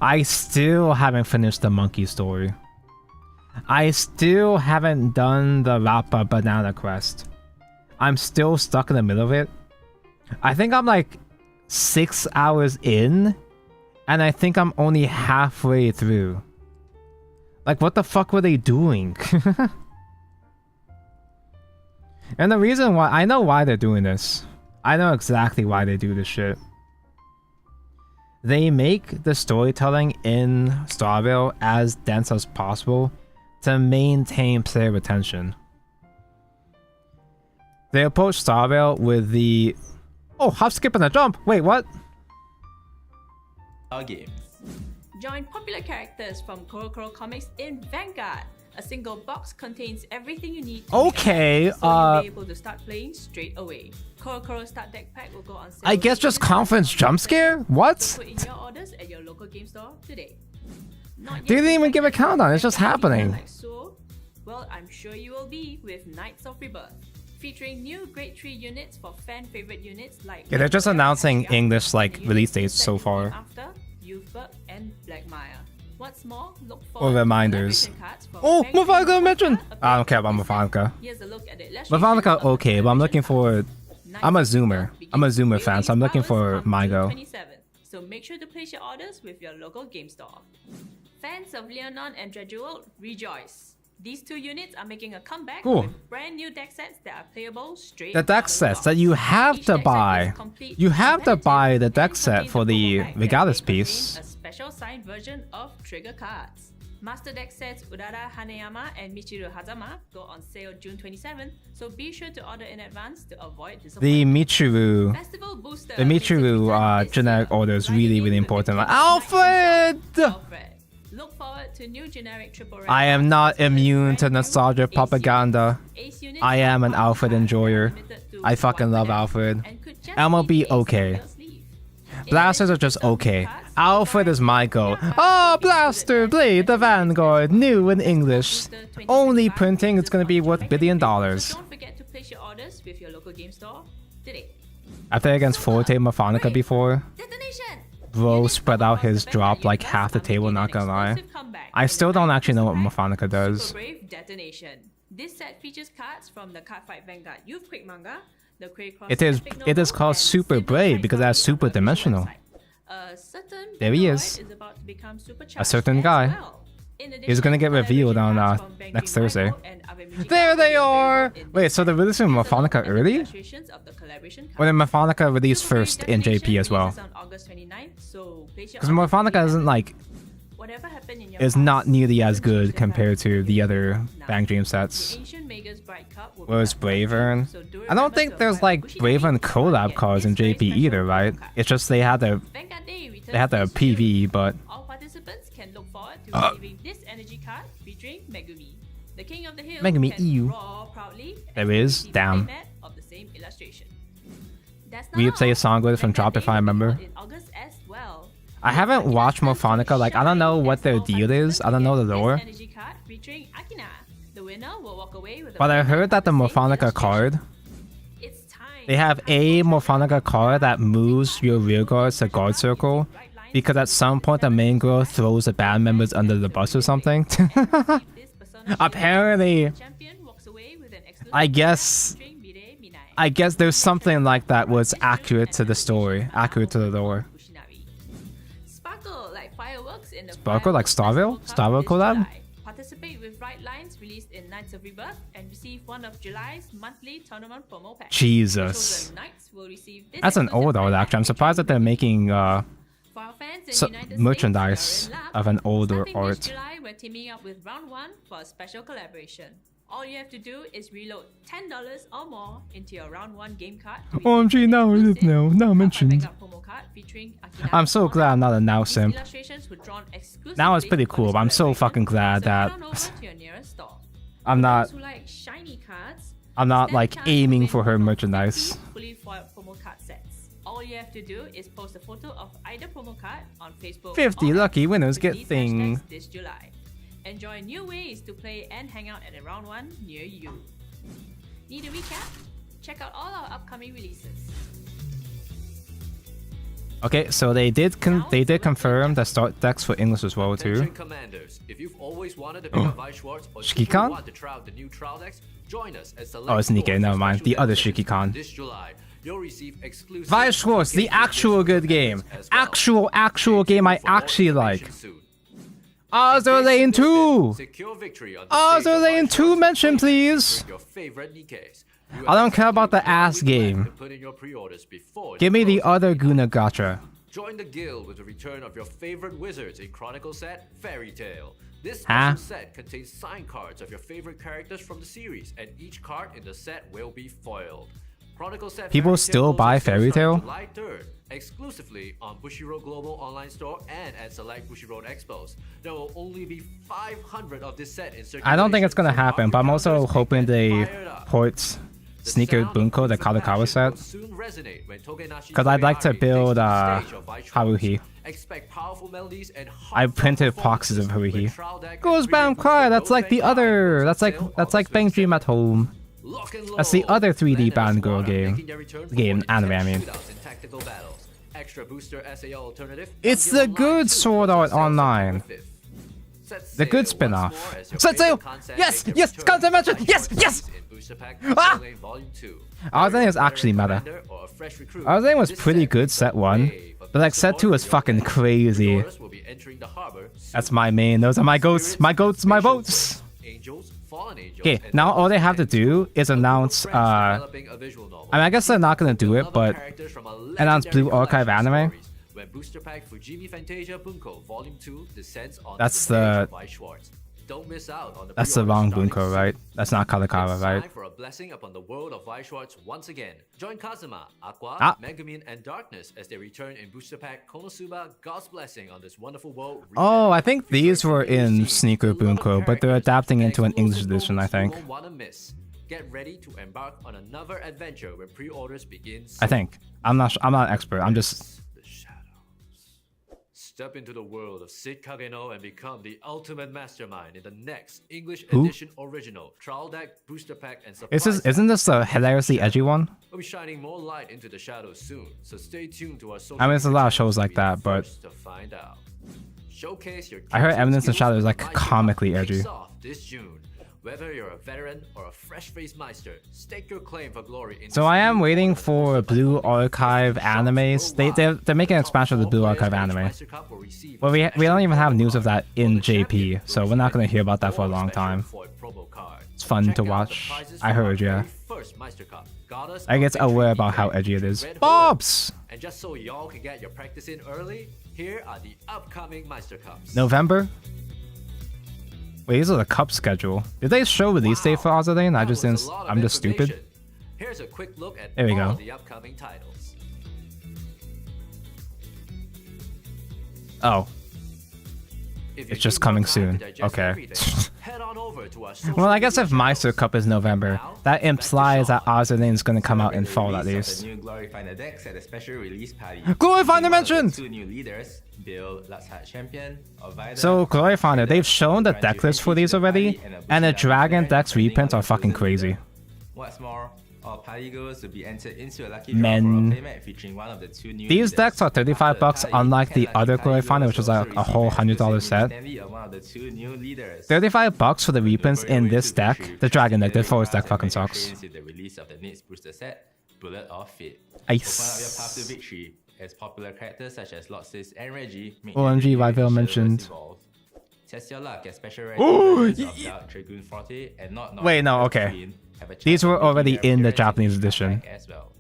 I still haven't finished the monkey story. I still haven't done the Rappa banana quest. I'm still stuck in the middle of it. I think I'm like 6 hours in, and I think I'm only halfway through. Like, what the fuck were they doing? And the reason why, I know why they're doing this. I know exactly why they do this shit. They make the storytelling in Starville as dense as possible to maintain player retention. They approach Starville with the... Oh, hop, skip, and a jump! Wait, what? Our games. Join popular characters from CoroCoro Comics in Vanguard. A single box contains everything you need to Okay, so you'll be able to start playing straight away. CoroCoro Start Deck Pack will go on sale. I guess just conference jump scare? What? So put in your orders at your local game store today. They didn't even give a countdown, it's just happening. Well, I'm sure you will be with Knights of Rebirth, featuring new Grade 3 units for fan favorite units like... Yeah, they're just announcing English, like, release dates so far. After, Youthberg and Blackmire. What's more, look for Or reminders. Oh, Mavanka mentioned! I don't care about Mavanka. Mavanka, okay, but I'm looking for... I'm a Zoomer. I'm a Zoomer fan, so I'm looking for Mygo. so make sure to place your orders with your local game store. Fans of Leonon and Dreadjewel, rejoice! These two units are making a comeback with brand new deck sets that are playable straight The deck sets that you have to buy. You have to buy the deck set for the Regalis piece. A special signed version of Trigger cards. Master deck sets Urara Haneyama and Michiru Hazama go on sale June 27th, so be sure to order in advance to avoid The disappointment. Michiru generic order is really important. Like, Alfred! Look forward to new generic triple red I am cards not as well as immune brand to new nostalgia ace propaganda. units. Ace units I am an are Alfred enjoyer. I fucking love Alfred. MLB okay. Blasters are just okay. Alfred is my goal. Oh, Blaster Blade, the Vanguard, new in English. Only printing, it's gonna be worth $1 billion. Don't forget to place your orders with your local game store today. I played against Forte Mophonica before. Bro spread out his drop like half the table, not gonna lie. I still don't actually know what Mophonica does. Super Brave Detonation. This set features cards from the Cardfight Vanguard Youthquake manga, the Craycross It is called Super Brave because that's super dimensional. There he is. A certain guy. He's gonna get revealed on next Thursday. There they are! Wait, so they're releasing Mophonica early? Or did Mophonica release first in JP as well? Because Mophonica isn't like... is not nearly as good compared to the other Bang Dream sets. Whereas Bravern... I don't think there's like Bravern collab cards in JP either, right? It's just they had the PV, but... All participants can look forward to receiving this energy card featuring Megumi. The King of the Hill Megumi can EU. roar proudly There is, damn. of the same illustration. We play a song with it from Drop if I remember. I haven't watched Mophonica, like I don't know what their deal is, I don't know the lore. But I heard that the Mophonica card, they have a Mophonica card that moves your rear guards to guard circle, because at some point the main girl throws the band members under the bus or something. Apparently, I guess there's something like that was accurate to the story, accurate to the lore. Sparkle like Starville? Starville collab? Participate with Right Lines released in Knights of Rebirth and receive one of July's monthly tournament promo packs. Jesus. That's an old actually. I'm surprised that they're making merchandise of an older art. July, we're teaming up with Round 1 for a special collaboration. All you have to do is reload $10 or more into your Round 1 game card. OMG, now mentioned. I'm so glad I'm not a now simp. Now it's pretty cool, but I'm so fucking glad that I'm not like aiming for her merchandise. All you have to do is post a photo of either promo card on Facebook. 50 lucky winners get thing. This July. Enjoy new ways to play and hang out at a Round 1 near you. Need a recap? Check out all our upcoming releases. Okay, so they did confirm the start decks for English as well too. Shikikan? Oh, it's Nikkei, never mind. The other Shikikan. Vi Schwartz, the actual good game. Actual game I actually like. Azur Lane 2! Azur Lane 2 mention, please! I don't care about the ass game. Give me the other Guna Gacha. Join the guild with the return of your favorite wizards in Chronicle set Fairy Tail. This Huh? set contains signed cards of your favorite characters from the series, and each card in the set will be foiled. Chronicle set People Fairy still Tail buy goes on Fairy sale Tail? July 3rd, exclusively on Bushiroad Global Online Store and at select Bushiroad Expos. There will only be 500 of this set in circulation. I don't think it's gonna happen, but I'm also hoping they port Sneaker Bunko, the Kadokawa set. Because I'd like to build Haruhi. I printed boxes of Haruhi. Ghostbound Cry, that's like the other. That's like Bang Dream at Home. That's the other 3D band girl game. Anime, I mean. It's the good Sword Art Online. The good spin-off. Setsu! Yes! Yes! Content mention! Yes! Yes! Ah! I think it's actually meta. fresh recruit. I think it was this pretty set good makes set a 1. way for But like set 2 was fucking crazy. Pre-orders will be entering the harbor That's my main. Those are my goats, my goats, my votes. Angels, fallen angels, Okay, and now all they those have to do is announce developing a visual novel. I mean, I guess they're not gonna do it, but Characters from a announce legendary Blue Archive collection of anime. stories, when Booster Pack Fujimi Fantasia Bunko Volume 2 descends on That's the the- stage of Weiss Schwartz. Don't miss out on the That's the pre-order wrong starting Bunko, soon. right? That's not Kalakawa, It's right? time for a blessing upon the world of Weiss Schwartz once again. Join Kazuma, Aqua, Ah. Megumin, and Darkness as they return in Booster Pack Konosuba God's Blessing on this wonderful world. Oh, I think these were in Sneaker Bunko, but they're adapting into an English edition, I think. You won't wanna miss. Get ready to embark on another adventure when pre-orders begin. I think. I'm not an expert. I'm just Step into the world of Sid Kageno and become the ultimate mastermind in the next English Who? edition original Trial Deck, Booster Pack, and Isn't this a hilariously edgy one? We'll be shining more light into the shadows soon, so stay tuned to our social I mean, there's a media lot of channels shows like to be the that, but first to find out. Showcase your I heard captain Eminence and skills Shadow is like with Meister Cup comically kicks edgy. off this June. Whether you're a veteran or a fresh-faced Meister, stake your claim for glory in So I am waiting for Blue Archive animes. They're making an expansion of the Blue Archive anime. Well, we don't even have news of that in JP, so we're not gonna hear about that for a long time. It's fun to watch. I heard, yeah. I get aware about how edgy it is. Bobs! And just so y'all can get your practice in early, here are the upcoming Meister Cups. November? Wait, these are the cup schedule. Did they show release date for Azadane? I just didn't. I'm just stupid. Here's a quick look at There we all go. the upcoming titles. Oh. It's just coming soon. Okay. Well, I guess if Meister Cup is November, that implies that Azadane is gonna come out in fall at least. New Glory Finder decks at a special release party. Glory Finder mentioned! Two new leaders, Bill Luxhart Champion, Ovida, So, Glory Finder, they've shown the deck list for these already, and the Dragon decks reprints are fucking crazy. What's more, all party goers will be entered into a lucky Men. draw for a playmat featuring one of the two new These leaders. decks are $35, unlike the other Glory Finder, which was like a whole $100 set. Stanley are one of the two new leaders. $35 for the reprints in this deck. The Dragon deck, the forest deck fucking sucks. With the release of the next booster set, Bullet or Fate. Ice. Open up your path to victory as popular characters such as Lord Sis and Reggie make OMG, their debut Ryville in mentioned. Shadowverse Evolve. Test your luck as special Ooh, rare of Dark Dragoon Forte and not Wait, no, Dark okay. Queen have a chance These were of making already their in the appearance Japanese in the edition. pack as well.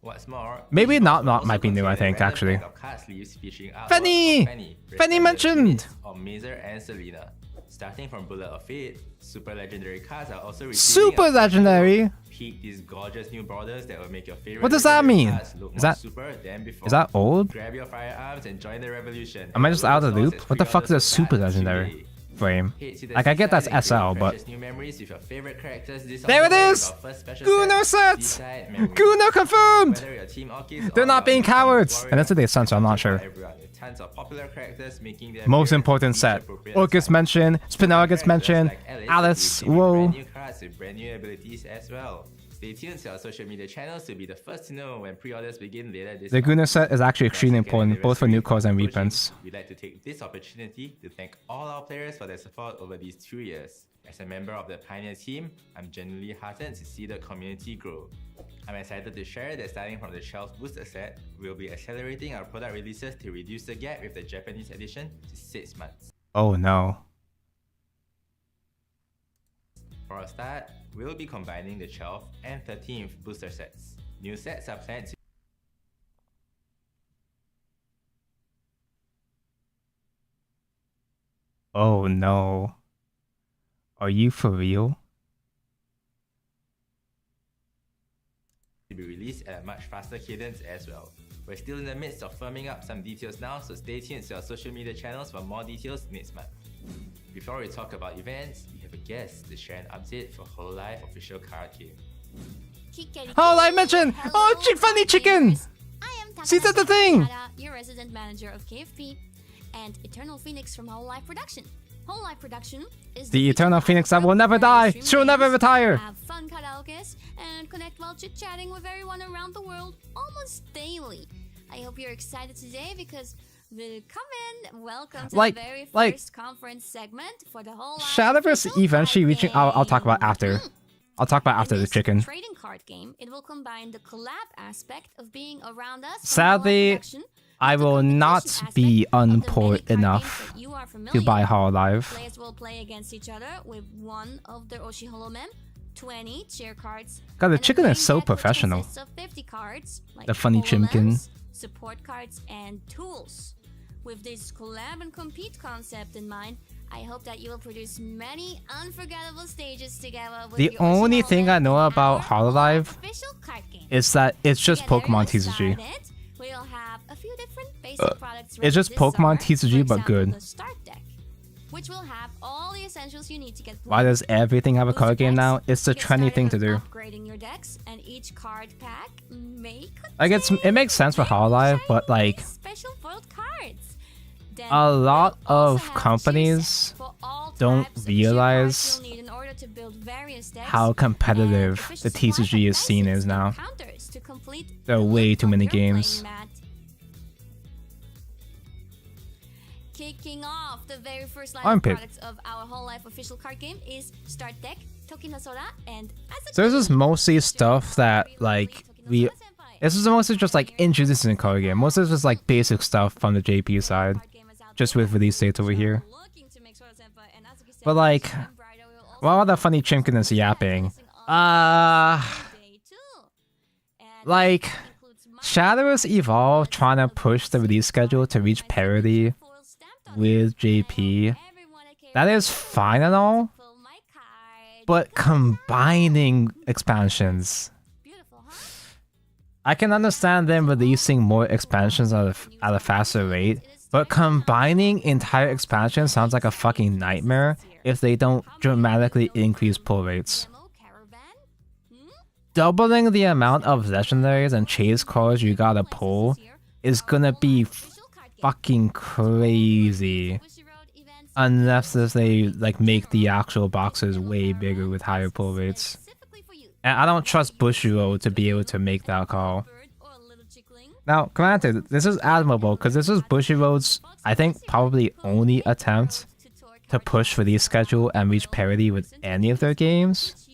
What's more, Maybe each not box will might be new, I contain a think, random actually. pack of card sleeves featuring artwork Fanny! of Fanny Fanny mentioned! Of Mazer and Selena. Starting from Bullet of Fate, super legendary cards are also receiving Super a legendary! peek these gorgeous new borders that will make your favorite What does that legendary mean? cards look Is more that- super than before. is that old? Grab your firearms and join the revolution. Am I just out of the loop? What the fuck is a super legendary frame? Like, I get that's SL, but... New memories with your favorite characters this There it October is! with our first special Guno set, sets! Decide Memories. Guno confirmed! Whether your team Orchids They're or not your being own team cowards! warrior, And that's what they sent, so I'm not sure. everyone with tons of popular characters making their Most appearance important each set. appropriate Orc gets time. mentioned, Spinella gets mentioned, Like Alice, will be receiving whoa. brand new cards with brand new abilities as well. Stay tuned to our social media channels to be the first to know when pre-orders begin later this The month. Guno set is actually extremely important, both for new cores and reprints. We'd like to take this opportunity to thank all our players for their support over these 2 years. As a member of the Pioneer team, I'm genuinely heartened to see the community grow. I'm excited to share that starting from the 12th booster set, we'll be accelerating our product releases to reduce the gap with the Japanese edition to 6 months. Oh no. For a start, we'll be combining the 12th and 13th booster sets. New sets are planned to Oh no. Are you for real? be released at a much faster cadence as well. We're still in the midst of firming up some details now, so stay tuned to our social media channels for more details next month. Before we talk about events, we have a guest to share an update for Whole Life official card game. Oh, I mentioned! Oh, funny chicken! She said the thing! Your resident manager of KFP, and Eternal Phoenix from Whole Life Production. Whole Life Production is The Eternal Phoenix that will never die! She'll never retire! Have fun karaokes and connect while chit-chatting with everyone around the world almost daily. I hope you're excited today because welcome to the very first conference segment for the Whole Life Shadowverse eventually reaching I'll talk about after. I'll talk about after the chicken. Trading card game, it will combine the collab aspect of being around us. Sadly, I will not be unpoor enough to buy Hololive. Players will play against each other with one of their Oshi Holomem, 20 cheer cards. God, the chicken is so professional. Of 50 cards, like The funny chimkin. support cards, and tools. With this collab and compete concept in mind, I hope that you will produce many unforgettable stages together with The your only Oshi thing I know about Hololive official card game. is that it's just Pokemon TCG. We'll have a few different basic products It's just ready this Pokemon summer. TCG, For but example, good. the start deck, which will have all the essentials you need to get Why does everything have a card game now? It's the trendy thing to do. upgrading your decks, and each card pack may Like it makes sense for Hololive, but like special foiled cards. Then a lot of companies don't realize how competitive the TCG is scene is now. There are way too many games. Kicking off the very first line Armpit. of products of our whole life official card game is Start Deck, Tokinasora, and So this is mostly stuff that like this is mostly just like introducing a card game. Most of this is like basic stuff from the JP side, just with release dates over here. But like, while the funny chimkin is yapping, like Shadowverse Evolve trying to push the release schedule to reach parity with JP, that is fine and all, but combining expansions, I can understand them releasing more expansions at a faster rate, but combining entire expansions sounds like a fucking nightmare if they don't dramatically increase pull rates. Doubling the amount of legendaries and chase cards you gotta pull is gonna be fucking crazy. Unless they like make the actual boxes way bigger with higher pull rates. And I don't trust Bushiroad to be able to make that call. Now, granted, this is admirable because this is Bushiroad's, I think, probably only attempt to push for release schedule and reach parity with any of their games.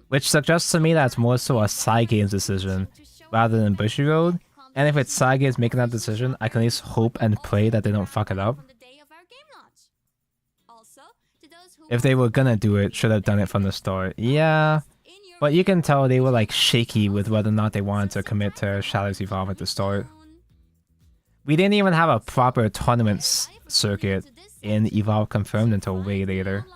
Which suggests to me that it's more so a side games decision rather than Bushiroad. And if it's side games making that decision, I can at least hope and pray that they don't fuck it up. If they were gonna do it, should have done it from the start. Yeah, but you can tell they were like shaky with whether or not they wanted to commit to Shadowverse Evolve at the start. We didn't even have a proper tournament circuit in Evolve confirmed until way later.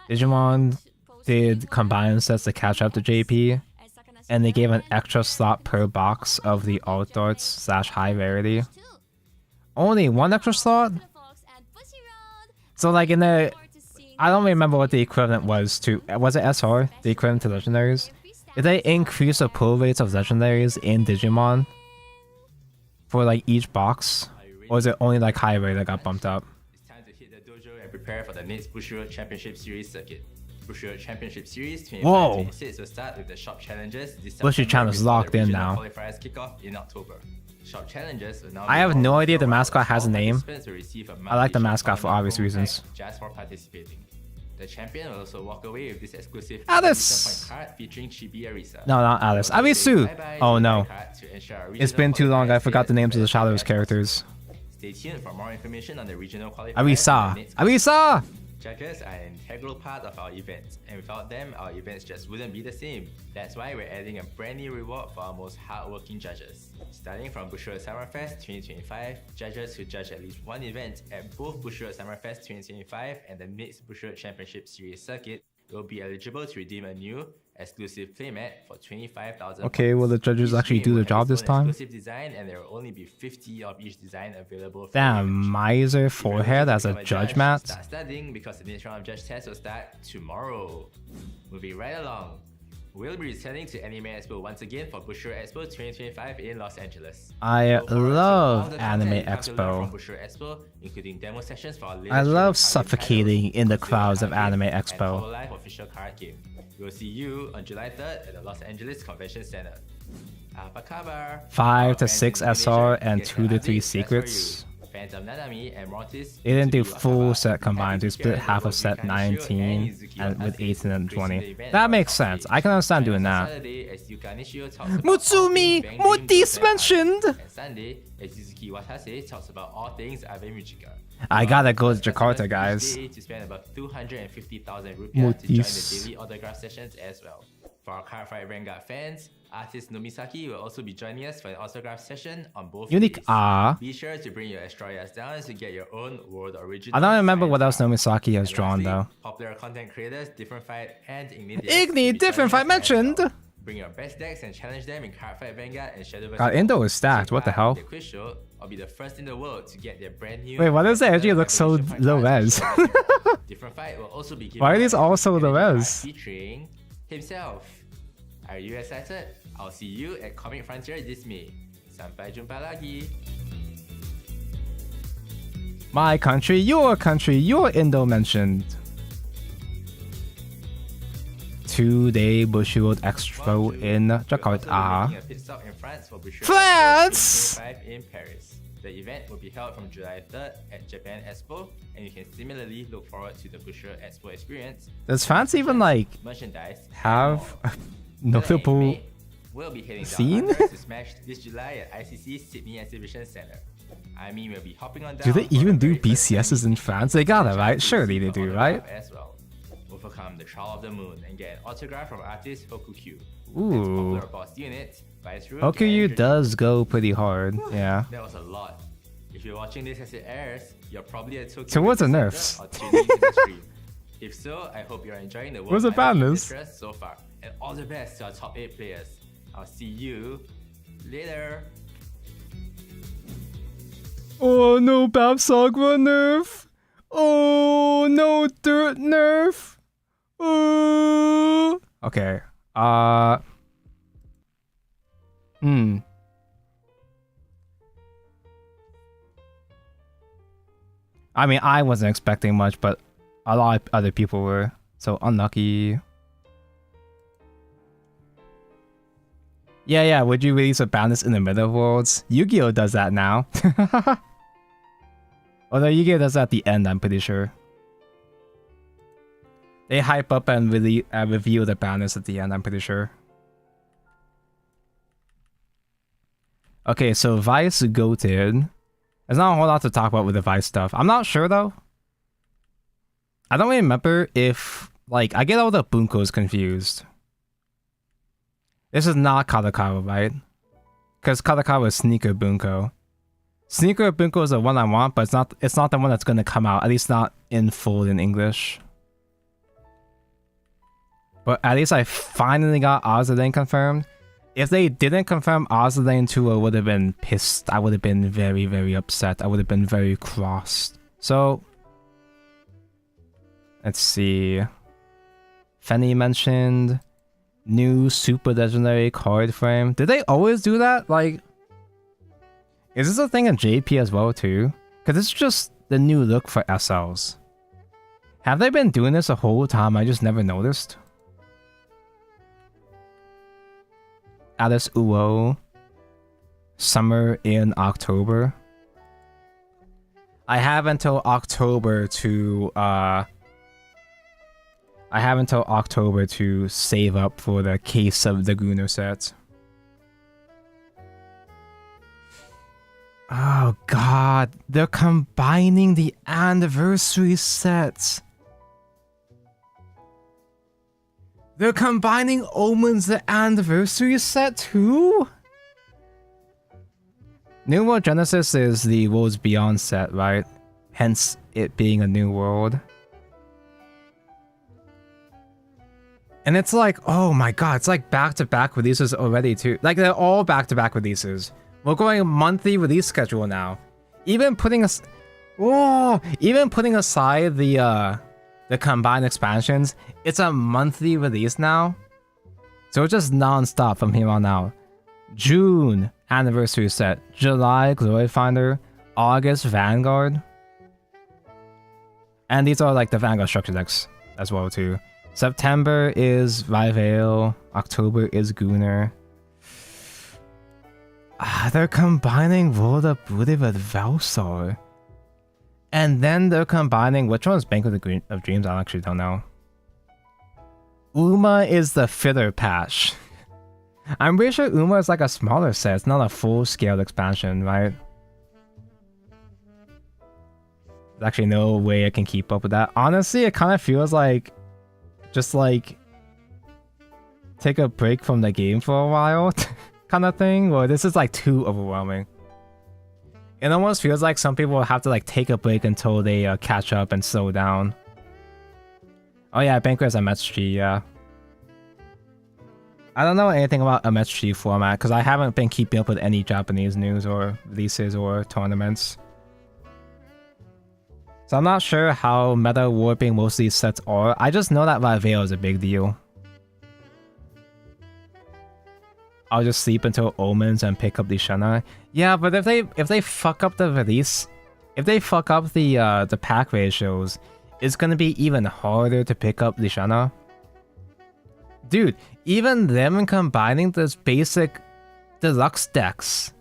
Digimon did combined sets to catch up to JP, and they gave an extra slot per box of the alt darts / high rarity. Only one extra slot? So like in the, I don't remember what the equivalent was to, was it SR? The equivalent to legendaries? Did they increase the pull rates of legendaries in Digimon for like each box? Or is it only like high rate that got bumped up? It's time to hit the dojo and prepare for the next Bushiroad Championship Series circuit. Bushiroad Championship Series 25-26 will start with the shop challenges this Bushi September Chan is before locked the in regional now. qualifiers kick off in October. Shop challenges will now I have be no held idea the for mascot has a all name. participants will receive a I like the monthly mascot shop for obvious tournament reasons. pack just for participating. The champion will also walk away with this exclusive Alice! point card featuring Chibi Arisa. No, not Alice. Arisu! Oh no. It's been too long, I forgot the names of the Shadowverse characters. Stay tuned for more information on the regional qualifiers. Arisa! Arisa! Judges are an integral part of our events, and without them, our events just wouldn't be the same. That's why we're adding a brand new reward for our most hardworking judges. Starting from Bushiroad Summerfest 2025, judges who judge at least one event at both Bushiroad Summerfest 2025 and the next Bushiroad Championship Series circuit will be eligible to redeem a new exclusive playmat for 25,000. Okay, will the judges actually do their job this time? Exclusive design, and there will only be 50 of each design available. Damn, miser forehead as a judge mat? Start studying because the next round of judge tests will start tomorrow. Moving right along. We'll be returning to Anime Expo once again for Bushiroad Expo 2025 in Los Angeles. I Look forward to all love the Anime content you come to learn Expo. from Bushiroad Expo, including demo sessions for our latest I love Shadowverse suffocating in the crowds of Anime and Expo. Hololive official card game. We'll see you on July 3rd at the Los Angeles Convention Center. Apa kabar? 5 to Our 6 fans in SR Malaysia and get 2 to 3 updates just for secrets. you. Fans of Nanami and Mortis. They didn't do full set combined. They split half of set 19 and with 18 and 20. That makes sense. I can understand doing that. Mutsumi! Mutis mentioned! And Sunday, as Yuzuki Watase talks about all things Ave Musica. I gotta go to Jakarta, guys. To spend about 250,000 rupiah to join the daily autograph sessions as well. For our Cardfight Vanguard fans, artist Nomisaki will also be joining us for an autograph session on both Unique days. Be sure to bring your Astralias down to get your own world original. I don't remember what else Nomisaki has drawn though. Popular content creators, Different Fight, and Igni, Different Fight mentioned! Bring your best decks and challenge them in Cardfight Vanguard and Shadowverse. God, Indo is stacked. What the hell? The quiz show, I'll be the first in the world to get their brand new. Wait, why does the energy look so low res? Different Fight will also be Why are these all so low res? Featuring himself. Are you excited? I'll see you at Comic Frontier this May. Sampai jumpa lagi. My country, your Indo mentioned. 2-day Bushiroad Expo in Jakarta. France! In Paris. The event will be held from July 3rd at Japan Expo, and you can similarly look forward to the Bushiroad Expo experience. Does France even like have a notable We'll be heading scene? down to Smash this July at ICC Sydney Exhibition Center. I mean, we'll be hopping on down. Do they even do BCSs in France? They gotta, right? Surely they do, right? As well. Overcome the trial of the moon and get an autograph from artist Hokuyu. Ooh. Boss unit, Hokuyu does go pretty hard, yeah. That was a lot. If you're watching this as it airs, you're probably at Tokyo. So what's the nerfs? Or tuning into the stream. If so, I hope you're enjoying the world. What's the badness? So far, and all the best to our top 8 players. I'll see you later. Oh no, Babsagwa nerf. Oh no, dirt nerf. Oh. Okay. I mean, I wasn't expecting much, but a lot of other people were. So unlucky. Yeah, would you release a balance in the middle of Worlds? Yu-Gi-Oh! Does that now. Although Yu-Gi-Oh! Does that at the end, I'm pretty sure. They hype up and really reveal the balance at the end, I'm pretty sure. Okay, so Vice goated. There's not a whole lot to talk about with the Vice stuff. I'm not sure though. I don't really remember if... Like, I get all the Bunkos confused. This is not Kadakawa, right? Because Kadakawa is Sneaker Bunko. Sneaker Bunko is the one I want, but it's not the one that's gonna come out. At least not in full in English. But at least I finally got Ozadane confirmed. If they didn't confirm Ozadane 2, I would have been pissed. I would have been very, very upset. I would have been very crossed. So... Let's see... Fenny mentioned... New super legendary card frame. Did they always do that? Like... Is this a thing in JP as well too? Because it's just the new look for SLs. Have they been doing this the whole time? I just never noticed. Alice Uo. Summer in October. I have until October to save up for the Case of the Gunner set. Oh god, they're combining the anniversary sets. They're combining Omens the anniversary set too? New World Genesis is the Worlds Beyond set, right? Hence it being a new world. And it's like, oh my god, it's like back-to-back releases already too. Like they're all back-to-back releases. We're going monthly release schedule now. Even putting aside the combined expansions, it's a monthly release now. So it's just non-stop from here on out. June anniversary set, July Glory Finder, August Vanguard. And these are like the Vanguard structure decks as well too. September is Rivale, October is Gunner. They're combining World of Booty with Valsar. And then they're combining, which one's Banquet of Dreams? I actually don't know. Uma is the filler patch. I'm pretty sure Uma is like a smaller set. It's not a full-scale expansion, right? There's actually no way I can keep up with that. Honestly, it kind of feels like just like take a break from the game for a while kind of thing. Or this is like too overwhelming. It almost feels like some people have to like take a break until they catch up and slow down. Oh yeah, Banquet is MSG, yeah. I don't know anything about MSG format because I haven't been keeping up with any Japanese news or releases or tournaments. So I'm not sure how meta warping most of these sets are. I just know that Vivale is a big deal. I'll just sleep until Omens and pick up the Shana. Yeah, but if they fuck up the release, if they fuck up the pack ratios, it's gonna be even harder to pick up the Shana. Dude, even them combining this basic deluxe decks,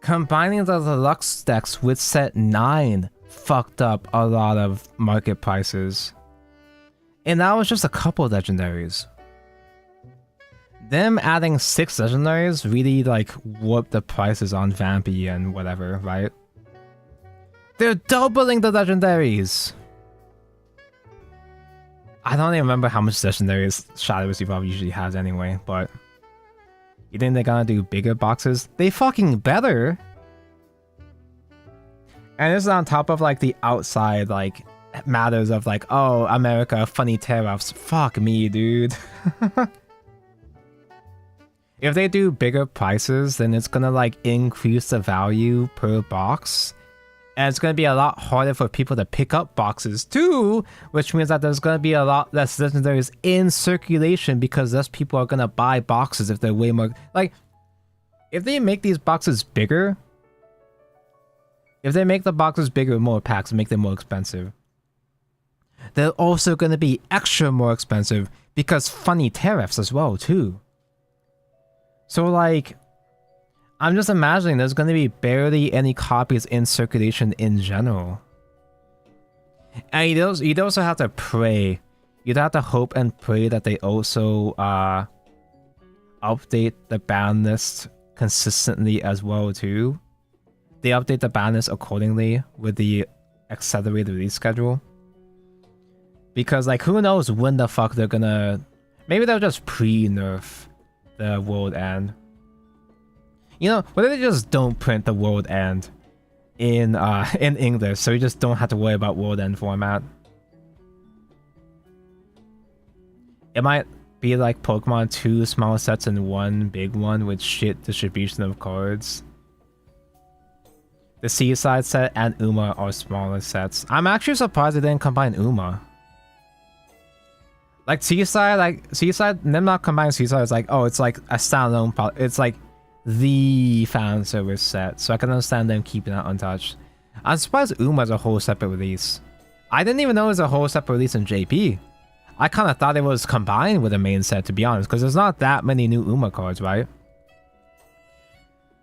combining the deluxe decks with set 9 fucked up a lot of market prices. And that was just a couple of legendaries. Them adding 6 legendaries really like warped the prices on Vampy and whatever, right? They're doubling the legendaries! I don't even remember how much legendaries Shadowverse Evolve usually has anyway, but you think they're gonna do bigger boxes? They fucking better! And this is on top of like the outside like matters of like, oh, America, funny tariffs. Fuck me, dude. If they do bigger prices, then it's gonna like increase the value per box. And it's gonna be a lot harder for people to pick up boxes too, which means that there's gonna be a lot less legendaries in circulation because less people are gonna buy boxes if they're way more like if they make these boxes bigger. If they make the boxes bigger with more packs and make them more expensive, they're also gonna be extra more expensive because funny tariffs as well too. So like I'm just imagining there's going to be barely any copies in circulation in general. And you'd also have to pray. You'd have to hope and pray that they also update the ban list consistently as well too. They update the ban list accordingly with the accelerated release schedule. Because like who knows when the fuck they're gonna... Maybe they'll just pre-nerf the World End. You know, what if they just don't print the World End in English, so you just don't have to worry about World End format? It might be like Pokemon 2 small sets and 1 big one with shit distribution of cards. The Seaside set and Uma are smaller sets. I'm actually surprised they didn't combine Uma. Like Seaside, them not combining Seaside is like, oh, it's like a standalone it's like the fan service set, so I can understand them keeping that untouched. I'm surprised Uma's a whole separate release. I didn't even know it was a whole separate release in JP. I kind of thought it was combined with the main set, to be honest, because there's not that many new Uma cards, right?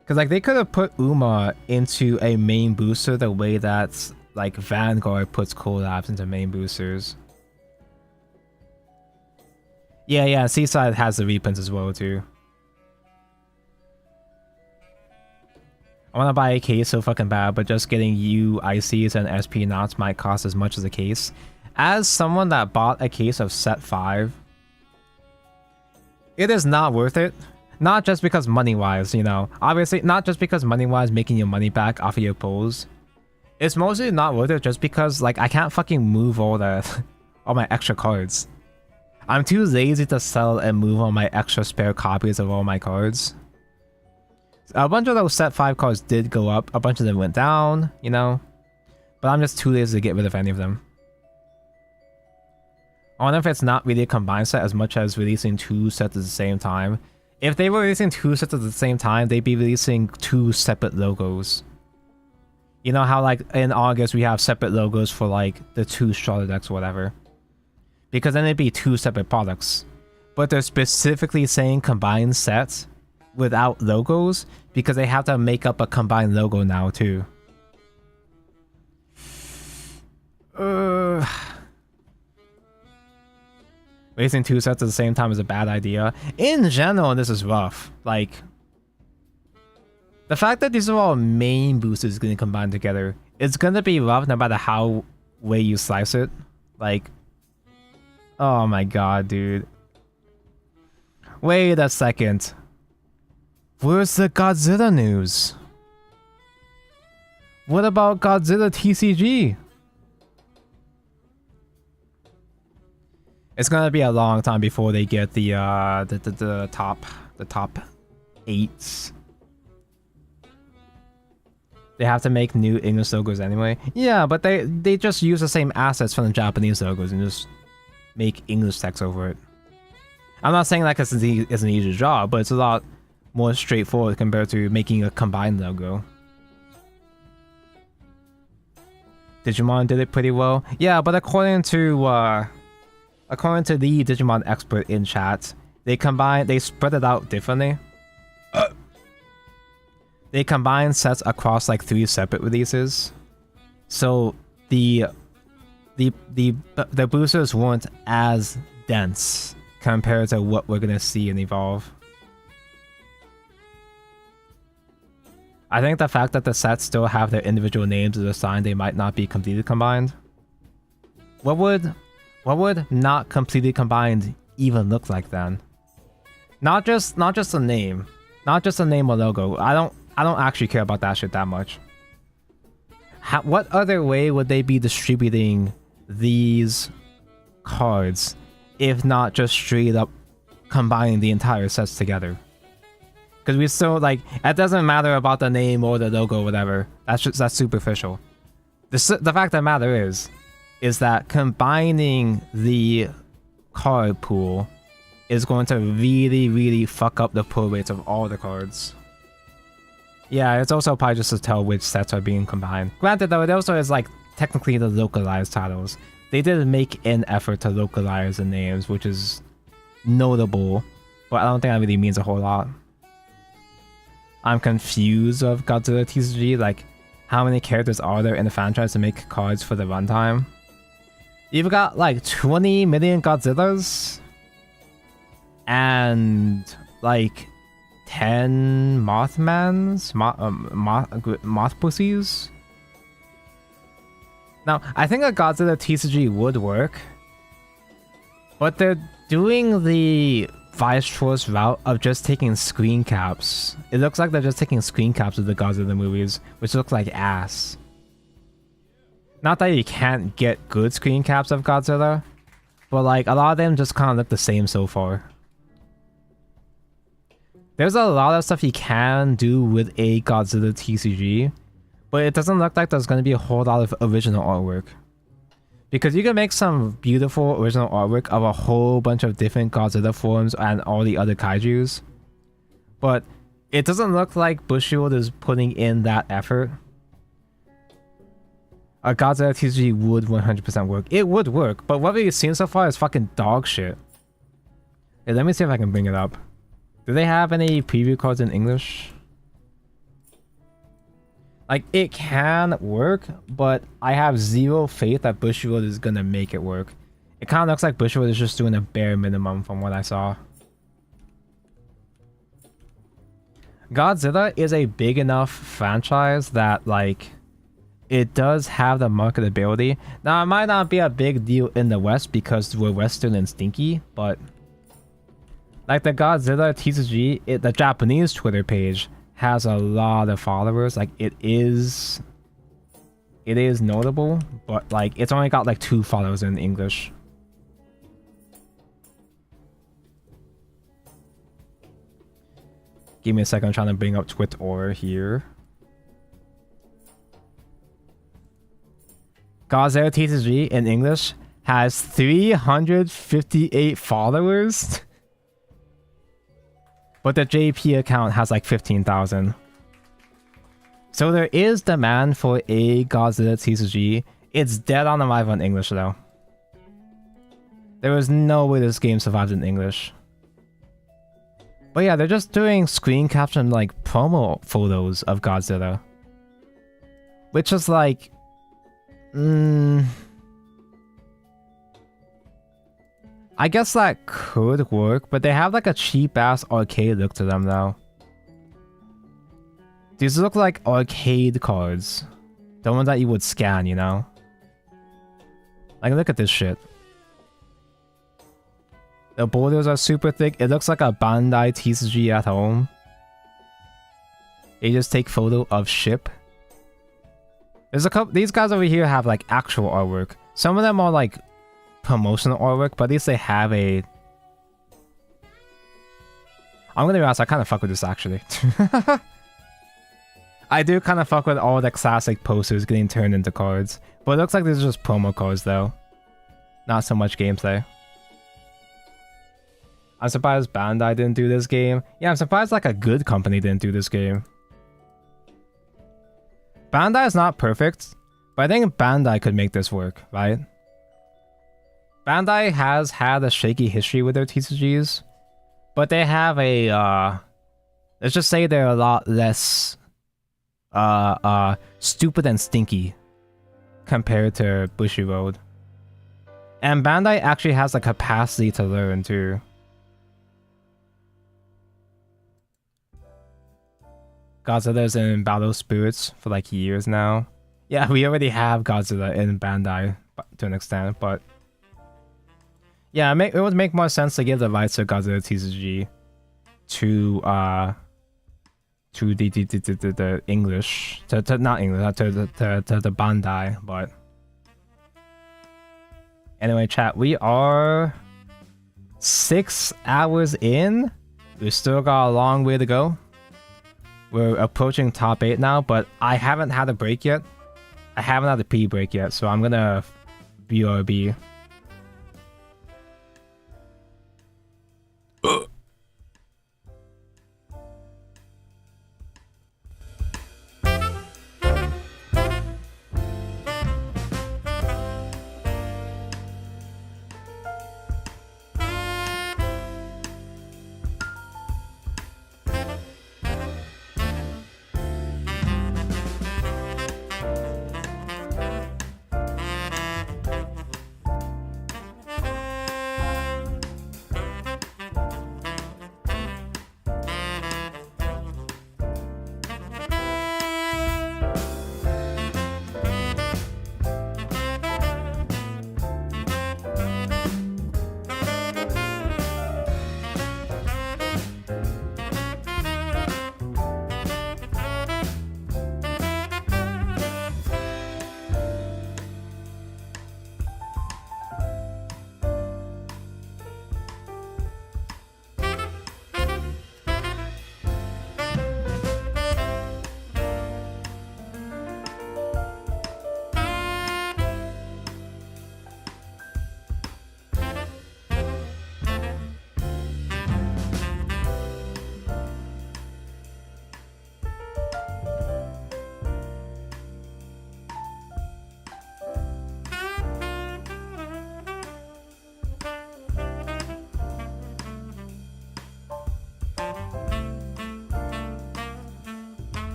Because like they could have put Uma into a main booster the way that like Vanguard puts collabs into main boosters. Yeah, Seaside has the reprints as well too. I want to buy a case so fucking bad, but just getting ICs and SP knots might cost as much as a case. As someone that bought a case of set 5, it is not worth it. Not just because money-wise, you know. Obviously, not just because money-wise making your money back off of your pulls. It's mostly not worth it just because, like, I can't fucking move all my extra cards. I'm too lazy to sell and move all my extra spare copies of all my cards. A bunch of those set 5 cards did go up. A bunch of them went down, you know. But I'm just too lazy to get rid of any of them. I wonder if it's not really a combined set as much as releasing 2 sets at the same time. If they were releasing 2 sets at the same time, they'd be releasing 2 separate logos. You know how like in August we have separate logos for like the 2 starter decks or whatever. Because then it'd be 2 separate products. But they're specifically saying combined sets without logos because they have to make up a combined logo now too. Racing 2 sets at the same time is a bad idea. In general, this is rough. Like, the fact that these are all main boosters going to combine together, it's going to be rough no matter how way you slice it. Like, oh my god, dude. Wait a second. Where's the Godzilla news? What about Godzilla TCG? It's gonna be a long time before they get the top 8s. They have to make new English logos anyway. Yeah, but they just use the same assets from the Japanese logos and just make English text over it. I'm not saying like it's an easy job, but it's a lot more straightforward compared to making a combined logo. Digimon did it pretty well. Yeah, but according to the Digimon expert in chat, they spread it out differently. They combine sets across like 3 separate releases, so the boosters weren't as dense compared to what we're gonna see in Evolve. I think the fact that the sets still have their individual names is a sign they might not be completely combined. What would not completely combined even look like then? Not just a name, not just a name or logo. I don't actually care about that shit that much. What other way would they be distributing these cards if not just straight up combining the entire sets together? Because we still, like, it doesn't matter about the name or the logo or whatever. That's superficial. The fact of the matter is that combining the card pool is going to really, really fuck up the pull rates of all the cards. Yeah, it's also probably just to tell which sets are being combined. Granted though, it also is like technically the localized titles. They did make an effort to localize the names, which is notable, but I don't think that really means a whole lot. I'm confused of Godzilla TCG, like how many characters are there in the franchise to make cards for the runtime? You've got like 20 million Godzillas and like 10 Mothmans? Moth pussies? Now, I think a Godzilla TCG would work, but they're doing the vice choice route of just taking screen caps. It looks like they're just taking screen caps of the Godzilla movies, which look like ass. Not that you can't get good screen caps of Godzilla, but like a lot of them just kind of look the same so far. There's a lot of stuff you can do with a Godzilla TCG, but it doesn't look like there's going to be a whole lot of original artwork. Because you can make some beautiful original artwork of a whole bunch of different Godzilla forms and all the other kaijus, but it doesn't look like Bushiroad is putting in that effort. A Godzilla TCG would 100% work. It would work, but what we've seen so far is fucking dog shit. Hey, let me see if I can bring it up. Do they have any preview cards in English? Like, it can work, but I have zero faith that Bushiroad is gonna make it work. It kind of looks like Bushiroad is just doing a bare minimum from what I saw. Godzilla is a big enough franchise that, like, it does have the marketability. Now, it might not be a big deal in the West because we're Western and stinky, but like the Godzilla TCG, the Japanese Twitter page has a lot of followers. Like, it is notable, but like it's only got like 2 followers in English. Give me a second, I'm trying to bring up Twitter here. Godzilla TCG in English has 358 followers. But the JP account has like 15,000. So there is demand for a Godzilla TCG. It's dead on arrival in English though. There is no way this game survives in English. But yeah, they're just doing screen caption like promo photos of Godzilla. Which is like... I guess that could work, but they have like a cheap ass arcade look to them though. These look like arcade cards. The ones that you would scan, you know? Like, look at this shit. The borders are super thick. It looks like a Bandai TCG at home. They just take photo of ship. There's a couple. These guys over here have like actual artwork. Some of them are like promotional artwork, but at least they have a. I'm gonna be honest. I kind of fuck with this actually. I do kind of fuck with all the classic posters getting turned into cards, but it looks like these are just promo cards though. Not so much gameplay. I'm surprised Bandai didn't do this game. Yeah, I'm surprised like a good company didn't do this game. Bandai is not perfect, but I think Bandai could make this work, right? Bandai has had a shaky history with their TCGs, but they have a, let's just say they're a lot less, stupid and stinky compared to Bushiroad. And Bandai actually has the capacity to learn too. Godzilla's in Battle Spirits for like years now. Yeah, we already have Godzilla in Bandai to an extent, but yeah, it would make more sense to give the rights to Godzilla TCG to the English, to not English, to the Bandai. But anyway, chat, we are 6 hours in. We still got a long way to go. We're approaching top 8 now, but I haven't had a break yet. I haven't had a pee break yet, so I'm gonna BRB.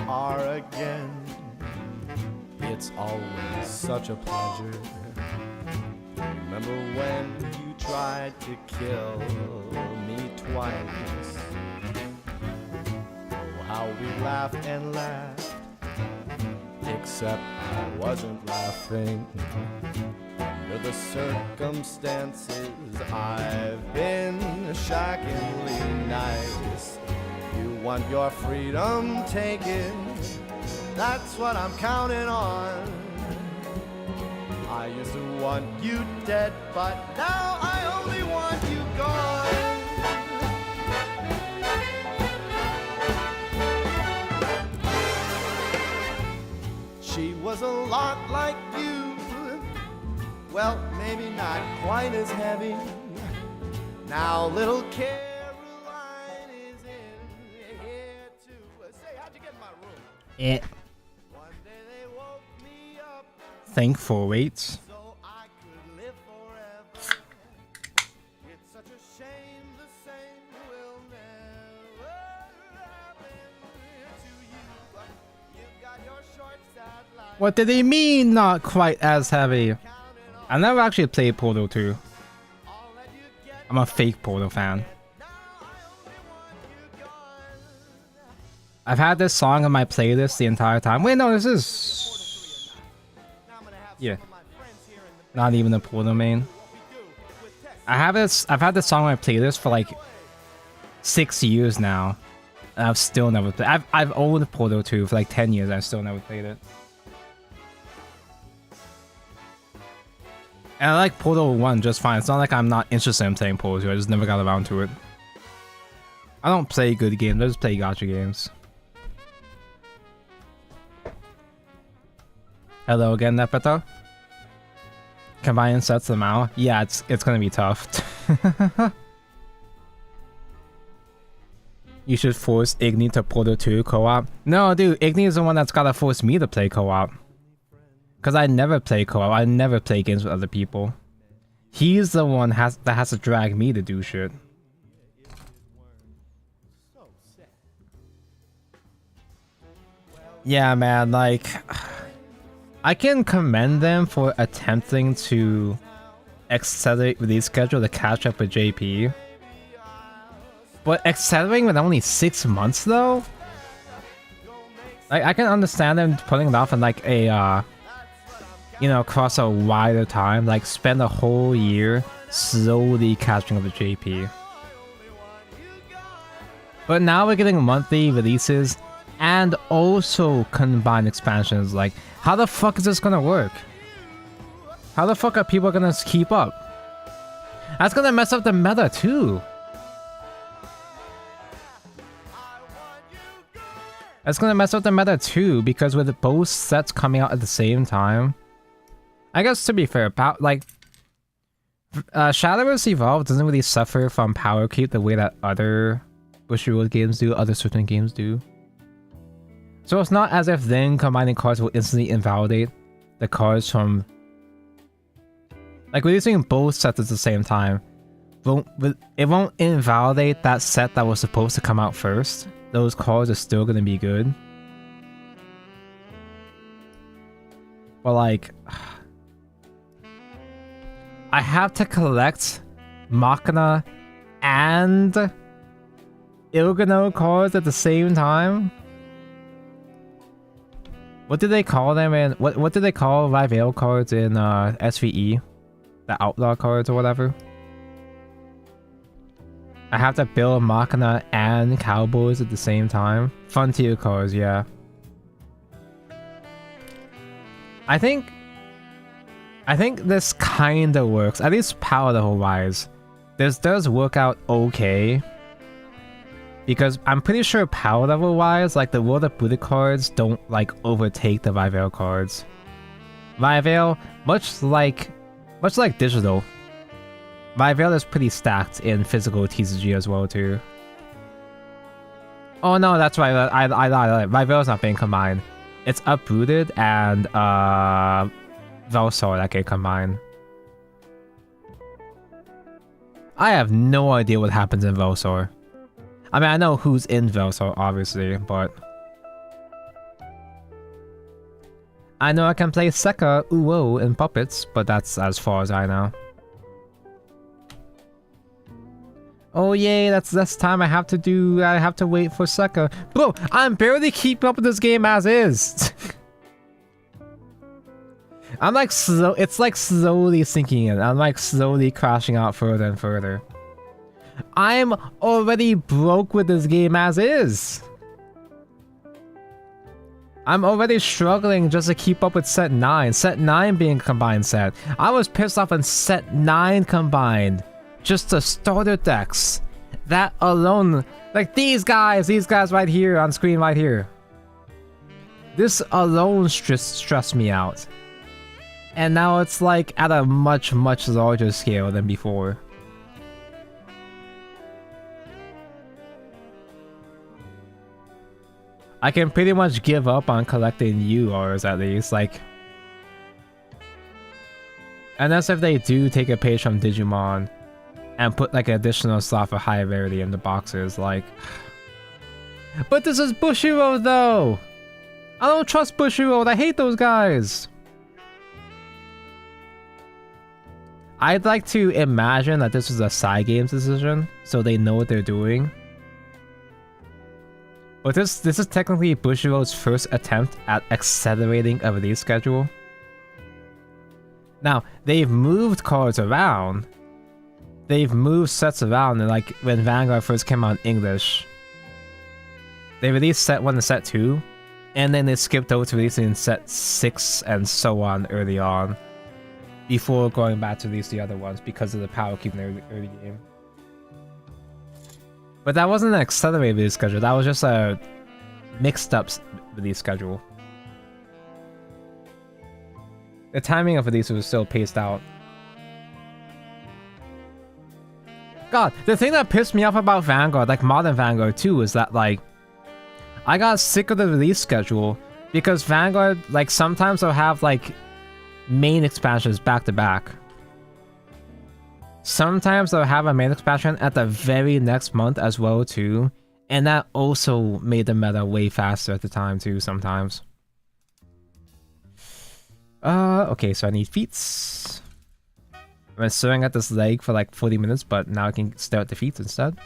are again. It's always such a pleasure. Remember when you tried to kill me twice? Oh, how we laughed and laughed, except I wasn't laughing. Under the circumstances, I've been shockingly nice. You want your freedom taken, that's what I'm counting on. I used to want you dead, but now I only want you gone. She was a lot like you, well, maybe not quite as heavy. Now little Caroline is in here to say, how'd you get in my room? It. One day they woke me up Thankful waits. so I could live forever. It's such a shame the same will never happen to you. But you've got your short sad life. What did he mean, not quite as heavy? I never actually played Portal 2. I'm a fake Portal fan. I've had this song on my playlist the entire time. Wait, no, this is... Yeah. Not even a Portal main. I've had this song on my playlist for like 6 years now. And I've still never played. I've owned Portal 2 for like 10 years and I've still never played it. And I like Portal 1 just fine. It's not like I'm not interested in playing Portal 2. I just never got around to it. I don't play good games. I just play gacha games. Hello again, Nepeto. Combining sets them out. Yeah, it's gonna be tough. You should force Igni to Portal 2 co-op. No, dude, Igni is the one that's gotta force me to play co-op. Cause I never play co-op. I never play games with other people. He's the one that has to drag me to do shit. Yeah, man, like... I can commend them for attempting to accelerate release schedule to catch up with JP. But accelerating with only 6 months, though? Like, I can understand them putting it off in like a, you know, across a wider time. Like, spend a whole year slowly catching up with JP. But now we're getting monthly releases and also combined expansions. Like, how the fuck is this gonna work? How the fuck are people gonna keep up? That's gonna mess up the meta too. That's gonna mess up the meta too, because with both sets coming out at the same time. I guess to be fair, about like Shadowverse Evolve doesn't really suffer from power creep the way that other Bushiroad games do, other certain games do. So it's not as if then combining cards will instantly invalidate the cards from... Like, releasing both sets at the same time, it won't invalidate that set that was supposed to come out first. Those cards are still gonna be good. But like... I have to collect Machina and Ilgano cards at the same time? What did they call them in... What did they call Rival cards in SVE? The Outlaw cards or whatever? I have to build Machina and Cowboys at the same time? Frontier cards, yeah. I think this kinda works. At least power level wise. This does work out okay. Because I'm pretty sure power level wise, like the World of Buddha cards don't like overtake the Rival cards. Rival, much like digital, Rival is pretty stacked in physical TCG as well too. Oh no, that's right. I lied. Rival is not being combined. It's Uprooted and Velsaur that get combined. I have no idea what happens in Velsaur. I mean, I know who's in Velsaur, obviously, but... I know I can play Sekka, Uo, and Puppets, but that's as far as I know. Oh yay, that's time I have to wait for Sekka. Bro, I'm barely keeping up with this game as is. I'm like it's like slowly sinking in. I'm like slowly crashing out further and further. I'm already broke with this game as is. I'm already struggling just to keep up with set 9. Set 9 being a combined set. I was pissed off when set 9 combined. Just the starter decks. That alone, like these guys right here on screen right here. This alone stressed me out. And now it's like at a much larger scale than before. I can pretty much give up on collecting URs at least, like... Unless if they do take a page from Digimon and put like an additional slot for high rarity in the boxes, like... But this is Bushiroad though! I don't trust Bushiroad, I hate those guys! I'd like to imagine that this was a side games decision, so they know what they're doing. But this is technically Bushiroad's first attempt at accelerating a release schedule. Now, they've moved cards around. They've moved sets around, and like when Vanguard first came out in English, they released set 1 and set 2, and then they skipped over to releasing set 6 and so on early on, before going back to release the other ones because of the power keep in the early game. But that wasn't an accelerated release schedule, that was just a mixed up release schedule. The timing of release was still paced out. God, the thing that pissed me off about Vanguard, like Modern Vanguard 2, is that like I got sick of the release schedule because Vanguard, like sometimes they'll have like main expansions back to back. Sometimes they'll have a main expansion at the very next month as well too, and that also made the meta way faster at the time too sometimes. Okay, so I need feats. I've been staring at this leg for like 40 minutes, but now I can stare at the feats instead.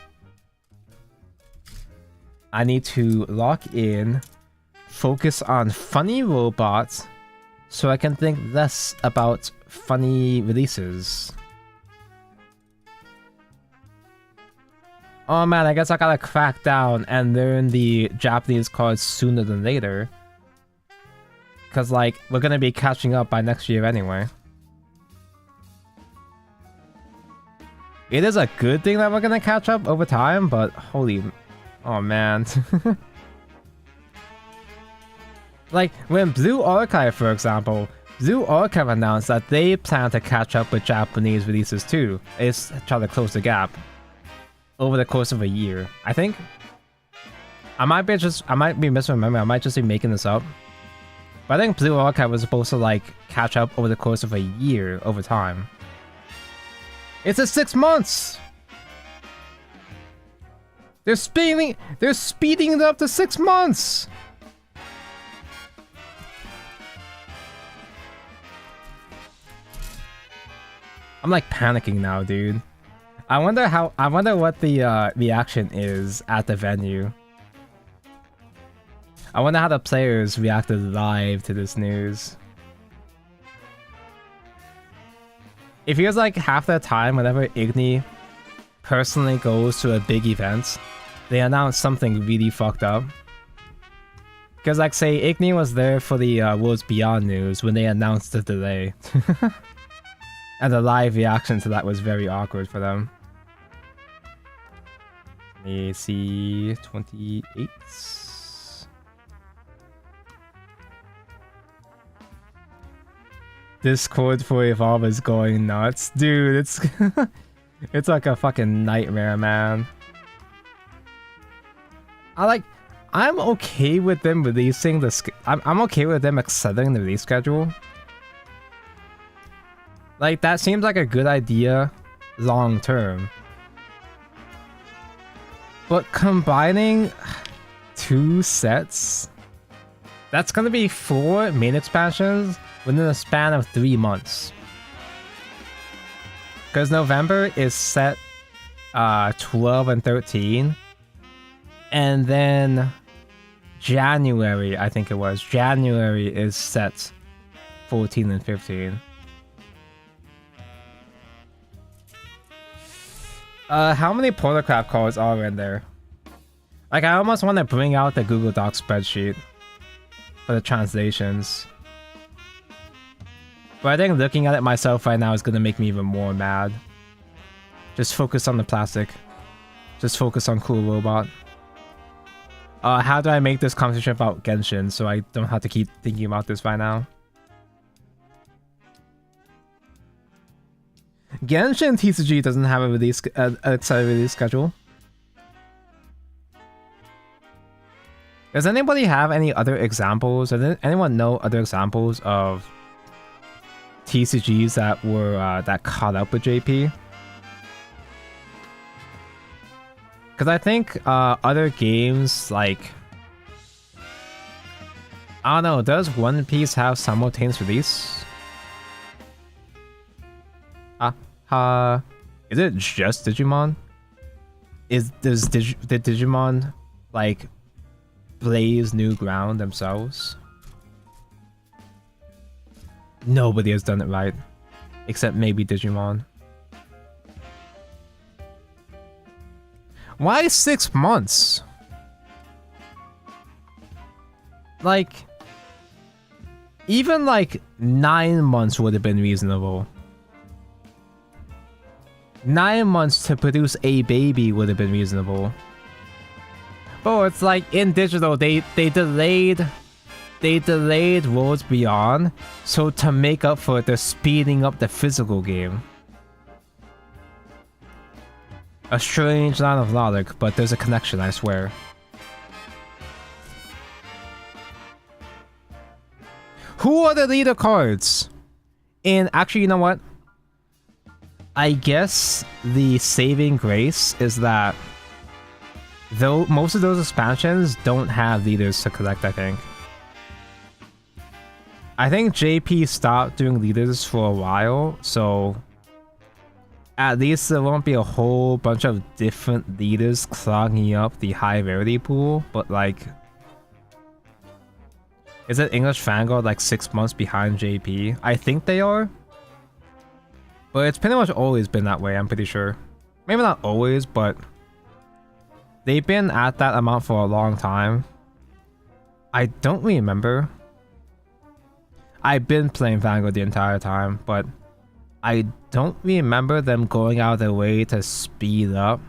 I need to lock in, focus on funny robots, so I can think less about funny releases. Oh man, I guess I gotta crack down and learn the Japanese cards sooner than later. Cause like, we're gonna be catching up by next year anyway. It is a good thing that we're gonna catch up over time, but holy... Oh man. Like, when Blue Archive, for example, Blue Archive announced that they plan to catch up with Japanese releases too. It's try to close the gap over the course of a year, I think. I might be misremembering, I might just be making this up. But I think Blue Archive was supposed to like catch up over the course of a year over time. It's a 6 months! They're speeding it up to 6 months! I'm like panicking now, dude. I wonder what the reaction is at the venue. I wonder how the players reacted live to this news. It feels like half the time whenever Igni personally goes to a big event, they announce something really fucked up. Because like say Igni was there for the Worlds Beyond news when they announced the delay. And the live reaction to that was very awkward for them. Let me see, 28. Discord for Evolve is going nuts. Dude, it's it's like a fucking nightmare, man. I'm okay with them releasing the I'm okay with them accelerating the release schedule. Like, that seems like a good idea long term. But combining 2 sets That's gonna be 4 main expansions within a span of 3 months. Because November is set 12 and 13. And then January, I think it was. January is set 14 and 15. How many Portalcraft cards are in there? Like, I almost want to bring out the Google Docs spreadsheet for the translations. But I think looking at it myself right now is going to make me even more mad. Just focus on the plastic. Just focus on Cool Robot. How do I make this conversation about Genshin so I don't have to keep thinking about this right now? Genshin TCG doesn't have a release, excited release schedule. Does anybody have any other examples? Does anyone know other examples of TCGs that were that caught up with JP? Because I think other games like, I don't know, does One Piece have simultaneous release? Is it just Digimon? Does the Digimon like blaze new ground themselves? Nobody has done it right, except maybe Digimon. Why 6 months? Like, even like 9 months would have been reasonable. 9 months to produce a baby would have been reasonable. But it's like in digital, they delayed Worlds Beyond, so to make up for it, they're speeding up the physical game. A strange line of logic, but there's a connection, I swear. Who are the leader cards? And actually, you know what? I guess the saving grace is that though most of those expansions don't have leaders to collect, I think JP stopped doing leaders for a while, so at least there won't be a whole bunch of different leaders clogging up the high rarity pool, but like, is it English Vanguard like 6 months behind JP? I think they are. But it's pretty much always been that way, I'm pretty sure. Maybe not always, but they've been at that amount for a long time. I don't remember. I've been playing Vanguard the entire time, but I don't remember them going out of their way to speed up.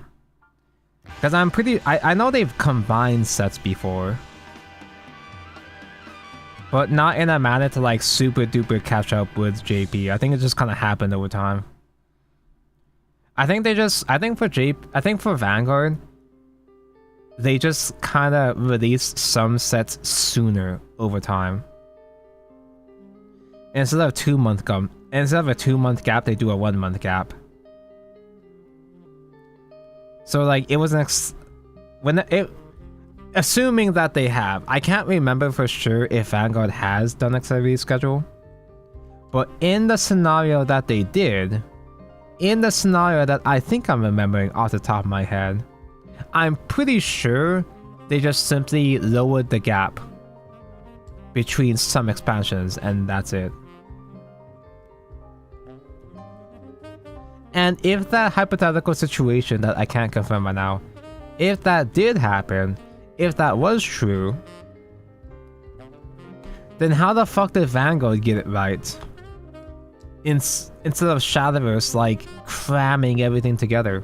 Because I know they've combined sets before. But not in a manner to like super duper catch up with JP. I think it just kind of happened over time. I think for Vanguard, they just kind of released some sets sooner over time. Instead of a 2 month gap, they do a 1 month gap. So like it was assuming that they have. I can't remember for sure if Vanguard has done XIV schedule. But in the scenario that they did, in the scenario that I think I'm remembering off the top of my head, I'm pretty sure they just simply lowered the gap between some expansions and that's it. And if that hypothetical situation that I can't confirm right now, if that did happen, if that was true, then how the fuck did Vanguard get it right? Instead of Shadowverse like cramming everything together.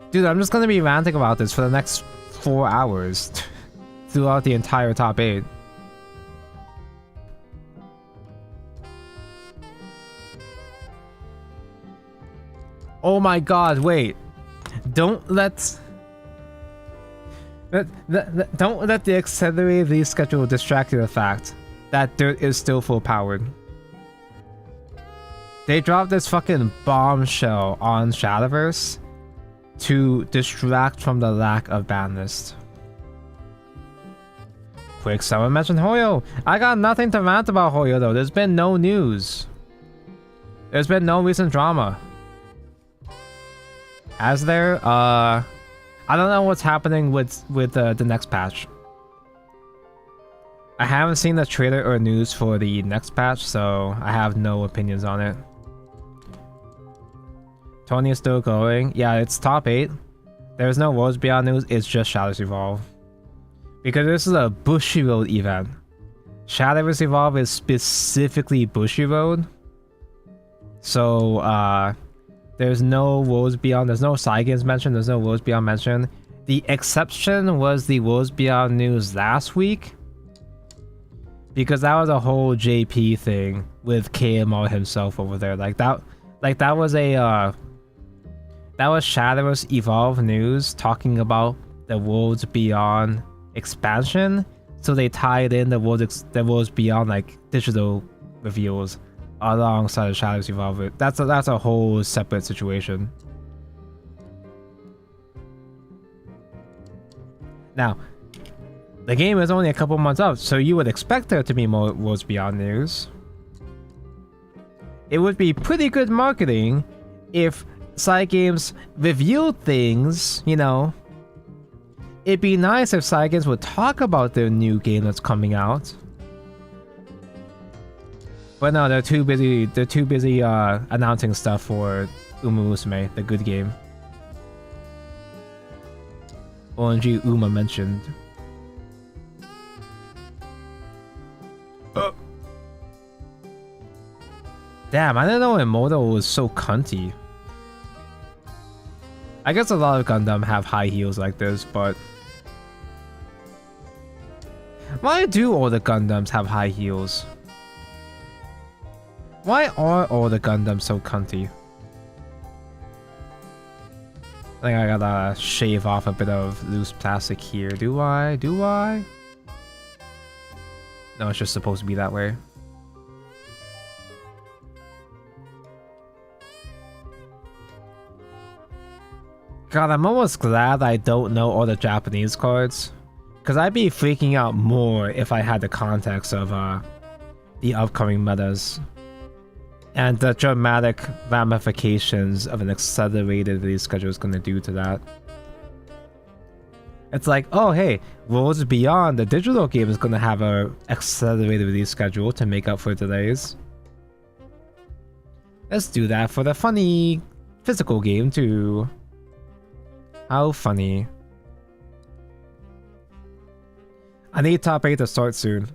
Dude, I'm just gonna be ranting about this for the next 4 hours throughout the entire top 8. Oh my god, wait. Don't let the accelerated release schedule distract you from the fact that Dirt is still full powered. They dropped this fucking bombshell on Shadowverse to distract from the lack of ban list. Quick, someone mentioned Hoyo. I got nothing to rant about Hoyo though. There's been no news. There's been no recent drama. Has there? I don't know what's happening with the next patch. I haven't seen the trailer or news for the next patch, so I have no opinions on it. Tony is still going. Yeah, it's top 8. There's no Worlds Beyond news, it's just Shadowverse Evolve. Because this is a Bushiroad event. Shadowverse Evolve is specifically Bushiroad. So, there's no Worlds Beyond, there's no side games mentioned, there's no Worlds Beyond mentioned. The exception was the Worlds Beyond news last week. Because that was a whole JP thing with KMO himself over there. That was a that was Shadowverse Evolve news talking about the Worlds Beyond expansion. So they tied in the Worlds Beyond like digital reveals alongside Shadowverse Evolve. That's a whole separate situation. Now, the game is only a couple months out, so you would expect there to be more Worlds Beyond news. It would be pretty good marketing if side games revealed things, you know. It'd be nice if side games would talk about their new game that's coming out. But no, they're too busy. They're too busy announcing stuff for Uma Musume, the good game. OMG, Uma mentioned. Damn, I didn't know Immortal was so cunty. I guess a lot of Gundam have high heels like this, but why do all the Gundams have high heels? Why are all the Gundams so cunty? I think I gotta shave off a bit of loose plastic here. Do I? Do I? No, it's just supposed to be that way. God, I'm almost glad I don't know all the Japanese cards. Because I'd be freaking out more if I had the context of the upcoming metas. And the dramatic ramifications of an accelerated release schedule is going to do to that. It's like, oh hey, Worlds Beyond, the digital game, is going to have a accelerated release schedule to make up for delays. Let's do that for the funny physical game too. How funny. I need top 8 to start soon,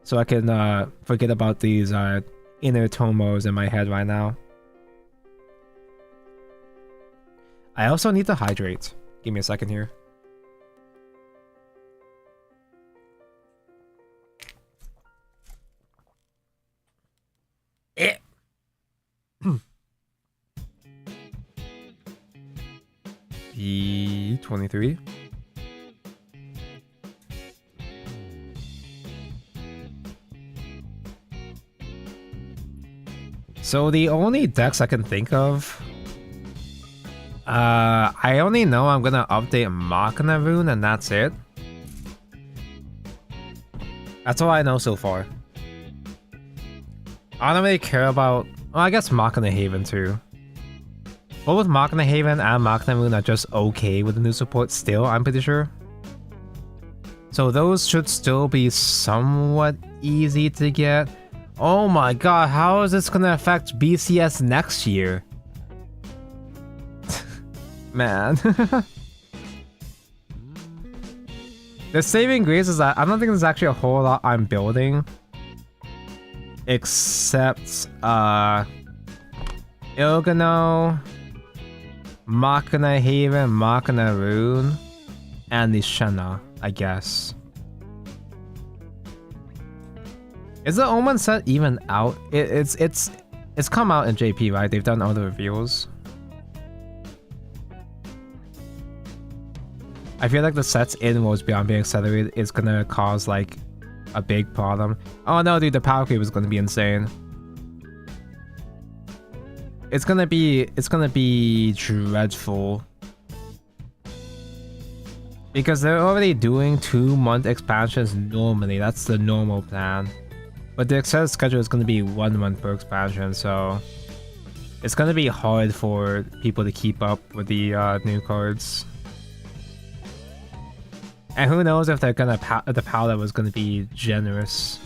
so I can forget about these inner tomos in my head right now. I also need to hydrate. Give me a second here. E23. So the only decks I can think of, I only know I'm gonna update Machina Rune and that's it. That's all I know so far. I don't really care about, well, I guess Machina Haven too. Both Machina Haven and Machina Rune are just okay with the new support still, I'm pretty sure. So those should still be somewhat easy to get. Oh my god, how is this gonna affect BCS next year? Man. The saving grace is that I don't think there's actually a whole lot I'm building. Except, Ilgano, Machina Haven, Machina Rune, and the Shenna, I guess. Is the Omen set even out? It's come out in JP, right? They've done all the reveals. I feel like the sets in Worlds Beyond being accelerated is gonna cause like a big problem. Oh no, dude, the power creep is gonna be insane. It's gonna be dreadful. Because they're already doing 2-month expansions normally. That's the normal plan. But the extended schedule is going to be 1 month per expansion, so it's going to be hard for people to keep up with the new cards. And who knows if they're gonna the power level is gonna be generous.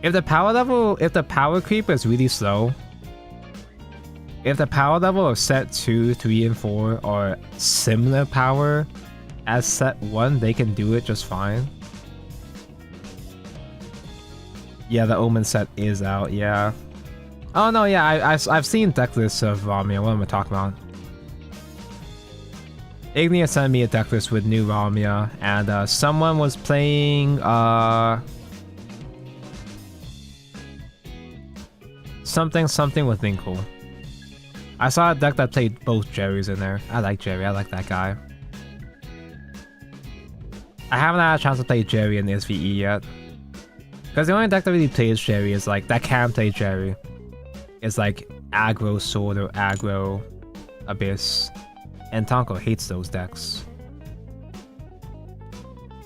If the power creep is really slow, if the power level of set 2, 3, and 4 are similar power as set 1, they can do it just fine. Yeah, the Omen set is out, yeah. Oh no, yeah, I've seen deck lists of Ramia, what am I talking about? Ignia sent me a deck list with new Ramia, and someone was playing something with Winkle. I saw a deck that played both Jerrys in there. I like Jerry, I like that guy. I haven't had a chance to play Jerry in SVE yet. Because the only deck that really plays Jerry is like, that can play Jerry, is like aggro Sword or aggro Abyss. And Tonko hates those decks.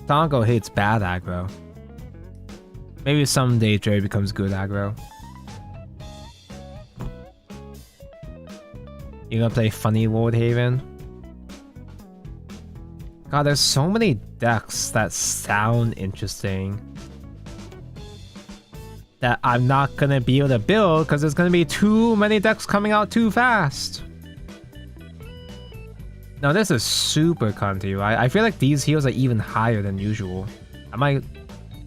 Tonko hates bad aggro. Maybe someday Jerry becomes good aggro. You gonna play Funny Lord Haven? God, there's so many decks that sound interesting that I'm not gonna be able to build because there's gonna be too many decks coming out too fast. No, this is super cunty, right? I feel like these heals are even higher than usual. Am I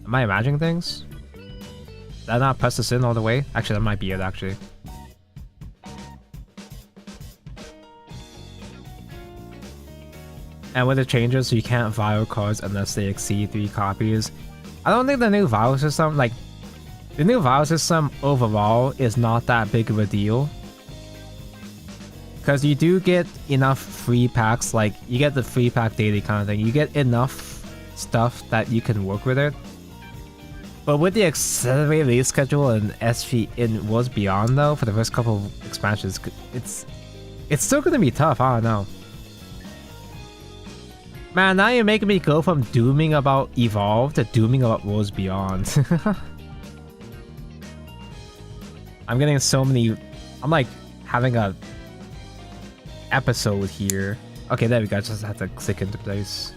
imagining things? Did I not press this in all the way? Actually, that might be it, actually. And with the changes, you can't viral cards unless they exceed 3 copies. I don't think the new viral system, like, the new viral system overall is not that big of a deal. Because you do get enough free packs, like, you get the free pack daily kind of thing. You get enough stuff that you can work with it. But with the accelerated release schedule and SV in Worlds Beyond, though, for the first couple of expansions, it's still gonna be tough, I don't know. Man, now you're making me go from dooming about Evolve to dooming about Worlds Beyond. I'm getting so many... I'm like having a episode here. Okay, there we go. I just have to click into place.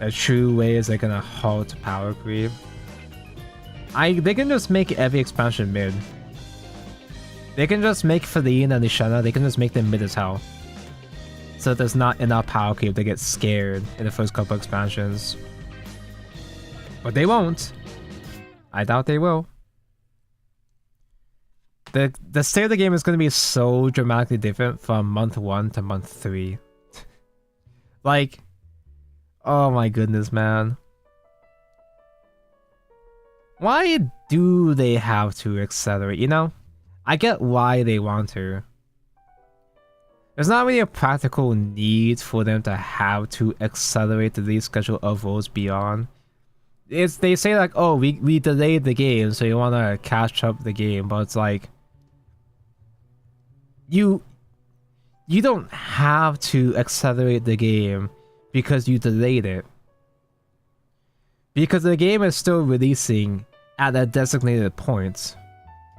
A true way is they're gonna halt power creep. They can just make every expansion mid. They can just make Feline and Nishana, they can just make them mid as hell. So there's not enough power creep to get scared in the first couple expansions. But they won't. I doubt they will. The state of the game is going to be so dramatically different from month 1 to month 3. Like, oh my goodness, man. Why do they have to accelerate, you know? I get why they want to. There's not really a practical need for them to have to accelerate the release schedule of Worlds Beyond. They say like, oh, we delayed the game, so you want to catch up the game, but it's like, you don't have to accelerate the game because you delayed it. Because the game is still releasing at a designated point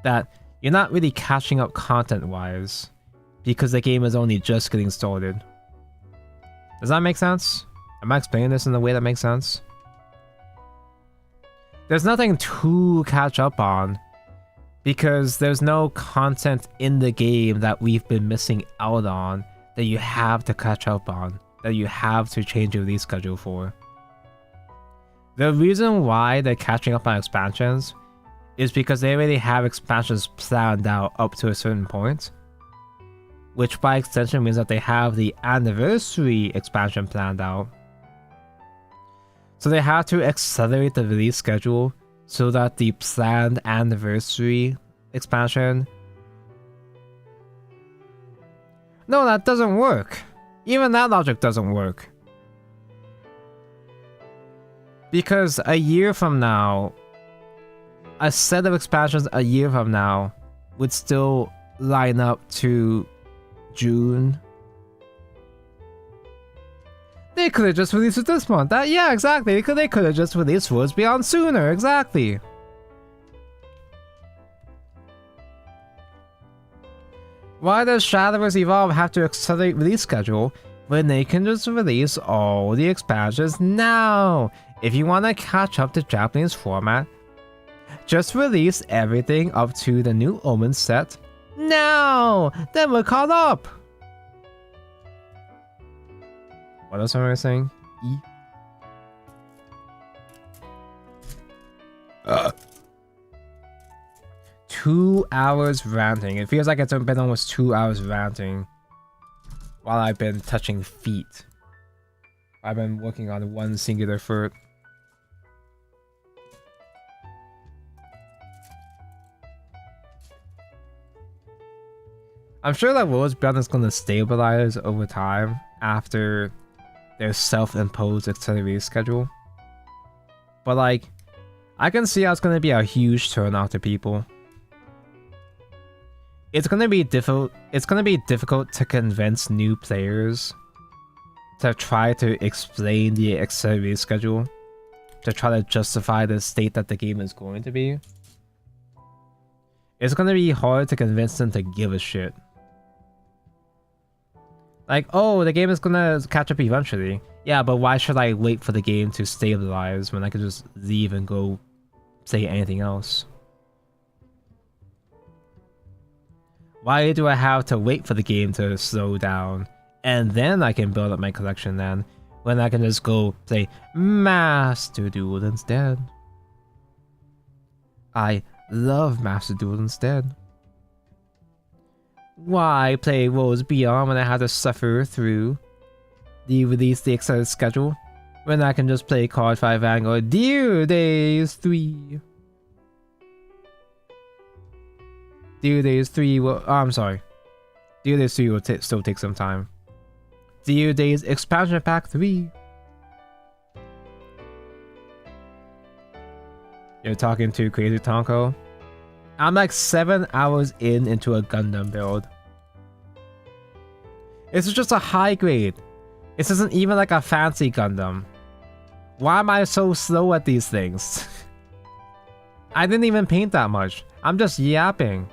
that you're not really catching up content-wise because the game is only just getting started. Does that make sense? Am I explaining this in a way that makes sense? There's nothing to catch up on because there's no content in the game that we've been missing out on that you have to catch up on, that you have to change your release schedule for. The reason why they're catching up on expansions is because they already have expansions planned out up to a certain point, which by extension means that they have the anniversary expansion planned out. So they have to accelerate the release schedule so that the planned anniversary expansion... No, that doesn't work. Even that logic doesn't work. Because a year from now, a set of expansions a year from now would still line up to June. They could have just released it this month. Yeah, exactly. They could have just released Worlds Beyond sooner. Exactly. Why does Shadowverse Evolve have to accelerate release schedule when they can just release all the expansions now? If you want to catch up to Japanese format, just release everything up to the new Omen set now. Then we're caught up. What else am I saying? 2 hours ranting. It feels like it's been almost 2 hours ranting while I've been touching feet. I've been working on one singular foot. I'm sure that Worlds Beyond is going to stabilize over time after their self-imposed accelerated schedule. But like, I can see how it's going to be a huge turnout to people. It's going to be difficult. It's going to be difficult to convince new players to try to explain the accelerated schedule, to try to justify the state that the game is going to be. It's going to be hard to convince them to give a shit. Like, oh, the game is gonna catch up eventually. Yeah, but why should I wait for the game to stabilize when I could just leave and go say anything else? Why do I have to wait for the game to slow down and then I can build up my collection then, when I can just go say Master Duel instead? I love Master Duel instead. Why play Worlds Beyond when I have to suffer through the accelerated schedule when I can just play Card 5 Vanguard Dear Days 3? Dear Days 3 will... Oh, I'm sorry. Dear Days 3 will still take some time. Dear Days Expansion Pack 3. You're talking to Crazy Tonko? I'm like 7 hours into a Gundam build. It's just a high grade. This isn't even like a fancy Gundam. Why am I so slow at these things? I didn't even paint that much. I'm just yapping.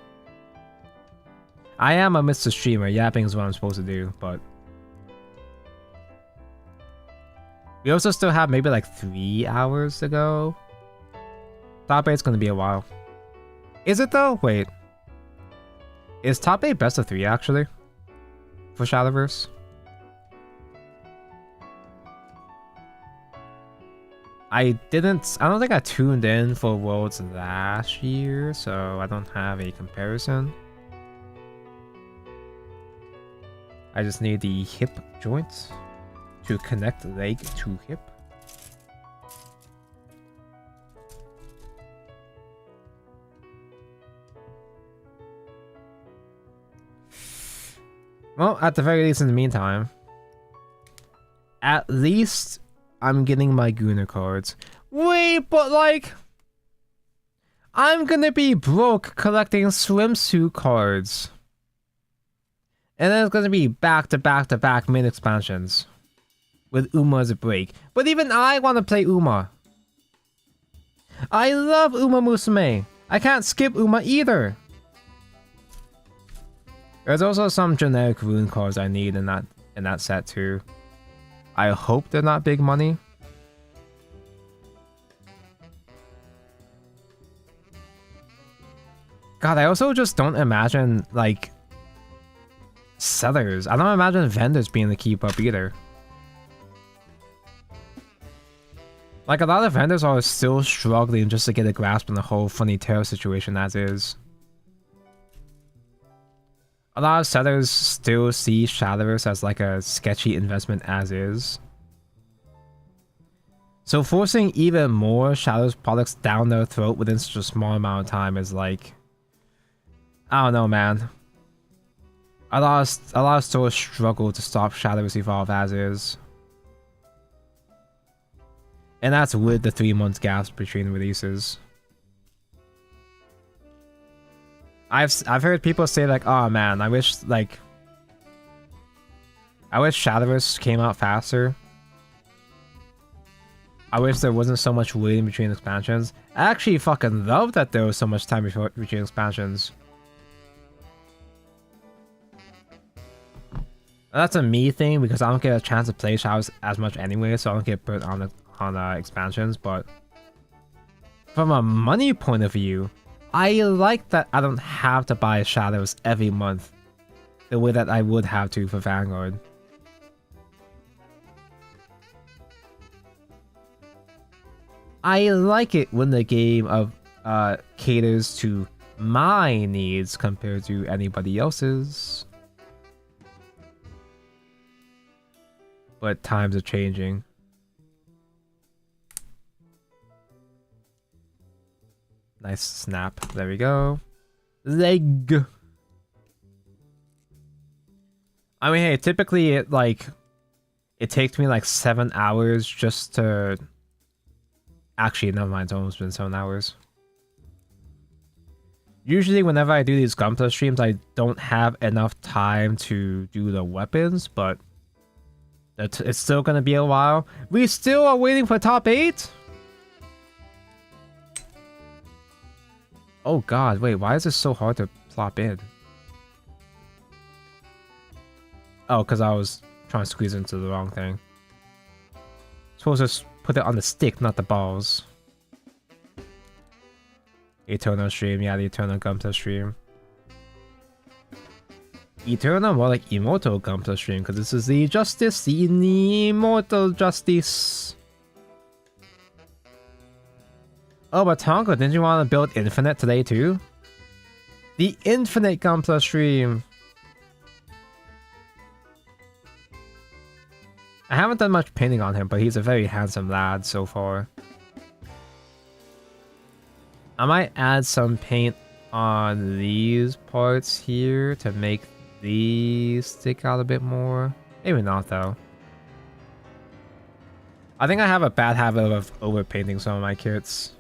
I am a Mr. Streamer. Yapping is what I'm supposed to do, but... We also still have maybe like 3 hours to go. Top 8's gonna be a while. Is it though? Wait. Is top 8 best of 3 actually? For Shadowverse? I don't think I tuned in for Worlds last year, so I don't have a comparison. I just need the hip joint to connect leg to hip. Well, at the very least in the meantime, at least I'm getting my Gunner cards. Wait, but like, I'm gonna be broke collecting swimsuit cards. And then it's gonna be back to back to back mid expansions. With Uma as a break. But even I wanna play Uma. I love Uma Musume. I can't skip Uma either. There's also some generic rune cards I need in that set too. I hope they're not big money. God, I also just don't imagine like sellers. I don't imagine vendors being able to keep up either. Like a lot of vendors are still struggling just to get a grasp on the whole Funny Tail situation as is. A lot of sellers still see Shadowverse as like a sketchy investment as is. So forcing even more Shadowverse products down their throat within such a small amount of time is like... I don't know, man. A lot of stores struggle to stop Shadowverse Evolve as is. And that's with the 3-month gaps between releases. I've heard people say like, oh man, I wish like I wish Shadowverse came out faster. I wish there wasn't so much waiting between expansions. I actually fucking love that there was so much time between expansions. That's a me thing because I don't get a chance to play Shadows as much anyway, so I don't get put on expansions. But from a money point of view, I like that I don't have to buy Shadows every month the way that I would have to for Vanguard. I like it when the game caters to my needs compared to anybody else's. But times are changing. Nice snap. There we go. Leg. I mean, hey, typically it takes me like 7 hours just to... Actually, never mind, it's almost been 7 hours. Usually whenever I do these Gunpla streams, I don't have enough time to do the weapons, but it's still gonna be a while. We still are waiting for top 8? Oh god, wait, why is this so hard to plop in? Oh, because I was trying to squeeze into the wrong thing. Supposed to put it on the stick, not the balls. Eternal stream, yeah, the Eternal Gunpla stream. Eternal, more like Immortal Gunpla stream, because this is the Justice, the Immortal Justice. Oh, but Tonko, didn't you want to build Infinite today too? The Infinite Gunpla stream. I haven't done much painting on him, but he's a very handsome lad so far. I might add some paint on these parts here to make these stick out a bit more. Maybe not though. I think I have a bad habit of overpainting some of my kits.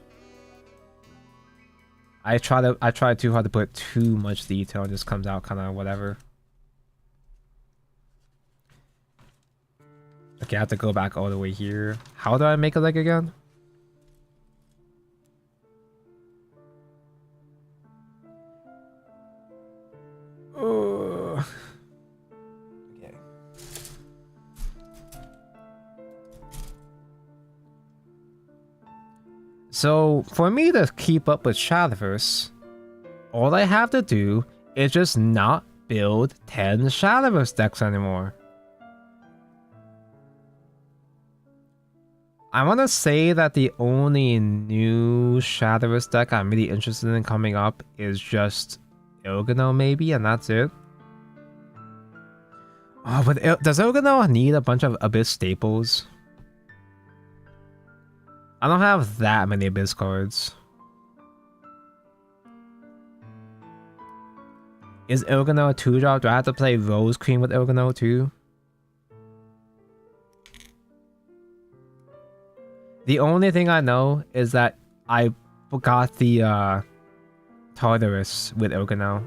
I try too hard to put too much detail and it just comes out kind of whatever. Okay, I have to go back all the way here. How do I make a leg again? Okay. So, for me to keep up with Shadowverse, all I have to do is just not build 10 Shadowverse decks anymore. I want to say that the only new Shadowverse deck I'm really interested in coming up is just Ilgano maybe, and that's it. Oh, but does Ilgano need a bunch of Abyss staples? I don't have that many Abyss cards. Is Ilgano a 2-drop? Do I have to play Rose Queen with Ilgano too? The only thing I know is that I got the Tartarus with Ilgano.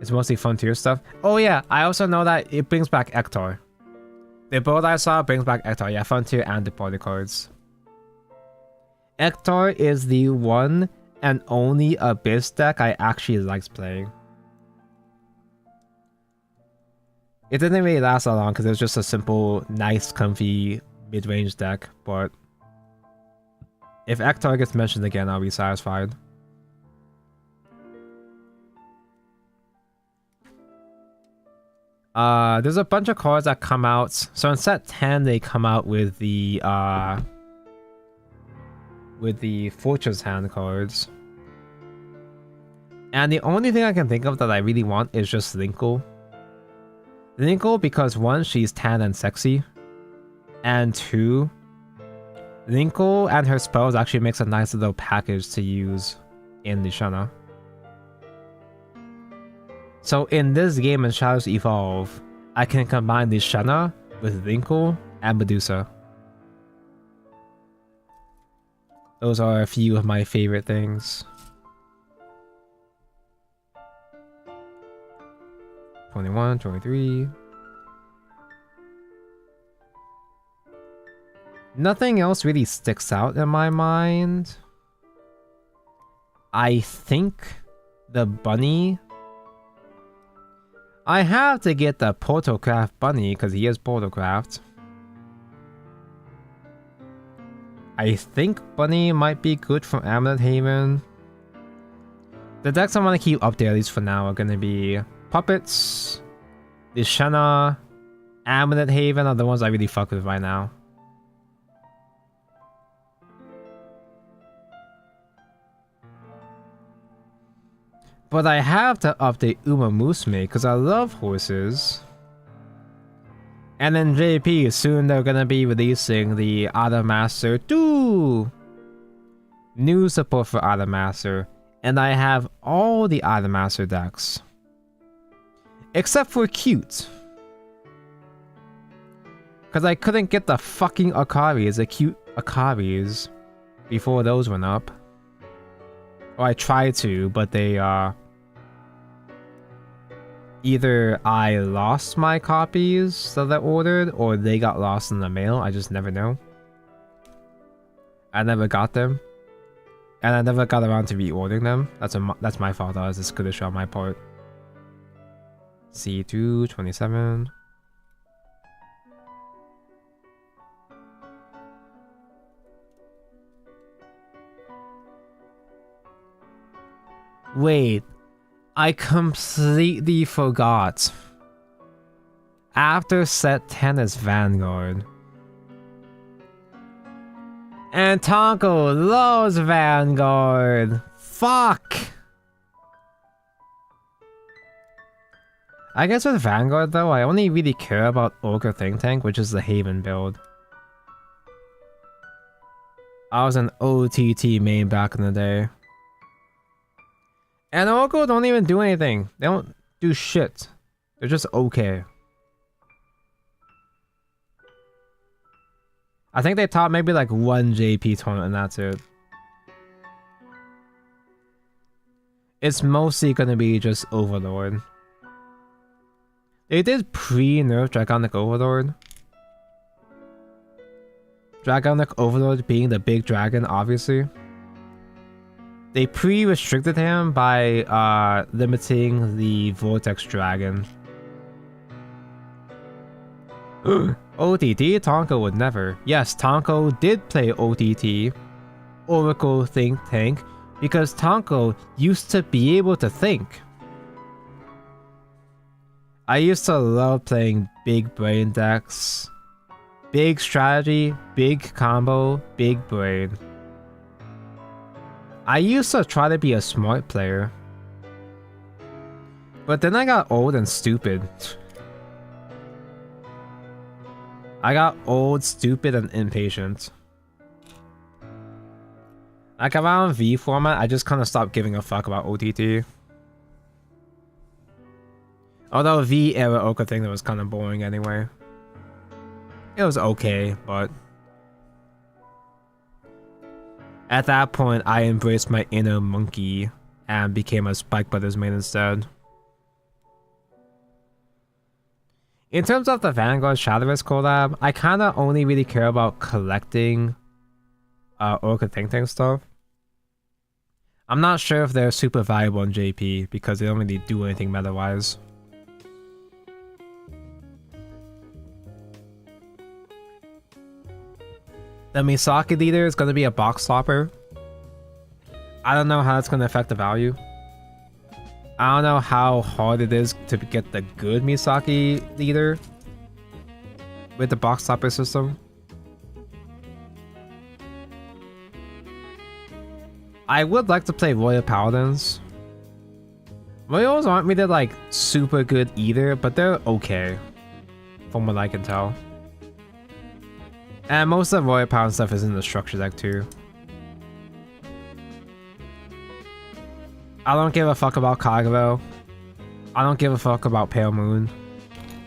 It's mostly Frontier stuff. Oh yeah, I also know that it brings back Ektar. The build I saw brings back Ektar. Yeah, Frontier and Departed cards. Ektar is the one and only Abyss deck I actually likes playing. It didn't really last that long because it was just a simple, nice, comfy mid-range deck, but if Ektar gets mentioned again, I'll be satisfied. There's a bunch of cards that come out. So in set 10, they come out with the Fortress Hand cards. And the only thing I can think of that I really want is just Linkle. Linkle because 1, she's tan and sexy. And 2, Linkle and her spells actually makes a nice little package to use in Lishana. So in this game in Shadowverse Evolve, I can combine Lishana with Linkle and Medusa. Those are a few of my favorite things. 21, 23. Nothing else really sticks out in my mind. I think the bunny. I have to get the Portocraft bunny because he is Portocraft. I think bunny might be good from Amulet Haven. The decks I want to keep up there, at least for now, are going to be Puppets, the Shenna, Amulet Haven are the ones I really fuck with right now. But I have to update Uma Musume because I love horses. And then JP, soon they're gonna be releasing the Master 2! New support for Master. And I have all the Master decks. Except for Cute. Because I couldn't get the fucking Akaris, the cute Akaris, before those went up. Or I tried to, but they, either I lost my copies that I ordered, or they got lost in the mail, I just never know. I never got them. And I never got around to reordering them. That's my fault, that was a skittish on my part. C2, 27. Wait, I completely forgot. After set 10 is Vanguard. And Tonko loves Vanguard. Fuck! I guess with Vanguard though, I only really care about Ogre Think Tank, which is the Haven build. I was an OTT main back in the day. And Oko don't even do anything. They don't do shit. They're just okay. I think they taught maybe like one JP tournament and that's it. It's mostly gonna be just Overlord. They did pre-nerf Dragonic Overlord. Dragonic Overlord being the big dragon, obviously. They pre-restricted him by limiting the Vortex Dragon. OTT? Tonko would never. Yes, Tonko did play OTT, Oracle Think Tank, because Tonko used to be able to think. I used to love playing big brain decks. Big strategy, big combo, big brain. I used to try to be a smart player. But then I got old and stupid. I got old, stupid, and impatient. Like around V format, I just kind of stopped giving a fuck about OTT. Although V era Oka thing that was kind of boring anyway. It was okay, but at that point, I embraced my inner monkey and became a Spike Brothers main instead. In terms of the Vanguard Shadowverse collab, I kind of only really care about collecting Orca Think Tank stuff. I'm not sure if they're super valuable in JP because they don't really do anything meta-wise. The Misaki leader is going to be a box stopper. I don't know how that's going to affect the value. I don't know how hard it is to get the good Misaki leader with the box stopper system. I would like to play Royal Paladins. Royals aren't really like super good either, but they're okay from what I can tell. And most of the Royal Paladin stuff is in the structure deck too. I don't give a fuck about Kagero. I don't give a fuck about Pale Moon.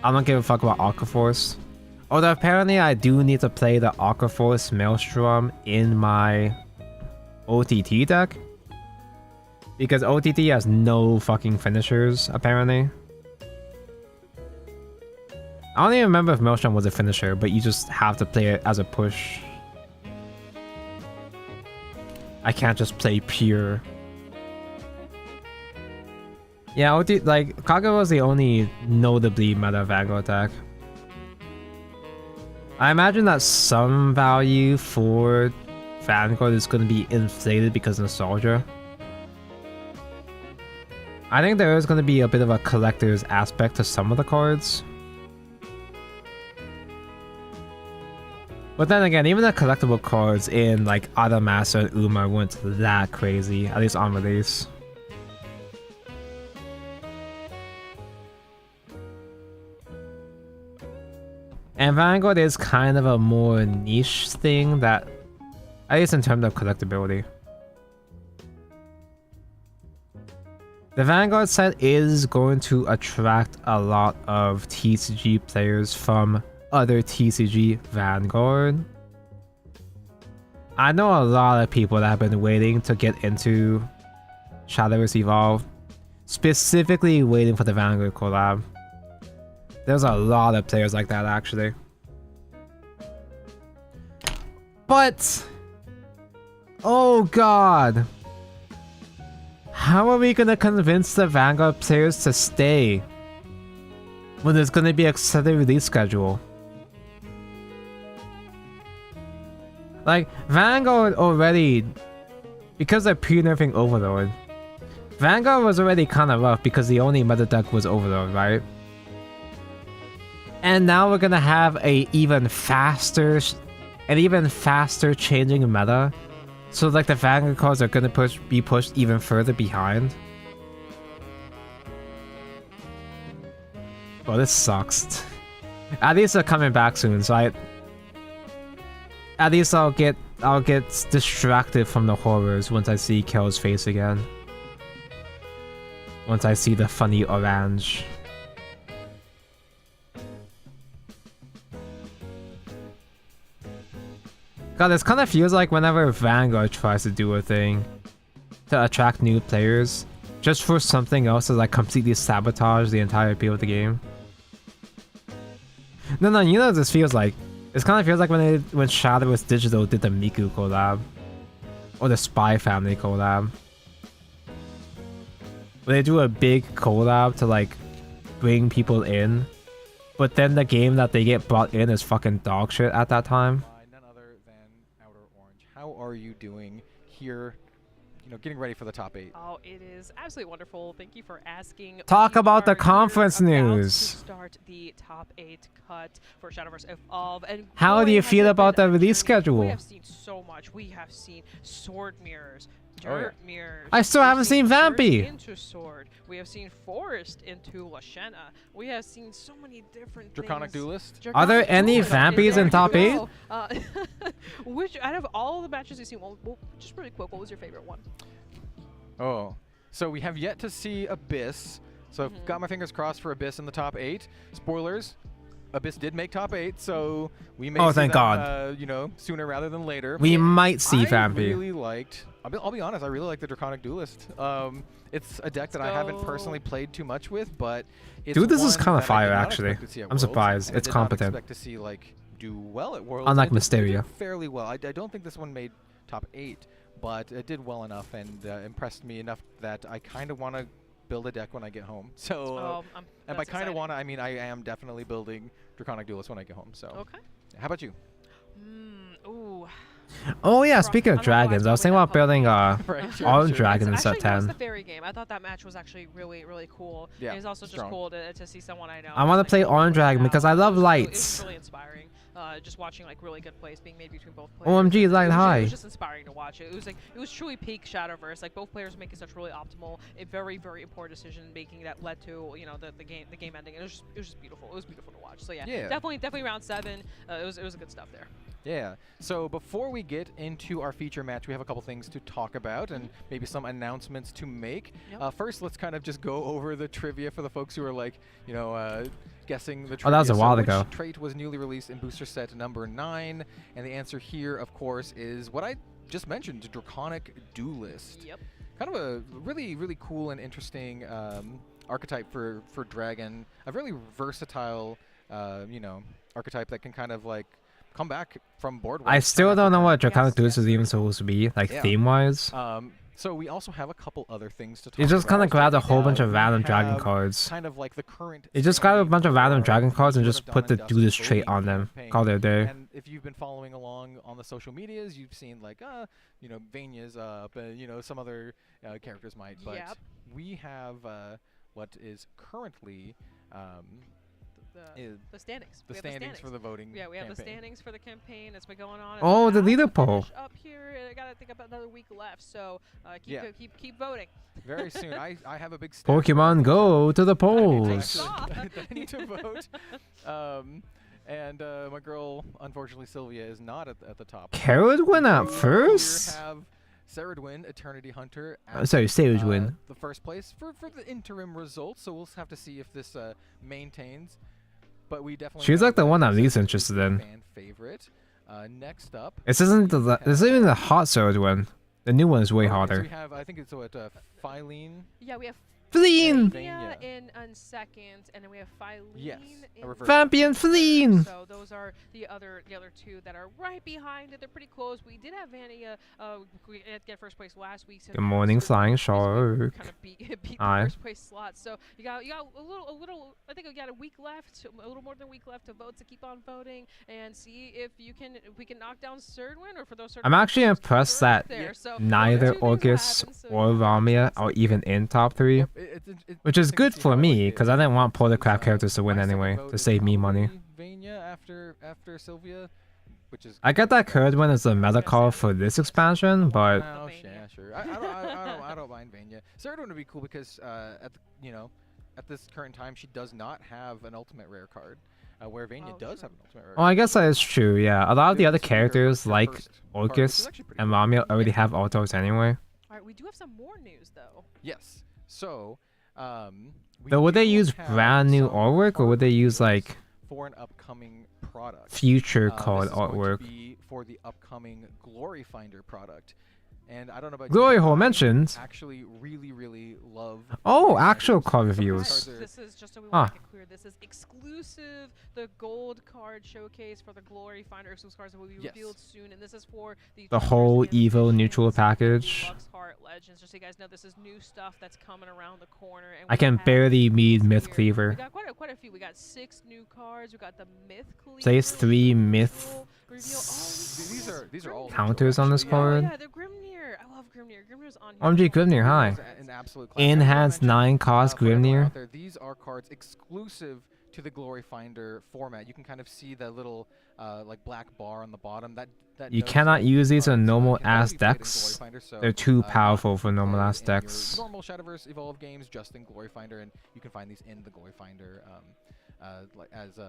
I don't give a fuck about Aquaforce. Although apparently I do need to play the Aquaforce Maelstrom in my OTT deck. Because OTT has no fucking finishers, apparently. I don't even remember if Maelstrom was a finisher, but you just have to play it as a push I can't just play pure. Yeah, like Kagura was the only notably meta Vanguard deck. I imagine that some value for Vanguard is going to be inflated because of nostalgia. I think there is going to be a bit of a collector's aspect to some of the cards. But then again, even the collectible cards in like Adamaster and Uma weren't that crazy, at least on release. And Vanguard is kind of a more niche thing that, at least in terms of collectability. The Vanguard set is going to attract a lot of TCG players from other TCG Vanguard. I know a lot of people that have been waiting to get into Shadowverse Evolve, specifically waiting for the Vanguard collab. There's a lot of players like that actually. But, oh god, how are we gonna convince the Vanguard players to stay when there's gonna be an extended release schedule? Like, Vanguard already, because they're pre-nerfing Overlord, Vanguard was already kind of rough because the only meta deck was Overlord, right? And now we're gonna have a even faster changing meta. So like the Vanguard cards are gonna be pushed even further behind. Well, this sucks. At least they're coming back soon, so at least I'll get distracted from the horrors once I see Kel's face again. Once I see the funny orange. God, this kind of feels like whenever Vanguard tries to do a thing to attract new players, just for something else to like completely sabotage the entire appeal of the game. No, you know what this feels like? This kind of feels like when Shadowverse Digital did the Miku collab. Or the Spy Family collab. Where they do a big collab to like bring people in, but then the game that they get brought in is fucking dog shit at that time. None other than Outer Orange. How are you doing here? You know, getting ready for the top 8. Oh, it is absolutely wonderful. Thank you for asking. Talk about the conference news. Start the top 8 cut for Shadowverse Evolve. And how do you feel about the release schedule? We have seen so much. We have seen sword mirrors, dirt mirrors. I still haven't seen Vampy. Into sword. We have seen forest into Lashena. We have seen so many different Draconic things. Duelist. Are there any Vampies in top 8? Which out of all the matches you've seen, well, just really quick, what was your favorite one? Oh, so we have yet to see Abyss. So I've got my fingers crossed for Abyss in the top 8. Spoilers, Abyss did make top 8, so we may see thank them, God. you know, sooner rather than later. We might see Vampy. I really liked, I'll be honest, I really like the Draconic Duelist. It's a deck that I haven't personally played too much with, but it's Dude, this is one kind of that I fire did not actually. expect to see at I'm Worlds, surprised. and I It's did not competent. expect to see like do well at Worlds. Unlike and it did Mysteria. fairly well. I don't think this one made top 8, but it did well enough and impressed me enough that I kind of want to build a deck when I get home. So, and by kind of want to, I mean I am definitely building Draconic Duelist when I get home. So, okay. How about you? Ooh. Oh yeah, speaking of dragons, I was thinking about building Orange Dragon in set 10. It was the fairy game. I thought that match was actually really, really cool. Yeah, it was also just cool to see someone I know. I want to play Orange Dragon because I love lights. It was really inspiring. Just watching like really good plays being made between both players. OMG, light high. It was just inspiring to watch. It was truly peak Shadowverse. Like both players making such really optimal, a very, very important decision making that led to the game ending. It was just beautiful. It was beautiful to watch. So yeah. Definitely round 7. It was good stuff there. Yeah. So before we get into our feature match, we have a couple things to talk about and maybe some announcements to make. Yep. First, let's kind of just go over the trivia for the folks who are like, you know, guessing the trivia. Oh, that was a while which ago. Trait was newly released in booster set number 9, and the answer here, of course, is what I just mentioned, Draconic Duelist. Yep. Kind of a really, really cool and interesting archetype for Dragon. A really versatile, you know, archetype that can kind of like come back from board. I still don't know what Draconic Duets is even supposed to be, like theme-wise. So we also have a couple other things to talk You just kind of about. grabbed a whole bunch of We random dragon have cards. Kind of like the current. You just grabbed a bunch of random dragon cards and just put the Duelist trait on them. Call it a day. And if you've been following along on the social medias, you've seen like, you know, Vanya's up, and you know some other characters might. But we have what is currently. The standings. The standings for the voting. Yeah, we have campaign. the standings for the campaign. It's been going on. Oh, the leader poll. Up here, I gotta think about another week left. So keep voting. Very soon. I have a big. Pokemon Go to the polls. I need to vote. And my girl, unfortunately, Sylvia is not at the top. Carrot went out first. We have Saradwin, Eternity Hunter. Sorry, Saradwin. The first place for the interim results. So we'll have to see if this maintains. But we definitely. She's like the one I'm least interested in. Fan favorite. Next up. This isn't even the hot Saradwin. The new one is way hotter. So we have, I think it's what, Phylene. Yeah, we have Phylene in second, and then we have Phylene in Vampian Phylene. So those are the other two that are right behind it. They're pretty close. We did have Vania get first place last week. So Good morning, Flying Shark. Kind of beat the first place slot. So you got a little. I think we got a week left, a little more than a week left to vote. To keep on voting and see if we can knock down Serdwin or for those. I'm actually impressed that neither Orcus or Ramia are even in top 3. Which is good for me, because I didn't want Polarcraft characters to win anyway, to save me money. Vania after Sylvia, which is. I get that Curdwin is the meta call for this expansion, but. Oh, yeah, sure. I don't mind Vania. Saradwin would be cool because at this current time she does not have an ultimate rare card, where Vania does have an ultimate rare. Oh, I guess that is true. Yeah, a lot of the other characters like Orcus and Ramia already have autos anyway. All right, we do have some more news though. Yes. So, would they use brand new artwork, or would they use like for an upcoming product future card artwork? This is going to be for the upcoming Glory Finder product, and I don't know about Glory you, Hole I mentioned. Actually, really love. Oh, actual card reviews. This is just so we want to make it clear. This is exclusive. The gold card showcase for the Glory Finder exclusive cards that will be revealed soon, and this is for the whole Evo neutral package. Heart Legends. Just so you guys know, this is new stuff that's coming around the corner. And I can barely read Myth Cleaver. We got quite a few. We got 6 new cards. We got the Myth Cleaver. So it's 3 Myth. These are all counters on this card. Yeah, the Grimnir. I love Grimnir. Grimnir's on here. OMG Grimnir, hi. Enhanced 9 cost Grimnir. These are cards exclusive to the Glory Finder format. You can kind of see the little like black bar on the bottom. You cannot use these on normal ass decks. They're too powerful for normal ass decks. Normal Shadowverse Evolve games just in Glory Finder, and you can find these in the Glory Finder as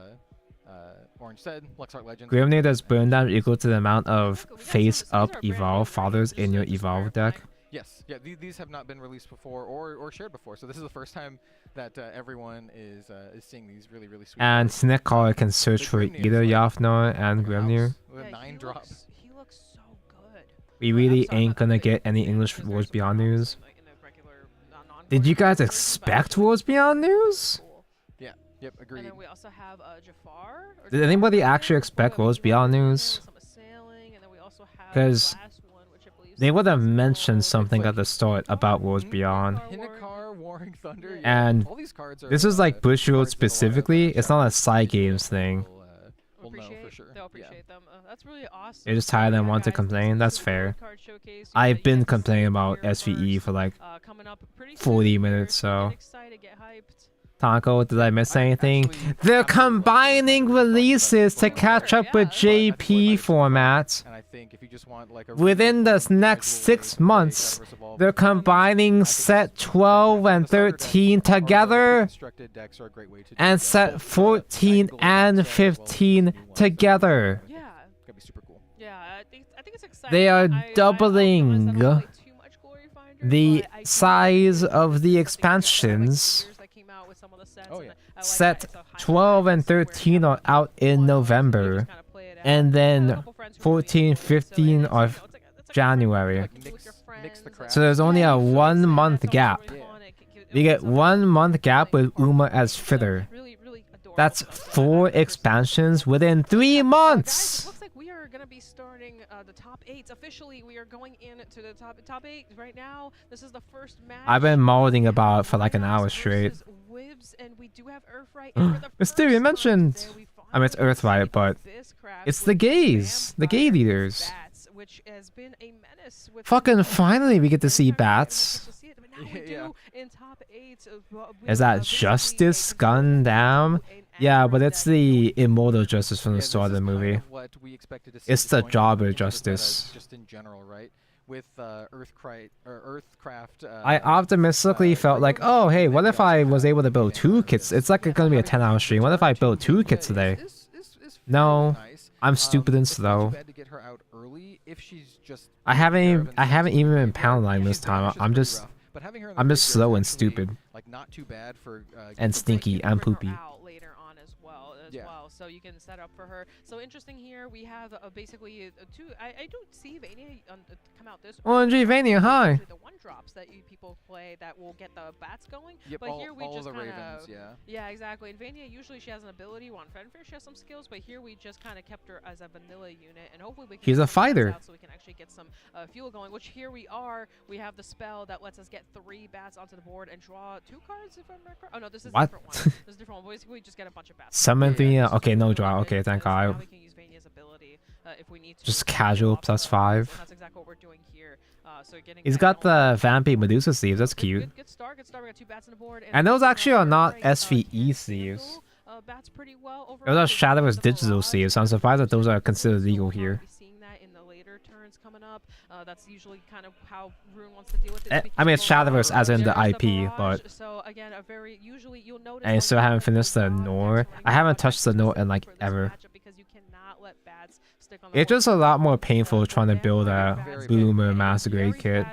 Orange said, Luxart Legends. Grimnir does burn damage equal to the amount of face-up Evolve fathers in your Evolve deck. Yes, yeah, these have not been released before or shared before, so this is the first time that everyone is seeing these really sweet. And Sneccaller can search for either Yafnar and Grimnir. With 9 drops. He looks so good. We really ain't gonna get any English Worlds Beyond news. Did you guys expect Worlds Beyond news? Yeah, yep, agreed. And then we also have Jafar. Did anybody actually expect Worlds Beyond news? Because they would have mentioned something at the start about Worlds Beyond. And this is like Bushiroad specifically. It's not a side games thing. They'll appreciate them. That's really awesome. You're just tired and want to complain. That's fair. I've been complaining about SVE for like 40 minutes, so. Taco, did I miss anything? They're combining releases to catch up with JP formats. Within the next 6 months, they're combining set 12 and 13 together, and set 14 and 15 together. Yeah, I think it's exciting. They are doubling the size of the expansions. Set 12 and 13 are out in November, and then 14, 15 are January. So there's only a 1 month gap. You get 1 month gap with Uma as fitter. That's 4 expansions within 3 months. Looks like we are going to be starting the top 8s. Officially, we are going into the top 8 right now. This is the first match. I've been mulling about it for like an hour straight. Wibs, and we do have Earthright. Mysteria mentioned. I mean, it's Earthright, but it's the gays, the gay leaders. Which has been a menace with Fucking finally, we get to see bats. Is that Justice Gundam? Yeah, but it's the immortal Justice from the start of the movie. It's the jobber Justice. Just in general, right? With Earthcraft. I optimistically felt like, oh hey, what if I was able to build 2 kits? It's like it's gonna be a 10-hour stream. What if I built 2 kits today? No, I'm stupid and slow. I haven't even been pound line this time. I'm just slow and stupid. Like not too bad for and stinky and poopy. Later on as well, so you can set up for her. So interesting here, we have basically 2. I don't see Vania come out this. OMG, Vania, hi. The 1-drops that people play that will get the bats going. Yep, but here we just the kind Ravens, of yeah, exactly. And Vania usually she has an ability. On Fenfair she has some skills, but here we just kind of kept her as a vanilla unit, and hopefully we can. He's a fighter. So we can actually get some fuel going. Which here we are. We have the spell that lets us get 3 bats onto the board and draw 2 cards. If I'm not correct. Oh no, this is a different one. This is a different one. We just get a bunch of bats. Summon 3. Okay, no draw. Okay, thank God. We can use Vania's ability if we need to. Just casual +5. That's exactly what we're doing here. So He's got the Vampy Medusa sleeves. That's cute. Good start. We got 2 bats on the board. And those actually are not SVE sleeves. Bats pretty well. Those are Shadowverse digital sleeves. So I'm surprised that those are considered legal here. Seeing that in the later turns coming up. That's usually kind of how Rune wants to deal with it. I mean, it's Shadowverse as in the IP, but. So again, usually you'll notice. I still haven't finished the Nor. I haven't touched the Nor in like ever. It's just a lot more painful trying to build a Boomer Master Grade kit.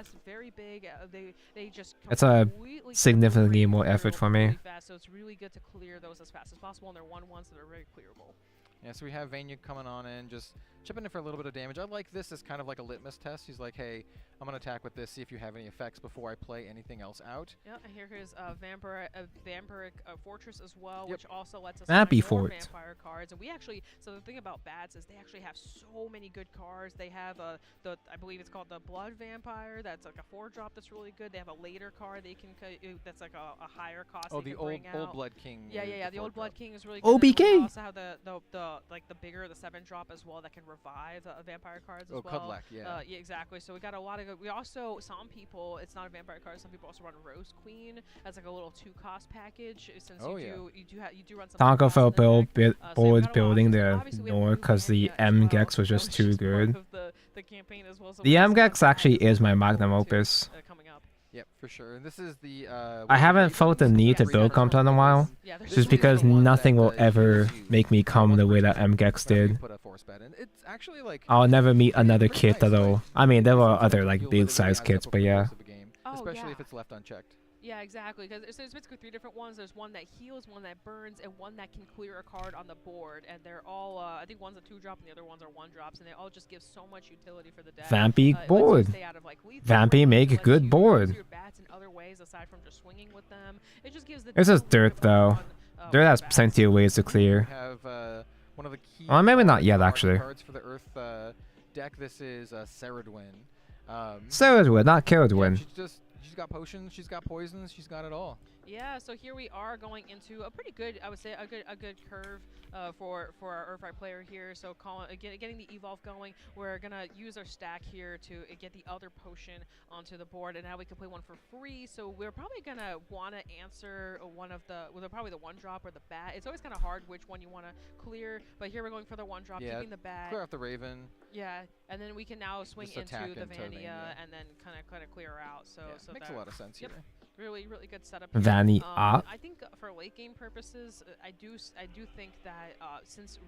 It's a significantly more effort for me. So it's really good to clear those as fast as possible, and they're 1/1s that are very clearable. Yeah, so we have Vania coming on in, just chipping in for a little bit of damage. I like this as kind of like a litmus test. He's like, hey, I'm going to attack with this, see if you have any effects before I play anything else out. Yeah, and here is Vampiric Fortress as well, which also lets us Vampy more Fort. vampire cards. And we actually, so the thing about bats is they actually have so many good cards. They have I believe it's called the Blood Vampire. That's like a 4-drop that's really good. They have a later card they can that's like a higher cost. Oh, they the can bring old out. Blood King. Yeah, the old Blood King is really good. OBK. We also have the bigger, the 7-drop as well that can revive vampire cards as well. Cudlack, yeah. Yeah, exactly. So we got a lot of good. We also, some people, it's not a vampire card. Some people also run Rose Queen as like a little 2-cost package. Since you do run some. Taco felt bored building the Nor because the MGEX was just too good. The campaign as well. So the MGEX actually is my magnum opus. Coming up. Yep, for sure. And this is the. I haven't felt the need to build Compton in a while, just because nothing will ever make me come the way that MGEX did. I'll never meet another kit that'll. I mean, there were other like big size kits, but yeah. Especially if it's left unchecked. Yeah, exactly. Because there's basically 3 different ones. There's one that heals, one that burns, and one that can clear a card on the board. And they're all, I think one's a 2-drop and the other ones are 1-drops, and they all just give so much utility for the deck. Vampy board. Vampy make a good board. It's just dirt though. Dirt has plenty of ways to clear. One of the key maybe not yet actually. Cards for the Earth deck. This is Ceridwen. Ceridwen, not Caradwen. Yeah, she's got potions, she's got poisons, she's got it all. Yeah, so here we are going into a pretty good, I would say, a good curve for our Earthright player here. So getting the Evolve going, we're gonna use our stack here to get the other potion onto the board, and now we can play one for free. So we're probably gonna want to answer one of probably the 1-drop or the bat. It's always kind of hard which one you want to clear, but here we're going for the 1-drop, keeping the bat. Clear off the Raven. Yeah, and then we can now swing into the Vania and then kind of clear out. So makes a lot of sense here. Really good setup. Vania. I think for late game purposes, I do think that since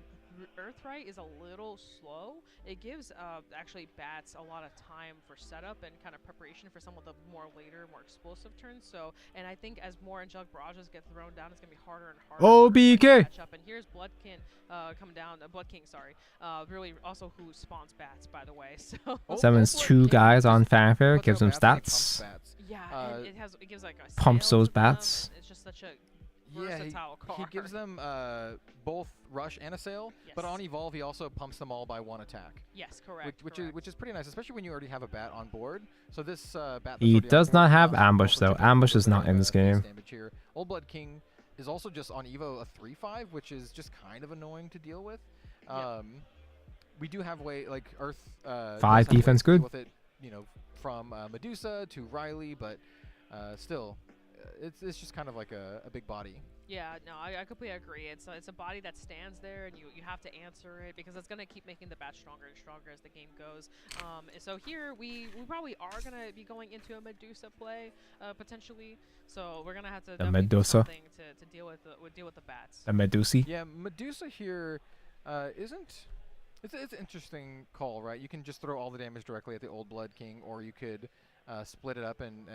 Earthright is a little slow, it gives actually bats a lot of time for setup and kind of preparation for some of the more later, more explosive turns. So, and I think as more angelic barrages get thrown down, it's gonna be harder and harder. OBK. To catch up. And here's Bloodkin coming down. Blood King, sorry. Really, also who spawns bats, by the way. So Summons 2 guys on Fanfare, gives them stats. Yeah, it gives like a pumps those bats. It's just such a versatile card. He gives them both rush and assail, but on evolve he also pumps them all by 1 attack. Yes, correct. Which is pretty nice, especially when you already have a bat on board. So this bat. He does not have ambush though. Ambush is not in this game. Here. Old Blood King is also just on Evo a 3/5, which is just kind of annoying to deal with. We do have like Earth. 5 defense good. With it, from Medusa to Riley, but still, it's just kind of like a big body. Yeah, no, I completely agree. It's a body that stands there, and you have to answer it because it's gonna keep making the bat stronger and stronger as the game goes. So here we probably are gonna be going into a Medusa play potentially. So we're gonna have to do something to deal with the bats. The Medusi. Yeah, Medusa here isn't. It's an interesting call, right? You can just throw all the damage directly at the Old Blood King, or you could split it up and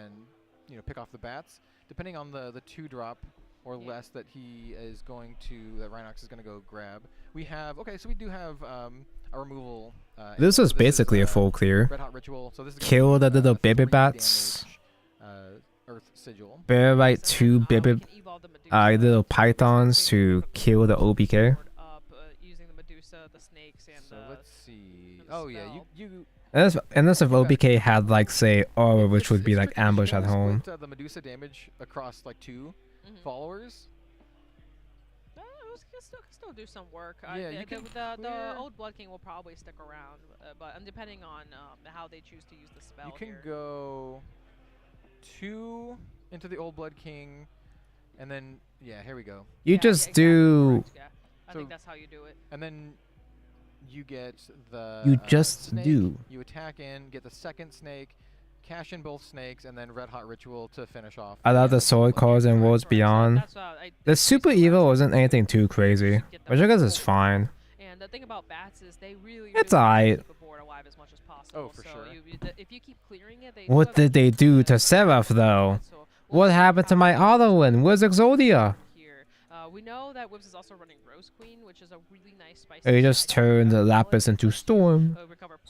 pick off the bats, depending on the 2-drop or less that he is going to, that Rhinox is going to go grab. We have, so we do have a removal. This is basically a full clear. Red Hot Ritual. So this is kill the little baby bats. Earth Sigil. Bear right 2 baby little pythons to kill the OBK. Using the Medusa, the snakes, and so let's see. Oh yeah, you. Unless if OBK had like say aura, which would be like ambush at home. The Medusa damage across like 2 followers. Can still do some work. Yeah, the Old Blood King will probably stick around, but depending on how they choose to use the spell. You can go 2 into the Old Blood King, and then here we go. You just do. I think that's how you do it. And then you get the. You just snake. do. You attack in, get the second snake, cash in both snakes, and then Red Hot Ritual to finish off. I love the sword cards and Worlds Beyond. The super evil wasn't anything too crazy, which I guess is fine. And the thing about bats is they really. It's alright. Keep the board alive as much as possible. Oh, for so sure. If you keep clearing it, they. What did they do to Seraph though? What happened to my auto win? Where's Exodia? We know that Whips is also running Rose Queen, which is a really nice spicy. They just turned Lapis into Storm.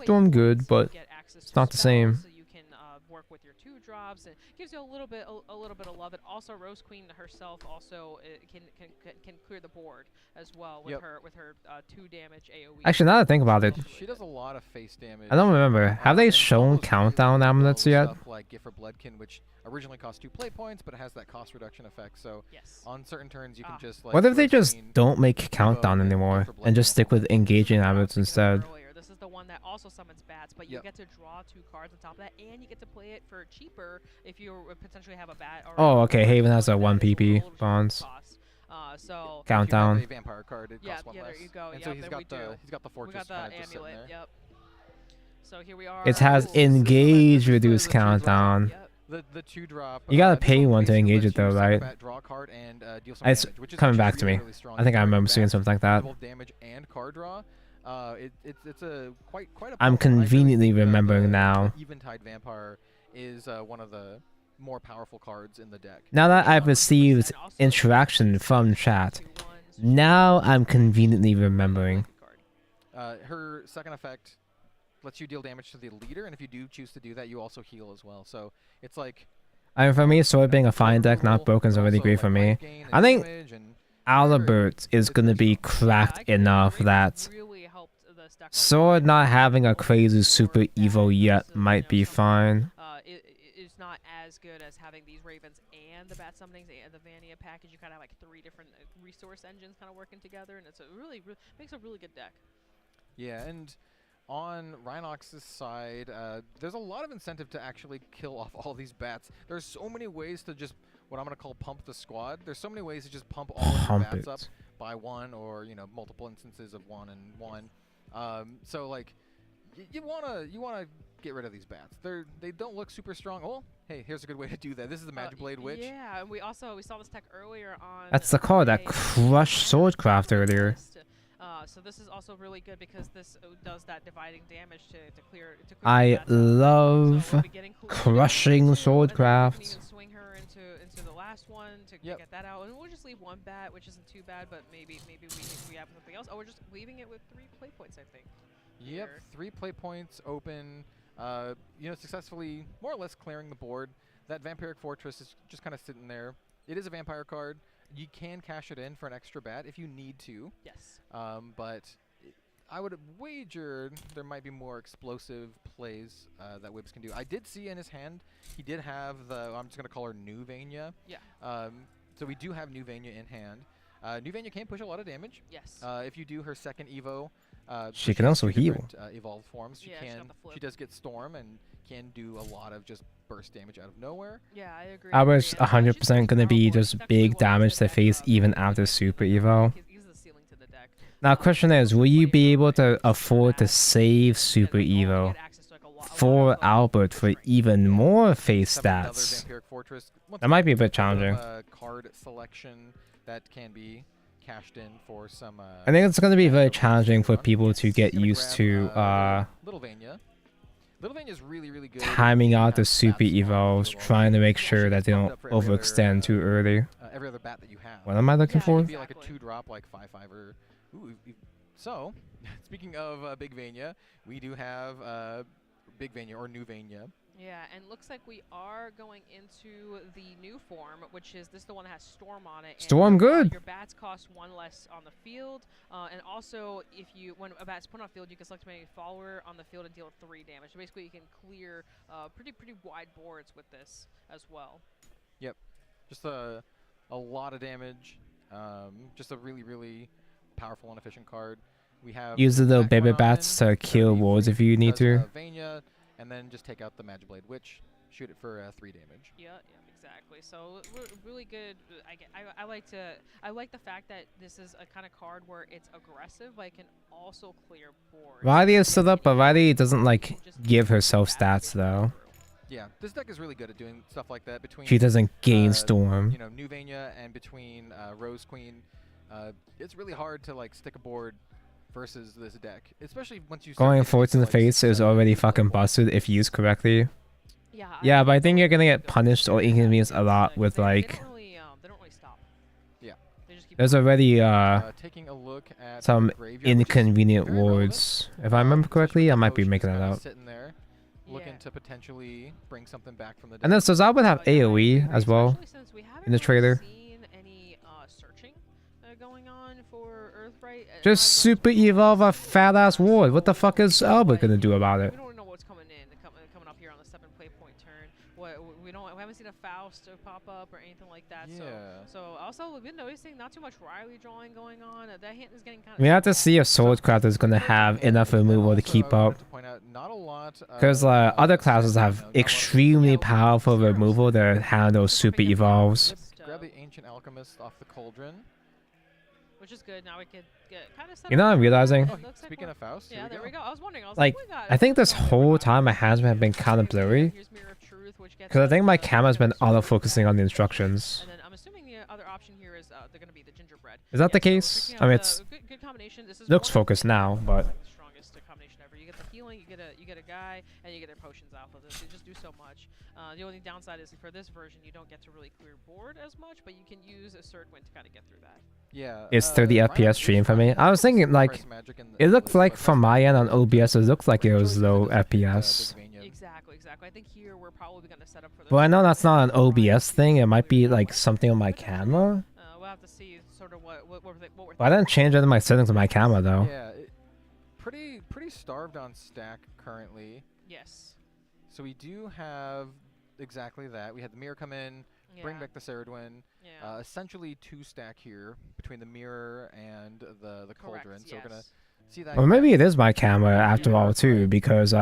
Storm good, but it's not the same. So you can work with your 2-drops, and gives you a little bit of love. And also Rose Queen herself also can clear the board as well with her 2 damage AOE. Actually, now that I think about it, she does a lot of face damage. I don't remember. Have they shown countdown amulets yet? Stuff like Gift for Bloodkin, which originally cost 2 play points, but it has that cost reduction effect. So on certain turns, you can just like. What if they just don't make countdown anymore and just stick with engaging amulets instead? This is the one that also summons bats, but you get to draw 2 cards on top of that, and you get to play it for cheaper if you potentially have a bat. Oh, okay. Haven has a 1 PP bonds. So countdown. A vampire card, it costs 1 less. There you go. And so he's got the fortress. We got the amulet. Yep. So here we are. It has engage reduce countdown. The 2-drop. You gotta pay 1 to engage it though, right? Draw a card and deal some it's damage, which is coming back to me. really strong. I think I remember seeing something like that. Both damage and card draw. It's a quite a. I'm conveniently remembering now. Eventide Vampire is one of the more powerful cards in the deck. Now that I've received interaction from chat, now I'm conveniently remembering. Her second effect lets you deal damage to the leader, and if you do choose to do that, you also heal as well. So it's like. I mean, for me, Sword being a fine deck, not broken is already great for me. I think Albert is gonna be cracked enough that Sword not having a crazy super evil yet might be fine. It's not as good as having these Ravens and the Bat Summonings and the Vania package. You kind of have like 3 different resource engines kind of working together, and it's a really makes a really good deck. Yeah, and on Rhinox's side, there's a lot of incentive to actually kill off all these bats. There's so many ways to just, what I'm going to call pump the squad. There's so many ways to just pump all of the bats up by 1 or, multiple instances of 1 and 1. So, like, you want to get rid of these bats. They don't look super strong. Oh, hey, here's a good way to do that. This is the Magic Blade Witch. Yeah, and we saw this tech earlier on. That's the card that crushed Swordcraft earlier. So this is also really good because this does that dividing damage to clear. I love crushing Swordcraft. You can swing her into the last one to get that out, and we'll just leave 1 bat, which isn't too bad, but maybe we have something else. Oh, we're just leaving it with 3 play points, I think. Yep, 3 play points open. Successfully more or less clearing the board. That Vampiric Fortress is just kind of sitting there. It is a vampire card. you can cash it in for an extra bat if you need to. Yes. But I would wager there might be more explosive plays that Wibbs can do. I did see in his hand, he did have the, I'm just going to call her New Vania. Yeah. So we do have New Vania in hand. New Vania can push a lot of damage. Yes. If you do her second Evo, She can also heal. Evolved forms. She Yeah, she got the flip. She does get Storm and can do a lot of just burst damage out of nowhere. Yeah, I agree. I was 100% gonna be just big damage to face even after Super Evo. Now, question is, will you be able to afford to save Super Evo for Albert for even more face stats? That might be a bit challenging. Card selection that can be cashed in for some. I think it's gonna be very challenging for people to get used to Little Vania. Little Vania is really good. Timing out the Super Evos, trying to make sure that they don't overextend too early. Every other bat that you have. What am I looking for? It'd be like a 2-drop, like 5/5 or. Ooh, so, speaking of Big Vania, we do have Big Vania or New Vania. Yeah, and looks like we are going into the new form, which is this. The one that has Storm on it. Storm and, good. Your bats cost 1 less on the field, and also if you when a bat's put on field, you can select a follower on the field and deal 3 damage. So basically, you can clear pretty wide boards with this as well. Yep, just a lot of damage. Just a really powerful and efficient card. We have Use the little baby bats to kill wards if you need to. Vania, and then just take out the Magiblade Witch, shoot it for 3 damage. Yeah, exactly. So really good. I like the fact that this is a kind of card where it's aggressive, but it can also clear boards. Riley is set up, but Riley doesn't like give herself stats though. Yeah, this deck is really good at doing stuff like that. Between She doesn't gain Storm. You know, New Vania and between Rose Queen, it's really hard to like stick a board versus this deck, especially once you Going forwards in the face is already fucking busted if used correctly. Yeah, but I think you're gonna get punished or inconvenienced a lot with like. They don't really stop. Yeah. There's already taking a look at some inconvenient wards. If I remember correctly, I might be making that up. Sitting there, looking to potentially bring something back from the deck. And then Sazal would have AoE as well in the trailer. Just super evolve a fat ass ward. What the fuck is Albert gonna do about it? We don't know what's coming up here on the 7 play point turn. We haven't seen a Faust pop up or anything like that. Yeah. So also we've been noticing not too much Riley drawing going on. That hint is getting kind of. We have to see if Swordcraft is gonna have enough removal to keep up. Because other classes have extremely powerful removal to handle super evolves. Grab the Ancient Alchemist off the Cauldron. Which is good. Now we can get kind of. You know what I'm realizing? Speaking of Faust, yeah, there we go. I was wondering. Like, I think this whole time my hands have been kind of blurry. Because I think my camera's been auto-focusing on the instructions. And then I'm assuming the other option here is they're going to be the gingerbread. Is that the case? I mean, it's good combination. This is looks focused now, but. Strongest combination ever. You get the healing, you get a guy, and you get their potions off of this. They just do so much. The only downside is for this version, you don't get to really clear board as much, but you can use a Surd Wind to kind of get through that. Yeah. It's 30 FPS stream for me. I was thinking like, it looked like from my end on OBS, it looked like it was low FPS. Exactly. I think here we're probably going to set up for. Well, I know that's not an OBS thing. It might be like something on my camera. We'll have to see sort of what we're But I didn't change any of my settings on my camera though. Yeah, pretty starved on stack currently. Yes. So we do have exactly that. We had the mirror come in, bring back the Ceridwen. Yeah. Essentially 2 stack here between the mirror and the Cauldron. So we're gonna see that. Well, maybe it is my camera after all too, because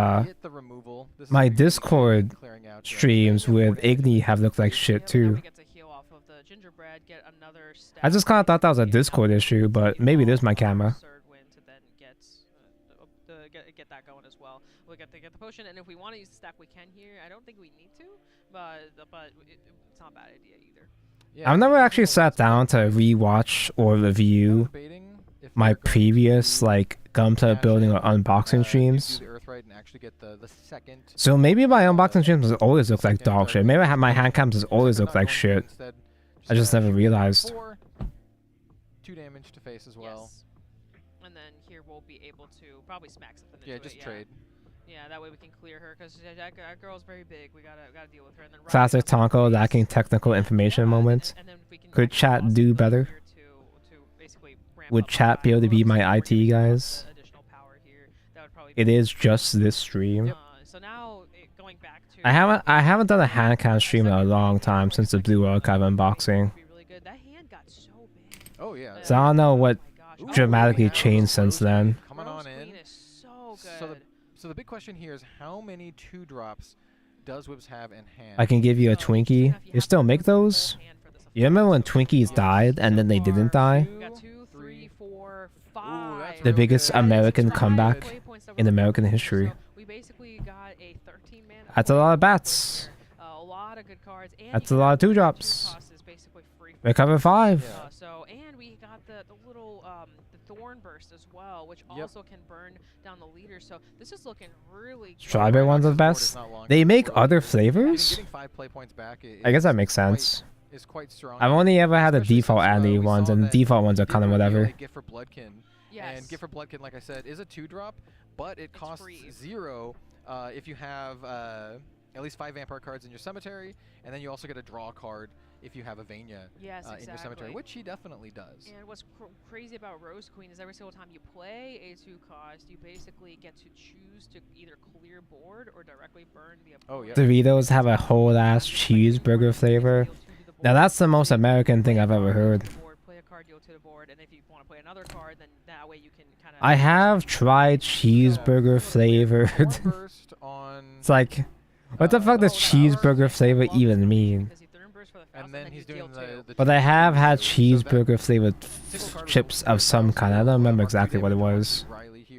my Discord streams with Igni have looked like shit too. I just kind of thought that was a Discord issue, but maybe it is my camera. Get that going as well. We'll get the potion, and if we want to use the stack, we can here. I don't think we need to, but it's not a bad idea either. Yeah, I've never actually sat down to rewatch or review my previous like Gunpla building or unboxing streams. So maybe my unboxing streams always look like dog shit. Maybe my hand cams always look like shit. I just never realized. 2 damage to face as well. Yes. And then here we'll be able to probably smack something. Yeah, just trade. Yeah, that way we can clear her because that girl's very big. We gotta deal with her. And then Classic Tonko lacking technical information moment. Could chat do better? Would chat be able to be my IT guys? It is just this stream. So now going back to I haven't done a hand cam stream in a long time since the Blue Archive unboxing. Oh yeah. So I don't know what dramatically changed since then. Coming on in. So the big question here is how many 2-drops does Whibs have in hand? I can give you a Twinkie. You still make those? You remember when Twinkies died and then they didn't die? The biggest American comeback in American history. That's a lot of bats. That's a lot of 2-drops. Recover 5. And we got the little the thorn burst as well, which also can burn down the leader. So this is looking really good. Strawberry ones are the best. They make other flavors? I guess that makes sense. I've only ever had the default Andy ones, and the default ones are kind of whatever. Gift for Bloodkin. And Gift for Bloodkin, like I said, is a 2-drop, but it costs 0 if you have at least 5 Vampire cards in your cemetery, and then you also get a draw card if you have a Vania in your cemetery, which he definitely does. And what's crazy about Rose Queen is every single time you play a 2-cost, you basically get to choose to either clear board or directly burn the opponent. Doritos have a whole ass cheeseburger flavor. Now that's the most American thing I've ever heard. I have tried cheeseburger flavored. It's like, what the fuck does cheeseburger flavor even mean? And then he's doing the But I have had cheeseburger flavored chips of some kind. I don't remember exactly what it was,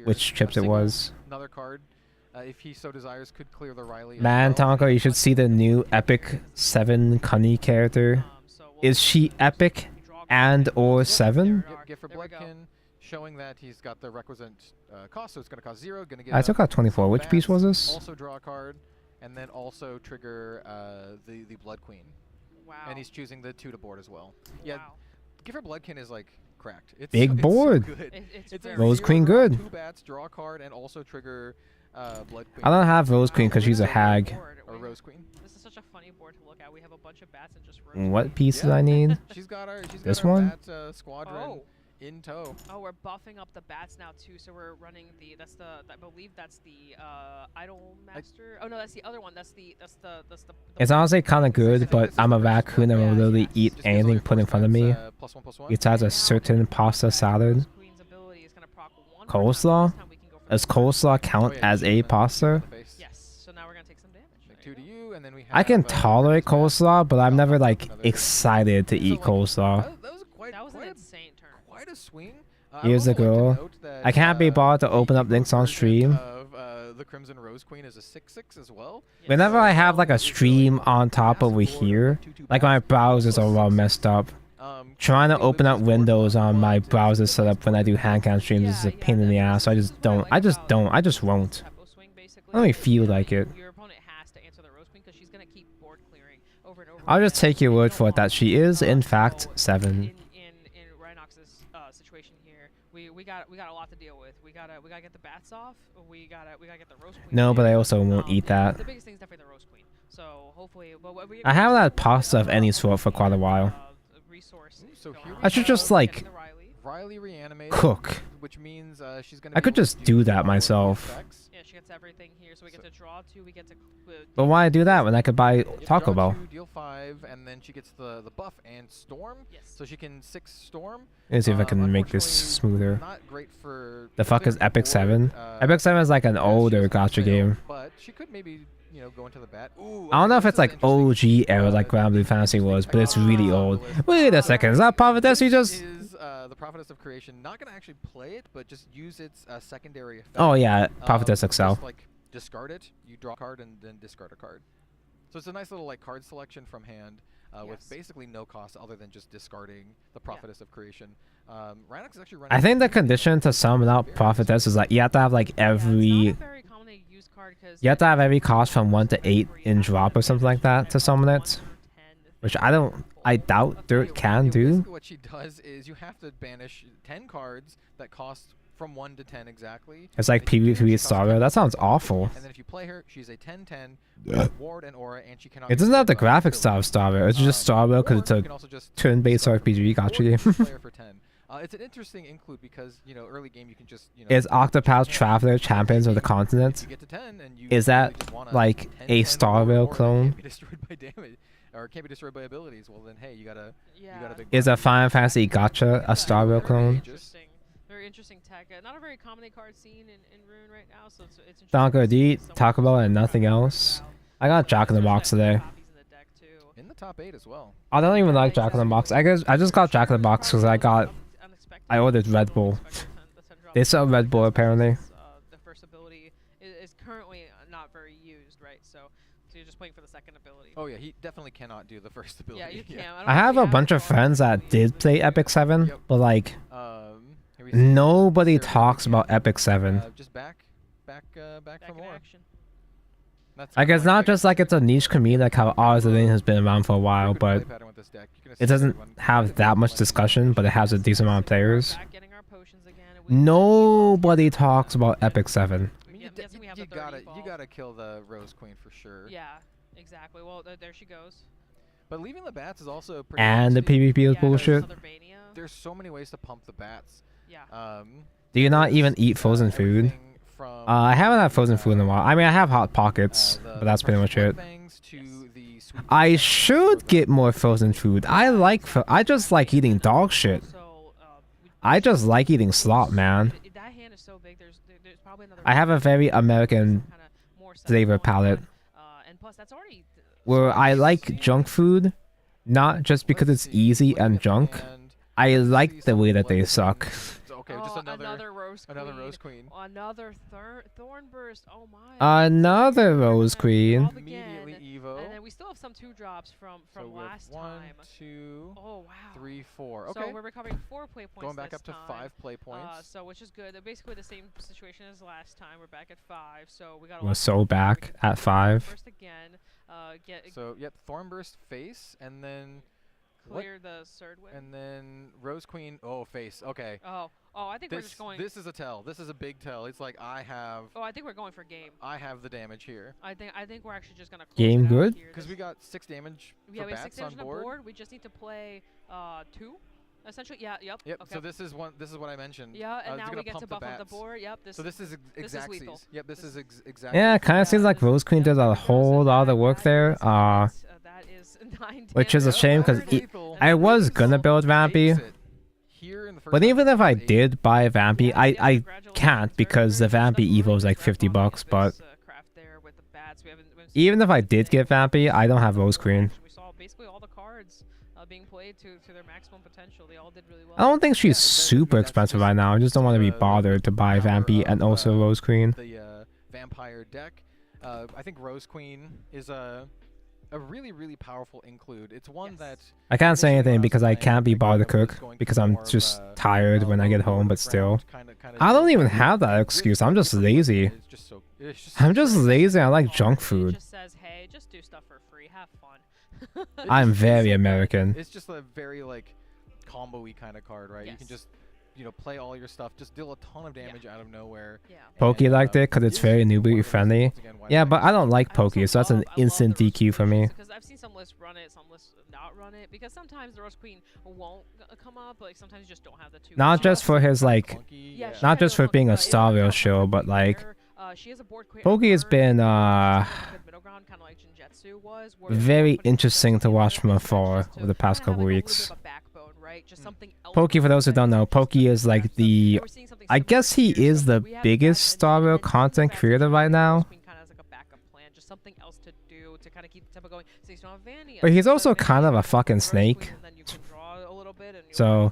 which chips it was. Another card, if he so desires, could clear the Riley. Man, Tonko, you should see the new Epic 7 Cunny character. Is she Epic and or 7? Gift for Bloodkin, showing that he's got the requisite cost, so it's going to cost 0. Gonna get I took out 24. Which piece was this? Also draw a card, and then also trigger the Blood Queen. Wow. And he's choosing the 2 to board as well. Yeah, Gift for Bloodkin is like cracked. It's Big board. So good. It's a Rose Queen good. 2 bats, draw a card, and also trigger Blood Queen. I don't have Rose Queen because she's a hag. Or Rose Queen. This is such a funny board to look at. We have a bunch of bats and just What pieces I need? She's got our this one? Bat, squadron in tow. Oh, we're buffing up the bats now too. So we're running I believe that's the Idol Master. Oh no, that's the other one. That's the It's honestly kind of good, but I'm a raccoon and will literally eat anything put in front of me. Besides a certain pasta salad. Coleslaw? Does coleslaw count as a pasta? Yes. So now we're gonna take some damage. 2 to you, and then we have, I can tolerate coleslaw, but I'm never like excited to eat coleslaw. That was an insane turn. Quite a swing. Here's the girl. I can't be bothered to open up links on stream. The Crimson Rose Queen is a 6/6 as well. Whenever I have like a stream on top over here, like my browsers are all messed up. Trying to open up windows on my browser setup when I do handcam streams is a pain in the ass. So I just won't. I don't even feel like it. I'll just take your word for it that she is in fact 7. In Rhinox's situation here, we got a lot to deal with. We gotta get the bats off. We gotta get the Roast Queen. No, but I also won't eat that. The biggest thing is definitely the Roast Queen. So hopefully, I haven't had pasta of any sort for quite a while. I should just like Riley reanimated, cook. Which means she's gonna. I could just do that myself. Yeah, she gets everything here, so we get to draw 2. We get to. But why do that when I could buy Taco Bell? 2, deal 5, and then she gets the buff and storm, so she can 6 storm. Let's see if I can make this smoother. Not great for the fuck is Epic 7? Epic 7 is like an older gacha game. But she could maybe go into the bat. Ooh, I don't know if it's like OG era like Grand Blue Fantasy was, but it's really old. Wait a second, is that Prophetess you just... the Prophetess of Creation, not going to actually play it, but just use its secondary effect. Oh yeah, Prophetess XL. Just, like, discard it, you draw a card, and then discard a card. So it's a nice little like card selection from hand with basically no cost other than just discarding the Prophetess of Creation. Rhinox is actually running... I think the condition to summon out Prophetess is like you have to have like every... You have to have every cost from 1 to 8 in drop or something like that to summon it. Which I doubt Dirt can do. What she does is you have to banish 10 cards that cost from 1 to 10 exactly. It's like PvP Star. That sounds awful. And then if you play her, she's a 10/10 ward and aura, and she cannot. It doesn't have the graphic style of Star. It's just Star because it's a turn-based RPG gacha game. For 10. It's an interesting include because early game you can just Is Octopath Traveler Champions of the Continent? Is that like a Star Rail clone? Can't be destroyed by damage, or can't be destroyed by abilities. Well then, hey, you gotta. Is a Final Fantasy gacha a Star Rail clone? Very interesting tech. Not a very common card scene in Rune right now, so it's interesting. Donko, do you eat Taco Bell and nothing else? I got Jack in the Box today. In the top 8 as well. I don't even like Jack in the Box. I just got Jack in the Box because I ordered Red Bull. They sell Red Bull apparently. The first ability is currently not very used, right? So you're just waiting for the second ability. Oh yeah, he definitely cannot do the first ability. Yeah, you can. I have a bunch of friends that did play Epic 7, but like nobody talks about Epic 7. Just back for more. Like it's not just like it's a niche community like how ours has been around for a while, but it doesn't have that much discussion, but it has a decent amount of players. Nobody talks about Epic 7. I mean, you gotta kill the Rose Queen for sure. Yeah, exactly. Well, there she goes. But leaving the bats is also pretty. And the PvP is bullshit. There's so many ways to pump the bats. Yeah. Do you not even eat frozen food? I haven't had frozen food in a while. I mean, I have Hot Pockets, but that's pretty much it. I should get more frozen food. I just like eating dog shit. I just like eating slop, man. I have a very American flavor palette where I like junk food, not just because it's easy and junk. I like the way that they suck. Okay, just another Rose Queen. Another Thorn Burst. Oh my. Another Rose Queen. Immediately Evo. And then we still have some 2-drops from last one, time. 2, oh wow. 3, 4. Okay. So we're recovering 4 play points. Going back this up to time. 5 play points. So which is good. Basically the same situation as last time. We're back at 5. So we got. We're so back at 5. First again. So yep, Thornburst face, and then. Clear the third win. And then Rose Queen, face. Okay. Oh, I think we're just going. This is a tell. This is a big tell. It's like I have. Oh, I think we're going for game. I have the damage here. I think we're actually just gonna. Close Game it good. Because we got 6 damage. Yeah, we have 6 damage on board. We just need to play 2. Essentially, yeah, yep. Yep. Okay. So this is what I mentioned. Yeah, and now we get to buff on the board. Yep. So this is exactly. Yep. This is exactly. Yeah, it kind of seems like Rose Queen did a whole lot of the work there. That is 9 Which is a shame because I was gonna build Vampy, but even if I did buy Vampy, I can't because the Vampy Evo is like $50. But even if I did get Vampy, I don't have Rose Queen. We saw basically all the cards being played to their maximum potential. They all did really well. I don't think she's super expensive right now. I just don't want to be bothered to buy Vampy and also Rose Queen. The vampire deck. I think Rose Queen is a really, really powerful include. It's one that I can't say anything because I can't be bothered to cook because I'm just tired when I get home, but still. I don't even have that excuse. I'm just lazy. I'm just lazy. I like junk food. Just says, hey, just do stuff for free. Have fun. I'm very American. It's just a very like combo-y kind of card, right? Yes. You can just play all your stuff, just deal a ton of damage out of nowhere. Yeah. Pokey liked it because it's very newbie friendly. Yeah, but I don't like Pokey, so that's an instant DQ for me. Because I've seen some lists run it, some lists not run it. Because sometimes the Rose Queen won't come up, like sometimes you just don't have the 2. Not just for his like, not just for being a Star Rail show, but like, Pokey has been very interesting to watch from afar over the past couple weeks. Pokey, for those who don't know, Pokey is like the, I guess he is the biggest Star Rail content creator right now. But he's also kind of a fucking snake. So,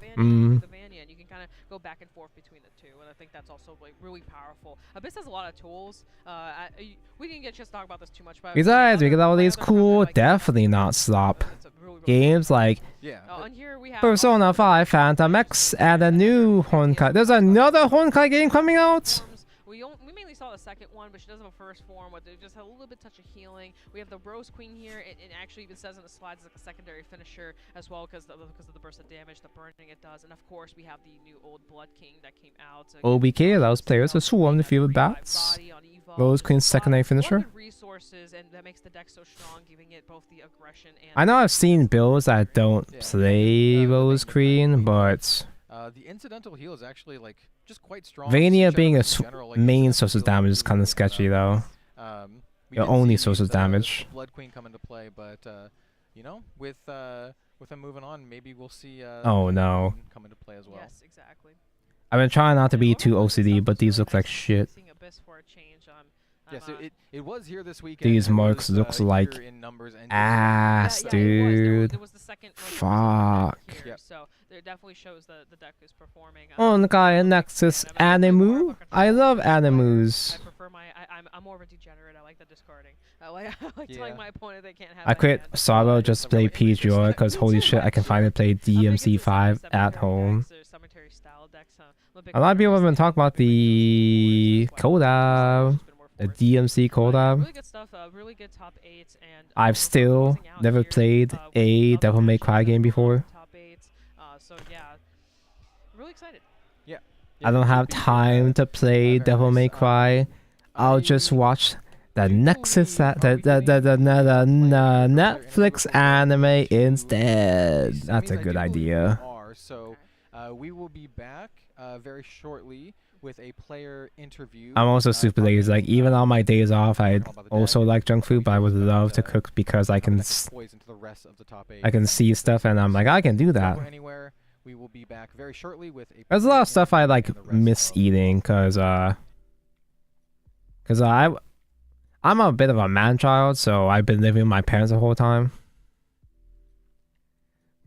go back and forth between the two, and I think that's also like really powerful. Abyss has a lot of tools. We didn't get a chance to talk about this too much, but besides, we get all these cool, definitely not slop games like Persona 5 Phantom X and a new Honkai. There's another Honkai game coming out. We mainly saw the second one, but she does have a first form, but they just have a little bit touch of healing. We have the Rose Queen here, and it actually even says in the slides it's like a secondary finisher as well because of the burst of damage, the burning it does, and of course we have the new old Blood King that came out. OBK allows players to swarm the field with bats. Rose Queen's secondary finisher. Resources, and that makes the deck so strong, giving it both the aggression and. I know I've seen builds that don't play Rose Queen, but the incidental heal is actually like just quite strong. Vania being a main source of damage is kind of sketchy though. Your only source of damage. Blood Queen come into play, but you know, with them moving on, maybe we'll see. Oh no. Come into play as well. Yes, exactly. I've been trying not to be too OCD, but these look like shit. Yes, it was here this weekend. These marks looks like ass, dude. It was the second Fuck. Here, so it definitely shows that the deck is performing. Oh, the guy in Nexus Animu. I love Animus. I prefer I'm more of a degenerate. I like the discarding. I like telling my opponent they can't have. I quit Sorrow just to play PGR because holy shit, I can finally play DMC5 at home. A lot of people have been talking about the collab. The DMC collab. Really good stuff, really good top 8s, and I've still never played a Devil May Cry game before. Top 8s, so yeah, really excited. Yeah. I don't have time to play Devil May Cry. I'll just watch the Nexus, the Netflix anime instead. That's a good idea. So we will be back very shortly with a player interview. I'm also super lazy. Like even on my days off, I also like junk food, but I would love to cook because I can see stuff, and I'm like I can do that. We will be back very shortly with a. There's a lot of stuff I like miss eating because I'm a bit of a man child, so I've been living with my parents the whole time.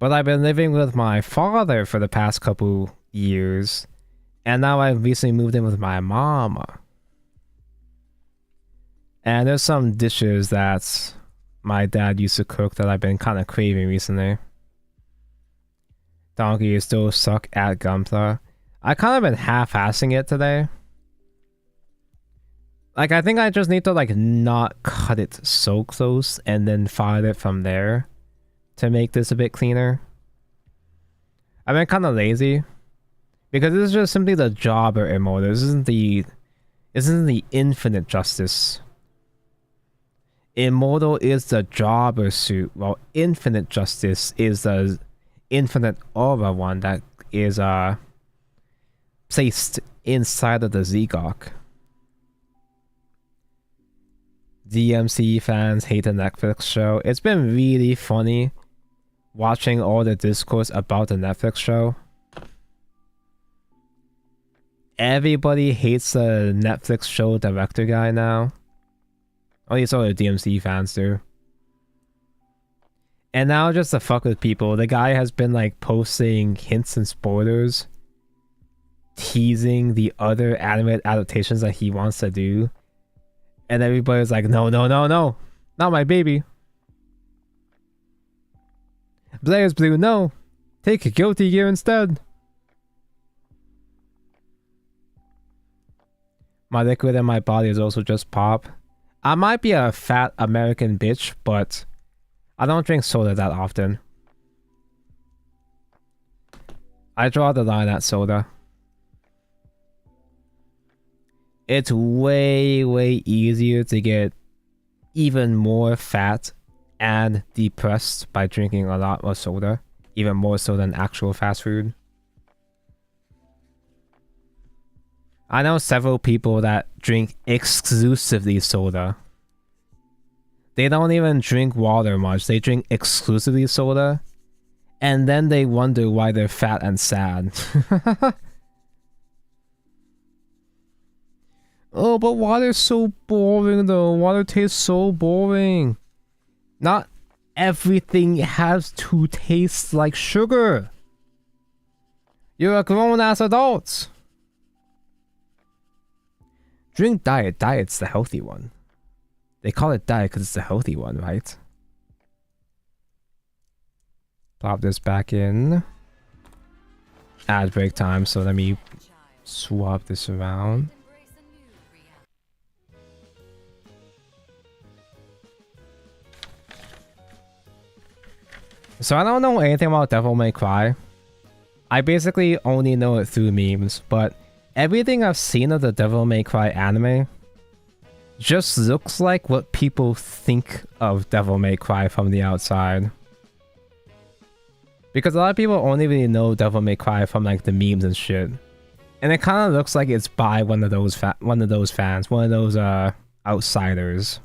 But I've been living with my father for the past couple years. And now I've recently moved in with my mom. And there's some dishes that my dad used to cook that I've been kind of craving recently. Donkey, you still suck at Gunpla. I kind of been half-assing it today. Like, I think I just need to, like, not cut it so close and then file it from there to make this a bit cleaner. I've been kind of lazy. Because this is just simply the jobber immortal. This isn't the infinite justice. Immortal is the jobber suit, while infinite justice is the infinite aura one that is placed inside of the Zegok. DMC fans hate the Netflix show. It's been really funny watching all the discourse about the Netflix show. Everybody hates the Netflix show director guy now. At least all the DMC fans do. And now just to fuck with people, the guy has been like posting hints and spoilers, teasing the other animated adaptations that he wants to do. And everybody's like, no, no, no, no. Not my baby. Blair's Blue, no. Take a Guilty Gear instead. My liquid in my body is also just pop. I might be a fat American bitch, but I don't drink soda that often. I draw the line at soda. It's way, way easier to get even more fat and depressed by drinking a lot of soda. Even more so than actual fast food. I know several people that drink exclusively soda. They don't even drink water much. They drink exclusively soda. And then they wonder why they're fat and sad. Oh, but water's so boring though. Water tastes so boring. Not everything has to taste like sugar. You're a grown-ass adult. Drink Diet. Diet's the healthy one. They call it Diet because it's the healthy one, right? Plop this back in. Ad break time, so let me swap this around. So I don't know anything about Devil May Cry. I basically only know it through memes, but everything I've seen of the Devil May Cry anime just looks like what people think of Devil May Cry from the outside. Because a lot of people only really know Devil May Cry from like the memes and shit. And it kind of looks like it's by one of those fans, one of those outsiders.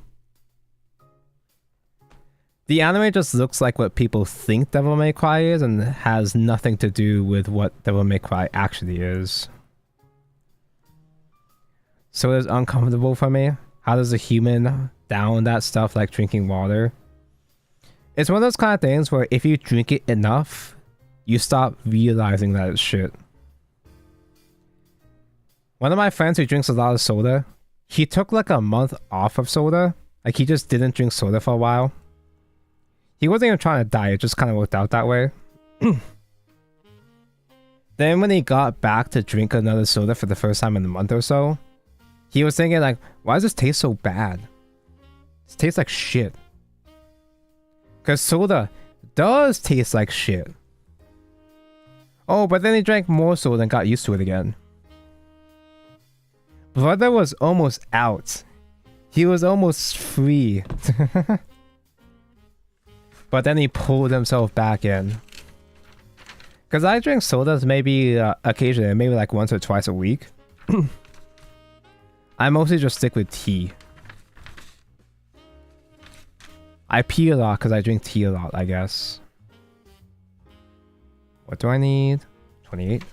The anime just looks like what people think Devil May Cry is and has nothing to do with what Devil May Cry actually is. So it's uncomfortable for me. How does a human down that stuff like drinking water? It's one of those kind of things where if you drink it enough, you stop realizing that it's shit. One of my friends who drinks a lot of soda, he took like a month off of soda. Like he just didn't drink soda for a while. He wasn't even trying to diet, it just kind of worked out that way. Then when he got back to drink another soda for the first time in a month or so, he was thinking like, why does this taste so bad? This tastes like shit. Because soda does taste like shit. Oh, but then he drank more soda and got used to it again. Brother was almost out. He was almost free. But then he pulled himself back in. Because I drink sodas maybe occasionally, maybe like once or twice a week. I mostly just stick with tea. I pee a lot because I drink tea a lot, I guess. What do I need? 28.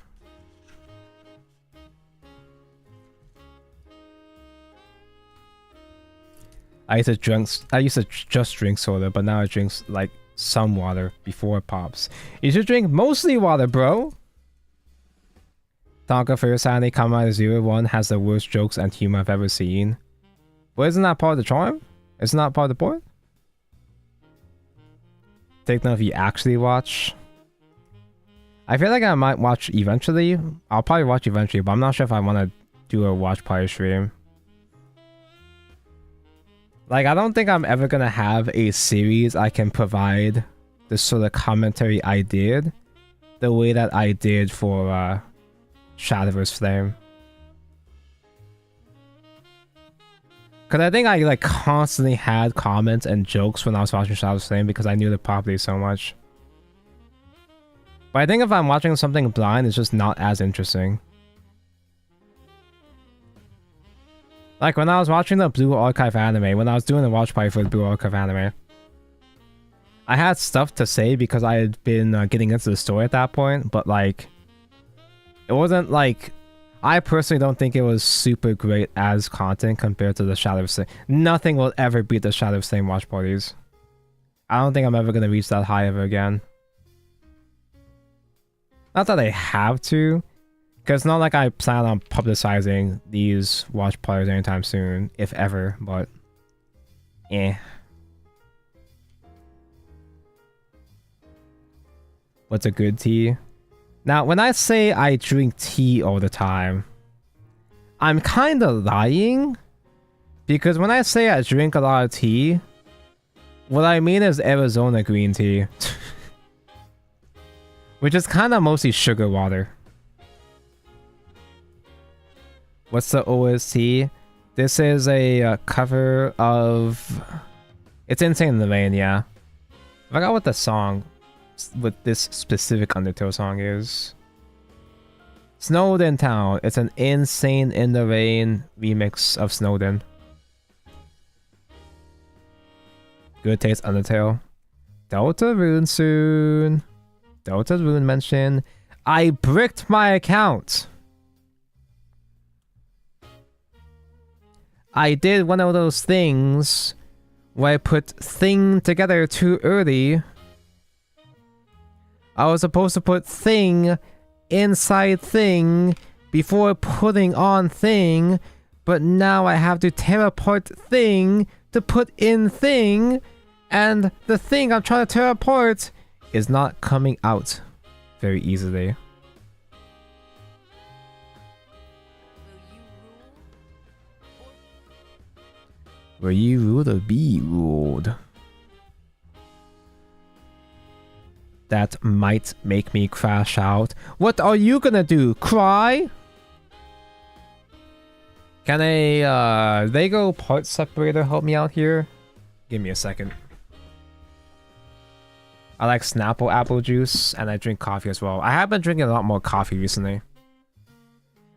I used to just drink soda, but now I drink like some water before it pops. You should drink mostly water, bro. Tonka for your sanity, Kamen 01 has the worst jokes and humor I've ever seen. But isn't that part of the charm? Isn't that part of the point? Take note if you actually watch. I feel like I might watch eventually. I'll probably watch eventually, but I'm not sure if I want to do a watch party stream. Like, I don't think I'm ever gonna have a series I can provide the sort of commentary I did the way that I did for Shadowverse Flame. Cause I think I like constantly had comments and jokes when I was watching Shadowverse Flame because I knew the property so much. But I think if I'm watching something blind, it's just not as interesting. Like when I was watching the Blue Archive anime, when I was doing the watch party for the Blue Archive anime, I had stuff to say because I had been getting into the story at that point, but like, it wasn't like, I personally don't think it was super great as content compared to the Shadowverse Flame. Nothing will ever beat the Shadowverse Flame watch parties. I don't think I'm ever going to reach that high ever again. Not that I have to, because it's not like I plan on publicizing these watch parties anytime soon, if ever, but eh. What's a good tea? Now, when I say I drink tea all the time, I'm kind of lying, because when I say I drink a lot of tea, what I mean is Arizona green tea, which is kind of mostly sugar water. What's the OST? This is a cover of... It's Insane in the Rain, yeah. I forgot what the song, what this specific Undertale song is. Snowden Town. It's an Insane in the Rain remix of Snowden. Good taste Undertale. Delta Rune soon. Delta Rune mention. I bricked my account. I did one of those things where I put thing together too early. I was supposed to put thing inside thing before putting on thing, but now I have to tear apart thing to put in thing, and the thing I'm trying to tear apart is not coming out very easily. Will you rule or be ruled? that might make me crash out. What are you gonna do? Cry? Can a Lego part separator help me out here? Give me a second. I like Snapple apple juice, and I drink coffee as well. I have been drinking a lot more coffee recently.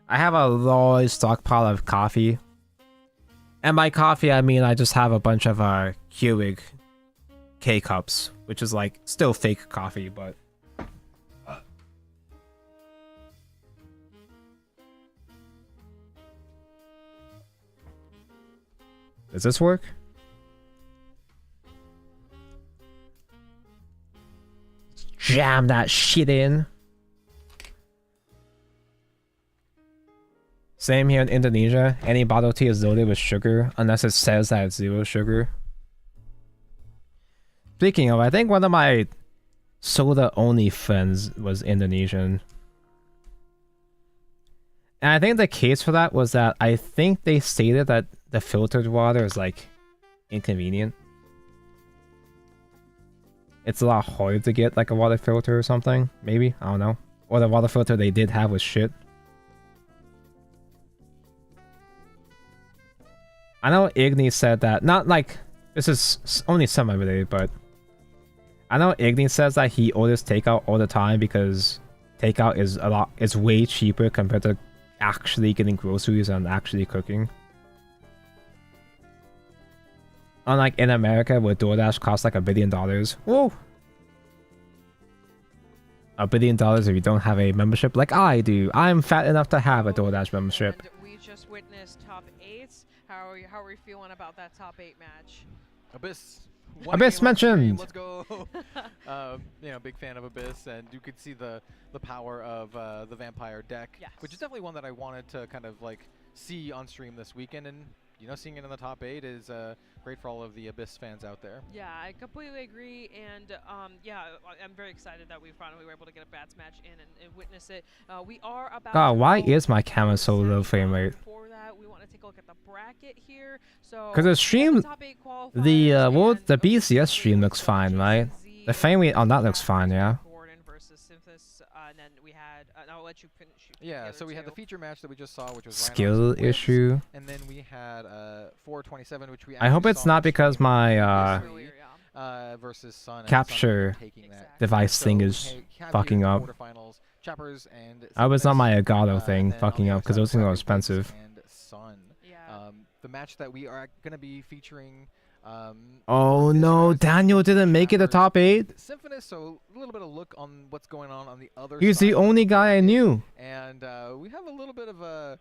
I have a large stockpile of coffee. And by coffee, I mean I just have a bunch of Keurig K-cups, which is like still fake coffee, but... Does this work? Jam that shit in. Same here in Indonesia. Any bottle tea is loaded with sugar unless it says that it's 0 sugar. Speaking of, I think one of my soda only friends was Indonesian. And I think the case for that was that I think they stated that the filtered water is like inconvenient. It's a lot harder to get like a water filter or something, maybe, I don't know. Or the water filter they did have was shit. I know Igni said that, not like, this is only semi-related, but I know Igni says that he orders takeout all the time because takeout is way cheaper compared to actually getting groceries and actually cooking. Unlike in America where DoorDash costs like $1 billion. Whoa! $1 billion if you don't have a membership like I do. I'm fat enough to have a DoorDash membership. And we just witnessed top 8s. How are we feeling about that top 8 match? Abyss. Abyss mentioned. Let's go. You know, big fan of Abyss, and you could see the power of the Vampire deck, which is definitely one that I wanted to kind of like see on stream this weekend, and you know, seeing it in the top 8 is great for all of the Abyss fans out there. Yeah, I completely agree, and yeah, I'm very excited that we finally were able to get a Bats match in and witness it. We are about. God, why is my camera so low frame rate? Before that, we want to take a look at the bracket here. So because the stream, the BCS stream looks fine, right? The frame rate on that looks fine, yeah. And then we had, I'll let you finish. Yeah, so we had the feature match that we just saw, which was skill issue. And then we had 427, which we. I hope it's not because my versus Sun capture device thing is fucking up. I was not my Elgato thing fucking up because those things are expensive. And Sun. The match that we are going to be featuring. Oh no, Daniel didn't make it a top 8. Symphonist, so a little bit of look on what's going on the other He's side. the only guy I knew. And we have a little bit of a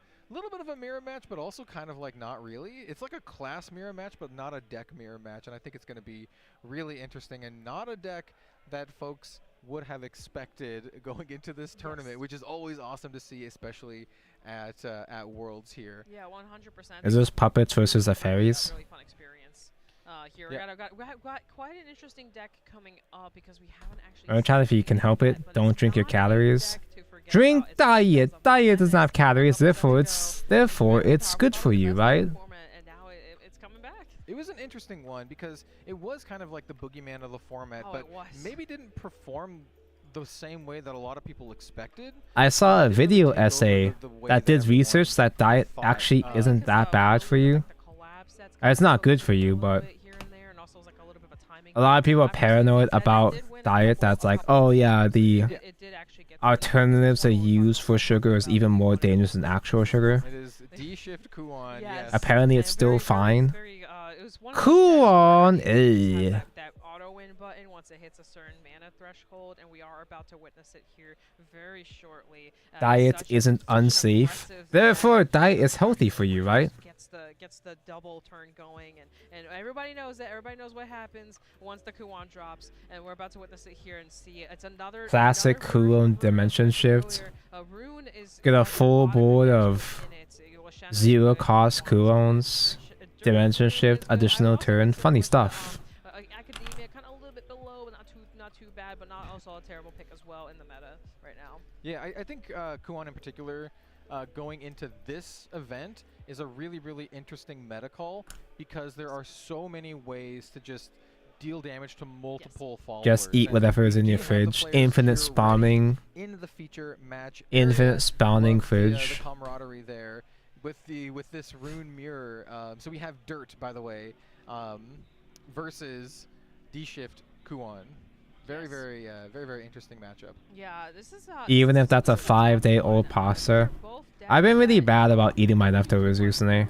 mirror match, but also kind of like not really. It's like a class mirror match, but not a deck mirror match, and I think it's going to be really interesting and not a deck that folks would have expected going into this tournament, which is always awesome to see, especially at Worlds here. Yeah, 100%. Is this puppets versus the fairies? Really fun experience. Here we got quite an interesting deck coming up because we haven't actually. I'm trying if you can help it. Don't drink your calories. Drink diet. Diet doesn't have calories, therefore it's good for you, right? It was an interesting one because it was kind of like the boogeyman of the format, but maybe didn't perform the same way that a lot of people expected. I saw a video essay that did research that diet actually isn't that bad for you. It's not good for you, but a lot of people are paranoid about diet that's like, oh yeah, the alternatives they use for sugar is even more dangerous than actual sugar. It is D-shift Kuon, yes. Apparently it's still fine. Kuon, that auto win button once it hits a certain mana threshold, and we are about to witness it here very shortly. Diet isn't unsafe, therefore diet is healthy for you, right? Gets the double turn going, and everybody knows that. Everybody knows what happens once the Kuon drops, and we're about to witness it here and see it. It's another classic Kuon dimension shift. Get a full board of 0 cost Kuons, dimension shift, additional turn, funny stuff. Academia kind of a little bit below, but not too bad, but not also a terrible pick as well in the meta right now. Yeah, I think Kuon in particular, going into this event is a really, really interesting meta call because there are so many ways to just deal damage to multiple followers. Just eat whatever is in your fridge. Infinite spawning. In the feature match Infinite spawning the fridge. camaraderie there with this rune mirror. So we have Dirt, by the way, versus D-Shift Kuon. Very interesting matchup. Yeah, this is Even if that's a 5-day-old pasta. I've been really bad about eating my leftovers recently.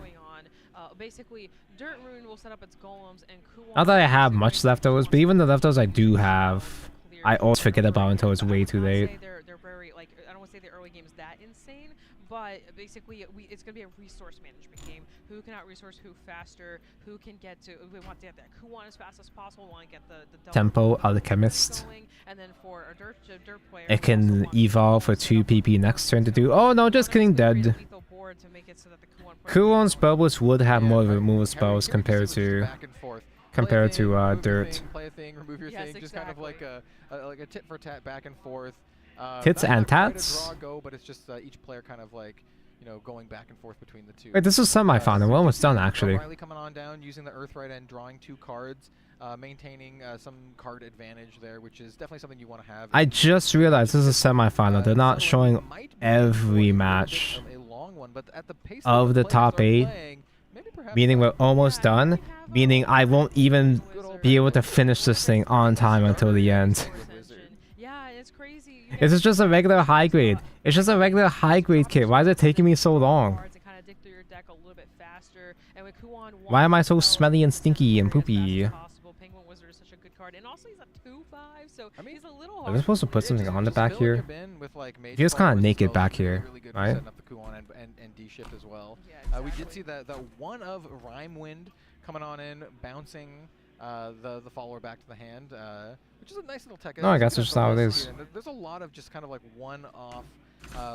Basically, Dirt Rune will set up its golems and Kuon. Not that I have much leftovers, but even the leftovers I do have, I always forget about until it's way too late. They're very, like, I don't want to say the early game is that insane, but basically it's going to be a resource management game. Who can out-resource who faster, who can get to, we want to get that Kuon as fast as possible, we want to get the Tempo Alchemist. going, and then for a Dirt player, It can evolve for 2 PP next turn to do. Oh no, just kidding, dead. Kuon's bubbles would have more removal spells compared to Dirt. Play a thing, remove your thing, just kind of like a tit for tat back and forth. Tits Not and like try to tats? draw, go, but it's just each player kind of like, you know, going back and forth between the two. Wait, this is semi-final. We're almost done, actually. Riley coming on down, using the Earthright and drawing 2 cards, maintaining some card advantage there, which is definitely something you want to have. I just realized this is a semi-final. They're not showing every match of the top 8, meaning we're almost done, meaning I won't even be able to finish this thing on time until the end. This is just a regular high grade. It's just a regular high grade kit. Why is it taking me so long? Why am I so smelly and stinky and poopy? Are we supposed to put something on the back here? Feels kind of naked back here, right? And D-Shift as well. We did see that one of Rhyme Wind coming on in, bouncing the follower back to the hand, which is a nice little tech. No, I guess it's just how it is. There's a lot of just kind of like one-off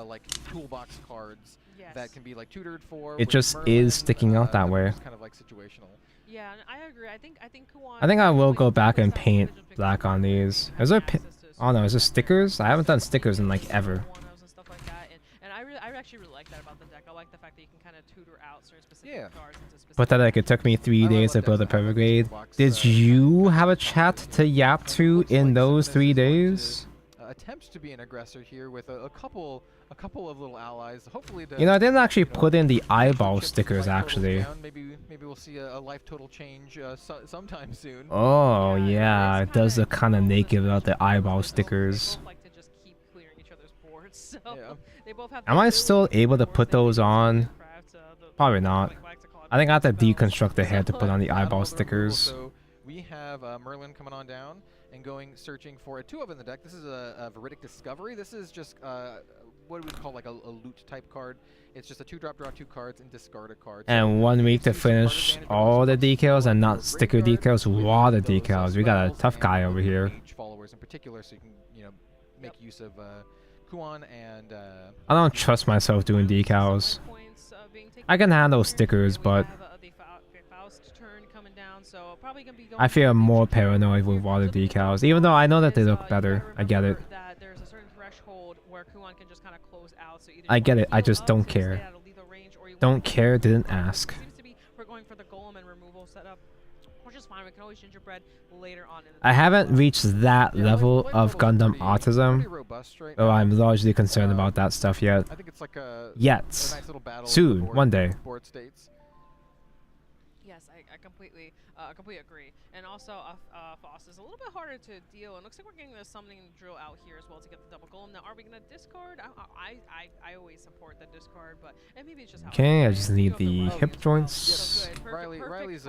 like toolbox cards that can be like tutored for. It just is sticking out that way. Kind of like situational. Yeah, and I agree. I think Kuon. I think I will go back and paint black on these. Is there oh no, is there stickers? I haven't done stickers in like ever. And I actually really like that about the deck. I like the fact that you can kind of tutor out certain specific cards into specific. But that like it took me 3 days to build a perfect grade. Did you have a chat to yap to in those 3 days? Attempts to be an aggressor here with a couple of little allies. Hopefully, You know, I didn't actually put in the eyeball stickers actually. Maybe we'll see a life total change sometime soon. Oh yeah, it does look kind of naked without the eyeball stickers. Am I still able to put those on? Probably not. I think I have to deconstruct the head to put on the eyeball stickers. So we have Merlin coming on down and going searching for 2 of in the deck. This is a Veridic Discovery. This is just what we would call like a loot type card. It's just a 2-drop, draw 2 cards and discard a card. And 1 week to finish all the decals and not sticker decals, water decals. We got a tough guy over here. Followers in particular, so you can make use of Kuon and. I don't trust myself doing decals. I can handle stickers, but I feel more paranoid with water decals, even though I know that they look better. I get it. I get it. I just don't care. Don't care, didn't ask. I haven't reached that level of Gundam autism, though I'm largely concerned about that stuff yet. Yet. Soon, one day. Yes, I completely agree. And also, Foss is a little bit harder to deal. And looks like we're getting the summoning drill out here as well to get the double golem. Now, are we gonna discard? I always support the discard, but maybe it's just how. Okay, I just need the hip joints. Riley's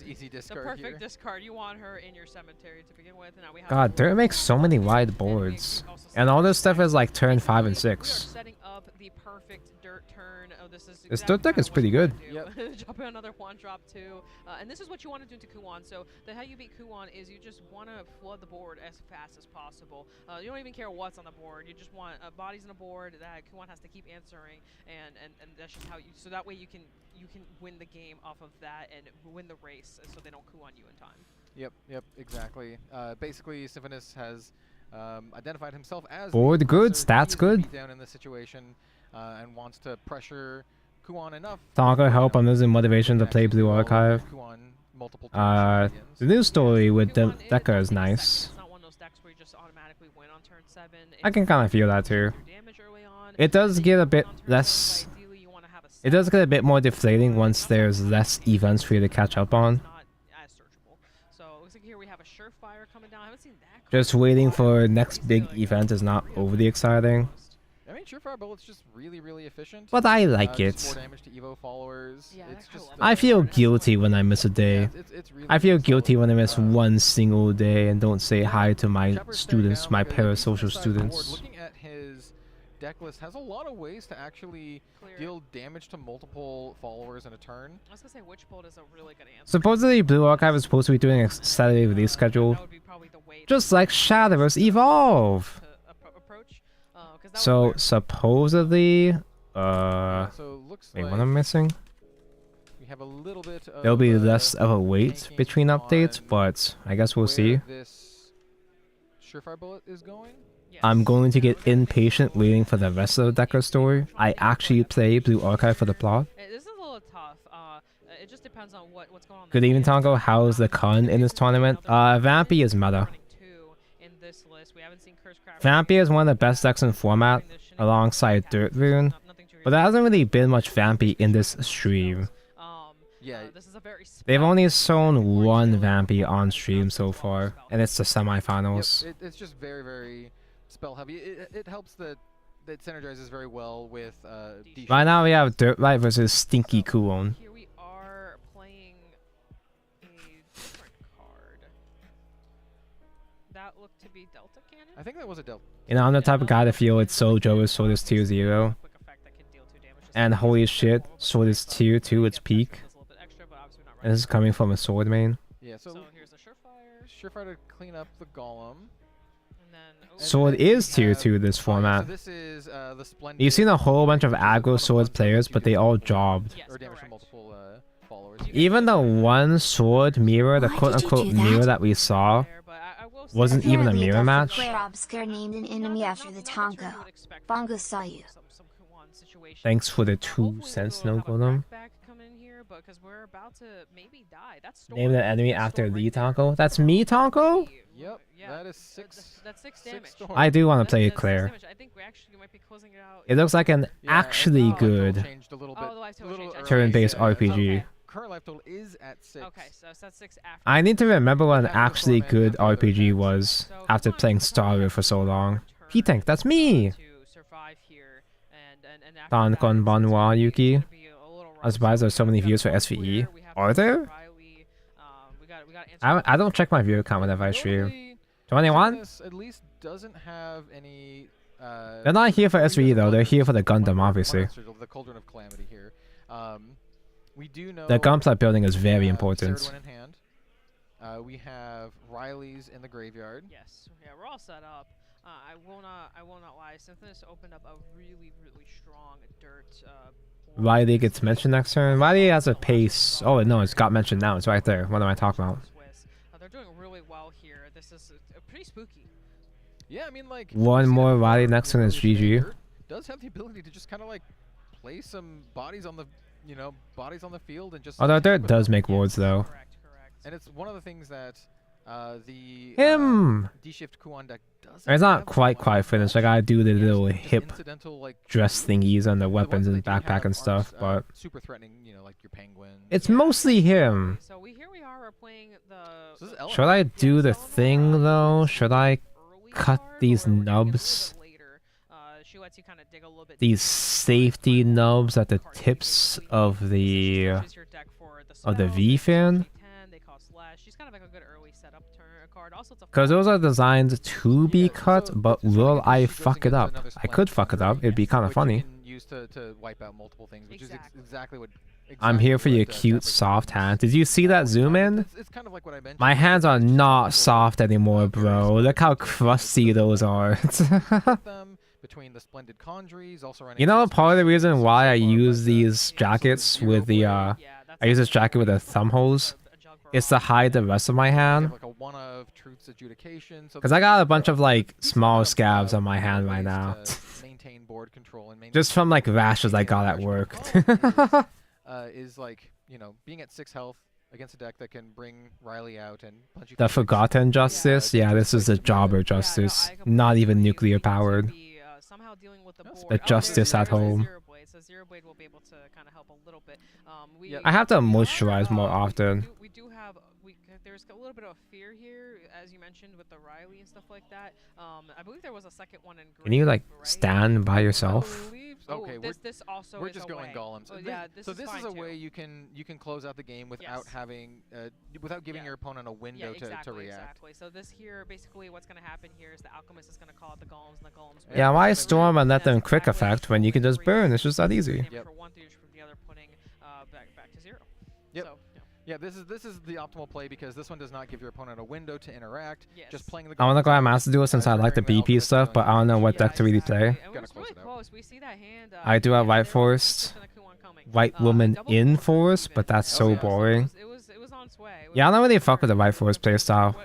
easy discard. The perfect discard. You want her in your cemetery to begin with. Now we have God, Dirt makes so many wide boards, and all this stuff is like turn 5 and 6. Setting up the perfect Dirt turn. Oh, this is. This Dirt deck is pretty good. Drop in another 1-drop too, and this is what you want to do to Kuon. So how you beat Kuon is you just want to flood the board as fast as possible. You don't even care what's on the board. You just want bodies on the board that Kuon has to keep answering, and that's just how you. So that way you can win the game off of that and win the race, so they don't Kuon you in time. Yep, exactly. Basically, Symphonus has identified himself as board good, stats good. Down in this situation, and wants to pressure Kuon enough. Tonka help. I'm losing motivation to play Blue Archive. Kuon multiple. The news story with Deca is nice. It's not one of those decks where you just automatically win on turn 7. I can kind of feel that too. It does get a bit less. It does get a bit more deflating once there's less events for you to catch up on. So it looks like here we have a surefire coming down. I haven't seen that. Just waiting for next big event is not overly exciting. I mean, Surefire Bullet's just really, really efficient. But I like it. Just 4 damage to Evo followers. Yeah, it's just, I feel guilty when I miss a day. it's really I feel guilty when I miss one single day and don't say hi to my students, my parasocial students. Looking at his deck list, has a lot of ways to actually deal damage to multiple followers in a turn. I was gonna say Witchbolt is a really good answer. Supposedly, Blue Archive is supposed to be doing a Saturday release schedule, just like Shadowverse Evolve. So supposedly, wait, what am I missing? We have a little bit of, there'll be less of a wait between updates, but I guess we'll see. This Surefire Bullet is going. I'm going to get impatient waiting for the rest of the Decker story. I actually play Blue Archive for the plot. This is a little tough. It just depends on what's going on. Good evening, Tongo. How's the Kun in this tournament? Vampy is meta. Vampy is one of the best decks in format, alongside Dirt Rune, but there hasn't really been much Vampy in this stream. They've only shown one Vampy on stream so far, and it's the semifinals. Yep, it's just very, very spell heavy. It helps that it synergizes very well with Right now we have Dirt Right versus Stinky Kuon. Here we are playing a different card. That looked to be Delta Cannon? I think that was a Delta. You know, I'm the type of guy to feel it's so Joe's Sword is tier 0. And holy shit, Sword is tier 2 its peak. And this is coming from a Sword main. Yeah, so here's a Surefire to clean up the Golem. Sword is tier 2 this format. So this is, the Splendid. You've seen a whole bunch of aggro Sword players, but they all jobbed. Or damage to multiple followers. Even the one Sword mirror, the quote-unquote mirror that we saw, wasn't even a mirror match. Player obscure named an enemy after the Tonko. Bongo saw you. Thanks for the 2 cents, no golem. Name the enemy after Lee Tonko. That's me, Tonko? Yep, that is 6. That's 6 damage. I do want to play it Claire. I think we actually might be closing it out. It looks like an actually good turn-based RPG. Current life total is at 6. Okay, so it's at 6 after. I need to remember what an actually good RPG was after playing Starter for so long. P-Tank, that's me! Don Konbanwa Yuki. I'm surprised there's so many views for SVE. Are there? I don't check my view count whenever I stream. 21? At least doesn't have any. They're not here for SVE though, they're here for the Gundam, obviously. The Cauldron of Calamity here. We do know The gunpla building is very important. in hand. We have Riley's in the graveyard. Yes, yeah, we're all set up. I will not lie. Synthesis opened up a really, really strong dirt. Riley gets mentioned next turn. Riley has a pace. Oh no, it's got mentioned now. It's right there. What am I talking about? They're doing really well here. This is pretty spooky. Yeah, I mean like. One more Riley next turn is GG. Does have the ability to just kind of like play some bodies on the, bodies on the field and just. Although dirt does make wards though. And it's one of the things that the D-Shift Kuon deck does. It's not quite finished. I gotta do the little hip dress thingies on the weapons and backpack and stuff, but super threatening, like your penguin. It's mostly him. So here we are playing the. Should I do the thing though? Should I cut these nubs? These safety nubs at the tips of the V-fan? Because those are designed to be cut, but will I fuck it up? I could fuck it up. It'd be kind of funny. To wipe out multiple things, which is exactly what. I'm here for your cute, soft hands. Did you see that zoom in? It's kind of like what I mentioned. My hands are not soft anymore, bro. Look how crusty those are. Between the splendid conjuries, also running. You know, part of the reason why I use these jackets with the I use this jacket with the thumb holes is to hide the rest of my hand. Because I got a bunch of like small scabs on my hand right now. Just from like rashes I got at work. Is like, being at 6 health against a deck that can bring Riley out and punch you. The Forgotten Justice? Yeah, this is the Jobber Justice. Not even nuclear powered. The Justice at home. I have to moisturize more often. We do have there's a little bit of fear here, as you mentioned, with the Riley and stuff like that. I believe there was a second one in green. Can you like right? stand by yourself? Okay, this also we're is just a going way. golems. Yeah, so this is a way you can close out the game without having without giving your opponent a window to react. Exactly. So this here, basically, what's going to happen here is the Alchemist is going to call out the golems, and the golems. Yeah, why storm and let them quick effect when you can just burn? It's just that easy. Yep. Back to 0. Yep. So, yeah, this is the optimal play because this one does not give your opponent a window to interact. Yes. Just playing the. I want to grab Master Duel since I like the BP stuff, but I don't know what deck to really play. I do have White Forest, White Woman in Forest, but that's so boring. Yeah, I don't really fuck with the White Forest playstyle.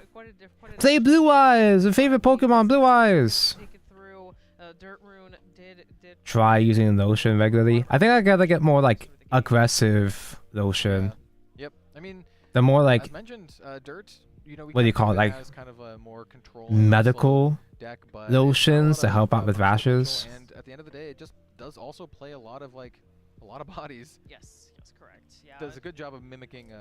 Play Blue Eyes! A favorite Pokemon, Blue Eyes! Try using Lotion regularly. I think I gotta get more like aggressive Lotion. Yep. I mean, the more like as mentioned, Dirt. You know, what do you call it? Like kind of a more medical deck, but lotions to help out with rashes. And at the end of the day, it just does also play a lot of bodies. Yes, correct. Yeah. Does a good job of mimicking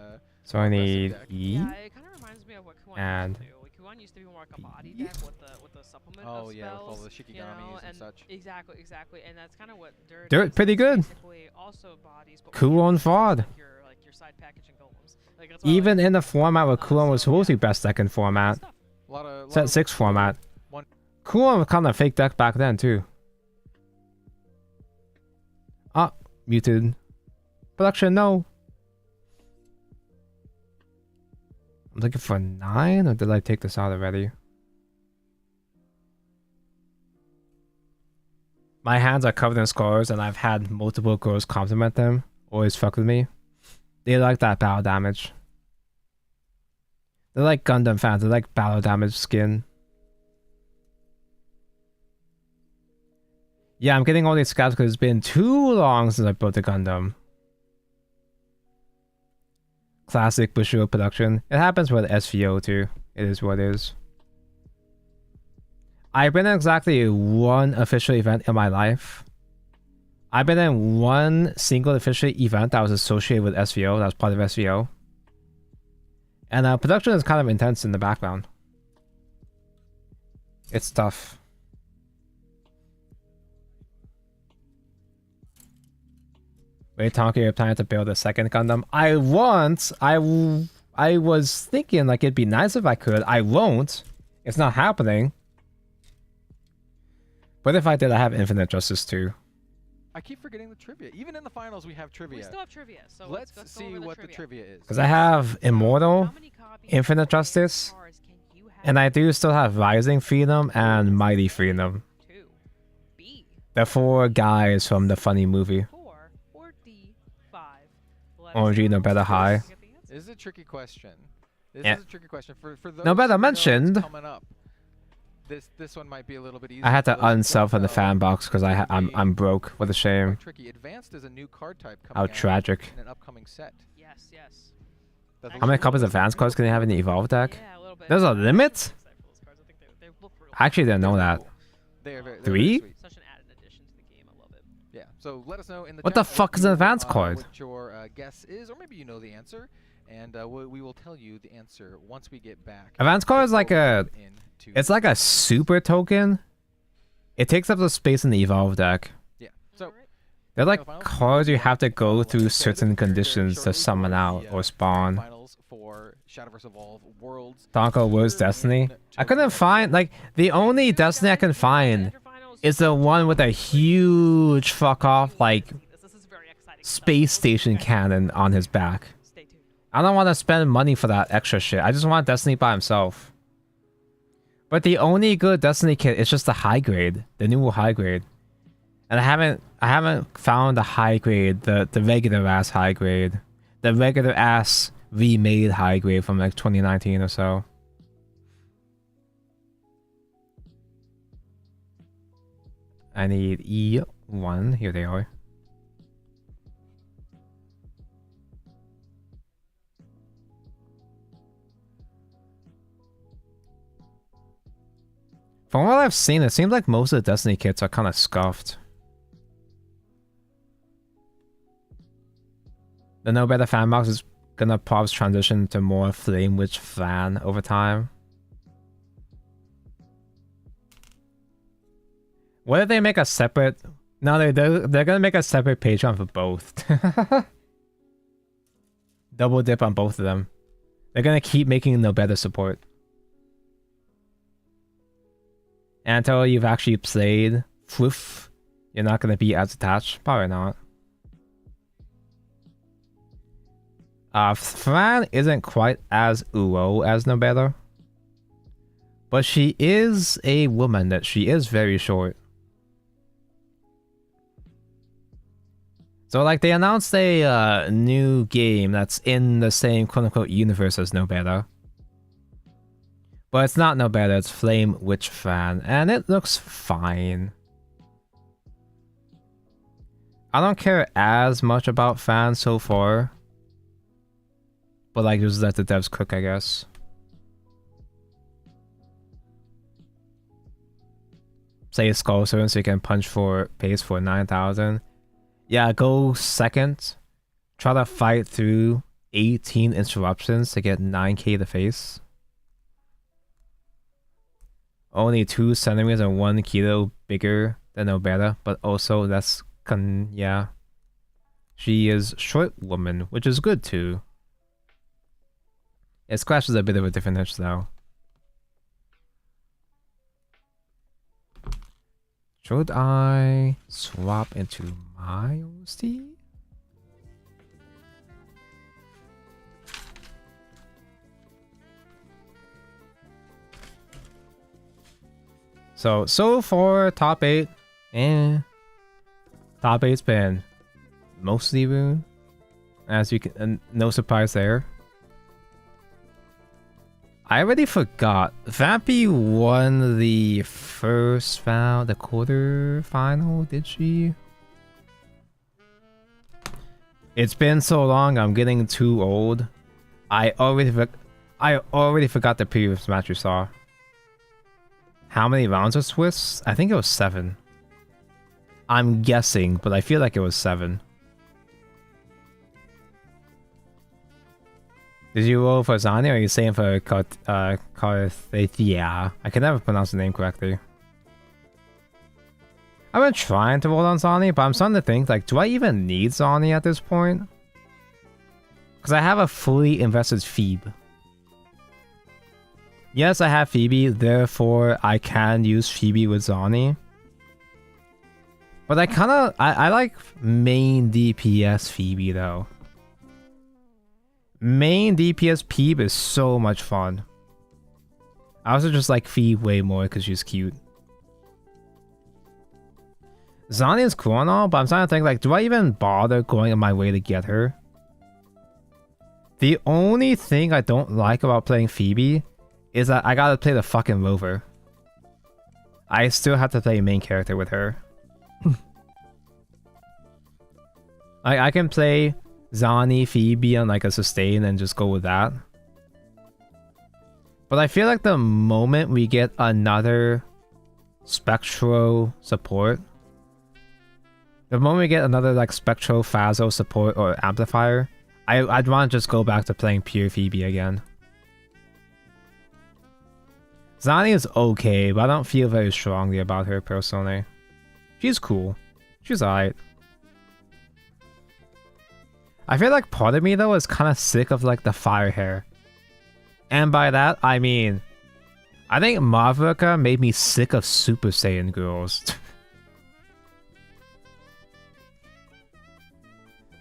So I need E. Yeah, it kind of reminds me of what Kuan and used to do. Kuan used to be more like a body deck with the supplement of spells. Oh yeah, with all the Shikigamis and such. Exactly, and that's kind of what Dirt pretty good. Also bodies, but Cool fraud. Your side package and golems. Like, Even in the format where Coolon was supposed to be best deck in format. Set 6 format. Coolon was kind of a fake deck back then too. Ah, muted. Production, no. I'm looking for 9, or did I take this out already? My hands are covered in scars, and I've had multiple girls compliment them. Always fuck with me. They like that battle damage. They're like Gundam fans. They like battle damage skin. Yeah, I'm getting all these scabs because it's been too long since I built a Gundam. Classic Bushiroad production. It happens with SVO too. It is what it is. I've been in exactly one official event in my life. I've been in one single official event that was associated with SVO, that was part of SVO. And production is kind of intense in the background. It's tough. Wait, Tonka, you're planning to build a second Gundam? I won't. I was thinking like it'd be nice if I could. I won't. It's not happening. But if I did, I have Infinite Justice too. I keep forgetting the trivia. Even in the finals, we have trivia. We still have trivia, so let's go see over what the the trivia is. Because I have Immortal, Infinite Justice, and I do still have Rising Freedom and Mighty Freedom. The 4 guys from the funny movie. OMG, no better high. This is a tricky question. This Yeah. is a tricky question for those No better who know what's mentioned. coming up. This one might be a little bit easier. I had to for those who unsub from the don't fan know. box because I'm broke. What a shame. Tricky. Advanced is a new card type coming How out tragic. in an upcoming set. Yes. How many copies of Advanced cards can you have in the Evolve deck? There's a limit? I actually didn't know that. They're very 3? sweet. Such an added addition to the game. I love it. Yeah. So let us know in the What chat the fuck is an advanced card? What your guess is, or maybe you know the answer, and we will tell you the answer once we get back. Advanced card is like a... It's like a super token. It takes up the space in the Evolve deck. Yeah. So They're like cards you have to go through certain conditions to summon out or spawn. finals for Shadowverse Evolve Worlds. Donko was Destiny. I couldn't find, like, the only Destiny I can find is the one with a huge fuck off, like, space station cannon on his back. I don't want to spend money for that extra shit. I just want Destiny by himself. But the only good Destiny kit is just the high grade, the new high grade. And I haven't found the high grade, the regular ass high grade, the regular ass remade high grade from like 2019 or so. I need E1. Here they are. From what I've seen, it seems like most of the Destiny kits are kind of scuffed. The No Better fan box is gonna probably transition to more Flame Witch fan over time. What if they make a separate... No, they're gonna make a separate Patreon for both. Double dip on both of them. They're gonna keep making No Better support. And until you've actually played Fwoof, you're not gonna be as attached. Probably not. Fran isn't quite as uo as No Better. But she is a woman that she is very short. So like they announced a new game that's in the same quote-unquote universe as No Better. But it's not No Better, it's Flame Witch Fan, and it looks fine. I don't care as much about Fan so far. But like just let the devs cook, I guess. Say Skull Servant so you can punch for pace for 9,000. Yeah, go second. Try to fight through 18 interruptions to get 9k to face. Only 2 centimeters and 1 kilo bigger than No Better, but also that's yeah. She is short woman, which is good too. It scratches a bit of a different itch though. Should I swap into my OST? So far, top 8, top 8's been mostly Rune, as you can, no surprise there. I already forgot. Vampy won the first round, the quarter final, did she? It's been so long, I'm getting too old. I already forgot the previous match we saw. How many rounds was Swiss? I think it was 7. I'm guessing, but I feel like it was 7. Did you roll for Zani or are you saying for Carthia? I can never pronounce the name correctly. I've been trying to roll on Zani, but I'm starting to think, like, do I even need Zani at this point? Because I have a fully invested Phoebe. Yes, I have Phoebe, therefore I can use Phoebe with Zani. But I like main DPS Phoebe though. Main DPS Phoebe is so much fun. I also just like Phoebe way more because she's cute. Zani is cool and all, but I'm starting to think, like, do I even bother going on my way to get her? The only thing I don't like about playing Phoebe is that I gotta play the fucking rover. I still have to play main character with her. I can play Zani, Phoebe on like a sustain and just go with that. But I feel like the moment we get another Spectro support, the moment we get another like Spectro, Phaso support or amplifier, I'd want to just go back to playing pure Phoebe again. Zani is okay, but I don't feel very strongly about her personally. She's cool. She's alright. I feel like part of me though is kind of sick of like the fire hair. And by that, I mean, I think Mavrika made me sick of Super Saiyan girls.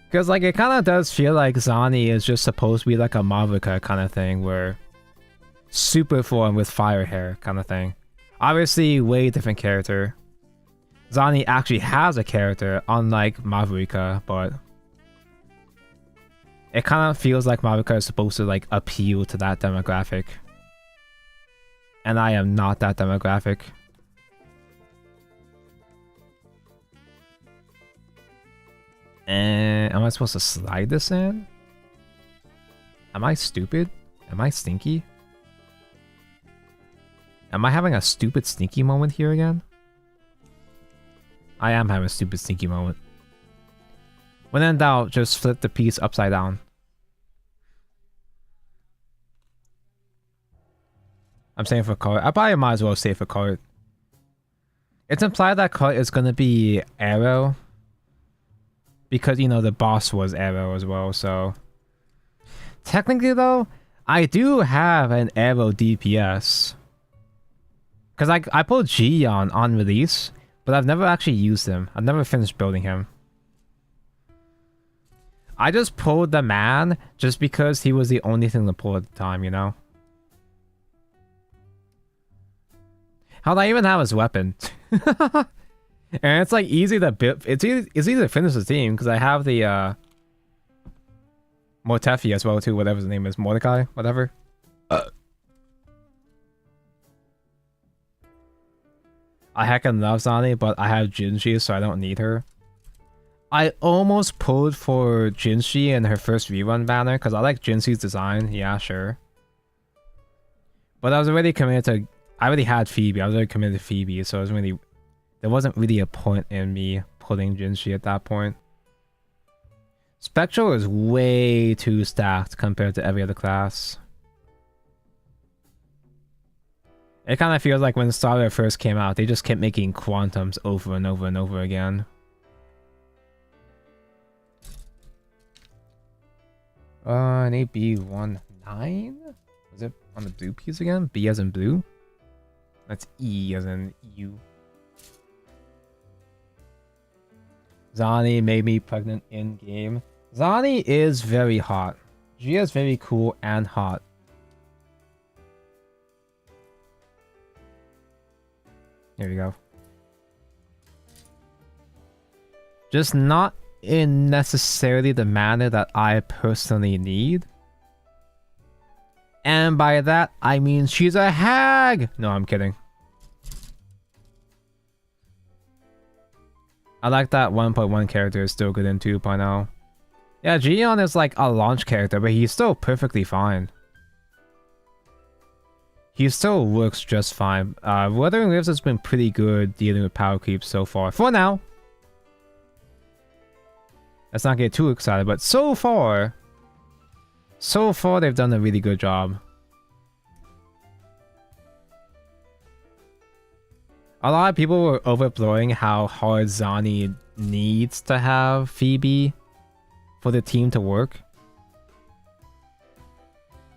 Because like it kind of does feel like Zani is just supposed to be like a Mavrika kind of thing where super form with fire hair kind of thing. Obviously, way different character. Zani actually has a character, unlike Mavrika, but it kind of feels like Mavrika is supposed to like appeal to that demographic. And I am not that demographic. And am I supposed to slide this in? Am I stupid? Am I stinky? Am I having a stupid sneaky moment here again? I am having a stupid sneaky moment. When in doubt, just flip the piece upside down. I'm saying for card. I probably might as well say for card. It's implied that card is gonna be Arrow. Because, you know, the boss was Arrow as well, so... Technically, though, I do have an Arrow DPS. Because I pulled Gion on release, but I've never actually used him. I've never finished building him. I just pulled the man just because he was the only thing to pull at the time, you know? How'd I even have his weapon? And it's like easy to build. It's easy to finish the team because I have the Mortefi as well too, whatever his name is, Mordecai, whatever. I heckin' love Zani, but I have Jinshi, so I don't need her. I almost pulled for Jinshi in her first rerun banner because I like Jinshi's design. Yeah, sure. But I was already committed to. I already had Phoebe. I was already committed to Phoebe, so there wasn't really a point in me pulling Jinshi at that point. Spectral is way too stacked compared to every other class. It kind of feels like when Starter first came out, they just kept making Quantums over and over and over again. An AB19? Was it on the blue piece again? B as in blue? That's E as in U. Zani made me pregnant in game. Zani is very hot. Gia is very cool and hot. Here we go. Just not in necessarily the manner that I personally need. And by that, I mean she's a hag! No, I'm kidding. I like that 1.1 character is still good in 2.0. Yeah, Gion is like a launch character, but he's still perfectly fine. He still works just fine. Wuthering Waves has been pretty good dealing with power creep so far. For now! Let's not get too excited, but so far they've done a really good job. A lot of people were overblowing how hard Zani needs to have Phoebe for the team to work.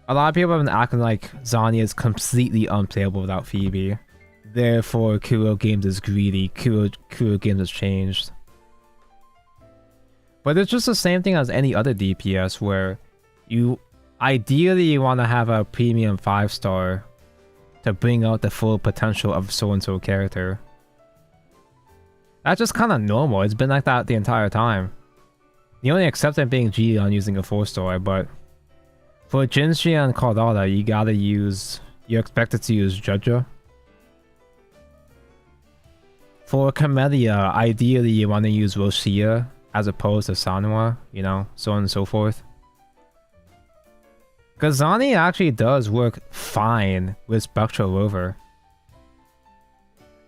A lot of people have been acting like Zani is completely unplayable without Phoebe. Therefore, Kuro Games is greedy. Kuro Games has changed. But it's just the same thing as any other DPS where you ideally want to have a premium 5-star to bring out the full potential of so-and-so character. That's just kind of normal. It's been like that the entire time. The only exception being Gion using a 4-star, but for Jinshi and Caldada, you're expected to use Judja. For Camellia, ideally you want to use Roshia as opposed to Sanwa, you know, so on and so forth. Because Zani actually does work fine with Spectral Rover.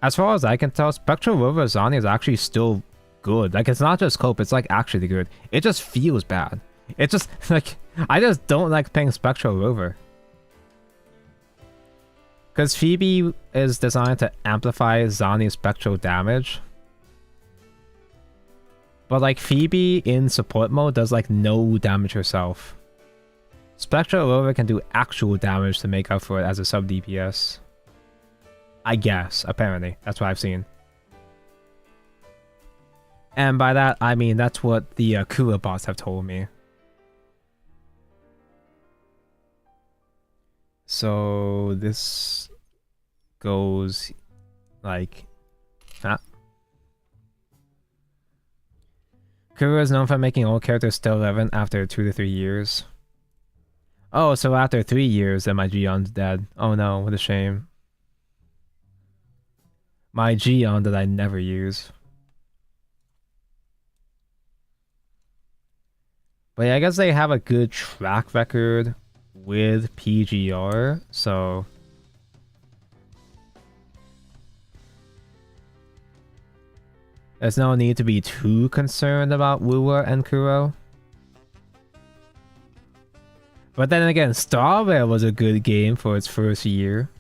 As far as I can tell, Spectral Rover Zani is actually still good. Like, it's not just cope, it's like actually good. It just feels bad. It just, like, I just don't like playing Spectral Rover. Because Phoebe is designed to amplify Zani's spectral damage. But like Phoebe in support mode does like no damage herself. Spectral Rover can do actual damage to make up for it as a sub DPS. I guess, apparently. That's what I've seen. And by that, I mean that's what the Kura bots have told me. So this goes like that. Kura is known for making all characters still relevant after 2 to 3 years. Oh, so after 3 years, then my Gion's dead. Oh no, what a shame. My Gion that I never use. But yeah, I guess they have a good track record with PGR, so There's no need to be too concerned about Wuwa and Kuro. But then again, Starware was a good game for its first year.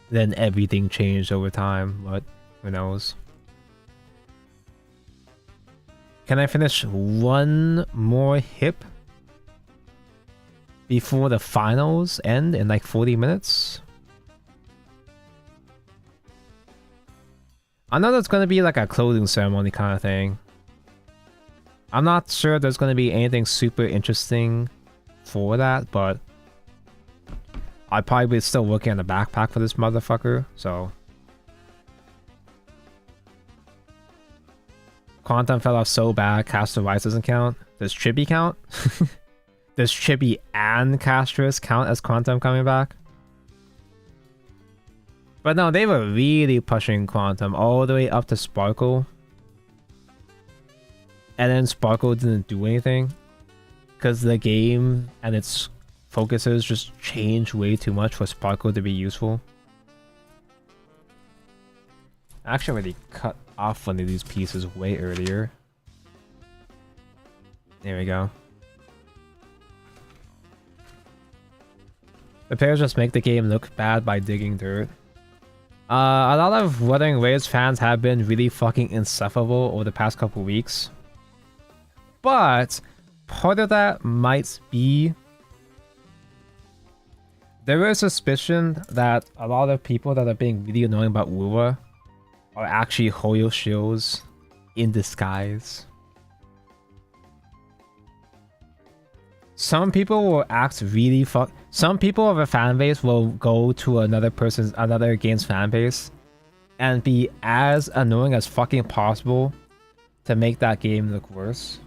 Then everything changed over time, but who knows. Can I finish one more hip before the finals end in like 40 minutes? I know there's going to be like a closing ceremony kind of thing. I'm not sure there's going to be anything super interesting for that, but I'd probably be still working on the backpack for this motherfucker, so. Quantum fell off so bad, Castor Rice doesn't count. Does Chibi count? Does Chibi and Castris count as Quantum coming back? But no, they were really pushing Quantum all the way up to Sparkle. And then Sparkle didn't do anything. Because the game and its focuses just changed way too much for Sparkle to be useful. I actually already cut off one of these pieces way earlier. There we go. The players just make the game look bad by digging dirt. A lot of Wuthering Waves fans have been really fucking insufferable over the past couple weeks. But part of that might be there is suspicion that a lot of people that are being really annoying about Wuwa are actually Hoyo shills in disguise. Some people will act really some people of a fan base will go to another game's fan base and be as annoying as fucking possible to make that game look worse.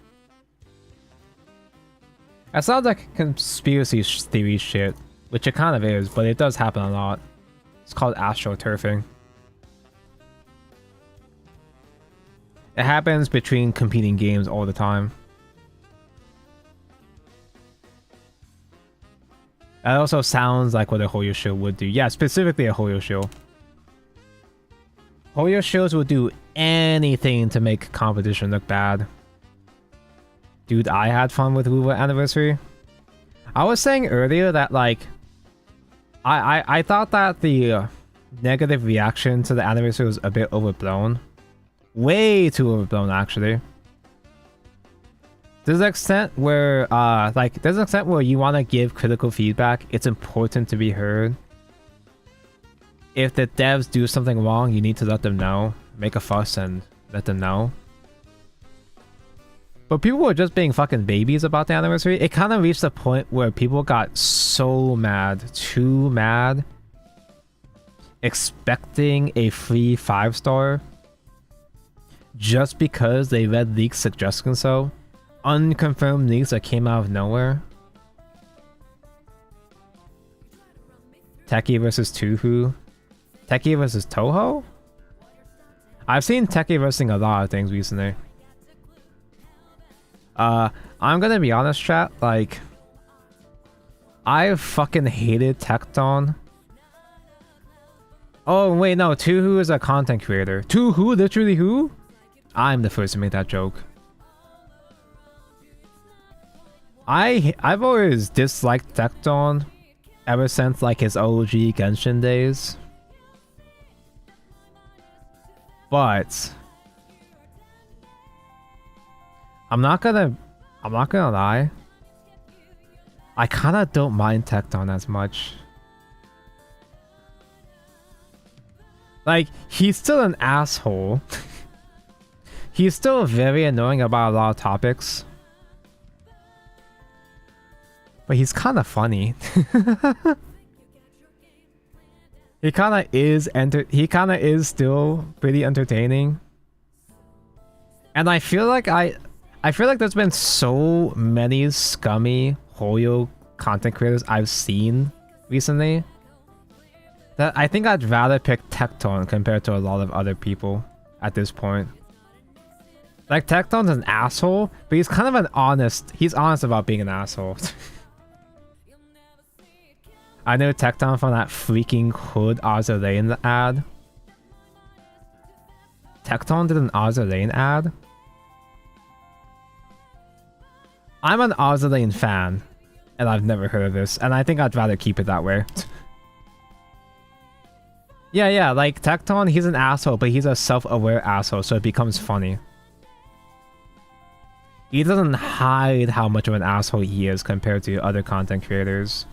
That sounds like conspiracy theory shit, which it kind of is, but it does happen a lot. It's called astroturfing. It happens between competing games all the time. That also sounds like what a Hoyo shield would do. Yeah, specifically a Hoyo shield. Hoyo shields will do anything to make competition look bad. Dude, I had fun with Wuwa Anniversary. I was saying earlier that like I thought that the negative reaction to the anniversary was a bit overblown. Way too overblown, actually. There's an extent where you want to give critical feedback. It's important to be heard. If the devs do something wrong, you need to let them know. Make a fuss and let them know. But people were just being fucking babies about the anniversary. It kind of reached a point where people got so mad, too mad, expecting a free 5-star just because they read leaks suggesting so. Unconfirmed leaks that came out of nowhere. Teki versus Tuhu. Teki versus Toho? I've seen Teki versing a lot of things recently. I'm gonna be honest, chat, like I fucking hated Tecton. Oh wait, no, Tuhu is a content creator. Tuhu? Literally who? I'm the first to make that joke. I've always disliked Tecton ever since like his OG Genshin days. But I'm not gonna lie. I kinda don't mind Tecton as much. Like, he's still an asshole. He's still very annoying about a lot of topics. But he's kinda funny. He kinda is still pretty entertaining. And I feel like there's been so many scummy Hoyo content creators I've seen recently that I think I'd rather pick Tecton compared to a lot of other people at this point. Like, Tecton's an asshole, but he's kind of he's honest about being an asshole. I know Tecton from that freaking Hood Azalane ad. Tecton did an Ozzy Lane ad? I'm an Ozzy Lane fan, and I've never heard of this, and I think I'd rather keep it that way. Yeah, like Tecton, he's an asshole, but he's a self-aware asshole, so it becomes funny. He doesn't hide how much of an asshole he is compared to other content creators.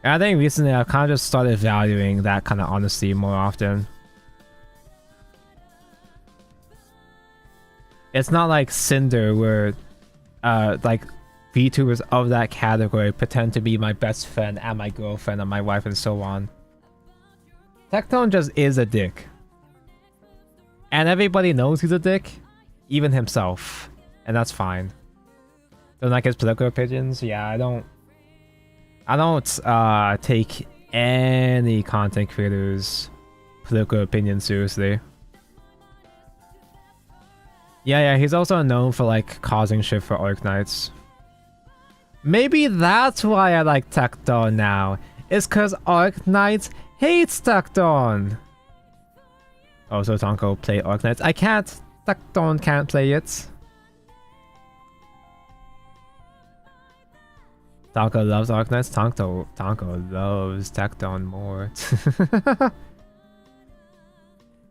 And I think recently I've kind of just started valuing that kind of honesty more often. It's not like Cinder where like VTubers of that category pretend to be my best friend and my girlfriend and my wife and so on. Tecton just is a dick. And everybody knows he's a dick, even himself. And that's fine. Don't like his political opinions? Yeah, I don't take any content creators' political opinions seriously. Yeah, he's also known for like causing shit for Arknights. Maybe that's why I like Tecton now. It's cause Arknights hates Tecton. Oh, so Tonko play Arknights. I can't. Tecton can't play it. Tonko loves Arknights. Tonko loves Tecton more.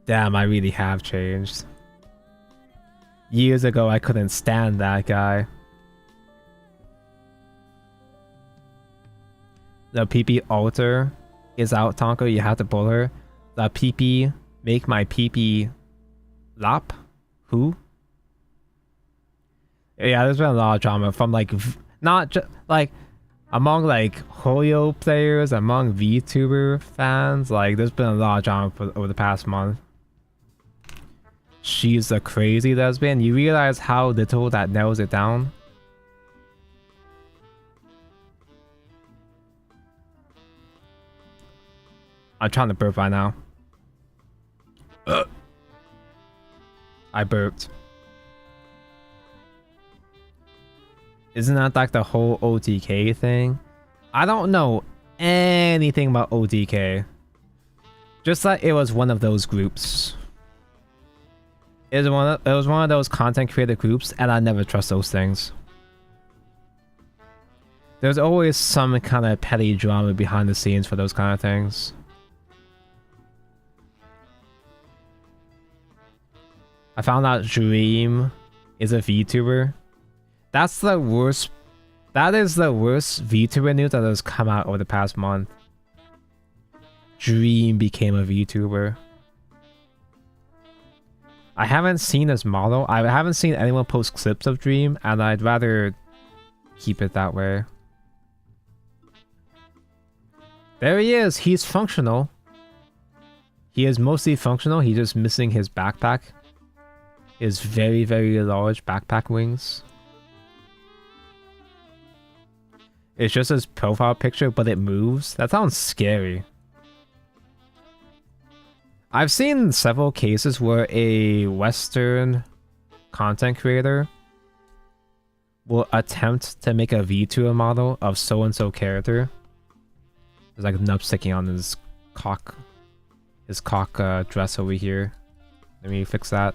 Damn, I really have changed. Years ago, I couldn't stand that guy. The PP altar is out, Tonko. You have to pull her. The PP make my PP lap. Who? Yeah, there's been a lot of drama from like not just like among like Hoyo players, among VTuber fans. Like there's been a lot of drama over the past month. She's a crazy lesbian. You realize how little that narrows it down? I'm trying to burp right now. I burped. Isn't that like the whole OTK thing? I don't know anything about OTK. Just like it was one of those groups. It was one of those content creator groups, and I never trust those things. There's always some kind of petty drama behind the scenes for those kind of things. I found out Dream is a VTuber. That's the worst. That is the worst VTuber news that has come out over the past month. Dream became a VTuber. I haven't seen his model. I haven't seen anyone post clips of Dream, and I'd rather keep it that way. There he is. He's functional. He is mostly functional. He's just missing his backpack. His very, very large backpack wings. It's just his profile picture, but it moves. That sounds scary. I've seen several cases where a Western content creator will attempt to make a VTuber model of so-and-so character. There's like nub sticking on his cock dress over here. Let me fix that.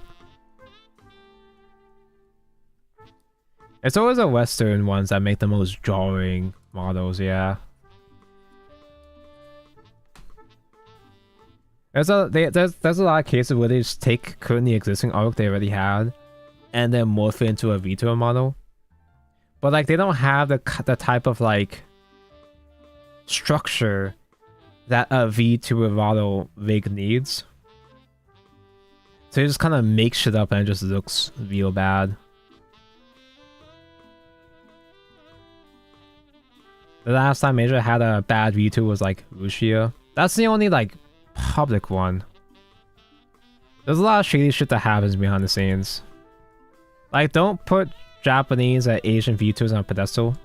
It's always the Western ones that make the most jarring models, yeah. There's a lot of cases where they just take currently existing artwork they already had and then morph it into a VTuber model. But like they don't have the type of like structure that a VTuber model rig needs. So you just kind of make shit up and it just looks real bad. The last time Major had a bad VTuber was like Rushia. That's the only like public one. There's a lot of shady shit that happens behind the scenes. Like, don't put Japanese or Asian VTubers on a pedestal.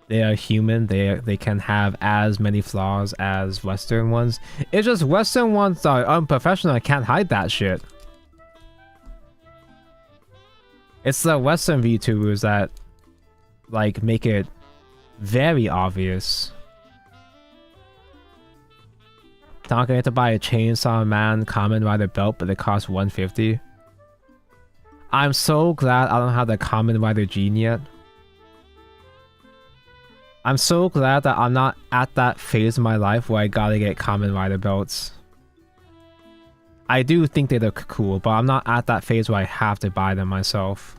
They are human. They can have as many flaws as Western ones. It's just Western ones are unprofessional and can't hide that shit. It's the Western VTubers that like make it very obvious. Tonka had to buy a Chainsaw Man Kamen Rider belt, but it costs 150. I'm so glad I don't have the Kamen Rider gene yet. I'm so glad that I'm not at that phase of my life where I gotta get Kamen Rider belts. I do think they look cool, but I'm not at that phase where I have to buy them myself.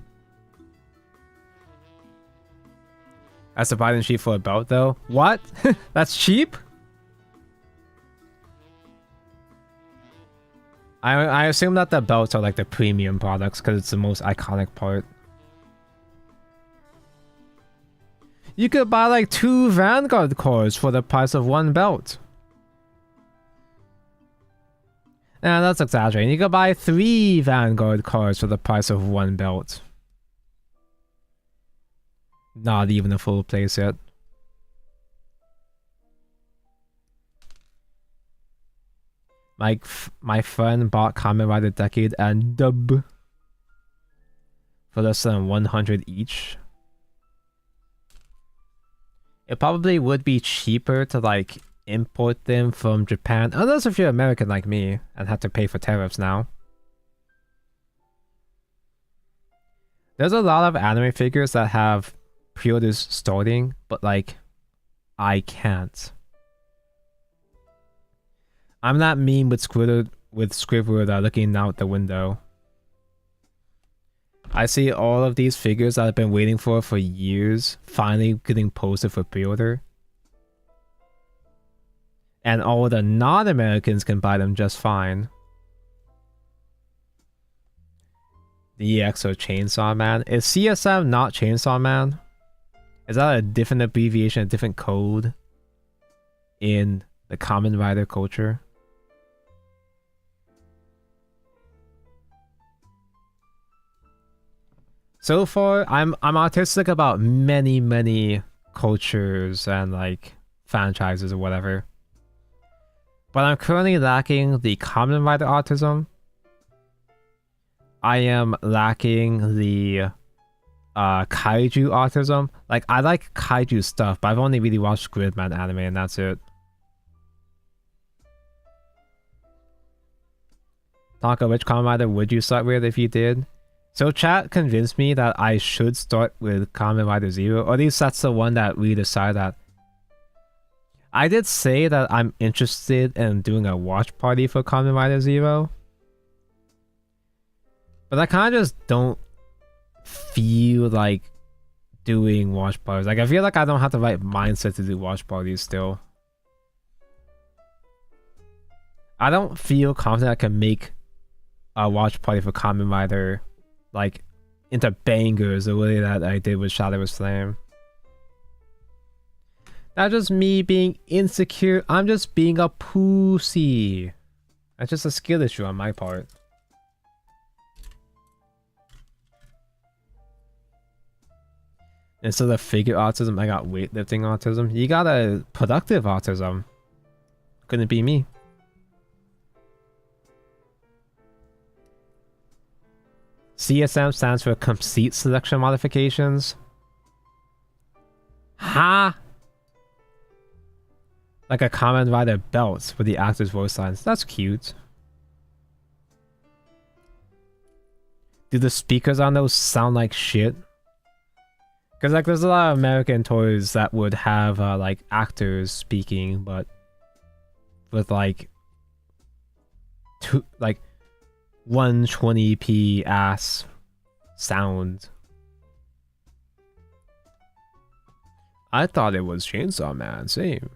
That's the buy them cheap for a belt though? What? That's cheap? I assume that the belts are like the premium products because it's the most iconic part. You could buy like 2 Vanguard cores for the price of 1 belt. Nah, that's exaggerating. You could buy 3 Vanguard cores for the price of 1 belt. Not even a full playset. My friend bought Kamen Rider Decade and Dub for less than 100 each. It probably would be cheaper to like import them from Japan, unless if you're American like me and have to pay for tariffs now. There's a lot of anime figures that have pre-orders starting, but like I can't. I'm that meme with Squidward looking out the window. I see all of these figures that I've been waiting for years finally getting posted for pre-order. And all the non-Americans can buy them just fine. The EX or Chainsaw Man? Is CSM not Chainsaw Man? Is that a different abbreviation, a different code in the Kamen Rider culture? So far, I'm autistic about many cultures and like franchises or whatever. But I'm currently lacking the Kamen Rider autism. I am lacking the kaiju autism. Like, I like kaiju stuff, but I've only really watched Gridman anime and that's it. Tonka, which Kamen Rider would you start with if you did? So chat convinced me that I should start with Kamen Rider Zero, or at least that's the one that we decided that. I did say that I'm interested in doing a watch party for Kamen Rider Zero. But I kind of just don't feel like doing watch parties. Like, I feel like I don't have the right mindset to do watch parties still. I don't feel confident I can make a watch party for Kamen Rider like into bangers the way that I did with Shadowverse Flame. Not just me being insecure, I'm just being a pussy. That's just a skill issue on my part. Instead of figure autism, I got weightlifting autism. You got a productive autism. Couldn't be me. CSM stands for Complete Selection Modifications. Ha! Like a Kamen Rider belt with the actor's voice lines. That's cute. Do the speakers on those sound like shit? Because like there's a lot of American toys that would have like actors speaking, but with like 120p ass sound. I thought it was Chainsaw Man, same.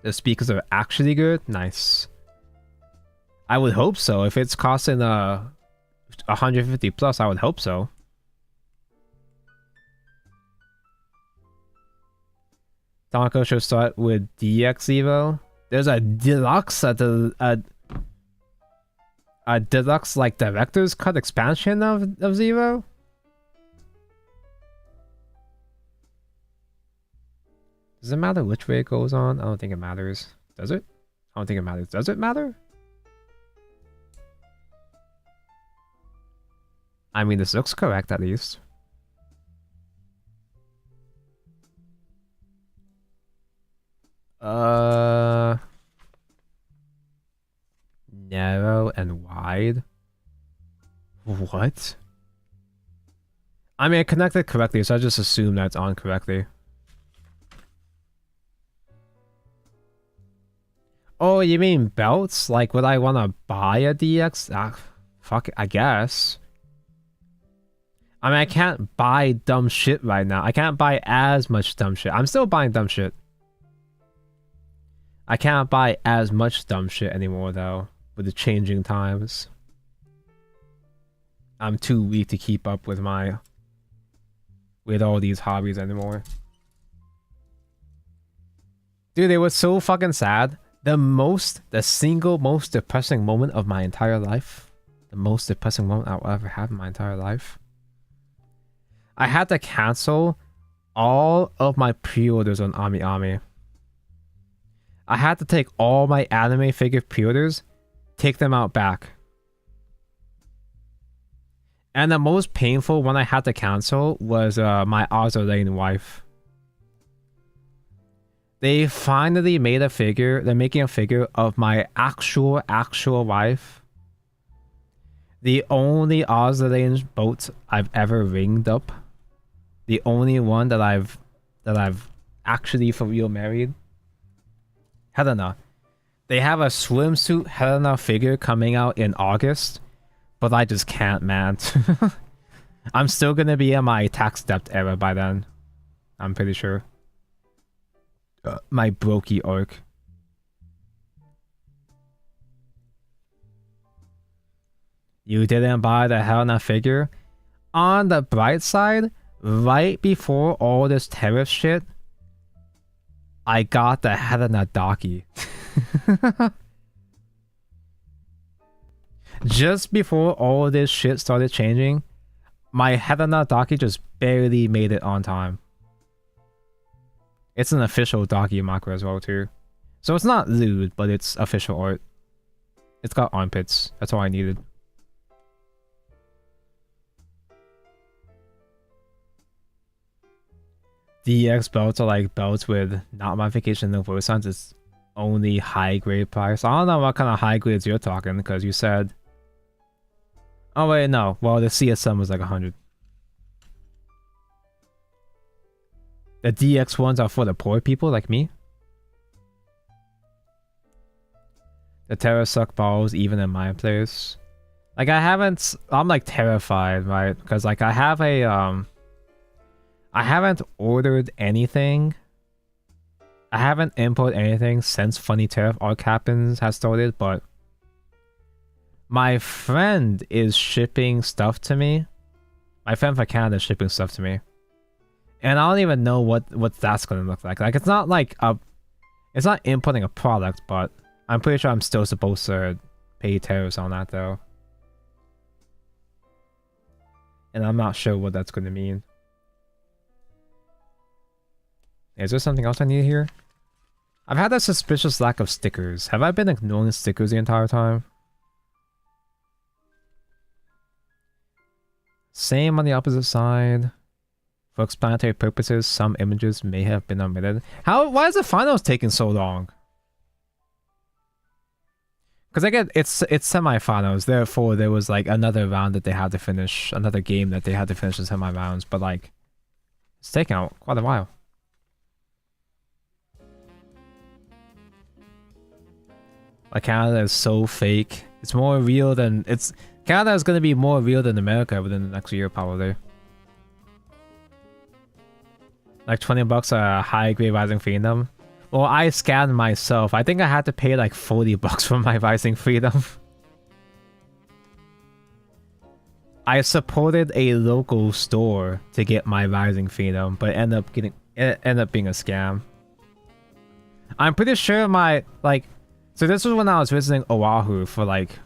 The speakers are actually good? Nice. I would hope so. If it's costing 150 plus, I would hope so. Tonko should start with DX Evo. There's a deluxe a deluxe like director's cut expansion of Zero. Does it matter which way it goes on? I don't think it matters. Does it? I don't think it matters. Does it matter? I mean, this looks correct at least. Narrow and wide? What? I mean, it connected correctly, so I just assume that it's on correctly. Oh, you mean belts? Like, would I want to buy a DX? Ah, fuck it, I guess. I mean, I can't buy dumb shit right now. I can't buy as much dumb shit. I'm still buying dumb shit. I can't buy as much dumb shit anymore, though, with the changing times. I'm too weak to keep up with all these hobbies anymore. Dude, it was so fucking sad. The single most depressing moment of my entire life. The most depressing moment I'll ever have in my entire life. I had to cancel all of my pre-orders on Ami Ami. I had to take all my anime figure pre-orders, take them out back. And the most painful one I had to cancel was my Azur wife. They finally made a figure. They're making a figure of my actual wife. The only Azur boat I've ever ringed up. The only one that I've actually for real married. Helena. They have a swimsuit Helena figure coming out in August, but I just can't, man. I'm still gonna be in my tax debt era by then. I'm pretty sure. My brokey arc. You didn't buy the Helena figure? On the bright side, right before all this tariff shit, I got the Helena Daki. Just before all this shit started changing, my Helena Daki just barely made it on time. It's an official Daki Makura as well too. So it's not lewd, but it's official art. It's got armpits. That's all I needed. DX belts are like belts with not modification no voice signs. It's only high grade price. I don't know what kind of high grades you're talking, because you said... Oh wait, no. Well, the CSM was like 100. The DX ones are for the poor people like me. The Terra suck balls even in my place. Like I'm like terrified, right? Because like I have a I haven't ordered anything. I haven't imported anything since Funny Tariff Arc Happens has started, but my friend is shipping stuff to me. My friend from Canada is shipping stuff to me. And I don't even know what that's gonna look like. Like it's not like it's not inputting a product, but I'm pretty sure I'm still supposed to pay tariffs on that though. And I'm not sure what that's gonna mean. Is there something else I need here? I've had a suspicious lack of stickers. Have I been ignoring stickers the entire time? Same on the opposite side. For explanatory purposes, some images may have been omitted. Why is the finals taking so long? Because I get it's semifinals, therefore there was like another round that they had to finish, another game that they had to finish in semi-rounds, but like it's taking out quite a while. Like Canada is so fake. It's more real than Canada is gonna be more real than America within the next year probably. Like 20 bucks a high grade Rising Freedom. Well, I scanned myself. I think I had to pay like 40 bucks for my Rising Freedom. I supported a local store to get my Rising Freedom, but it ended up being a scam. I'm pretty sure so this was when I was visiting Oahu for like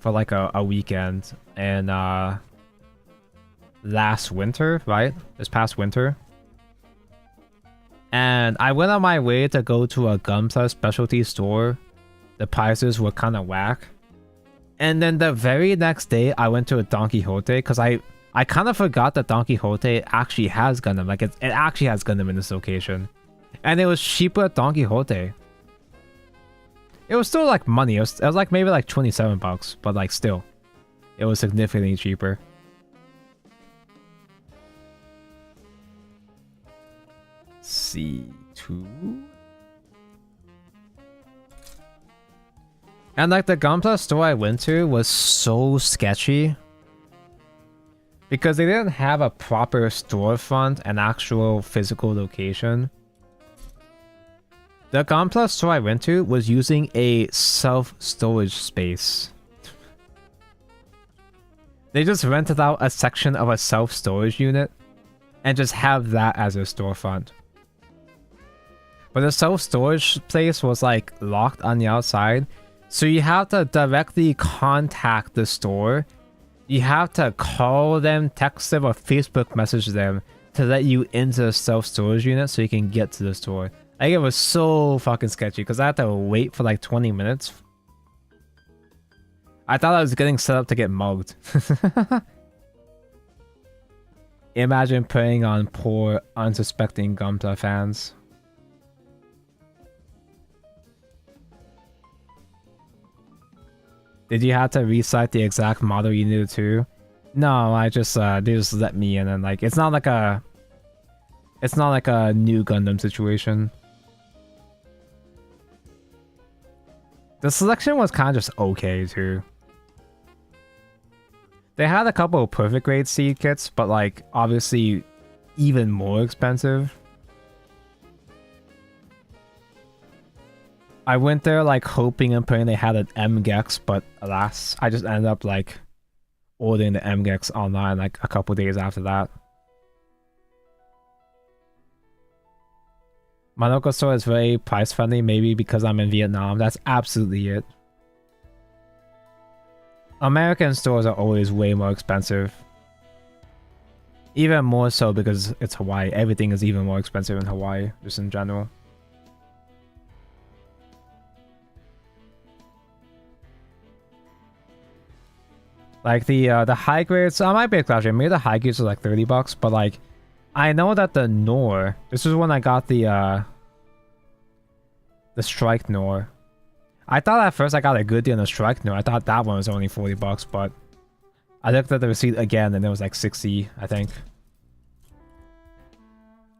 a weekend and last winter, right? This past winter. And I went on my way to go to a Gumsa specialty store. The prices were kind of whack. And then the very next day, I went to a Don Quixote because I kind of forgot that Don Quixote actually has Gundam. Like, it actually has Gundam in this location. And it was cheaper at Don Quixote. It was still like money. It was like maybe like 27 bucks, but like still, it was significantly cheaper. C2. And like the Gunpla store I went to was so sketchy. Because they didn't have a proper storefront and actual physical location. The Gunpla store I went to was using a self-storage space. They just rented out a section of a self-storage unit and just have that as a storefront. But the self-storage place was like locked on the outside, so you have to directly contact the store. You have to call them, text them, or Facebook message them to let you into the self-storage unit so you can get to the store. Like, it was so fucking sketchy because I had to wait for like 20 minutes. I thought I was getting set up to get mugged. Imagine preying on poor, unsuspecting Gunpla fans. Did you have to recite the exact model you needed to? No, I just they just let me in, and like it's not like a new Gundam situation. The selection was kind of just okay too. They had a couple of perfect grade seed kits, but like obviously even more expensive. I went there like hoping and praying they had an MGEX, but alas, I just ended up like ordering the MGEX online like a couple days after that. My local store is very price friendly, maybe because I'm in Vietnam. That's absolutely it. American stores are always way more expensive. Even more so because it's Hawaii. Everything is even more expensive in Hawaii, just in general. Like the high grades, I might be exaggerating. Maybe the high grades are like 30 bucks, but like I know that the Nor, this is when I got the Strike Nor. I thought at first I got a good deal on the Strike Nor. I thought that one was only 40 bucks, but I looked at the receipt again and it was like 60, I think.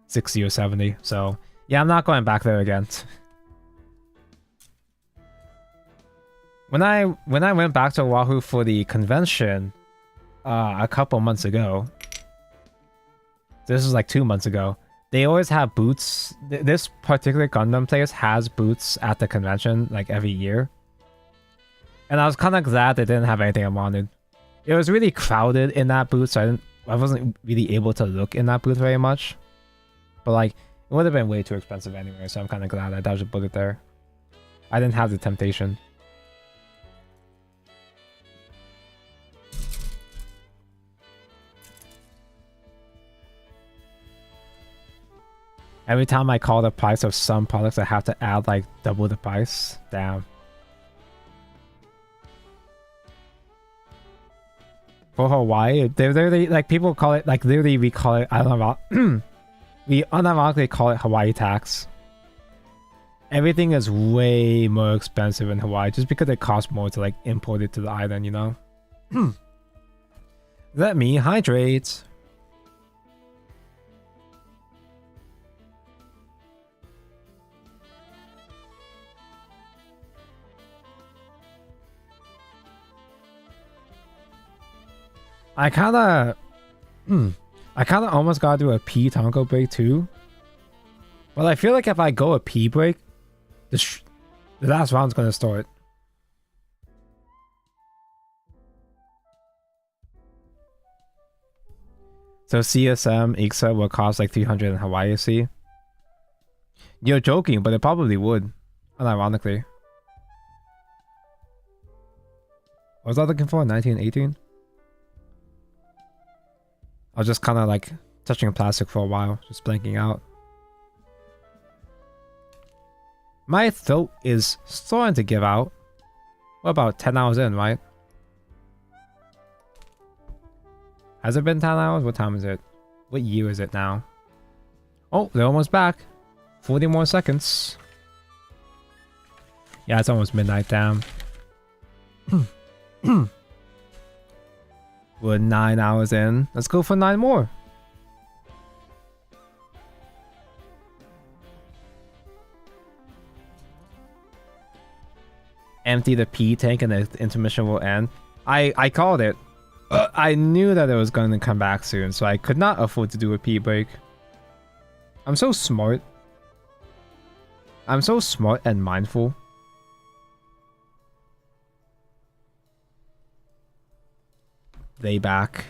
60 or 70. So yeah, I'm not going back there again. When I went back to Oahu for the convention a couple months ago, this was like 2 months ago, they always have booths. This particular Gundam place has booths at the convention like every year. And I was kind of glad they didn't have anything I wanted. It was really crowded in that booth, so I wasn't really able to look in that booth very much. But like, it would have been way too expensive anyway, so I'm kind of glad I dodged a bullet there. I didn't have the temptation. Every time I call the price of some products, I have to add like double the price. Damn. For Hawaii, they literally, like, people call it, like, literally we call it, I don't know, we unironically call it Hawaii tax. Everything is way more expensive in Hawaii just because it costs more to like import it to the island, you know? Let me hydrate. I kinda almost gotta do a pee Tonko break too. But I feel like if I go a pee break, the last round's gonna start. So CSM Ixa will cost like 300 in Hawaii, see? You're joking, but it probably would, unironically. What was I looking for? 1918? I was just kind of like touching plastic for a while, just blanking out. My throat is starting to give out. What about 10 hours in, right? Has it been 10 hours? What time is it? What year is it now? Oh, they're almost back. 40 more seconds. Yeah, it's almost midnight, damn. We're 9 hours in. Let's go for 9 more. Empty the P tank and the intermission will end. I called it. I knew that it was going to come back soon, so I could not afford to do a P break. I'm so smart. I'm so smart and mindful. They back.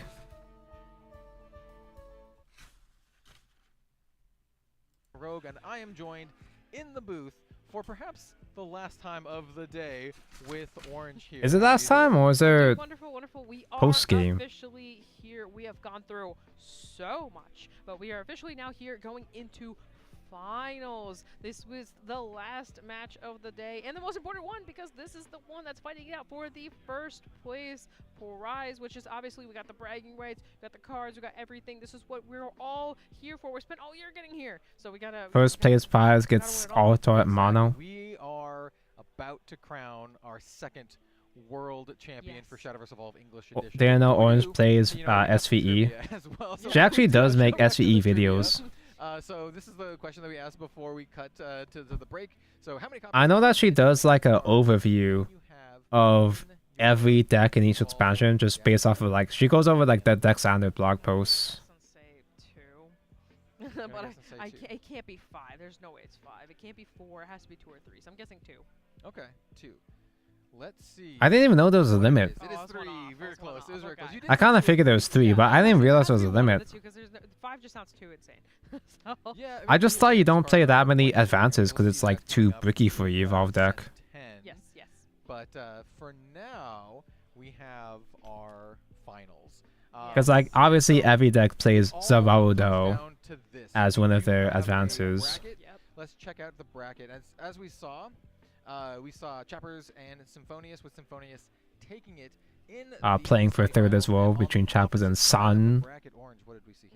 Rogue, and I am joined in the booth for perhaps the last time of the day with Orange here. Is it last time or is there wonderful, wonderful. We post are game? officially here. We have gone through so much, but we are officially now here going into finals. This was the last match of the day and the most important one because this is the one that's fighting out for the first place prize, which is obviously we got the bragging rights, we got the cards, we got everything. This is what we're all here for. We spent all year getting here, so we gotta. First place prize gets auto mono. We are about to crown our second world champion for Shadowverse Evolve English Edition. Dano Orange plays SVE. Well, so She actually does make SVE videos. So this is the question that we asked before we cut to the break. So how many copies I know that she does like an overview of every deck in each expansion just based off of like she goes over like the deck standard blog posts. But it can't be 5. There's no way it's 5. It can't be 4. It has to be 2 or 3. So I'm guessing 2. Okay, 2. Let's see. I didn't even know there was a limit. It is 3. Very close. It is very close. I kind of figured there was 3, but I didn't realize there was a limit. 5 just sounds too insane. So, I just thought you don't play that many advances because it's like too bricky for your Evolve deck. Yes, yes. But for now, we have our finals. Because like obviously every deck plays Zavarudo as one of their advances. Let's check out the bracket. As we saw Chappers and Symphonius, with Symphonius taking it in Playing for third as well between Chappers and Sun.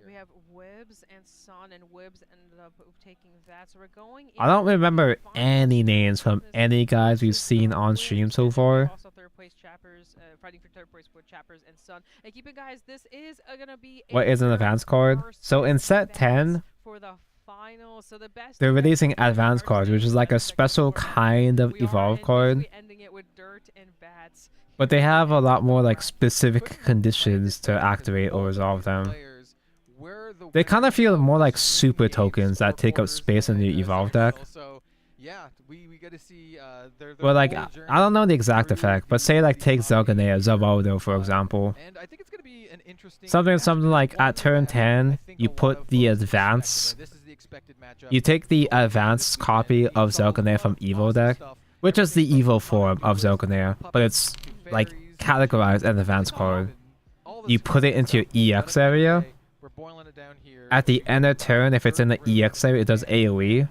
we have Wibs and Sun, and Wibs ended up taking that. So we're going. I don't remember any names from any guys we've seen on stream so far. Also third place Chappers, fighting for third place with Chappers and Sun. And keep it, guys, this is gonna be. What is an advance card? So in set 10, for the final, so the best they're releasing advance cards, which is like a special kind of Evolve card. ending it with dirt and bats. But they have a lot more like specific conditions to activate or resolve them. They kind of feel more like super tokens that take up space in the Evolve deck. Yeah, we get to see But like, I don't know the exact effect, but say like take Zelganea, Zavarudo for example. And I think it's going to be an interesting Something like at turn 10, you put the advance. You take the advanced copy of Zelganea from Evo deck, which is the Evo form of Zelganea, but it's like categorized as an advanced card. You put it into your EX area. At the end of turn, if it's in the EX area, it does AoE.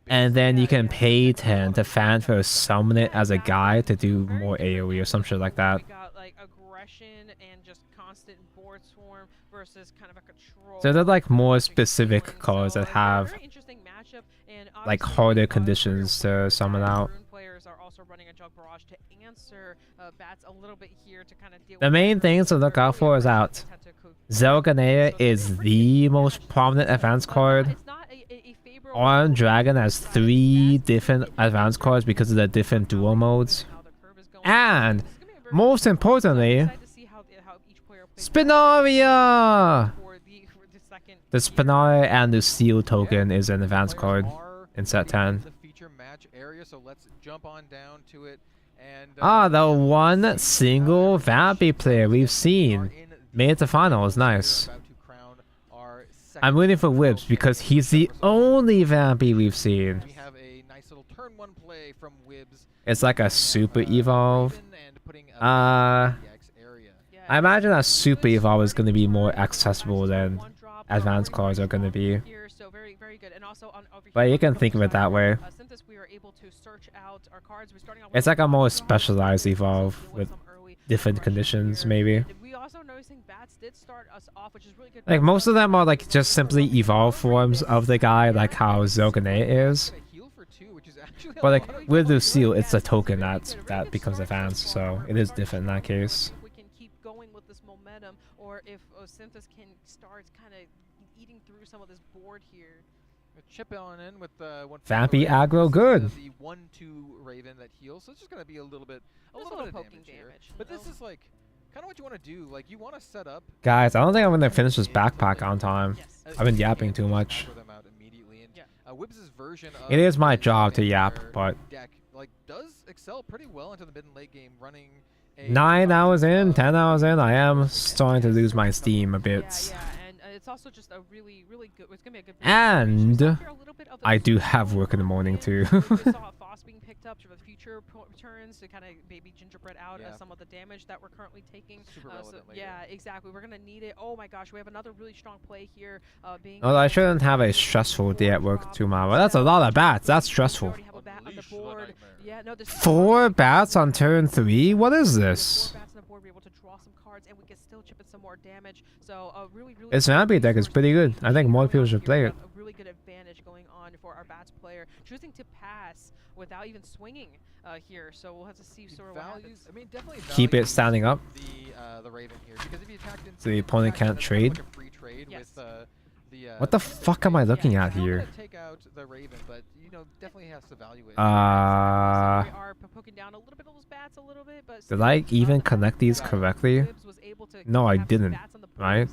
And then you can pay 10 to fanfare summon it as a guy to do more AoE or some shit like that. Got like aggression and just constant board swarm versus kind of a control. So they're like more specific cards that have like harder conditions to summon out. Players are also running a jug barrage to answer bats a little bit here to kind of deal. The main things to look out for is out. Zelganea is the most prominent advanced card. Orange Dragon has 3 different advanced cards because of the different dual modes. And, most importantly, Spinaria! The Spinaria and the Seal token is an advanced card in set 10. The one single Vampy player we've seen made it to finals, nice. I'm waiting for Wibs because he's the only Vampy we've seen. It's like a super evolve. I imagine that super evolve is going to be more accessible than advanced cards are going to be. so very, very good. And also on over But here you on can the think of it that way. Since this, we are able to search out our cards. We're starting out It's like a more specialized evolve with different conditions, maybe. we also noticing bats did start us off, which is really good. Like most of them are like just simply evolve forms of the guy, like how Zogane is. But like with Lucille, it's a token that becomes advanced, so it is different in that case. We can keep going with this momentum, or if Synthus can start kind of eating through some of this board here. Chip on in with one. Vampy aggro, good. The 1/2 Raven that heals, so it's just gonna be a little bit of poking damage here. But this is like kind of what you want to do. Like you want to set up. Guys, I don't think I'm gonna finish this backpack on time. I've been yapping too much. Wibbs' version of It is my job to yap, but deck like does excel pretty well into the mid and late game, running. 9 hours in, 10 hours in, I am starting to lose my steam a bit. And it's also just a really, really good. It's gonna be a good. And I do have work in the morning too. We saw Foss being picked up for the future turns to kind of maybe gingerbread out some of the damage that we're currently taking. Yeah, exactly. We're gonna need it. Oh my gosh, we have another really strong play here. Being. Well, I shouldn't have a stressful day at work tomorrow. That's a lot of bats. That's stressful. Yeah, no, 4 bats on turn 3? What is this? We're able to draw some cards, and we can still chip in some more damage. So really, really. This Vampy deck is pretty good. I think more people should play it. A really good advantage going on for our bats player, choosing to pass without even swinging here. So we'll have to see sort of what happens. I mean, definitely Keep it standing up. The Raven here, because if you attacked into So the opponent can't trade. like a free trade with What the fuck am I looking at here? Take out the Raven, but you know definitely has to evaluate. We are poking down a little bit of those bats a little bit, but Did I even connect these correctly? No, I didn't. Right?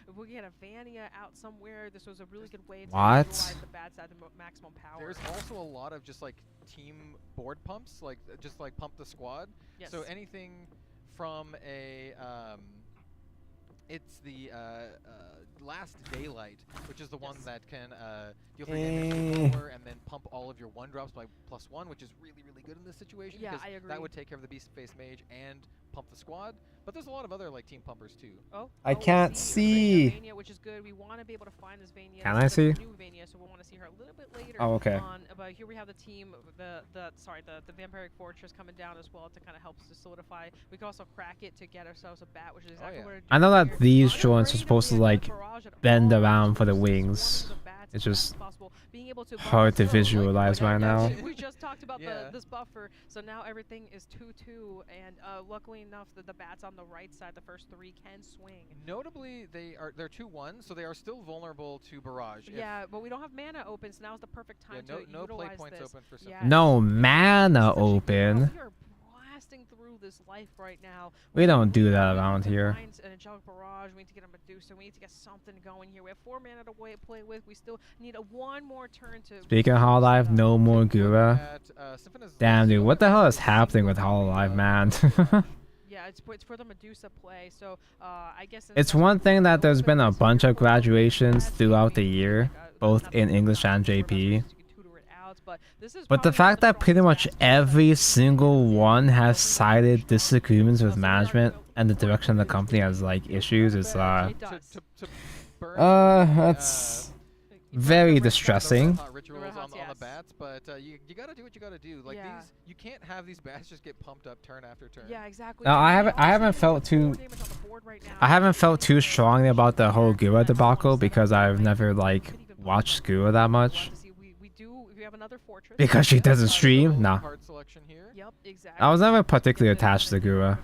If we get a Vania out somewhere, this was a really good way to What? utilize the bats at the maximum power. There's also a lot of just like team board pumps, like just like pump the squad. Yes. So anything from a it's the Last Daylight, which is the one that can deal 3 damage to the roller and then pump all of your 1-drops by +1, which is really, really good in this situation. Yeah, because I agree. that would take care of the Beast Face Mage and pump the squad. But there's a lot of other like team pumpers too. I can't see. Vania, which is good. We want to be able to find this Vania. Can I see? New Vania, so we'll want to see her a little bit later. Oh, okay. But here we have the team, the Vampiric Fortress coming down as well to kind of help us to solidify. We can also crack it to get ourselves a bat, which is exactly what we're doing. I know that these joints are supposed to like bend around for the wings. It's just hard to visualize right now. We just talked about this buffer, so now everything is 2-2, and luckily enough that the bats on the right side, the first 3 can swing. Notably, they're 2-1, so they are still vulnerable to barrage. Yeah, but we don't have mana open, so now's the perfect time to no utilize play points this. open for some. No mana open. We are blasting through this life right now. We don't do that around here. An Angelic Barrage. We need to get a Medusa. We need to get something going here. We have 4 mana to play with. We still need one more turn to. Speaking of Hololive, no more Gura. Damn, dude, what the hell is happening with Hololive, man? Yeah, it's for the Medusa play. So I guess It's one thing that there's been a bunch of graduations throughout the year, both in English and JP. But the fact that pretty much every single one has cited disagreements with management and the direction of the company has like issues is that's very distressing. Rituals on the bats, but you gotta do what you gotta do. Like these, you can't have these bats just get pumped up turn after turn. Yeah, exactly. No, I haven't felt too strongly about the whole Gura debacle because I've never like watched Gura that much. Because she doesn't stream? Nah. Yep, exactly. I was never particularly attached to Gura.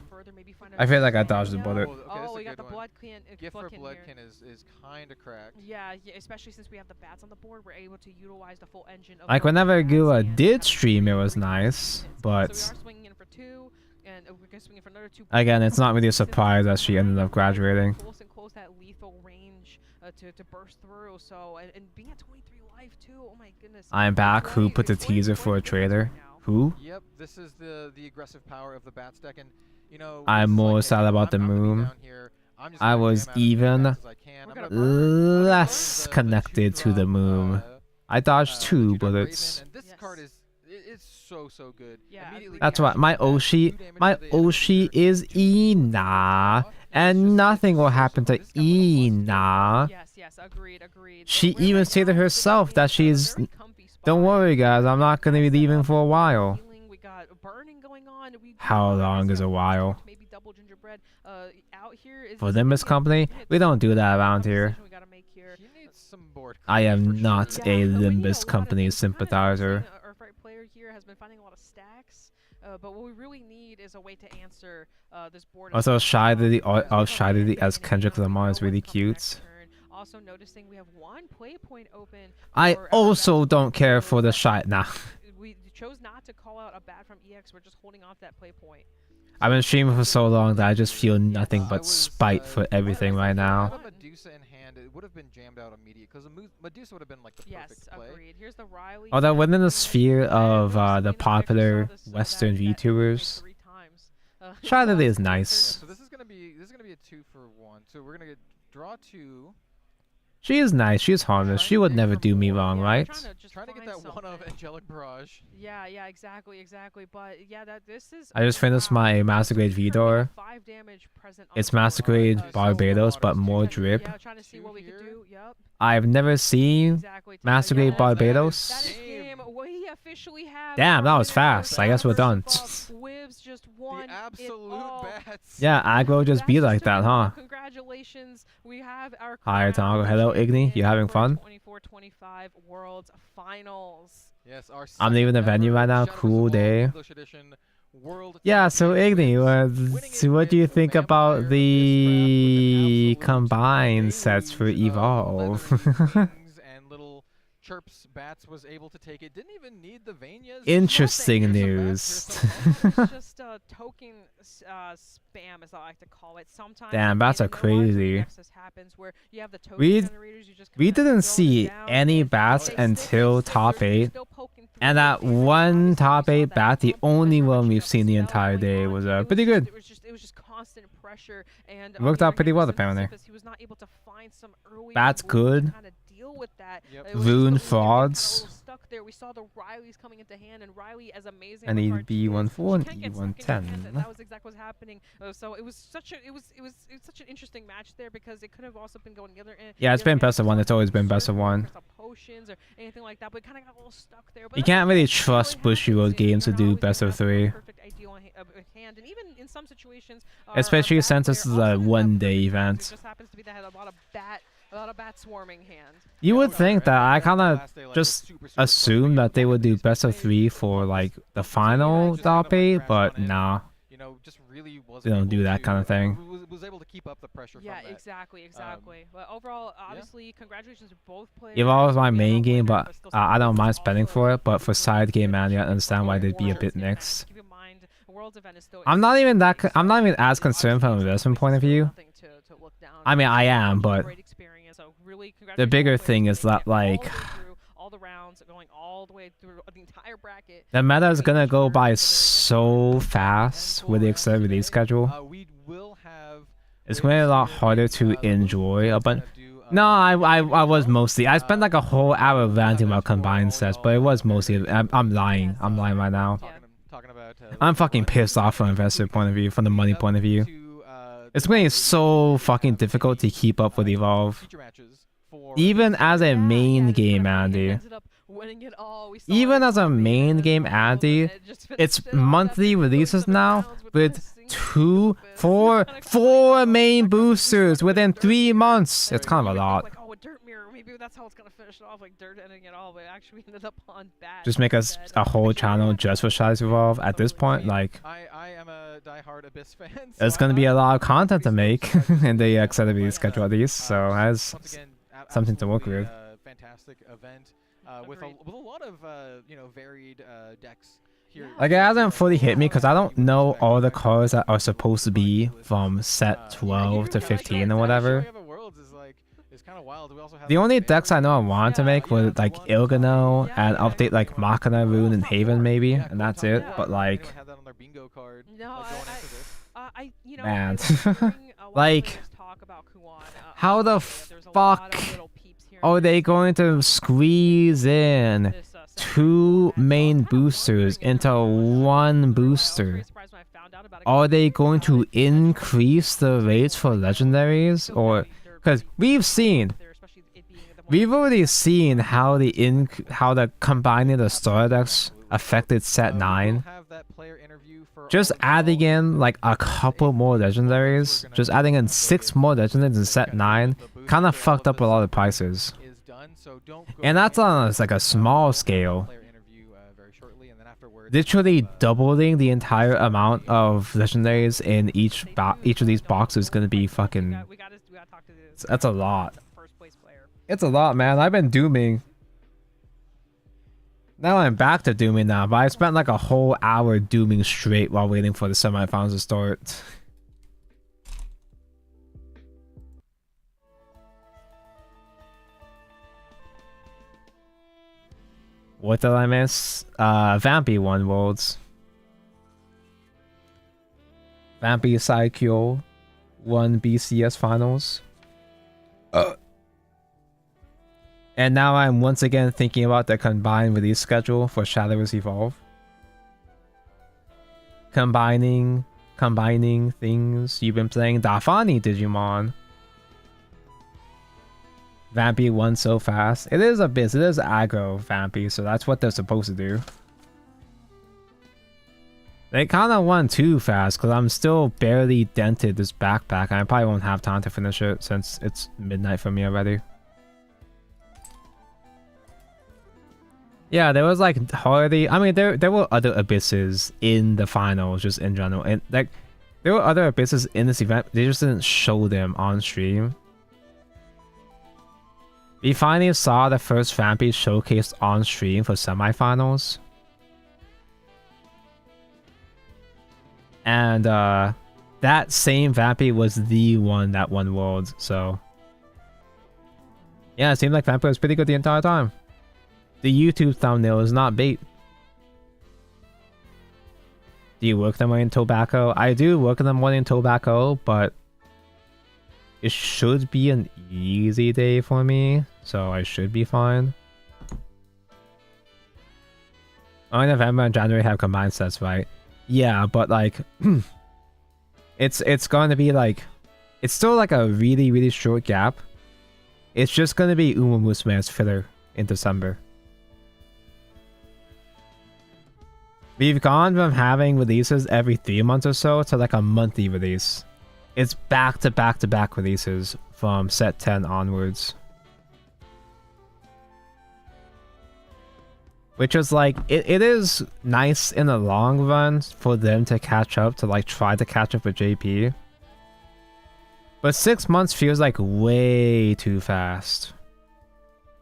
I feel like I dodged the bullet. Oh, we got the Bloodkin. Gift for Bloodkin is kind of cracked. Yeah, especially since we have the bats on the board, we're able to utilize the full engine. Of Like whenever Gura did stream, it was nice, but so we are swinging in for 2, and we're gonna swing in for another 2. Again, it's not really a surprise that she ended up graduating. Close that lethal range to burst through. So and being at 23 life too. Oh my goodness. I'm back. Who put the teaser for a trailer? Who? Yep, this is the aggressive power of the bats deck, and you know. I'm more sad about the moon. I was even less connected to the moon. I dodged 2 bullets. And this card is so good. Yeah, That's why my Oshi is Ina, and nothing will happen to Ina. Yes, agreed. She even stated herself that she's. Don't worry, guys. I'm not gonna be leaving for a while. We got burning going on. How long is a while? Maybe double gingerbread. Out here is For Limbus Company, we don't do that around here. I am not a Limbus Company sympathizer. Earthright player here has been finding a lot of stacks, but what we really need is a way to answer this board. Also, Shadowverse as Kendrick Lamar is really cute. Also noticing we have one play point open. I also don't care for the Shy. Nah. We chose not to call out a bat from EX. We're just holding off that play point. I've been streaming for so long that I just feel nothing but spite for everything right now. Medusa in hand, it would have been jammed out immediately because Medusa would have been like the perfect play. Agreed. Here's the Riley. Although within the sphere of the popular Western VTubers, Shadowverse is nice. So this is gonna be a 2-for-1. So we're gonna draw 2. She is nice. She is harmless. She would never do me wrong, right? Trying to get that one of Angelic Barrage. Yeah, exactly. But yeah, this is. I just finished my Mastergrade V-Door. It's Mastergrade Barbados, but more drip. Yeah, trying to see what we could do. Yep. I've never seen Mastergrade Barbados. We officially have. Damn, that was fast. I guess we're done. Wibs just won the absolute bats. Yeah, aggro just be like that, huh? Congratulations. We have our Hi, Tango. Hello, Igni. You having fun? 24-25 World Finals. Yes, our I'm leaving the venue right now. Cool day. Yeah, so Igni, what do you think about the combined sets for Evolve? And little Chirps Bats was able to take it. Didn't even need the Vanias. Interesting news. Just token spam, as I like to call it. Sometimes damn, bats are crazy. We didn't see any bats until top 8. And that one top 8 bat, the only one we've seen the entire day, was pretty good. It was just constant pressure, and it worked out pretty well apparently. He was not able to find some early Bat's good. With that. Rune frauds. Stuck there. We saw the Rileys coming into hand, and Riley, as amazing. And E1-4 and E1-10. That was exactly what's happening. So it was such an interesting match there because it could have also been going the other end. Yeah, it's been best of one. It's always been best of one. Potions or anything like that, but it kind of got a little stuck there. But you can't really trust Bushiroad games to do best of 3. And even in some situations, especially since this is a one-day event. It just happens to be that had a lot of bat swarming hand. You would think that I kind of just assumed that they would do best of 3 for like the final top 8, but nah. They don't do that kind of thing. Was able to keep up the pressure. Yeah, exactly. But overall, obviously, congratulations to both players. Evolve is my main game, but I don't mind spending for it. But for side game, man, you understand why they'd be a bit mixed. I'm not even as concerned from an investment point of view. I mean, I am, but the bigger thing is that like the meta is gonna go by so fast with the extended release schedule. It's gonna be a lot harder to enjoy a bunch. No, I was mostly. I spent like a whole hour ranting about combined sets, but it was mostly. I'm lying. I'm lying right now. I'm fucking pissed off from an investor point of view, from the money point of view. It's going to be so fucking difficult to keep up with Evolve. Even as a main game, Andy. Even as a main game, Andy, it's monthly releases now with 4 main boosters within 3 months. It's kind of a lot. Maybe that's how it's gonna finish off, like Dirt ending it all, but actually we ended up on Bat. Just make us a whole channel just for Shadowverse Evolve at this point, like. I am a diehard Abyss fan. There's gonna be a lot of content to make in the extended release schedule at least, so that's something to work with. Fantastic event with a lot of varied decks. Like it hasn't fully hit me because I don't know all the cards that are supposed to be from set 12 to 15 or whatever. The only decks I know I wanted to make were like Ilgano and update like Machina, Rune, and Haven maybe, and that's it. But like, man, like, how the fuck are they going to squeeze in 2 main boosters into 1 booster. Are they going to increase the rates for legendaries? Or because we've already seen how the combining the starter decks affected set 9. Just adding in like a couple more legendaries, just adding in 6 more legendaries in set 9 kind of fucked up a lot of prices. And that's on like a small scale. Literally doubling the entire amount of legendaries in each of these boxes is gonna be fucking. That's a lot. It's a lot, man. I've been dooming. Now I'm back to dooming now, but I spent like a whole hour dooming straight while waiting for the semifinals to start. What did I miss? Vampy won Worlds. Vampy Saikyo won BCS Finals. And now I'm once again thinking about the combined release schedule for Shadowverse Evolve. Combining things. You've been playing Dafani Digimon. Vampy won so fast. It is aggro Vampy, so that's what they're supposed to do. They kind of won too fast because I'm still barely dented this backpack and I probably won't have time to finish it since it's midnight for me already. Yeah, there was like hardly. I mean, there were other abysses in the finals, just in general, and like there were other abysses in this event. They just didn't show them on stream. We finally saw the first Vampy showcased on stream for semifinals. And that same Vampy was the one that won Worlds, so... Yeah, it seemed like Vampy was pretty good the entire time. The YouTube thumbnail is not bait. Do you work in the morning tobacco? I do work in the morning tobacco, but... It should be an easy day for me, so I should be fine. Only November and January have combined sets, right? Yeah, but like, it's going to be like, it's still like a really, really short gap. It's just going to be Uma Musume as filler in December. We've gone from having releases every 3 months or so to like a monthly release. It's back to back to back releases from set 10 onwards. Which is like, it is nice in the long run for them to catch up, to like try to catch up with JP. But 6 months feels like way too fast.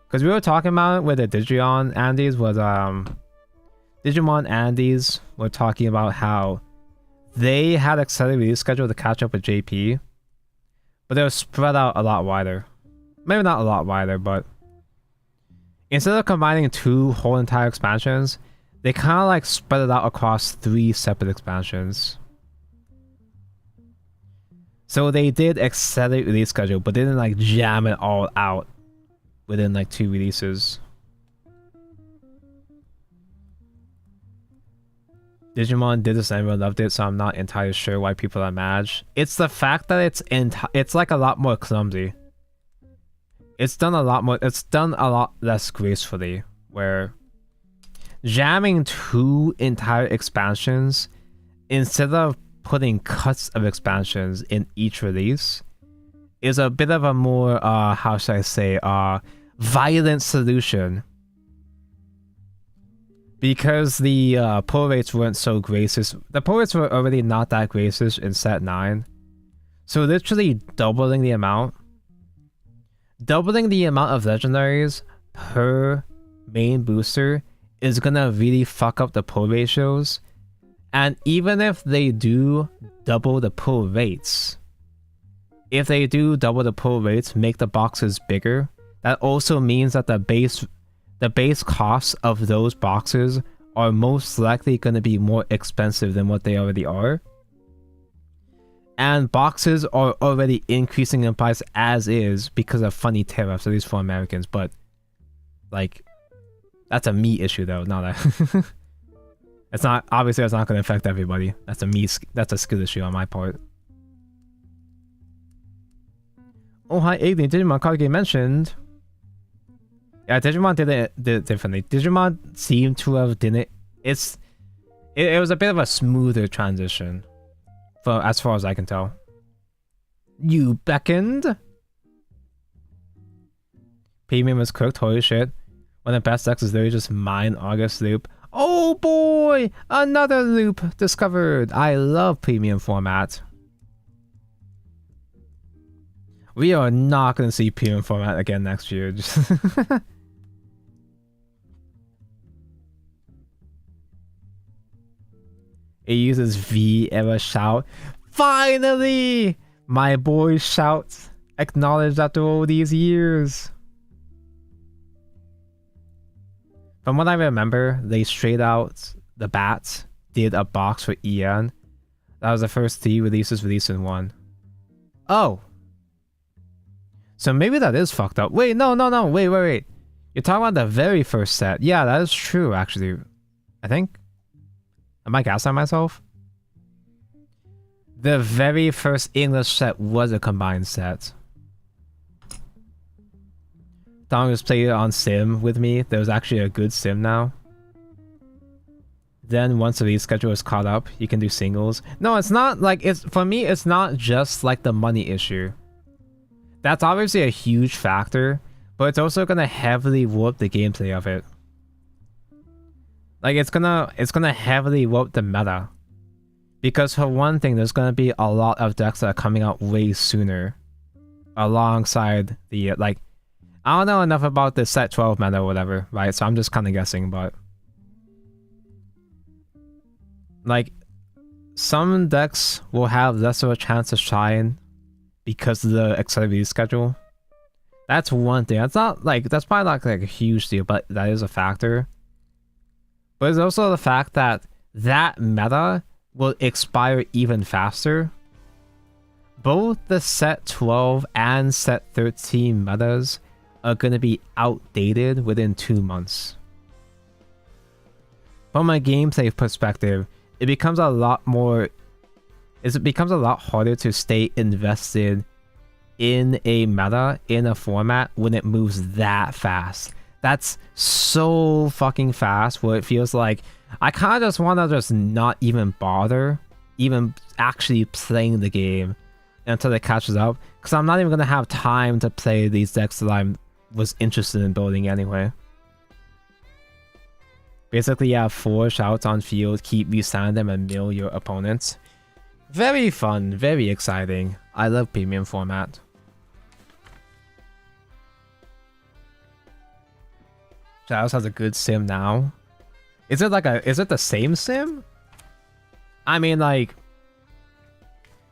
Because we were talking about it with the Digimon Andes, with Digimon Andes were talking about how they had accelerated release schedule to catch up with JP, but they were spread out a lot wider. Maybe not a lot wider, but instead of combining 2 whole entire expansions, they kind of like spread it out across 3 separate expansions. So they did accelerate release schedule, but they didn't like jam it all out within like 2 releases. Digimon did this and everyone loved it, so I'm not entirely sure why people are mad. It's the fact that it's like a lot more clumsy. It's done a lot less gracefully, where jamming 2 entire expansions instead of putting cuts of expansions in each release is a bit of a more how should I say violent solution. Because the pull rates weren't so gracious. The pull rates were already not that gracious in set 9. So literally doubling the amount of legendaries per main booster is gonna really fuck up the pull ratios. And even if they do double the pull rates, make the boxes bigger, that also means that the base costs of those boxes are most likely going to be more expensive than what they already are. And boxes are already increasing in price as is because of funny tariffs, at least for Americans. But, like, That's a me issue though, not a... It's not, obviously it's not going to affect everybody. That's a skill issue on my part. Oh hi Aiden, Digimon card game mentioned. Yeah, Digimon did it differently. Digimon seemed to have done it. It was a bit of a smoother transition, as far as I can tell. You beckoned? Premium is cooked, holy shit. One of the best decks is literally just mine August loop. Oh boy! Another loop discovered! I love premium format. We are not going to see premium format again next year. It uses V ever shout. Finally! My boy shouts. Acknowledged after all these years. From what I remember, they straight out the bats did a box for EN. That was the first 3 releases released in one. Oh! So maybe that is fucked up. Wait, no, wait. You're talking about the very first set. Yeah, that is true, actually. I think. Am I gaslighting myself? The very first English set was a combined set. Tom just played it on Sim with me. There was actually a good Sim now. Then once the release schedule is caught up, you can do singles. No, it's not like for me, it's not just like the money issue. That's obviously a huge factor, but it's also gonna heavily warp the gameplay of it. Like it's gonna heavily warp the meta. Because for one thing, there's gonna be a lot of decks that are coming out way sooner. Alongside the like, I don't know enough about the set 12 meta or whatever, right? So I'm just kind of guessing, but like some decks will have less of a chance to shine because of the extended release schedule. That's one thing. That's probably not like a huge deal, but that is a factor. But it's also the fact that that meta will expire even faster. Both the set 12 and set 13 metas are going to be outdated within 2 months. From a gameplay perspective, it becomes a lot harder to stay invested in a meta, in a format, when it moves that fast. That's so fucking fast where it feels like I kind of just want to just not even bother even actually playing the game until it catches up, because I'm not even going to have time to play these decks that I was interested in building anyway. Basically, you have 4 shouts on field, keep resigning them and mill your opponents. Very fun, very exciting. I love premium format. Shadows has a good sim now. Is it the same sim? I mean, like,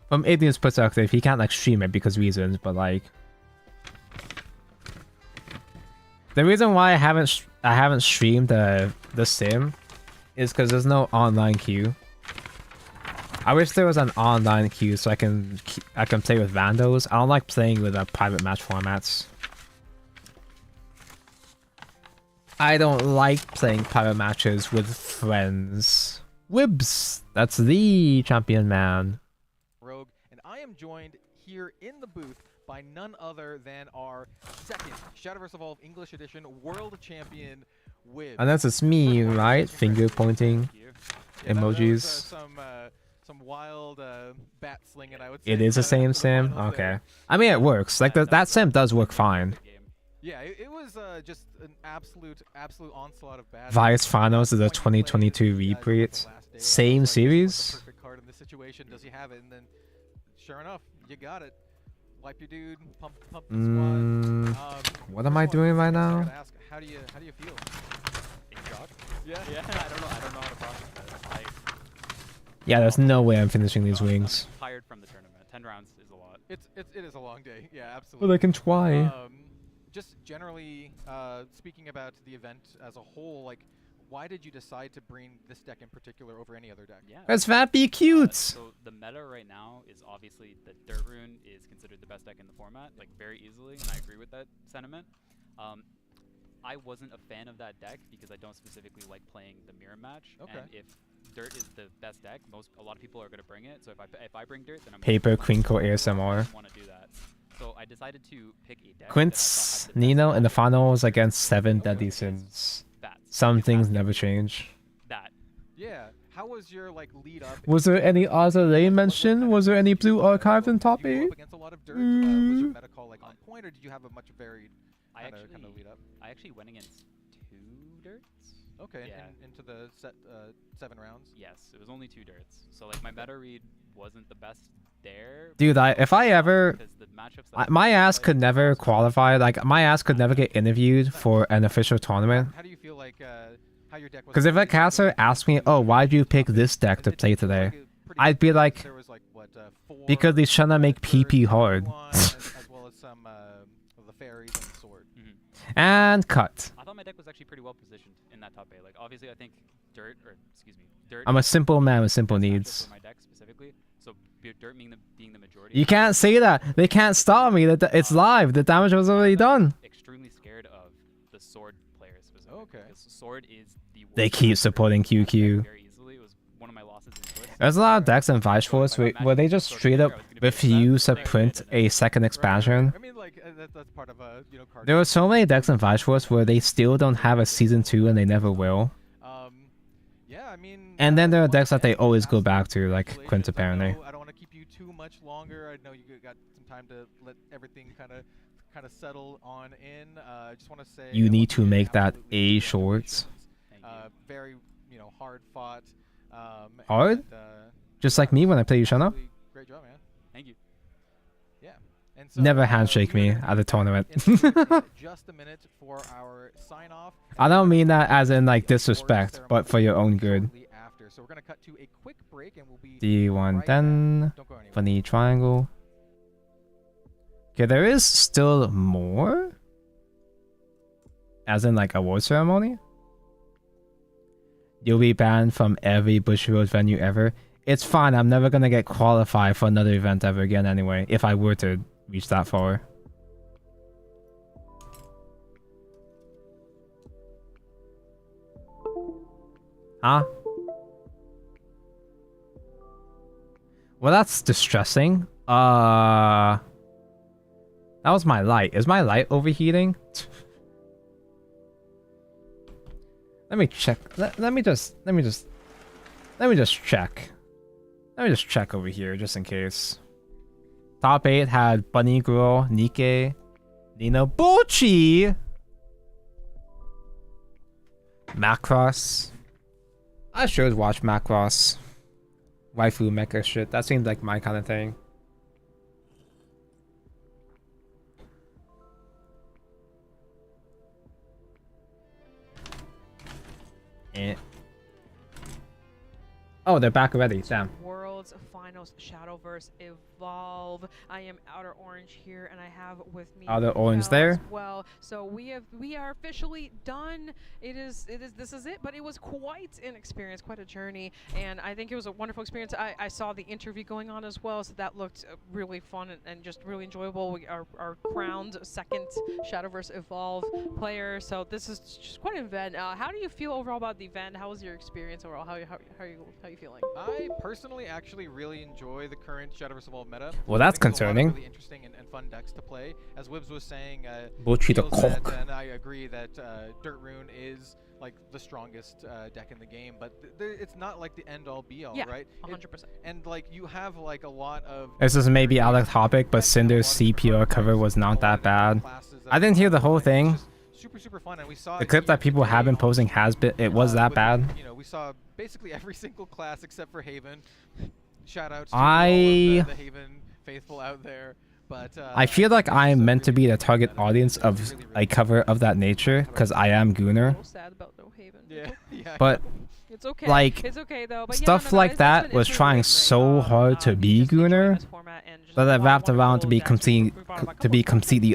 from Adrian's perspective, he can't like stream it because reasons, but like, the reason why I haven't streamed the sim is because there's no online queue. I wish there was an online queue so I can play with randos. I don't like playing with private match formats. I don't like playing private matches with friends. Wibs, that's the champion man. Rogue, and I am joined here in the booth by none other than our second Shadowverse Evolve English Edition World Champion, Wibs. And that's me, right? Finger pointing emojis. Some wild bat slinging, I would say. It is the same sim? Okay. I mean, it works. Like, that sim does work fine. Yeah, it was just an absolute onslaught of bad. Vice Finals is a 2022 reprint. Same series? Perfect card in this situation. Does he have it? And then, sure enough, you got it. Wipe your dude, pump the squad. What am I doing right now? Ask, how do you feel? In shock? Yeah. I don't know how to process that. Yeah, there's no way I'm finishing these wings. I'm tired from the tournament. 10 rounds is a lot. It is a long day. Yeah, absolutely. But I can try. Just generally speaking about the event as a whole, like, why did you decide to bring this deck in particular over any other deck? Yeah. That's Vappy cute. So the meta right now is obviously the Dirt Rune is considered the best deck in the format, like very easily, and I agree with that sentiment. I wasn't a fan of that deck because I don't specifically like playing the mirror match. Okay. And if Dirt is the best deck, a lot of people are going to bring it. So if I bring Dirt, then I'm Paper Quinco ASMR. want to do that. So I decided to pick a deck. Quince Nino in the finals against 7 Deadly Sins. Some things never change. That. Yeah. How was your like lead up? Was there any Azalea mention? Was there any blue archive in top 8? Against a lot of Dirt, was your meta call like on point, or did you have a much varied kind of lead up? I actually went against 2 Dirts. Okay, Yeah. into the 7 rounds? Yes, it was only 2 Dirts. So like my meta read wasn't the best there. Dude, if I ever... because the matchups that My ass could never qualify, like, my ass could never get interviewed for an official tournament. How do you feel like how your deck was? Because if a caster asked me, oh, why'd you pick this deck to play today? I'd be like, because they trying to make PP hard. as well as some of the fairies and the sword. And cut. I thought my deck was actually pretty well positioned in that top 8. Like obviously I think Dirt I'm a simple man with simple needs. for my deck specifically. So Dirt being the majority. You can't say that. They can't stop me. That it's live. The damage was already done. Extremely scared of the sword players specifically. Okay. Because sword is the worst They keep supporting QQ. very easily. It was one of my losses in Swiss. There's a lot of decks in Vice Force where they just straight up refuse to print a second expansion. I mean, like that's part of a card. There were so many decks in Vice Force where they still don't have a season 2 and they never will. Yeah, I mean. And then there are decks that they always go back to, like Quint apparently. I don't want to keep you too much longer. I know you got some time to let everything kind of settle on in. I just want to say You need to make that A short. Very hard fought. Hard? Just like me when I play Yushana? Great job, man. Thank you. Yeah. And so, Never handshake me at a tournament. just a minute for our sign off. I don't mean that as in like disrespect, but for your own good. After. So we're gonna cut to a quick break and we'll be D110, funny triangle. Okay, there is still more? As in like award ceremony? You'll be banned from every Bushiroad venue ever. It's fine, I'm never gonna get qualified for another event ever again anyway, if I were to reach that far. Huh? Well, that's distressing. That was my light. Is my light overheating? Let me check. Let me just check. Let me just check over here just in case. Top 8 had Bunny Girl, Nikke, Nino Bochi, Macross. I should watch Macross. Waifu mecha shit. That seems like my kind of thing. Oh, they're back already. Damn. World's Finals Shadowverse Evolve. I am Outer Orange here, and I have with me Outer Orange Mel there. as well. So we are officially done. This is it. But it was quite an experience, quite a journey, and I think it was a wonderful experience. I saw the interview going on as well, so that looked really fun and just really enjoyable. We are crowned second Shadowverse Evolve player, so this is just quite an event. How do you feel overall about the event? How was your experience overall? How are you feeling? I personally actually really enjoy the current Shadowverse Evolve meta. Well, that's I think there's a lot of concerning. really interesting and fun decks to play. As Wibbs was saying, Bochi the feels that, cock. and I agree that Dirt Rune is like the strongest deck in the game, but it's not like the end-all be-all, Yeah, right? 100%. And like you have like a lot of. This is maybe out of topic, but Cinder's CPR cover was not that bad. I didn't hear the whole thing. Super fun, and we saw The clip that people have been posting has been. It was that bad. We saw basically every single class except for Haven. Shoutouts to I- all of the Haven faithful out there. But I feel like I am meant to be the target audience of a cover of that nature because I am Gooner. Sad about No Haven. Yeah. But It's okay. like It's okay though. But stuff like that was trying so hard to be Gooner that I wrapped around to be completely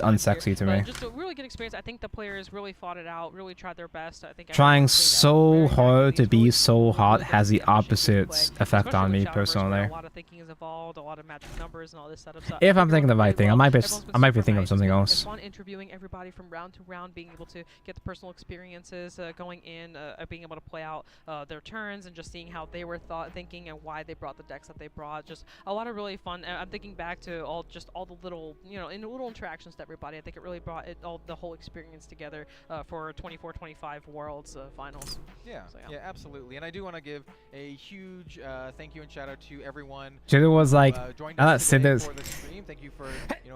unsexy to me. Just a really really good experience. I think the players really fought it out, really tried their best. I think Trying so hard to be so hot has the opposite effect on me personally. A lot of thinking is involved, a lot of magic numbers and all this setup. So If I'm thinking the right thing, I might be thinking of something It's else. fun interviewing everybody from round to round, being able to get the personal experiences going in, being able to play out their turns and just seeing how they were thinking and why they brought the decks that they brought. Just a lot of really fun. I'm thinking back to all the little, little interactions to everybody. I think it really brought the whole experience together for 24-25 Worlds Finals. Yeah, So, yeah, absolutely. And I do want to give a huge thank you and shout out to everyone. Jitter was who, like, joined "Ah, us today Cinder's." for the stream. Thank you for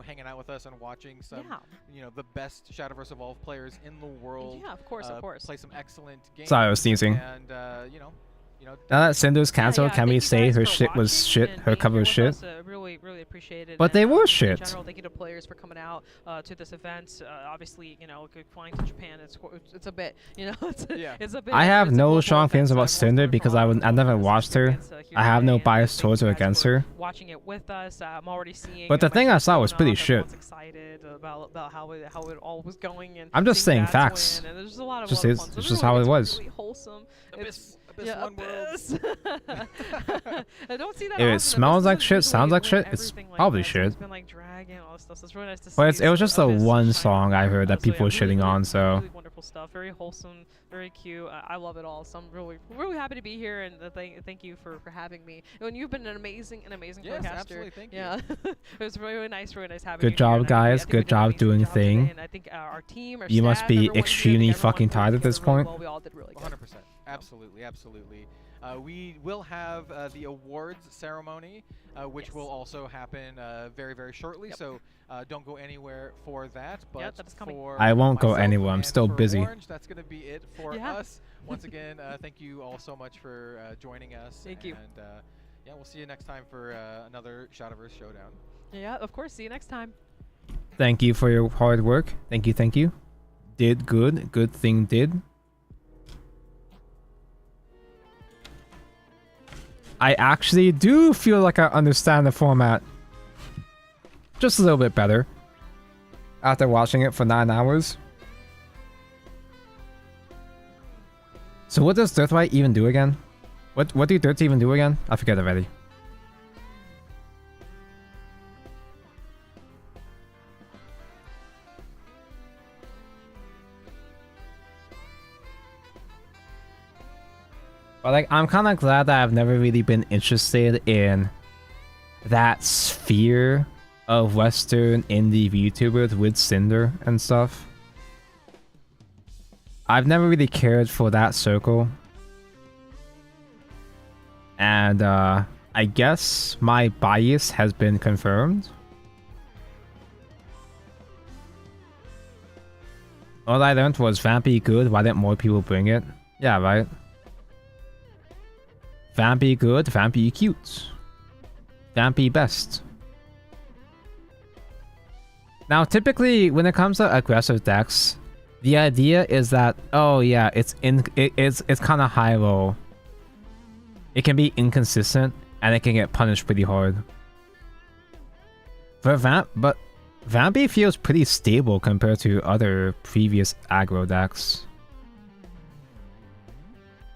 hanging out with us and watching some the best Shadowverse Evolve players in the world. Yeah, of course. Play some excellent games. Sorry, I was sneezing. And Now that Cinder's cancelled, can we say her shit was shit? Her cover was shit? Really appreciate it. But they were shit. In general, thank you to players for coming out to this event. Obviously, flying to Japan, it's a bit, it's a bit. I have no strong feelings about Cinder because I never watched her. I have no bias towards or against her. Watching it with us, I'm already seeing. But the thing I saw was pretty shit. Excited about how it all was going, and I'm just saying seeing facts. and there's just a lot of Just fun. is- So it's really, just how it was. Really wholesome. Abyss Yeah, One Abyss. I don't see that If often. it smells like shit, sounds like visually shit, it's everything like probably that. So shit. It's been like dragging all this stuff. So it's really nice to see. But it was so just the Abyss one shine song I heard that so people were yeah, really, shitting on, really, so. really wonderful stuff. Very wholesome, very cute. I love it all. So I'm really happy to be here, and thank you for having me. And you've been an amazing Yes, podcaster. absolutely. Thank you. Yeah, it was really nice having you Good here. job, And I guys. think we Good did an job amazing doing job today, thing. and I think our team, our You must staff, be everyone here, extremely everyone fucking worked tired at together this really point. well. We all did really good. 100%. Absolutely, absolutely. We will have the awards ceremony, which will also happen very, very shortly. So don't go anywhere for that. But that is coming. for I won't go myself anywhere, I'm and still for busy. Orange, that's going to be it for Yeah. us. Once again, thank you all so much for joining us. Thank you. And yeah, we'll see you next time for another Shadowverse Showdown. Yeah, of course. See you next time. Thank you for your hard work. Thank you, thank you. Did good. Good thing did. I actually do feel like I understand the format just a little bit better after watching it for 9 hours. So what does Dirtwhite even do again? What do Dirts even do again? I forget already. But like, I'm kind of glad that I've never really been interested in that sphere of Western indie VTubers with Cinder and stuff. I've never really cared for that circle. And I guess my bias has been confirmed. All I learned was Vampy good, why didn't more people bring it? Yeah, right. Vampy good, Vampy cute. Vampy best. Now, typically, when it comes to aggressive decks, the idea is that, oh yeah, it's kind of high low. It can be inconsistent, and it can get punished pretty hard. But Vampy feels pretty stable compared to other previous aggro decks.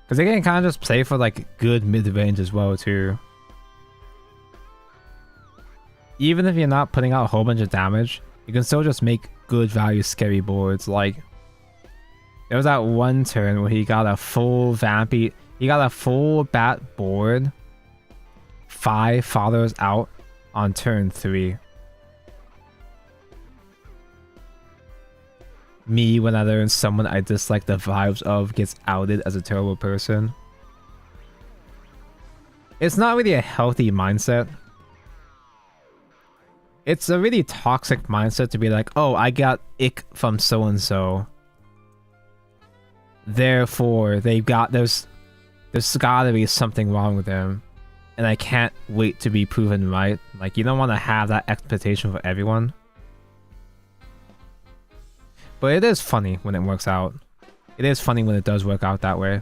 Because they can kind of just play for like good mid-range as well too. Even if you're not putting out a whole bunch of damage, you can still just make good value scary boards. Like, there was that one turn where he got a full Vampy, he got a full bat board, 5 fathers out on turn 3. Me, when I learn someone I dislike the vibes of gets outed as a terrible person. It's not really a healthy mindset. It's a really toxic mindset to be like, oh, I got ick from so-and-so. Therefore, there's gotta be something wrong with them. And I can't wait to be proven right. Like, you don't want to have that expectation for everyone. But it is funny when it works out. It is funny when it does work out that way.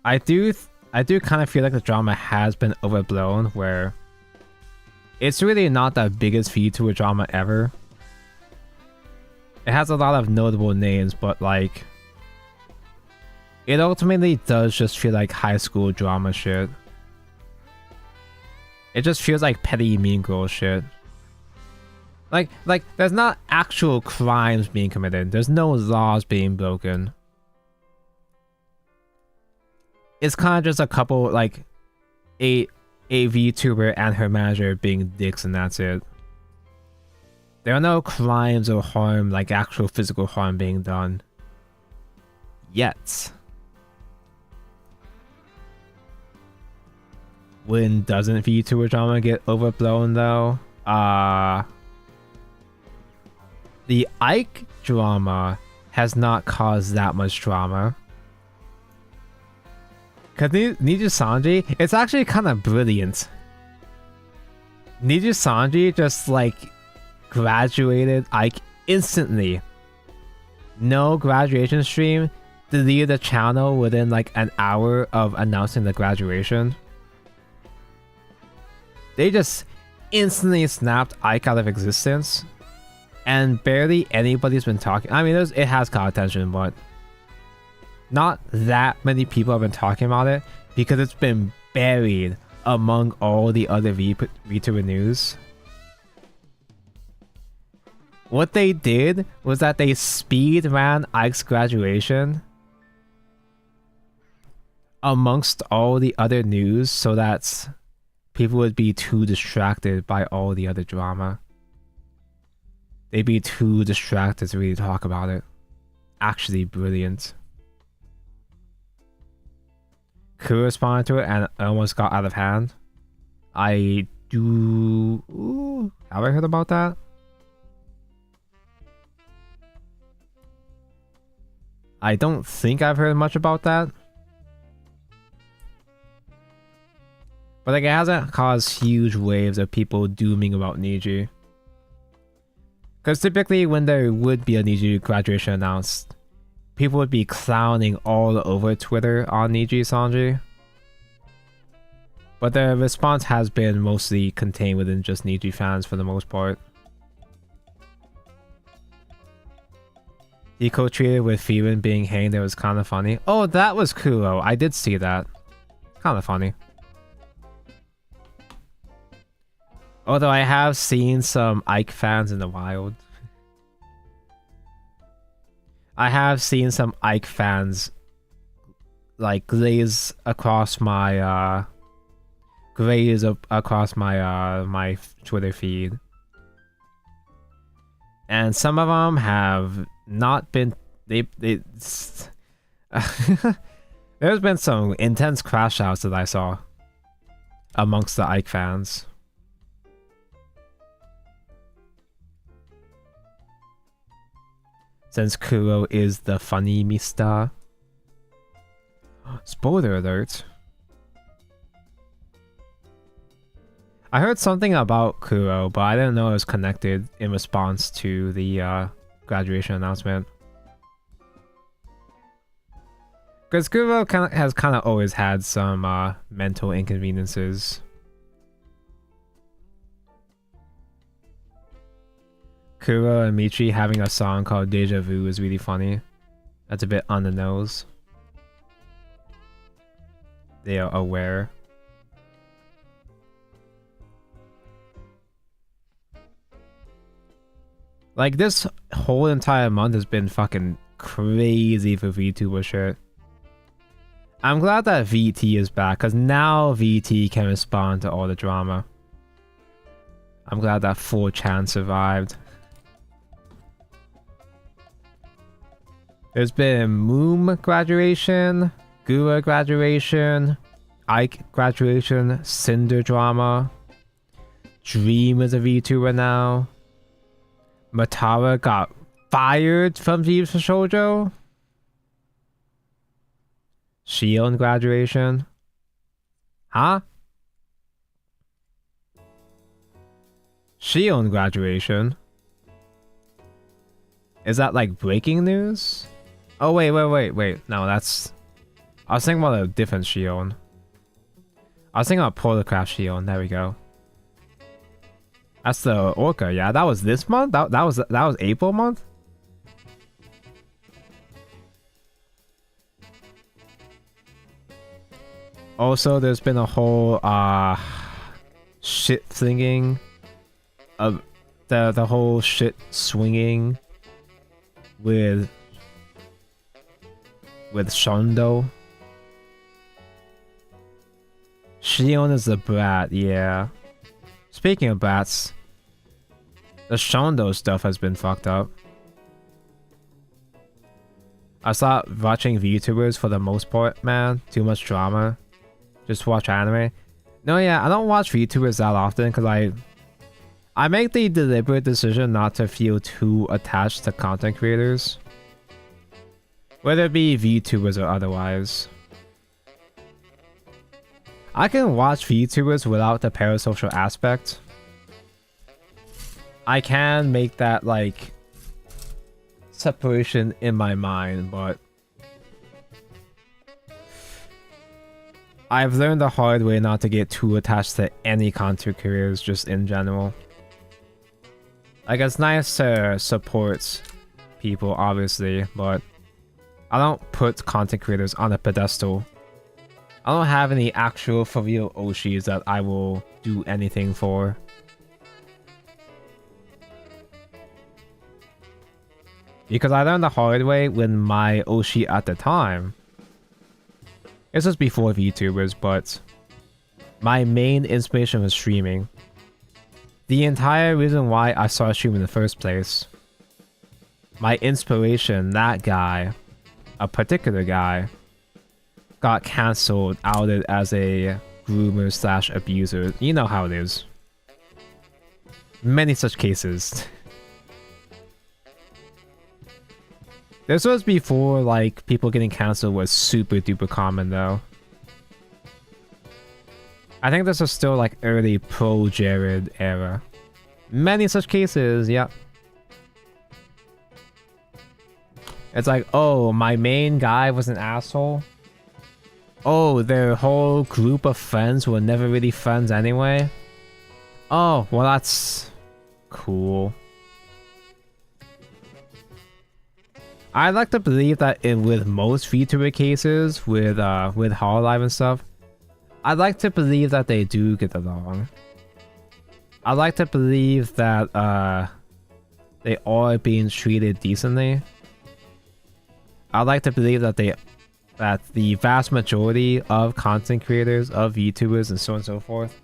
I do kind of feel like the drama has been overblown, where It's really not the biggest VTuber drama ever. It has a lot of notable names, but like, it ultimately does just feel like high school drama shit. It just feels like petty mean girl shit. Like there's not actual crimes being committed. There's no laws being broken. It's kind of just a couple, like, a VTuber and her manager being dicks, and that's it. There are no crimes or harm, like actual physical harm being done. Yet. When doesn't VTuber drama get overblown though? The Ike drama has not caused that much drama. Cause Niju Sanji, it's actually kind of brilliant. Niju Sanji just like graduated Ike instantly. No graduation stream, deleted the channel within like an hour of announcing the graduation. They just instantly snapped Ike out of existence. And barely anybody's been talking. I mean, it has caught attention, but not that many people have been talking about it because it's been buried among all the other VTuber news. What they did was that they speed ran Ike's graduation amongst all the other news so that people would be too distracted by all the other drama. They'd be too distracted to really talk about it. Actually brilliant. Crew responded to it and almost got out of hand. I do... Ooh, have I heard about that? I don't think I've heard much about that. But like, it hasn't caused huge waves of people dooming about Niji. Because typically when there would be a Niji graduation announced, people would be clowning all over Twitter on Niji Sanji. But the response has been mostly contained within just Niji fans for the most part. He co-treated with Firen being hanged, it was kind of funny. Oh, that was Kuro. I did see that. Kind of funny. Although I have seen some Ike fans in the wild. I have seen some Ike fans like glaze across my my Twitter feed. And some of them have not been there's been some intense crash outs that I saw amongst the Ike fans. Since Kuro is the funny Mista. Spoiler alert. I heard something about Kuro, but I didn't know it was connected in response to the graduation announcement. Because Kuro has kind of always had some mental inconveniences. Kuro and Michi having a song called Deja Vu is really funny. That's a bit on the nose. They are aware. Like, this whole entire month has been fucking crazy for VTuber shit. I'm glad that VT is back, because now VT can respond to all the drama. I'm glad that 4chan survived. There's been Moom graduation, Gura graduation, Ike graduation, Cinder drama. Dream is a VTuber now. Matara got fired from V's for Shoujo. Shion graduation. Huh? Shion graduation? Is that like breaking news? Oh wait. No, that's... I was thinking about a different Shion. I was thinking about Polarcraft Shion, there we go. That's the Orca. Yeah, that was this month. That was April month. Also, there's been a whole shit thinking of the whole shit swinging with Shondo. Shion is the brat, yeah. Speaking of brats, the Shondo stuff has been fucked up. I stopped watching VTubers for the most part, man. Too much drama. Just watch anime. No, yeah, I don't watch VTubers that often because I make the deliberate decision not to feel too attached to content creators. Whether it be VTubers or otherwise. I can watch VTubers without the parasocial aspect. I can make that, like, separation in my mind, but I've learned the hard way not to get too attached to any content creators just in general. Like, it's nice to support people, obviously, but I don't put content creators on a pedestal. I don't have any actual for real Oshis that I will do anything for. Because I learned the hard way when my Oshi at the time, this was before VTubers, but my main inspiration was streaming. The entire reason why I started streaming in the first place, my inspiration, that guy, a particular guy, got cancelled, outed as a groomer / abuser. You know how it is. Many such cases. This was before, like, people getting cancelled was super duper common, though. I think this was still, like, early pro-Jared era. Many such cases, yep. It's like, oh, my main guy was an asshole. Oh, their whole group of friends were never really friends anyway. Oh, well, that's cool. I like to believe that with most VTuber cases, with Hololive and stuff, I'd like to believe that they do get along. I like to believe that they are being treated decently. I like to believe that the vast majority of content creators, of VTubers, and so on and so forth,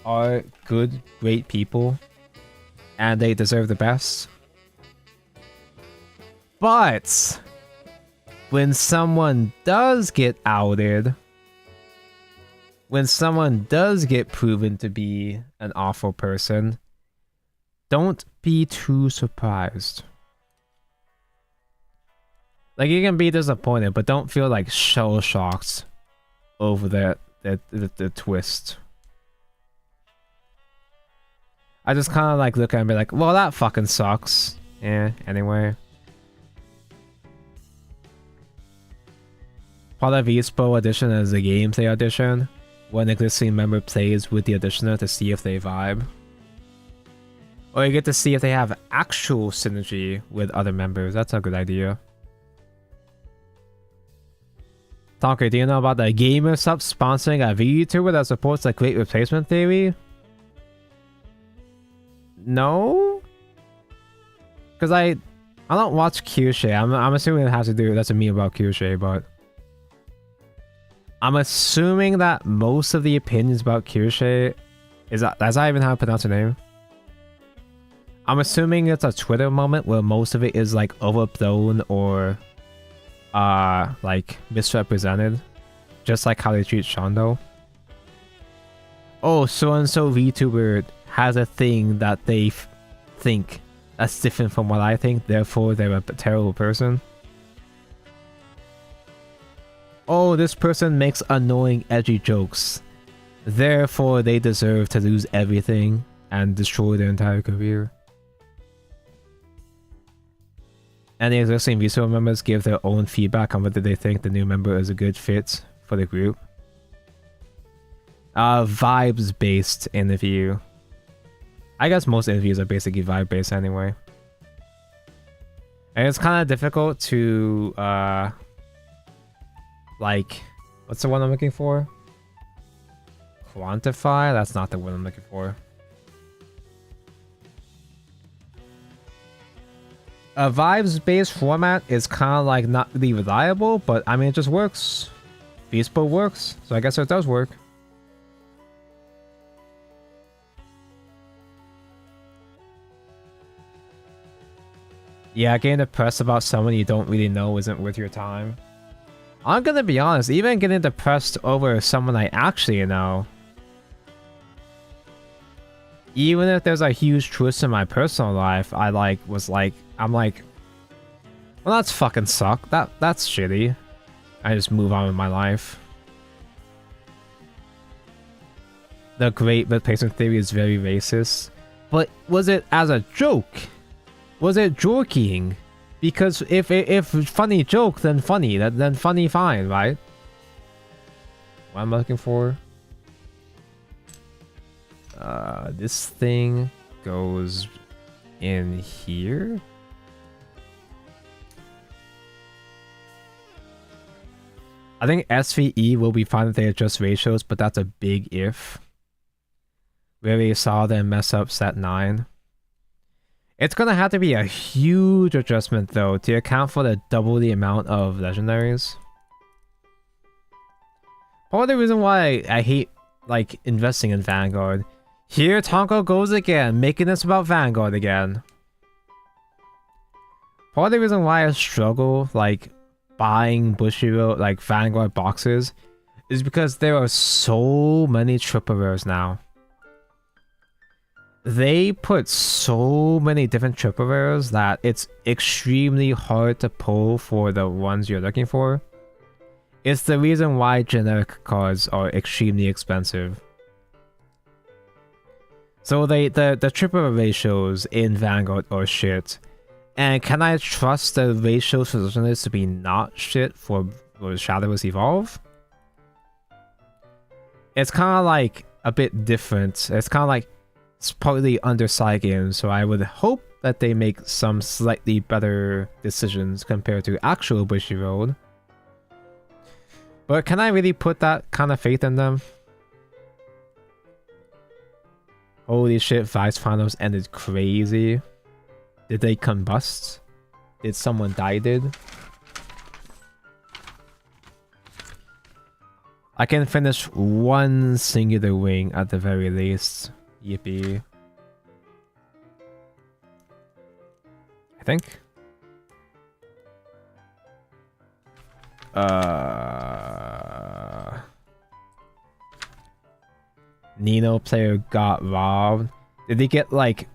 are good, great people, and they deserve the best. But when someone does get outed, when someone does get proven to be an awful person, don't be too surprised. Like, you can be disappointed, but don't feel like shell-shocked over the twist. I just kind of like look at it and be like, well, that fucking sucks. Yeah, anyway. Part of Expo Audition is a gameplay audition, where an existing member plays with the auditioner to see if they vibe. Or you get to see if they have actual synergy with other members. That's a good idea. Tonker, do you know about the Gamer Sub sponsoring a VTuber that supports the Great Replacement Theory? No? Because I don't watch Kyushu. I'm assuming it has to do, that's a meme about Kyushu, but I'm assuming that most of the opinions about Kyushu that's not even how I pronounce her name. I'm assuming it's a Twitter moment where most of it is like overblown or like misrepresented, just like how they treat Shondo. Oh, so and so VTuber has a thing that they think that's different from what I think, therefore they're a terrible person. Oh, this person makes annoying, edgy jokes, therefore they deserve to lose everything and destroy their entire career. And the existing VTuber members give their own feedback on whether they think the new member is a good fit for the group. Vibes-based interview. I guess most interviews are basically vibe based anyway. And it's kind of difficult to like, what's the one I'm looking for? Quantify? That's not the word I'm looking for. A vibes-based format is kind of like not really reliable, but I mean it just works. Feastboat works, so I guess it does work. Yeah, getting depressed about someone you don't really know isn't worth your time. I'm gonna be honest, even getting depressed over someone I actually know, even if there's a huge twist in my personal life, I'm like, well, that's fucking suck. That's shitty. I just move on with my life. The great replacement theory is very racist. But was it as a joke? Was it joking? Because if funny joke, then funny. Then funny fine, right? What am I looking for? This thing goes in here. I think SVE will be fine if they adjust ratios, but that's a big if. Really saw them mess up set 9. It's gonna have to be a huge adjustment though to account for the double the amount of legendaries. Part of the reason why I hate like investing in Vanguard. Here Tonko goes again, making this about Vanguard again. Part of the reason why I struggle like buying Bushiroad like Vanguard boxes is because there are so many triple rares now. They put so many different triple rares that it's extremely hard to pull for the ones you're looking for. It's the reason why generic cards are extremely expensive. So the triple ratios in Vanguard are shit. And can I trust the ratios for legendaries to be not shit for Shadowverse Evolve? It's kind of like a bit different. It's kind of like it's partly under side games, so I would hope that they make some slightly better decisions compared to actual Bushiroad. But can I really put that kind of faith in them? Holy shit, Vice Finals ended crazy. Did they combust? Did someone die? I can finish one singular wing at the very least. Yippee. I think. Nino player got robbed. Did they get like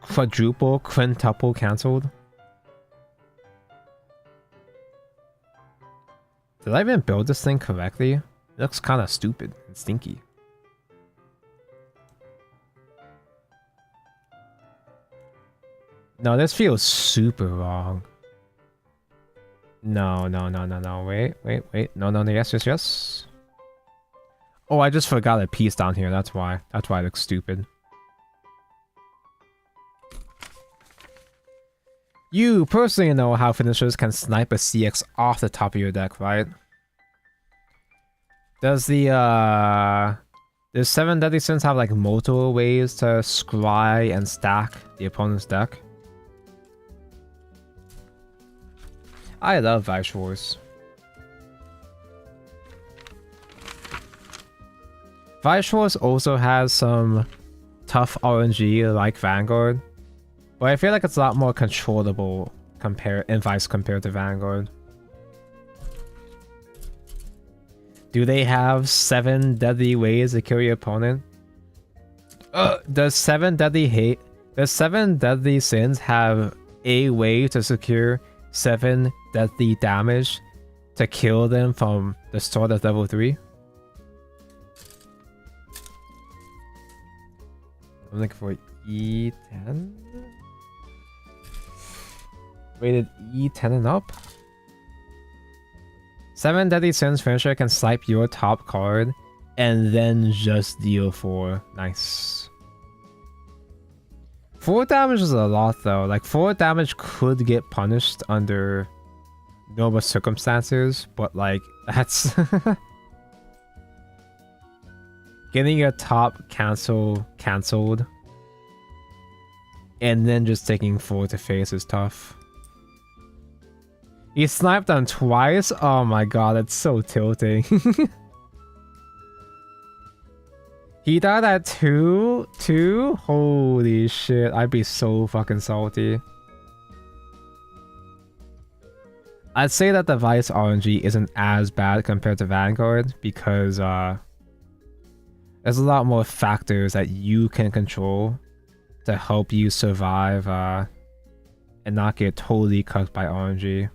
quadruple, quintuple cancelled? Did I even build this thing correctly? It looks kind of stupid and stinky. No, this feels super wrong. No. Wait. No. Yes. Oh, I just forgot a piece down here. That's why. That's why it looks stupid. You personally know how finishers can snipe a CX off the top of your deck, right? Does the does 7 Deadly Sins have like multiple ways to scry and stack the opponent's deck? I love Vice Wars. Vice Wars also has some tough RNG like Vanguard, but I feel like it's a lot more controllable in Vice compared to Vanguard. Do they have 7 deadly ways to kill your opponent? Does 7 deadly sins have a way to secure 7 deadly damage to kill them from the start of level 3? I'm looking for E10. Rated E10 and up. 7 Deadly Sins finisher can snipe your top card and then just deal 4. Nice. 4 damage is a lot though. Like 4 damage could get punished under normal circumstances, but like that's getting your top cancelled and then just taking 4 to face is tough. He sniped on twice? Oh my god, that's so tilting. He died at 2? 2? Holy shit, I'd be so fucking salty. I'd say that the Vice RNG isn't as bad compared to Vanguard because there's a lot more factors that you can control to help you survive and not get totally cucked by RNG.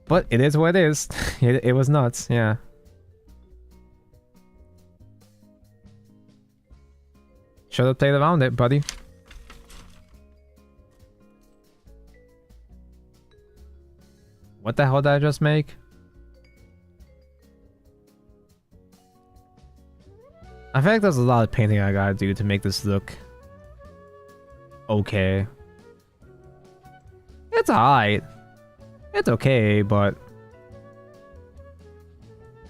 But it is what it is. It was nuts, yeah. Should have played around it, buddy. What the hell did I just make? I feel like there's a lot of painting I gotta do to make this look okay. It's alright. It's okay, but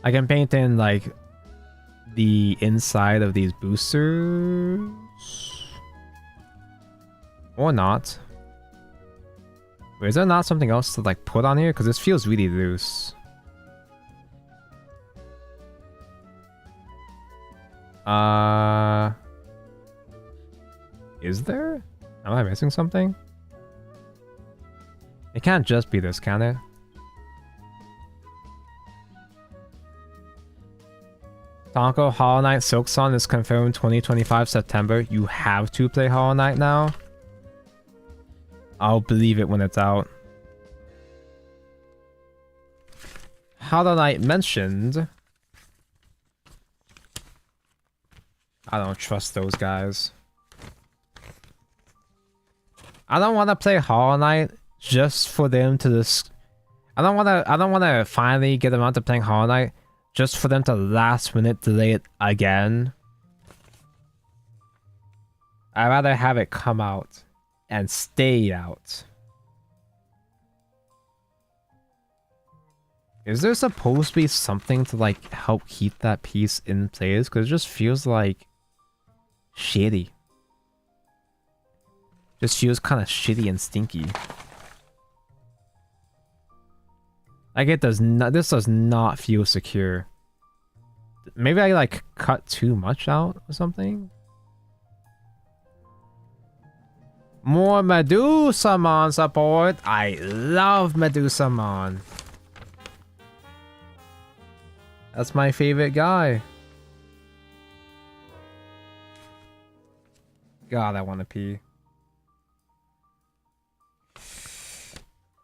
I can paint in like the inside of these boosters or not. Wait, is there not something else to like put on here? Because this feels really loose. Is there? Am I missing something? It can't just be this, can it? Tonko Hollow Knight Silksong is confirmed 2025 September. You have to play Hollow Knight now. I'll believe it when it's out. Hollow Knight mentioned. I don't trust those guys. I don't want to play Hollow Knight just for them to just. I don't want to finally get around to playing Hollow Knight just for them to last minute delay it again. I'd rather have it come out and stay out. Is there supposed to be something to like help keep that piece in place? Because it just feels like shitty. Just feels kind of shitty and stinky. Like it does not. This does not feel secure. Maybe I like cut too much out or something. More Medusamon support. I love Medusamon. That's my favorite guy. God, I want to pee.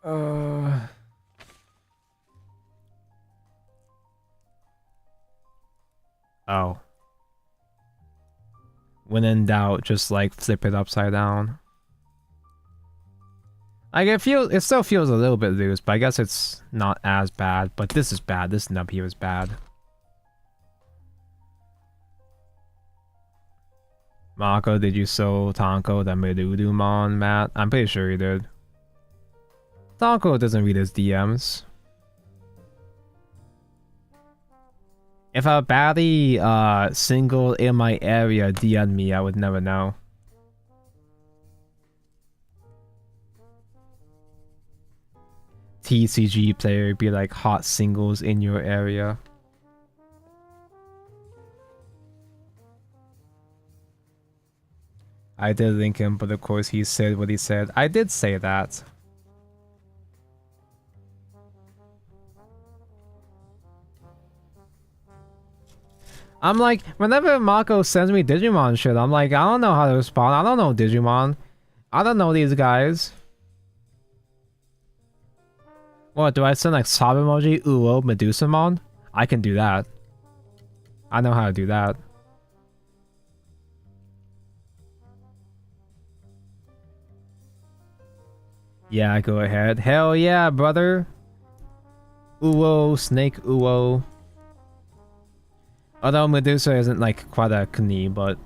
Oh. When in doubt, just like flip it upside down. Like it still feels a little bit loose, but I guess it's not as bad. But this is bad. This nub here is bad. Mako, did you show Tonko the Medudumon, Matt? I'm pretty sure he did. Tonko doesn't read his DMs. If a baddie single in my area DM'd me, I would never know. TCG player be like hot singles in your area. I did link him, but of course he said what he said. I did say that. I'm like, whenever Mako sends me Digimon shit, I'm like, I don't know how to respond. I don't know Digimon. I don't know these guys. What, do I send like sob emoji, Uo, Medusamon? I can do that. I know how to do that. Yeah, go ahead. Hell yeah, brother. Uo, Snake Uo. Although Medusa isn't like quite a Kuni, but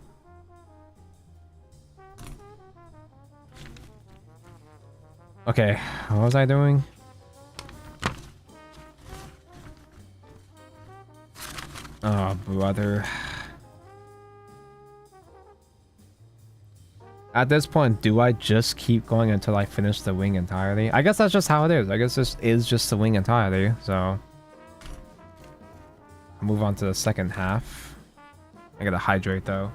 Okay, what was I doing? Oh, brother. At this point, do I just keep going until I finish the wing entirely? I guess that's just how it is. I guess this is just the wing entirely, so... I'll move on to the second half. I gotta hydrate, though.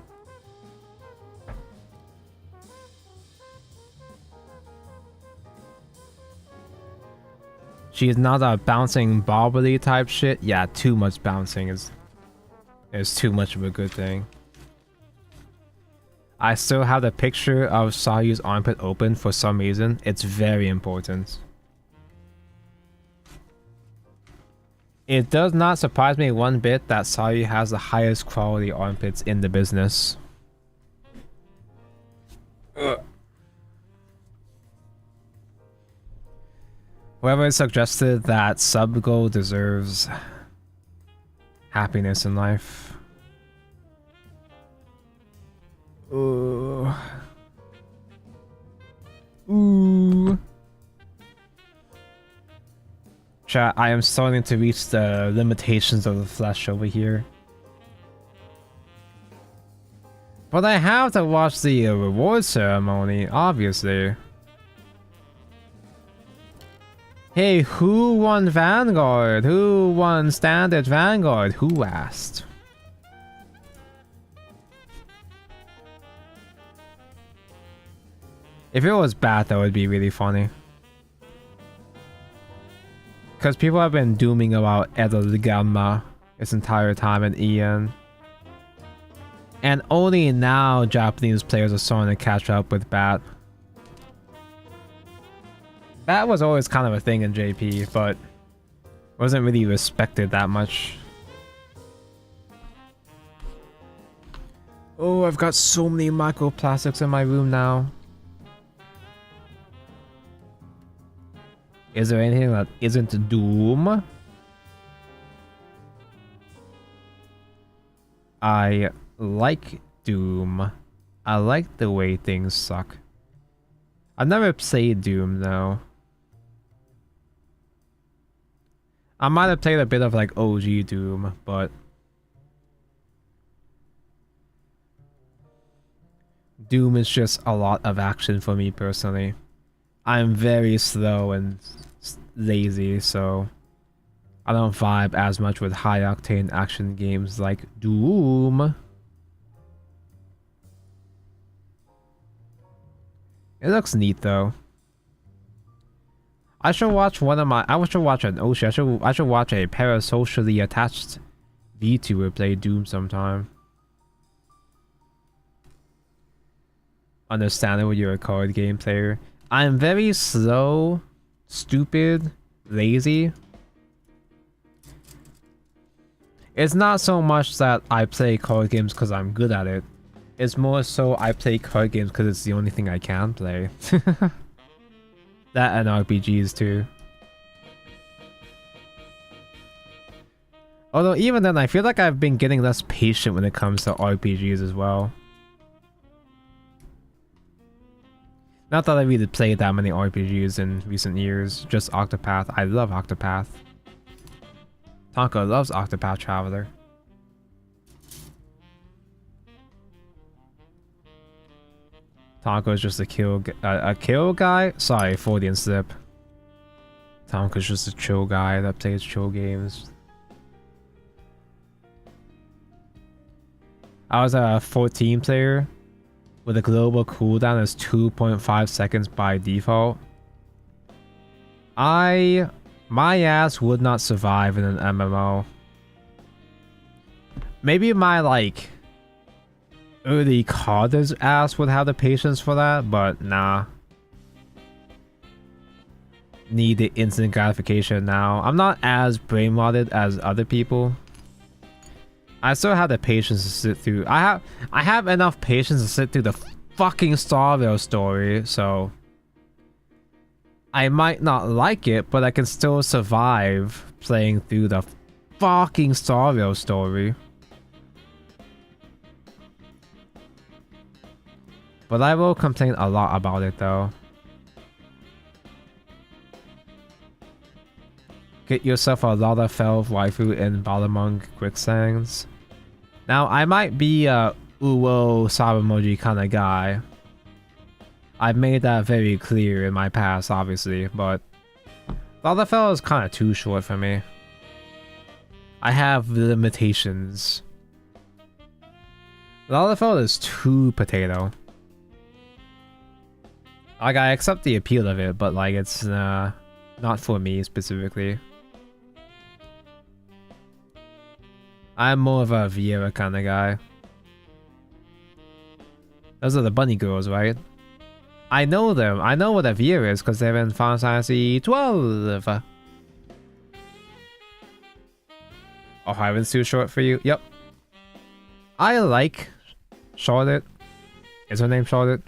She's not a bouncing bobbly type shit. Yeah, too much bouncing is too much of a good thing. I still have the picture of Sayu's armpit open for some reason. It's very important. It does not surprise me one bit that Sayu has the highest quality armpits in the business. Ugh. Whoever suggested that sub-goal deserves happiness in life. Ooh. Ooh. Chat, I am starting to reach the limitations of the flesh over here. But I have to watch the reward ceremony, obviously. Hey, who won Vanguard? Who won Standard Vanguard? Who asked? If it was bad, that would be really funny. Because people have been dooming about Edo Gamma this entire time in EN. And only now Japanese players are starting to catch up with Bat. That was always kind of a thing in JP, but wasn't really respected that much. Oh, I've got so many microplastics in my room now. Is there anything that isn't Doom? I like Doom. I like the way things suck. I've never played Doom though. I might have played a bit of like OG Doom, but Doom is just a lot of action for me personally. I'm very slow and lazy, so I don't vibe as much with high octane action games like Doom. It looks neat though. I should watch I should watch an Oshi. I should watch a parasocially attached VTuber play Doom sometime. Understandable, you're a card game player. I'm very slow, stupid, lazy. It's not so much that I play card games because I'm good at it. It's more so I play card games because it's the only thing I can play. That and RPGs too. Although even then, I feel like I've been getting less patient when it comes to RPGs as well. Not that I really played that many RPGs in recent years, just Octopath. I love Octopath. Tonka loves Octopath Traveler. Tonka is just a kill guy? Sorry, Freudian slip. Tonka's just a chill guy that plays chill games. I was a 14 player with a global cooldown is 2.5 seconds by default. My ass would not survive in an MMO. Maybe my like early COD's ass would have the patience for that, but nah. Need the instant gratification now. I'm not as brain rotted as other people. I still have the patience to sit through. I have enough patience to sit through the fucking Starville story, so I might not like it, but I can still survive playing through the fucking Starville story. But I will complain a lot about it though. Get yourself a Lalafell waifu in Balamung Quicksands. Now, I might be a Uwo Sabamoji kind of guy. I've made that very clear in my past, obviously, but Lalafell is kind of too short for me. I have limitations. Lalafell is too potato. Like, I accept the appeal of it, but like, it's not for me specifically. I'm more of a Vieira kind of guy. Those are the bunny girls, right? I know them. I know what a Vieira is because they're in Final Fantasy 12. Oh, Hyven's too short for you? Yep. I like Charlotte. Is her name Charlotte?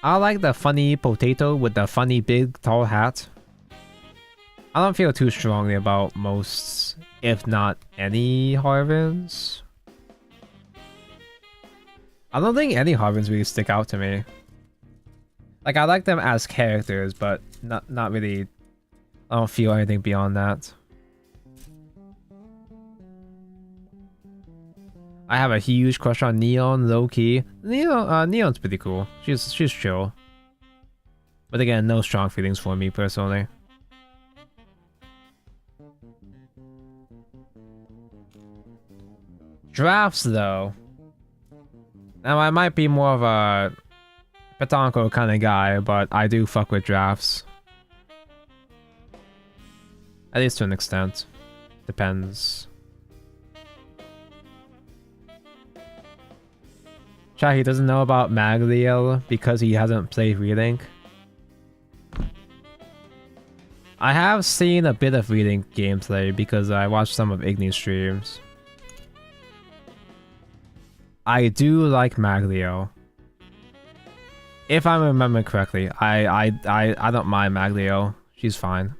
I like the funny potato with the funny big tall hat. I don't feel too strongly about most, if not any, Harvins. I don't think any Harvins really stick out to me. Like, I like them as characters, but not really. I don't feel anything beyond that. I have a huge crush on Neon, low-key. Neon's pretty cool. She's chill. But again, no strong feelings for me personally. Drafts though. Now I might be more of a Petanco kind of guy, but I do fuck with drafts. At least to an extent. Depends. Chat, he doesn't know about Magliel because he hasn't played Relink. I have seen a bit of Relink gameplay because I watched some of Igni's streams. I do like Maglio. If I remember correctly, I don't mind Maglio. She's fine.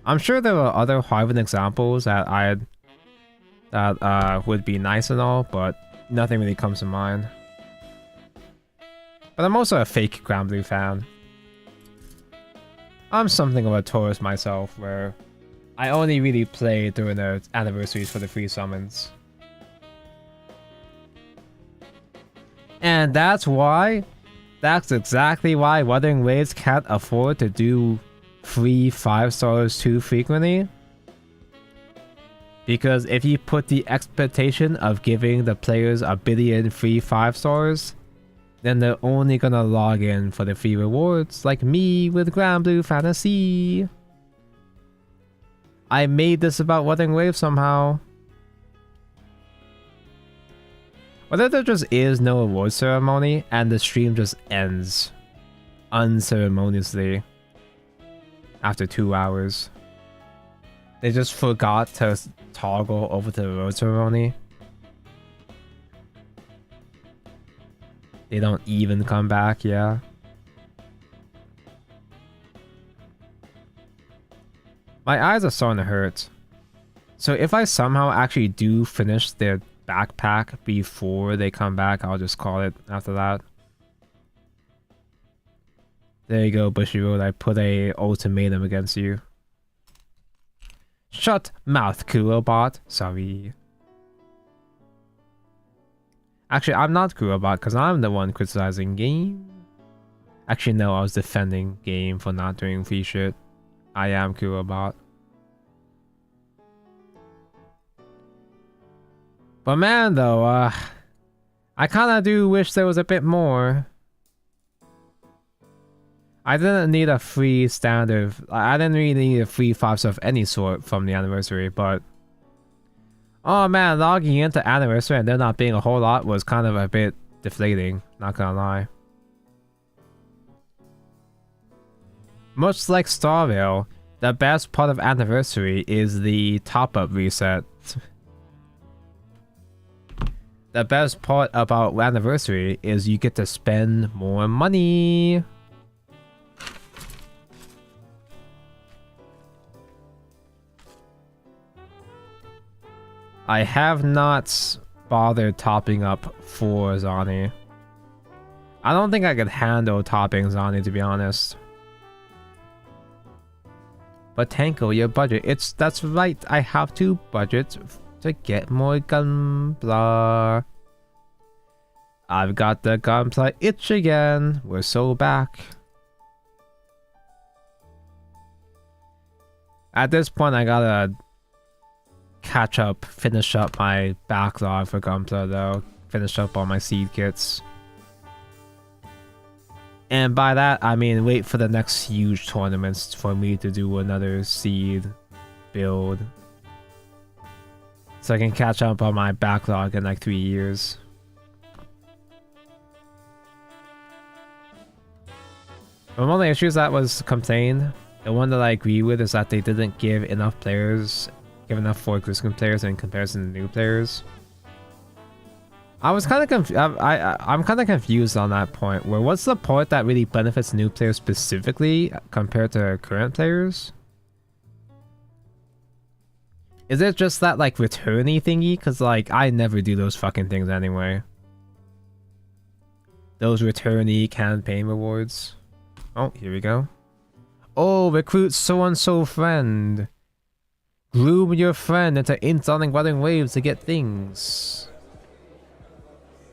I'm sure there are other Harvard examples that would be nice and all, but nothing really comes to mind. But I'm also a fake Grand Blue fan. I'm something of a tourist myself, where I only really play during the anniversaries for the free summons. And that's exactly why Wuthering Waves can't afford to do free 5 stars too frequently. Because if you put the expectation of giving the players a billion free 5 stars, then they're only gonna log in for the free rewards, like me with Grand Blue Fantasy. I made this about Wuthering Waves somehow. What if there just is no award ceremony and the stream just ends unceremoniously after 2 hours? They just forgot to toggle over to the award ceremony. They don't even come back, yeah. My eyes are starting to hurt. So if I somehow actually do finish their backpack before they come back, I'll just call it after that. There you go, Bushiroad. I put a ultimatum against you. Shut mouth, Kurobot. Sorry. Actually, I'm not Kurobot because I'm the one criticizing game. Actually, no, I was defending game for not doing free shit. I am Kurobot. But man, though, I kind of do wish there was a bit more. I didn't need a free standard. I didn't really need a free 5-star of any sort from the anniversary, but oh man, logging into anniversary and there not being a whole lot was kind of a bit deflating, not gonna lie. Much like Starvale, the best part of anniversary is the top-up reset. The best part about anniversary is you get to spend more money. I have not bothered topping up for Zani. I don't think I could handle toppings on it, to be honest. But Tanko, your budget. That's right. I have 2 budgets to get more gunpla. I've got the gunpla itch again. We're so back. At this point, I gotta catch up, finish up my backlog for gunpla though. Finish up all my seed kits. And by that, I mean wait for the next huge tournaments for me to do another seed build. So I can catch up on my backlog in like 3 years. But one of the issues that was complained, the one that I agree with, is that they didn't give enough for existing players in comparison to new players. I was kind of I'm kind of confused on that point. Where what's the part that really benefits new players specifically compared to current players? Is it just that like returnee thingy? Cause like I never do those fucking things anyway. Those returnee campaign rewards. Oh, here we go. Oh, recruit so-and-so friend. Groom your friend into installing weathering waves to get things.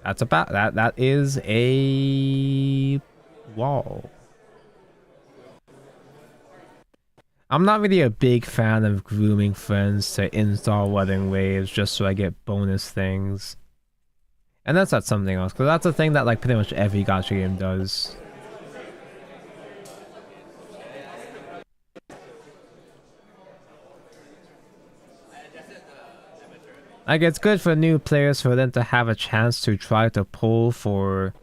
That's about that is a wall. I'm not really a big fan of grooming friends to install weathering waves just so I get bonus things. And that's not something else, because that's a thing that like pretty much every gacha game does. Like, it's good for new players for them to have a chance to try to pull for...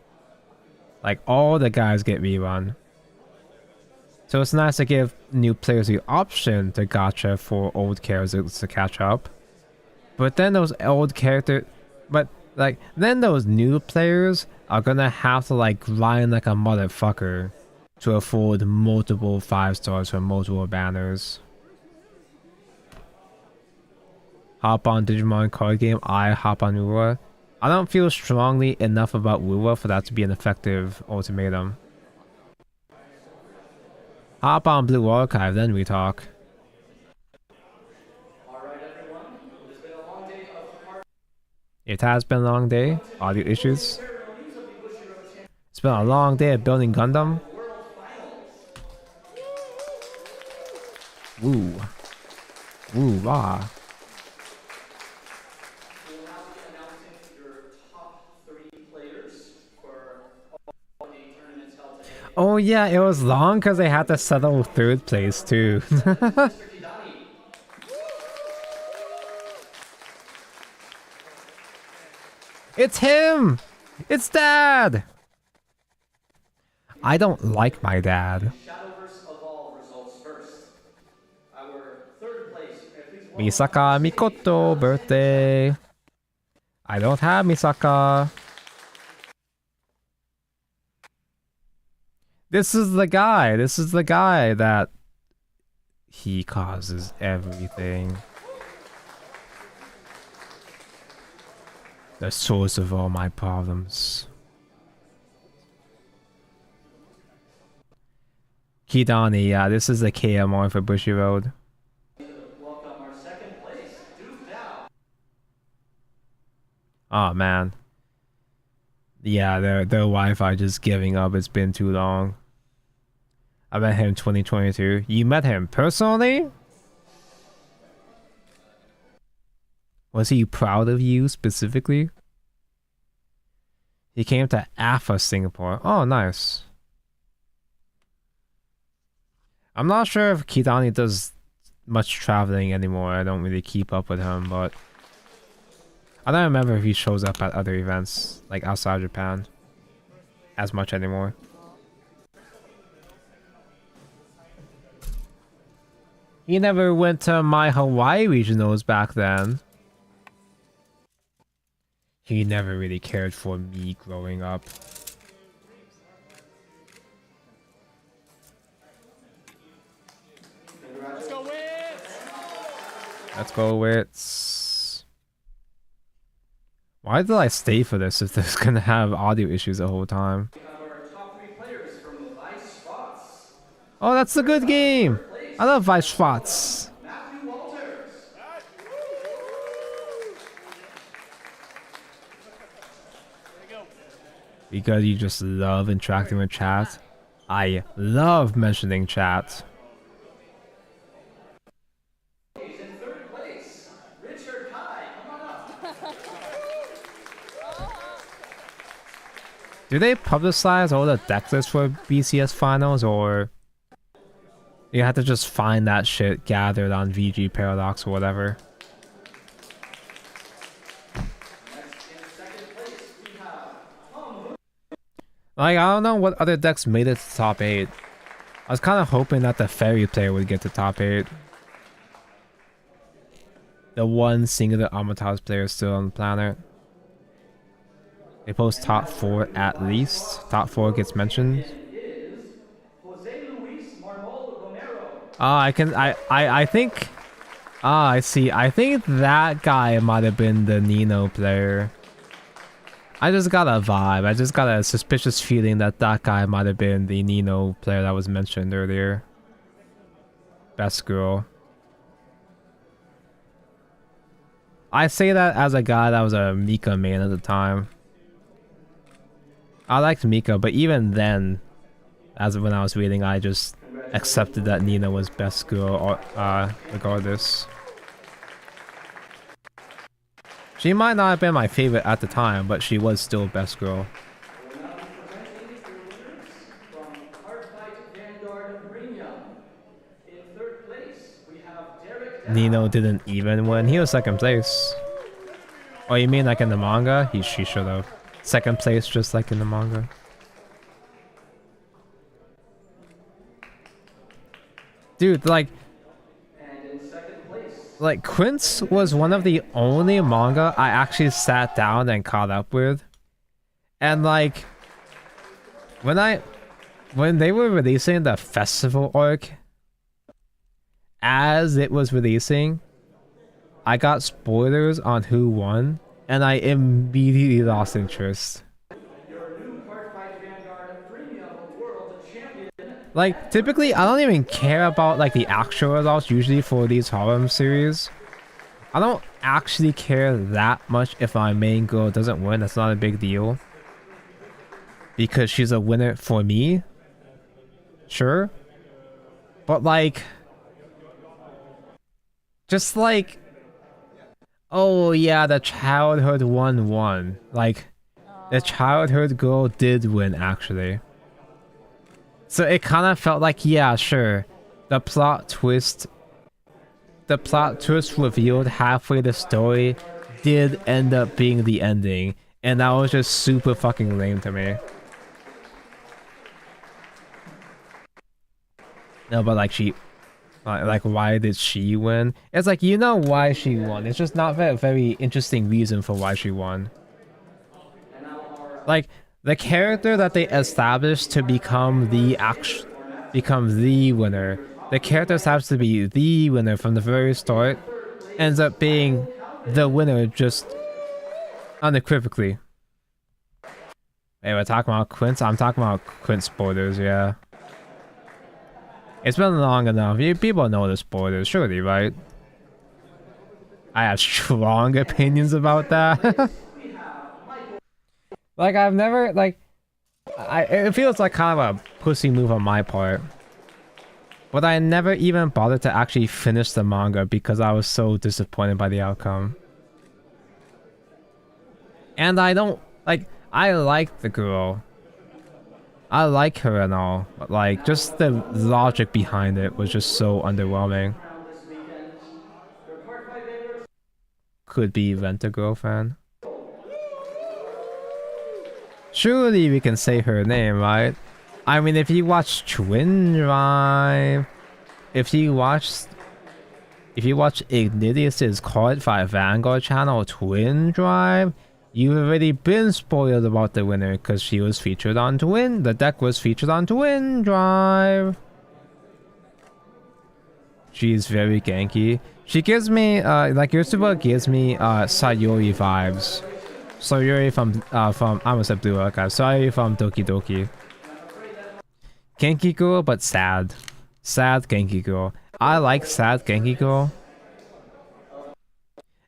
Like, all the guys get rerun. So it's nice to give new players the option to gacha for old characters to catch up. But then those old characters... But, like, then those new players are gonna have to, like, grind like a motherfucker to afford multiple 5 stars for multiple banners. Hop on Digimon card game, I hop on Rua. I don't feel strongly enough about Rua for that to be an effective ultimatum. Hop on Blue Archive, then we talk. It has been a long day. Audio issues. It's been a long day of building Gundam. Woo. Woo, rah. Oh yeah, it was long because they had to settle 3rd place too. It's him! It's Dad! I don't like my dad. Shadowverse Evolve results first. Our 3rd place. Misaka Mikoto birthday. I don't have Misaka. This is the guy. This is the guy that he causes everything. The source of all my problems. Kidani, yeah, this is the KMR for Bushiroad. Welcome our 2nd place, Duke. Oh man. Yeah, their Wi-Fi just giving up. It's been too long. I met him in 2022. You met him personally? Was he proud of you specifically? He came to AFA Singapore. Oh, nice. I'm not sure if Kidani does much traveling anymore. I don't really keep up with him, but I don't remember if he shows up at other events, like outside Japan, as much anymore. He never went to my Hawaii regionals back then. He never really cared for me growing up. Let's go Wits! Let's go Wits. Why did I stay for this if there's gonna have audio issues the whole time? Oh, that's a good game. I love Vice Spots. Because you just love interacting with chat. I love mentioning chat. He's in third place. Richard Kai, come on up. Do they publicize all the deck lists for BCS Finals, or you have to just find that shit gathered on VG Paradox or whatever? Like, I don't know what other decks made it to top 8. I was kind of hoping that the Fairy player would get to top 8. The one singular Amatas player still on the planet. They post top 4 at least. Top 4 gets mentioned. I think... Ah, I see. I think that guy might have been the Nino player. I just got a vibe. I just got a suspicious feeling that that guy might have been the Nino player that was mentioned earlier. Best girl. I say that as a guy that was a Mika main at the time. I liked Mika, but even then, as when I was reading, I just accepted that Nina was best girl, regardless. She might not have been my favorite at the time, but she was still best girl. Nino didn't even win. He was second place. Oh, you mean like in the manga? She should have. Second place, just like in the manga. Dude, like Quince was one of the only manga I actually sat down and caught up with. And like when they were releasing the festival arc, as it was releasing, I got spoilers on who won, and I immediately lost interest. Like, typically, I don't even care about, like, the actual results usually for these harem series. I don't actually care that much if my main girl doesn't win. That's not a big deal. Because she's a winner for me. Sure. But, like... just, like... oh, yeah, the childhood one won. Like, the childhood girl did win, actually. So it kind of felt like, yeah, sure. The plot twist revealed halfway the story did end up being the ending. And that was just super fucking lame to me. No, but like like why did she win? It's like, you know why she won. It's just not a very interesting reason for why she won. Like, the character that they established to become the winner, the character established to be the winner from the very start, ends up being the winner just unequivocally. Hey, we're talking about Quince? I'm talking about Quince spoilers, yeah. It's been long enough. People know the spoilers, surely, right? I have strong opinions about that. Like, I've never, like... it feels like kind of a pussy move on my part. But I never even bothered to actually finish the manga because I was so disappointed by the outcome. And I don't... like, I like the girl. I like her and all. But, like, just the logic behind it was just so underwhelming. Could be Rent-A-Girl fan. Surely we can say her name, right? I mean, if you watch Twin Drive, if you watch Ignitius's Card Fight Vanguard channel Twin Drive, you've already been spoiled about the winner because she was featured on Twin. The deck was featured on Twin Drive. She's very ganky. She gives me like Yotsuba gives me Sayori vibes. Sayori from I almost said Blue Archive. Sayori from Doki Doki. Genki girl, but sad. Sad Genki Girl. I like Sad Genki Girl.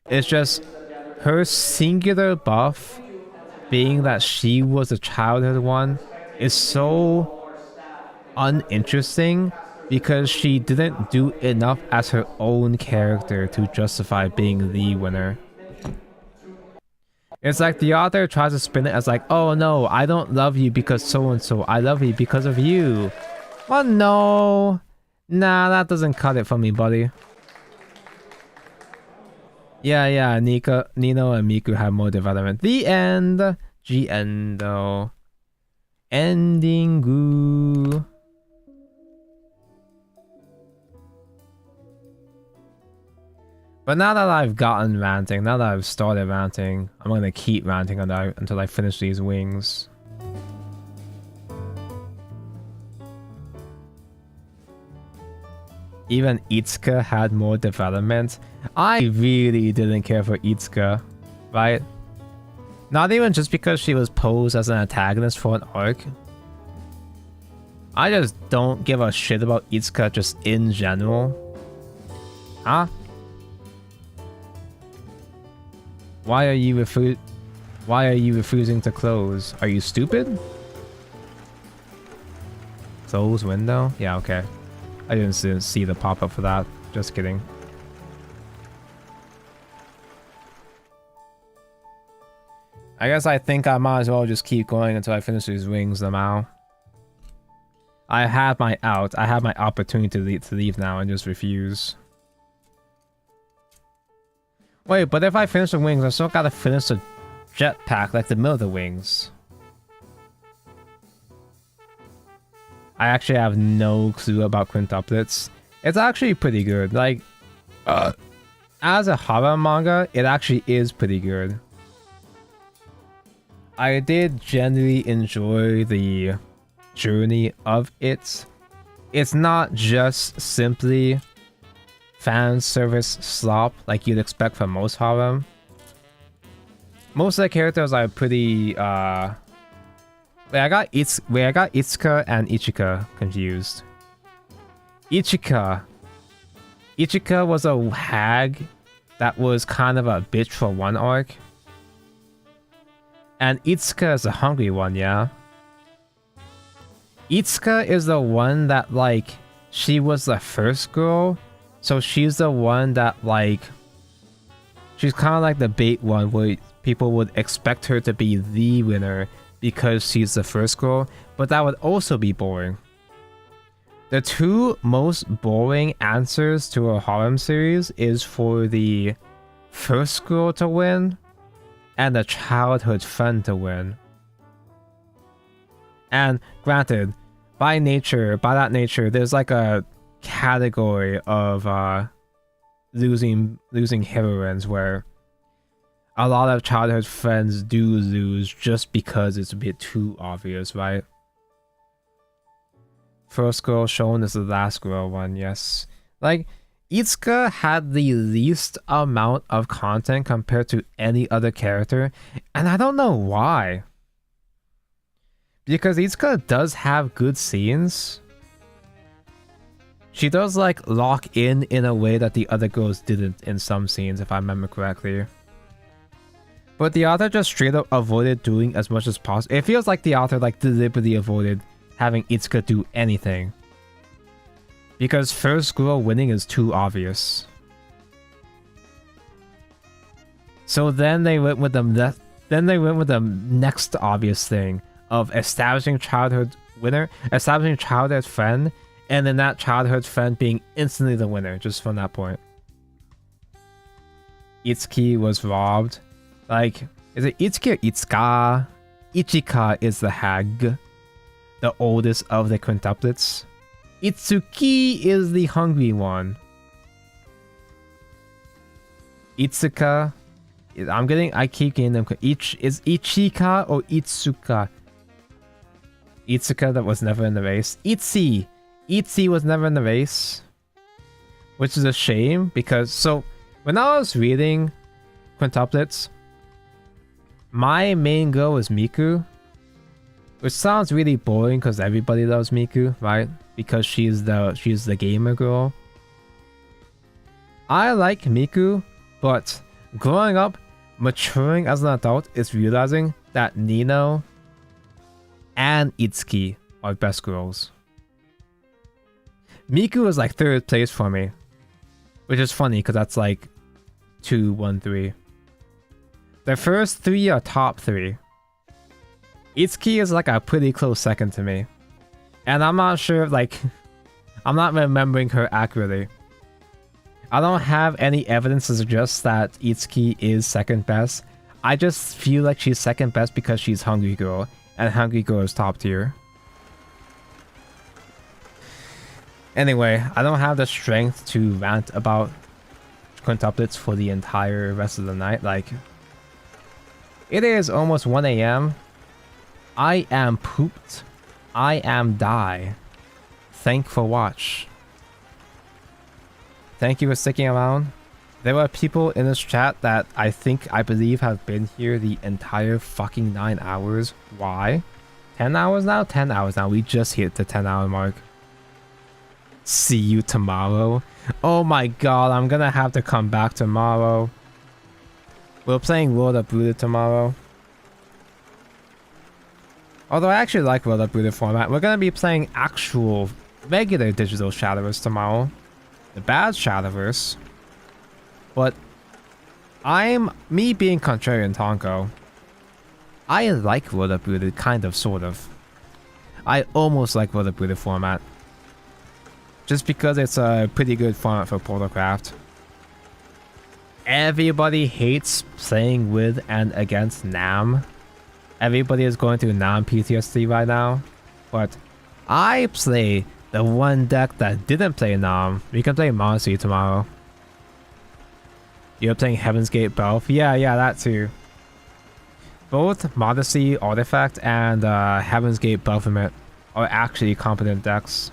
It's just her singular buff, being that she was a childhood one, is so uninteresting because she didn't do enough as her own character to justify being the winner. It's like the author tries to spin it as like, oh no, I don't love you because so and so, I love you because of you. Well, no. Nah, that doesn't cut it for me, buddy. Yeah, Nino and Miku have more development. The end. G-endo. Ending. But now that I've gotten ranting, now that I've started ranting, I'm gonna keep ranting until I finish these wings. Even Itsuka had more development. I really didn't care for Itsuka, right? Not even just because she was posed as an antagonist for an arc. I just don't give a shit about Itsuka just in general. Huh? Why are you refusing to close? Are you stupid? Close window? Yeah, okay. I didn't see the pop-up for that. Just kidding. I guess I think I might as well just keep going until I finish these wings somehow. I had my out. I had my opportunity to leave now and just refuse. Wait, but if I finish the wings, I still gotta finish the jetpack, like the middle of the wings. I actually have no clue about quintuplets. It's actually pretty good. Like, as a horror manga, it actually is pretty good. I did generally enjoy the journey of it. It's not just simply fan service slop like you'd expect from most harem. Most of the characters are pretty Wait, I got Itsuka and Ichika confused. Ichika was a hag that was kind of a bitch for one arc. And Itsuka is a hungry one, yeah? Itsuka is the one that, like, she was the first girl. So she's the one that, like, she's kind of like the bait one where people would expect her to be the winner because she's the first girl, but that would also be boring. The two most boring answers to a harem series is for the first girl to win and the childhood friend to win. And granted, by that nature, there's like a category of losing heroines where a lot of childhood friends do lose just because it's a bit too obvious, right? First girl shown is the last girl one, yes. Like, Itsuka had the least amount of content compared to any other character, and I don't know why. Because Itsuka does have good scenes. She does, like, lock in a way that the other girls didn't in some scenes, if I remember correctly. But the author just straight up avoided doing as much as possible. It feels like the author, like, deliberately avoided having Itsuka do anything. Because first girl winning is too obvious. So then they went with the next obvious thing of establishing childhood winner, establishing childhood friend, and then that childhood friend being instantly the winner just from that point. Itsuki was robbed. Like, is it Itsuki or Itsuka? Ichika is the hag, the oldest of the quintuplets. Itsuki is the hungry one. Itsuka, I keep getting them. Is Ichika or Itsuka? Itsuka that was never in the race. Itzy was never in the race, which is a shame because so when I was reading quintuplets, my main girl was Miku, Which sounds really boring because everybody loves Miku, right? Because she's the gamer girl. I like Miku, but growing up, maturing as an adult is realizing that Nino and Itsuki are best girls. Miku is like 3rd place for me, which is funny because that's like 2, 1, 3. The first 3 are top 3. Itsuki is like a pretty close 2nd to me. And I'm not sure, like, I'm not remembering her accurately. I don't have any evidence to suggest that Itsuki is 2nd best. I just feel like she's 2nd best because she's Hungry Girl, and Hungry Girl is top tier. Anyway, I don't have the strength to rant about quintuplets for the entire rest of the night. Like, it is almost 1 AM. I am pooped. I am die. Thank for watch. Thank you for sticking around. There were people in this chat that I believe have been here the entire fucking 9 hours. Why? 10 hours now? 10 hours now. We just hit the 10-hour mark. See you tomorrow. Oh my god, I'm gonna have to come back tomorrow. We're playing World of Buddha tomorrow. Although I actually like World of Buddha format. We're gonna be playing actual regular digital Shadowverse tomorrow. The bad Shadowverse. But me being contrarian Tonko, I like World of Buddha, kind of, sort of. I almost like World of Buddha format. Just because it's a pretty good format for Portalcraft. Everybody hates playing with and against Nam. Everybody is going through Nam PTSD right now. But I play the one deck that didn't play Nam. We can play Monster tomorrow. You're playing Heaven's Gate Belf? Yeah, that too. Both Modesty Artifact and Heaven's Gate Belphamit are actually competent decks.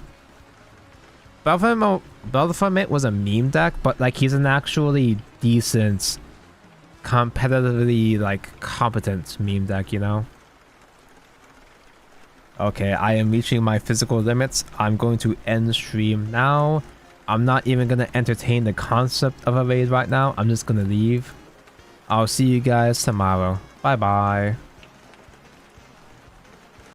Belphamit was a meme deck, but like he's an actually decent, competitively like competent meme deck, you know? Okay, I am reaching my physical limits. I'm going to end stream now. I'm not even going to entertain the concept of a raid right now. I'm just going to leave. I'll see you guys tomorrow. Bye bye.